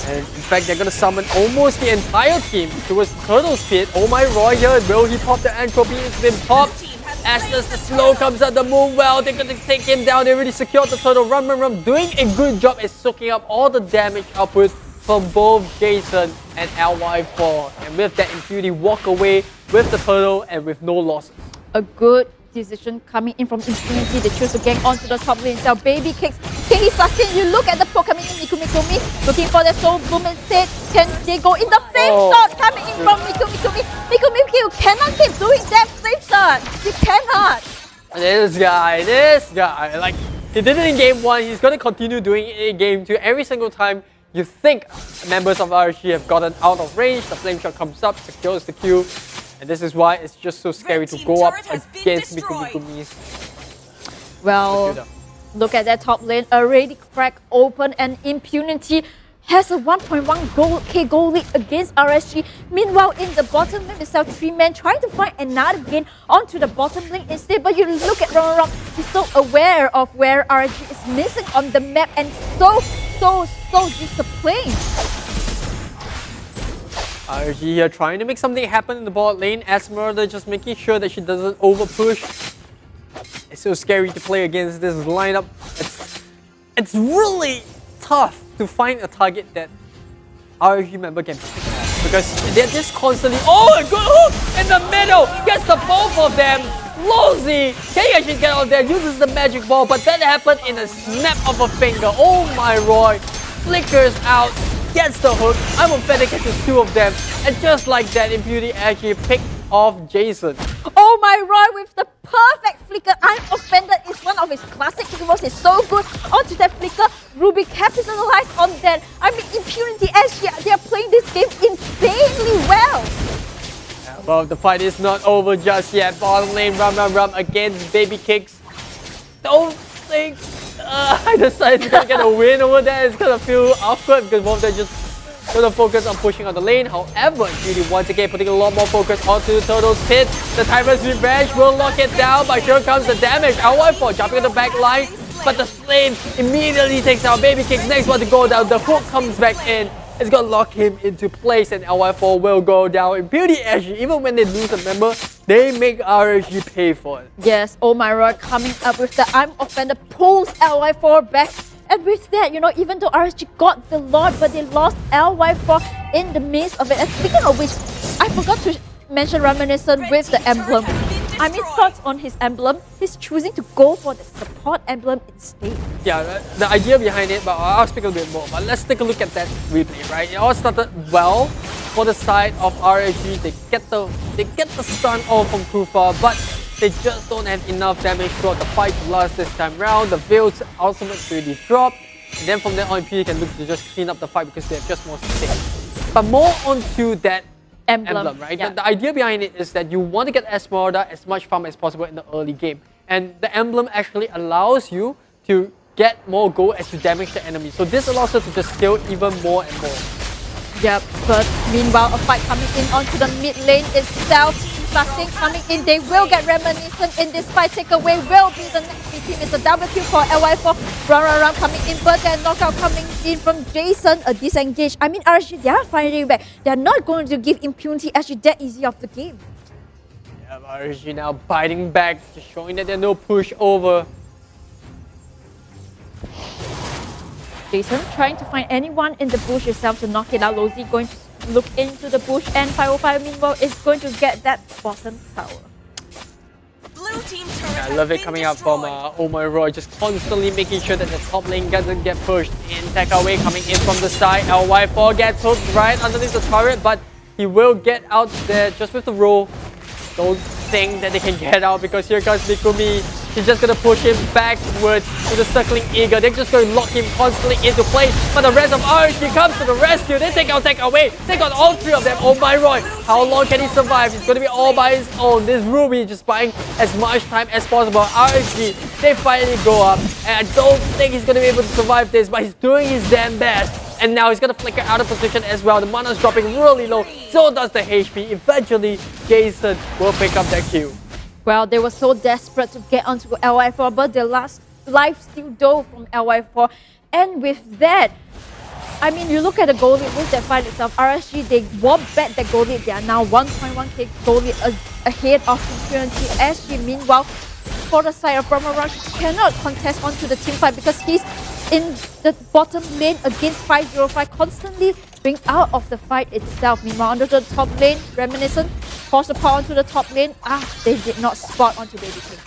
And in fact, they're going to summon almost the entire team towards Turtle's Pit. Oh my Roy here, will he pop the Entropy? It's been popped. As the slow comes out the move well, they're going to take him down. They already secured the Turtle. Rum, doing a good job at soaking up all the damage upwards from both Jason and LY4. And with that, Impunity walk away with the Turtle and with no losses. A good decision coming in from Impunity. They choose to gang onto the top lane itself. Baby kicks. Can he sustain? You look at the poke coming in. Mikumi looking for the Soul Bloom instead. Can they go in the flame shot coming in from Mikumi? Mikumi, you cannot keep doing that flame shot. You cannot. This guy, like, he did it in game 1. He's going to continue doing it in game 2. Every single time you think members of RSG have gotten out of range, the flame shot comes up, secures the kill. And this is why it's just so scary to go up against Mikumi's. Well, look at that top lane, already cracked open, and Impunity has a 1.1k goal lead against RSG. Meanwhile, in the bottom lane itself, 3-man trying to find another gain onto the bottom lane instead. But you look at Ron, he's so aware of where RSG is missing on the map and so disciplined. RSG here trying to make something happen in the bot lane. Esmeralda just making sure that she doesn't over push. It's so scary to play against this lineup. It's really tough to find a target that RSG member can pick at, because they're just constantly, oh, a good hook in the middle, gets the both of them. Lozy, can you actually get out there, uses the magic ball, but that happened in a snap of a finger. Oh my Roy, flickers out, gets the hook. I'm offended catches 2 of them, and just like that, Impunity actually picked off Jason. Oh my Roy with the perfect flicker. I'm offended is one of his classic heroes. It's so good onto that flicker. Ruby capitalized on that. I mean, Impunity SG, they are playing this game insanely well. Well, the fight is not over just yet. Bottom lane, Rum against Baby Kicks. Don't think either side is gonna get a win over there. It's gonna feel awkward because both of them just gonna focus on pushing on the lane. However, Judy once again putting a lot more focus onto Turtle's Pit. The Timeless Revenge will lock it down, but here comes the damage. LY4 jumping on the back line, but the flame immediately takes out Baby Kicks. Next one to go down, the hook comes back in. It's gonna lock him into place, and LY4 will go down. Impunity SG, even when they lose a member, they make RSG pay for it. Yes, oh my Roy coming up with the I'm offended, pulls LY4 back. And with that, you know, even though RSG got the Lord, but they lost LY4 in the midst of it. And speaking of which, I forgot to mention Reminiscent with the emblem. I mean, thoughts on his emblem. He's choosing to go for the support emblem instead. Yeah, the idea behind it, but I'll speak a bit more. But let's take a look at that replay, right? It all started well for the side of RSG. They get the stun off from Kufa, but they just don't have enough damage throughout the fight to last this time round. The Veil's ultimate already dropped, and then from there on, Impunity can look to just clean up the fight because they have just more sticks. But more onto that emblem, right? Yeah. The idea behind it is that you want to get Esmeralda as much farm as possible in the early game. And the emblem actually allows you to get more gold as you damage the enemy. So this allows you to just scale even more and more. Yep, but meanwhile, a fight coming in onto the mid lane itself. Blasting coming in, they will get Reminiscent in this fight. Takeaway will be the next big team. It's a double kill for LY4. Run coming in, but then knockout coming in from Jason, a disengage. I mean, RSG, they are fighting back. They're not going to give Impunity SG that easy of the game. Yeah, RSG now biting back, just showing that they're no push over. Jason trying to find anyone in the bush itself to knock it out. Lozy going to look into the bush, and 505 meanwhile is going to get that bottom tower. Blue team turret I love it coming out from Omar Roy, just constantly making sure that the top lane doesn't get pushed in. Takeaway coming in from the side. LY4 gets hooked right underneath the turret, but he will get out there just with the roll. Don't think that they can get out because here comes Mikumi. He's just gonna push him backwards to the circling eagle. They're just gonna lock him constantly into place. But the rest of RSG comes to the rescue. They take out all three of them. Oh my Roy, how long can he survive? He's gonna be all by his own. This Ruby just buying as much time as possible. RSG, they finally go up. And I don't think he's gonna be able to survive this, but he's doing his damn best. And now he's gonna flicker out of position as well. The mana's dropping really low. So does the HP. Eventually, Jason will pick up that kill. Well, they were so desperate to get onto LY4, but their last life still dove from LY4. And with that, I mean, you look at the goal lead with that fight itself. RSG, they won back the goal lead. They are now 1.1k goal lead ahead of Impunity SG. Meanwhile, for the side of Brahma, cannot contest onto the team fight because he's in the bottom lane against 505, constantly being out of the fight itself. Meanwhile, under the top lane, Reminiscent forced the power onto the top lane. They did not spot onto Baby King.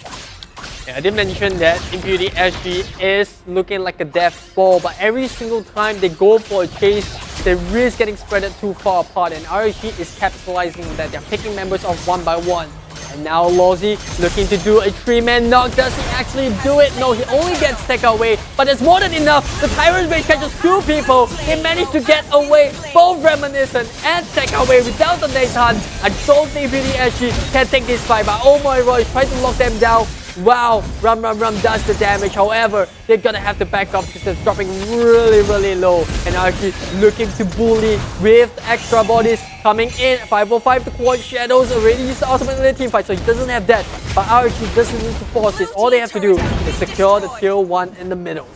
Yeah, I did mention that Impunity SG is looking like a death ball, but every single time they go for a chase, they risk getting spread too far apart, and RSG is capitalizing on that. They're picking members off one by one. And now Lozzy looking to do a 3-man knock. Does he actually do it? No, he only gets taken away. But it's more than enough. The Tyrant's Rage catches 2 people. They managed to get away both Reminiscent and take away without the Nathan. I don't think Impunity SG can take this fight. But oh my god, he's trying to lock them down. Wow, Rum does the damage. However, they're gonna have to back up because they're dropping really low. And RSG looking to bully with extra bodies coming in. 505 to quad shadows already used the ultimate in the team fight, so he doesn't have that. But RSG doesn't need to force this. All they have to do is secure the tier 1 in the middle.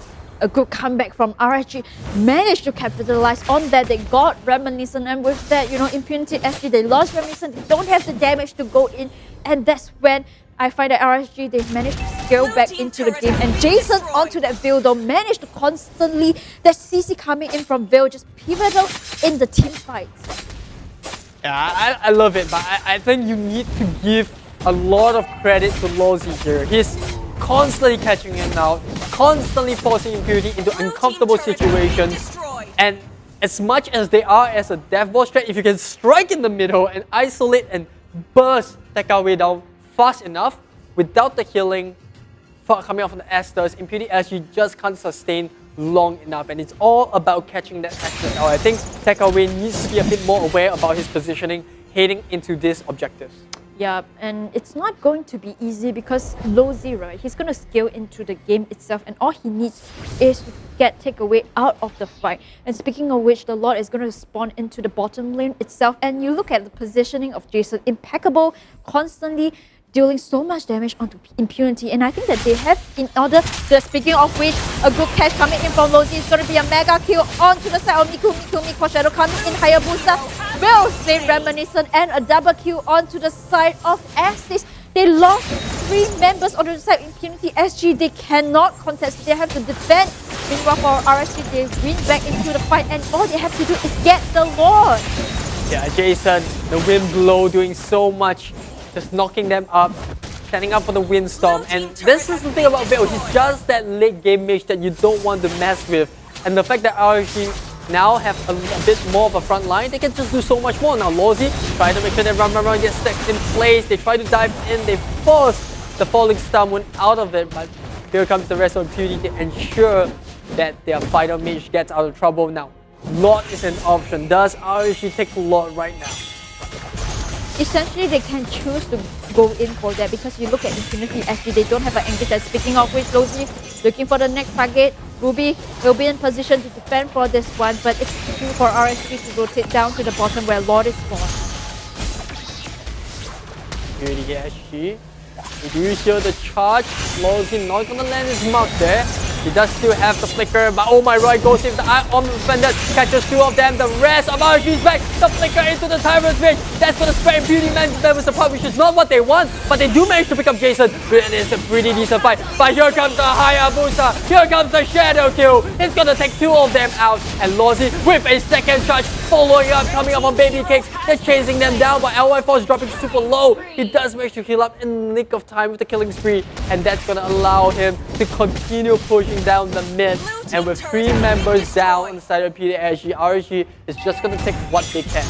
A good comeback from RSG, managed to capitalize on that. They got Reminiscent, and with that, you know, Impunity SG, they lost Reminiscent, they don't have the damage to go in, and that's when I find that RSG, they've managed to scale back into the game. And Jason onto that Veil though, managed to constantly, that CC coming in from Veil, just pivotal in the team fights. Yeah, I love it, but I think you need to give a lot of credit to Lozzy here. He's constantly catching him out, constantly forcing Impunity into uncomfortable situations. And as much as they are as a death ball strat, if you can strike in the middle and isolate and burst Tekaway down fast enough without the healing coming off from the Esters, Impunity SG just can't sustain long enough, and it's all about catching that Estes out. I think Tekaway needs to be a bit more aware about his positioning heading into these objectives. Yeah, and it's not going to be easy because Lozzy, right, he's going to scale into the game itself, and all he needs is to get Takeaway out of the fight. And speaking of which, the Lord is going to spawn into the bottom lane itself, and you look at the positioning of Jason, impeccable, constantly dealing so much damage onto Impunity, and I think that they have, in order to, speaking of which, a good catch coming in from Lozzy is going to be a mega kill onto the side of Miku Shadow coming in. Hayabusa will save Reminiscent, and a double kill onto the side of Estes. They lost 3 members on the side of Impunity SG. They cannot contest, they have to defend. Meanwhile for RSG, they win back into the fight, and all they have to do is get the Lord. Yeah, Jason, the wind blow doing so much, just knocking them up, setting up for the windstorm. And this is the thing about Veil, he's just that late game mage that you don't want to mess with. And the fact that RSG now have a bit more of a front line, they can just do so much more. Now Lozzy try to make sure that Run gets stuck in place, they try to dive in, they force the falling stun one out of it, but here comes the rest of Impunity to ensure that their fighter mage gets out of trouble. Now Lord is an option. Does RSG take Lord right now? Essentially, they can choose to go in for that because you look at Impunity SG, they don't have an engage. And speaking of which, Lozzy looking for the next target. Ruby will be in position to defend for this one, but it's due for RSG to rotate down to the bottom where Lord is spawned. Impunity SG, we do hear the charge. Lozzy not gonna land his mark there. He does still have the flicker, but oh my god, goes into the eye on the defender, catches 2 of them. The rest of RSG is back. The flicker into the Tyrant's Rage. That's gonna spread Impunity members apart, which is not what they want, but they do manage to pick up Jason. It is a pretty decent fight. But here comes the Hayabusa. Here comes the Shadow Kill. It's gonna take 2 of them out. And Lozzy with a second charge following up, coming up on Baby Cakes. They're chasing them down, but LY4 is dropping super low. He does manage to heal up in the nick of time with the killing spree, and that's gonna allow him to continue pushing down the mid. And with 3 members down on the side of Impunity SG, RSG is just going to take what they can.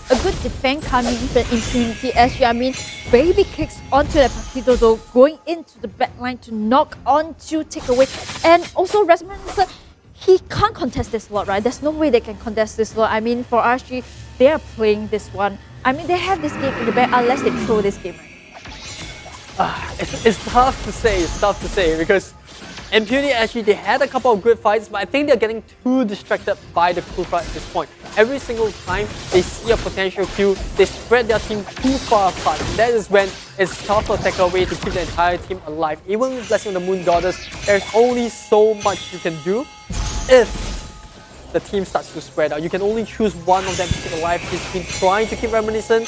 a good defense coming from Impunity SG. I mean, baby kicks onto the Paquito though, going into the back line to knock on to take away. And also Rasmussen, he can't contest this lot, right? There's no way they can contest this lot. I mean, for RSG, they are playing this one. I mean, they have this game in the bag unless they throw this game. It's tough to say, because Impunity SG, they had a couple of good fights, but I think they're getting too distracted by the crew fight at this point. Every single time they see a potential kill, they spread their team too far apart. And that is when it's tough for Takeaway to keep the entire team alive. Even with Blessing of the Moon Daughters, there's only so much you can do if the team starts to spread out. You can only choose one of them to keep alive. He's been trying to keep Reminiscent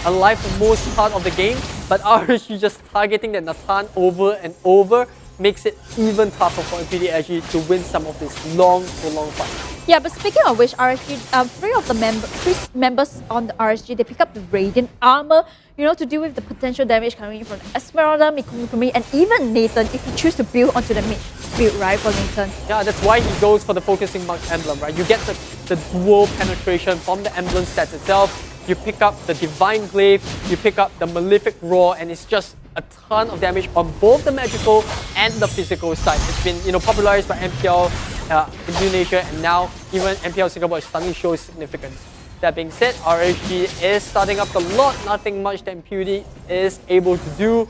alive for most part of the game, but RSG just targeting the Nathan over and over makes it even tougher for MPL SG to win some of these long fights. Yeah, but speaking of which, RSG, three members on the RSG, they pick up the Radiant Armor, you know, to deal with the potential damage coming in from Esmeralda, Mikumi, and even Nathan, if you choose to build onto the mage build, right, for Nathan. Yeah, that's why he goes for the Focusing Mark emblem, right? You get the dual penetration from the emblem stats itself, you pick up the Divine Glaive, you pick up the Malefic Roar, and it's just a ton of damage on both the magical and the physical side. It's been, you know, popularized by MPL Indonesia, and now even MPL Singapore is starting to show significance. That being said, RSG is starting up the lot. Nothing much that Impunity is able to do.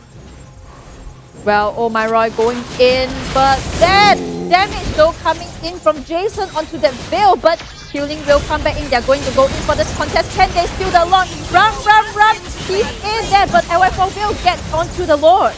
Well, oh my Roy going in, but that damage though coming in from Jason onto that Veil, but healing will come back in. They're going to go in for this contest. Can they steal the Lord? Run! He's in there, but LFO will get onto the Lord.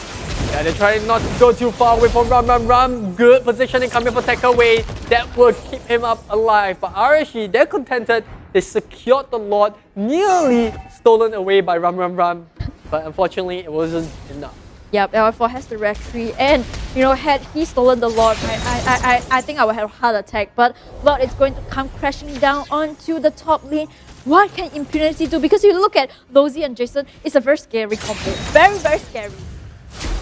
Yeah, they're trying not to go too far away from Ram. Good positioning coming for Takeaway. That will keep him up alive. But RSG, they're contented. They secured the Lord, nearly stolen away by Ram. But unfortunately, it wasn't enough. Yep, LF4 has the retreat, and you know, had he stolen the Lord, I think I would have a heart attack. But Lord is going to come crashing down onto the top lane. What can Impunity do? Because you look at Lozy and Jason, it's a very scary combo. Very scary.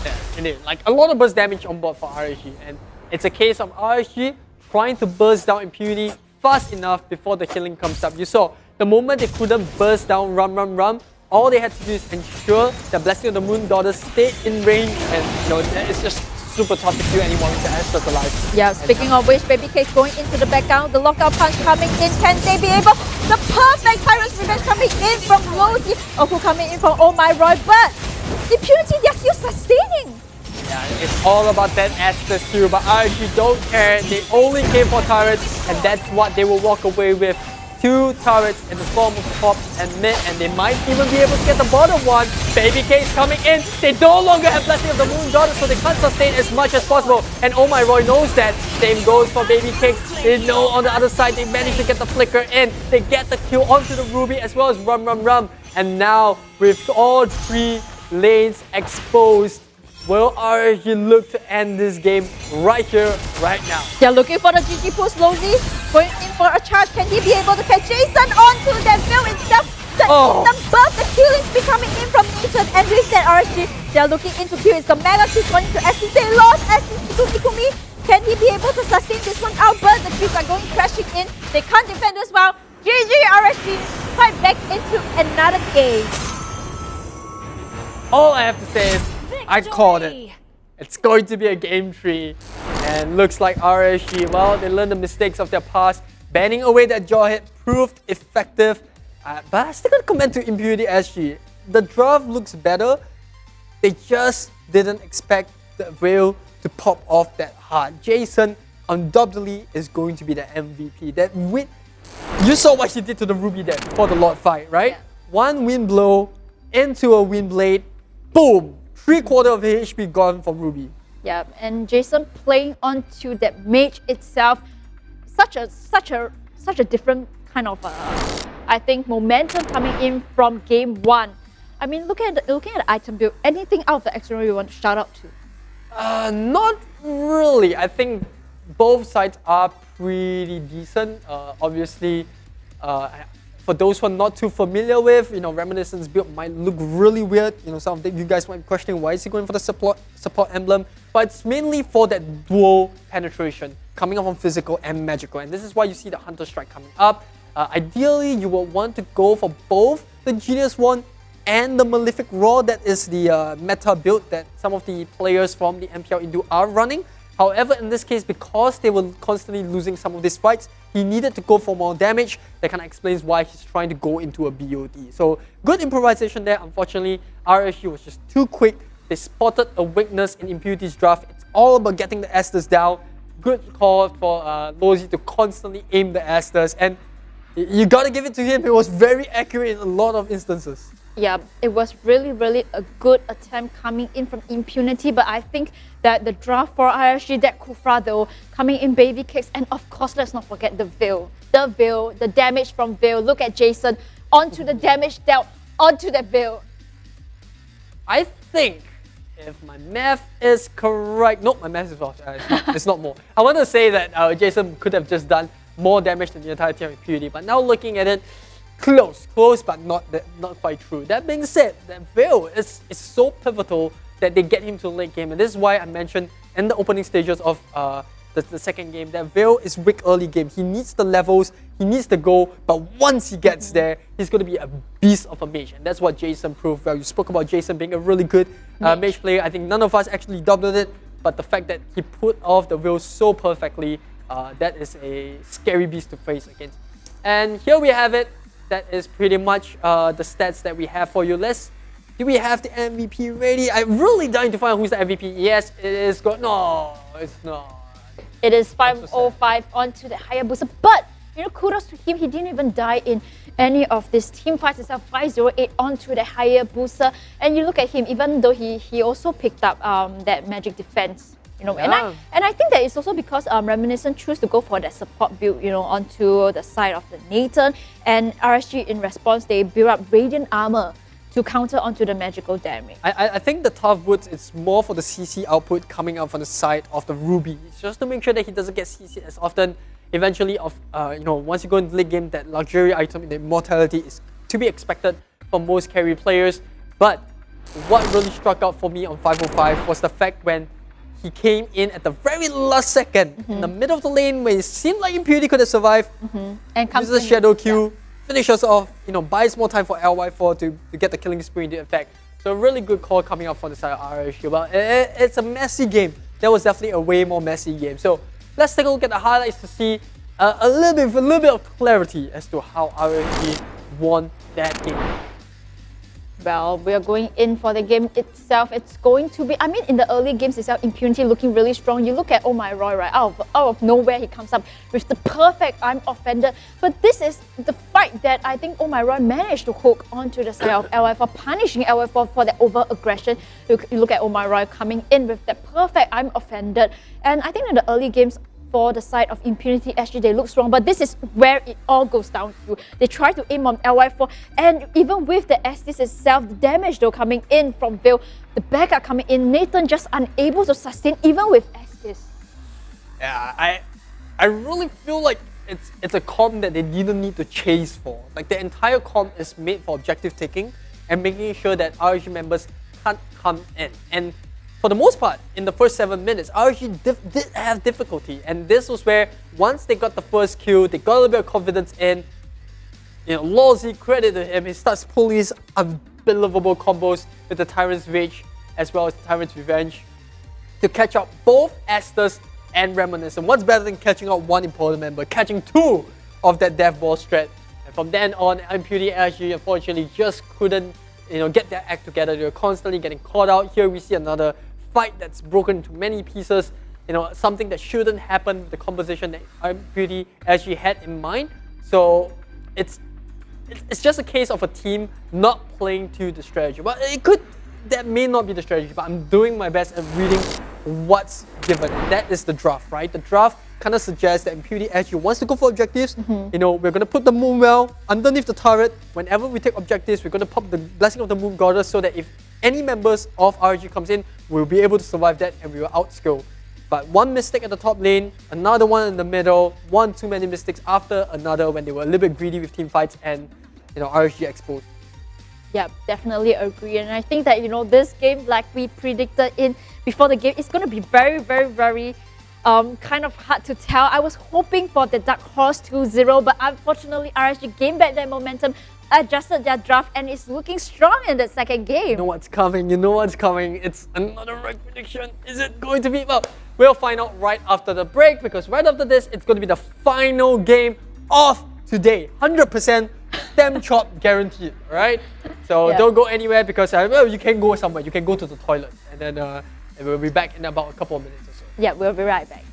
Yeah, indeed. Like a lot of burst damage on board for RSG, and it's a case of RSG trying to burst down Impunity fast enough before the healing comes up. You saw the moment they couldn't burst down Ram, all they had to do is ensure that Blessing of the Moon Daughters stayed in range, and you know, it's just super tough to kill anyone with the Astros alive. Yeah, speaking of which, Baby Case going into the background, the lockout punch coming in. Can they be able? The perfect Tyrant's Revenge coming in from Lozy, who coming in from Oh My Roy, but Impunity, they're still sustaining. Yeah, it's all about that Astros too, but RSG don't care. They only came for turrets, and that's what they will walk away with. 2 turrets in the form of top and mid, and they might even be able to get the bottom one. Baby Case coming in. They no longer have Blessing of the Moon Daughter, so they can't sustain as much as possible. And Oh My Roy knows that. Same goes for Baby Case. They know on the other side they managed to get the flicker in. They get the kill onto the Ruby as well as Ram. And now with all 3 lanes exposed, will RSG look to end this game right here, right now? They're looking for the GG push. Lozy going in for a charge. Can he be able to catch Jason onto that Veil itself? The buff, the kill is becoming in from Nathan, and with that RSG, they're looking into kill. It's the Mega Kill going to SC. They lost SC to Mikumi. Can he be able to sustain this one out? But the kills are going crashing in. They can't defend as well. GG RSG, fight back into another game. All I have to say is, I called it. It's going to be a game 3. And looks like RSG, well, they learned the mistakes of their past. Banning away that Jawhead proved effective. But I still got to comment to Impunity SG. The draft looks better. They just didn't expect the Veil to pop off that hard. Jason undoubtedly is going to be the MVP. That win, you saw what he did to the Ruby there before the Lord fight, right? Yeah. One wind blow into a wind blade, boom! 3/4 of his HP gone from Ruby. Yeah, and Jason playing onto that mage itself, such a different kind of I think momentum coming in from game 1. I mean, looking at the item build, anything out of the external you want to shout out to? Not really. I think both sides are pretty decent. Obviously, for those who are not too familiar with, you know, Reminiscence build might look really weird. You know, some of you guys might be questioning why is he going for the support emblem, but it's mainly for that dual penetration coming up on physical and magical. And this is why you see the Hunter Strike coming up. Ideally, you would want to go for both the Genius Wand and the Malefic Roar. That is the meta build that some of the players from the MPL Indu are running. However, in this case, because they were constantly losing some of these fights, he needed to go for more damage. That kind of explains why he's trying to go into a BOD. So, good improvisation there. Unfortunately, RSG was just too quick. They spotted a weakness in Impunity's draft. It's all about getting the Asters down. Good call for Lozi to constantly aim the Asters. And you gotta give it to him. It was very accurate in a lot of instances. Yeah, it was really, really a good attempt coming in from Impunity, but I think that the draft for RSG, that Kufra though, coming in baby kicks, and of course, let's not forget the Veil. The Veil, the damage from Veil. Look at Jason, onto the damage dealt, onto the Veil. I think, if my math is correct, nope, my math is off. It's not more. I want to say that Jason could have just done more damage than the entire team of Impunity, but now looking at it, close, but not quite true. That being said, that Veil is so pivotal that they get him to the late game, and this is why I mentioned in the opening stages of the second game that Veil is weak early game. He needs the levels, he needs the goal, but once he gets there, he's going to be a beast of a mage, and that's what Jason proved. Well, you spoke about Jason being a really good mage player. I think none of us actually doubted it, but the fact that he put off the Veil so perfectly, that is a scary beast to face against. And here we have it. That is pretty much the stats that we have for you. Do we have the MVP ready? I'm really dying to find out who's the MVP. Yes, it is good. No, it's not. It is 505 onto the Hayabusa, but you know, kudos to him. He didn't even die in any of these team fights itself. 508 onto the Hayabusa, and you look at him. Even though he also picked up that magic defense. You know, Yeah. and I think that it's also because Reminiscent choose to go for that support build, you know, onto the side of the Nathan, and RSG in response they build up Radiant Armor to counter onto the magical damage. I think the Tough Woods is more for the CC output coming out from the side of the Ruby, just to make sure that he doesn't get CC as often. Eventually, you know, once you go into the late game, that luxury item in the Immortality is to be expected for most carry players. But what really struck out for me on 505 was the fact when he came in at the very last second, in the middle of the lane, where it seemed like Impunity could have survived. And comes uses a Shadow Q, finishes off, you know, buys more time for LY4 to get the killing spree into effect. So a really good call coming up from the side of RSG. But it's a messy game. That was definitely a way more messy game. So let's take a look at the highlights to see a little bit of clarity as to how RSG won that game. Well, we are going in for the game itself. It's going to be, I mean, in the early games itself, Impunity looking really strong. You look at Oh My Roy, right? Out of nowhere, he comes up with the perfect I'm offended. But this is the fight that I think Oh My Roy managed to hook onto the side of LY for punishing LY for that over-aggression. You look at Oh My Roy coming in with that perfect I'm offended. And I think in the early games, for the side of Impunity SG, they look strong, but this is where it all goes down to. They try to aim on LY4, and even with the Estes itself, the damage though coming in from Veil, the backup coming in, Nathan just unable to sustain even with Estes. Yeah, I really feel like it's a comp that they didn't need to chase for. Like the entire comp is made for objective taking and making sure that RSG members can't come in. And for the most part, in the first 7 minutes, RSG did have difficulty, and this was where once they got the first kill, they got a little bit of confidence in. You know, Lozi, credit to him, he starts pulling his unbelievable combos with the Tyrant's Rage as well as the Tyrant's Revenge to catch up both Asters and Reminiscent. What's better than catching up one important member? Catching two of that Death Ball strat. And from then on, Impunity SG unfortunately just couldn't, you know, get their act together. They were constantly getting caught out. Here we see another fight that's broken into many pieces. You know, something that shouldn't happen with the composition that Impunity SG had in mind. So it's just a case of a team not playing to the strategy. But that may not be the strategy, but I'm doing my best at reading what's given. And that is the draft, right? The draft kind of suggests that Impunity SG wants to go for objectives. You know, we're going to put the Moonwell underneath the turret. Whenever we take objectives, we're going to pop the Blessing of the Moon Goddess so that if any members of RSG comes in, we'll be able to survive that and we will outskill. But one mistake at the top lane, another one in the middle, one too many mistakes after another when they were a little bit greedy with team fights and, you know, RSG exposed. Yeah, definitely agree. And I think that, you know, this game, like we predicted in before the game, it's going to be very, very, very kind of hard to tell. I was hoping for the Dark Horse 2-0, but unfortunately RSG gained back their momentum, adjusted their draft, and is looking strong in the second game. You know what's coming, you know what's coming. It's another right prediction. Is it going to be? Well, we'll find out right after the break, because right after this, it's going to be the final game of today. 100% stem chop guaranteed, right? So don't go anywhere, because well, you can go somewhere. You can go to the toilet, and then we'll be back in about a couple of minutes or so. Yeah, we'll be right back.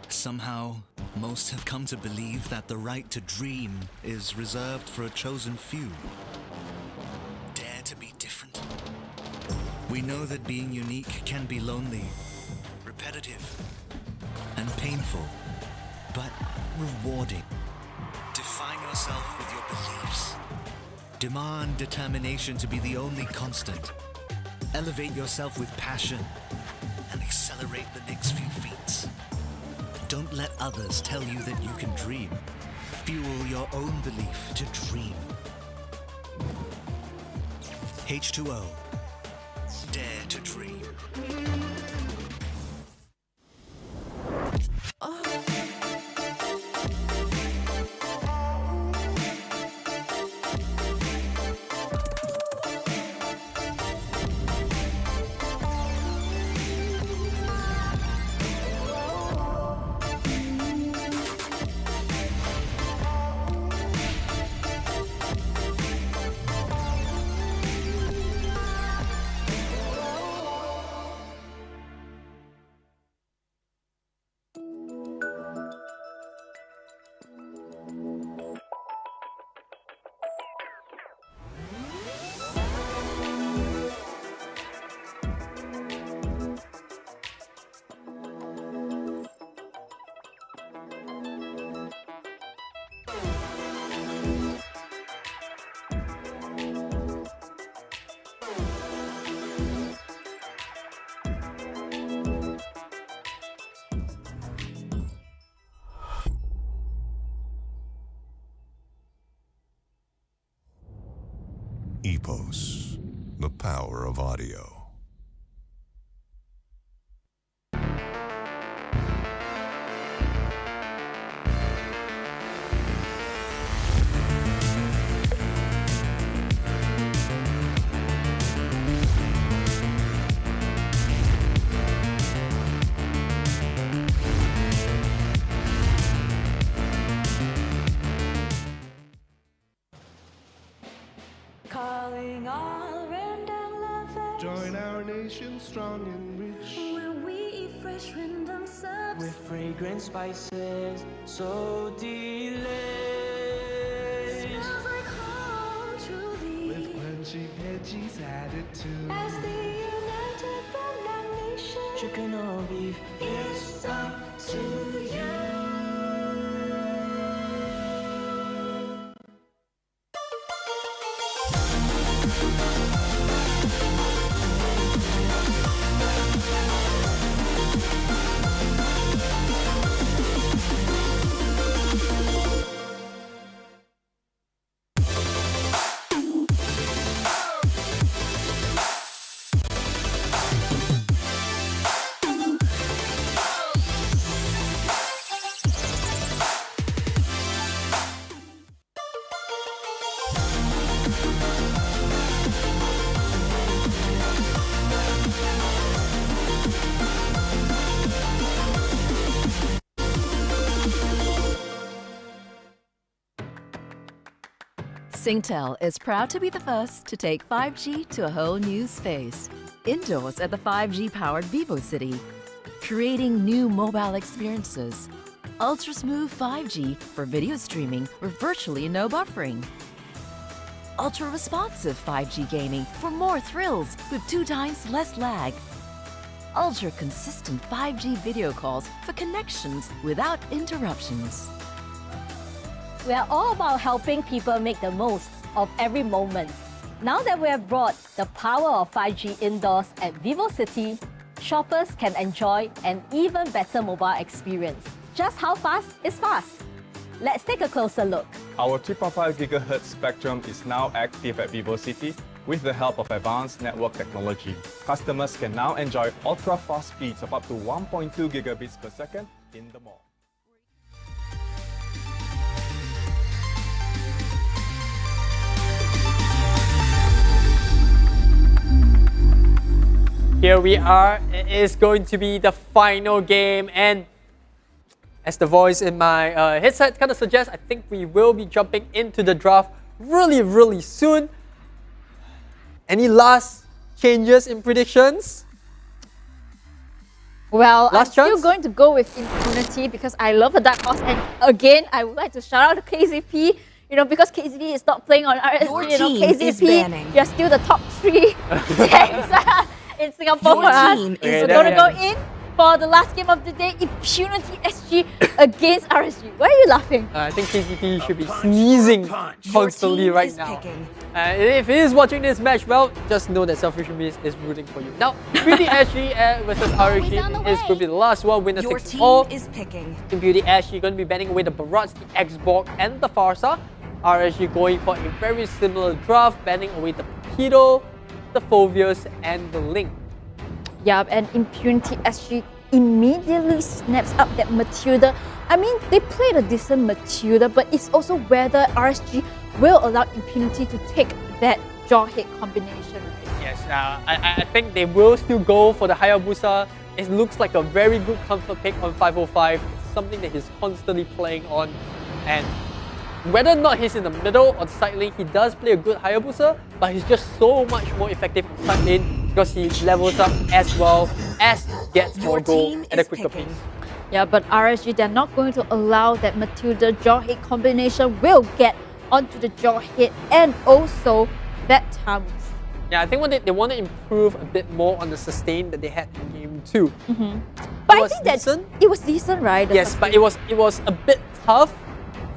Somehow, most have come to believe that the right to dream is reserved for a chosen few. Dare to be different. We know that being unique can be lonely, repetitive, and painful, but rewarding. Define yourself with your beliefs. Demand determination to be the only constant. Elevate yourself with passion and accelerate the next few feats. Don't let others tell you that you can dream. Fuel your own belief to dream. H2O. Dare to dream. EVOS, the power of audio. Calling all random lovers. Join our nation strong and rich. Where we eat fresh random subs. With fragrant spices, so delicious. Smells like home, truly. With crunchy veggies added to. As the united Banana Nation. Chicken or beef, It's up to you. Singtel is proud to be the first to take 5G to a whole new space. Indoors at the 5G-powered Vivo City, creating new mobile experiences. Ultra smooth 5G for video streaming with virtually no buffering. Ultra responsive 5G gaming for more thrills with 2 times less lag. Ultra consistent 5G video calls for connections without interruptions. We are all about helping people make the most of every moment. Now that we have brought the power of 5G indoors at VivoCity, shoppers can enjoy an even better mobile experience. Just how fast is fast? Let's take a closer look. Our 3.5 GHz spectrum is now active at VivoCity with the help of advanced network technology. Customers can now enjoy ultra-fast speeds of up to 1.2 gigabits per second in the mall. Here we are. It is going to be the final game, and as the voice in my headset kind of suggests, I think we will be jumping into the draft really soon. Any last changes in predictions? Well, Last I'm still chance? going to go with Impunity because I love the Dark Horse, and again, I would like to shout out to KZP. You know, because KZP is not playing on RSG, Your you know, team is KZP, banning. you're still the top 3 tanks in Singapore Your for us. team So is we're going to go banning. in for the last game of the day, Impunity SG against RSG. Why are you laughing? I think KCP should be sneezing constantly right now. If he is watching this match, well, just know that Selfish Beast is rooting for you. Now, Impunity SG versus RSG is going to be the last one. Winner Your takes team all. is picking. Impunity SG going to be banning away the Barats, the Xborg, and the Farsa. RSG going for a very similar draft, banning away the Paquito, the Phobius, and the Link. Yeah, and Impunity SG immediately snaps up that Matilda. I mean, they played a decent Matilda, but it's also whether RSG will allow Impunity to take that jaw-hit combination. Yes, I think they will still go for the Hayabusa. It looks like a very good comfort pick on 505. It's something that he's constantly playing on. And whether or not he's in the middle or the side lane, he does play a good Hayabusa, but he's just so much more effective on side lane because he levels up as well as gets more gold at a quicker pace. Yeah, but RSG, they're not going to allow that Matilda jaw-hit combination will get onto the jaw-hit and also that Tamus. Yeah, I think they want to improve a bit more on the sustain that they had in game 2. But I think that it was decent, right? The Yes, but it was a bit tough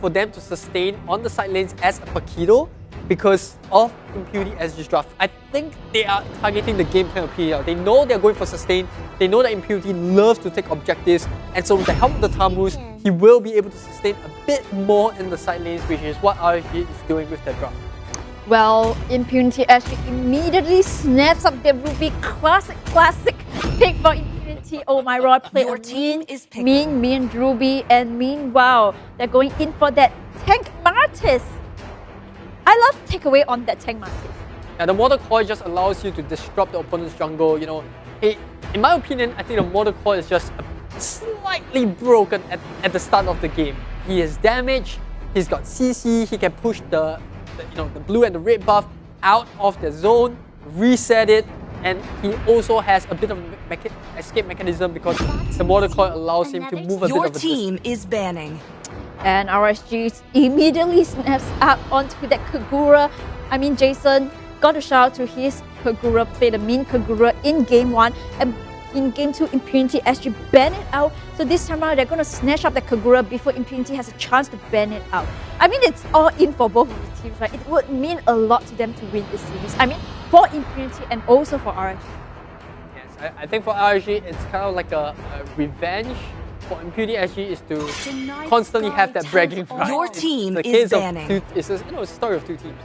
for them to sustain on the side lanes as a Paquito because of Impunity SG's draft. I think they are targeting the game plan of PL. They know they're going for sustain. They know that Impunity loves to take objectives, and so with the help of the Tamus, he will be able to sustain a bit more in the side lanes, which is what RSG is doing with their draft. Well, Impunity SG immediately snaps up their Ruby. Classic pick for Impunity. Oh my god, play Your a team is mean Ruby, and meanwhile, they're going in for that Tank Martis. I love takeaway on that Tank Martis. Now, the Mortar Coil just allows you to disrupt the opponent's jungle. You know, in my opinion, I think the Mortar Coil is just slightly broken at the start of the game. He is damaged. He's got CC. He can push the blue and the red buff out of the zone, reset it, and he also has a bit of escape mechanism because the Mortar Coil allows him to move a bit of a distance. Your team is banning. And RSG immediately snaps up onto that Kagura. I mean, Jason, got to shout out to his Kagura, played a mean Kagura in game 1, and in game 2, Impunity SG ban it out. So this time around, they're going to snatch up that Kagura before Impunity has a chance to ban it out. I mean, it's all in for both of the teams, right? It would mean a lot to them to win this series. I mean, for Impunity and also for RSG. Yes, I think for RSG, it's kind of like a revenge. For Impunity SG is to constantly have that bragging right. Your team it's is a case banning. Of it's a story of 2 teams.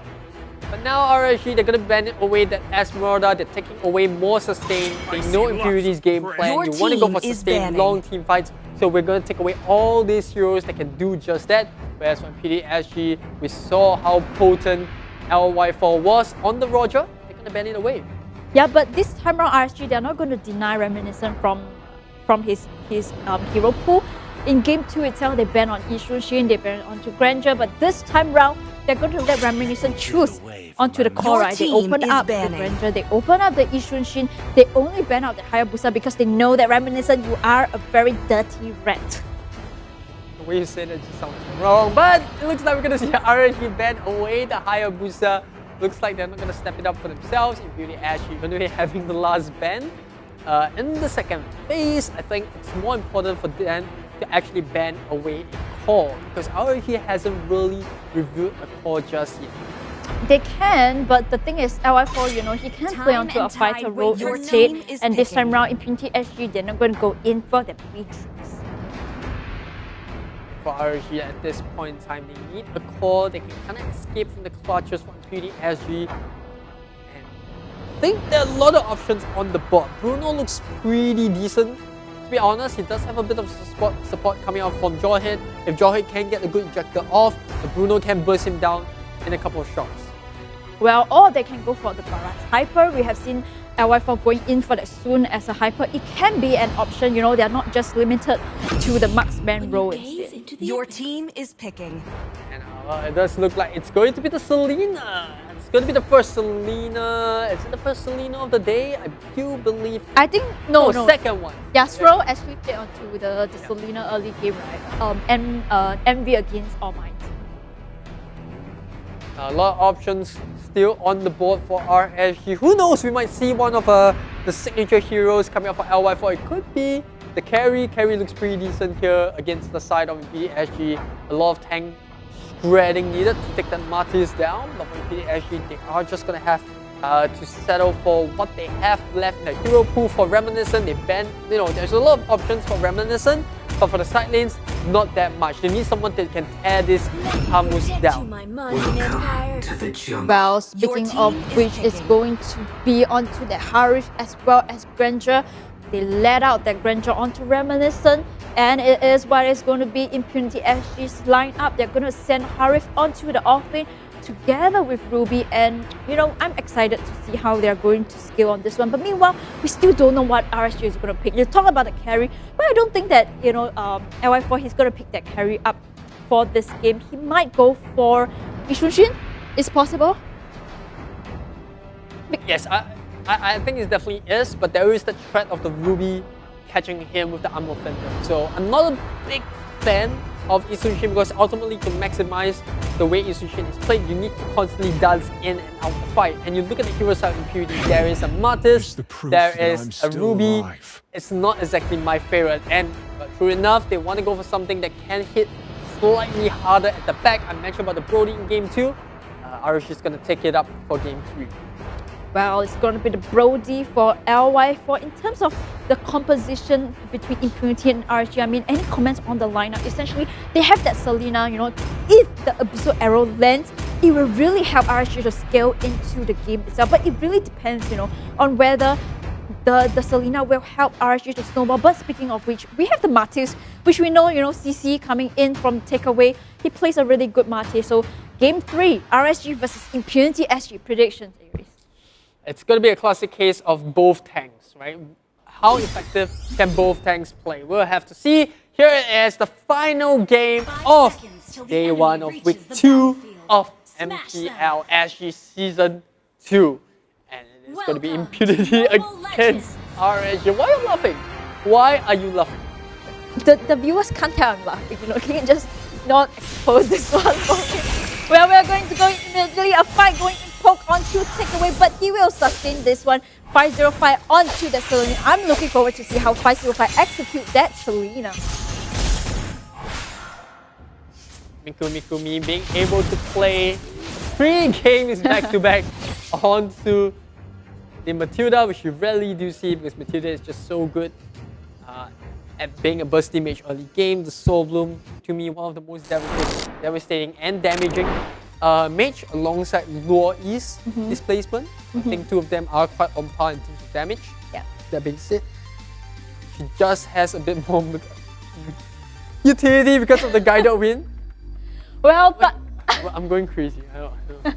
But now RSG, they're going to ban it away that Esmeralda. They're taking away more sustain. They know Impunity's game plan. Your You want to go for team is sustain, banning. long team fights. So we're going to take away all these heroes that can do just that. Whereas for Impunity SG, we saw how potent LY4 was on the Roger. They're going to ban it away. Yeah, but this time around, RSG, they're not going to deny Reminiscent from his hero pool. In game 2 itself, they banned on Ishunshin, they banned onto Granger, but this time round, they're going to let Reminiscent choose onto the core, right? They team open is up banning. the Granger, they open up the Ishunshin, they only ban out the Hayabusa because they know that Reminiscent, you are a very dirty rat. The way you said it just sounds wrong, but it looks like we're going to see RSG ban away the Hayabusa. Looks like they're not going to step it up for themselves. Impunity SG going to be having the last ban. In the second phase, I think it's more important for them to actually ban away a core because RSG hasn't really reviewed a core just yet. They can, but the thing is, LY4, you know, he can play onto a fighter role instead, and this time around, Impunity SG, they're not going to go in for the Matrix. For RSG at this point in time, they need a core. They can kind of escape from the clutches from Impunity SG. And I think there are a lot of options on the board. Bruno looks pretty decent. To be honest, he does have a bit of support coming out from Jawhead. If Jawhead can get a good ejector off, the Bruno can burst him down in a couple of shots. Well, or they can go for the Barat Hyper. We have seen LY4 going in for that soon as a Hyper. It can be an option, you know, they're not just limited to the marksman role instead. Your team is picking. And it does look like it's going to be the Selena. It's going to be the first Selena. Is it the first Selena of the day? I do believe. I think, no. Second one. Yasro actually played onto the Selena early game, right? MV against All Might. A lot of options still on the board for RSG. Who knows, we might see one of the signature heroes coming up for LY4. It could be the carry. Carry looks pretty decent here against the side of Impunity SG. A lot of tank shredding needed to take that Martyrs down. But for Impunity SG, they are just going to have to settle for what they have left in the hero pool. For Reminiscent, they ban, you know, there's a lot of options for Reminiscent. But for the side lanes, not that much. They need someone that can tear this Hamus down. Well, speaking of which, it's going to be onto the Harif as well as Granger. They let out that Granger onto Reminiscent, and it is what is going to be Impunity SG's lineup. They're going to send Harif onto the offlane together with Ruby, and you know, I'm excited to see how they're going to scale on this one. But meanwhile, we still don't know what RSG is going to pick. You talk about the carry, but I don't think that, you know, LY4, he's going to pick that carry up for this game. He might go for Ishunshin. It's possible. Yes, I think it definitely is, but there is the threat of the Ruby catching him with the Armor Fender. So I'm not a big fan of Ishunshin because ultimately to maximize the way Ishunshin is played, you need to constantly dance in and out the fight. And you look at the hero side of Impunity, there is a Martyrs, there is a Ruby. It's not exactly my favorite. And true enough, they want to go for something that can hit slightly harder at the back. I mentioned about the Brody in game 2. RSG is going to take it up for game 3. Well, it's going to be the Brody for LY4. In terms of the composition between Impunity and RSG, I mean, any comments on the lineup? Essentially, they have that Selena, you know, if the Abyssal Arrow lands, it will really help RSG to scale into the game itself. But it really depends, you know, on whether the Selena will help RSG to snowball. But speaking of which, we have the Martyrs, which we know, you know, CC coming in from Takeaway. He plays a really good Martyr. So, game 3, RSG versus Impunity SG. Predictions, Aries. It's going to be a classic case of both tanks, right? How effective can both tanks play? We'll have to see. Here is the final game of day 1 of week 2 of MPL SG Season 2. And it's going to be Impunity against RSG. Why are you laughing? Why are you laughing? The viewers can't tell I'm laughing, you know. Can you just not expose this one for me? Well, we're going to go immediately, a fight going in poke onto Takeaway, but he will sustain this one. 505 onto the Selena. I'm looking forward to see how 505 execute that Selena. Mikumi being able to play 3 games back-to-back onto the Matilda, which you rarely do see because Matilda is just so good at being a bursty mage early game. The Soul Bloom, to me, one of the most devastating and damaging mage alongside Lure East displacement. I think 2 of them are quite on par in terms of damage. Yeah. That being said, she just has a bit more utility because of the guided wind. Well, but I'm going crazy. I don't.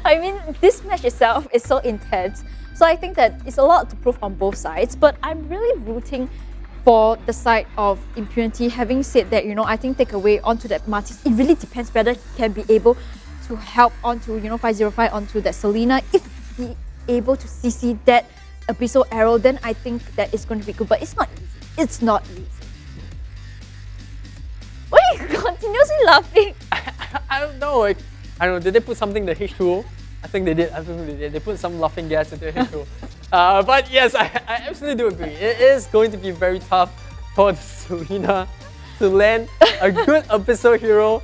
I mean, this match itself is so intense. So I think that it's a lot to prove on both sides, but I'm really rooting for the side of Impunity. Having said that, I think takeaway onto that Martis, it really depends whether he can be able to help onto, 505 onto that Selena. If he able to CC that Abyssal Arrow, then I think that it's going to be good. But it's not easy. It's not easy. Why are you continuously laughing? I don't know. I don't know. Did they put something in the H2O? I think they did. They put some laughing gas into the H2O. But yes, I absolutely do agree. It is going to be very tough for Selena to land a good Abyssal hero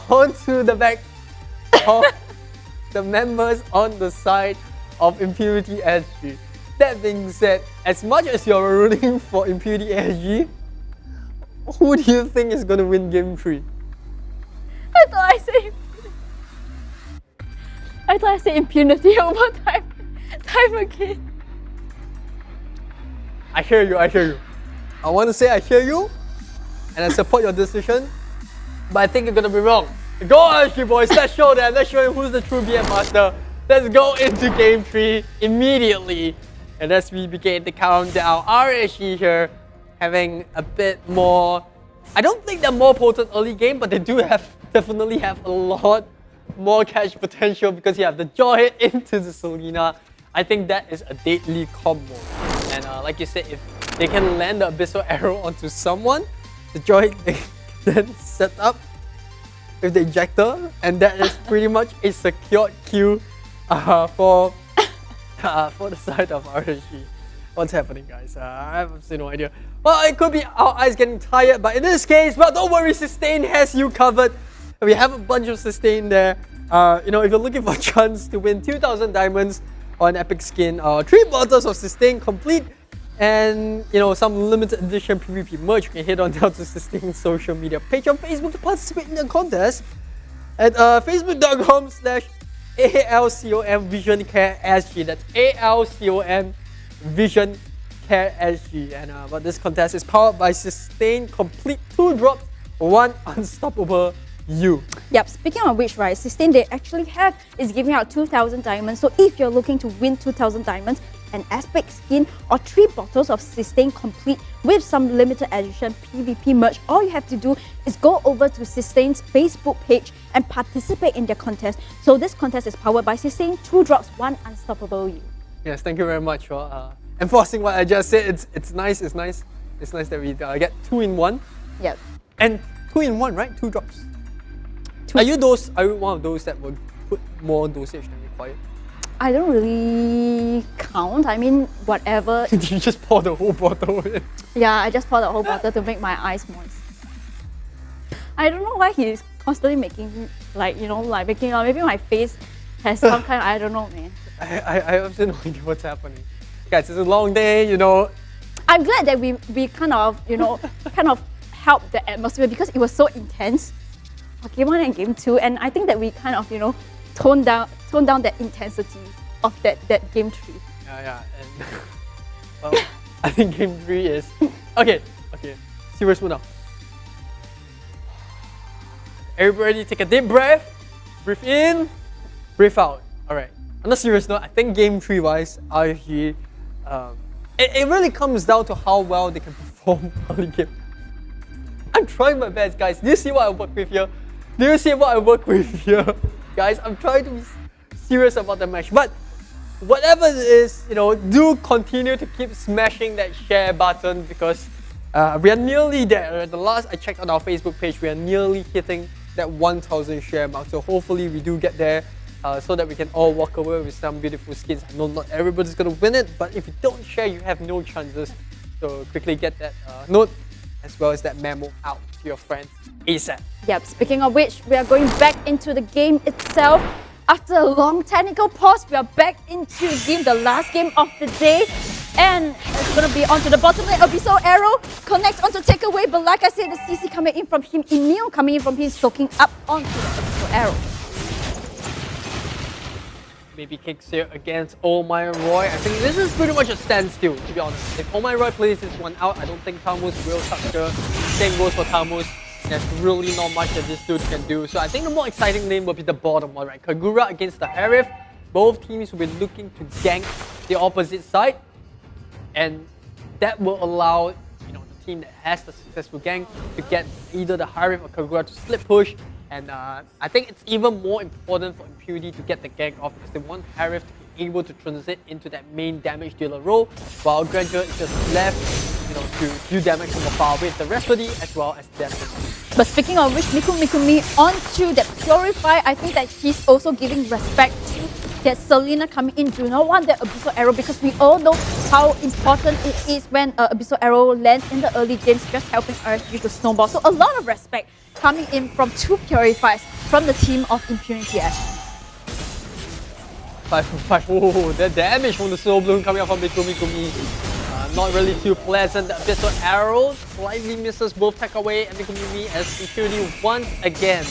onto the back of the members on the side of Impunity SG. That being said, as much as you're rooting for Impunity SG, who do you think is going to win Game 3? I thought I said Impunity over time again. I hear you. I want to say I hear you, and I support your decision, but I think you're going to be wrong. Go SG boys, let's show them. Let's show them who's the true BM master. Let's go into Game 3 immediately. And as we begin the countdown, RSG here having a bit more... I don't think they're more potent early game, but they do definitely have a lot more catch potential because you have the jaw hit into the Selena. I think that is a deadly combo. And like you said, if they can land the Abyssal Arrow onto someone, the jaw hit they then set up with the ejector, and that is pretty much a secured kill for the side of RSG. What's happening, guys? I have absolutely no idea. Well, it could be our eyes getting tired, but in this case, well, don't worry, Sustain has you covered. We have a bunch of Sustain there. If you're looking for a chance to win 2,000 diamonds on Epic Skin, 3 bottles of Sustain complete, and some limited edition PvP merch, you can head on down to Sustain's social media page on Facebook to participate in the contest at facebook.com/ALCOM Vision Care SG. That's ALCOM Vision Care SG. And but this contest is powered by Sustain Complete 2 drops, 1 unstoppable you. Yep, speaking of which, right, Sustain they actually is giving out 2,000 diamonds. So if you're looking to win 2,000 diamonds, an aspect skin or 3 bottles of Sustain Complete with some limited edition PvP merch, all you have to do is go over to Sustain's Facebook page and participate in their contest. So this contest is powered by Sustain, 2 drops, 1 unstoppable you. Yes, thank you very much for enforcing what I just said. It's nice that we get 2 in 1. Yep. And 2 in 1, right? 2 drops. Are you one of those that would put more dosage than required? I don't really count. I mean, whatever. You just pour the whole bottle in? Yeah, I just pour the whole bottle to make my eyes moist. I don't know why he's constantly making, making maybe my face has some kind of, I don't know, man. I have no idea what's happening. Guys, it's a long day, I'm glad that we kind of, helped the atmosphere because it was so intense. Game 1 and Game 2, and I think that we kind of, toned down that intensity of that Game 3. Yeah, and well, I think Game 3 is okay. Serious mode now. Everybody take a deep breath. Breathe in, breathe out. Alright. On a serious note, I think Game 3 wise, RSG, it really comes down to how well they can perform early game. I'm trying my best, guys. Do you see what I work with here? Guys, I'm trying to be serious about the match. But whatever it is, do continue to keep smashing that share button because we are nearly there. The last I checked on our Facebook page, we are nearly hitting that 1,000 share mark. So hopefully we do get there so that we can all walk away with some beautiful skins. I know not everybody's going to win it, but if you don't share, you have no chances. So quickly get that note as well as that memo out to your friends ASAP. Yep, speaking of which, we are going back into the game itself. After a long technical pause, we are back into the game, the last game of the day. And it's going to be onto the bottom lane. Abyssal Arrow connects onto takeaway, but like I said, the CC coming in from him, Emil coming in from him, soaking up onto the Abyssal Arrow. Maybe kicks here against Oh My Roy. I think this is pretty much a standstill, to be honest. If Oh My Roy plays this one out, I don't think Tamus will touch her. Same goes for Tamus. There's really not much that this dude can do. So I think the more exciting lane will be the bottom one, right? Kagura against the Harif. Both teams will be looking to gank the opposite side. And that will allow the team that has the successful gank to get either the Harif or Kagura to split push. And I think it's even more important for Impunity to get the gank off because they want Harif to be able to transit into that main damage dealer role, while Granger is just left, to do damage from afar with the Rhapsody as well as Destiny. But speaking of which, Mikumi onto the Purify, I think that he's also giving respect to that Selena coming in. Do not want that Abyssal Arrow because we all know how important it is when Abyssal Arrow lands in the early games, just helping RSG to snowball. So a lot of respect coming in from two Purifies from the team of Impunity SG. 5-5. Oh, the damage from the Snow Bloom coming out from Mikumi. Not really too pleasant. The Abyssal Arrow slightly misses both takeaway and Mikumi as Impunity once again.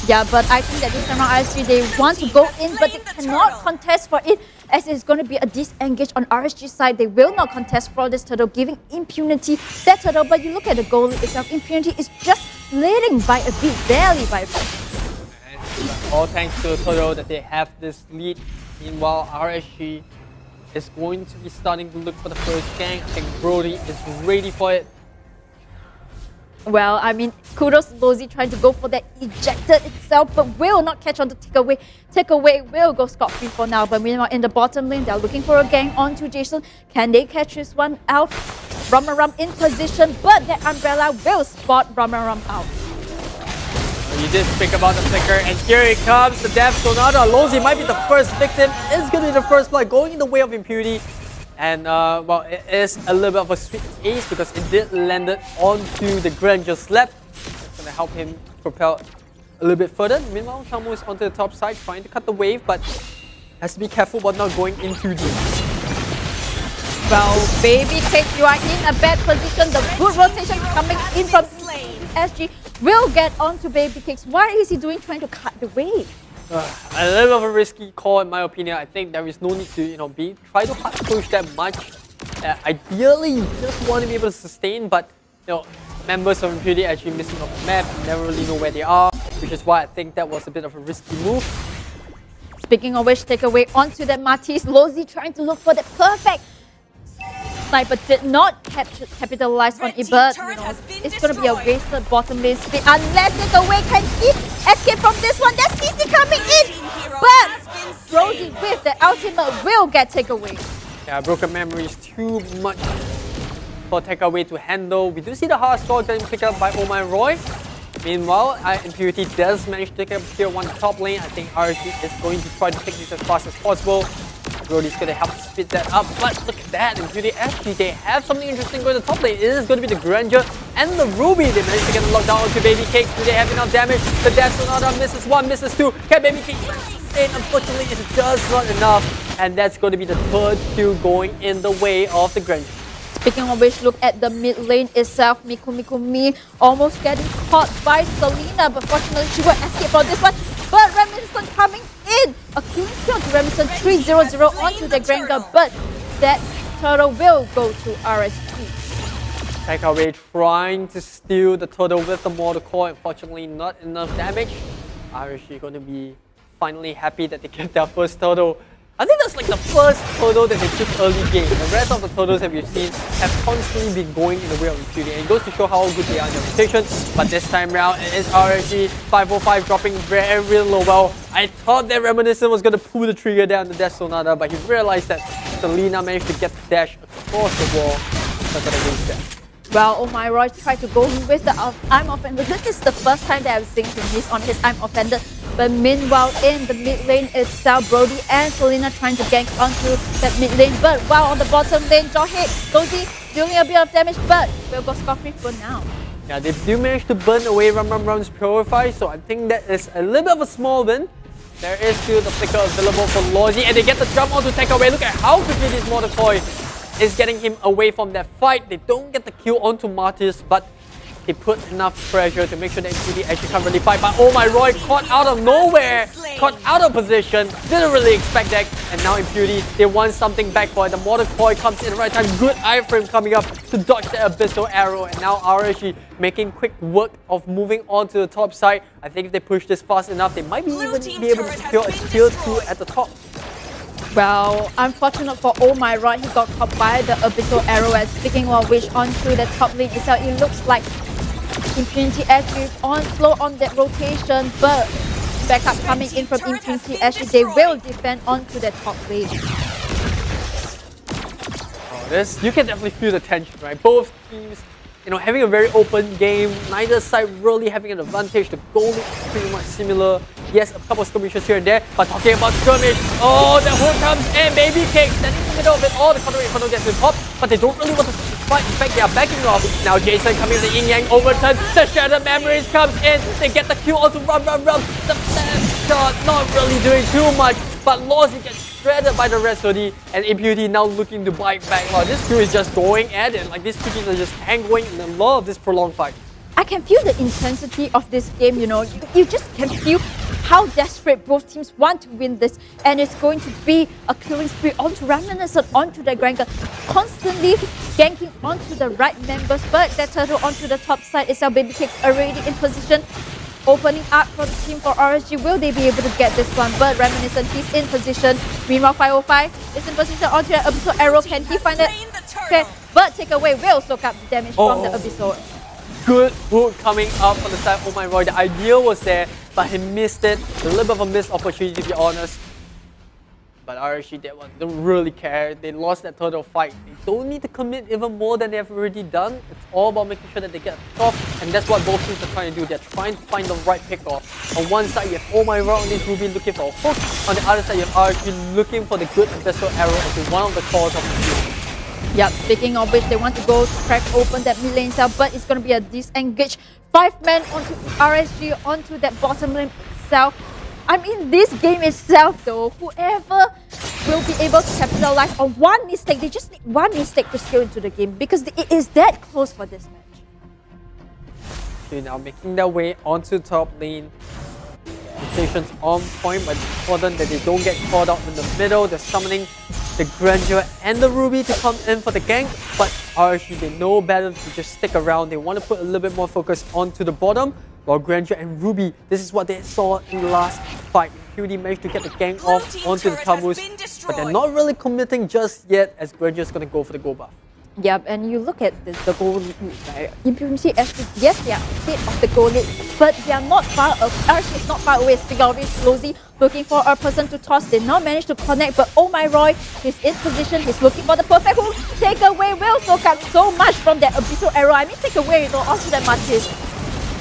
Yeah, but I think that this time around RSG, they want to go in, but they cannot contest for it as it's going to be a disengage on RSG side. They will not contest for this turtle, giving Impunity that turtle. But you look at the goalie itself, Impunity is just leading by a bit, barely by a bit. All thanks to the turtle that they have this lead. Meanwhile, RSG is going to be starting to look for the first gank. I think Brody is ready for it. Well, I mean, kudos to Lozy trying to go for that ejected itself, but will not catch on to takeaway. Takeaway will go scot-free for now, but meanwhile in the bottom lane, they're looking for a gank onto Jason. Can they catch this one out? Ramaram in position, but that Umbrella will spot Ramaram out. You did speak about the flicker, and here it comes, the Death Sonata. Lozy might be the first victim. It's going to be the first blood going in the way of Impunity. And well, it is a little bit of a sweet ace because it did landed onto the Granger's lap. It's going to help him propel a little bit further. Meanwhile, Shamu is onto the top side trying to cut the wave, but has to be careful about not going into the... Well, Baby Cake, you are in a bad position. The good rotation coming in from SG will get onto Baby Cakes. What is he doing trying to cut the wave? A little bit of a risky call in my opinion. I think there is no need to try to hard push that much. Ideally you just want to be able to sustain, but members of Impunity actually missing off the map. You never really know where they are, which is why I think that was a bit of a risky move. Speaking of which, take away onto that Matisse. Lozy trying to look for the perfect sniper, did not capitalize on it, but it's going to be a wasted bottom lane split unless Takeaway can escape from this one. That's CC coming in, but Brody with the ultimate will get Takeaway. Yeah, Broken Memory is too much for Takeaway to handle. We do see the hard score getting picked up by Oh My Roy. Meanwhile, Impurity does manage to take up tier 1 top lane. I think RSG is going to try to take this as fast as possible. Brody's going to help speed that up, but look at that, Impunity SG, they have something interesting going to top lane. It is going to be the Granger and the Ruby. They managed to get them locked down onto Baby Cakes. Do they have enough damage? The Death Sonata misses 1, misses 2. Can Baby Cakes sustain? Unfortunately, it does not enough. And that's going to be the third kill going in the way of the Granger. Speaking of which, look at the mid lane itself. Mikumi almost getting caught by Selena, but fortunately she will escape from this one. But Remington coming in! A killing kill to Remington, 3-0-0 onto the Granger, but that turtle will go to RSG. Takeaway trying to steal the turtle with the Mortal Core. Unfortunately, not enough damage. RSG going to be finally happy that they get their first turtle. I think that's like the first turtle that they took early game. The rest of the turtles that we've seen have constantly been going in the way of Impunity, and it goes to show how good they are in their rotation. But this time round, it is RSG 505 dropping very low. Well, I thought that Reminiscent was going to pull the trigger down the Death Sonata, but he realized that Selena managed to get the dash across the wall. That's what I used that. Well, Oh My Roy tried to go with the I'm Offended. This is the first time that I've seen him miss on his I'm Offended. But meanwhile, in the mid lane itself, Brody and Selena trying to gank onto that mid lane. But while on the bottom lane, Jawhead, Lozy doing a bit of damage, but will go scot-free for now. Yeah, they do manage to burn away Ram's Purify, so I think that is a little bit of a small win. There is still the flicker available for Lozy, and they get the jump on to take away. Look at how quickly this Mordecai is getting him away from that fight. They don't get the kill onto Martis, but they put enough pressure to make sure that Impunity actually can't really fight. But Oh My Roy caught out of nowhere, caught out of position, didn't really expect that. And now Impunity, they want something back for it. The Mortal Coil comes in the right time. Good iframe coming up to dodge the Abyssal Arrow. And now RSG making quick work of moving on to the top side. I think if they push this fast enough, they might be even be able to secure a tier 2 at the top. Well, unfortunate for Oh My Rod, he got caught by the Abyssal Arrow. And speaking of which, onto the top lane itself, it looks like Impunity SG on slow on that rotation, but backup coming in from Impunity SG. They will defend onto the top lane. This, you can definitely feel the tension, right? Both teams, having a very open game, neither side really having an advantage. The goal is pretty much similar. Yes, a couple of skirmishes here and there, but talking about skirmish, oh, the hook comes in, baby cake, standing in the middle of it, all the counter gets in top, but they don't really want to fight. In fact, they are backing off. Now Jason coming with the yin-yang overturn, the Shattered Memories comes in, they get the kill onto run. The flash shot, not really doing too much, but Lozzy gets shredded by the Resody, and Impunity now looking to bite back. Wow, this crew is just going at it, like these two teams are just tangoing in the lot of this prolonged fight. I can feel the intensity of this game, you just can feel how desperate both teams want to win this, and it's going to be a killing spree onto Reminiscent, onto the Granger, constantly ganking onto the right members, but that turtle onto the top side itself. Baby Cake already in position, opening up for the team for RSG. Will they be able to get this one? But Reminiscent, he's in position. Meanwhile, 505 is in position onto the Abyssal Arrow. Can he find it? Okay, but Takeaway will soak up the damage from the Abyssal. Good hook coming up on the side. Oh my god, the idea was there, but he missed it. A little bit of a missed opportunity, to be honest. But RSG, that one, don't really care. They lost that turtle fight. They don't need to commit even more than they've already done. It's all about making sure that they get a off, and that's what both teams are trying to do. They're trying to find the right pick-off. On one side, you have Oh My God on this Ruby looking for a hook. On the other side, you have RSG looking for the good Abyssal Arrow as one of the cores of the field. Yep, speaking of which, they want to go to crack open that mid lane itself, but it's going to be a disengaged 5-man onto RSG, onto that bottom lane itself. I mean, this game itself though, whoever will be able to capitalize on one mistake, they just need one mistake to scale into the game, because it is that close for this match. Okay, now making their way onto top lane. Rotations on point, but it's important that they don't get caught out in the middle. They're summoning the Grandeur and the Ruby to come in for the gank, but RSG, they know better to just stick around. They want to put a little bit more focus onto the bottom, while Grandeur and Ruby, this is what they saw in the last fight. Impunity managed to get the gank off onto the Tamus, but they're not really committing just yet, as Grandeur's going to go for the gold buff. Yep, and you look at the goal lead, right? Impunity SG, yes, they are ahead of the goal lead, but they are not far away. RSG is not far away. Speaking of it, Lozzy looking for a person to toss. They now managed to connect, but Oh My Roy, he's in position. He's looking for the perfect hook. Takeaway will soak up so much from that Abyssal Arrow. I mean, Takeaway, onto that Martis.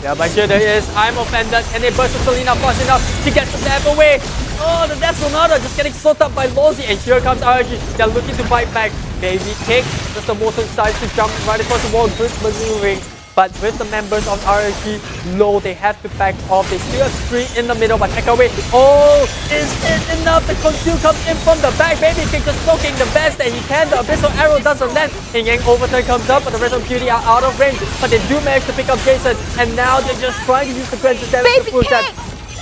Yeah, but here there is. I'm offended. Can they burst with Selena fast enough to get the stab away? Oh, the Death Sonata just getting soaked up by Lozzy, and here comes RSG. They're looking to bite back. Baby Kick, just a motion size to jump right across the wall, good maneuvering. But with the members of RSG low, they have to back off. They still have 3 in the middle, but Takeaway. Oh, is it enough? The conceal comes in from the back. Baby Kick just soaking the best that he can. The Abyssal Arrow doesn't land. Yin-Yang overturn comes up, but the rest of Beauty are out of range. But they do manage to pick up Jason, and now they're just trying to use the Grand damage to push that.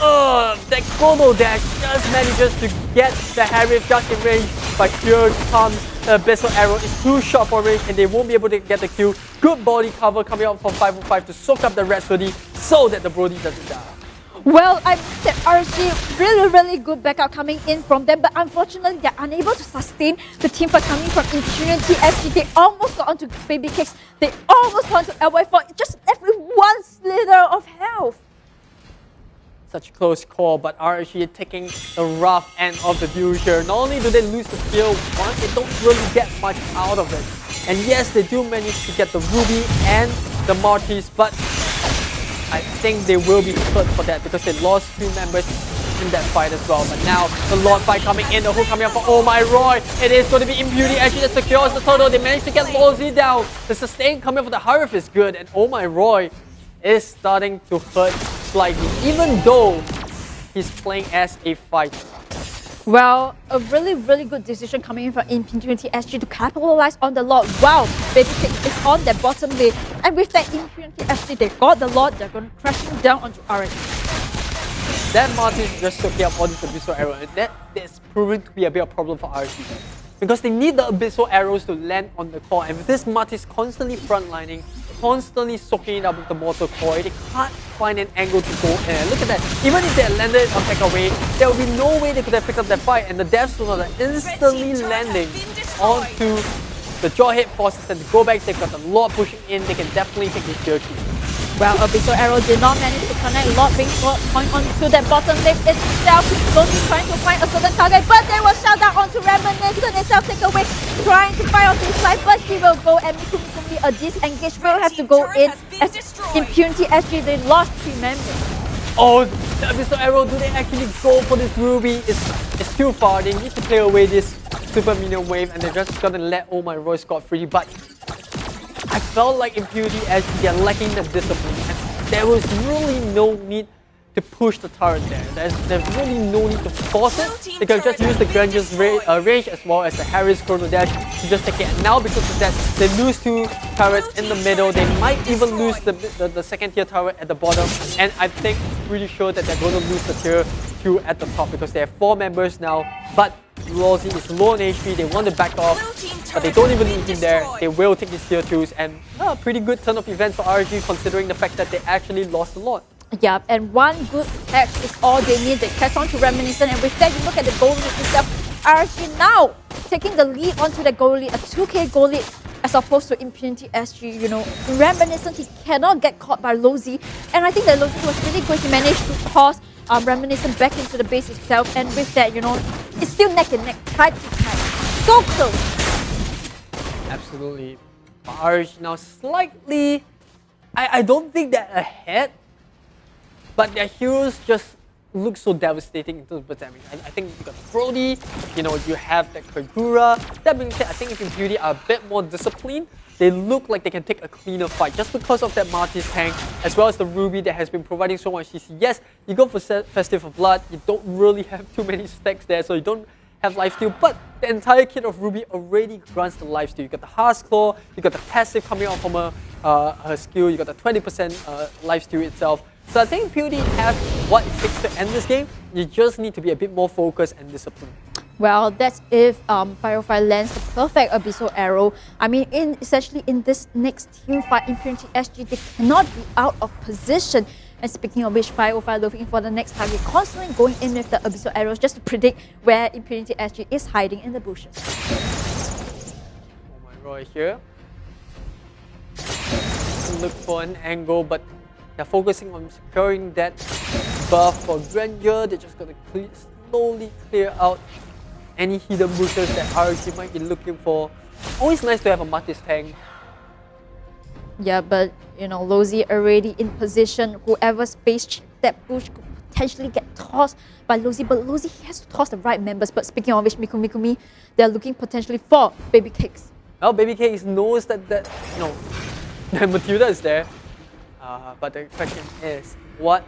Oh, that Chrono Dash just manages to get the Harriet just in range, but here comes the Abyssal Arrow. It's too short for range, and they won't be able to get the kill. Good body cover coming out from 505 to soak up the Resody so that the Brody doesn't die. Well, I said RSG, really good backup coming in from them, but unfortunately they're unable to sustain the team fight coming from Impunity SG. They almost got onto Baby Kicks. They almost got onto LY4, just left with one slither of health. Such a close call, but RSG taking the rough end of the deal here. Not only do they lose the skill one, they don't really get much out of it. And yes, they do manage to get the Ruby and the Martis, but I think they will be hurt for that because they lost 2 members in that fight as well. But now the Lord fight coming in, the hook coming up for Oh My Roy. It is going to be Impunity actually that secures the total. They managed to get Lozzy down. The sustain coming for the Harif is good, and Oh My Roy is starting to hurt slightly, even though he's playing as a fighter. Well, a really good decision coming in from Impunity SG to capitalize on the Lord. Wow, Baby Kick is on their bottom lane, and with that Impunity SG, they got the Lord. They're going to crashing down onto RSG. That Martin just took up all this Abyssal Arrow, and that is proving to be a bit of a problem for RSG, because they need the Abyssal Arrows to land on the core, and with this Martis constantly frontlining, constantly soaking it up with the mortar coil. They can't find an angle to go in. Look at that. Even if they had landed on takeaway, there would be no way they could have picked up that fight. And the Death Stone are instantly landing onto the Jawhead forces and to go back. They've got the Lord pushing in. They can definitely take this tier 2. Well, Abyssal Arrow did not manage to connect. Lord being point onto that bottom lane itself. He's slowly trying to find a certain target, but they will shut down onto Reminiscent itself. Take away, trying to fight off his life, but he will go and Mikumi a disengage will have to go in as Impunity SG. They lost 3 members. Oh, the Abyssal Arrow, do they actually go for this Ruby? It's too far. They need to play away this super minion wave and they're just gonna let Oh My Roy scot-free. But I felt like Impunity SG, they're lacking the discipline. And there was really no need to push the turret there. There's really no need to force it. They can just use the Granger's range as well as the Harry's Chrono Dash to just take it. And now because of that, they lose 2 turrets in the middle. They might even lose the second tier turret at the bottom. And I think it's pretty sure that they're going to lose the tier 2 at the top because they have 4 members now. But Lawsy is low on HP, they want to back off, but they don't even need him there. They will take these tier 2s and a pretty good turn of events for RSG considering the fact that they actually lost a lot. Yeah, and one good catch is all they need. They catch on to Reminiscent, and with that, you look at the goal lead itself. RSG now taking the lead onto the goal lead, a 2k goal lead, as opposed to Impunity SG. You know, Reminiscent, he cannot get caught by Lowzy, and I think that Lowzy was really good. He managed to toss Reminiscent back into the base itself, and with that, you know, it's still neck and neck, tight to tight, so close. Absolutely. RSG now slightly, I don't think they're ahead, but their heroes just look so devastating in terms of damage. I think you got Brody, you know, you have that Kagura. That being said, I think if Impunity are a bit more disciplined, they look like they can take a cleaner fight just because of that Marty's tank, as well as the Ruby that has been providing so much CC. Yes, you go for Festive of Blood, you don't really have too many stacks there, so you don't have lifesteal, but the entire kit of Ruby already grants the lifesteal. You got the Heart's Claw, you got the passive coming out from her skill, you got the 20% lifesteal itself. So I think Impunity have what it takes to end this game. You just need to be a bit more focused and disciplined. Well, that's if Firefly lands the perfect Abyssal Arrow. I mean, essentially in this next team fight, Impunity SG, they cannot be out of position. And speaking of which, 505 looking for the next target, constantly going in with the Abyssal Arrows just to predict where Impunity SG is hiding in the bushes. Oh my Roy here. Look for an angle, but they're focusing on securing that buff for Granger. They're just going to slowly clear out any hidden bushes that RSG might be looking for. Always nice to have a Martis tank. Yeah, but you know, Lowzy already in position. Whoever's face that bush could potentially get tossed by Lowzy, but Lowzy has to toss the right members. But speaking of which, Mikumi, they're looking potentially for Baby Cakes. Well, Baby Cakes knows that you know, that Matilda is there. But the question is, what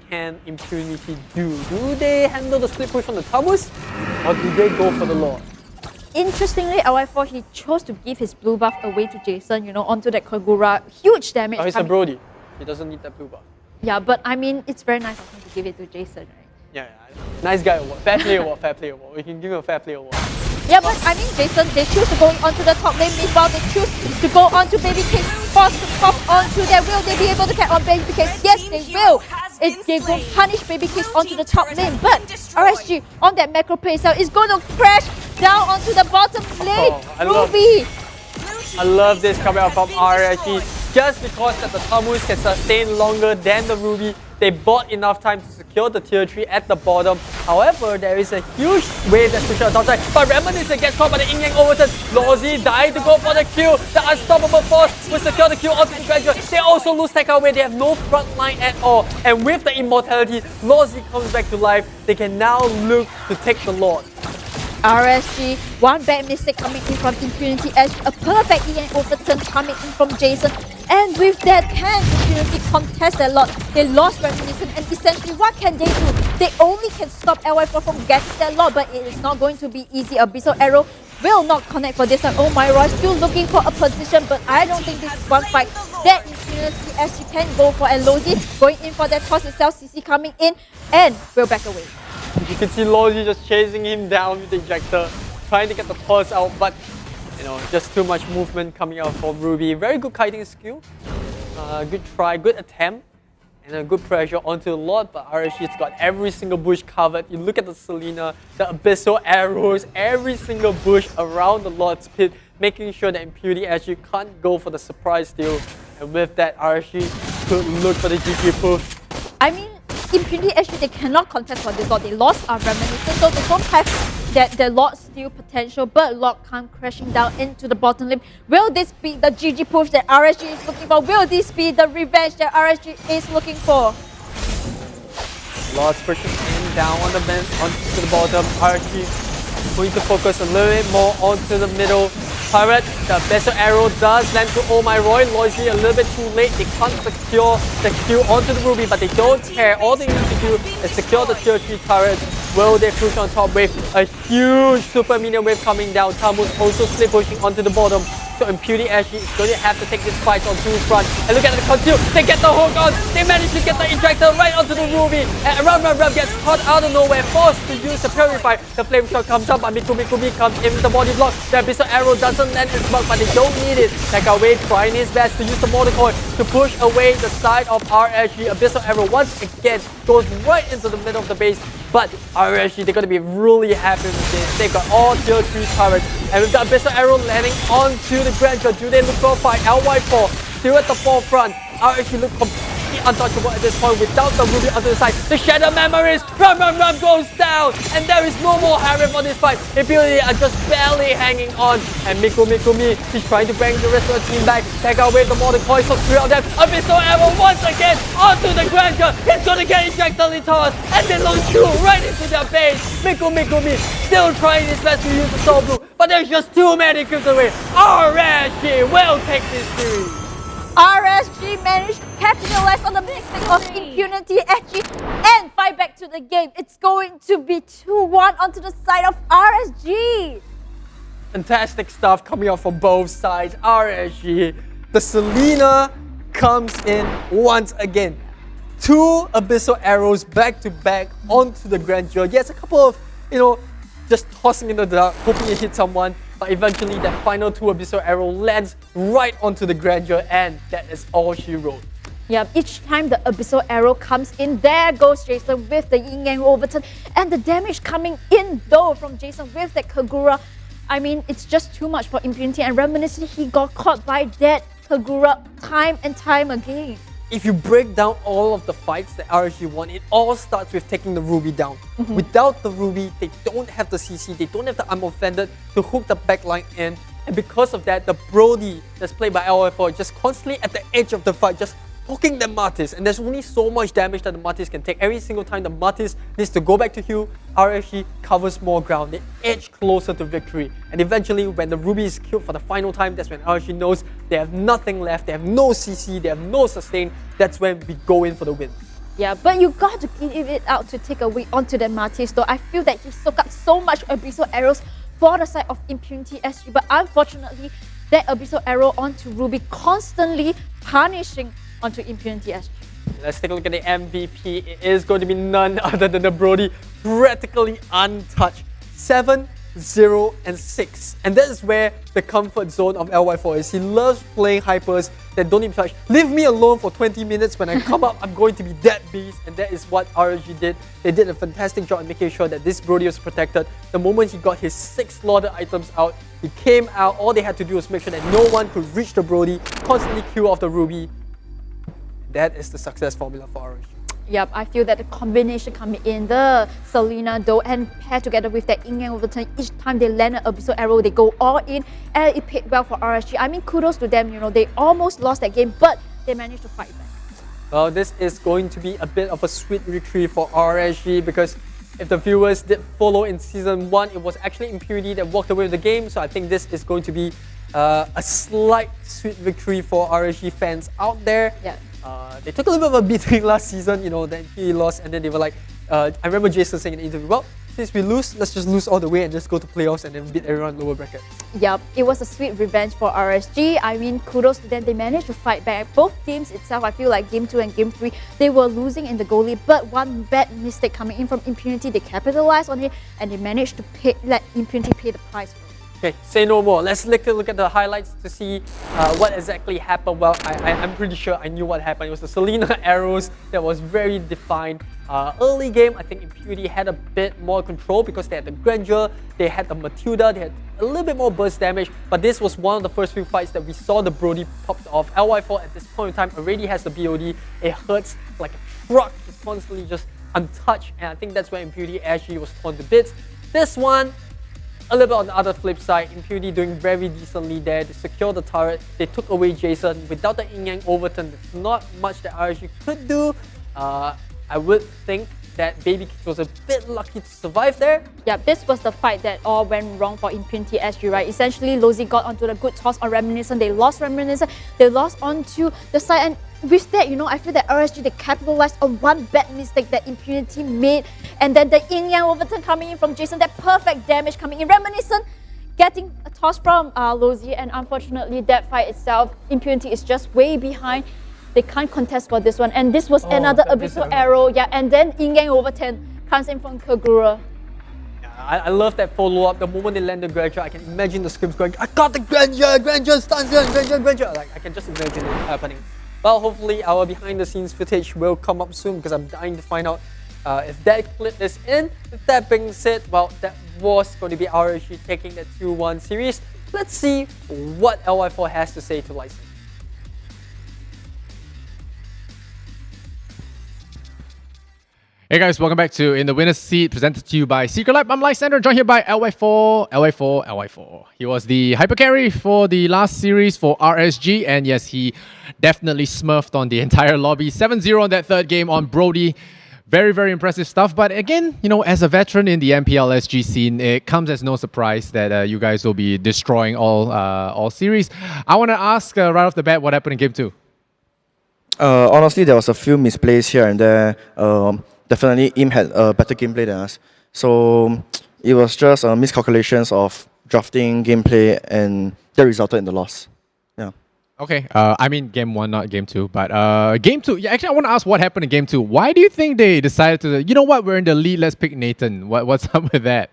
can Impunity do? Do they handle the split push from the Tamus, or do they go for the Lord? Interestingly, LY4, he chose to give his blue buff away to Jason, you know, onto that Kagura. Huge damage. Oh, he's a Brody. He doesn't need that blue buff. Yeah, but I mean, it's very nice of him to give it to Jason, right? Yeah. Nice guy award. Fair play award, fair play award. We can give him a fair play award. Yeah, but I mean, Jason, they choose to go onto the top lane. Meanwhile, they choose to go onto Baby Cake, force to pop onto there. Will they be able to get on Baby Cake? Yes, they will. They will punish Baby Cake onto the top lane, but RSG on that macro play cell is going to crash down onto the bottom lane. Ruby! I love this coming out from RSG. Just because that the Tamus can sustain longer than the Ruby, they bought enough time to secure the tier 3 at the bottom. However, there is a huge wave that's pushed on the top side. But Reminiscent gets caught by the Yin-Yang overturn. Lawsy died to go for the kill. The Unstoppable Force will secure the kill onto the Granger. They also lose tech away. They have no front line at all. And with the immortality, Lawsy comes back to life. They can now look to take the Lord. RSG, one bad mistake coming in from Impunity SG, a perfect EN overturn coming in from Jason, and with that, can Impunity contest a lot? They lost Reminiscent, and essentially, what can they do? They only can stop LY4 from getting that lot, but it is not going to be easy. Abyssal Arrow will not connect for this one. Oh my Roy, still looking for a position, but I don't think this is one fight that Impunity SG can go for, and Lowzy going in for that toss itself, CC coming in, and will back away. You can see Lawsy just chasing him down with the ejector, trying to get the toss out, but just too much movement coming out from Ruby. Very good kiting skill. Good try, good attempt. And a good pressure onto the Lord, but RSG's got every single bush covered. You look at the Selena, the Abyssal arrows, every single bush around the Lord's pit, making sure that Impunity SG can't go for the surprise steal. And with that, RSG could look for the GG push. I mean, Impunity SG, they cannot contest for this Lord. They lost our Reminiscence, so they don't have their Lord steal potential, but Lord come crashing down into the bottom lane. Will this be the GG push that RSG is looking for? Will this be the revenge that RSG is looking for? Lord's pushing in, down on the bench, onto the bottom. RSG going to focus a little bit more onto the middle. Pirate, the Abyssal arrow does land to Oh My Roy. Loisy a little bit too late. They can't secure the kill onto the Ruby, but they don't care. All they need to do is secure the tier 3 turrets. Will they push on top with a huge super minion wave coming down? Tamus also slip pushing onto the bottom. So Impunity SG is going to have to take this fight on two fronts. And look at the conceal. They get the hook on. They manage to get the injector right onto the Ruby. And Ram gets caught out of nowhere, forced to use the Purify. The flame shot comes up, and Mikumi comes in with the body block. The Abyssal arrow doesn't land its mark, but they don't need it. Tekaway trying his best to use the Mordecai to push away the side of RSG. Abyssal arrow once again goes right into the middle of the base. But RSG, they're going to be really happy with this. They've got all tier 3 turrets. And with the Abyssal arrow landing onto the Grandeur, do they look for a fight? LY4 still at the forefront. RSG look completely untouchable at this point without the Ruby onto the side. The Shadow Memories, Ram goes down. And there is no more Harem on this fight. Impunity are just barely hanging on. And Mikumi, he's trying to bring the rest of the team back. Take away the Mordecai, so 3 of them. Abyssal arrow once again onto the Grandeur. It's going to get ejected tossed. And they launch through right into their base. Mikumi still trying his best to use the Soul Blue. But there's just too many kills away. RSG will take this series. RSG managed to capitalize on the mistake of Impunity SG and fight back to the game. It's going to be 2-1 onto the side of RSG. Fantastic stuff coming out from both sides. RSG, the Selena comes in once again. 2 Abyssal arrows back to back onto the Grandeur. Yes, a couple of, just tossing in the dark, hoping it hits someone. But eventually that final 2 Abyssal arrow lands right onto the Grandeur, and that is all she wrote. Yeah, each time the Abyssal arrow comes in, there goes Jason with the yin yang overturn. And the damage coming in though from Jason with that Kagura. I mean, it's just too much for Impunity, and Reminiscence, he got caught by that Kagura time and time again. If you break down all of the fights that RSG won, it all starts with taking the Ruby down. Without the Ruby, they don't have the CC, they don't have the Unoffended to hook the backline in. And because of that, the Brody that's played by LF4 just constantly at the edge of the fight, just poking the Martis. And there's only so much damage that the Martis can take. Every single time the Martis needs to go back to heal, RSG covers more ground. They edge closer to victory. And eventually, when the Ruby is killed for the final time, that's when RSG knows they have nothing left. They have no CC, they have no sustain. That's when we go in for the win. Yeah, but you got to give it out to take away onto the Martis, though. I feel that he soaked up so much Abyssal arrows for the side of Impunity SG, but unfortunately, that Abyssal arrow onto Ruby constantly punishing onto Impunity SG. Let's take a look at the MVP. It is going to be none other than the Brody, practically untouched. 7, 0, and 6. And that is where the comfort zone of LY4 is. He loves playing hypers that don't even touch. Leave me alone for 20 minutes. When I come up, I'm going to be that beast. And that is what RSG did. They did a fantastic job in making sure that this Brody was protected. The moment he got his 6 slaughter items out, he came out. All they had to do was make sure that no one could reach the Brody, constantly kill off the Ruby. That is the success formula for RSG. Yep, I feel that the combination coming in, the Selena though, and paired together with that yin yang overturn, each time they land an Abyssal arrow, they go all in, and it paid well for RSG. I mean, kudos to them, they almost lost that game, but they managed to fight back. Well, this is going to be a bit of a sweet victory for RSG, because if the viewers did follow in Season 1, it was actually Impunity that walked away with the game, so I think this is going to be a slight sweet victory for RSG fans out there. Yeah. They took a little bit of a beating last season, then he lost, and then they were like, I remember Jason saying in the interview, well, since we lose, let's just lose all the way and just go to playoffs and then beat everyone lower bracket. Yep, it was a sweet revenge for RSG. I mean, kudos to them. They managed to fight back. Both teams itself, I feel like Game 2 and Game 3, they were losing in the goalie, but one bad mistake coming in from Impunity, they capitalized on it and they managed to let Impunity pay the price for it. Okay, say no more. Let's take a look at the highlights to see what exactly happened. Well, I'm pretty sure I knew what happened. It was the Selena arrows that was very defined. Early game, I think Impunity had a bit more control because they had the Grandeur, they had the Matilda, they had a little bit more burst damage, but this was one of the first few fights that we saw the Brody popped off. LY4 at this point in time already has the BOD. It hurts like a truck. It's constantly just untouched, and I think that's where Impunity SG was torn to bits. This one, a little bit on the other flip side, Impunity doing very decently there. They secured the turret, they took away Jason. Without the yin-yang overturn, there's not much that RSG could do. I would think that Baby Kicks was a bit lucky to survive there. Yeah, this was the fight that all went wrong for Impunity SG, right? Essentially, Lozi got onto the good toss on Reminiscent. They lost Reminiscent. They lost onto the side. And with that, I feel that RSG, they capitalized on one bad mistake that Impunity made. And then the yin-yang overturn coming in from Jason, that perfect damage coming in. Reminiscent getting a toss from Lozi. And unfortunately, that fight itself, Impunity is just way behind. They can't contest for this one. And this was another Abyssal Arrow. Yeah, and then yin-yang overturn comes in from Kagura. I love that follow-up. The moment they land the Grandeur, I can imagine the scrims going, I got the Grandeur, Grandeur, stun gun, Grandeur. Like, I can just imagine it happening. Well, hopefully our behind-the-scenes footage will come up soon because I'm dying to find out if that clip is in. With that being said, well, that was going to be RSG taking the 2-1 series. Let's see what LY4 has to say to License. Hey guys, welcome back to In the Winner's Seat, presented to you by Secret Lab. I'm Lysander, joined here by LY4. He was the hyper carry for the last series for RSG, and yes, he definitely smurfed on the entire lobby. 7-0 on that third game on Brody. Very, very impressive stuff. But again, as a veteran in the MPL SG scene, it comes as no surprise that you guys will be destroying all series. I want to ask right off the bat, what happened in Game 2? Honestly, there was a few misplays here and there. Definitely, Im had a better gameplay than us. So it was just miscalculations of drafting gameplay, and that resulted in the loss. Yeah. Okay. I mean, Game 1, not Game 2. But Game 2, yeah, actually, I want to ask what happened in Game 2. Why do you think they decided to, you know what, we're in the lead, let's pick Nathan? What's up with that?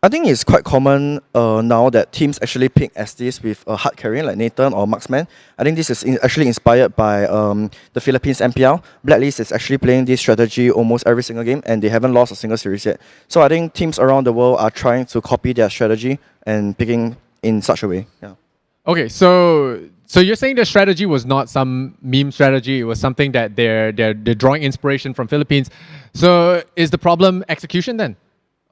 I think it's quite common now that teams actually pick SDs with a hard carry like Nathan or Marksman. I think this is actually inspired by the Philippines MPL. Blacklist is actually playing this strategy almost every single game, and they haven't lost a single series yet. So I think teams around the world are trying to copy their strategy and picking in such a way. Yeah. Okay, so you're saying the strategy was not some meme strategy. It was something that they're drawing inspiration from Philippines. So is the problem execution then?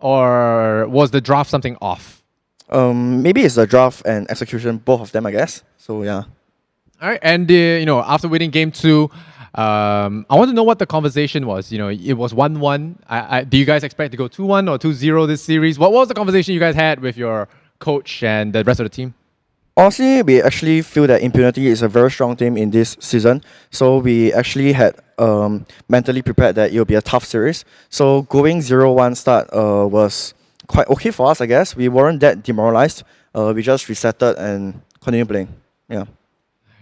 Or was the draft something off? Maybe it's the draft and execution, both of them, I guess. So yeah. All right, and after winning Game 2, I want to know what the conversation was. It was 1-1. Do you guys expect to go 2-1 or 2-0 this series? What was the conversation you guys had with your coach and the rest of the team? Honestly, we actually feel that Impunity is a very strong team in this season. So we actually had mentally prepared that it will be a tough series. So going 0-1 start was quite okay for us, I guess. We weren't that demoralized. We just resetted and continued playing. Yeah.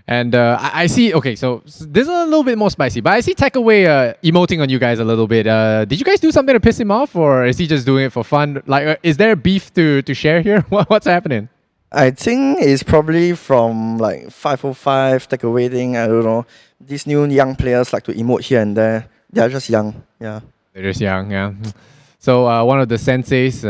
And I see, okay, so this is a little bit more spicy, but I see Takeaway emoting on you guys a little bit. Did you guys do something to piss him off, or is he just doing it for fun? Like, is there beef to share here? What's happening? I think it's probably from like 505 Takeaway thing. I don't know. These new young players like to emote here and there. They're just young. Yeah. They're just young, yeah. So one of the senseis,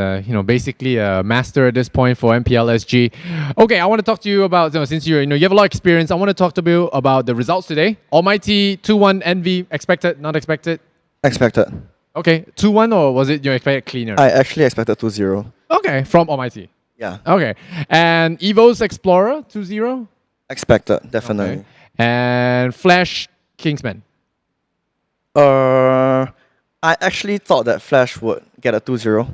basically a master at this point for MPL SG. Okay, I want to talk to you about, since you have a lot of experience, I want to talk to you about the results today. ALMGHTY 2-1 Envy, expected, not expected? Expected. Okay, 2-1 or was it you expected cleaner? I actually expected 2-0. Okay, from ALMGHTY. Yeah. Okay, and EVOS Explorer 2-0? Expected, definitely. Okay. And Flash Kingsmen? I actually thought that Flash would get a 2-0.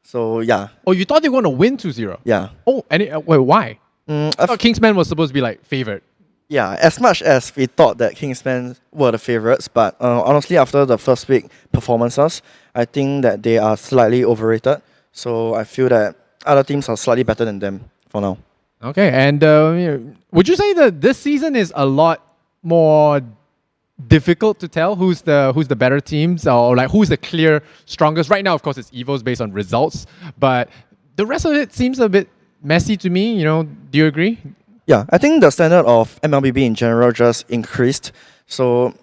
So, yeah. Oh, you thought they were going to win 2-0? Yeah. Oh, and wait, why? I thought Kingsmen was supposed to be like favored. Yeah, as much as we thought that Kingsmen were the favorites, but honestly, after the first week performances, I think that they are slightly overrated. So I feel that other teams are slightly better than them for now. Okay, and would you say that this season is a lot more difficult to tell who's the better teams, or like who's the clear strongest? Right now, of course, it's EVOS based on results, but the rest of it seems a bit messy to me. Do you agree? Yeah, I think the standard of MLBB in general just increased. So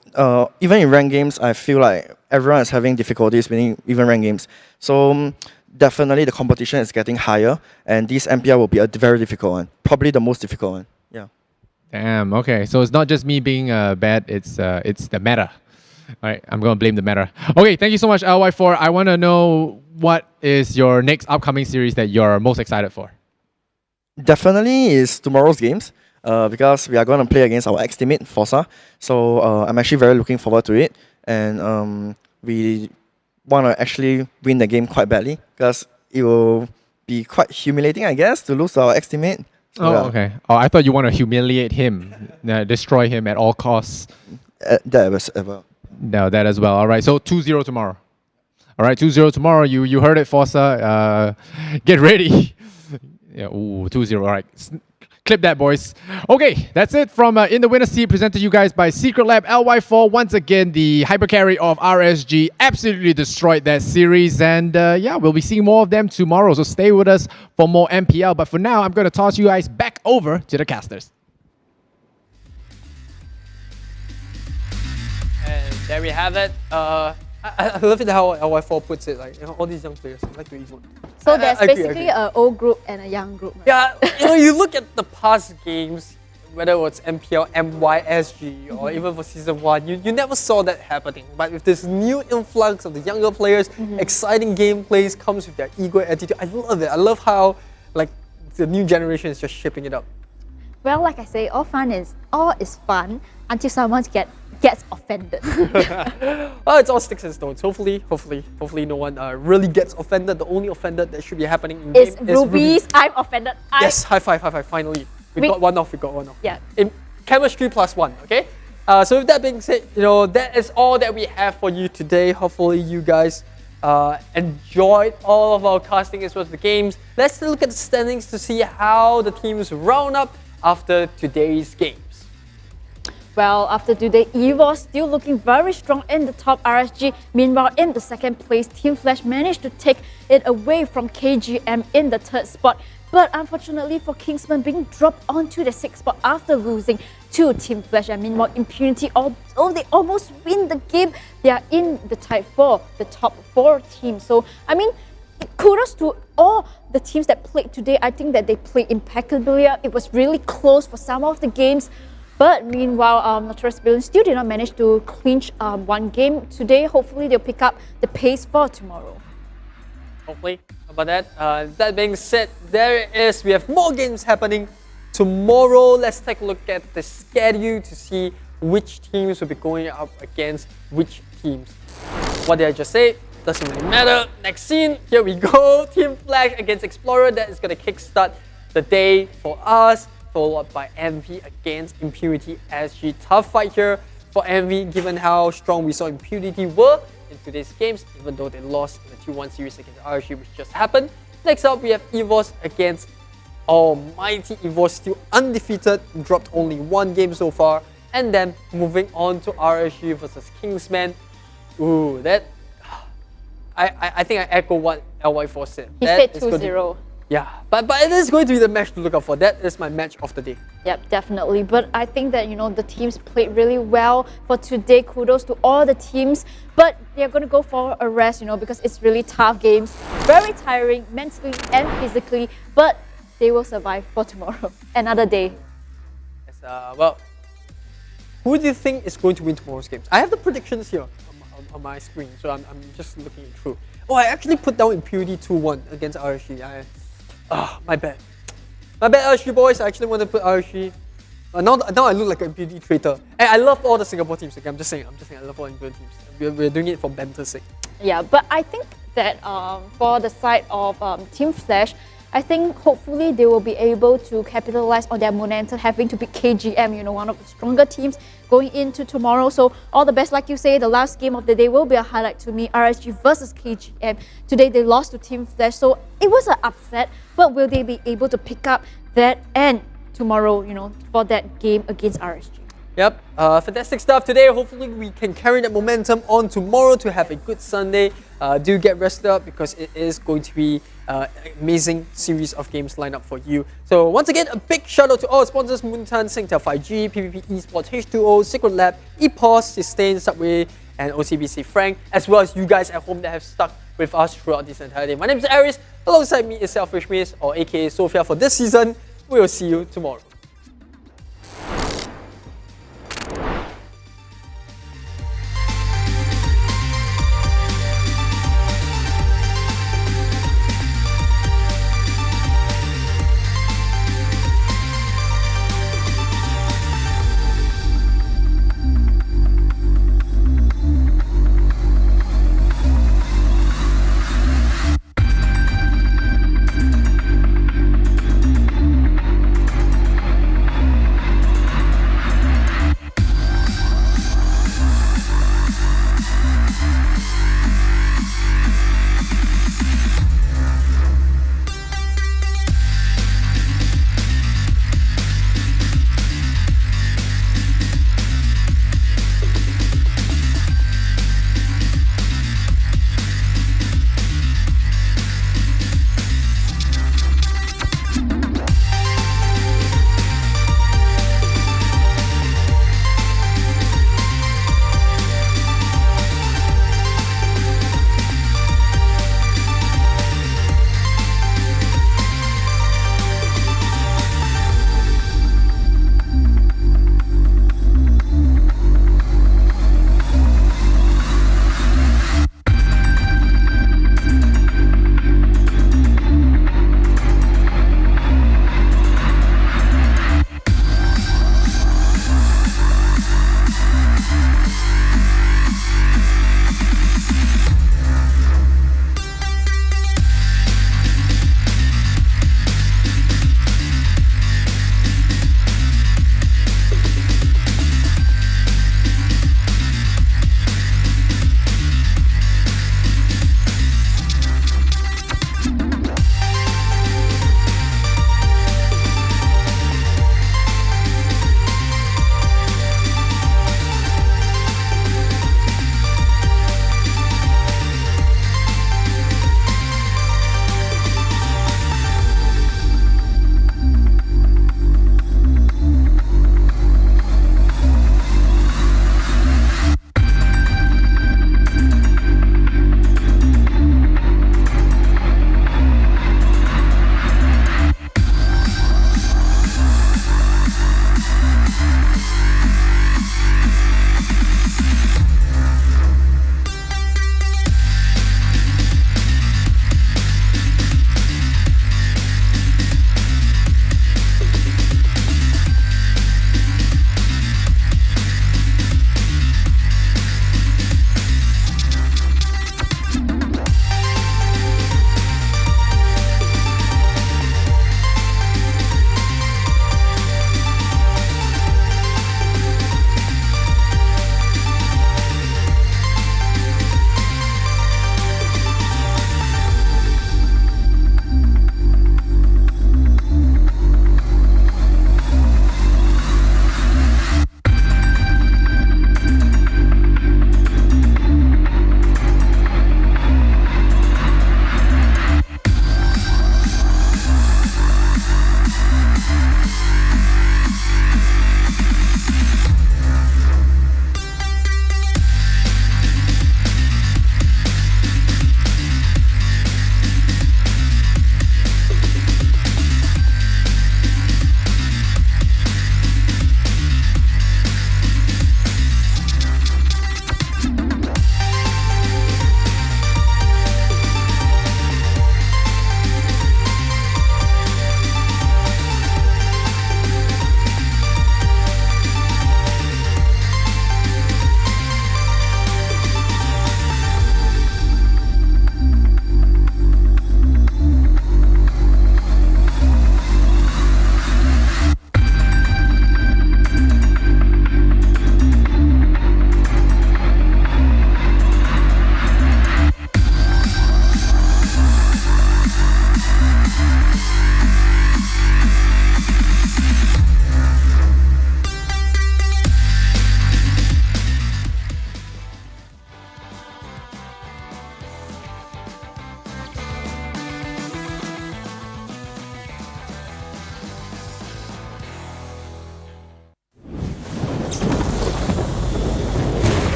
even in ranked games, I feel like everyone is having difficulties winning even ranked games. So definitely the competition is getting higher, and this MPL will be a very difficult one, probably the most difficult one. Yeah. Damn. Okay, so it's not just me being bad; it's the meta. All right, I'm gonna blame the meta. Okay, thank you so much, LY4. I want to know what is your next upcoming series that you're most excited for. Definitely is tomorrow's games, because we are going to play against our ex-teammate Forza. So I'm actually very looking forward to it, and we want to actually win the game quite badly, because it will be quite humiliating, I guess, to lose to our ex-teammate. So, Oh, okay. Oh, I thought you want to humiliate him, destroy him at all costs. That was ever. No, that as well. All right, so 2-0 tomorrow. All right, 2-0 tomorrow. You heard it, Forza. Get ready. Yeah, ooh, 2-0. All right. Clip that, boys. Okay, that's it from In the Winner's Seat, presented to you guys by Secret Lab LY4. Once again, the hypercarry of RSG absolutely destroyed that series. And yeah, we'll be seeing more of them tomorrow. So stay with us for more MPL. But for now, I'm going to toss you guys back over to the casters. And there we have it. I love it how LY4 puts it, like, all these young players like to emote. So there's I agree, basically an old group and a young group. Right? Yeah, you look at the past games, whether it was MPL, MYSG, or even for Season 1, you never saw that happening. But with this new influx of the younger players, exciting gameplays comes with their ego attitude. I love it. I love how, like, the new generation is just shipping it up. Well, like I say, all is fun until someone gets offended. Well, it's all sticks and stones. Hopefully no one really gets offended. The only offended that should be happening in game is Ruby's. I'm offended. Yes, high five, finally. We got one off. Yeah. In chemistry +1, okay? So with that being said, that is all that we have for you today. Hopefully you guys enjoyed all of our casting as well as the games. Let's look at the standings to see how the teams round up after today's games. Well, after today, EVOS still looking very strong in the top RSG. Meanwhile, in the second place, Team Flash managed to take it away from KGM in the third spot. But unfortunately for Kingsmen being dropped onto the sixth spot after losing to Team Flash. And meanwhile, Impunity, although they almost win the game, they are in the tie for the top 4 teams. So, I mean, kudos to all the teams that played today. I think that they played impeccably. It was really close for some of the games. But meanwhile, Notorious Villains still did not manage to clinch one game today. Hopefully, they'll pick up the pace for tomorrow. Hopefully. About that. That being said, we have more games happening tomorrow. Let's take a look at the schedule to see which teams will be going up against which teams. What did I just say? Doesn't really matter. Next scene, here we go. Team Flash against Explorer. That is going to kickstart the day for us. Followed by MV against Impunity SG. Tough fight here for MV, given how strong we saw Impunity were in today's games, even though they lost in the 2-1 series against RSG, which just happened. Next up, we have EVOS against ALMGHTY. EVOS still undefeated, dropped only 1 game so far. And then moving on to RSG versus Kingsmen. Ooh, that... I think I echo what LY4 said. He said 2-0. Yeah, but it is going to be the match to look out for. That is my match of the day. Yep, definitely. But I think that, the teams played really well for today. Kudos to all the teams. But they're going to go for a rest, because it's really tough games. Very tiring mentally and physically. But they will survive for tomorrow. Another day. Yes, well, who do you think is going to win tomorrow's games? I have the predictions here on my screen. So I'm just looking it through. Oh, I actually put down Impunity 2-1 against RSG. My bad. My bad, RSG boys. I actually want to put RSG. Now I look like a Impunity traitor. And I love all the Singapore teams. Okay, I'm just saying, I love all England teams. We're doing it for banter's sake. Yeah, but I think that for the side of Team Flash, I think hopefully they will be able to capitalize on their momentum, having to beat KGM, one of the stronger teams going into tomorrow. So all the best, like you say, the last game of the day will be a highlight to me, RSG versus KGM. Today they lost to Team Flash, so it was an upset, but will they be able to pick up that and tomorrow, for that game against RSG? Yep, fantastic stuff today. Hopefully we can carry that momentum on tomorrow to have a good Sunday. do get rested up because it is going to be an amazing series of games lined up for you. So once again, a big shout out to all sponsors: Moontan, Singtel 5G, PvP Esports, H2O, Secret Lab, Epos, Sustain, Subway, and OCBC Frank, as well as you guys at home that have stuck with us throughout this entire day. My name is Aris. Alongside me is Selfish Miss, or aka Sophia, for this season. We will see you tomorrow.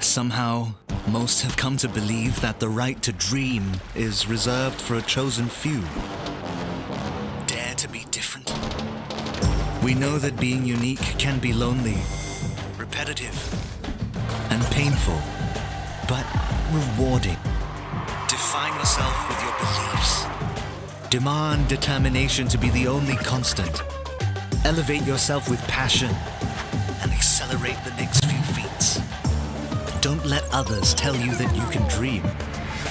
Somehow, most have come to believe that the right to dream is reserved for a chosen few. Dare to be different. We know that being unique can be lonely, repetitive, and painful, but rewarding. Define yourself with your beliefs. Demand determination to be the only constant. Elevate yourself with passion and accelerate the next few feats. Don't let others tell you that you can dream.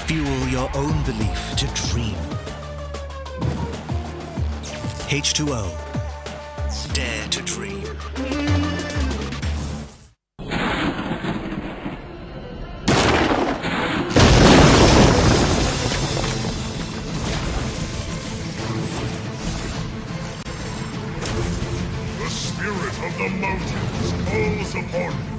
Fuel your own belief to dream. H2O. Dare to dream. The spirit of the mountains calls upon you.